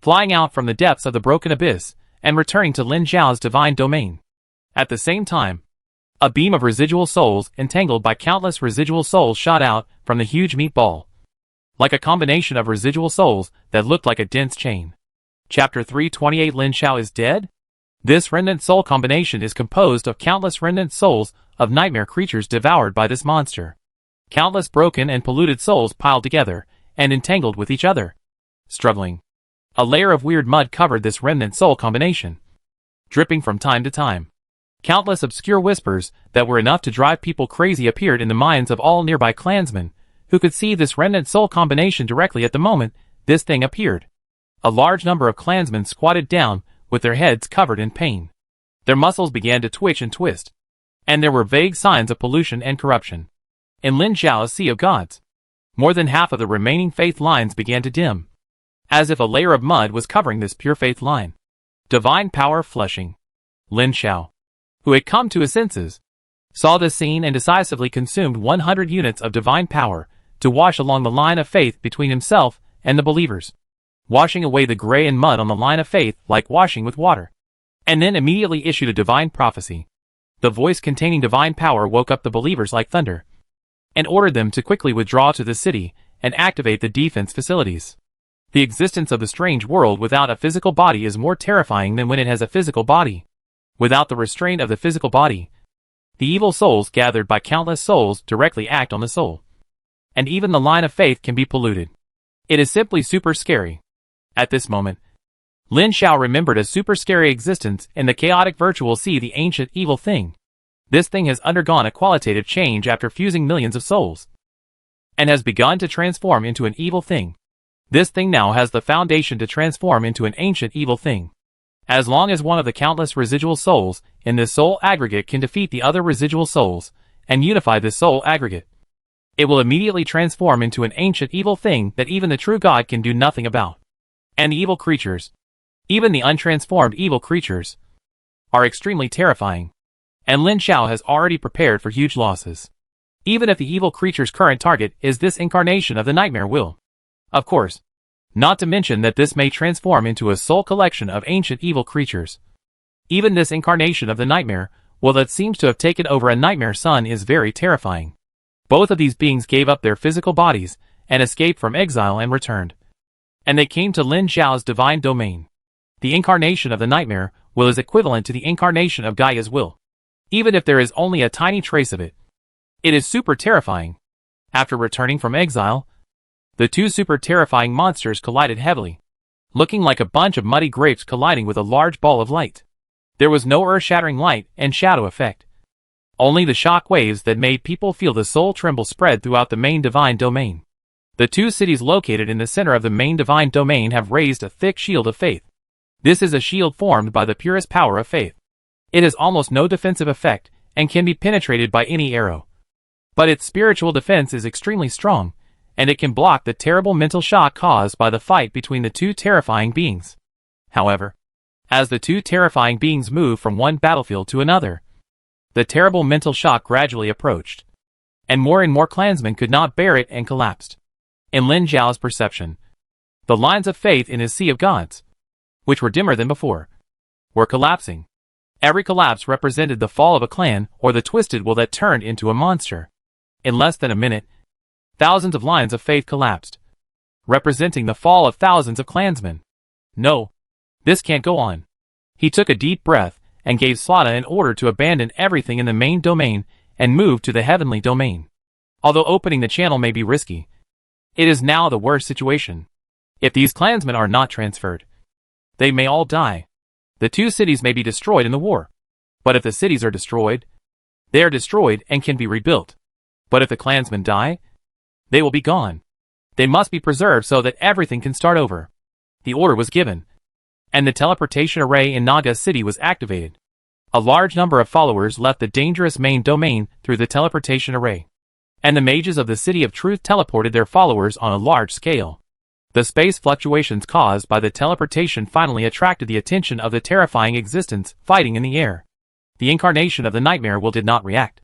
flying out from the depths of the broken abyss and returning to Lin Zhao's divine domain. At the same time, a beam of residual souls entangled by countless residual souls shot out from the huge meat ball, like a combination of residual souls that looked like a dense chain. Chapter 328 Lin Zhao is dead? This remnant soul combination is composed of countless remnant souls of nightmare creatures devoured by this monster. Countless broken and polluted souls piled together and entangled with each other. Struggling, a layer of weird mud covered this remnant soul combination, dripping from time to time. Countless obscure whispers that were enough to drive people crazy appeared in the minds of all nearby clansmen, who could see this remnant soul combination directly at the moment this thing appeared. A large number of clansmen squatted down with their heads covered in pain. Their muscles began to twitch and twist, and there were vague signs of pollution and corruption. In Lin Zhao's sea of gods, more than half of the remaining faith lines began to dim, as if a layer of mud was covering this pure faith line. Divine power flushing. Lin Zhao, who had come to his senses, saw this scene and decisively consumed 100 units of divine power to wash along the line of faith between himself and the believers, washing away the gray and mud on the line of faith like washing with water, and then immediately issued a divine prophecy. The voice containing divine power woke up the believers like thunder, and ordered them to quickly withdraw to the city and activate the defense facilities. The existence of the strange world without a physical body is more terrifying than when it has a physical body. Without the restraint of the physical body, the evil souls gathered by countless souls directly act on the soul. And even the line of faith can be polluted. It is simply super scary. At this moment, Lin Xiao remembered a super scary existence in the chaotic virtual sea, the ancient evil thing. This thing has undergone a qualitative change after fusing millions of souls, and has begun to transform into an evil thing. This thing now has the foundation to transform into an ancient evil thing. As long as one of the countless residual souls in this soul aggregate can defeat the other residual souls and unify this soul aggregate, it will immediately transform into an ancient evil thing that even the true God can do nothing about. And the evil creatures, even the untransformed evil creatures, are extremely terrifying. And Lin Xiao has already prepared for huge losses. Even if the evil creature's current target is this incarnation of the nightmare will. Of course. Not to mention that this may transform into a soul collection of ancient evil creatures. Even this incarnation of the nightmare will that seems to have taken over a nightmare son is very terrifying. Both of these beings gave up their physical bodies and escaped from exile and returned. And they came to Lin Xiao's divine domain. The incarnation of the nightmare will is equivalent to the incarnation of Gaia's will. Even if there is only a tiny trace of it. It is super terrifying. After returning from exile, the two super terrifying monsters collided heavily, looking like a bunch of muddy grapes colliding with a large ball of light. There was no earth-shattering light and shadow effect. Only the shock waves that made people feel the soul tremble spread throughout the main divine domain. The two cities located in the center of the main divine domain have raised a thick shield of faith. This is a shield formed by the purest power of faith. It has almost no defensive effect and can be penetrated by any arrow. But its spiritual defense is extremely strong, and it can block the terrible mental shock caused by the fight between the two terrifying beings. However, as the two terrifying beings moved from one battlefield to another, the terrible mental shock gradually approached, and more clansmen could not bear it and collapsed. In Lin Xiao's perception, the lines of faith in his sea of gods, which were dimmer than before, were collapsing. Every collapse represented the fall of a clan or the twisted will that turned into a monster. In less than a minute, thousands of lines of faith collapsed, representing the fall of thousands of clansmen. No, this can't go on. He took a deep breath and gave Slada an order to abandon everything in the main domain and move to the heavenly domain. Although opening the channel may be risky, it is now the worst situation. If these clansmen are not transferred, they may all die. The two cities may be destroyed in the war. But if the cities are destroyed, they are destroyed and can be rebuilt. But if the clansmen die, they will be gone. They must be preserved so that everything can start over. The order was given, and the teleportation array in Naga City was activated. A large number of followers left the dangerous main domain through the teleportation array, and the mages of the City of Truth teleported their followers on a large scale. The space fluctuations caused by the teleportation finally attracted the attention of the terrifying existence fighting in the air. The incarnation of the nightmare will did not react.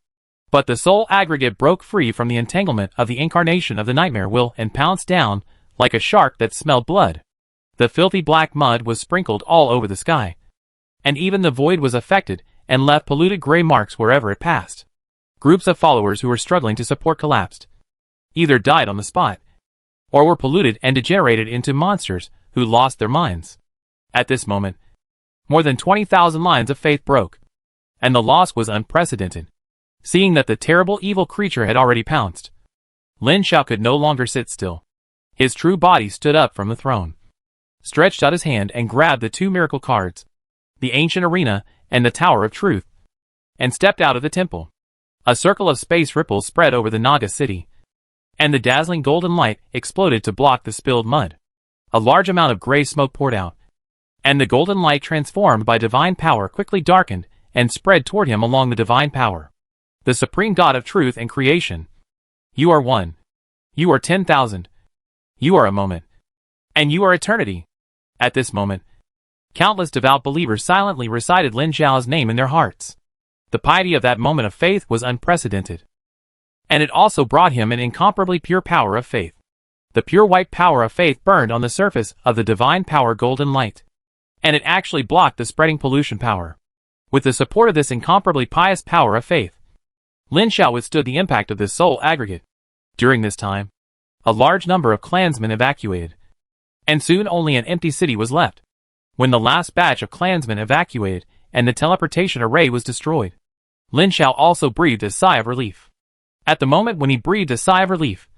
But the soul aggregate broke free from the entanglement of the incarnation of the nightmare will and pounced down like a shark that smelled blood. The filthy black mud was sprinkled all over the sky, and even the void was affected and left polluted gray marks wherever it passed. Groups of followers who were struggling to support collapsed, either died on the spot, or were polluted and degenerated into monsters who lost their minds. At this moment, more than 20,000 lines of faith broke, and the loss was unprecedented. Seeing that the terrible evil creature had already pounced, Lin Xiao could no longer sit still. His true body stood up from the throne, stretched out his hand and grabbed the two miracle cards, the ancient arena and the Tower of Truth, and stepped out of the temple. A circle of space ripples spread over the Naga city, and the dazzling golden light exploded to block the spilled mud. A large amount of gray smoke poured out, and the golden light transformed by divine power quickly darkened and spread toward him along the divine power. The supreme God of truth and creation. You are one. You are 10,000. You are a moment. And you are eternity. At this moment, countless devout believers silently recited Lin Xiao's name in their hearts. The piety of that moment of faith was unprecedented. And it also brought him an incomparably pure power of faith. The pure white power of faith burned on the surface of the divine power golden light, and it actually blocked the spreading pollution power. With the support of this incomparably pious power of faith, Lin Xiao withstood the impact of this soul aggregate. During this time, a large number of clansmen evacuated, And soon only an empty city was left. When the last batch of clansmen evacuated and the teleportation array was destroyed, Lin Xiao also breathed a sigh of relief. At the moment when he breathed a sigh of relief,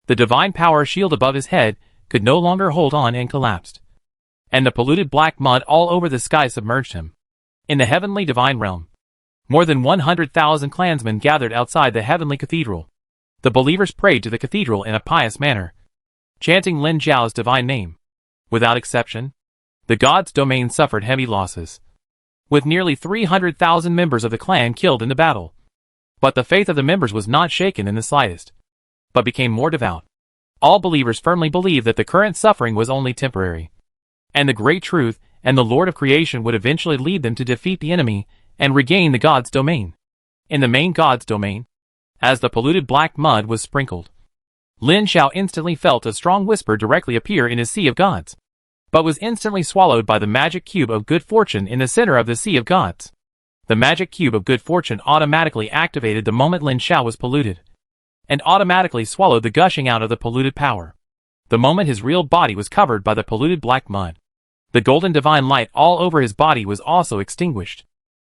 the divine power shield above his head could no longer hold on and collapsed. And the polluted black mud all over the sky submerged him. In the heavenly divine realm, more than 100,000 clansmen gathered outside the heavenly cathedral. The believers prayed to the cathedral in a pious manner, chanting Lin Xiao's divine name. Without exception, the god's domain suffered heavy losses, with nearly 300,000 members of the clan killed in the battle. But the faith of the members was not shaken in the slightest, but became more devout. All believers firmly believed that the current suffering was only temporary, and the great truth and the Lord of creation would eventually lead them to defeat the enemy and regain the god's domain. In the main god's domain, as the polluted black mud was sprinkled, Lin Xiao instantly felt a strong whisper directly appear in his sea of gods, but was instantly swallowed by the magic cube of good fortune in the center of the sea of gods. The magic cube of good fortune automatically activated the moment Lin Xiao was polluted, and automatically swallowed the gushing out of the polluted power. The moment his real body was covered by the polluted black mud, the golden divine light all over his body was also extinguished.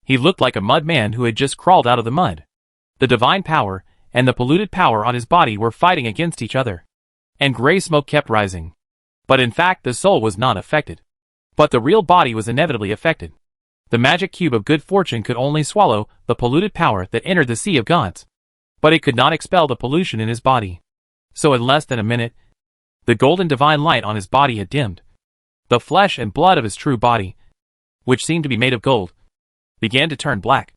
He looked like a mud man who had just crawled out of the mud. The divine power and the polluted power on his body were fighting against each other, and gray smoke kept rising. But in fact the soul was not affected, but the real body was inevitably affected. The magic cube of good fortune could only swallow the polluted power that entered the sea of gods, but it could not expel the pollution in his body. So in less than a minute, the golden divine light on his body had dimmed. The flesh and blood of his true body, which seemed to be made of gold, began to turn black,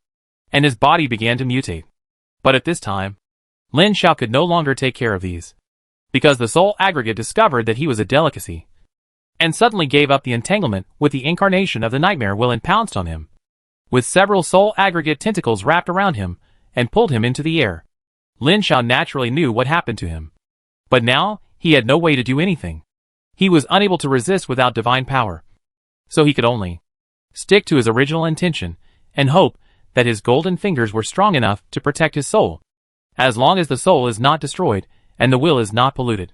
and his body began to mutate. But at this time, Lin Xiao could no longer take care of these, because the soul aggregate discovered that he was a delicacy, and suddenly gave up the entanglement with the incarnation of the nightmare will and pounced on him, with several soul aggregate tentacles wrapped around him, and pulled him into the air. Lin Xiao naturally knew what happened to him, but now he had no way to do anything. He was unable to resist without divine power, so he could only stick to his original intention and hope that his golden fingers were strong enough to protect his soul. As long as the soul is not destroyed and the will is not polluted,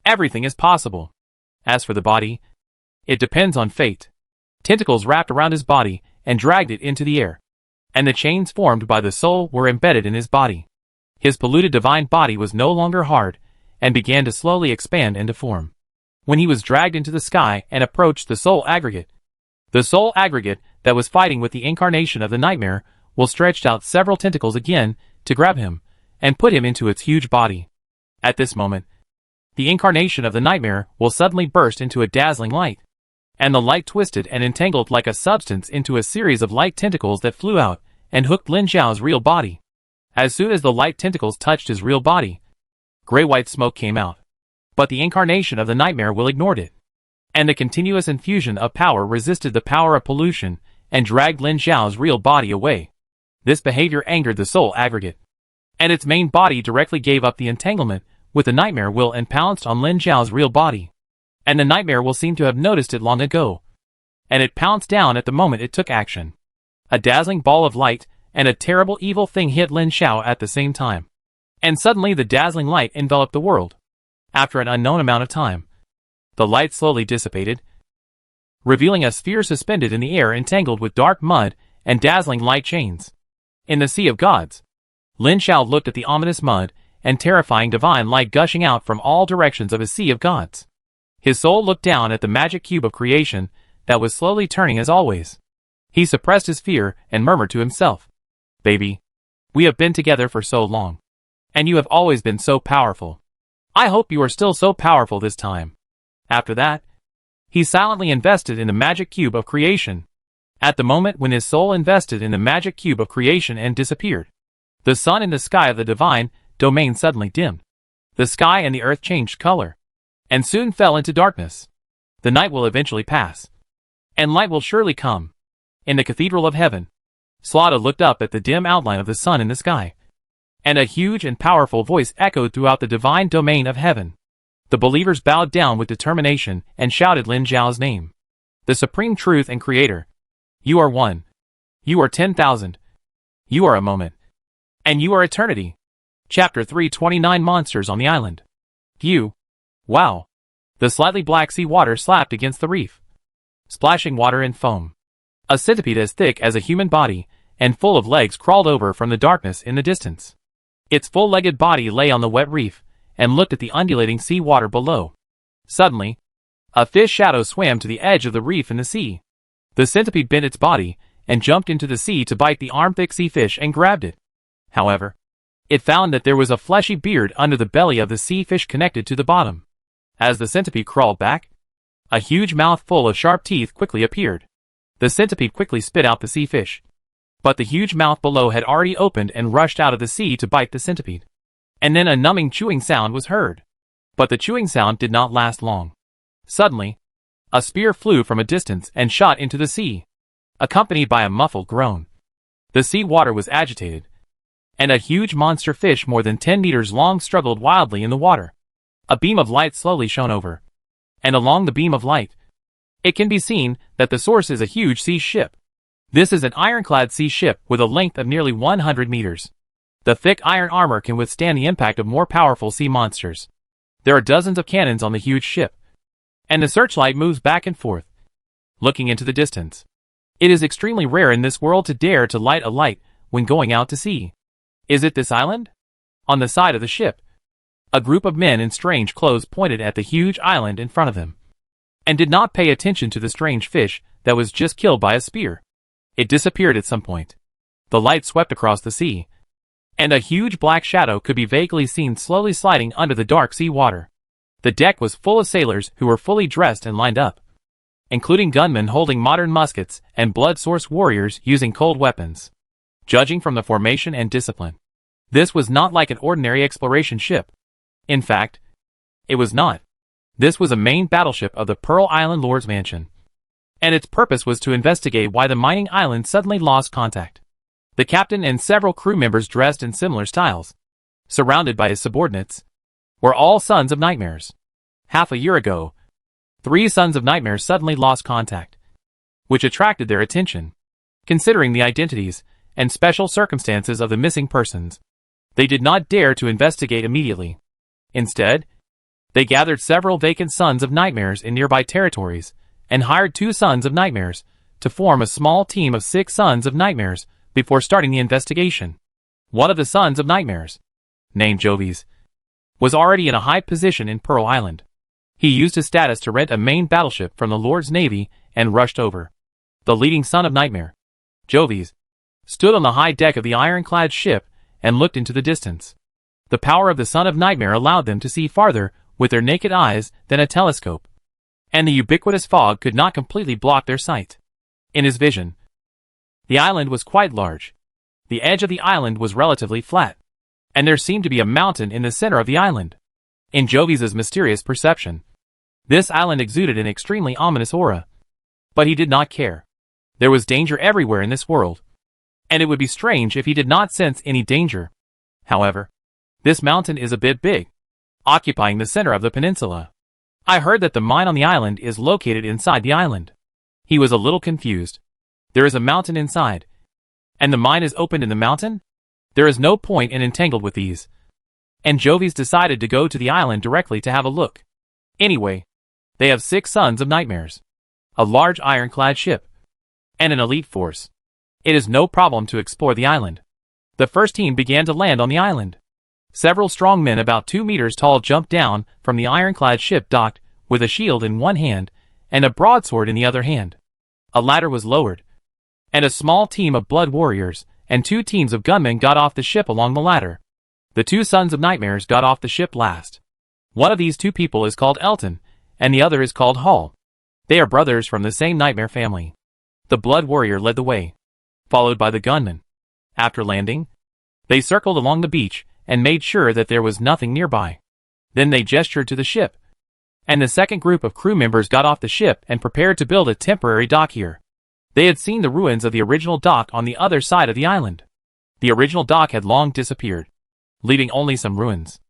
everything is possible. As for the body, it depends on fate. Tentacles wrapped around his body and dragged it into the air, and the chains formed by the soul were embedded in his body. His polluted divine body was no longer hard and began to slowly expand and deform. When he was dragged into the sky and approached the soul aggregate that was fighting with the incarnation of the nightmare will stretched out several tentacles again to grab him and put him into its huge body. At this moment, the incarnation of the nightmare will suddenly burst into a dazzling light, and the light twisted and entangled like a substance into a series of light tentacles that flew out and hooked Lin Xiao's real body. As soon as the light tentacles touched his real body, gray-white smoke came out, but the incarnation of the nightmare will ignored it, and the continuous infusion of power resisted the power of pollution and dragged Lin Xiao's real body away. This behavior angered the soul aggregate, and its main body directly gave up the entanglement with the nightmare will and pounced on Lin Xiao's real body. And the nightmare will seemed to have noticed it long ago, and it pounced down at the moment it took action. A dazzling ball of light and a terrible evil thing hit Lin Xiao at the same time, and suddenly the dazzling light enveloped the world. After an unknown amount of time, the light slowly dissipated, revealing a sphere suspended in the air entangled with dark mud and dazzling light chains. In the sea of gods, Lin Xiao looked at the ominous mud and terrifying divine light gushing out from all directions of his sea of gods. His soul looked down at the magic cube of creation that was slowly turning as always. He suppressed his fear and murmured to himself, "Baby, we have been together for so long, and you have always been so powerful. I hope you are still so powerful this time." After that, he silently invested in the magic cube of creation. At the moment when his soul invested in the magic cube of creation and disappeared, the sun in the sky of the divine domain suddenly dimmed. The sky and the earth changed color, and soon fell into darkness. The night will eventually pass, and light will surely come. In the cathedral of heaven, Slaughter looked up at the dim outline of the sun in the sky, and a huge and powerful voice echoed throughout the divine domain of heaven. The believers bowed down with determination and shouted Lin Xiao's name. The supreme truth and creator. You are one. You are 10,000. You are a moment. And you are eternity. Chapter 329 Monsters on the Island. You. Wow. The slightly black sea water slapped against the reef, splashing water and foam. A centipede as thick as a human body and full of legs crawled over from the darkness in the distance. Its full-legged body lay on the wet reef and looked at the undulating sea water below. Suddenly, a fish shadow swam to the edge of the reef in the sea. The centipede bent its body and jumped into the sea to bite the arm-thick sea fish and grabbed it. However, it found that there was a fleshy beard under the belly of the sea fish connected to the bottom. As the centipede crawled back, a huge mouth full of sharp teeth quickly appeared. The centipede quickly spit out the sea fish, but the huge mouth below had already opened and rushed out of the sea to bite the centipede. And then a numbing chewing sound was heard. But the chewing sound did not last long. Suddenly, a spear flew from a distance and shot into the sea, accompanied by a muffled groan. The sea water was agitated, and a huge monster fish more than 10 meters long struggled wildly in the water. A beam of light slowly shone over, and along the beam of light, it can be seen that the source is a huge sea ship. This is an ironclad sea ship with a length of nearly 100 meters. The thick iron armor can withstand the impact of more powerful sea monsters. There are dozens of cannons on the huge ship, and the searchlight moves back and forth, looking into the distance. It is extremely rare in this world to dare to light a light when going out to sea. Is it this island? On the side of the ship, a group of men in strange clothes pointed at the huge island in front of them, and did not pay attention to the strange fish that was just killed by a spear. It disappeared at some point. The light swept across the sea, and a huge black shadow could be vaguely seen slowly sliding under the dark sea water. The deck was full of sailors who were fully dressed and lined up, including gunmen holding modern muskets and blood-source warriors using cold weapons. Judging from the formation and discipline, this was not like an ordinary exploration ship. In fact, it was not. This was a main battleship of the Pearl Island Lord's Mansion, and its purpose was to investigate why the mining island suddenly lost contact. The captain and several crew members dressed in similar styles, surrounded by his subordinates, were all sons of nightmares. Half a year ago, 3 sons of nightmares suddenly lost contact, which attracted their attention. Considering the identities and special circumstances of the missing persons, they did not dare to investigate immediately. Instead, they gathered several vacant sons of nightmares in nearby territories and hired 2 sons of nightmares to form a small team of 6 sons of nightmares before starting the investigation. One of the sons of nightmares, named Jovis, was already in a high position in Pearl Island. He used his status to rent a main battleship from the Lord's Navy and rushed over. The leading son of nightmare, Jovis, stood on the high deck of the ironclad ship and looked into the distance. The power of the son of nightmare allowed them to see farther with their naked eyes than a telescope, and the ubiquitous fog could not completely block their sight. In his vision, the island was quite large. The edge of the island was relatively flat, and there seemed to be a mountain in the center of the island. In Jovis's mysterious perception, this island exuded an extremely ominous aura. But he did not care. There was danger everywhere in this world, and it would be strange if he did not sense any danger. However, this mountain is a bit big, occupying the center of the peninsula. I heard that the mine on the island is located inside the island. He was a little confused. There is a mountain inside, and the mine is opened in the mountain? There is no point in entangled with these. And Jovis decided to go to the island directly to have a look. Anyway, they have 6 sons of nightmares, a large ironclad ship, and an elite force. It is no problem to explore the island. The first team began to land on the island. Several strong men about 2 meters tall jumped down from the ironclad ship docked with a shield in one hand and a broadsword in the other hand. A ladder was lowered, and a small team of blood warriors and 2 teams of gunmen got off the ship along the ladder. The 2 sons of nightmares got off the ship last. One of these 2 people is called Elton, and the other is called Hall. They are brothers from the same nightmare family. The blood warrior led the way, followed by the gunmen. After landing, they circled along the beach and made sure that there was nothing nearby. Then they gestured to the ship, and the second group of crew members got off the ship and prepared to build a temporary dock here. They had seen the ruins of the original dock on the other side of the island. The original dock had long disappeared, leaving only some ruins.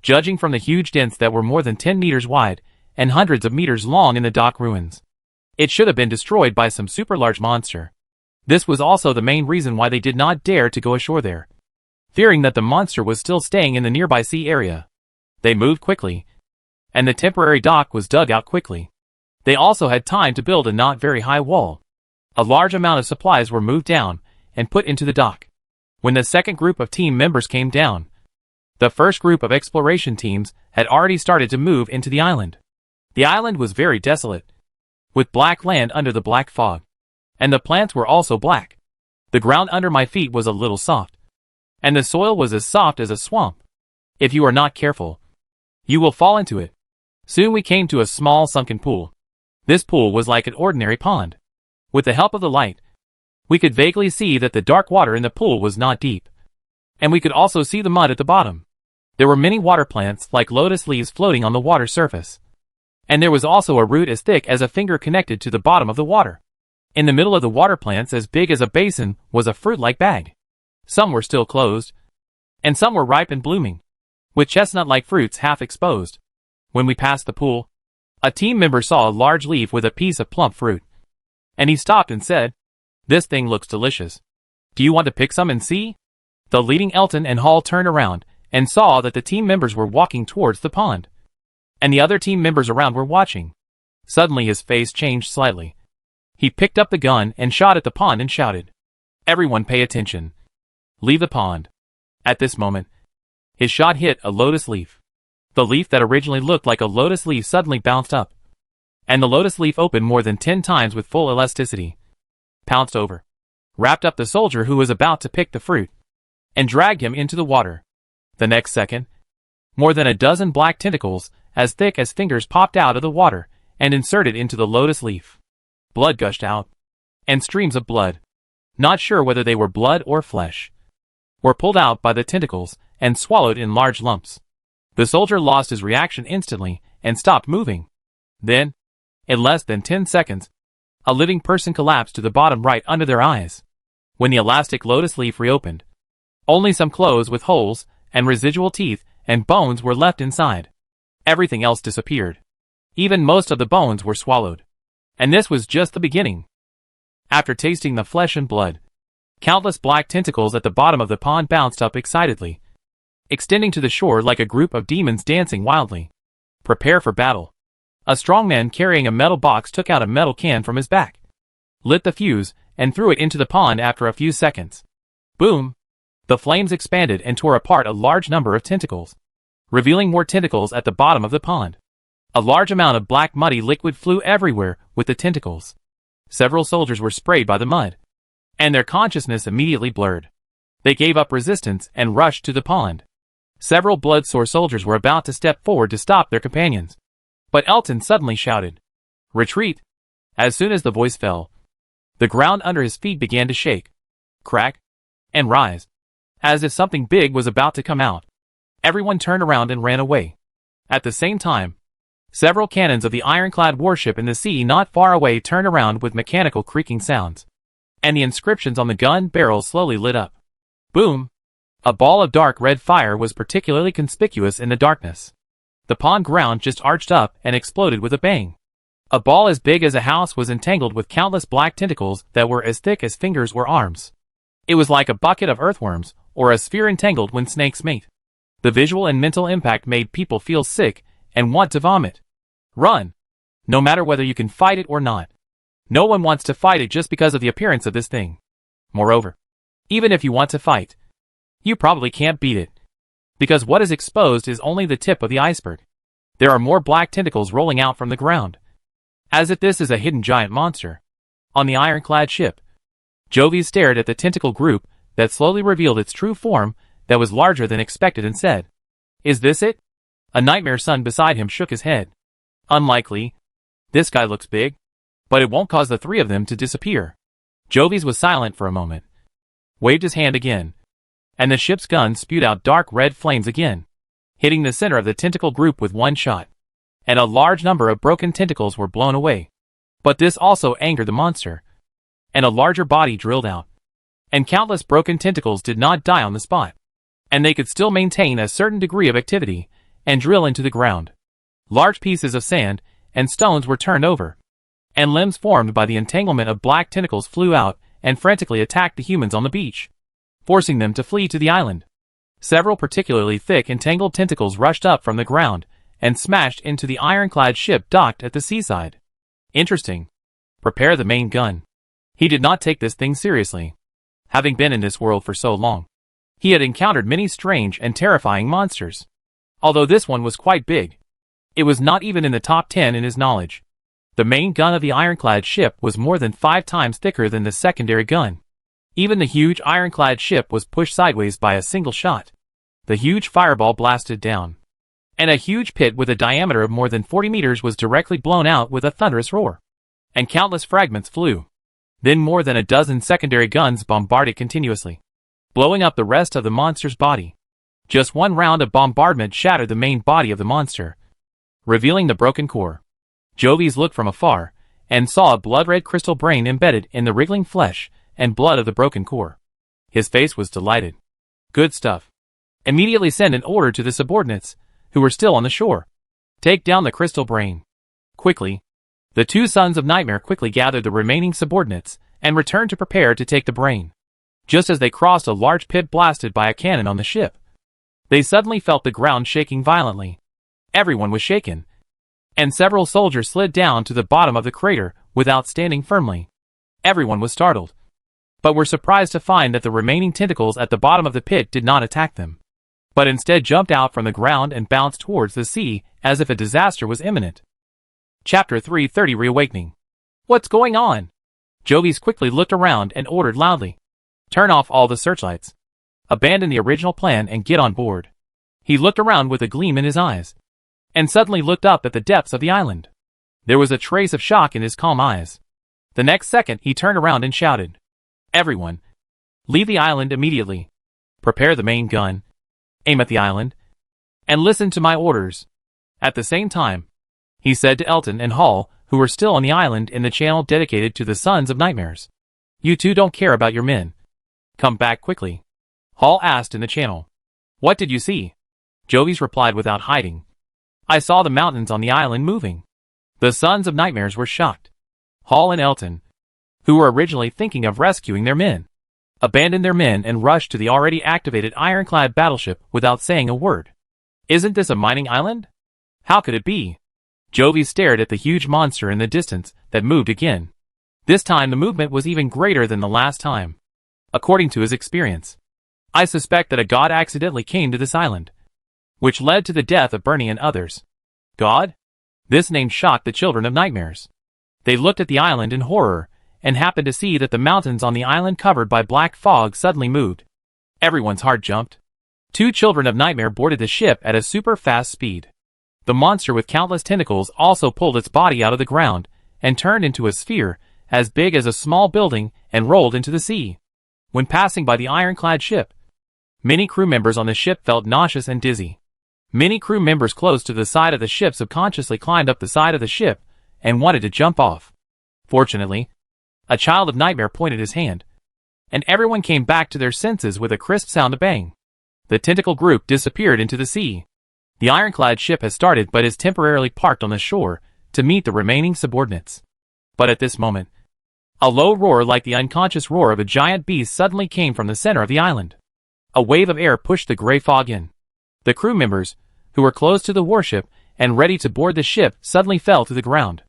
Judging from the huge dents that were more than 10 meters wide and hundreds of meters long in the dock ruins, it should have been destroyed by some super large monster. This was also the main reason why they did not dare to go ashore there, fearing that the monster was still staying in the nearby sea area. They moved quickly, and the temporary dock was dug out quickly. They also had time to build a not very high wall. A large amount of supplies were moved down and put into the dock. When the second group of team members came down, the first group of exploration teams had already started to move into the island. The island was very desolate, with black land under the black fog, and the plants were also black. The ground under my feet was a little soft, and the soil was as soft as a swamp. If you are not careful, you will fall into it. Soon we came to a small sunken pool. This pool was like an ordinary pond. With the help of the light, we could vaguely see that the dark water in the pool was not deep, and we could also see the mud at the bottom. There were many water plants like lotus leaves floating on the water surface, and there was also a root as thick as a finger connected to the bottom of the water. In the middle of the water plants as big as a basin was a fruit-like bag. Some were still closed, and some were ripe and blooming, with chestnut-like fruits half exposed. When we passed the pool, a team member saw a large leaf with a piece of plump fruit, and he stopped and said, "This thing looks delicious. Do you want to pick some and see?" The leading Elton and Hall turned around and saw that the team members were walking towards the pond, and the other team members around were watching. Suddenly his face changed slightly. He picked up the gun and shot at the pond and shouted, "Everyone pay attention. Leave the pond." At this moment, his shot hit a lotus leaf. The leaf that originally looked like a lotus leaf suddenly bounced up, and the lotus leaf opened more than 10 times with full elasticity, pounced over, wrapped up the soldier who was about to pick the fruit, and dragged him into the water. The next second, more than a dozen black tentacles, as thick as fingers, popped out of the water and inserted into the lotus leaf. Blood gushed out, and streams of blood, not sure whether they were blood or flesh, were pulled out by the tentacles and swallowed in large lumps. The soldier lost his reaction instantly and stopped moving. Then, in less than 10 seconds, a living person collapsed to the bottom right under their eyes. When the elastic lotus leaf reopened, only some clothes with holes and residual teeth and bones were left inside. Everything else disappeared. Even most of the bones were swallowed. And this was just the beginning. After tasting the flesh and blood, countless black tentacles at the bottom of the pond bounced up excitedly, extending to the shore like a group of demons dancing wildly. Prepare for battle. A strong man carrying a metal box took out a metal can from his back, lit the fuse, and threw it into the pond after a few seconds. Boom! The flames expanded and tore apart a large number of tentacles, revealing more tentacles at the bottom of the pond. A large amount of black muddy liquid flew everywhere with the tentacles. Several soldiers were sprayed by the mud, and their consciousness immediately blurred. They gave up resistance and rushed to the pond. Several blood-sore soldiers were about to step forward to stop their companions, but Elton suddenly shouted, "Retreat!" As soon as the voice fell, the ground under his feet began to shake, crack, and rise, as if something big was about to come out. Everyone turned around and ran away. At the same time, several cannons of the ironclad warship in the sea not far away turned around with mechanical creaking sounds, and the inscriptions on the gun barrels slowly lit up. Boom! A ball of dark red fire was particularly conspicuous in the darkness. The pond ground just arched up and exploded with a bang. A ball as big as a house was entangled with countless black tentacles that were as thick as fingers or arms. It was like a bucket of earthworms, or a sphere entangled when snakes mate. The visual and mental impact made people feel sick and want to vomit. Run! No matter whether you can fight it or not. No one wants to fight it just because of the appearance of this thing. Moreover, even if you want to fight, you probably can't beat it, because what is exposed is only the tip of the iceberg. There are more black tentacles rolling out from the ground, as if this is a hidden giant monster. On the ironclad ship, Jovi stared at the tentacle group that slowly revealed its true form that was larger than expected and said, "Is this it?" A nightmare son beside him shook his head. "Unlikely. This guy looks big, but it won't cause the three of them to disappear." Jovi's was silent for a moment, waved his hand again, and the ship's gun spewed out dark red flames again, hitting the center of the tentacle group with one shot, and a large number of broken tentacles were blown away. But this also angered the monster, and a larger body drilled out, and countless broken tentacles did not die on the spot, and they could still maintain a certain degree of activity and drill into the ground. Large pieces of sand and stones were turned over, and limbs formed by the entanglement of black tentacles flew out and frantically attacked the humans on the beach, forcing them to flee to the island. Several particularly thick entangled tentacles rushed up from the ground and smashed into the ironclad ship docked at the seaside. Interesting. Prepare the main gun. He did not take this thing seriously. Having been in this world for so long, he had encountered many strange and terrifying monsters. Although this one was quite big, it was not even in the top 10 in his knowledge. The main gun of the ironclad ship was more than 5 times thicker than the secondary gun. Even the huge ironclad ship was pushed sideways by a single shot. The huge fireball blasted down, and a huge pit with a diameter of more than 40 meters was directly blown out with a thunderous roar, and countless fragments flew. Then more than a dozen secondary guns bombarded continuously, blowing up the rest of the monster's body. Just one round of bombardment shattered the main body of the monster, revealing the broken core. Jovis looked from afar, and saw a blood-red crystal brain embedded in the wriggling flesh and blood of the broken core. His face was delighted. Good stuff. Immediately send an order to the subordinates, who were still on the shore. Take down the crystal brain. Quickly. The 2 sons of Nightmare quickly gathered the remaining subordinates, and returned to prepare to take the brain. Just as they crossed a large pit blasted by a cannon on the ship, they suddenly felt the ground shaking violently. Everyone was shaken, and several soldiers slid down to the bottom of the crater without standing firmly. Everyone was startled, but were surprised to find that the remaining tentacles at the bottom of the pit did not attack them, but instead jumped out from the ground and bounced towards the sea as if a disaster was imminent. Chapter 330 Reawakening. What's going on? Jovis quickly looked around and ordered loudly. Turn off all the searchlights. Abandon the original plan and get on board. He looked around with a gleam in his eyes, and suddenly looked up at the depths of the island. There was a trace of shock in his calm eyes. The next second he turned around and shouted, Everyone, leave the island immediately. Prepare the main gun, aim at the island, and listen to my orders. At the same time, he said to Elton and Hall, who were still on the island in the channel dedicated to the Sons of Nightmares. You two don't care about your men. Come back quickly. Hall asked in the channel. What did you see? Jovis replied without hiding. I saw the mountains on the island moving. The Sons of Nightmares were shocked. Hall and Elton, who were originally thinking of rescuing their men, abandoned their men and rushed to the already activated ironclad battleship without saying a word. Isn't this a mining island? How could it be? Jovis stared at the huge monster in the distance that moved again. This time the movement was even greater than the last time. According to his experience, I suspect that a god accidentally came to this island, which led to the death of Bernie and others. God? This name shocked the children of Nightmares. They looked at the island in horror, and happened to see that the mountains on the island covered by black fog suddenly moved. Everyone's heart jumped. 2 children of Nightmare boarded the ship at a super fast speed. The monster with countless tentacles also pulled its body out of the ground, and turned into a sphere, as big as a small building, and rolled into the sea. When passing by the ironclad ship, many crew members on the ship felt nauseous and dizzy. Many crew members close to the side of the ship subconsciously climbed up the side of the ship, and wanted to jump off. Fortunately, a child of Nightmare pointed his hand, and everyone came back to their senses with a crisp sound of bang. The tentacle group disappeared into the sea. The ironclad ship has started but is temporarily parked on the shore to meet the remaining subordinates. But at this moment, a low roar like the unconscious roar of a giant beast suddenly came from the center of the island. A wave of air pushed the gray fog in. The crew members, who were close to the warship and ready to board the ship, suddenly fell to the ground.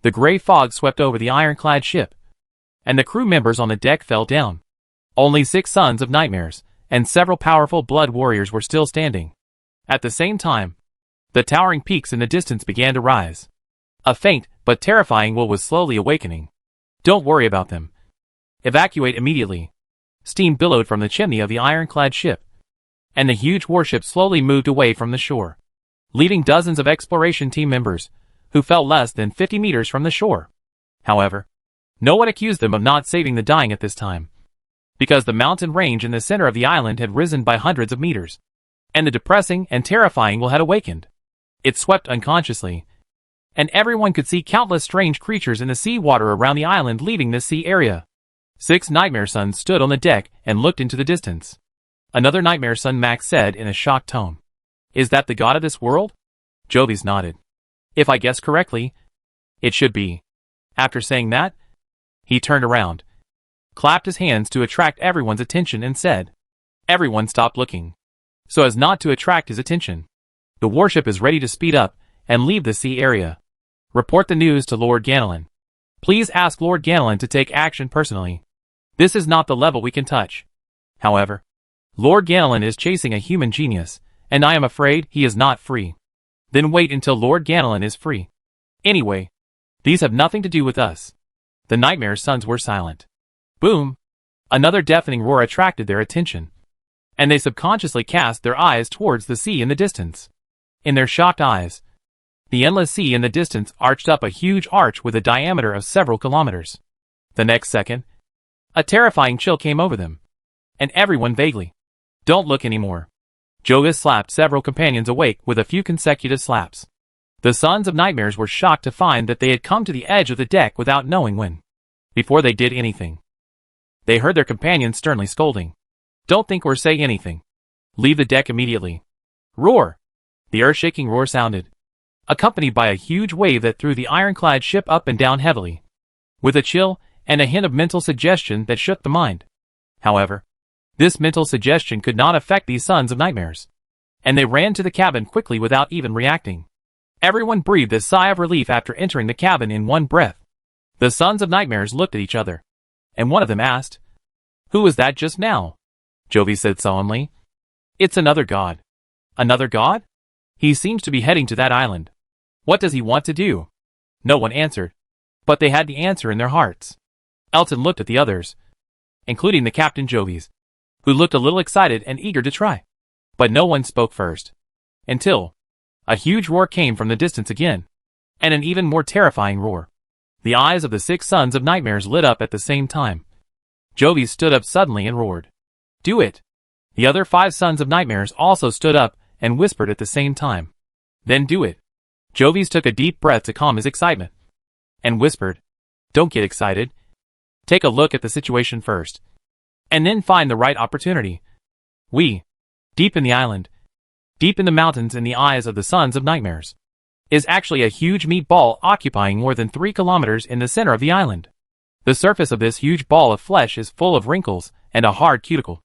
The gray fog swept over the ironclad ship, and the crew members on the deck fell down. Only 6 Sons of Nightmares and several powerful blood warriors were still standing. At the same time, the towering peaks in the distance began to rise. A faint but terrifying will was slowly awakening. Don't worry about them. Evacuate immediately. Steam billowed from the chimney of the ironclad ship, and the huge warship slowly moved away from the shore, leaving dozens of exploration team members, who fell less than 50 meters from the shore. However, no one accused them of not saving the dying at this time, because the mountain range in the center of the island had risen by hundreds of meters, and the depressing and terrifying will had awakened. It swept unconsciously, and everyone could see countless strange creatures in the sea water around the island leaving this sea area. 6 Nightmare Sons stood on the deck and looked into the distance. Another Nightmare Son, Max, said in a shocked tone. Is that the god of this world? Jovis nodded. If I guess correctly, it should be. After saying that, he turned around, clapped his hands to attract everyone's attention and said, Everyone stop looking, so as not to attract his attention. The warship is ready to speed up and leave the sea area. Report the news to Lord Ganelon. Please ask Lord Ganelon to take action personally. This is not the level we can touch. However, Lord Ganelon is chasing a human genius, and I am afraid he is not free. Then wait until Lord Ganelon is free. Anyway, these have nothing to do with us. The Nightmare's sons were silent. Boom! Another deafening roar attracted their attention, and they subconsciously cast their eyes towards the sea in the distance. In their shocked eyes, the endless sea in the distance arched up a huge arch with a diameter of several kilometers. The next second, a terrifying chill came over them, and everyone vaguely. Don't look anymore. Jovis slapped several companions awake with a few consecutive slaps. The Sons of Nightmares were shocked to find that they had come to the edge of the deck without knowing when. Before they did anything, they heard their companions sternly scolding. Don't think or say anything. Leave the deck immediately. Roar! The earth-shaking roar sounded, accompanied by a huge wave that threw the ironclad ship up and down heavily, with a chill and a hint of mental suggestion that shook the mind. However, this mental suggestion could not affect these Sons of Nightmares, and they ran to the cabin quickly without even reacting. Everyone breathed a sigh of relief after entering the cabin in one breath. The Sons of Nightmares looked at each other, and one of them asked, "Who was that just now?" Jovi said solemnly, "It's another god." "Another god? He seems to be heading to that island. What does he want to do?" No one answered, but they had the answer in their hearts. Elton looked at the others, including the Captain Jovis, who looked a little excited and eager to try. But no one spoke first, until a huge roar came from the distance again, and an even more terrifying roar. The eyes of the 6 Sons of Nightmares lit up at the same time. Jovis stood up suddenly and roared, "Do it!" The other 5 Sons of Nightmares also stood up and whispered at the same time, "Then do it." Jovis took a deep breath to calm his excitement, and whispered, "Don't get excited. Take a look at the situation first, and then find the right opportunity. Deep in the island, deep in the mountains in the eyes of the Sons of Nightmares, is actually a huge meat ball occupying more than 3 kilometers in the center of the island. The surface of this huge ball of flesh is full of wrinkles and a hard cuticle,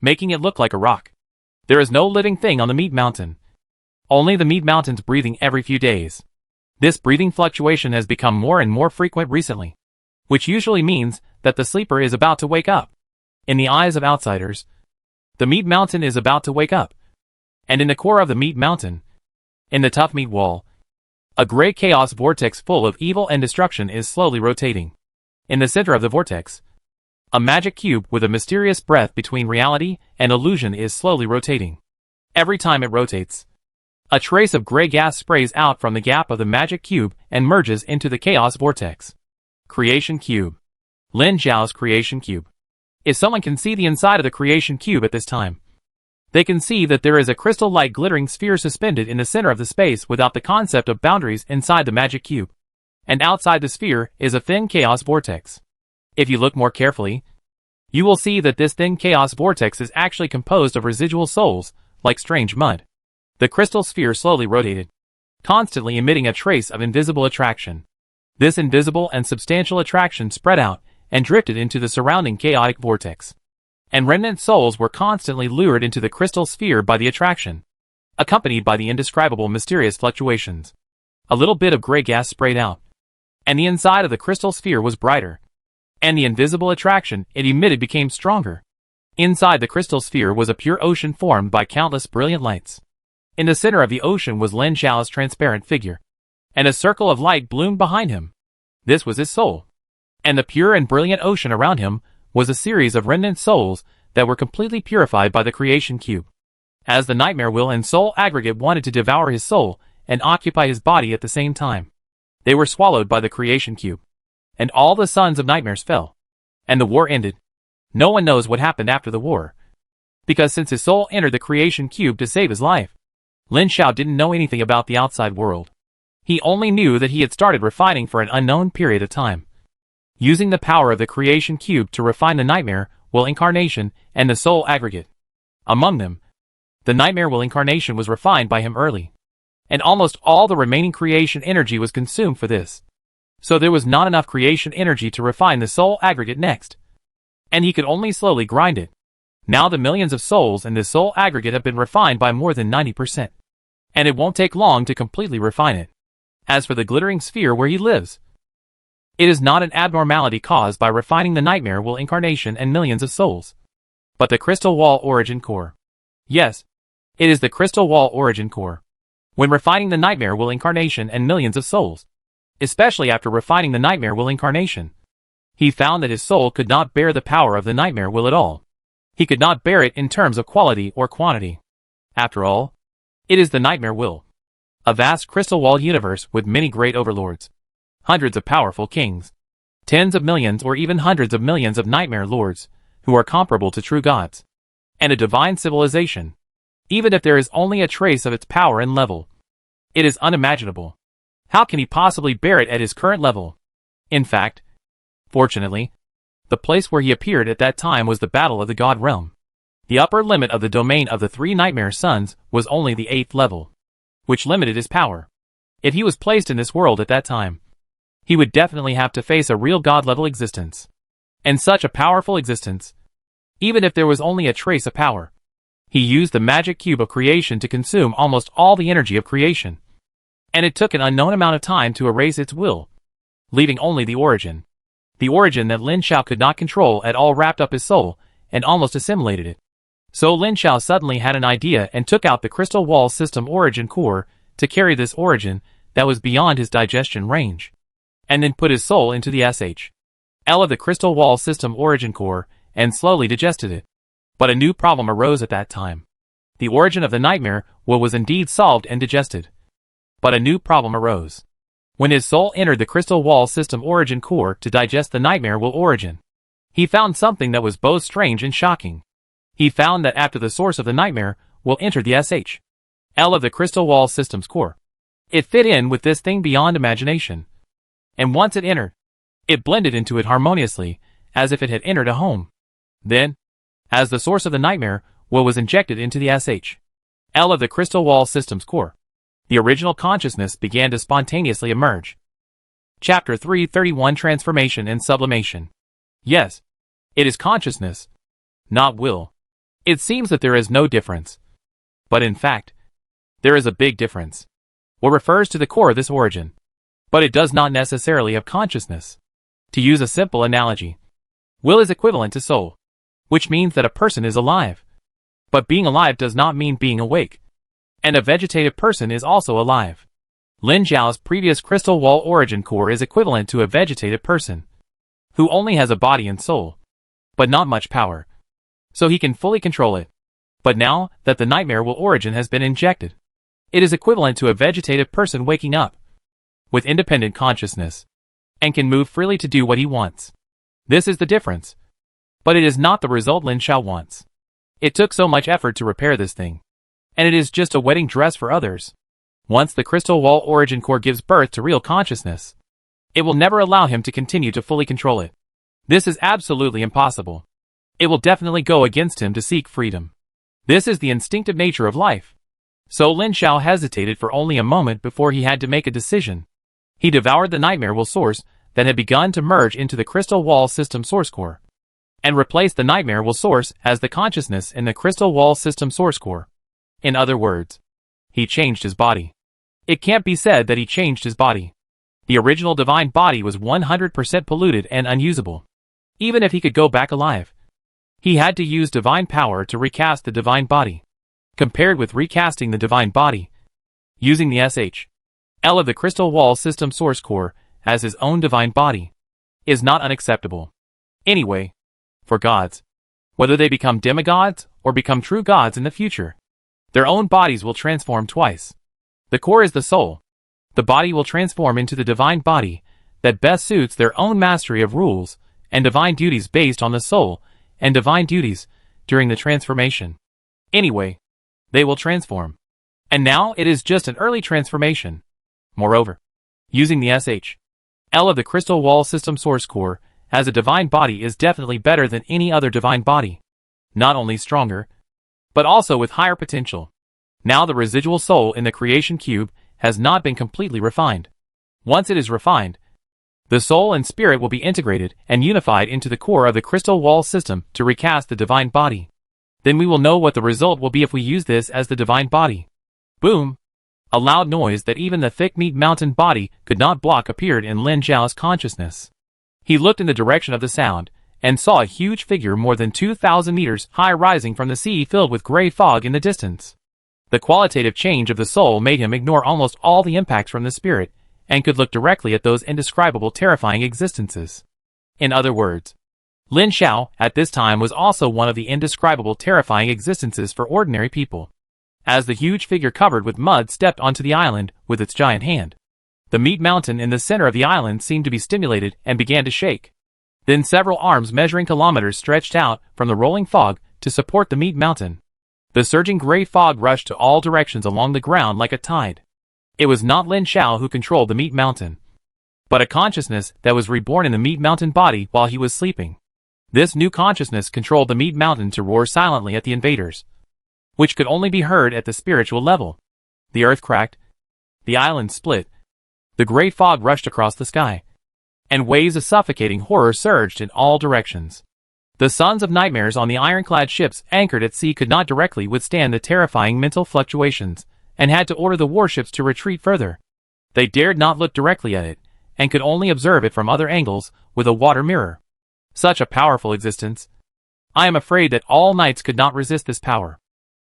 making it look like a rock. There is no living thing on the meat mountain. Only the meat mountain's breathing every few days. This breathing fluctuation has become more and more frequent recently, which usually means that the sleeper is about to wake up. In the eyes of outsiders, the meat mountain is about to wake up. And in the core of the meat mountain, in the tough meat wall, a gray chaos vortex full of evil and destruction is slowly rotating. In the center of the vortex, a magic cube with a mysterious breath between reality and illusion is slowly rotating. Every time it rotates, a trace of gray gas sprays out from the gap of the magic cube and merges into the chaos vortex. Creation Cube. Lin Zhao's Creation Cube. If someone can see the inside of the Creation Cube at this time, they can see that there is a crystal-like glittering sphere suspended in the center of the space without the concept of boundaries inside the magic cube. And outside the sphere is a thin chaos vortex. If you look more carefully, you will see that this thin chaos vortex is actually composed of residual souls, like strange mud. The crystal sphere slowly rotated, constantly emitting a trace of invisible attraction. This invisible and substantial attraction spread out and drifted into the surrounding chaotic vortex. And remnant souls were constantly lured into the crystal sphere by the attraction, accompanied by the indescribable mysterious fluctuations. A little bit of gray gas sprayed out, and the inside of the crystal sphere was brighter, and the invisible attraction it emitted became stronger. Inside the crystal sphere was a pure ocean formed by countless brilliant lights. In the center of the ocean was Lin Zhao's transparent figure, and a circle of light bloomed behind him. This was his soul. And the pure and brilliant ocean around him was a series of remnant souls that were completely purified by the Creation Cube. As the Nightmare Will and Soul Aggregate wanted to devour his soul and occupy his body at the same time, they were swallowed by the Creation Cube. And all the Sons of Nightmares fell. And the war ended. No one knows what happened after the war, because since his soul entered the Creation Cube to save his life, Lin Zhao didn't know anything about the outside world. He only knew that he had started refining for an unknown period of time, using the power of the Creation Cube to refine the Nightmare Will Incarnation and the Soul Aggregate. Among them, the Nightmare Will Incarnation was refined by him early, and almost all the remaining creation energy was consumed for this. So there was not enough creation energy to refine the Soul Aggregate next, and he could only slowly grind it. Now the millions of souls in the Soul Aggregate have been refined by more than 90%. and it won't take long to completely refine it. As for the glittering sphere where he lives, it is not an abnormality caused by refining the nightmare will incarnation and millions of souls, but the crystal wall origin core. Yes, it is the crystal wall origin core. When refining the nightmare will incarnation and millions of souls, especially after refining the nightmare will incarnation, he found that his soul could not bear the power of the nightmare will at all. He could not bear it in terms of quality or quantity. After all, it is the nightmare will, a vast crystal wall universe with many great overlords, hundreds of powerful kings, tens of millions or even hundreds of millions of nightmare lords who are comparable to true gods, and a divine civilization. Even if there is only a trace of its power and level, it is unimaginable. How can he possibly bear it at his current level? In fact, fortunately, the place where he appeared at that time was the battle of the god realm. The upper limit of the domain of the three nightmare sons was only the 8th level, which limited his power. If he was placed in this world at that time, he would definitely have to face a real god-level existence. And such a powerful existence, even if there was only a trace of power. He used the magic cube of creation to consume almost all the energy of creation, and it took an unknown amount of time to erase its will, leaving only the origin that Lin Xiao could not control at all wrapped up his soul and almost assimilated it. So Lin Xiao suddenly had an idea and took out the crystal wall system origin core to carry this origin that was beyond his digestion range, and then put his soul into the SHL of the crystal wall system origin core and slowly digested it. But a new problem arose at that time. The origin of the nightmare will was indeed solved and digested. But a new problem arose. When his soul entered the crystal wall system origin core to digest the nightmare will origin, he found something that was both strange and shocking. He found that after the source of the nightmare will enter the SHL of the crystal wall system's core, it fit in with this thing beyond imagination. And once it entered, it blended into it harmoniously, as if it had entered a home. Then, as the source of the nightmare will was injected into the SHL of the crystal wall system's core, the original consciousness began to spontaneously emerge. Chapter 331 Transformation and Sublimation. Yes, it is consciousness, not will. It seems that there is no difference. But in fact, there is a big difference. What refers to the core of this origin, but it does not necessarily have consciousness. To use a simple analogy, will is equivalent to soul, which means that a person is alive. But being alive does not mean being awake. And a vegetative person is also alive. Lin Xiao's previous crystal wall origin core is equivalent to a vegetative person, who only has a body and soul, but not much power, so he can fully control it. But now that the nightmare will origin has been injected, it is equivalent to a vegetative person waking up, with independent consciousness, and can move freely to do what he wants. This is the difference. But it is not the result Lin Xiao wants. It took so much effort to repair this thing, and it is just a wedding dress for others. Once the crystal wall origin core gives birth to real consciousness, it will never allow him to continue to fully control it. This is absolutely impossible. It will definitely go against him to seek freedom. This is the instinctive nature of life. So Lin Xiao hesitated for only a moment before he had to make a decision. He devoured the nightmare will source that had begun to merge into the crystal wall system source core, and replaced the nightmare will source as the consciousness in the crystal wall system source core. In other words, he changed his body. It can't be said that he changed his body. The original divine body was 100% polluted and unusable. Even if he could go back alive, he had to use divine power to recast the divine body. Compared with recasting the divine body, using the SHL of the crystal wall system source core as his own divine body is not unacceptable. Anyway, for gods, whether they become demigods or become true gods in the future, their own bodies will transform twice. The core is the soul. The body will transform into the divine body that best suits their own mastery of rules and divine duties based on the soul and divine duties during the transformation. Anyway, they will transform. And now it is just an early transformation. Moreover, using the SHL of the crystal wall system source core as a divine body is definitely better than any other divine body. Not only stronger, but also with higher potential. Now the residual soul in the creation cube has not been completely refined. Once it is refined, the soul and spirit will be integrated and unified into the core of the crystal wall system to recast the divine body. Then we will know what the result will be if we use this as the divine body. Boom! A loud noise that even the thick meat mountain body could not block appeared in Lin Zhao's consciousness. He looked in the direction of the sound, and saw a huge figure more than 2,000 meters high rising from the sea filled with gray fog in the distance. The qualitative change of the soul made him ignore almost all the impacts from the spirit, and could look directly at those indescribable terrifying existences. In other words, Lin Zhao at this time was also one of the indescribable terrifying existences for ordinary people. As the huge figure covered with mud stepped onto the island with its giant hand, the meat mountain in the center of the island seemed to be stimulated and began to shake. Then several arms measuring kilometers stretched out from the rolling fog to support the meat mountain. The surging gray fog rushed to all directions along the ground like a tide. It was not Lin Zhao who controlled the meat mountain, but a consciousness that was reborn in the meat mountain body while he was sleeping. This new consciousness controlled the meat mountain to roar silently at the invaders, which could only be heard at the spiritual level. The earth cracked, the island split, the gray fog rushed across the sky, and waves of suffocating horror surged in all directions. The sons of nightmares on the ironclad ships anchored at sea could not directly withstand the terrifying mental fluctuations, and had to order the warships to retreat further. They dared not look directly at it, and could only observe it from other angles with a water mirror. Such a powerful existence. I am afraid that all knights could not resist this power.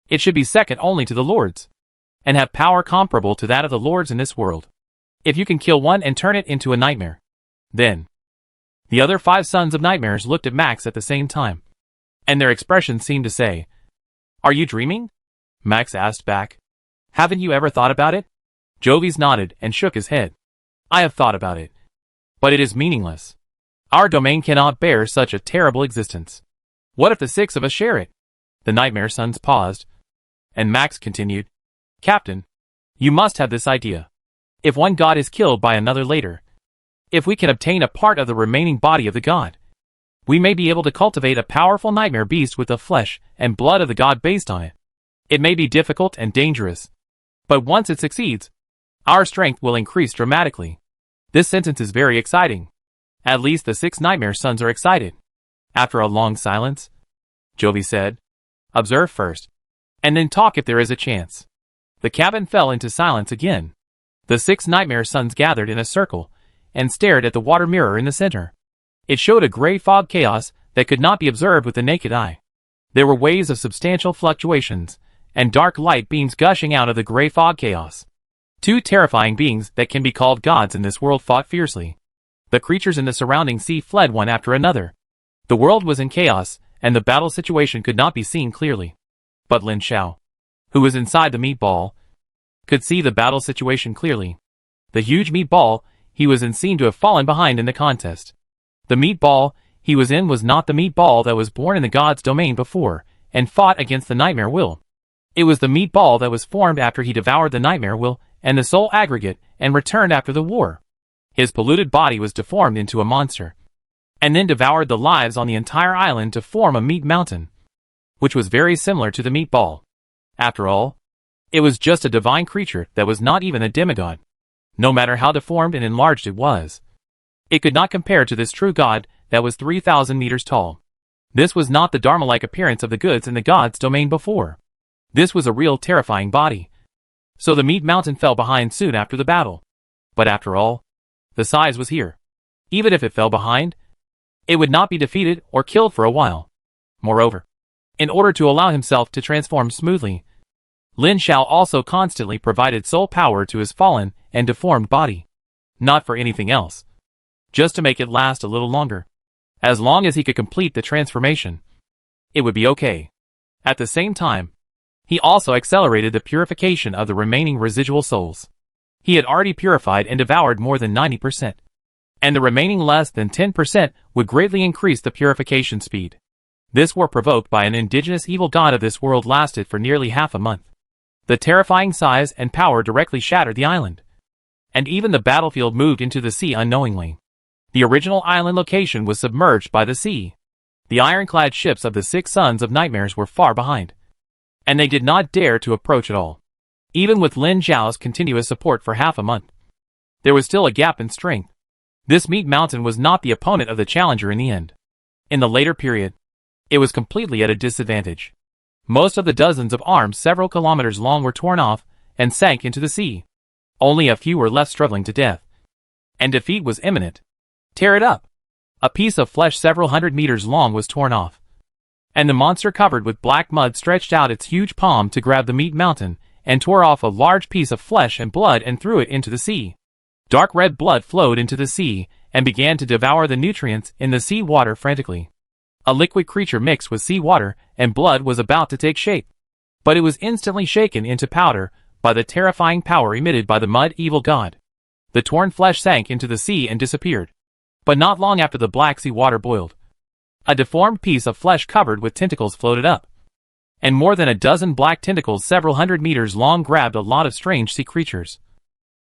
It should be second only to the lords, and have power comparable to that of the lords in this world. If you can kill one and turn it into a nightmare, then. The other 5 sons of nightmares looked at Max at the same time, and their expressions seemed to say, "Are you dreaming?" Max asked back, "Haven't you ever thought about it?" Jovis nodded and shook his head. "I have thought about it, but it is meaningless. Our domain cannot bear such a terrible existence. What if the 6 of us share it?" The nightmare sons paused, and Max continued, "Captain, you must have this idea. If one god is killed by another later, if we can obtain a part of the remaining body of the god, we may be able to cultivate a powerful nightmare beast with the flesh and blood of the god based on it. It may be difficult and dangerous, but once it succeeds, our strength will increase dramatically." This sentence is very exciting. At least the 6 nightmare sons are excited. After a long silence, Jovi said, "Observe first, and then talk if there is a chance." The cabin fell into silence again. The 6 nightmare sons gathered in a circle and stared at the water mirror in the center. It showed a gray fog chaos that could not be observed with the naked eye. There were waves of substantial fluctuations, and dark light beams gushing out of the gray fog chaos. 2 terrifying beings that can be called gods in this world fought fiercely. The creatures in the surrounding sea fled one after another. The world was in chaos, and the battle situation could not be seen clearly. But Lin Zhao, who was inside the meatball, could see the battle situation clearly. The huge meatball he was in seemed to have fallen behind in the contest. The meatball he was in was not the meatball that was born in the god's domain before, and fought against the nightmare will. It was the meatball that was formed after he devoured the nightmare will and the soul aggregate and returned after the war. His polluted body was deformed into a monster, and then devoured the lives on the entire island to form a meat mountain, which was very similar to the meatball. After all, it was just a divine creature that was not even a demigod. No matter how deformed and enlarged it was, it could not compare to this true god that was 3,000 meters tall. This was not the Dharma-like appearance of the goods in the god's domain before. This was a real terrifying body. So the meat mountain fell behind soon after the battle. But after all, the size was here. Even if it fell behind, it would not be defeated or killed for a while. Moreover, in order to allow himself to transform smoothly, Lin Zhao also constantly provided soul power to his fallen and deformed body. Not for anything else. Just to make it last a little longer. As long as he could complete the transformation, it would be okay. At the same time, he also accelerated the purification of the remaining residual souls. He had already purified and devoured more than 90%. And the remaining less than 10% would greatly increase the purification speed. This war provoked by an indigenous evil god of this world lasted for nearly half a month. The terrifying size and power directly shattered the island. And even the battlefield moved into the sea unknowingly. The original island location was submerged by the sea. The ironclad ships of the 6 sons of nightmares were far behind, and they did not dare to approach at all. Even with Lin Zhao's continuous support for half a month, there was still a gap in strength. This meat mountain was not the opponent of the challenger in the end. In the later period, it was completely at a disadvantage. Most of the dozens of arms several kilometers long were torn off, and sank into the sea. Only a few were left struggling to death. And defeat was imminent. Tear it up. A piece of flesh several hundred meters long was torn off. And the monster covered with black mud stretched out its huge palm to grab the meat mountain, and tore off a large piece of flesh and blood and threw it into the sea. Dark red blood flowed into the sea, and began to devour the nutrients in the sea water frantically. A liquid creature mixed with sea water and blood was about to take shape. But it was instantly shaken into powder by the terrifying power emitted by the mud evil god. The torn flesh sank into the sea and disappeared. But not long after the black sea water boiled. A deformed piece of flesh covered with tentacles floated up. And more than a dozen black tentacles several hundred meters long grabbed a lot of strange sea creatures,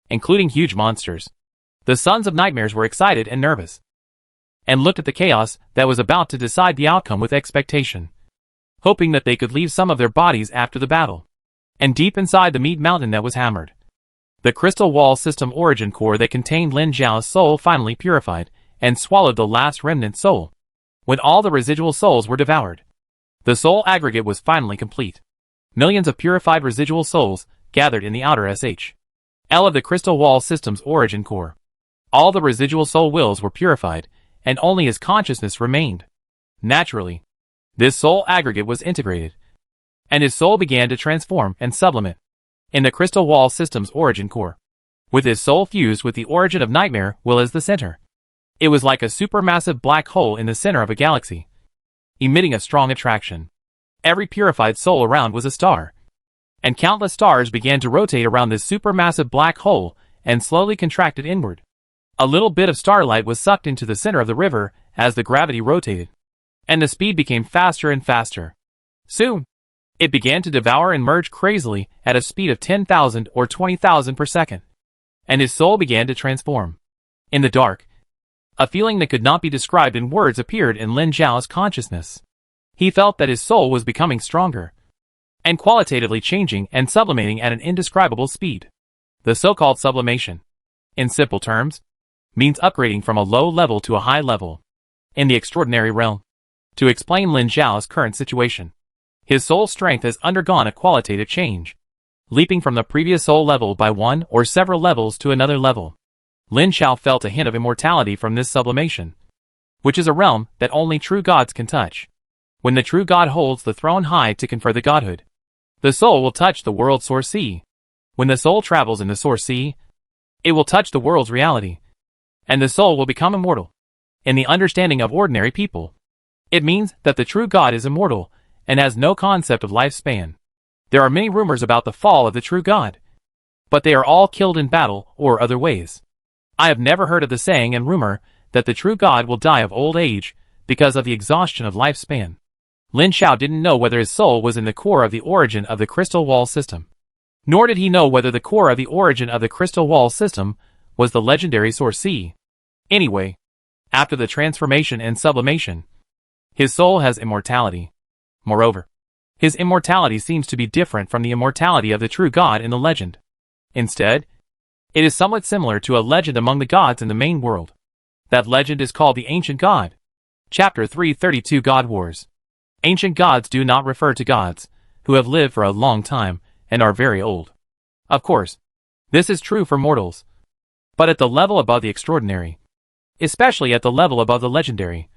including huge monsters. The sons of nightmares were excited and nervous, and looked at the chaos that was about to decide the outcome with expectation, hoping that they could leave some of their bodies after the battle. And deep inside the meat mountain that was hammered, the crystal wall system origin core that contained Lin Zhao's soul finally purified, and swallowed the last remnant soul. When all the residual souls were devoured, the soul aggregate was finally complete. Millions of purified residual souls gathered in the outer SHL of the crystal wall system's origin core. All the residual soul wills were purified, and only his consciousness remained. Naturally, this soul aggregate was integrated, and his soul began to transform and sublimate in the crystal wall system's origin core, with his soul fused with the origin of nightmare will as the center. It was like a supermassive black hole in the center of a galaxy, emitting a strong attraction. Every purified soul around was a star, and countless stars began to rotate around this supermassive black hole and slowly contracted inward. A little bit of starlight was sucked into the center of the river as the gravity rotated, and the speed became faster and faster. Soon, it began to devour and merge crazily at a speed of 10,000 or 20,000 per second, and his soul began to transform. In the dark, a feeling that could not be described in words appeared in Lin Zhao's consciousness. He felt that his soul was becoming stronger, and qualitatively changing and sublimating at an indescribable speed. The so-called sublimation, in simple terms, means upgrading from a low level to a high level in the extraordinary realm. To explain Lin Zhao's current situation, his soul strength has undergone a qualitative change, leaping from the previous soul level by one or several levels to another level. Lin Zhao felt a hint of immortality from this sublimation, which is a realm that only true gods can touch. When the true god holds the throne high to confer the godhood, the soul will touch the world's source sea. When the soul travels in the source sea, it will touch the world's reality, and the soul will become immortal. In the understanding of ordinary people, it means that the true God is immortal and has no concept of lifespan. There are many rumors about the fall of the true God, but they are all killed in battle or other ways. I have never heard of the saying and rumor that the true God will die of old age because of the exhaustion of lifespan. Lin Zhao didn't know whether his soul was in the core of the origin of the crystal wall system, nor did he know whether the core of the origin of the crystal wall system was the legendary source sea. Anyway, after the transformation and sublimation, his soul has immortality. Moreover, his immortality seems to be different from the immortality of the true God in the legend. Instead, it is somewhat similar to a legend among the gods in the main world. That legend is called the Ancient God. Chapter 332 God Wars. Ancient gods do not refer to gods who have lived for a long time and are very old. Of course, this is true for mortals, but at the level above the extraordinary, especially at the level above the legendary,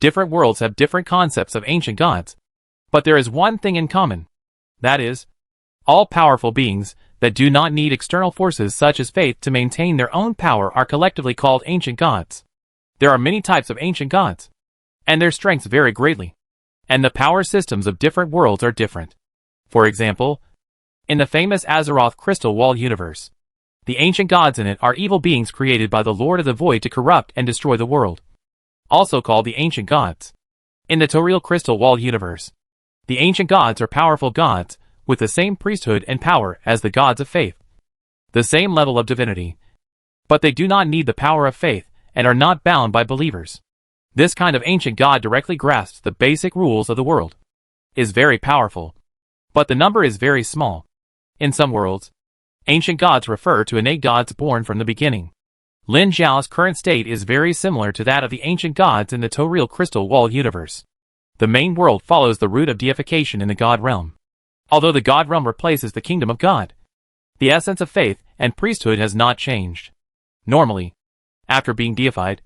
different worlds have different concepts of ancient gods. But there is one thing in common. That is, all-powerful beings that do not need external forces such as faith to maintain their own power are collectively called ancient gods. There are many types of ancient gods, and their strengths vary greatly, and the power systems of different worlds are different. For example, in the famous Azeroth Crystal Wall universe, the ancient gods in it are evil beings created by the Lord of the Void to corrupt and destroy the world, also called the ancient gods. In the Toriel Crystal Wall universe, the ancient gods are powerful gods with the same priesthood and power as the gods of faith, the same level of divinity, but they do not need the power of faith and are not bound by believers. This kind of ancient god directly grasps the basic rules of the world, is very powerful, but the number is very small. In some worlds, ancient gods refer to innate gods born from the beginning. Lin Zhao's current state is very similar to that of the ancient gods in the Toriel Crystal Wall universe. The main world follows the route of deification in the god realm. Although the god realm replaces the kingdom of God, The essence of faith and priesthood has not changed. Normally, after being deified,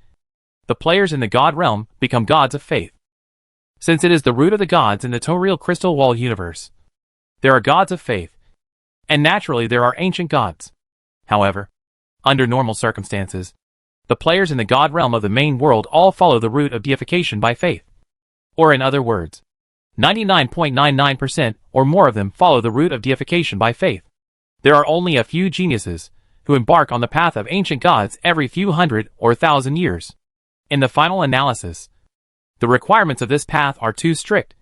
the players in the God realm become gods of faith. Since it is the root of the gods in the Toriel Crystal Wall universe, there are gods of faith, and naturally there are ancient gods. However, under normal circumstances, the players in the God realm of the main world all follow the root of deification by faith. Or in other words, 99.99% or more of them follow the root of deification by faith. There are only a few geniuses who embark on the path of ancient gods every few hundred or thousand years. In the final analysis, the requirements of this path are too strict,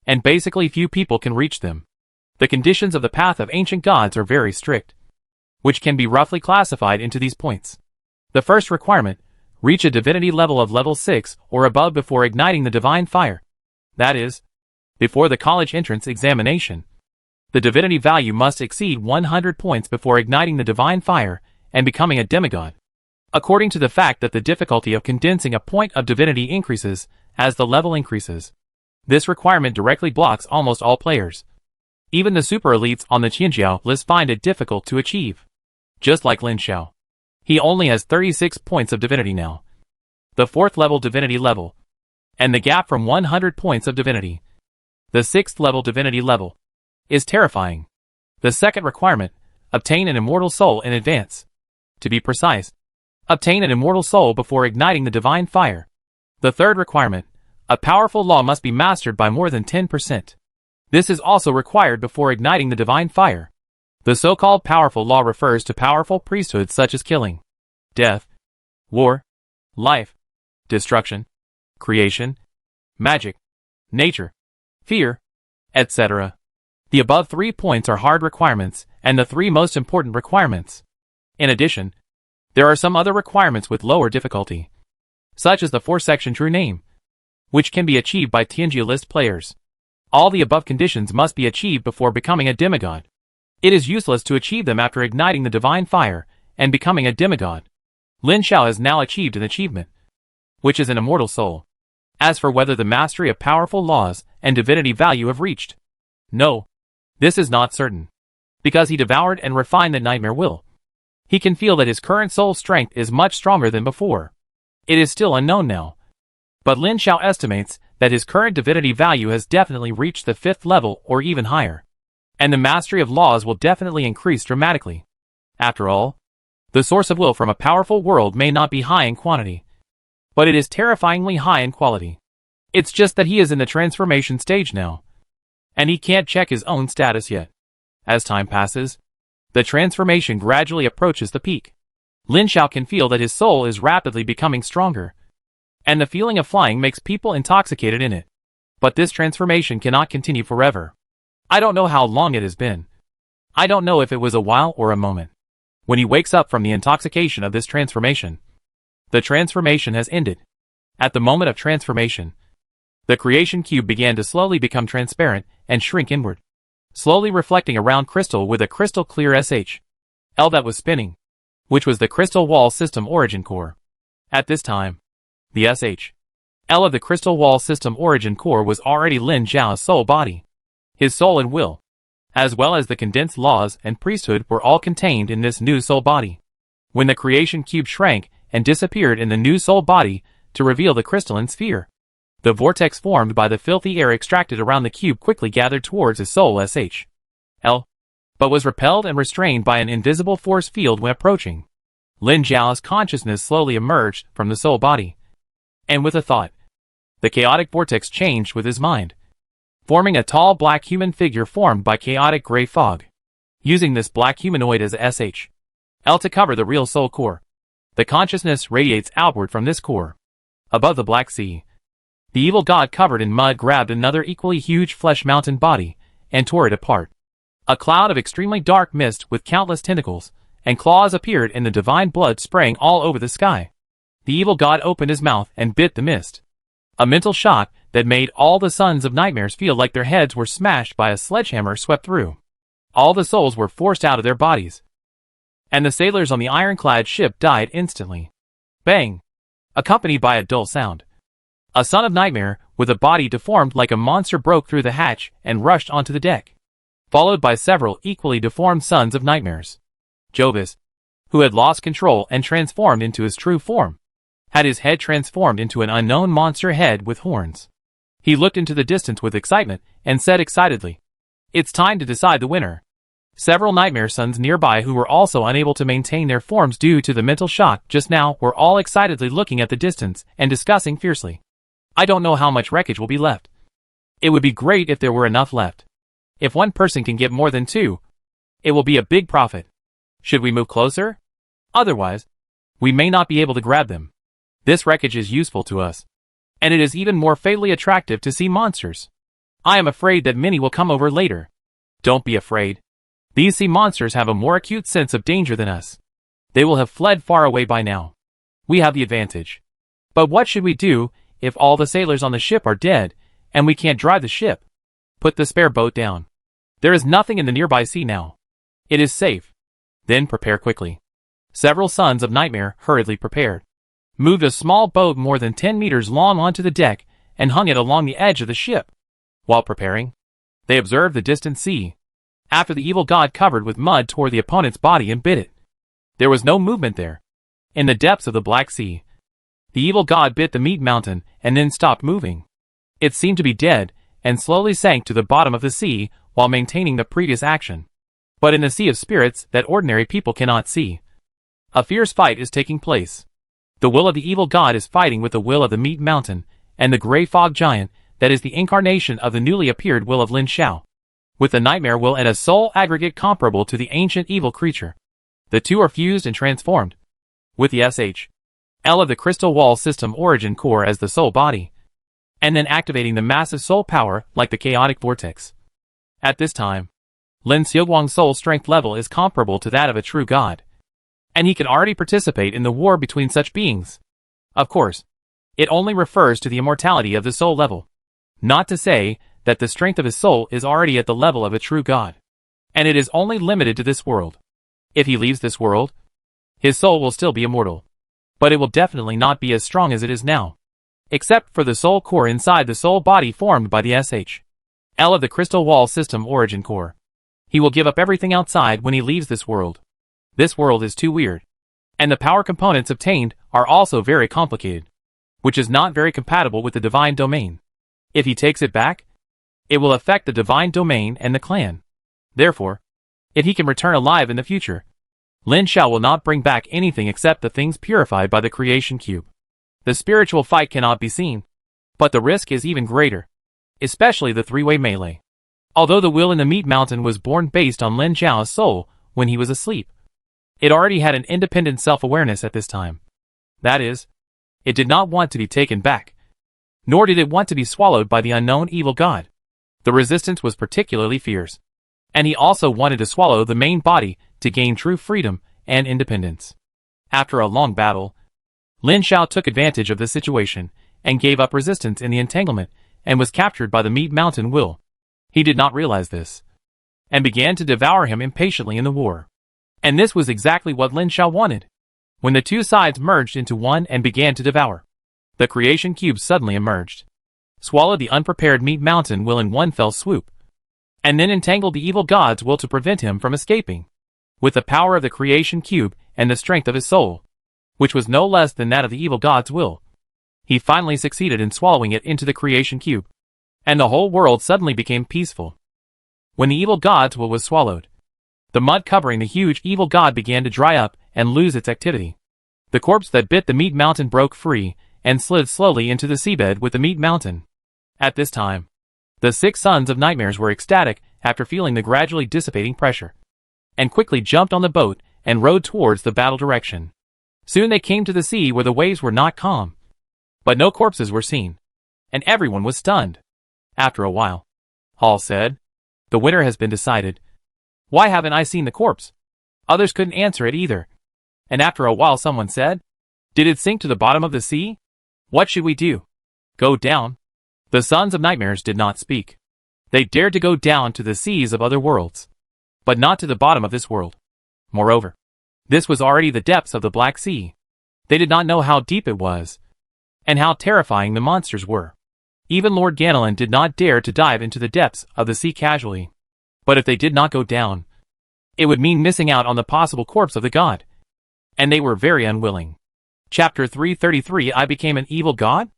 and basically few people can reach them. The conditions of the path of ancient gods are very strict, which can be roughly classified into these points. The first requirement, reach a divinity level of level 6 or above before igniting the divine fire. That is, before the college entrance examination. The divinity value must exceed 100 points before igniting the divine fire and becoming a demigod. According to the fact that the difficulty of condensing a point of divinity increases as the level increases, this requirement directly blocks almost all players. Even the super elites on the Qianjiao list find it difficult to achieve. Just like Lin Xiao. He only has 36 points of divinity now. The 4th level divinity level. And the gap from 100 points of divinity. The 6th level divinity level. Is terrifying. The second requirement, obtain an immortal soul in advance. To be precise, obtain an immortal soul before igniting the divine fire. The third requirement, a powerful law must be mastered by more than 10%. This is also required before igniting the divine fire. The so-called powerful law refers to powerful priesthoods such as killing, death, war, life, destruction, creation, magic, nature, fear, etc. The above 3 points are hard requirements and the 3 most important requirements. In addition, there are some other requirements with lower difficulty, such as the 4-section true name, which can be achieved by Tianjia list players. All the above conditions must be achieved before becoming a demigod. It is useless to achieve them after igniting the divine fire and becoming a demigod. Lin Xiao has now achieved an achievement, which is an immortal soul. As for whether the mastery of powerful laws and divinity value have reached, no, this is not certain, because he devoured and refined the nightmare will. He can feel that his current soul strength is much stronger than before. It is still unknown now. But Lin Xiao estimates that his current divinity value has definitely reached the 5th level or even higher. And the mastery of laws will definitely increase dramatically. After all, the source of will from a powerful world may not be high in quantity, but it is terrifyingly high in quality. It's just that he is in the transformation stage now, and he can't check his own status yet. As time passes, the transformation gradually approaches the peak. Lin Xiao can feel that his soul is rapidly becoming stronger, and the feeling of flying makes people intoxicated in it. But this transformation cannot continue forever. I don't know how long it has been. I don't know if it was a while or a moment. When he wakes up from the intoxication of this transformation, the transformation has ended. At the moment of transformation, the creation cube began to slowly become transparent and shrink inward, slowly reflecting a round crystal with a crystal clear SH.L that was spinning, which was the crystal wall system origin core. At this time, the SH.L of the crystal wall system origin core was already Lin Xiao's soul body. His soul and will, as well as the condensed laws and priesthood, were all contained in this new soul body. When the creation cube shrank and disappeared in the new soul body to reveal the crystalline sphere, the vortex formed by the filthy air extracted around the cube quickly gathered towards his soul SH.L, but was repelled and restrained by an invisible force field when approaching. Lin Xiao's consciousness slowly emerged from the soul body, and with a thought, the chaotic vortex changed with his mind, forming a tall black human figure formed by chaotic gray fog. Using this black humanoid as a SH.L to cover the real soul core, the consciousness radiates outward from this core. Above the Black Sea, the evil god covered in mud grabbed another equally huge flesh mountain body and tore it apart. A cloud of extremely dark mist with countless tentacles and claws appeared, and the divine blood spraying all over the sky. The evil god opened his mouth and bit the mist. A mental shock that made all the sons of nightmares feel like their heads were smashed by a sledgehammer swept through. All the souls were forced out of their bodies, and the sailors on the ironclad ship died instantly. Bang! Accompanied by a dull sound. A son of nightmare, with a body deformed like a monster, broke through the hatch and rushed onto the deck. followed by several equally deformed sons of nightmares. Jobus, who had lost control and transformed into his true form, had his head transformed into an unknown monster head with horns. He looked into the distance with excitement and said excitedly, "It's time to decide the winner." Several nightmare sons nearby who were also unable to maintain their forms due to the mental shock just now were all excitedly looking at the distance and discussing fiercely. "I don't know how much wreckage will be left. It would be great if there were enough left. If one person can get more than two, it will be a big profit. Should we move closer? Otherwise, we may not be able to grab them. This wreckage is useful to us, and it is even more fatally attractive to see monsters. I am afraid that many will come over later." "Don't be afraid. These sea monsters have a more acute sense of danger than us. They will have fled far away by now. We have the advantage. But what should we do if all the sailors on the ship are dead and we can't drive the ship? Put the spare boat down. There is nothing in the nearby sea now. It is safe. Then prepare quickly." Several sons of Nightmare hurriedly prepared, moved a small boat more than 10 meters long onto the deck, and hung it along the edge of the ship. While preparing, they observed the distant sea. After the evil god covered with mud tore the opponent's body and bit it. There was no movement there. In the depths of the Black Sea, the evil god bit the meat mountain and then stopped moving. It seemed to be dead, and slowly sank to the bottom of the sea while maintaining the previous action. But in the sea of spirits that ordinary people cannot see, a fierce fight is taking place. The will of the evil god is fighting with the will of the meat mountain, and the gray fog giant that is the incarnation of the newly appeared will of Lin Xiao, with the nightmare will and a soul aggregate comparable to the ancient evil creature. The two are fused and transformed, with the SH.L of the crystal wall system origin core as the soul body, and then activating the massive soul power like the chaotic vortex. At this time, Lin Xiaoguang's soul strength level is comparable to that of a true god, and he can already participate in the war between such beings. Of course, it only refers to the immortality of the soul level, not to say that the strength of his soul is already at the level of a true god, and it is only limited to this world. If he leaves this world, his soul will still be immortal, but it will definitely not be as strong as it is now, except for the soul core inside the soul body formed by the SH.L of the crystal wall system origin core. He will give up everything outside when he leaves this world. This world is too weird, and the power components obtained are also very complicated, which is not very compatible with the divine domain. If he takes it back, it will affect the divine domain and the clan. Therefore, if he can return alive in the future, Lin Xiao will not bring back anything except the things purified by the creation cube. The spiritual fight cannot be seen, but the risk is even greater, especially the three-way melee. Although the will in the meat mountain was born based on Lin Xiao's soul when he was asleep, it already had an independent self-awareness at this time. That is, it did not want to be taken back, nor did it want to be swallowed by the unknown evil god. The resistance was particularly fierce, and he also wanted to swallow the main body to gain true freedom and independence. After a long battle, Lin Xiao took advantage of the situation and gave up resistance in the entanglement and was captured by the meat mountain will. He did not realize this, and began to devour him impatiently in the war. And this was exactly what Lin Xiao wanted. When the two sides merged into one and began to devour, the creation cube suddenly emerged, swallowed the unprepared meat mountain will in one fell swoop, and then entangled the evil god's will to prevent him from escaping. With the power of the creation cube and the strength of his soul, which was no less than that of the evil god's will, he finally succeeded in swallowing it into the creation cube, and the whole world suddenly became peaceful. When the evil god's will was swallowed, the mud covering the huge evil god began to dry up and lose its activity. The corpse that bit the meat mountain broke free and slid slowly into the seabed with the meat mountain. At this time, the 6 sons of nightmares were ecstatic after feeling the gradually dissipating pressure, and quickly jumped on the boat and rowed towards the battle direction. Soon they came to the sea where the waves were not calm, but no corpses were seen, and everyone was stunned. After a while, Hall said, "The winner has been decided. Why haven't I seen the corpse?" Others couldn't answer it either. And after a while someone said, "Did it sink to the bottom of the sea? What should we do? Go down?" The sons of nightmares did not speak. They dared to go down to the seas of other worlds, but not to the bottom of this world. Moreover, this was already the depths of the Black Sea. They did not know how deep it was, and how terrifying the monsters were. Even Lord Ganelin did not dare to dive into the depths of the sea casually. But if they did not go down, it would mean missing out on the possible corpse of the god. And they were very unwilling. Chapter 333 I Became an Evil God?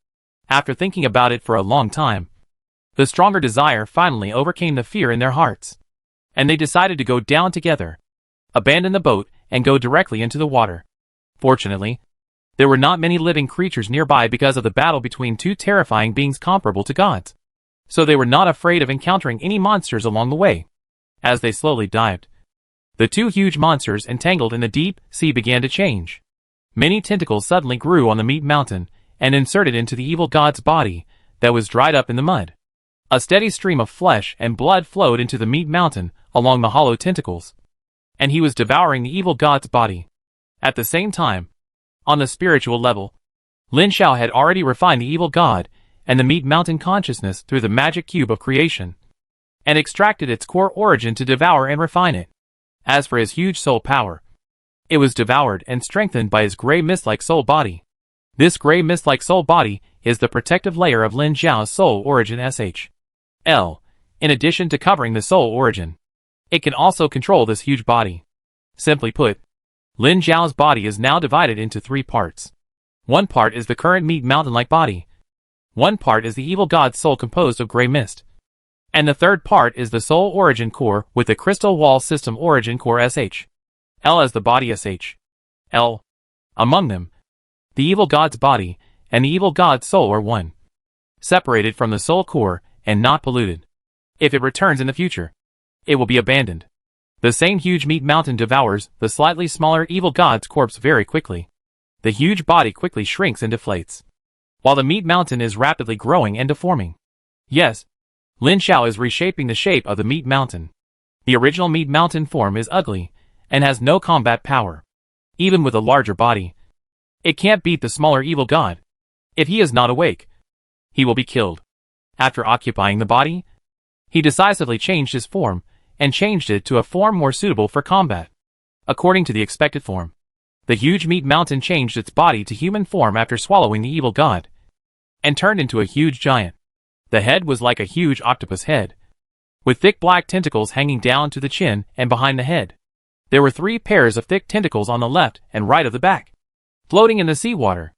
After thinking about it for a long time, the stronger desire finally overcame the fear in their hearts. And they decided to go down together, abandon the boat, and go directly into the water. Fortunately, there were not many living creatures nearby because of the battle between two terrifying beings comparable to gods. So they were not afraid of encountering any monsters along the way. As they slowly dived, the two huge monsters entangled in the deep sea began to change. Many tentacles suddenly grew on the meat mountain and inserted into the evil god's body that was dried up in the mud. A steady stream of flesh and blood flowed into the meat mountain along the hollow tentacles, and he was devouring the evil god's body. At the same time, on the spiritual level, Lin Xiao had already refined the evil god and the meat mountain consciousness through the magic cube of creation, and extracted its core origin to devour and refine it. As for his huge soul power, it was devoured and strengthened by his gray mist-like soul body. This gray mist-like soul body is the protective layer of Lin Xiao's soul origin SHL. In addition to covering the soul origin, it can also control this huge body. Simply put, Lin Xiao's body is now divided into three parts. One part is the current meat mountain-like body. One part is the evil god's soul composed of gray mist. And the third part is the soul origin core with the crystal wall system origin core SHL as the body SHL. Among them, the evil god's body and the evil god's soul are one, separated from the soul core and not polluted. If it returns in the future, it will be abandoned. The same huge meat mountain devours the slightly smaller evil god's corpse very quickly. The huge body quickly shrinks and deflates, while the meat mountain is rapidly growing and deforming. Yes, Lin Xiao is reshaping the shape of the meat mountain. The original meat mountain form is ugly and has no combat power. Even with a larger body, it can't beat the smaller evil god. If he is not awake, he will be killed. After occupying the body, he decisively changed his form and changed it to a form more suitable for combat. According to the expected form, the huge meat mountain changed its body to human form after swallowing the evil god, and turned into a huge giant. The head was like a huge octopus head, with thick black tentacles hanging down to the chin and behind the head. There were 3 pairs of thick tentacles on the left and right of the back, floating in the seawater.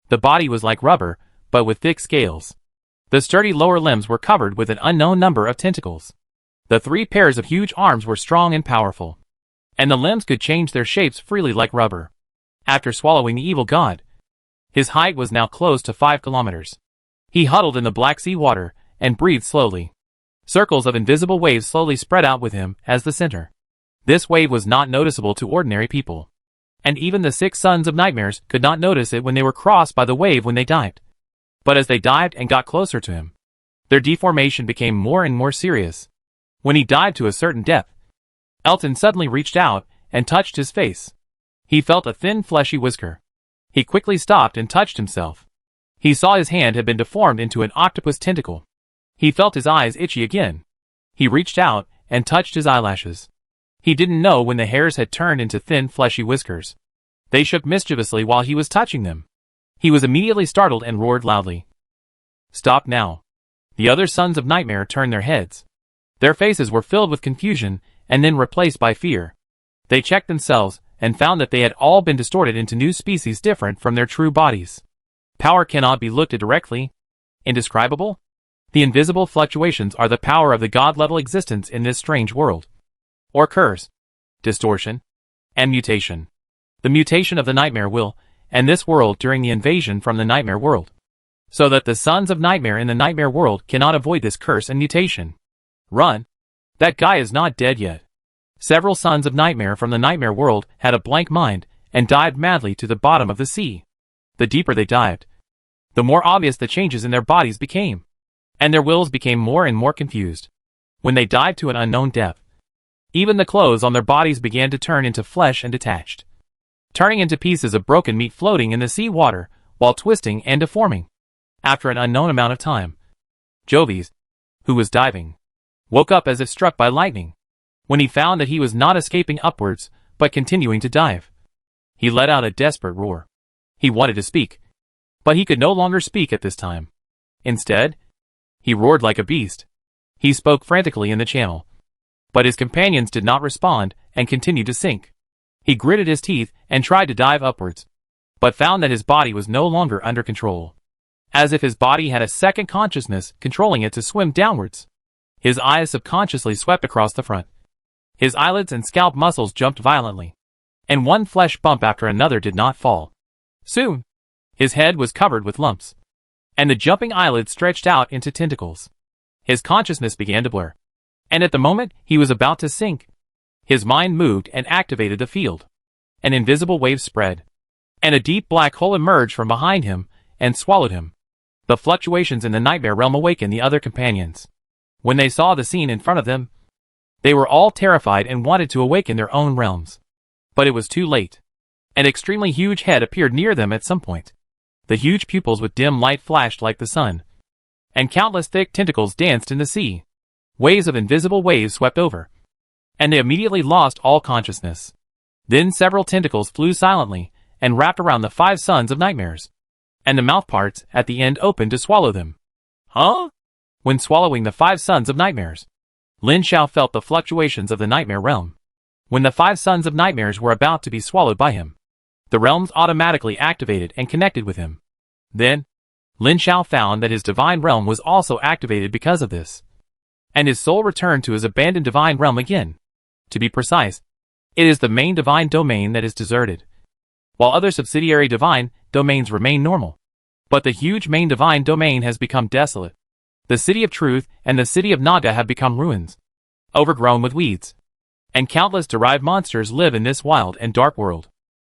The body was like rubber, but with thick scales. The sturdy lower limbs were covered with an unknown number of tentacles. The 3 pairs of huge arms were strong and powerful, and the limbs could change their shapes freely like rubber. After swallowing the evil god, his height was now close to 5 kilometers. He huddled in the Black Sea water and breathed slowly. Circles of invisible waves slowly spread out with him as the center. This wave was not noticeable to ordinary people, and even the 6 sons of nightmares could not notice it when they were crossed by the wave when they dived. But as they dived and got closer to him, their deformation became more and more serious. When he dived to a certain depth, Elton suddenly reached out and touched his face. He felt a thin fleshy whisker. He quickly stopped and touched himself. He saw his hand had been deformed into an octopus tentacle. He felt his eyes itchy again. He reached out and touched his eyelashes. He didn't know when the hairs had turned into thin fleshy whiskers. They shook mischievously while he was touching them. He was immediately startled and roared loudly. "Stop now." The other sons of Nightmare turned their heads. Their faces were filled with confusion and then replaced by fear. They checked themselves and found that they had all been distorted into new species different from their true bodies. Power cannot be looked at directly. Indescribable? The invisible fluctuations are the power of the god-level existence in this strange world. Or curse, distortion, and mutation. The mutation of the Nightmare will, and this world during the invasion from the Nightmare world. So that the sons of Nightmare in the Nightmare world cannot avoid this curse and mutation. Run! That guy is not dead yet. Several sons of Nightmare from the Nightmare world had a blank mind and dived madly to the bottom of the sea. The deeper they dived, the more obvious the changes in their bodies became, and their wills became more and more confused. When they dived to an unknown depth, even the clothes on their bodies began to turn into flesh and detached, turning into pieces of broken meat floating in the sea water while twisting and deforming. After an unknown amount of time, Jovis, who was diving, woke up as if struck by lightning. When he found that he was not escaping upwards, but continuing to dive, he let out a desperate roar. He wanted to speak, but he could no longer speak at this time. Instead, he roared like a beast. He spoke frantically in the channel. But his companions did not respond and continued to sink. He gritted his teeth and tried to dive upwards, but found that his body was no longer under control. As if his body had a second consciousness controlling it to swim downwards. His eyes subconsciously swept across the front. His eyelids and scalp muscles jumped violently, and one flesh bump after another did not fall. Soon, his head was covered with lumps, and the jumping eyelids stretched out into tentacles. His consciousness began to blur, and at the moment he was about to sink, his mind moved and activated the field. An invisible wave spread, and a deep black hole emerged from behind him and swallowed him. The fluctuations in the nightmare realm awakened the other companions. When they saw the scene in front of them, they were all terrified and wanted to awaken their own realms. But it was too late. An extremely huge head appeared near them at some point. The huge pupils with dim light flashed like the sun, and countless thick tentacles danced in the sea. Waves of invisible waves swept over, and they immediately lost all consciousness. Then several tentacles flew silently and wrapped around the 5 sons of nightmares, and the mouthparts at the end opened to swallow them. Huh? When swallowing the 5 sons of nightmares, Lin Xiao felt the fluctuations of the nightmare realm. When the 5 sons of nightmares were about to be swallowed by him, the realms automatically activated and connected with him. Then, Lin Xiao found that his divine realm was also activated because of this, and his soul returned to his abandoned divine realm again. To be precise, it is the main divine domain that is deserted, while other subsidiary divine domains remain normal. But the huge main divine domain has become desolate. The city of truth and the city of Naga have become ruins, overgrown with weeds, and countless derived monsters live in this wild and dark world.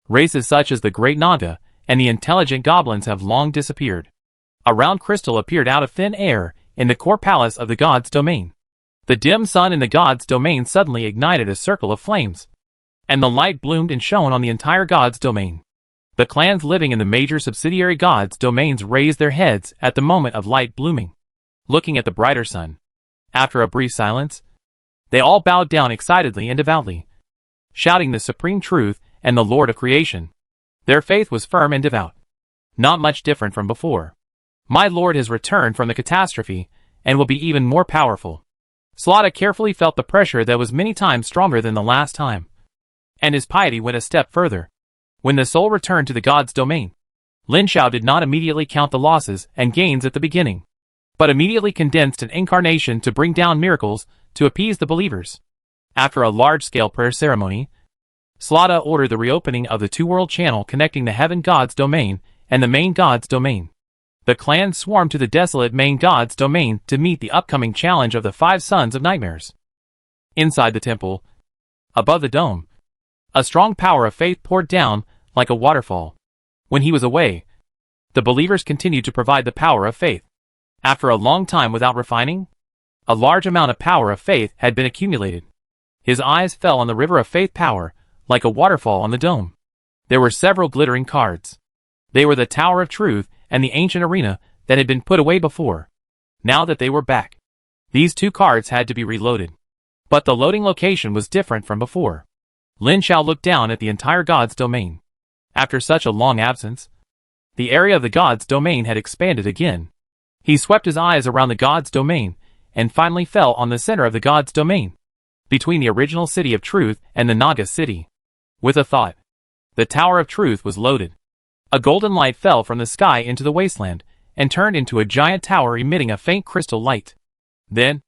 Races such as the Great Naga and the intelligent goblins have long disappeared. A round crystal appeared out of thin air in the core palace of the god's domain. The dim sun in the god's domain suddenly ignited a circle of flames, and the light bloomed and shone on the entire god's domain. The clans living in the major subsidiary gods' domains raised their heads at the moment of light blooming, looking at the brighter sun. After a brief silence, they all bowed down excitedly and devoutly, shouting the supreme truth and the Lord of creation. Their faith was firm and devout, not much different from before. My Lord has returned from the catastrophe and will be even more powerful. Slaughter carefully felt the pressure that was many times stronger than the last time, and his piety went a step further. When the soul returned to the god's domain, Lin Xiao did not immediately count the losses and gains at the beginning, but immediately condensed an incarnation to bring down miracles to appease the believers. After a large-scale prayer ceremony, Slaughter ordered the reopening of the two-world channel connecting the heaven god's domain and the main god's domain. The clans swarmed to the desolate main god's domain to meet the upcoming challenge of the 5 sons of nightmares. Inside the temple, above the dome, a strong power of faith poured down like a waterfall. When he was away, the believers continued to provide the power of faith. After a long time without refining, a large amount of power of faith had been accumulated. His eyes fell on the river of faith power, like a waterfall on the dome. There were several glittering cards. They were the Tower of Truth and the ancient arena that had been put away before. Now that they were back, these 2 cards had to be reloaded. But the loading location was different from before. Lin Xiao looked down at the entire god's domain. After such a long absence, the area of the god's domain had expanded again. He swept his eyes around the god's domain and finally fell on the center of the god's domain, between the original city of truth and the Naga city. With a thought, the Tower of Truth was loaded. A golden light fell from the sky into the wasteland and turned into a giant tower emitting a faint crystal light. Then,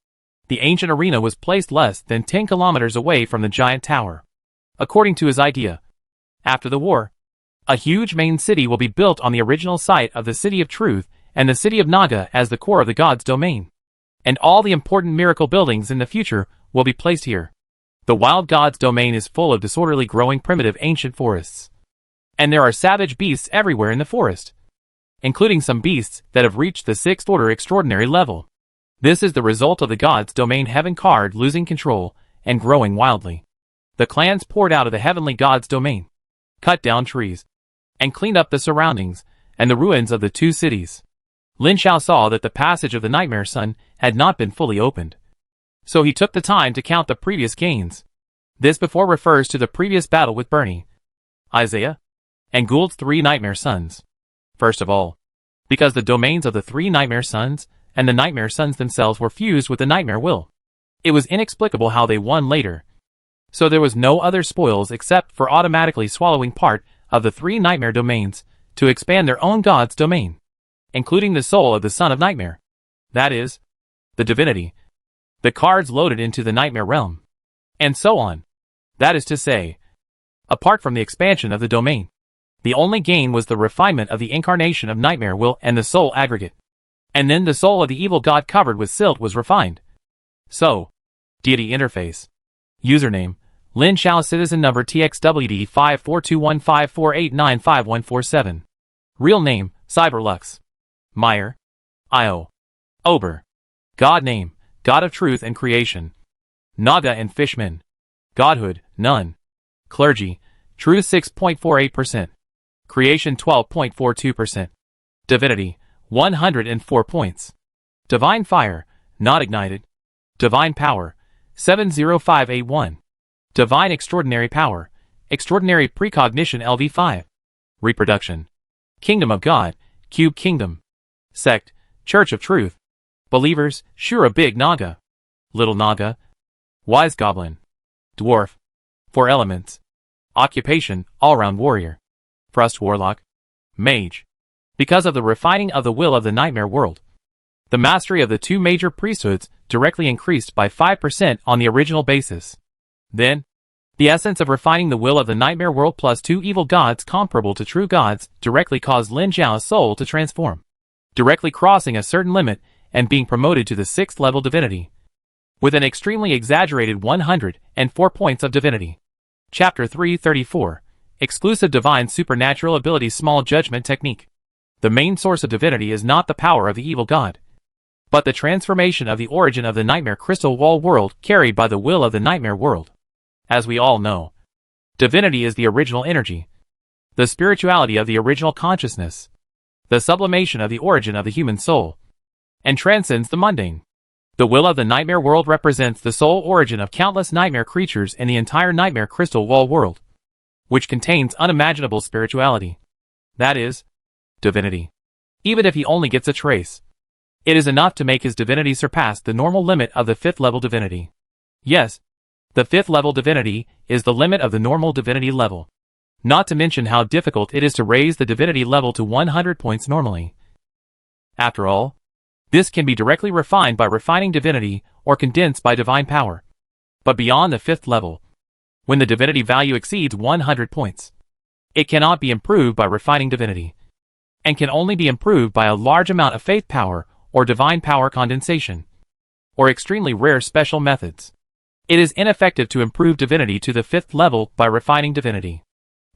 the ancient arena was placed less than 10 kilometers away from the giant tower. According to his idea, after the war, a huge main city will be built on the original site of the city of truth and the city of Naga as the core of the god's domain. And all the important miracle buildings in the future will be placed here. The wild god's domain is full of disorderly growing primitive ancient forests. And there are savage beasts everywhere in the forest, including some beasts that have reached the 6th order extraordinary level. This is the result of the god's domain heaven card losing control and growing wildly. The clans poured out of the heavenly god's domain, cut down trees, and cleaned up the surroundings and the ruins of the 2 cities. Lin Xiao saw that the passage of the Nightmare Sun had not been fully opened, so he took the time to count the previous gains. This before refers to the previous battle with Bernie, Isaiah, and Gould's 3 Nightmare Sons. First of all, because the domains of the 3 Nightmare Sons and the Nightmare Sons themselves were fused with the Nightmare Will. It was inexplicable how they won later. So there was no other spoils except for automatically swallowing part of the 3 nightmare domains to expand their own god's domain, including the soul of the son of nightmare. That is, the divinity. The cards loaded into the nightmare realm. And so on. That is to say, apart from the expansion of the domain, the only gain was the refinement of the incarnation of nightmare will and the soul aggregate. And then the soul of the evil god covered with silt was refined. So, deity interface. Username, Lin Shao, citizen number TXWD 542154895147. Real name, Cyberlux. Meyer. Io. Ober. God name, God of truth and creation. Naga and Fishman. Godhood, none. Clergy, truth 6.48%. Creation 12.42%. Divinity, 104 points. Divine fire, not ignited. Divine power, 70581. Divine extraordinary power, extraordinary precognition LV5. Reproduction. Kingdom of God, Cube Kingdom. Sect, Church of Truth. Believers, Shura Big Naga. Little Naga. Wise Goblin. Dwarf. 4 elements. Occupation, all-round warrior. Frost Warlock. Mage. Because of the refining of the will of the nightmare world, the mastery of the 2 major priesthoods directly increased by 5% on the original basis. Then, the essence of refining the will of the nightmare world plus 2 evil gods comparable to true gods directly caused Lin Zhao's soul to transform, directly crossing a certain limit and being promoted to the 6th level divinity, with an extremely exaggerated 104 points of divinity. Chapter 334, Exclusive Divine Supernatural Abilities. Small Judgment Technique. The main source of divinity is not the power of the evil god, but the transformation of the origin of the nightmare crystal wall world carried by the will of the nightmare world. As we all know, divinity is the original energy, the spirituality of the original consciousness, the sublimation of the origin of the human soul, and transcends the mundane. The will of the nightmare world represents the soul origin of countless nightmare creatures in the entire nightmare crystal wall world, which contains unimaginable spirituality. That is, divinity. Even if he only gets a trace, it is enough to make his divinity surpass the normal limit of the 5th level divinity. Yes, the 5th level divinity is the limit of the normal divinity level. Not to mention how difficult it is to raise the divinity level to 100 points normally. After all, this can be directly refined by refining divinity or condensed by divine power. But beyond the 5th level, when the divinity value exceeds 100 points, it cannot be improved by refining divinity, and can only be improved by a large amount of faith power or divine power condensation, or extremely rare special methods. It is ineffective to improve divinity to the 5th level by refining divinity.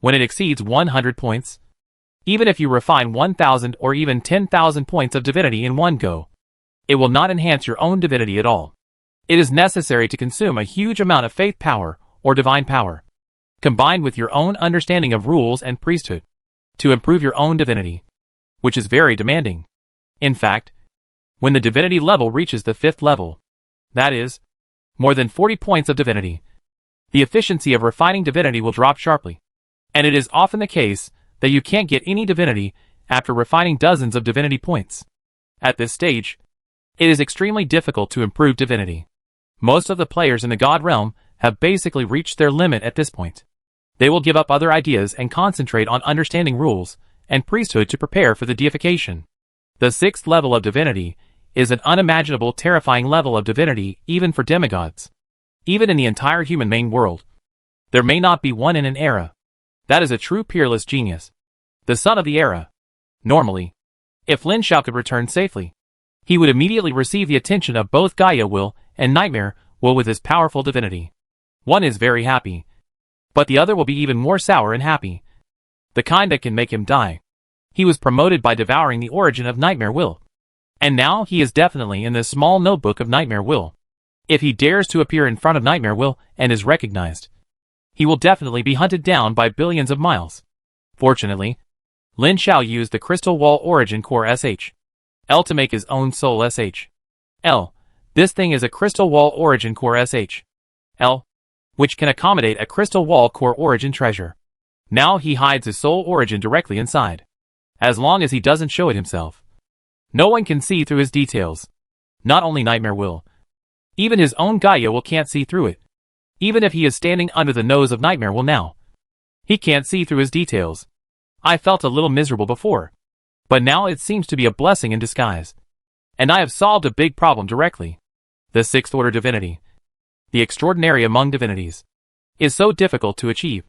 When it exceeds 100 points, even if you refine 1,000 or even 10,000 points of divinity in one go, it will not enhance your own divinity at all. It is necessary to consume a huge amount of faith power or divine power, combined with your own understanding of rules and priesthood, to improve your own divinity, which is very demanding. In fact, when the divinity level reaches the 5th level, that is, more than 40 points of divinity, the efficiency of refining divinity will drop sharply. And it is often the case that you can't get any divinity after refining dozens of divinity points. At this stage, it is extremely difficult to improve divinity. Most of the players in the God realm have basically reached their limit at this point. They will give up other ideas and concentrate on understanding rules and priesthood to prepare for the deification. The 6th level of divinity is an unimaginable, terrifying level of divinity even for demigods. Even in the entire human main world, there may not be one in an era. That is a true peerless genius. The son of the era. Normally, if Lin Shao could return safely, he would immediately receive the attention of both Gaia will and Nightmare will with his powerful divinity. One is very happy, but the other will be even more sour and happy. The kind that can make him die. He was promoted by devouring the origin of Nightmare will. And now he is definitely in the small notebook of Nightmare will. If he dares to appear in front of Nightmare will and is recognized, he will definitely be hunted down by billions of miles. Fortunately, Lin Shao used the Crystal Wall Origin Core SH.L to make his own soul SH.L. This thing is a Crystal Wall Origin Core SH.L, which can accommodate a Crystal Wall Core Origin treasure. Now he hides his soul origin directly inside. As long as he doesn't show it himself, no one can see through his details. Not only Nightmare will, Even his own Gaia will can't see through it. Even if he is standing under the nose of Nightmare will now. He can't see through his details. I felt a little miserable before. But now it seems to be a blessing in disguise. And I have solved a big problem directly. The sixth order divinity, the extraordinary among divinities, is so difficult to achieve.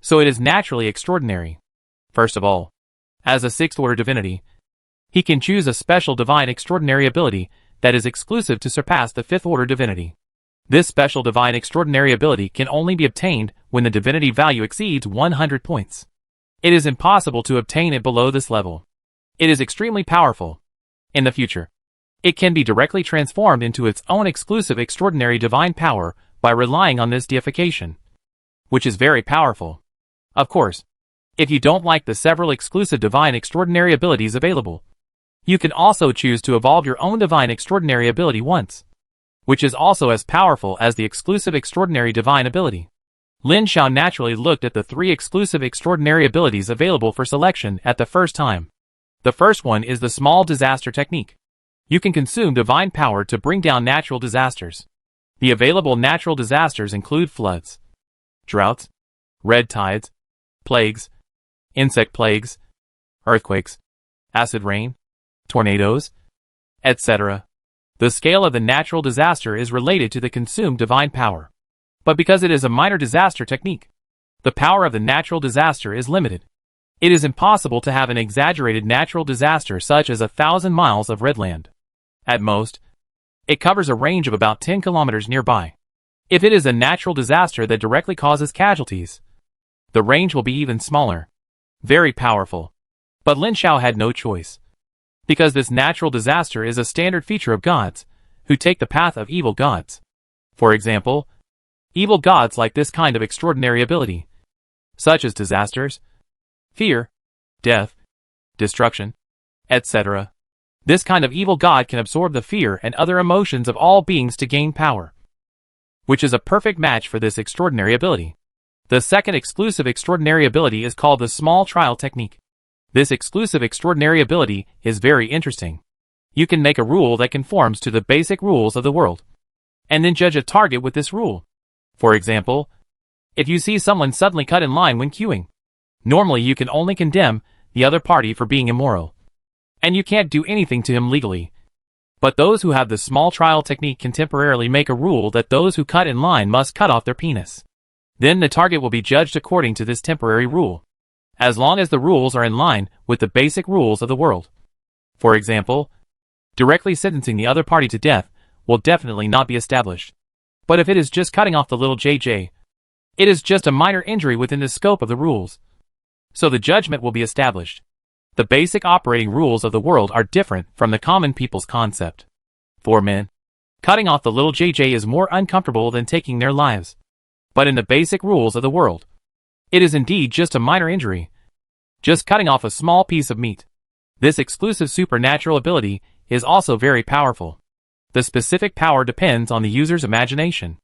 So it is naturally extraordinary. First of all, as a sixth order divinity, he can choose a special divine extraordinary ability that is exclusive to surpass the fifth order divinity. This special divine extraordinary ability can only be obtained when the divinity value exceeds 100 points. It is impossible to obtain it below this level. It is extremely powerful. In the future, it can be directly transformed into its own exclusive extraordinary divine power by relying on this deification, which is very powerful. Of course, if you don't like the several exclusive divine extraordinary abilities available, you can also choose to evolve your own divine extraordinary ability once, which is also as powerful as the exclusive extraordinary divine ability. Lin Xiao naturally looked at the three exclusive extraordinary abilities available for selection at the first time. The first one is the small disaster technique. You can consume divine power to bring down natural disasters. The available natural disasters include floods, droughts, red tides, plagues, insect plagues, earthquakes, acid rain, tornadoes, etc. The scale of the natural disaster is related to the consumed divine power. But because it is a minor disaster technique, the power of the natural disaster is limited. It is impossible to have an exaggerated natural disaster such as 1,000 miles of red land. At most, it covers a range of about 10 kilometers nearby. If it is a natural disaster that directly causes casualties, the range will be even smaller. Very powerful. But Lin Xiao had no choice. Because this natural disaster is a standard feature of gods, who take the path of evil gods. For example, evil gods like this kind of extraordinary ability, such as disasters, fear, death, destruction, etc. This kind of evil god can absorb the fear and other emotions of all beings to gain power, which is a perfect match for this extraordinary ability. The second exclusive extraordinary ability is called the small trial technique. This exclusive extraordinary ability is very interesting. You can make a rule that conforms to the basic rules of the world, and then judge a target with this rule. For example, if you see someone suddenly cut in line when queuing, normally you can only condemn the other party for being immoral, and you can't do anything to him legally. But those who have the small trial technique can temporarily make a rule that those who cut in line must cut off their penis. Then the target will be judged according to this temporary rule, as long as the rules are in line with the basic rules of the world. For example, directly sentencing the other party to death will definitely not be established. But if it is just cutting off the little JJ, it is just a minor injury within the scope of the rules. So the judgment will be established. The basic operating rules of the world are different from the common people's concept. For men, cutting off the little JJ is more uncomfortable than taking their lives. But in the basic rules of the world, it is indeed just a minor injury, just cutting off a small piece of meat. This exclusive supernatural ability is also very powerful. The specific power depends on the user's imagination.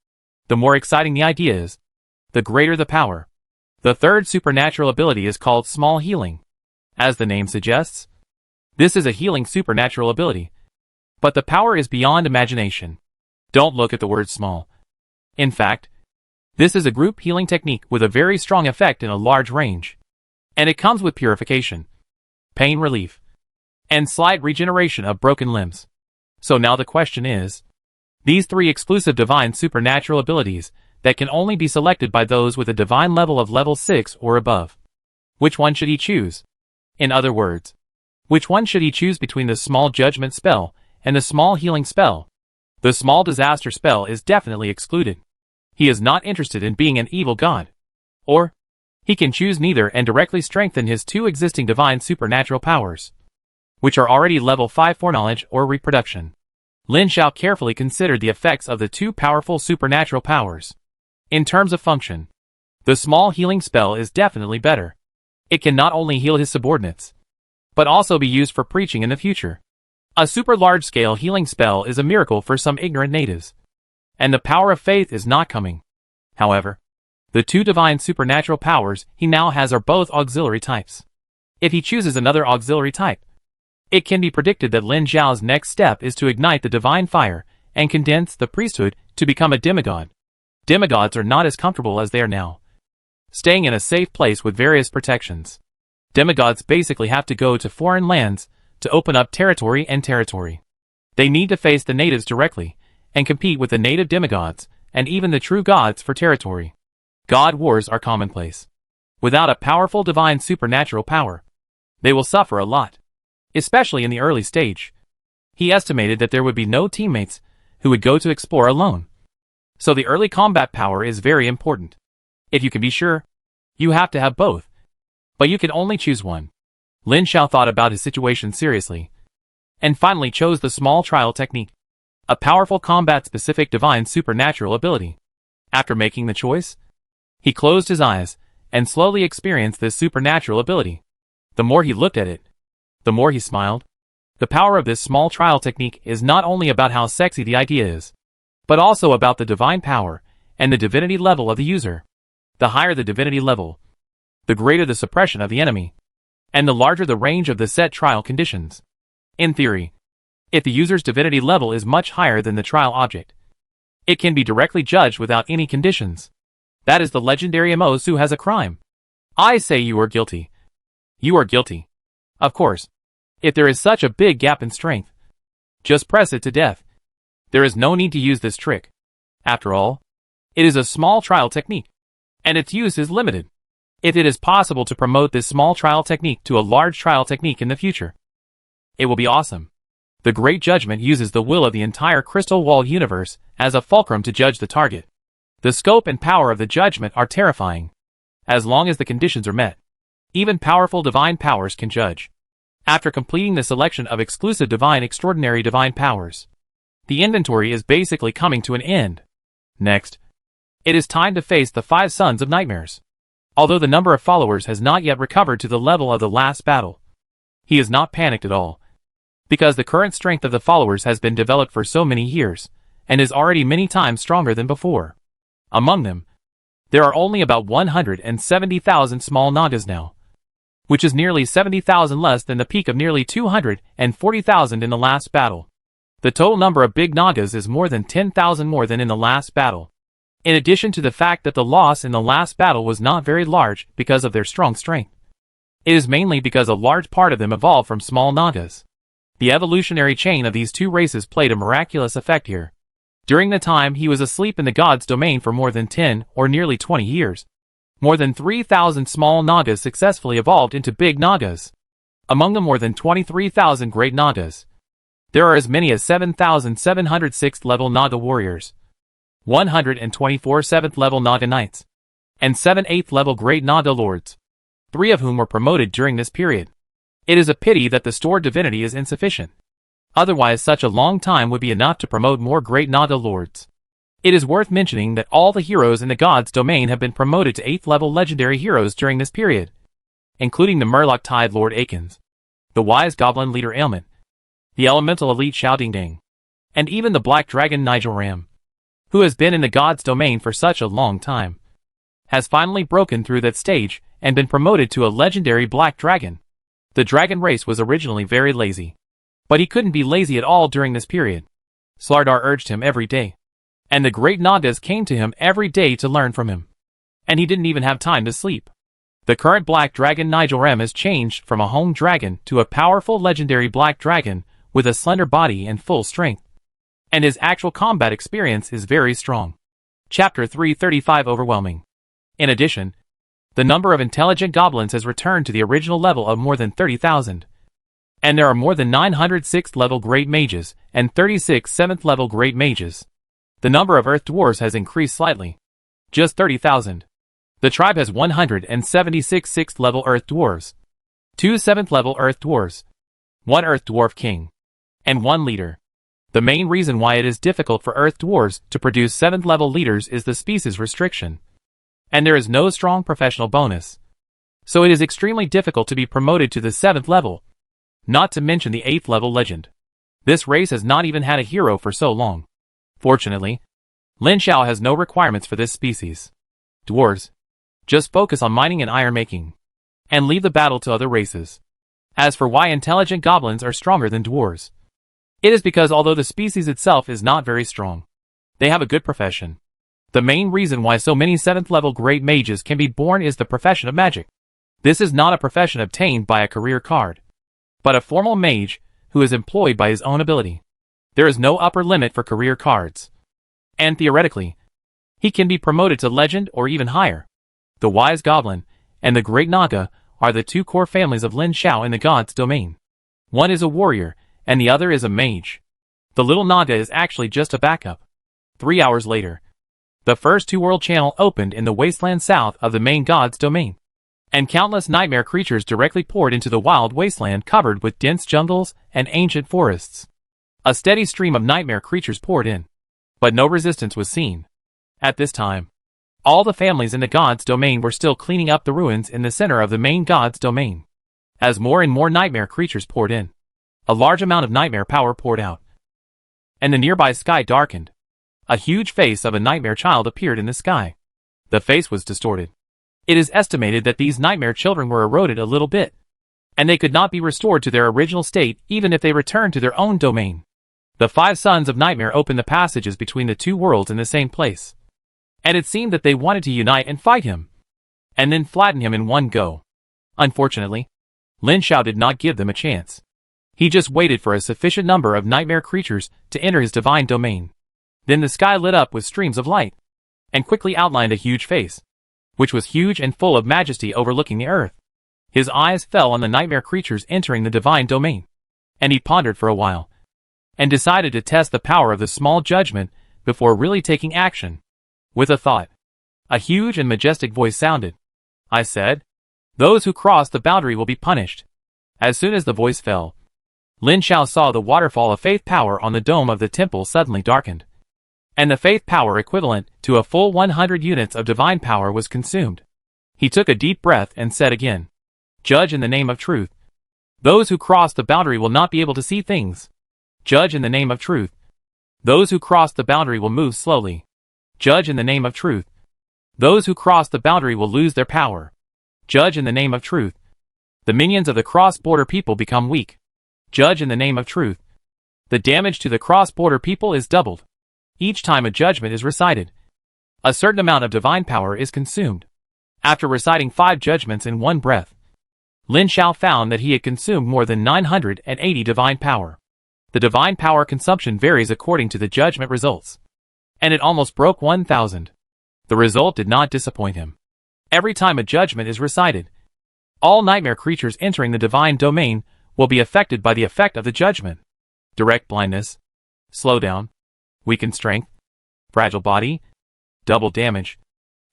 The more exciting the idea is, the greater the power. The third supernatural ability is called small healing. As the name suggests, this is a healing supernatural ability. But the power is beyond imagination. Don't look at the word small. In fact, this is a group healing technique with a very strong effect in a large range. And it comes with purification, pain relief, and slight regeneration of broken limbs. So now the question is, these three exclusive divine supernatural abilities that can only be selected by those with a divine level of level 6 or above. Which one should he choose? In other words, which one should he choose between the small judgment spell and the small healing spell? The small disaster spell is definitely excluded. He is not interested in being an evil god. Or, he can choose neither and directly strengthen his two existing divine supernatural powers, which are already level 5 foreknowledge or reproduction. Lin Xiao carefully considered the effects of the two powerful supernatural powers. In terms of function, the small healing spell is definitely better. It can not only heal his subordinates, but also be used for preaching in the future. A super large-scale healing spell is a miracle for some ignorant natives, and the power of faith is not coming. However, the two divine supernatural powers he now has are both auxiliary types. If he chooses another auxiliary type, it can be predicted that Lin Xiao's next step is to ignite the divine fire and condense the priesthood to become a demigod. Demigods are not as comfortable as they are now, staying in a safe place with various protections. Demigods basically have to go to foreign lands to open up territory and territory. They need to face the natives directly and compete with the native demigods and even the true gods for territory. God wars are commonplace. Without a powerful divine supernatural power, they will suffer a lot, especially in the early stage. He estimated that there would be no teammates who would go to explore alone. So the early combat power is very important. If you can be sure, you have to have both. But you can only choose one. Lin Xiao thought about his situation seriously, and finally chose the small trial technique, a powerful combat-specific divine supernatural ability. After making the choice, he closed his eyes and slowly experienced this supernatural ability. The more he looked at it, the more he smiled. The power of this small trial technique is not only about how sexy the idea is, but also about the divine power and the divinity level of the user. The higher the divinity level, the greater the suppression of the enemy, and the larger the range of the set trial conditions. In theory, if the user's divinity level is much higher than the trial object, it can be directly judged without any conditions. That is the legendary Emosu has a crime. I say you are guilty. You are guilty. Of course, if there is such a big gap in strength, just press it to death. There is no need to use this trick. After all, it is a small trial technique, and its use is limited. If it is possible to promote this small trial technique to a large trial technique in the future, it will be awesome. The Great Judgment uses the will of the entire crystal wall universe as a fulcrum to judge the target. The scope and power of the judgment are terrifying. As long as the conditions are met, even powerful divine powers can judge. After completing the selection of exclusive extraordinary divine powers, the inventory is basically coming to an end. Next, it is time to face the 5 Sons of Nightmares. Although the number of followers has not yet recovered to the level of the last battle, he is not panicked at all, because the current strength of the followers has been developed for so many years, and is already many times stronger than before. Among them, there are only about 170,000 small Nagas now, which is nearly 70,000 less than the peak of nearly 240,000 in the last battle. The total number of big Nagas is more than 10,000 more than in the last battle. In addition to the fact that the loss in the last battle was not very large because of their strong strength, it is mainly because a large part of them evolved from small Nagas. The evolutionary chain of these two races played a miraculous effect here. During the time he was asleep in the god's domain for more than 10 or nearly 20 years, more than 3,000 small Nagas successfully evolved into big Nagas. Among the more than 23,000 great Nagas, there are as many as 7,706th level Naga warriors, 124 7th level Naga knights, and 7 8th level great Naga lords, 3 of whom were promoted during this period. It is a pity that the stored divinity is insufficient. Otherwise such a long time would be enough to promote more great Naga lords. It is worth mentioning that all the heroes in the god's domain have been promoted to 8th level legendary heroes during this period, including the Murloc Tide Lord Akins, the wise goblin leader Ailment, the elemental elite Shouting Ding, and even the black dragon Nigel Ram, who has been in the god's domain for such a long time, has finally broken through that stage and been promoted to a legendary black dragon. The dragon race was originally very lazy, but he couldn't be lazy at all during this period. Slardar urged him every day, and the great Nagas came to him every day to learn from him, and he didn't even have time to sleep. The current black dragon Nigel Ram has changed from a home dragon to a powerful legendary black dragon with a slender body and full strength, and his actual combat experience is very strong. Chapter 335 Overwhelming. In addition, the number of intelligent goblins has returned to the original level of more than 30,000. And there are more than 900 6th level great mages and 36 7th level great mages. The number of earth dwarves has increased slightly, just 30,000. The tribe has 176 6th level earth dwarves, 2 7th level earth dwarves, 1 earth dwarf king, and 1 leader. The main reason why it is difficult for earth dwarves to produce 7th level leaders is the species restriction, and there is no strong professional bonus. So it is extremely difficult to be promoted to the 7th level, not to mention the 8th level legend. This race has not even had a hero for so long. Fortunately, Lin Xiao has no requirements for this species. Dwarves, just focus on mining and iron making, and leave the battle to other races. As for why intelligent goblins are stronger than dwarves, It is because although the species itself is not very strong, they have a good profession. The main reason why so many 7th level great mages can be born is the profession of magic. This is not a profession obtained by a career card, but a formal mage who is employed by his own ability. There is no upper limit for career cards, and theoretically, he can be promoted to legend or even higher. The Wise Goblin and the Great Naga are the two core families of Lin Xiao in the God's domain. One is a warrior, and the other is a mage. The little Naga is actually just a backup. 3 hours later, the first two-world channel opened in the wasteland south of the main God's domain, and countless nightmare creatures directly poured into the wild wasteland covered with dense jungles and ancient forests. A steady stream of nightmare creatures poured in, but no resistance was seen. At this time, all the families in the God's domain were still cleaning up the ruins in the center of the main God's domain. As more and more nightmare creatures poured in, a large amount of nightmare power poured out, and the nearby sky darkened. A huge face of a nightmare child appeared in the sky. The face was distorted. It is estimated that these nightmare children were eroded a little bit, and they could not be restored to their original state even if they returned to their own domain. The 5 sons of Nightmare opened the passages between the two worlds in the same place, and it seemed that they wanted to unite and fight him, and then flatten him in one go. Unfortunately, Lin Xiao did not give them a chance. He just waited for a sufficient number of nightmare creatures to enter his divine domain. Then the sky lit up with streams of light, and quickly outlined a huge face, which was huge and full of majesty overlooking the earth. His eyes fell on the nightmare creatures entering the divine domain, and he pondered for a while, and decided to test the power of the small judgment before really taking action. With a thought, a huge and majestic voice sounded. I said, "Those who cross the boundary will be punished." As soon as the voice fell, Lin Xiao saw the waterfall of faith power on the dome of the temple suddenly darkened, and the faith power equivalent to a full 100 units of divine power was consumed. He took a deep breath and said again, "Judge in the name of truth. Those who cross the boundary will not be able to see things. Judge in the name of truth. Those who cross the boundary will move slowly. Judge in the name of truth. Those who cross the boundary will lose their power. Judge in the name of truth. The minions of the cross-border people become weak. Judge in the name of truth. The damage to the cross-border people is doubled. Each time a judgment is recited, a certain amount of divine power is consumed." After reciting 5 judgments in one breath, Lin Xiao found that he had consumed more than 980 divine power. The divine power consumption varies according to the judgment results, and it almost broke 1,000. The result did not disappoint him. Every time a judgment is recited, all nightmare creatures entering the divine domain will be affected by the effect of the judgment. Direct blindness, slowdown, weakened strength, fragile body, double damage.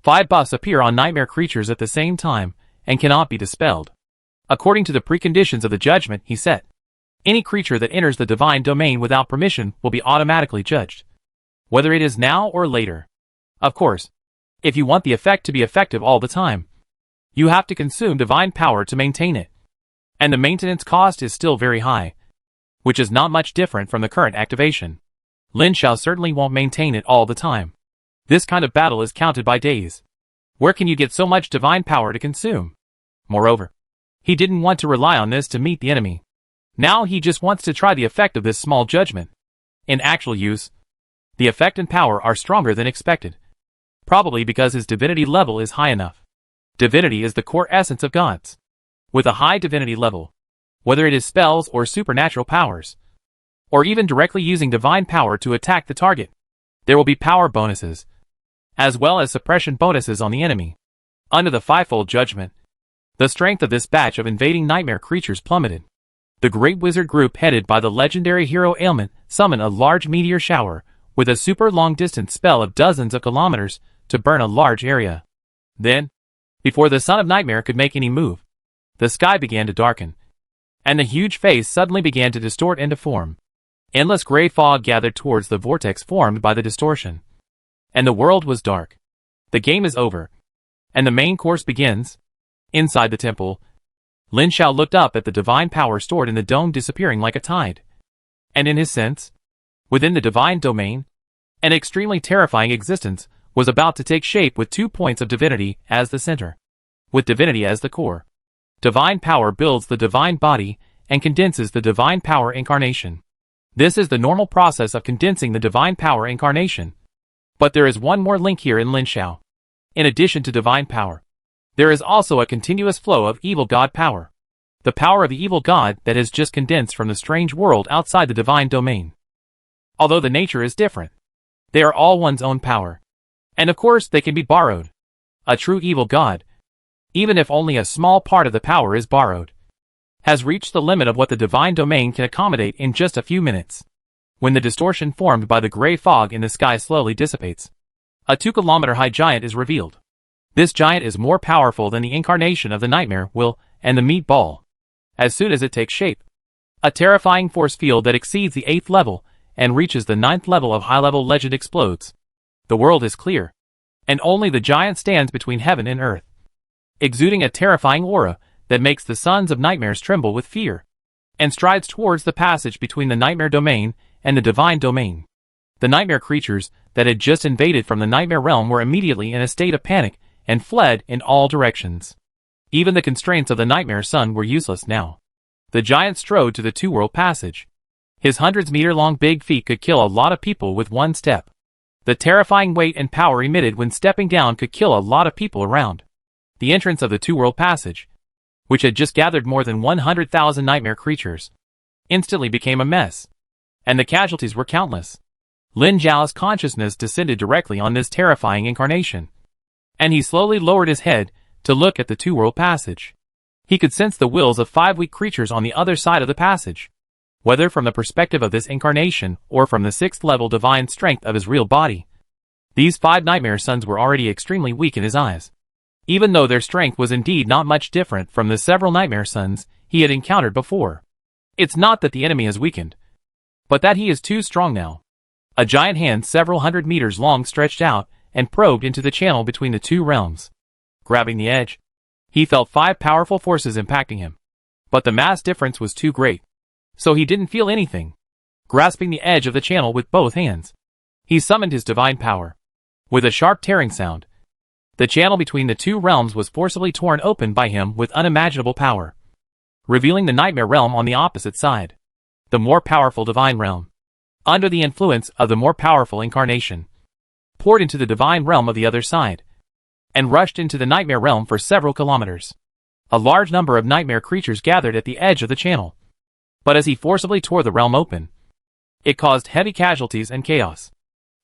5 buffs appear on nightmare creatures at the same time and cannot be dispelled. According to the preconditions of the judgment he set, any creature that enters the divine domain without permission will be automatically judged, whether it is now or later. Of course, if you want the effect to be effective all the time, you have to consume divine power to maintain it, and the maintenance cost is still very high, which is not much different from the current activation. Lin Xiao certainly won't maintain it all the time. This kind of battle is counted by days. Where can you get so much divine power to consume? Moreover, he didn't want to rely on this to meet the enemy. Now he just wants to try the effect of this small judgment. In actual use, the effect and power are stronger than expected, probably because his divinity level is high enough. Divinity is the core essence of gods. With a high divinity level, whether it is spells or supernatural powers, or even directly using divine power to attack the target, there will be power bonuses, as well as suppression bonuses on the enemy. Under the 5-fold judgment, the strength of this batch of invading nightmare creatures plummeted. The great wizard group headed by the legendary hero Ailment summoned a large meteor shower with a super long-distance spell of dozens of kilometers to burn a large area. Then, before the Son of Nightmare could make any move, the sky began to darken, and the huge face suddenly began to distort into form. Endless gray fog gathered towards the vortex formed by the distortion, and the world was dark. The game is over, and the main course begins. Inside the temple, Lin Xiao looked up at the divine power stored in the dome disappearing like a tide. And in his sense, within the divine domain, an extremely terrifying existence was about to take shape with 2 points of divinity as the center. With divinity as the core, divine power builds the divine body and condenses the divine power incarnation. This is the normal process of condensing the divine power incarnation. But there is one more link here in Lin Xiao. In addition to divine power, there is also a continuous flow of evil god power. The power of the evil god that has just condensed from the strange world outside the divine domain. Although the nature is different, they are all one's own power. And of course they can be borrowed. A true evil god, even if only a small part of the power is borrowed, has reached the limit of what the divine domain can accommodate in just a few minutes. When the distortion formed by the gray fog in the sky slowly dissipates, a 2-kilometer-high giant is revealed. This giant is more powerful than the incarnation of the nightmare will and the meatball. As soon as it takes shape, a terrifying force field that exceeds the 8th level and reaches the 9th level of high-level legend explodes. The world is clear, and only the giant stands between heaven and earth, exuding a terrifying aura that makes the sons of nightmares tremble with fear, and strides towards the passage between the nightmare domain and the divine domain. The nightmare creatures that had just invaded from the nightmare realm were immediately in a state of panic and fled in all directions. Even the constraints of the nightmare sun were useless now. The giant strode to the two-world passage. His hundreds-meter-long big feet could kill a lot of people with one step. The terrifying weight and power emitted when stepping down could kill a lot of people around. The entrance of the two-world passage, which had just gathered more than 100,000 nightmare creatures, instantly became a mess. And the casualties were countless. Lin Xiao's consciousness descended directly on this terrifying incarnation, and he slowly lowered his head to look at the two-world passage. He could sense the wills of 5 weak creatures on the other side of the passage. Whether from the perspective of this incarnation or from the 6th level divine strength of his real body, these 5 nightmare sons were already extremely weak in his eyes. Even though their strength was indeed not much different from the several nightmare sons he had encountered before. It's not that the enemy has weakened, but that he is too strong now. A giant hand several hundred meters long stretched out and probed into the channel between the two realms. Grabbing the edge, he felt 5 powerful forces impacting him. But the mass difference was too great, so he didn't feel anything. Grasping the edge of the channel with both hands, he summoned his divine power. With a sharp tearing sound, the channel between the two realms was forcibly torn open by him with unimaginable power, revealing the nightmare realm on the opposite side. The more powerful divine realm, under the influence of the more powerful incarnation, poured into the divine realm of the other side, and rushed into the nightmare realm for several kilometers. A large number of nightmare creatures gathered at the edge of the channel. But as he forcibly tore the realm open, it caused heavy casualties and chaos.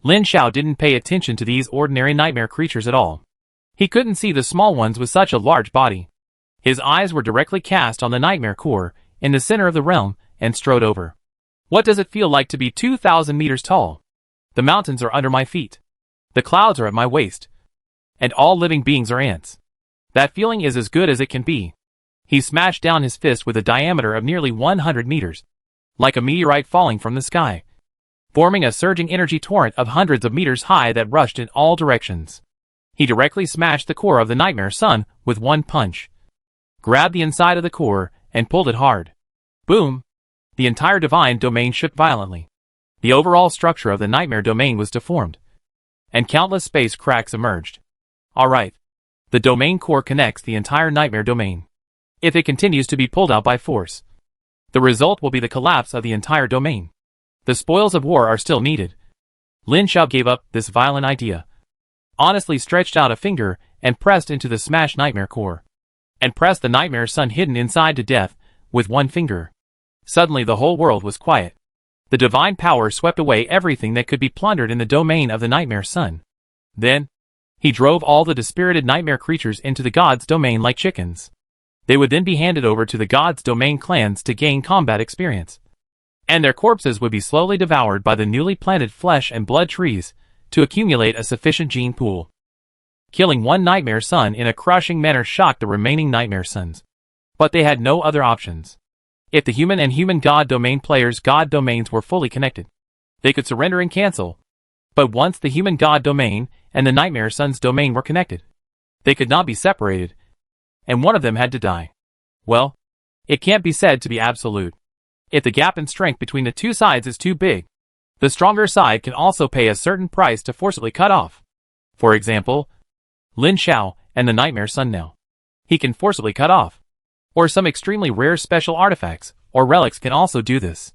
Lin Xiao didn't pay attention to these ordinary nightmare creatures at all. He couldn't see the small ones with such a large body. His eyes were directly cast on the nightmare core in the center of the realm and strode over. What does it feel like to be 2,000 meters tall? The mountains are under my feet. The clouds are at my waist. And all living beings are ants. That feeling is as good as it can be. He smashed down his fist with a diameter of nearly 100 meters, like a meteorite falling from the sky, forming a surging energy torrent of hundreds of meters high that rushed in all directions. He directly smashed the core of the nightmare sun with one punch, grabbed the inside of the core, and pulled it hard. Boom! The entire divine domain shook violently. The overall structure of the nightmare domain was deformed, and countless space cracks emerged. Alright. The domain core connects the entire nightmare domain. If it continues to be pulled out by force, the result will be the collapse of the entire domain. The spoils of war are still needed. Lin Xiao gave up this violent idea, honestly stretched out a finger and pressed into the smashed nightmare core, and pressed the nightmare sun hidden inside to death with one finger. Suddenly the whole world was quiet. The divine power swept away everything that could be plundered in the domain of the nightmare sun. Then, he drove all the dispirited nightmare creatures into the god's domain like chickens. They would then be handed over to the god's domain clans to gain combat experience, and their corpses would be slowly devoured by the newly planted flesh and blood trees to accumulate a sufficient gene pool. Killing one nightmare sun in a crushing manner shocked the remaining nightmare sons. But they had no other options. If the human and human god domain players' god domains were fully connected, they could surrender and cancel. But once the human god domain and the nightmare son's domain were connected, they could not be separated, and one of them had to die. Well, it can't be said to be absolute. If the gap in strength between the two sides is too big, the stronger side can also pay a certain price to forcibly cut off. For example, Lin Xiao and the nightmare sun now. He can forcibly cut off. Or some extremely rare special artifacts or relics can also do this.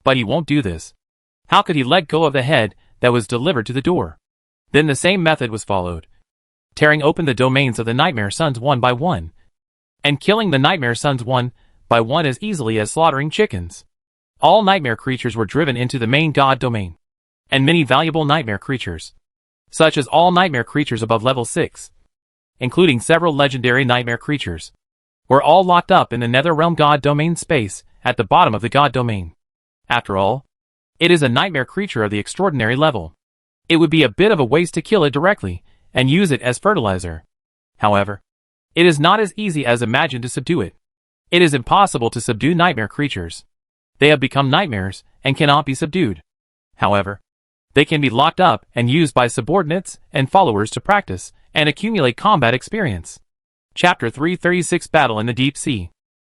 But he won't do this. How could he let go of the head that was delivered to the door? Then the same method was followed, tearing open the domains of the Nightmare Sons one by one, and killing the Nightmare Sons one by one as easily as slaughtering chickens. All nightmare creatures were driven into the main god domain, and many valuable nightmare creatures, such as all nightmare creatures above level 6, including several legendary nightmare creatures, were all locked up in the Netherrealm god domain space at the bottom of the god domain. After all, it is a nightmare creature of the extraordinary level. It would be a bit of a waste to kill it directly and use it as fertilizer. However, it is not as easy as imagined to subdue it. It is impossible to subdue nightmare creatures. They have become nightmares and cannot be subdued. However, they can be locked up and used by subordinates and followers to practice and accumulate combat experience. Chapter 336 Battle in the Deep Sea.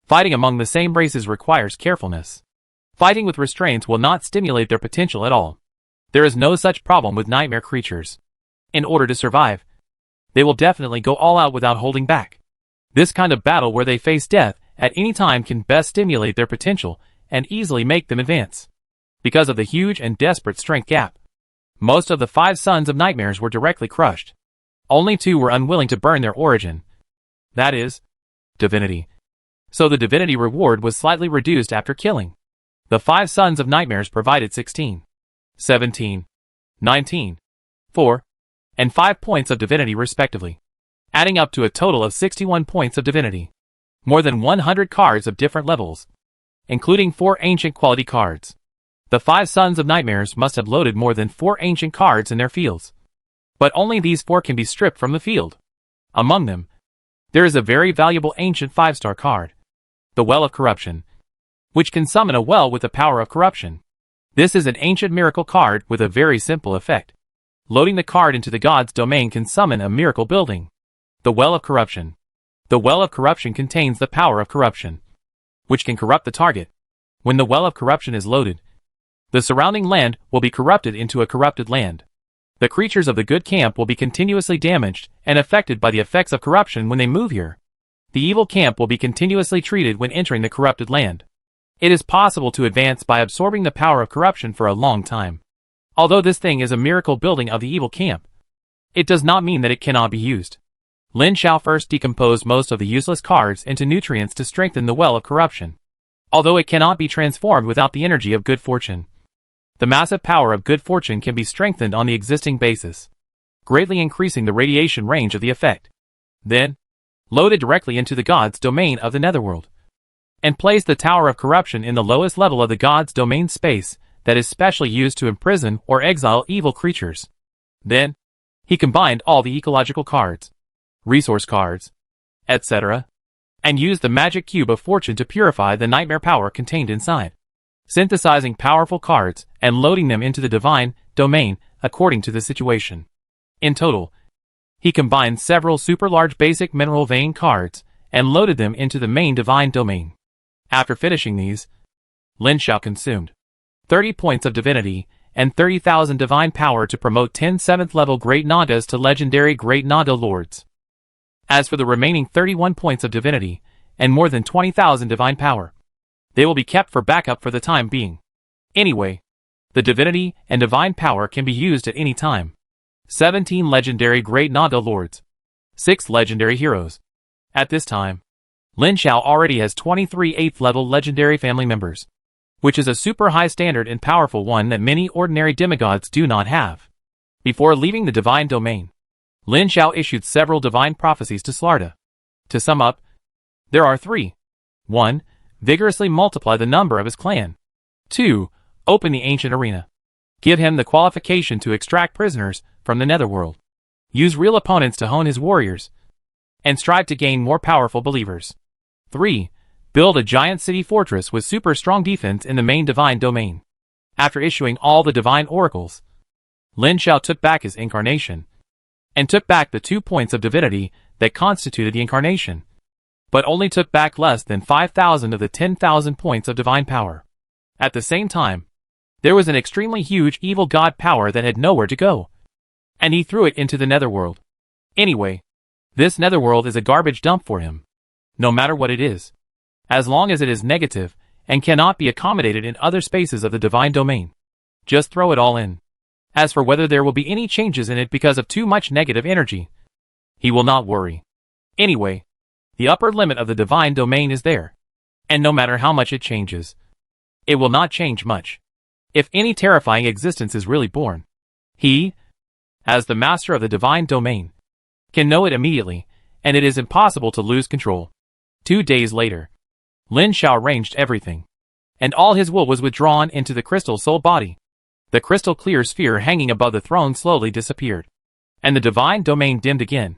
Fighting among the same races requires carefulness. Fighting with restraints will not stimulate their potential at all. There is no such problem with nightmare creatures. In order to survive, they will definitely go all out without holding back. This kind of battle where they face death at any time can best stimulate their potential and easily make them advance. Because of the huge and desperate strength gap, most of the 5 sons of nightmares were directly crushed. Only 2 were unwilling to burn their origin. That is, divinity. So the divinity reward was slightly reduced after killing. The 5 sons of nightmares provided 16, 17, 19, 4, and 5 points of divinity respectively, adding up to a total of 61 points of divinity. More than 100 cards of different levels, including 4 ancient quality cards. The 5 sons of nightmares must have loaded more than 4 ancient cards in their fields. But only these 4 can be stripped from the field. Among them, there is a very valuable ancient 5-star card, the Well of Corruption, which can summon a well with the power of corruption. This is an ancient miracle card with a very simple effect. Loading the card into the god's domain can summon a miracle building. The Well of Corruption. The Well of Corruption contains the power of corruption, which can corrupt the target. When the Well of Corruption is loaded, the surrounding land will be corrupted into a corrupted land. The creatures of the good camp will be continuously damaged and affected by the effects of corruption when they move here. The evil camp will be continuously treated when entering the corrupted land. It is possible to advance by absorbing the power of corruption for a long time. Although this thing is a miracle building of the evil camp, it does not mean that it cannot be used. Lin Xiao first decomposed most of the useless cards into nutrients to strengthen the Well of Corruption. Although it cannot be transformed without the energy of good fortune, the massive power of good fortune can be strengthened on the existing basis, greatly increasing the radiation range of the effect. Then, load it directly into the god's domain of the Netherworld, and place the Tower of Corruption in the lowest level of the god's domain space that is specially used to imprison or exile evil creatures. Then, he combined all the ecological cards, resource cards, etc., and used the magic cube of fortune to purify the nightmare power contained inside, synthesizing powerful cards and loading them into the divine domain according to the situation. In total, he combined several super large basic mineral vein cards and loaded them into the main divine domain. After finishing these, Lin Xiao consumed 30 points of divinity and 30,000 divine power to promote 10 7th level Great Nagas to legendary Great Naga Lords. As for the remaining 31 points of divinity and more than 20,000 divine power, they will be kept for backup for the time being. Anyway, the divinity and divine power can be used at any time. 17 legendary Great Naga Lords, 6 legendary heroes. At this time, Lin Xiao already has 23 8th level legendary family members, which is a super high standard and powerful one that many ordinary demigods do not have. Before leaving the divine domain, Lin Xiao issued several divine prophecies to Slarda. To sum up, there are 3. 1. Vigorously multiply the number of his clan. 2. Open the ancient arena. Give him the qualification to extract prisoners from the netherworld. Use real opponents to hone his warriors, and strive to gain more powerful believers. 3. Build a giant city fortress with super strong defense in the main divine domain. After issuing all the divine oracles, Lin Xiao took back his incarnation, and took back the 2 points of divinity that constituted the incarnation, but only took back less than 5,000 of the 10,000 points of divine power. At the same time, there was an extremely huge evil god power that had nowhere to go, and he threw it into the netherworld. Anyway, this netherworld is a garbage dump for him. No matter what it is, as long as it is negative, and cannot be accommodated in other spaces of the divine domain. Just throw it all in. As for whether there will be any changes in it because of too much negative energy, he will not worry. Anyway, the upper limit of the divine domain is there. And no matter how much it changes, it will not change much. If any terrifying existence is really born, he, as the master of the divine domain, can know it immediately, and it is impossible to lose control. 2 days later, Lin Xiao arranged everything, and all his will was withdrawn into the crystal soul body. The crystal clear sphere hanging above the throne slowly disappeared, and the divine domain dimmed again.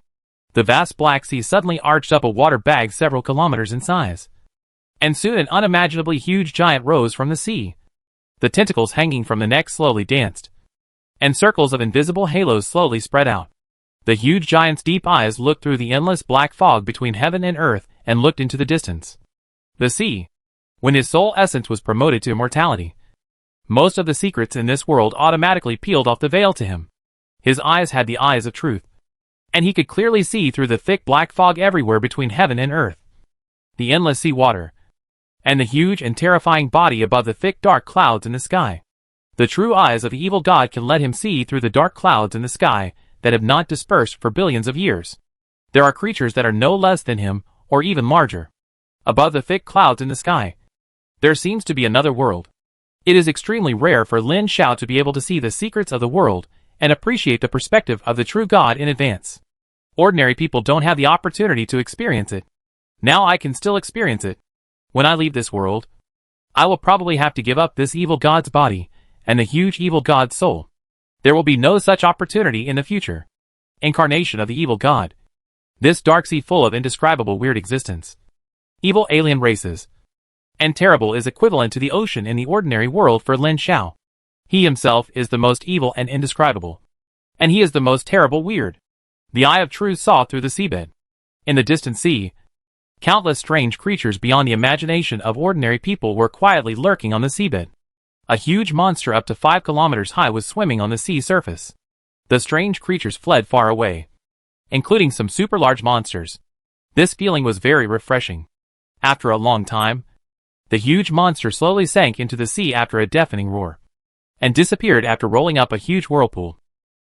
The vast black sea suddenly arched up a water bag several kilometers in size, and soon an unimaginably huge giant rose from the sea. The tentacles hanging from the neck slowly danced, and circles of invisible halos slowly spread out. The huge giant's deep eyes looked through the endless black fog between heaven and earth and looked into the distance. The sea, when his soul essence was promoted to immortality, most of the secrets in this world automatically peeled off the veil to him. His eyes had the eyes of truth, and he could clearly see through the thick black fog everywhere between heaven and earth, the endless sea water, and the huge and terrifying body above the thick dark clouds in the sky. The true eyes of the evil god can let him see through the dark clouds in the sky that have not dispersed for billions of years. There are creatures that are no less than him, or even larger. Above the thick clouds in the sky, there seems to be another world. It is extremely rare for Lin Xiao to be able to see the secrets of the world and appreciate the perspective of the true God in advance. Ordinary people don't have the opportunity to experience it. Now I can still experience it. When I leave this world, I will probably have to give up this evil god's body and the huge evil god's soul. There will be no such opportunity in the future. Incarnation of the evil god. This dark sea full of indescribable weird existence. Evil alien races. And terrible is equivalent to the ocean in the ordinary world for Lin Xiao. He himself is the most evil and indescribable. And he is the most terrible weird. The eye of truth saw through the seabed. In the distant sea, countless strange creatures beyond the imagination of ordinary people were quietly lurking on the seabed. A huge monster up to 5 kilometers high was swimming on the sea surface. The strange creatures fled far away, including some super large monsters. This feeling was very refreshing. After a long time, the huge monster slowly sank into the sea after a deafening roar, and disappeared after rolling up a huge whirlpool.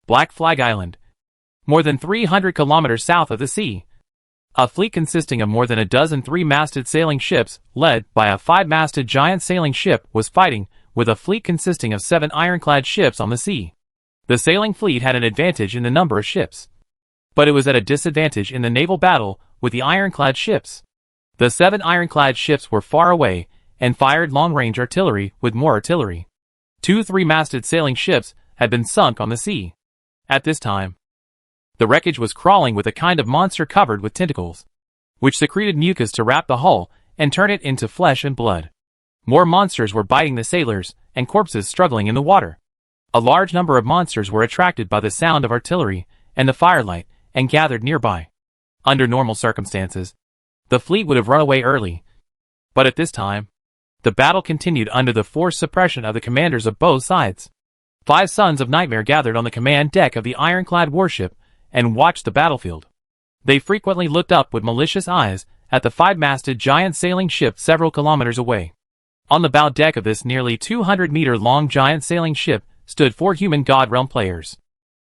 Black Flag Island. More than 300 kilometers south of the sea. A fleet consisting of more than a dozen 3-masted sailing ships, led by a 5-masted giant sailing ship, was fighting with a fleet consisting of 7 ironclad ships on the sea. The sailing fleet had an advantage in the number of ships, but it was at a disadvantage in the naval battle with the ironclad ships. The 7 ironclad ships were far away and fired long-range artillery with more artillery. 2 3-masted sailing ships had been sunk on the sea. At this time, the wreckage was crawling with a kind of monster covered with tentacles, which secreted mucus to wrap the hull and turn it into flesh and blood. More monsters were biting the sailors, and corpses struggling in the water. A large number of monsters were attracted by the sound of artillery and the firelight and gathered nearby. Under normal circumstances, the fleet would have run away early. But at this time, the battle continued under the forced suppression of the commanders of both sides. 5 sons of Nightmare gathered on the command deck of the ironclad warship and watched the battlefield. They frequently looked up with malicious eyes at the 5-masted giant sailing ship several kilometers away. On the bow deck of this nearly 200-meter-long giant sailing ship stood 4 human God Realm players.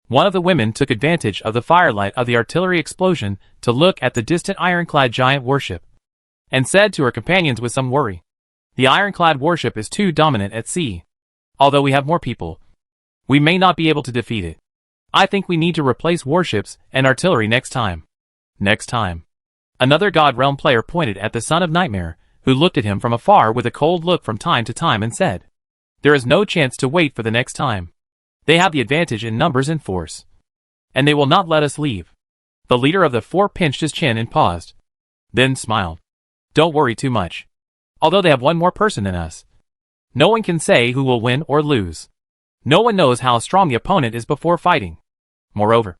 One of the women took advantage of the firelight of the artillery explosion to look at the distant ironclad giant warship, and said to her companions with some worry, "The ironclad warship is too dominant at sea. Although we have more people, we may not be able to defeat it. I think we need to replace warships and artillery next time." Next time. Another God Realm player pointed at the Son of Nightmare, who looked at him from afar with a cold look from time to time and said, "There is no chance to wait for the next time. They have the advantage in numbers and force, and they will not let us leave." The leader of the 4 pinched his chin and paused, then smiled. "Don't worry too much. Although they have 1 more person than us, no one can say who will win or lose. No one knows how strong the opponent is before fighting. Moreover,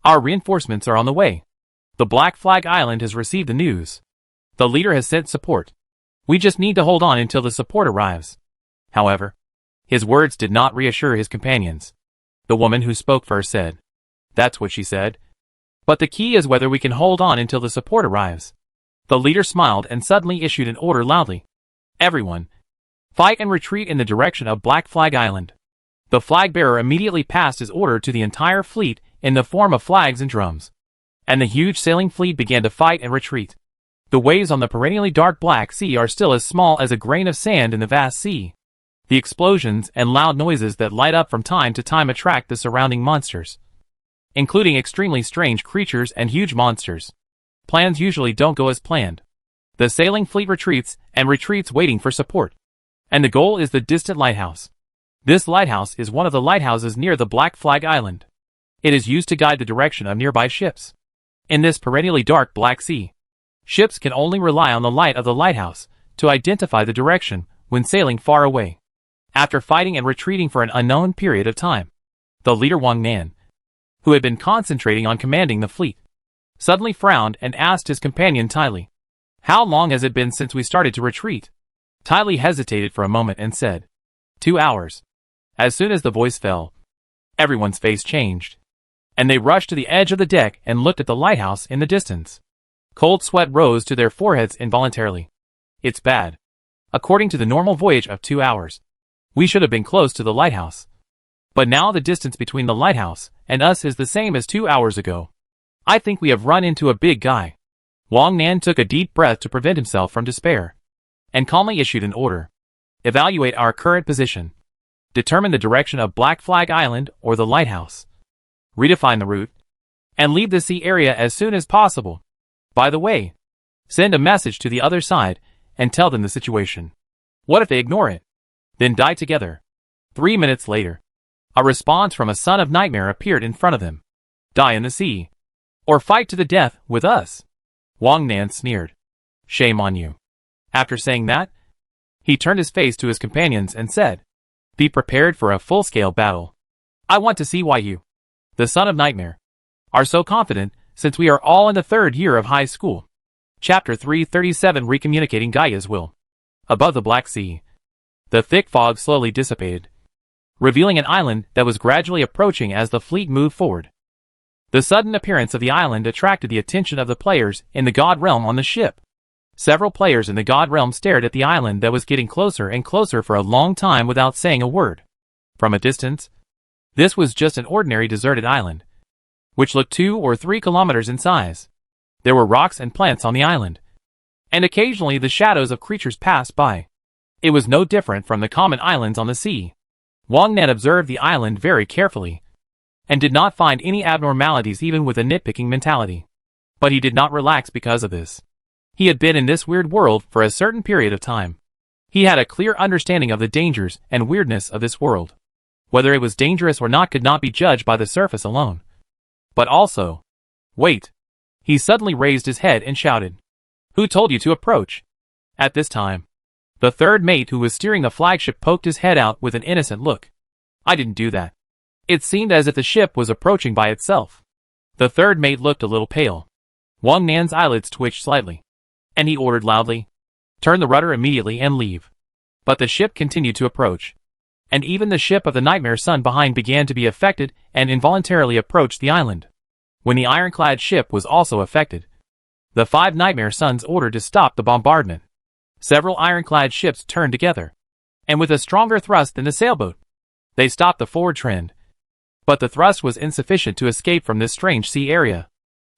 our reinforcements are on the way. The Black Flag Island has received the news. The leader has sent support. We just need to hold on until the support arrives." However, his words did not reassure his companions. The woman who spoke first said, "That's what she said. But the key is whether we can hold on until the support arrives." The leader smiled and suddenly issued an order loudly. "Everyone, Fight and retreat in the direction of Black Flag Island. The flag bearer immediately passed his order to the entire fleet in the form of flags and drums. And the huge sailing fleet began to fight and retreat. The waves on the perennially dark Black Sea are still as small as a grain of sand in the vast sea. The explosions and loud noises that light up from time to time attract the surrounding monsters, including extremely strange creatures and huge monsters. Plans usually don't go as planned. The sailing fleet retreats and retreats waiting for support. And the goal is the distant lighthouse. This lighthouse is one of the lighthouses near the Black Flag Island. It is used to guide the direction of nearby ships. In this perennially dark Black Sea, ships can only rely on the light of the lighthouse to identify the direction when sailing far away. After fighting and retreating for an unknown period of time, the leader Wang Nan, who had been concentrating on commanding the fleet, suddenly frowned and asked his companion Ty Lee, "How long has it been since we started to retreat?" Ty Lee hesitated for a moment and said, 2 hours. As soon as the voice fell, everyone's face changed, and they rushed to the edge of the deck and looked at the lighthouse in the distance. Cold sweat rose to their foreheads involuntarily. It's bad. According to the normal voyage of 2 hours, we should have been close to the lighthouse. But now the distance between the lighthouse and us is the same as 2 hours ago. I think we have run into a big guy. Wang Nan took a deep breath to prevent himself from despair, and calmly issued an order. Evaluate our current position. Determine the direction of Black Flag Island or the lighthouse. Redefine the route, and leave the sea area as soon as possible. By the way, send a message to the other side and tell them the situation. What if they ignore it? Then die together. 3 minutes later, a response from a son of Nightmare appeared in front of them. Die in the sea, or fight to the death with us. Wang Nan sneered. Shame on you. After saying that, he turned his face to his companions and said, Be prepared for a full-scale battle. I want to see why you, the son of Nightmare, are so confident, since we are all in the 3rd year of high school. Chapter 337 Recommunicating Gaia's Will. Above the Black Sea, the thick fog slowly dissipated, revealing an island that was gradually approaching as the fleet moved forward. The sudden appearance of the island attracted the attention of the players in the God Realm on the ship. Several players in the God Realm stared at the island that was getting closer and closer for a long time without saying a word. From a distance, this was just an ordinary deserted island, which looked 2 or 3 kilometers in size. There were rocks and plants on the island, and occasionally the shadows of creatures passed by. It was no different from the common islands on the sea. Wang Nan observed the island very carefully, and did not find any abnormalities even with a nitpicking mentality. But he did not relax because of this. He had been in this weird world for a certain period of time. He had a clear understanding of the dangers and weirdness of this world. Whether it was dangerous or not could not be judged by the surface alone. But also, wait. He suddenly raised his head and shouted, Who told you to approach? At this time, the 3rd mate who was steering the flagship poked his head out with an innocent look. I didn't do that. It seemed as if the ship was approaching by itself. The 3rd mate looked a little pale. Wang Nan's eyelids twitched slightly, and he ordered loudly, Turn the rudder immediately and leave. But the ship continued to approach, and even the ship of the Nightmare Sun behind began to be affected and involuntarily approached the island. When the ironclad ship was also affected, the 5 Nightmare Suns ordered to stop the bombardment. Several ironclad ships turned together, and with a stronger thrust than the sailboat, they stopped the forward trend. But the thrust was insufficient to escape from this strange sea area.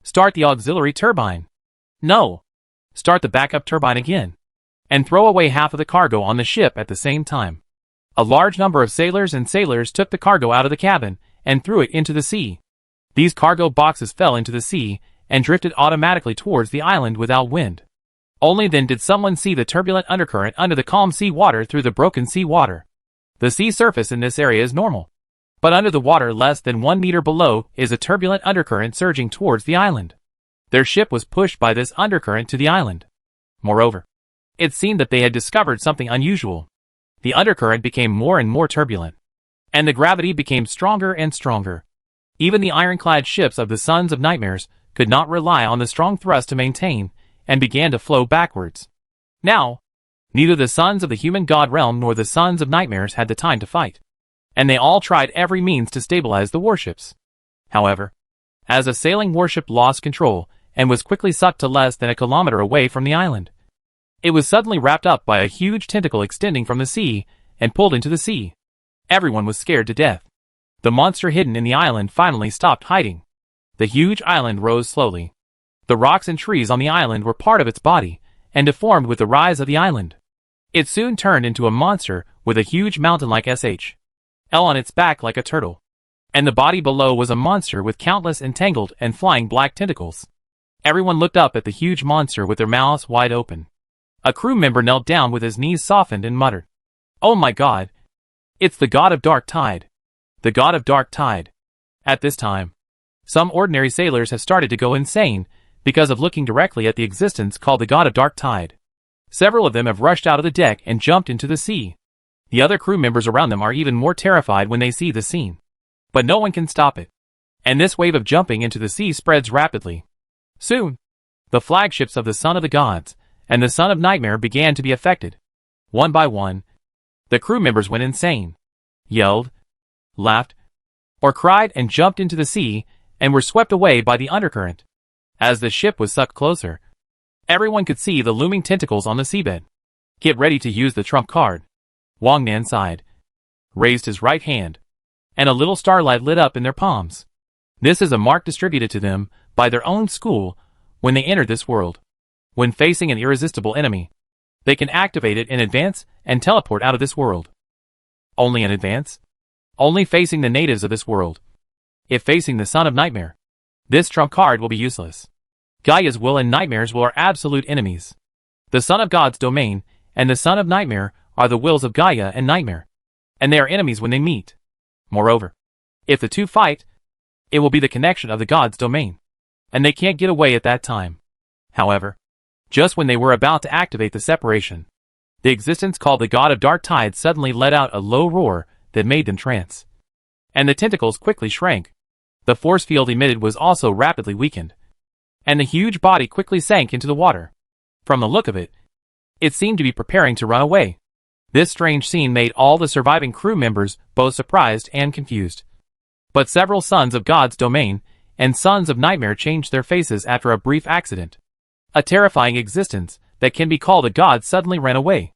Start the auxiliary turbine. No. Start the backup turbine again, and throw away half of the cargo on the ship at the same time. A large number of sailors took the cargo out of the cabin and threw it into the sea. These cargo boxes fell into the sea and drifted automatically towards the island without wind. Only then did someone see the turbulent undercurrent under the calm sea water through the broken sea water. The sea surface in this area is normal, but under the water less than 1 meter below is a turbulent undercurrent surging towards the island. Their ship was pushed by this undercurrent to the island. Moreover, it seemed that they had discovered something unusual. The undercurrent became more and more turbulent, and the gravity became stronger and stronger. Even the ironclad ships of the Sons of Nightmares could not rely on the strong thrust to maintain, and began to flow backwards. Now, neither the Sons of the Human God Realm nor the Sons of Nightmares had the time to fight, and they all tried every means to stabilize the warships. However, as a sailing warship lost control and was quickly sucked to less than a kilometer away from the island, It was suddenly wrapped up by a huge tentacle extending from the sea and pulled into the sea. Everyone was scared to death. The monster hidden in the island finally stopped hiding. The huge island rose slowly. The rocks and trees on the island were part of its body and deformed with the rise of the island. It soon turned into a monster with a huge mountain-like SHL on its back like a turtle. And the body below was a monster with countless entangled and flying black tentacles. Everyone looked up at the huge monster with their mouths wide open. A crew member knelt down with his knees softened and muttered, "Oh my God! It's the god of dark tide! The god of dark tide!" At this time, some ordinary sailors have started to go insane because of looking directly at the existence called the god of dark tide. Several of them have rushed out of the deck and jumped into the sea. The other crew members around them are even more terrified when they see the scene. But no one can stop it. And this wave of jumping into the sea spreads rapidly. Soon, the flagships of the Son of the Gods and the Son of Nightmare began to be affected. One by one, the crew members went insane, yelled, laughed, or cried and jumped into the sea and were swept away by the undercurrent. As the ship was sucked closer, everyone could see the looming tentacles on the seabed. "Get ready to use the trump card." Wang Nan sighed, raised his right hand, and a little starlight lit up in their palms. This is a mark distributed to them by their own school when they enter this world. When facing an irresistible enemy, they can activate it in advance and teleport out of this world. Only in advance? Only facing the natives of this world. If facing the Son of Nightmare, this trump card will be useless. Gaia's will and Nightmare's will are absolute enemies. The Son of God's domain and the Son of Nightmare are the wills of Gaia and Nightmare, and they are enemies when they meet. Moreover, if the two fight, it will be the connection of the God's domain, and they can't get away at that time. However, just when they were about to activate the separation, the existence called the God of Dark Tide suddenly let out a low roar that made them trance. And the tentacles quickly shrank. The force field emitted was also rapidly weakened, and the huge body quickly sank into the water. From the look of it, it seemed to be preparing to run away. This strange scene made all the surviving crew members both surprised and confused. But several Sons of God's domain and Sons of Nightmare changed their faces after a brief accident. A terrifying existence that can be called a god suddenly ran away.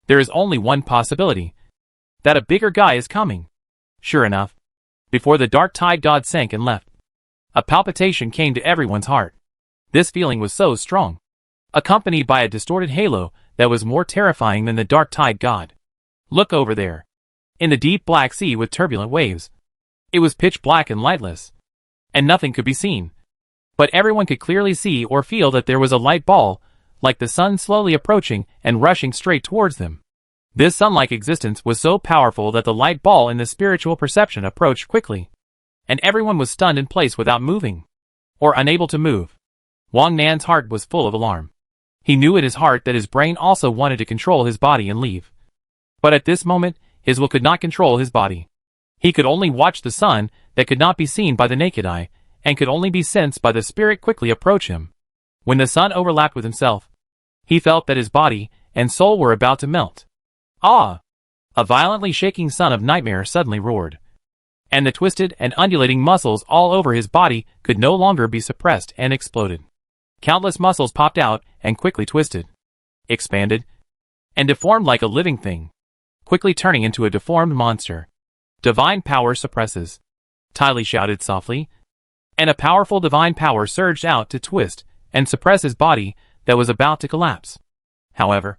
There is only one possibility: that a bigger guy is coming. Sure enough, before the dark tide god sank and left, a palpitation came to everyone's heart. This feeling was so strong, accompanied by a distorted halo that was more terrifying than the dark tide god. Look over there. In the deep black sea with turbulent waves. It was pitch black and lightless, and nothing could be seen. But everyone could clearly see or feel that there was a light ball, like the sun slowly approaching and rushing straight towards them. This sun-like existence was so powerful that the light ball in the spiritual perception approached quickly, and everyone was stunned in place without moving, or unable to move. Wang Nan's heart was full of alarm. He knew in his heart that his brain also wanted to control his body and leave. But at this moment, his will could not control his body. He could only watch the sun that could not be seen by the naked eye, and could only be sensed by the spirit quickly approach him. When the sun overlapped with himself, he felt that his body and soul were about to melt. Ah! A violently shaking Son of Nightmare suddenly roared, and the twisted and undulating muscles all over his body could no longer be suppressed and exploded. Countless muscles popped out and quickly twisted, expanded, and deformed like a living thing, quickly turning into a deformed monster. Divine power suppresses, Ty Lee shouted softly, and a powerful divine power surged out to twist and suppress his body that was about to collapse. However,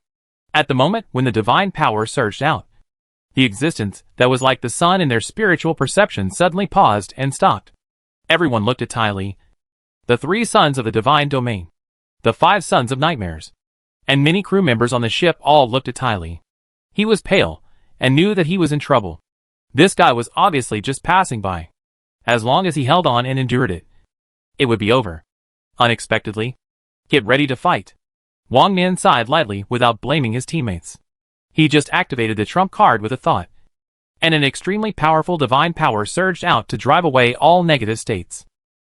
at the moment when the divine power surged out, the existence that was like the sun in their spiritual perception suddenly paused and stopped. Everyone looked at Ty Lee. The 3 sons of the divine domain, the 5 sons of nightmares, and many crew members on the ship all looked at Ty Lee. He was pale and knew that he was in trouble. This guy was obviously just passing by. As long as he held on and endured it, it would be over. Unexpectedly, get ready to fight. Wang Nan sighed lightly without blaming his teammates. He just activated the trump card with a thought, and an extremely powerful divine power surged out to drive away all negative states.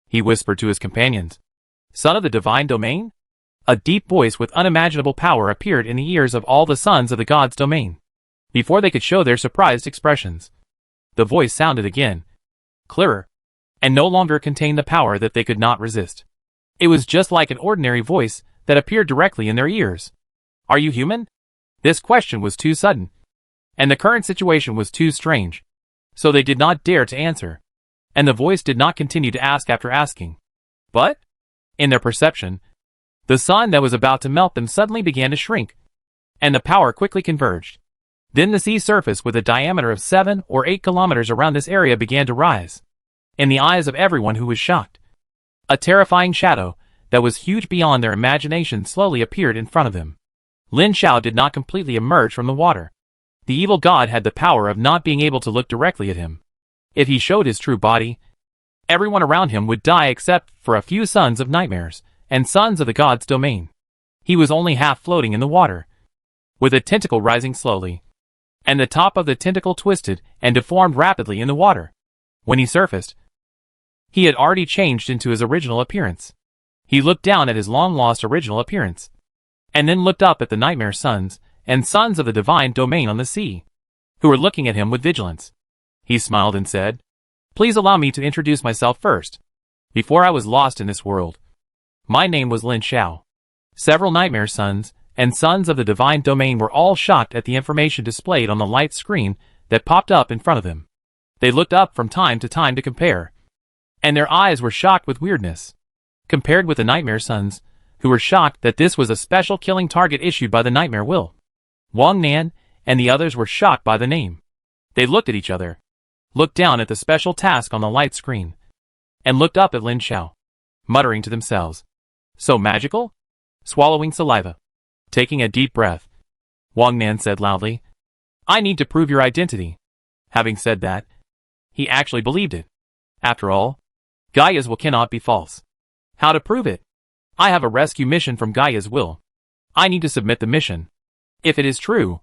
He whispered to his companions, "Son of the divine domain?" A deep voice with unimaginable power appeared in the ears of all the sons of the god's domain. Before they could show their surprised expressions, the voice sounded again, clearer, and no longer contained the power that they could not resist. It was just like an ordinary voice that appeared directly in their ears. Are you human? This question was too sudden, and the current situation was too strange, so they did not dare to answer, and the voice did not continue to ask after asking. But, in their perception, the sun that was about to melt them suddenly began to shrink, and the power quickly converged. Then the sea surface with a diameter of 7 or 8 kilometers around this area began to rise. In the eyes of everyone who was shocked, a terrifying shadow that was huge beyond their imagination slowly appeared in front of them. Lin Xiao did not completely emerge from the water. The evil god had the power of not being able to look directly at him. If he showed his true body, everyone around him would die except for a few sons of nightmares and sons of the god's domain. He was only half floating in the water, with a tentacle rising slowly, and the top of the tentacle twisted and deformed rapidly in the water. When he surfaced, he had already changed into his original appearance. He looked down at his long-lost original appearance, and then looked up at the nightmare sons and sons of the divine domain on the sea, who were looking at him with vigilance. He smiled and said, "Please allow me to introduce myself first. Before I was lost in this world, my name was Lin Xiao." Several nightmare sons and sons of the divine domain were all shocked at the information displayed on the light screen that popped up in front of them. They looked up from time to time to compare, and their eyes were shocked with weirdness, compared with the nightmare sons, who were shocked that this was a special killing target issued by the nightmare will. Wang Nan and the others were shocked by the name. They looked at each other, looked down at the special task on the light screen, and looked up at Lin Xiao, muttering to themselves, "So magical?" Swallowing saliva, taking a deep breath, Wang Nan said loudly, "I need to prove your identity." Having said that, he actually believed it. After all, Gaia's will cannot be false. How to prove it? I have a rescue mission from Gaia's will. I need to submit the mission. If it is true,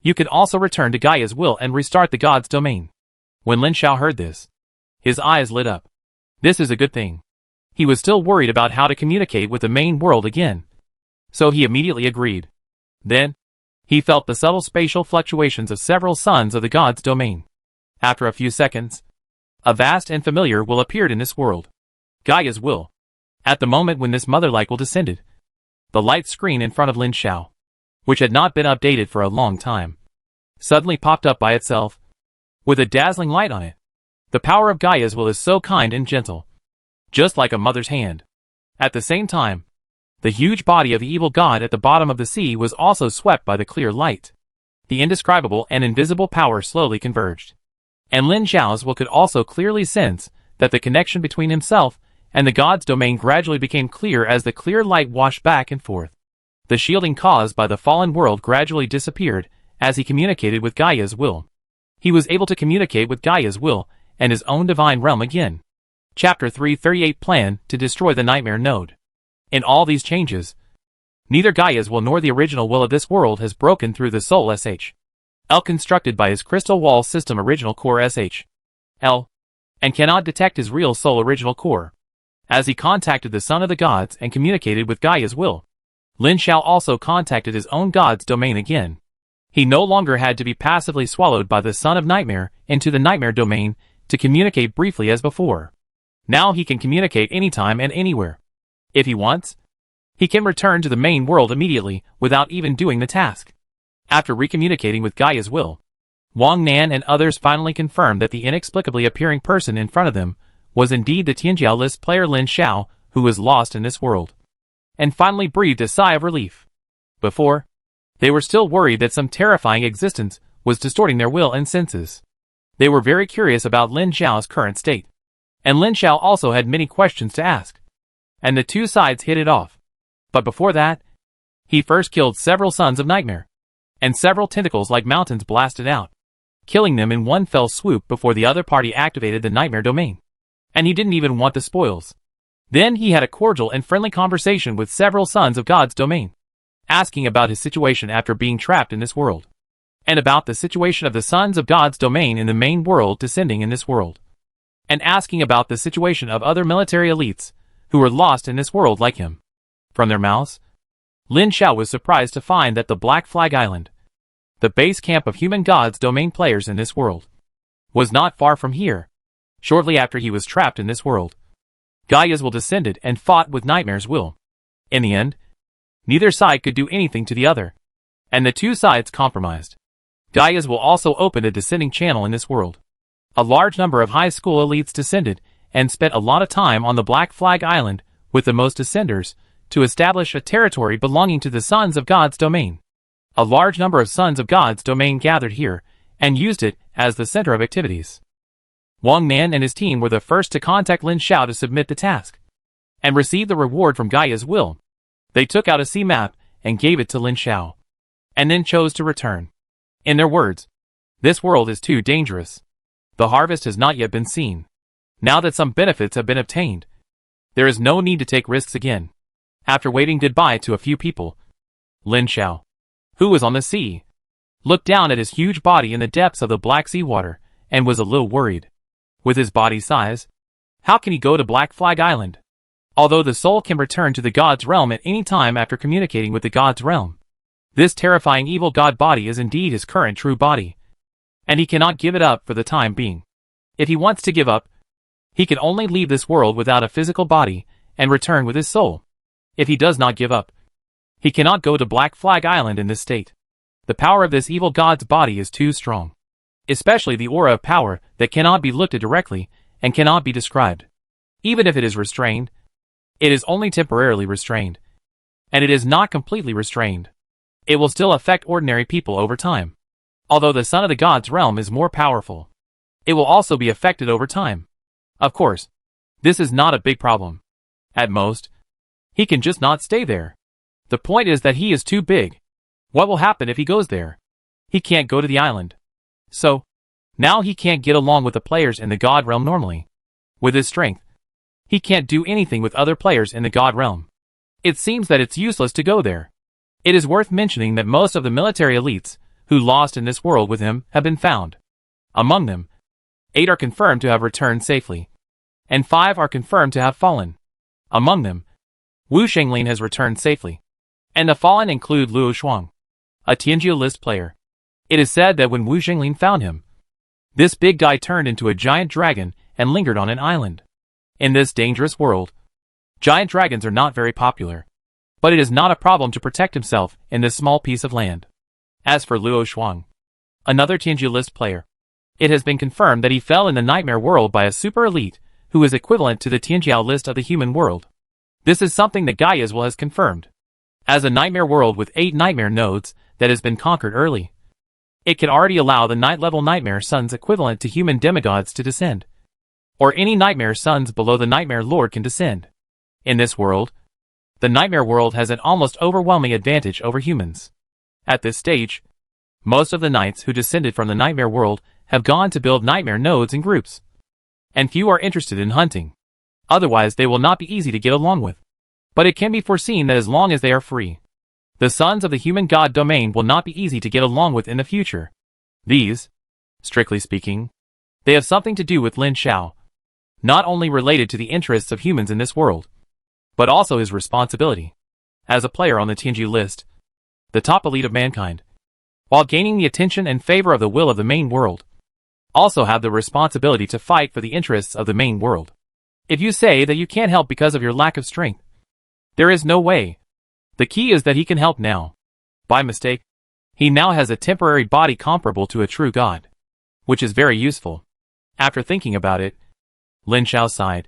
you can also return to Gaia's will and restart the god's domain. When Lin Xiao heard this, his eyes lit up. This is a good thing. He was still worried about how to communicate with the main world again, so he immediately agreed. Then, he felt the subtle spatial fluctuations of several sons of the god's domain. After a few seconds, a vast and familiar will appeared in this world. Gaia's will. At the moment when this mother-like will descended, the light screen in front of Lin Xiao, which had not been updated for a long time, suddenly popped up by itself, with a dazzling light on it. The power of Gaia's will is so kind and gentle, just like a mother's hand. At the same time, the huge body of the evil god at the bottom of the sea was also swept by the clear light. The indescribable and invisible power slowly converged, and Lin Xiao's will could also clearly sense that the connection between himself and the god's domain gradually became clear as the clear light washed back and forth. The shielding caused by the fallen world gradually disappeared as he communicated with Gaia's will. He was able to communicate with Gaia's will and his own divine realm again. Chapter 338 Plan to destroy the nightmare node. In all these changes, neither Gaia's will nor the original will of this world has broken through the soul SHL constructed by his crystal wall system original core SHL, and cannot detect his real soul original core. As he contacted the son of the gods and communicated with Gaia's will, Lin Xiao also contacted his own god's domain again. He no longer had to be passively swallowed by the son of nightmare into the nightmare domain to communicate briefly as before. Now he can communicate anytime and anywhere. If he wants, he can return to the main world immediately without even doing the task. After recommunicating with Gaia's will, Wang Nan and others finally confirmed that the inexplicably appearing person in front of them was indeed the Tianjiao list player Lin Xiao, who was lost in this world, and finally breathed a sigh of relief. Before, they were still worried that some terrifying existence was distorting their will and senses. They were very curious about Lin Xiao's current state, and Lin Xiao also had many questions to ask, and the two sides hit it off. But before that, he first killed several sons of nightmare, and several tentacles like mountains blasted out, killing them in one fell swoop before the other party activated the nightmare domain. And he didn't even want the spoils. Then he had a cordial and friendly conversation with several sons of God's domain, asking about his situation after being trapped in this world, and about the situation of the sons of God's domain in the main world descending in this world, and asking about the situation of other military elites who were lost in this world like him. From their mouths, Lin Xiao was surprised to find that the Black Flag Island, the base camp of human God's domain players in this world, was not far from here. Shortly after he was trapped in this world, Gaia's will descended and fought with Nightmare's will. In the end, neither side could do anything to the other. and the two sides compromised. Gaia's will also opened a descending channel in this world. A large number of high school elites descended and spent a lot of time on the Black Flag Island with the most descenders to establish a territory belonging to the Sons of God's domain. A large number of Sons of God's domain gathered here and used it as the center of activities. Wang Nan and his team were the first to contact Lin Xiao to submit the task and receive the reward from Gaia's will. They took out a sea map and gave it to Lin Xiao, and then chose to return. In their words, "This world is too dangerous. The harvest has not yet been seen. Now that some benefits have been obtained, there is no need to take risks again." After waving goodbye to a few people, Lin Xiao, who was on the sea, looked down at his huge body in the depths of the Black Sea water and was a little worried. With his body size, how can he go to Black Flag Island? Although the soul can return to the God's realm at any time after communicating with the God's realm, this terrifying evil God body is indeed his current true body, and he cannot give it up for the time being. If he wants to give up, he can only leave this world without a physical body and return with his soul. If he does not give up, he cannot go to Black Flag Island in this state. The power of this evil God's body is too strong, especially the aura of power that cannot be looked at directly and cannot be described. Even if it is restrained, it is only temporarily restrained, and it is not completely restrained. It will still affect ordinary people over time. Although the Son of the God's realm is more powerful, it will also be affected over time. Of course, this is not a big problem. At most, he can just not stay there. The point is that he is too big. What will happen if he goes there? He can't go to the island. So, now he can't get along with the players in the God realm normally. With his strength, he can't do anything with other players in the God realm. It seems that it's useless to go there. It is worth mentioning that most of the military elites who lost in this world with him have been found. Among them, 8 are confirmed to have returned safely, and 5 are confirmed to have fallen. Among them, Wu Shenglin has returned safely, and the fallen include Luo Shuang, a Tianjia list player. It is said that when Wu Shenglin found him, this big guy turned into a giant dragon and lingered on an island. In this dangerous world, giant dragons are not very popular, but it is not a problem to protect himself in this small piece of land. As for Luo Shuang, another Tianjia list player, it has been confirmed that he fell in the nightmare world by a super elite who is equivalent to the Tianjiao list of the human world. This is something that Gaia's will has confirmed. As a nightmare world with 8 nightmare nodes that has been conquered early, it can already allow the night-level nightmare sons equivalent to human demigods to descend, or any nightmare sons below the nightmare lord can descend. In this world, the nightmare world has an almost overwhelming advantage over humans. At this stage, most of the knights who descended from the nightmare world have gone to build nightmare nodes in groups, and few are interested in hunting. Otherwise they will not be easy to get along with. But it can be foreseen that as long as they are free, the sons of the human god domain will not be easy to get along with in the future. These, strictly speaking, they have something to do with Lin Xiao, not only related to the interests of humans in this world, but also his responsibility as a player on the Tianji list, the top elite of mankind, while gaining the attention and favor of the will of the main world, also have the responsibility to fight for the interests of the main world. If you say that you can't help because of your lack of strength, there is no way. The key is that he can help now. By mistake, he now has a temporary body comparable to a true god, which is very useful. After thinking about it, Lin Xiao sighed,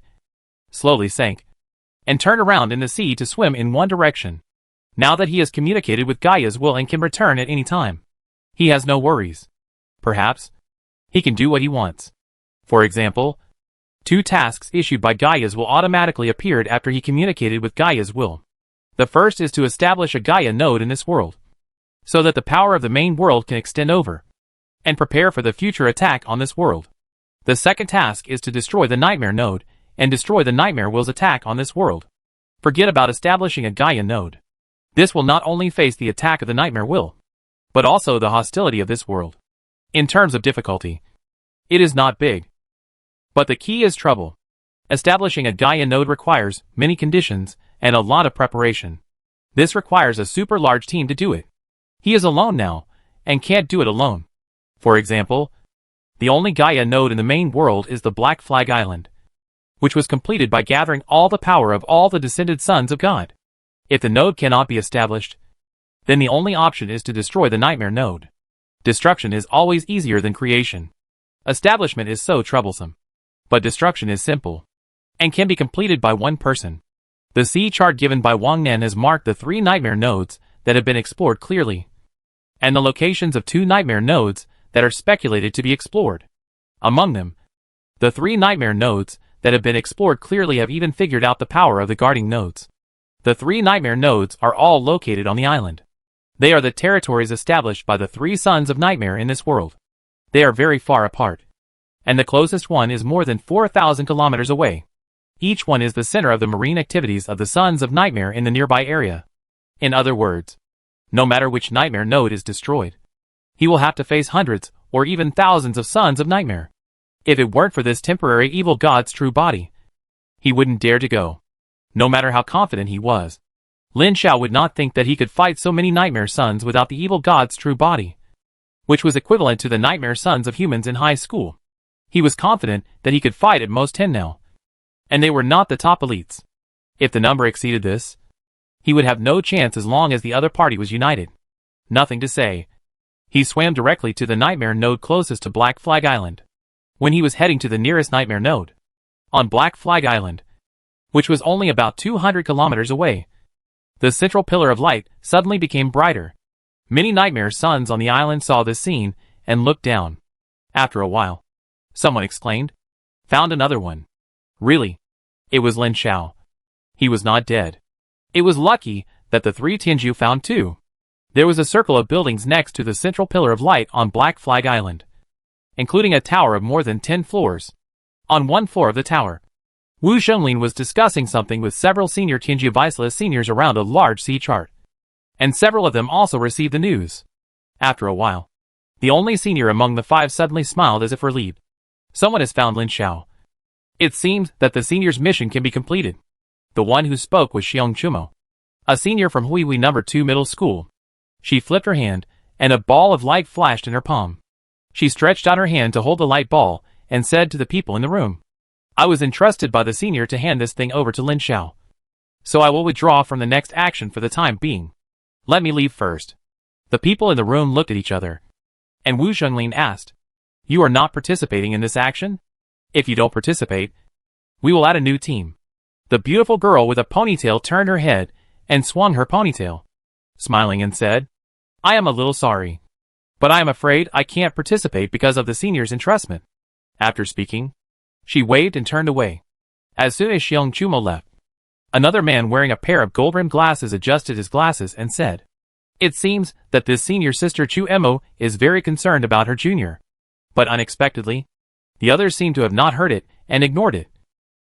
slowly sank, and turned around in the sea to swim in one direction. Now that he has communicated with Gaia's will and can return at any time, he has no worries. Perhaps, he can do what he wants. For example, 2 tasks issued by Gaia's will automatically appeared after he communicated with Gaia's will. The first is to establish a Gaia node in this world, so that the power of the main world can extend over, and prepare for the future attack on this world. The second task is to destroy the nightmare node, and destroy the nightmare will's attack on this world. Forget about establishing a Gaia node. This will not only face the attack of the nightmare will, but also the hostility of this world. In terms of difficulty, it is not big. But the key is trouble. Establishing a Gaia node requires many conditions and a lot of preparation. This requires a super large team to do it. He is alone now, and can't do it alone. For example, the only Gaia node in the main world is the Black Flag Island, which was completed by gathering all the power of all the descended sons of God. If the node cannot be established, then the only option is to destroy the nightmare node. Destruction is always easier than creation. Establishment is so troublesome. But destruction is simple and can be completed by one person. The C chart given by Wang Nen has marked the 3 nightmare nodes that have been explored clearly, and the locations of 2 nightmare nodes that are speculated to be explored. Among them, the 3 nightmare nodes that have been explored clearly have even figured out the power of the guarding nodes. The 3 nightmare nodes are all located on the island. They are the territories established by the 3 sons of nightmare in this world. They are very far apart, and the closest one is more than 4,000 kilometers away. Each one is the center of the marine activities of the sons of nightmare in the nearby area. In other words, no matter which nightmare node is destroyed, he will have to face hundreds or even thousands of sons of nightmare. If it weren't for this temporary evil god's true body, he wouldn't dare to go. No matter how confident he was, Lin Xiao would not think that he could fight so many nightmare sons without the evil god's true body, which was equivalent to the nightmare sons of humans in high school. He was confident that he could fight at most 10 now, and they were not the top elites. If the number exceeded this, he would have no chance as long as the other party was united. Nothing to say. He swam directly to the nightmare node closest to Black Flag Island. When he was heading to the nearest nightmare node, on Black Flag Island, which was only about 200 kilometers away, the central pillar of light suddenly became brighter. Many nightmare sons on the island saw this scene and looked down. After a while, someone exclaimed, "Found another one." Really? It was Lin Xiao. He was not dead. It was lucky that the 3 Tianju found 2. There was a circle of buildings next to the central pillar of light on Black Flag Island, including a tower of more than 10 floors. On one floor of the tower, Wu Shunlin was discussing something with several senior Tianju Viceless seniors around a large C chart, and several of them also received the news. After a while, the only senior among the 5 suddenly smiled as if relieved. Someone has found Lin Xiao. It seems that the senior's mission can be completed. The one who spoke was Xiong Chumo, a senior from Huihui No. 2 Middle School. She flipped her hand, and a ball of light flashed in her palm. She stretched out her hand to hold the light ball, and said to the people in the room, "I was entrusted by the senior to hand this thing over to Lin Xiao, so I will withdraw from the next action for the time being. Let me leave first." The people in the room looked at each other, and Wu Shunlin asked, "You are not participating in this action? If you don't participate, we will add a new team." The beautiful girl with a ponytail turned her head and swung her ponytail, smiling and said, "I am a little sorry, but I am afraid I can't participate because of the senior's entrustment." After speaking, she waved and turned away. As soon as Xiong Chumo left, another man wearing a pair of gold-rimmed glasses adjusted his glasses and said, "It seems that this senior sister Chu Emo is very concerned about her junior." But unexpectedly, the others seemed to have not heard it and ignored it,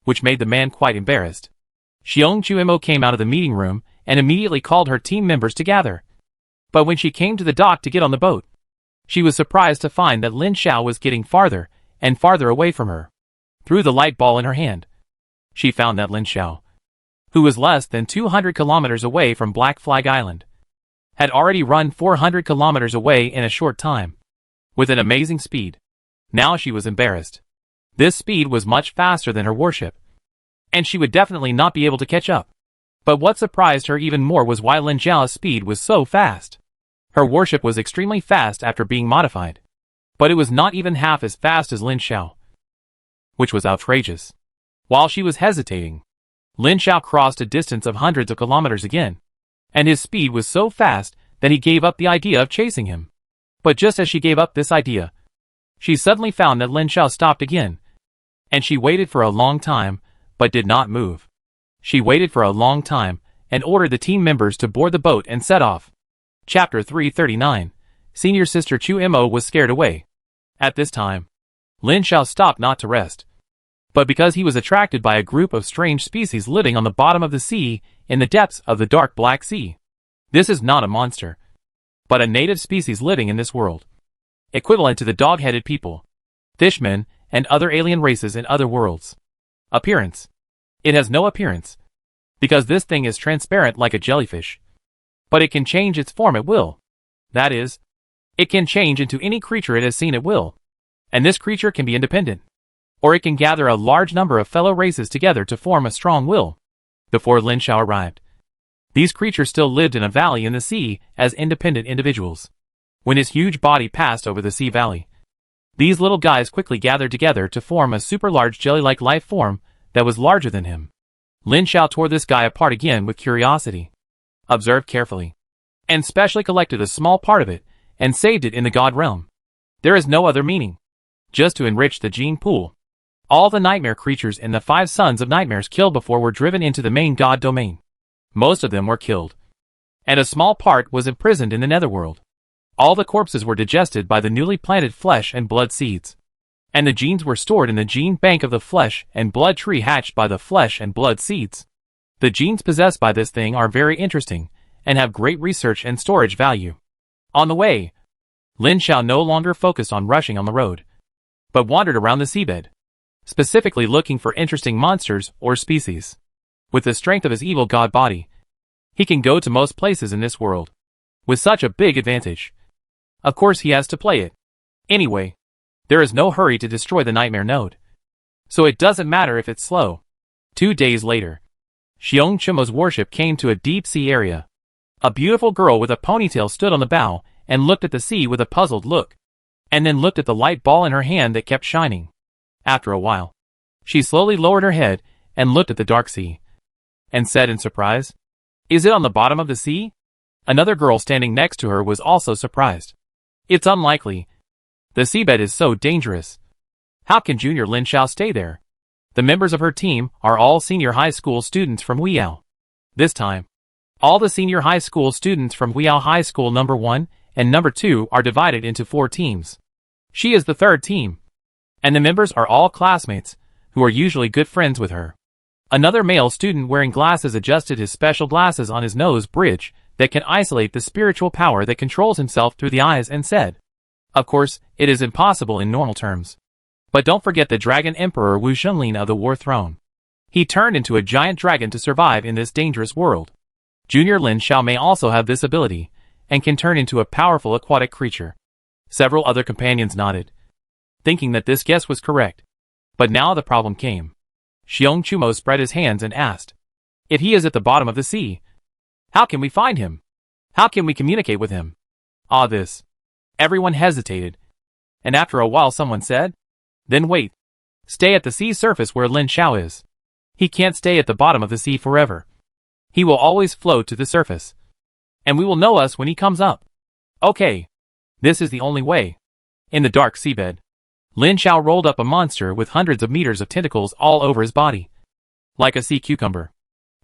which made the man quite embarrassed. Xiong Chu Emo came out of the meeting room and immediately called her team members to gather. But when she came to the dock to get on the boat, she was surprised to find that Lin Xiao was getting farther and farther away from her. Through the light ball in her hand, she found that Lin Xiao, who was less than 200 kilometers away from Black Flag Island, had already run 400 kilometers away in a short time, with an amazing speed. Now she was embarrassed. This speed was much faster than her warship, and she would definitely not be able to catch up. But what surprised her even more was why Lin Xiao's speed was so fast. Her warship was extremely fast after being modified, but it was not even half as fast as Lin Xiao, which was outrageous. While she was hesitating, Lin Xiao crossed a distance of hundreds of kilometers again, and his speed was so fast that he gave up the idea of chasing him. But just as she gave up this idea, she suddenly found that Lin Xiao stopped again, and she waited for a long time, but did not move. She waited for a long time, and ordered the team members to board the boat and set off. Chapter 339. Senior Sister Chu Emo was scared away. At this time, Lin Xiao stopped not to rest, but because he was attracted by a group of strange species living on the bottom of the sea in the depths of the dark Black Sea. This is not a monster, but a native species living in this world, equivalent to the dog-headed people, fishmen, and other alien races in other worlds. Appearance. It has no appearance, because this thing is transparent like a jellyfish. But it can change its form at will. That is, it can change into any creature it has seen at will. And this creature can be independent, or it can gather a large number of fellow races together to form a strong will. Before Lin Xiao arrived, These creatures still lived in a valley in the sea as independent individuals. When his huge body passed over the sea valley, these little guys quickly gathered together to form a super large jelly-like life form that was larger than him. Lin Xiao tore this guy apart again with curiosity, observed carefully, and specially collected a small part of it and saved it in the god realm. There is no other meaning. Just to enrich the gene pool. All the nightmare creatures in the 5 sons of nightmares killed before were driven into the main god domain. Most of them were killed, and a small part was imprisoned in the netherworld. All the corpses were digested by the newly planted flesh and blood seeds, and the genes were stored in the gene bank of the flesh and blood tree hatched by the flesh and blood seeds. The genes possessed by this thing are very interesting and have great research and storage value. On the way, Lin Xiao no longer focused on rushing on the road, but wandered around the seabed, specifically looking for interesting monsters or species. With the strength of his evil god body, he can go to most places in this world, with such a big advantage. Of course he has to play it. Anyway, there is no hurry to destroy the nightmare node, so it doesn't matter if it's slow. 2 days later, Xiong Chumo's warship came to a deep sea area. A beautiful girl with a ponytail stood on the bow and looked at the sea with a puzzled look, and then looked at the light ball in her hand that kept shining. After a while, she slowly lowered her head and looked at the dark sea, and said in surprise, "Is it on the bottom of the sea?" Another girl standing next to her was also surprised. "It's unlikely. The seabed is so dangerous. How can Junior Lin Xiao stay there?" The members of her team are all senior high school students from Weiyao. This time, all the senior high school students from Weiyao High School number 1 and number 2 are divided into 4 teams. She is the 3rd team, and the members are all classmates who are usually good friends with her. Another male student wearing glasses adjusted his special glasses on his nose bridge that can isolate the spiritual power that controls himself through the eyes and said, "Of course, it is impossible in normal terms. But don't forget the Dragon Emperor Wu Zhenlin of the War Throne. He turned into a giant dragon to survive in this dangerous world. Junior Lin Xiao may also have this ability, and can turn into a powerful aquatic creature." Several other companions nodded, thinking that this guess was correct. But now the problem came. Xiong Chumo spread his hands and asked, "If he is at the bottom of the sea, how can we find him? How can we communicate with him?" This. Everyone hesitated, and after a while someone said, "Then wait. Stay at the sea surface where Lin Xiao is. He can't stay at the bottom of the sea forever. He will always float to the surface, and we will know us when he comes up." Okay. This is the only way. In the dark seabed, Lin Xiao rolled up a monster with hundreds of meters of tentacles all over his body, like a sea cucumber,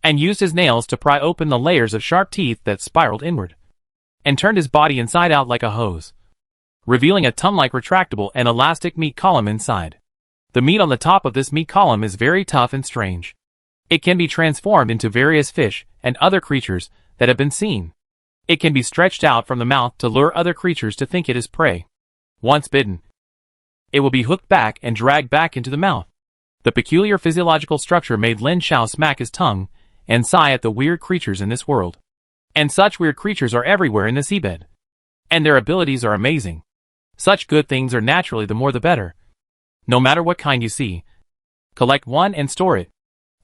and used his nails to pry open the layers of sharp teeth that spiraled inward, and turned his body inside out like a hose, revealing a tongue-like retractable and elastic meat column inside. The meat on the top of this meat column is very tough and strange. It can be transformed into various fish and other creatures that have been seen. It can be stretched out from the mouth to lure other creatures to think it is prey. Once bitten, it will be hooked back and dragged back into the mouth. The peculiar physiological structure made Lin Xiao smack his tongue and sigh at the weird creatures in this world. And such weird creatures are everywhere in the seabed. And their abilities are amazing. Such good things are naturally the more the better. No matter what kind you see, collect one and store it.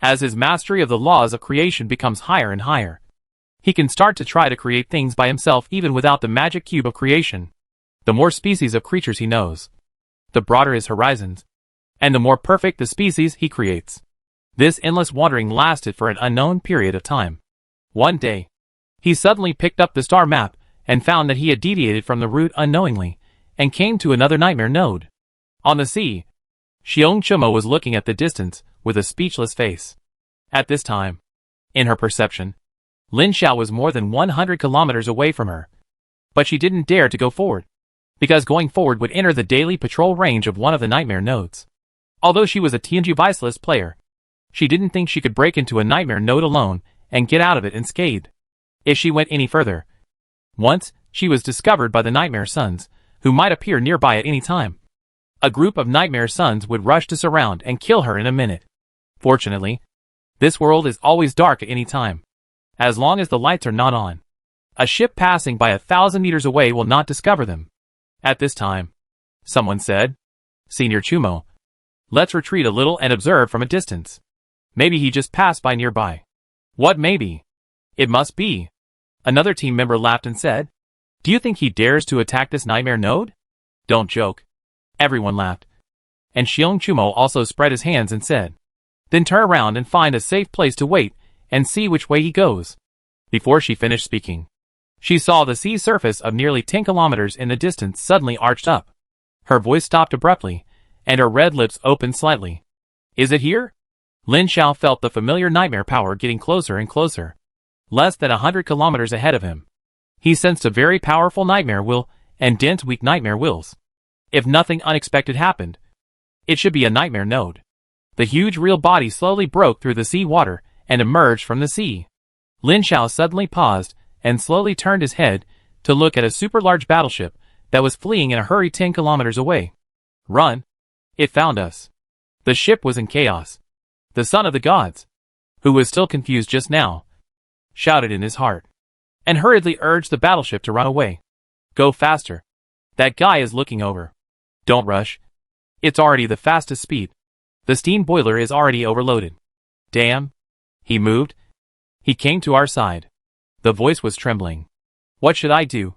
As his mastery of the laws of creation becomes higher and higher, he can start to try to create things by himself even without the magic cube of creation. The more species of creatures he knows, the broader his horizons, and the more perfect the species he creates. This endless wandering lasted for an unknown period of time. One day, he suddenly picked up the star map and found that he had deviated from the route unknowingly and came to another nightmare node. On the sea, Xiong Chumo was looking at the distance with a speechless face. At this time, in her perception, Lin Xiao was more than 100 kilometers away from her. But she didn't dare to go forward, because going forward would enter the daily patrol range of one of the nightmare nodes. Although she was a TNG Viceless player, she didn't think she could break into a nightmare node alone and get out of it unscathed. If she went any further, once she was discovered by the Nightmare Sons, who might appear nearby at any time. A group of Nightmare Sons would rush to surround and kill her in a minute. Fortunately, this world is always dark at any time, as long as the lights are not on. A ship passing by 1,000 meters away will not discover them. At this time, someone said, "Senior Chumo, let's retreat a little and observe from a distance. Maybe he just passed by nearby." "What maybe?" It must be. Another team member laughed and said, "Do you think he dares to attack this nightmare node?" "Don't joke." Everyone laughed. And Xiong Chumo also spread his hands and said, "Then turn around and find a safe place to wait and see which way he goes." Before she finished speaking, she saw the sea surface of nearly 10 kilometers in the distance suddenly arched up. Her voice stopped abruptly, and her red lips opened slightly. "Is it here?" Lin Xiao felt the familiar nightmare power getting closer and closer. Less than 100 kilometers ahead of him. He sensed a very powerful nightmare will and dense weak nightmare wills. If nothing unexpected happened, it should be a nightmare node. The huge real body slowly broke through the sea water and emerged from the sea. Lin Xiao suddenly paused and slowly turned his head to look at a super large battleship that was fleeing in a hurry 10 kilometers away. "Run! It found us." The ship was in chaos. The son of the gods, who was still confused just now, shouted in his heart, and hurriedly urged the battleship to run away. "Go faster. That guy is looking over. Don't rush. It's already the fastest speed. The steam boiler is already overloaded." "Damn." He moved. He came to our side. The voice was trembling. "What should I do?"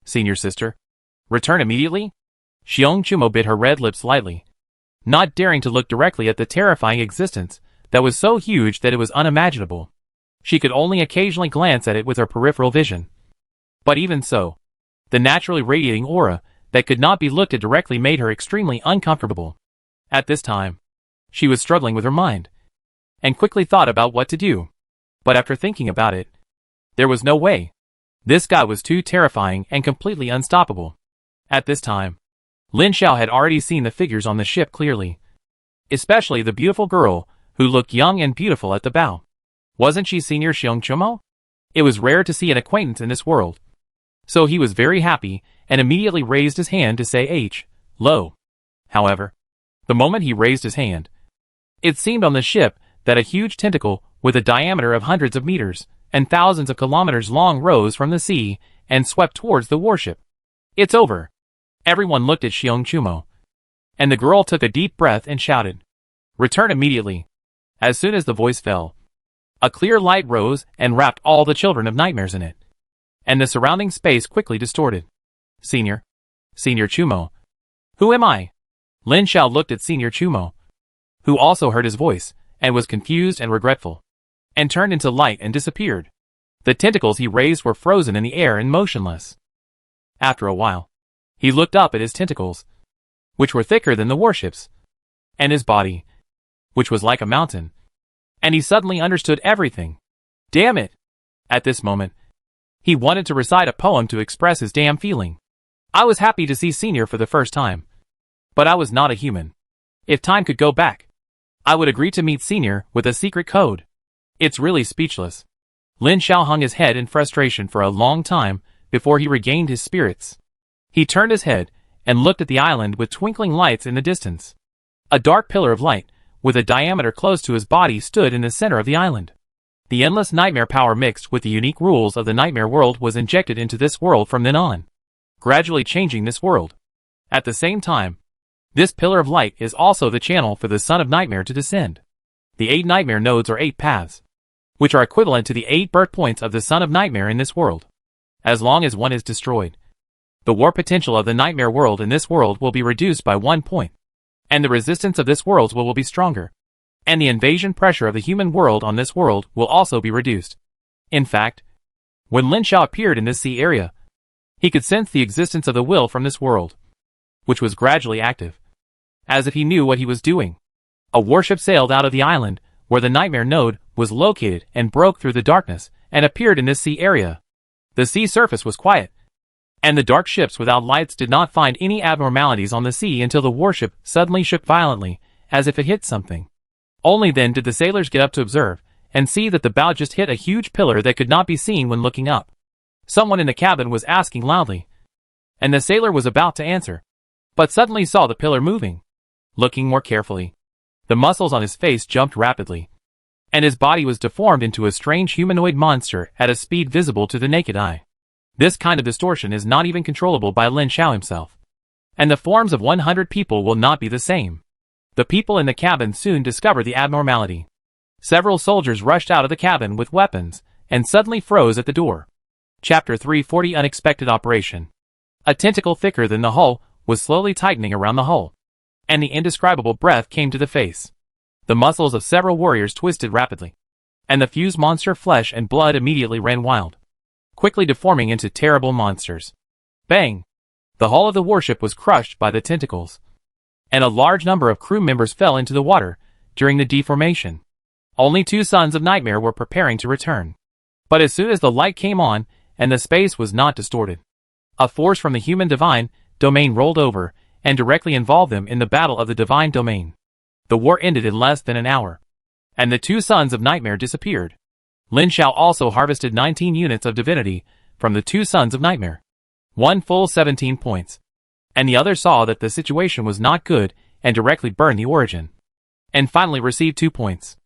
"Senior sister. Return immediately?" Xiong Chumo bit her red lips lightly, not daring to look directly at the terrifying existence that was so huge that it was unimaginable. She could only occasionally glance at it with her peripheral vision. But even so, the naturally radiating aura that could not be looked at directly made her extremely uncomfortable. At this time, she was struggling with her mind, and quickly thought about what to do. But after thinking about it, there was no way. This guy was too terrifying and completely unstoppable. At this time, Lin Xiao had already seen the figures on the ship clearly, especially the beautiful girl who looked young and beautiful at the bow. Wasn't she Senior Xiong Chumo? It was rare to see an acquaintance in this world. So he was very happy and immediately raised his hand to say "Lo." However, the moment he raised his hand, it seemed on the ship that a huge tentacle with a diameter of hundreds of meters and thousands of kilometers long rose from the sea and swept towards the warship. "It's over." Everyone looked at Xiong Chumo, and the girl took a deep breath and shouted, "Return immediately." As soon as the voice fell, a clear light rose and wrapped all the children of nightmares in it, and the surrounding space quickly distorted. Senior Chumo. "Who am I?" Lin Xiao looked at Senior Chumo, who also heard his voice, and was confused and regretful, and turned into light and disappeared. The tentacles he raised were frozen in the air and motionless. After a while, he looked up at his tentacles, which were thicker than the warship's, and his body, which was like a mountain, and he suddenly understood everything. Damn it! At this moment, he wanted to recite a poem to express his damn feeling. I was happy to see Senior for the first time, but I was not a human. If time could go back, I would agree to meet Senior with a secret code. It's really speechless. Lin Xiao hung his head in frustration for a long time before he regained his spirits. He turned his head and looked at the island with twinkling lights in the distance. A dark pillar of light, with a diameter close to his body, stood in the center of the island. The endless nightmare power mixed with the unique rules of the nightmare world was injected into this world from then on, gradually changing this world. At the same time, this pillar of light is also the channel for the Son of Nightmare to descend. The 8 nightmare nodes are 8 paths, which are equivalent to the 8 birth points of the Son of Nightmare in this world. As long as one is destroyed, the war potential of the nightmare world in this world will be reduced by 1 point, and the resistance of this world will be stronger, and the invasion pressure of the human world on this world will also be reduced. In fact, when Lin Xiao appeared in this sea area, he could sense the existence of the will from this world, which was gradually active, as if he knew what he was doing. A warship sailed out of the island where the nightmare node was located and broke through the darkness and appeared in this sea area. The sea surface was quiet, and the dark ships without lights did not find any abnormalities on the sea until the warship suddenly shook violently, as if it hit something. Only then did the sailors get up to observe, and see that the bow just hit a huge pillar that could not be seen when looking up. Someone in the cabin was asking loudly, and the sailor was about to answer, but suddenly saw the pillar moving. Looking more carefully, the muscles on his face jumped rapidly, and his body was deformed into a strange humanoid monster at a speed visible to the naked eye. This kind of distortion is not even controllable by Lin Xiao himself, and the forms of 100 people will not be the same. The people in the cabin soon discovered the abnormality. Several soldiers rushed out of the cabin with weapons and suddenly froze at the door. Chapter 340 Unexpected Operation. A tentacle thicker than the hull was slowly tightening around the hull, and the indescribable breath came to the face. The muscles of several warriors twisted rapidly, and the fused monster flesh and blood immediately ran wild, quickly deforming into terrible monsters. Bang! The hull of the warship was crushed by the tentacles, and a large number of crew members fell into the water during the deformation. Only 2 Sons of Nightmare were preparing to return. But as soon as the light came on and the space was not distorted, a force from the human divine domain rolled over and directly involved them in the battle of the divine domain. The war ended in less than an hour, and the 2 Sons of Nightmare disappeared. Lin Xiao also harvested 19 units of divinity from the 2 Sons of Nightmare. 1 full 17 points. And the other saw that the situation was not good and directly burned the origin, and finally received 2 points.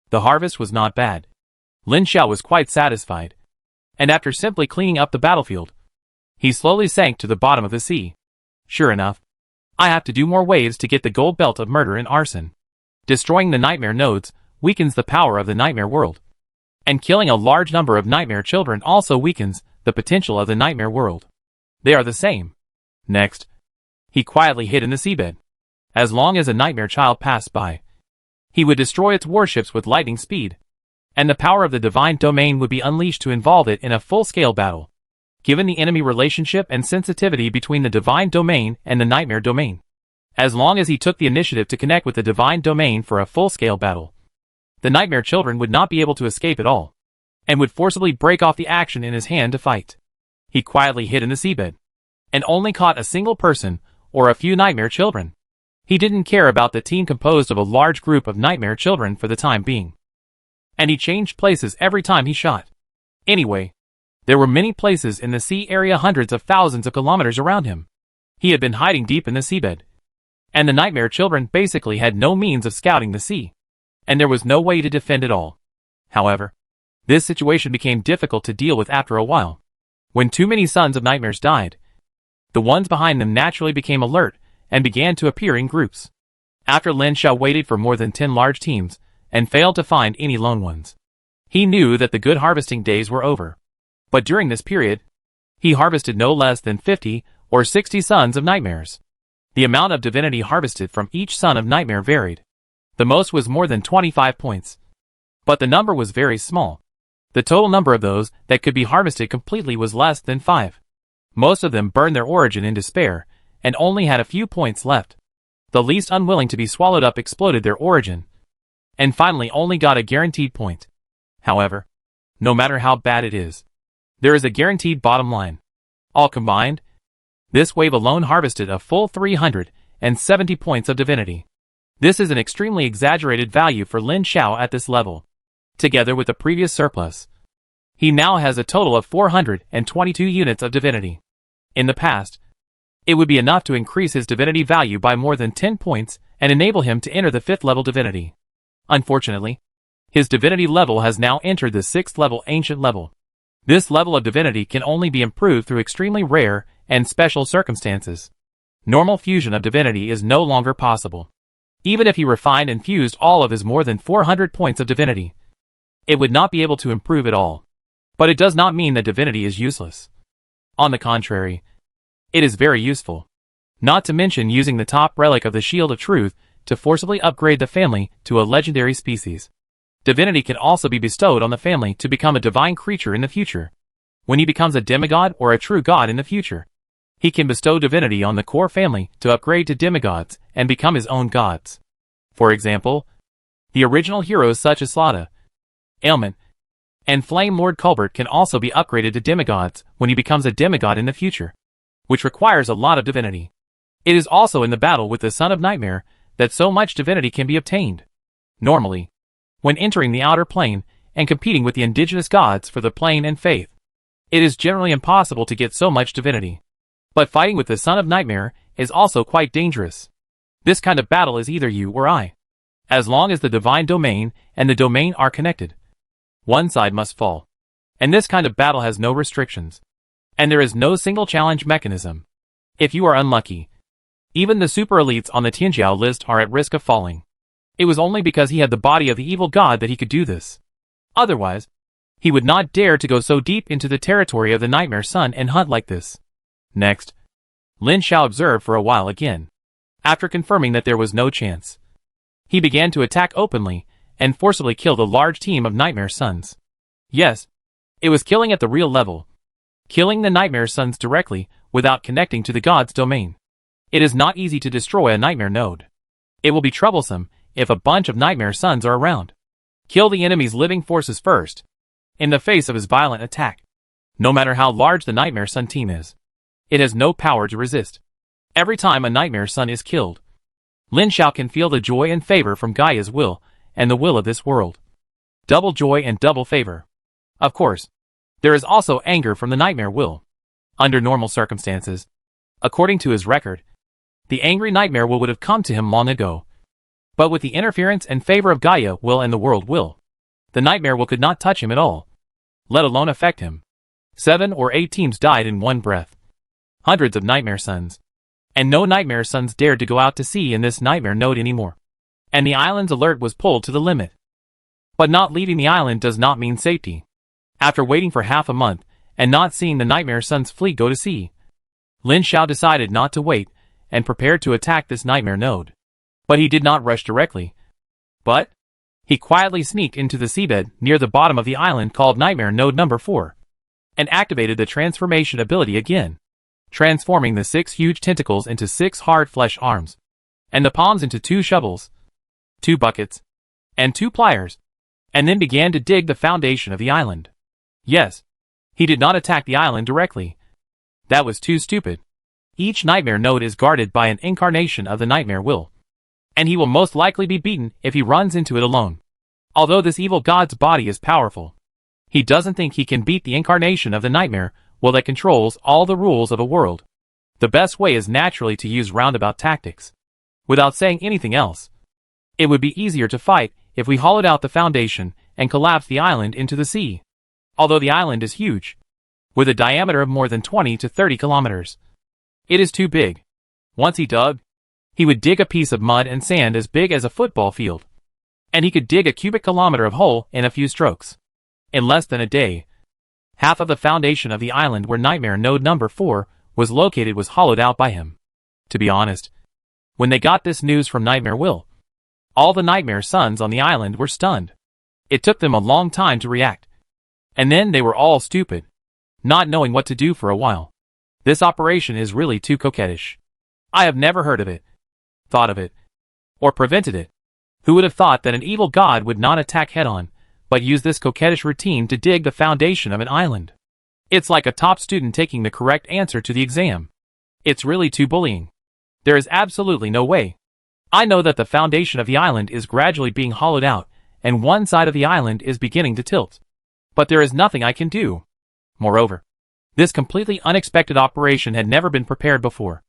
The harvest was not bad. Lin Xiao was quite satisfied, and after simply cleaning up the battlefield, he slowly sank to the bottom of the sea. Sure enough, I have to do more waves to get the gold belt of murder and arson. Destroying the nightmare nodes weakens the power of the nightmare world, and killing a large number of nightmare children also weakens the potential of the nightmare world. They are the same. Next, he quietly hid in the seabed. As long as a nightmare child passed by, he would destroy its warships with lightning speed, and the power of the divine domain would be unleashed to involve it in a full-scale battle. Given the enemy relationship and sensitivity between the divine domain and the nightmare domain, as long as he took the initiative to connect with the divine domain for a full-scale battle, the nightmare children would not be able to escape at all, and would forcibly break off the action in his hand to fight. He quietly hid in the seabed, and only caught a single person or a few nightmare children. He didn't care about the team composed of a large group of nightmare children for the time being, and he changed places every time he shot. Anyway, there were many places in the sea area hundreds of thousands of kilometers around him. He had been hiding deep in the seabed, and the nightmare children basically had no means of scouting the sea, and there was no way to defend it all. However, this situation became difficult to deal with after a while. When too many Sons of Nightmares died, the ones behind them naturally became alert and began to appear in groups. After Lin Xiao waited for more than 10 large teams and failed to find any lone ones, he knew that the good harvesting days were over. But during this period, he harvested no less than 50 or 60 Sons of Nightmares. The amount of divinity harvested from each Son of Nightmare varied. The most was more than 25 points, but the number was very small. The total number of those that could be harvested completely was less than 5. Most of them burned their origin in despair and only had a few points left. The least unwilling to be swallowed up exploded their origin, and finally only got a guaranteed point. However, no matter how bad it is, there is a guaranteed bottom line. All combined, this wave alone harvested a full 370 points of divinity. This is an extremely exaggerated value for Lin Xiao at this level. Together with the previous surplus, he now has a total of 422 units of divinity. In the past, it would be enough to increase his divinity value by more than 10 points and enable him to enter the 5th level divinity. Unfortunately, his divinity level has now entered the 6th level ancient level. This level of divinity can only be improved through extremely rare and special circumstances. Normal fusion of divinity is no longer possible. Even if he refined and fused all of his more than 400 points of divinity, it would not be able to improve it all. But it does not mean that divinity is useless. On the contrary, it is very useful. Not to mention using the top relic of the Shield of Truth to forcibly upgrade the family to a legendary species. Divinity can also be bestowed on the family to become a divine creature in the future. When he becomes a demigod or a true god in the future, he can bestow divinity on the core family to upgrade to demigods and become his own gods. For example, the original heroes such as Slaughter, Ailment, and Flame Lord Culbert can also be upgraded to demigods when he becomes a demigod in the future, which requires a lot of divinity. It is also in the battle with the Son of Nightmare that so much divinity can be obtained. Normally, when entering the outer plane and competing with the indigenous gods for the plane and faith, it is generally impossible to get so much divinity. But fighting with the Son of Nightmare is also quite dangerous. This kind of battle is either you or I. As long as the divine domain and the domain are connected, one side must fall. And this kind of battle has no restrictions. And there is no single challenge mechanism. If you are unlucky, even the super elites on the Tianjiao list are at risk of falling. It was only because he had the body of the evil god that he could do this. Otherwise, He would not dare to go so deep into the territory of the Nightmare Sun and hunt like this. Next, Lin Xiao observed for a while again. After confirming that there was no chance, he began to attack openly and forcibly kill the large team of Nightmare Suns. Yes, it was killing at the real level. Killing the Nightmare Suns directly without connecting to the god's domain. It is not easy to destroy a Nightmare node. It will be troublesome if a bunch of Nightmare Suns are around. Kill the enemy's living forces first, in the face of his violent attack. No matter how large the Nightmare Sun team is, it has no power to resist. Every time a Nightmare Sun is killed, Lin Xiao can feel the joy and favor from Gaia's will and the will of this world. Double joy and double favor. Of course, there is also anger from the Nightmare will. Under normal circumstances, according to his record, the angry Nightmare will would have come to him long ago. But with the interference and favor of Gaia will and the world will, the Nightmare will could not touch him at all, let alone affect him. 7 or 8 teams died in one breath. Hundreds of Nightmare Suns. And no Nightmare Suns dared to go out to sea in this Nightmare node anymore. And the island's alert was pulled to the limit. But not leaving the island does not mean safety. After waiting for half a month, and not seeing the Nightmare Sun's fleet go to sea, Lin Xiao decided not to wait, and prepared to attack this Nightmare node. But he did not rush directly. But he quietly sneaked into the seabed near the bottom of the island called Nightmare Node number 4, and activated the transformation ability again, transforming the 6 huge tentacles into 6 hard flesh arms, and the palms into 2 shovels, 2 buckets, and 2 pliers, and then began to dig the foundation of the island. Yes, he did not attack the island directly. That was too stupid. Each Nightmare node is guarded by an incarnation of the Nightmare will, and he will most likely be beaten if he runs into it alone. Although this evil god's body is powerful, he doesn't think he can beat the incarnation of the Nightmare will that controls all the rules of a world. The best way is naturally to use roundabout tactics. Without saying anything else, it would be easier to fight if we hollowed out the foundation and collapsed the island into the sea. Although the island is huge, with a diameter of more than 20 to 30 kilometers, it is too big. Once he dug, he would dig a piece of mud and sand as big as a football field, and he could dig a cubic kilometer of hole in a few strokes. In less than a day, half of the foundation of the island where Nightmare Node number 4 was located was hollowed out by him. To be honest, when they got this news from Nightmare Will, all the Nightmare Suns on the island were stunned. It took them a long time to react. And then they were all stupid, not knowing what to do for a while. This operation is really too coquettish. I have never heard of it, thought of it, or prevented it. Who would have thought that an evil god would not attack head-on, but use this coquettish routine to dig the foundation of an island? It's like a top student taking the correct answer to the exam. It's really too bullying. There is absolutely no way. I know that the foundation of the island is gradually being hollowed out, and one side of the island is beginning to tilt. But there is nothing I can do. Moreover, this completely unexpected operation had never been prepared before.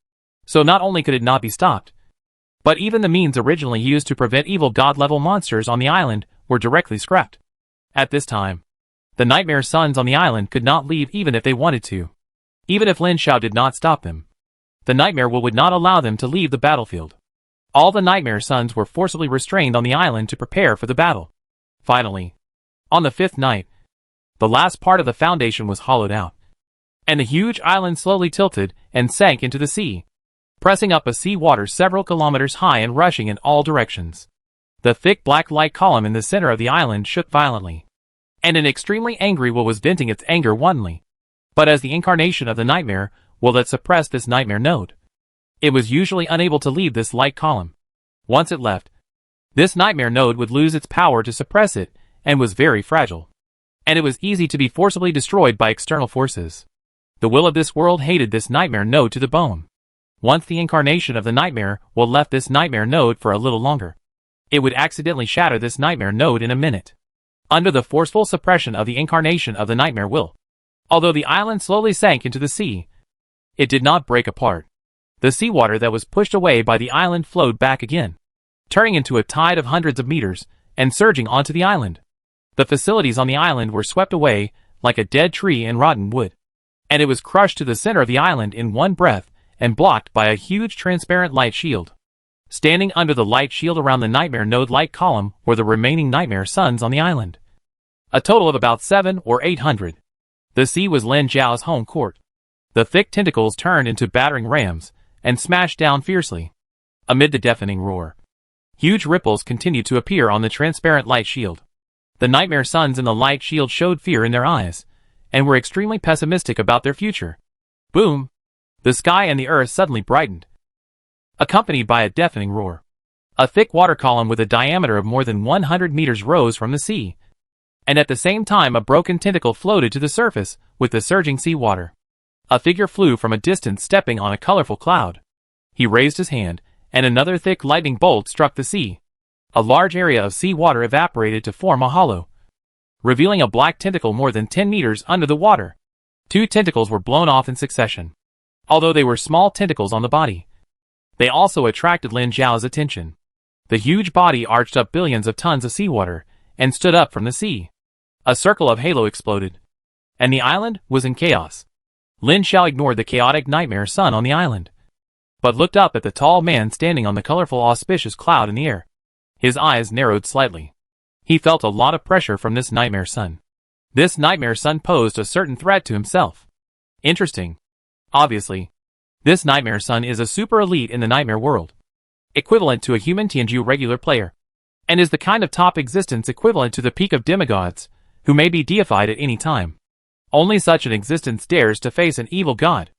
So not only could it not be stopped, but even the means originally used to prevent evil god-level monsters on the island were directly scrapped. At this time, the Nightmare Suns on the island could not leave even if they wanted to. Even if Lin Xiao did not stop them, the Nightmare will would not allow them to leave the battlefield. All the Nightmare Suns were forcibly restrained on the island to prepare for the battle. Finally, on the 5th night, the last part of the foundation was hollowed out, and the huge island slowly tilted and sank into the sea, pressing up a sea water several kilometers high and rushing in all directions. The thick black light column in the center of the island shook violently, and an extremely angry will was venting its anger wantonly. But as the incarnation of the Nightmare will that suppressed this Nightmare node, it was usually unable to leave this light column. Once it left, this Nightmare node would lose its power to suppress it, and was very fragile. And it was easy to be forcibly destroyed by external forces. The will of this world hated this Nightmare node to the bone. Once the incarnation of the Nightmare will left this Nightmare node for a little longer, it would accidentally shatter this Nightmare node in a minute, under the forceful suppression of the incarnation of the Nightmare will. Although the island slowly sank into the sea, it did not break apart. The seawater that was pushed away by the island flowed back again, turning into a tide of hundreds of meters, and surging onto the island. The facilities on the island were swept away like a dead tree and rotten wood, and it was crushed to the center of the island in one breath and blocked by a huge transparent light shield. Standing under the light shield around the Nightmare node light column were the remaining Nightmare Suns on the island. a total of about 700 or 800. The sea was Lin Zhao's home court. The thick tentacles turned into battering rams and smashed down fiercely. Amid the deafening roar, huge ripples continued to appear on the transparent light shield. The nightmare suns in the light shield showed fear in their eyes, and were extremely pessimistic about their future. Boom! The sky and the earth suddenly brightened, accompanied by a deafening roar. A thick water column with a diameter of more than 100 meters rose from the sea, and at the same time a broken tentacle floated to the surface with the surging sea water. A figure flew from a distance, stepping on a colorful cloud. He raised his hand, and another thick lightning bolt struck the sea. A large area of sea water evaporated to form a hollow, revealing a black tentacle more than 10 meters under the water. 2 tentacles were blown off in succession. Although they were small tentacles on the body, they also attracted Lin Zhao's attention. The huge body arched up billions of tons of seawater and stood up from the sea. A circle of halo exploded, and the island was in chaos. Lin Zhao ignored the chaotic nightmare sun on the island, but looked up at the tall man standing on the colorful auspicious cloud in the air. His eyes narrowed slightly. He felt a lot of pressure from this nightmare sun. This nightmare sun posed a certain threat to himself. Interesting. Obviously, this nightmare sun is a super elite in the nightmare world, equivalent to a human Tianju regular player, and is the kind of top existence equivalent to the peak of demigods, who may be deified at any time. Only such an existence dares to face an evil god.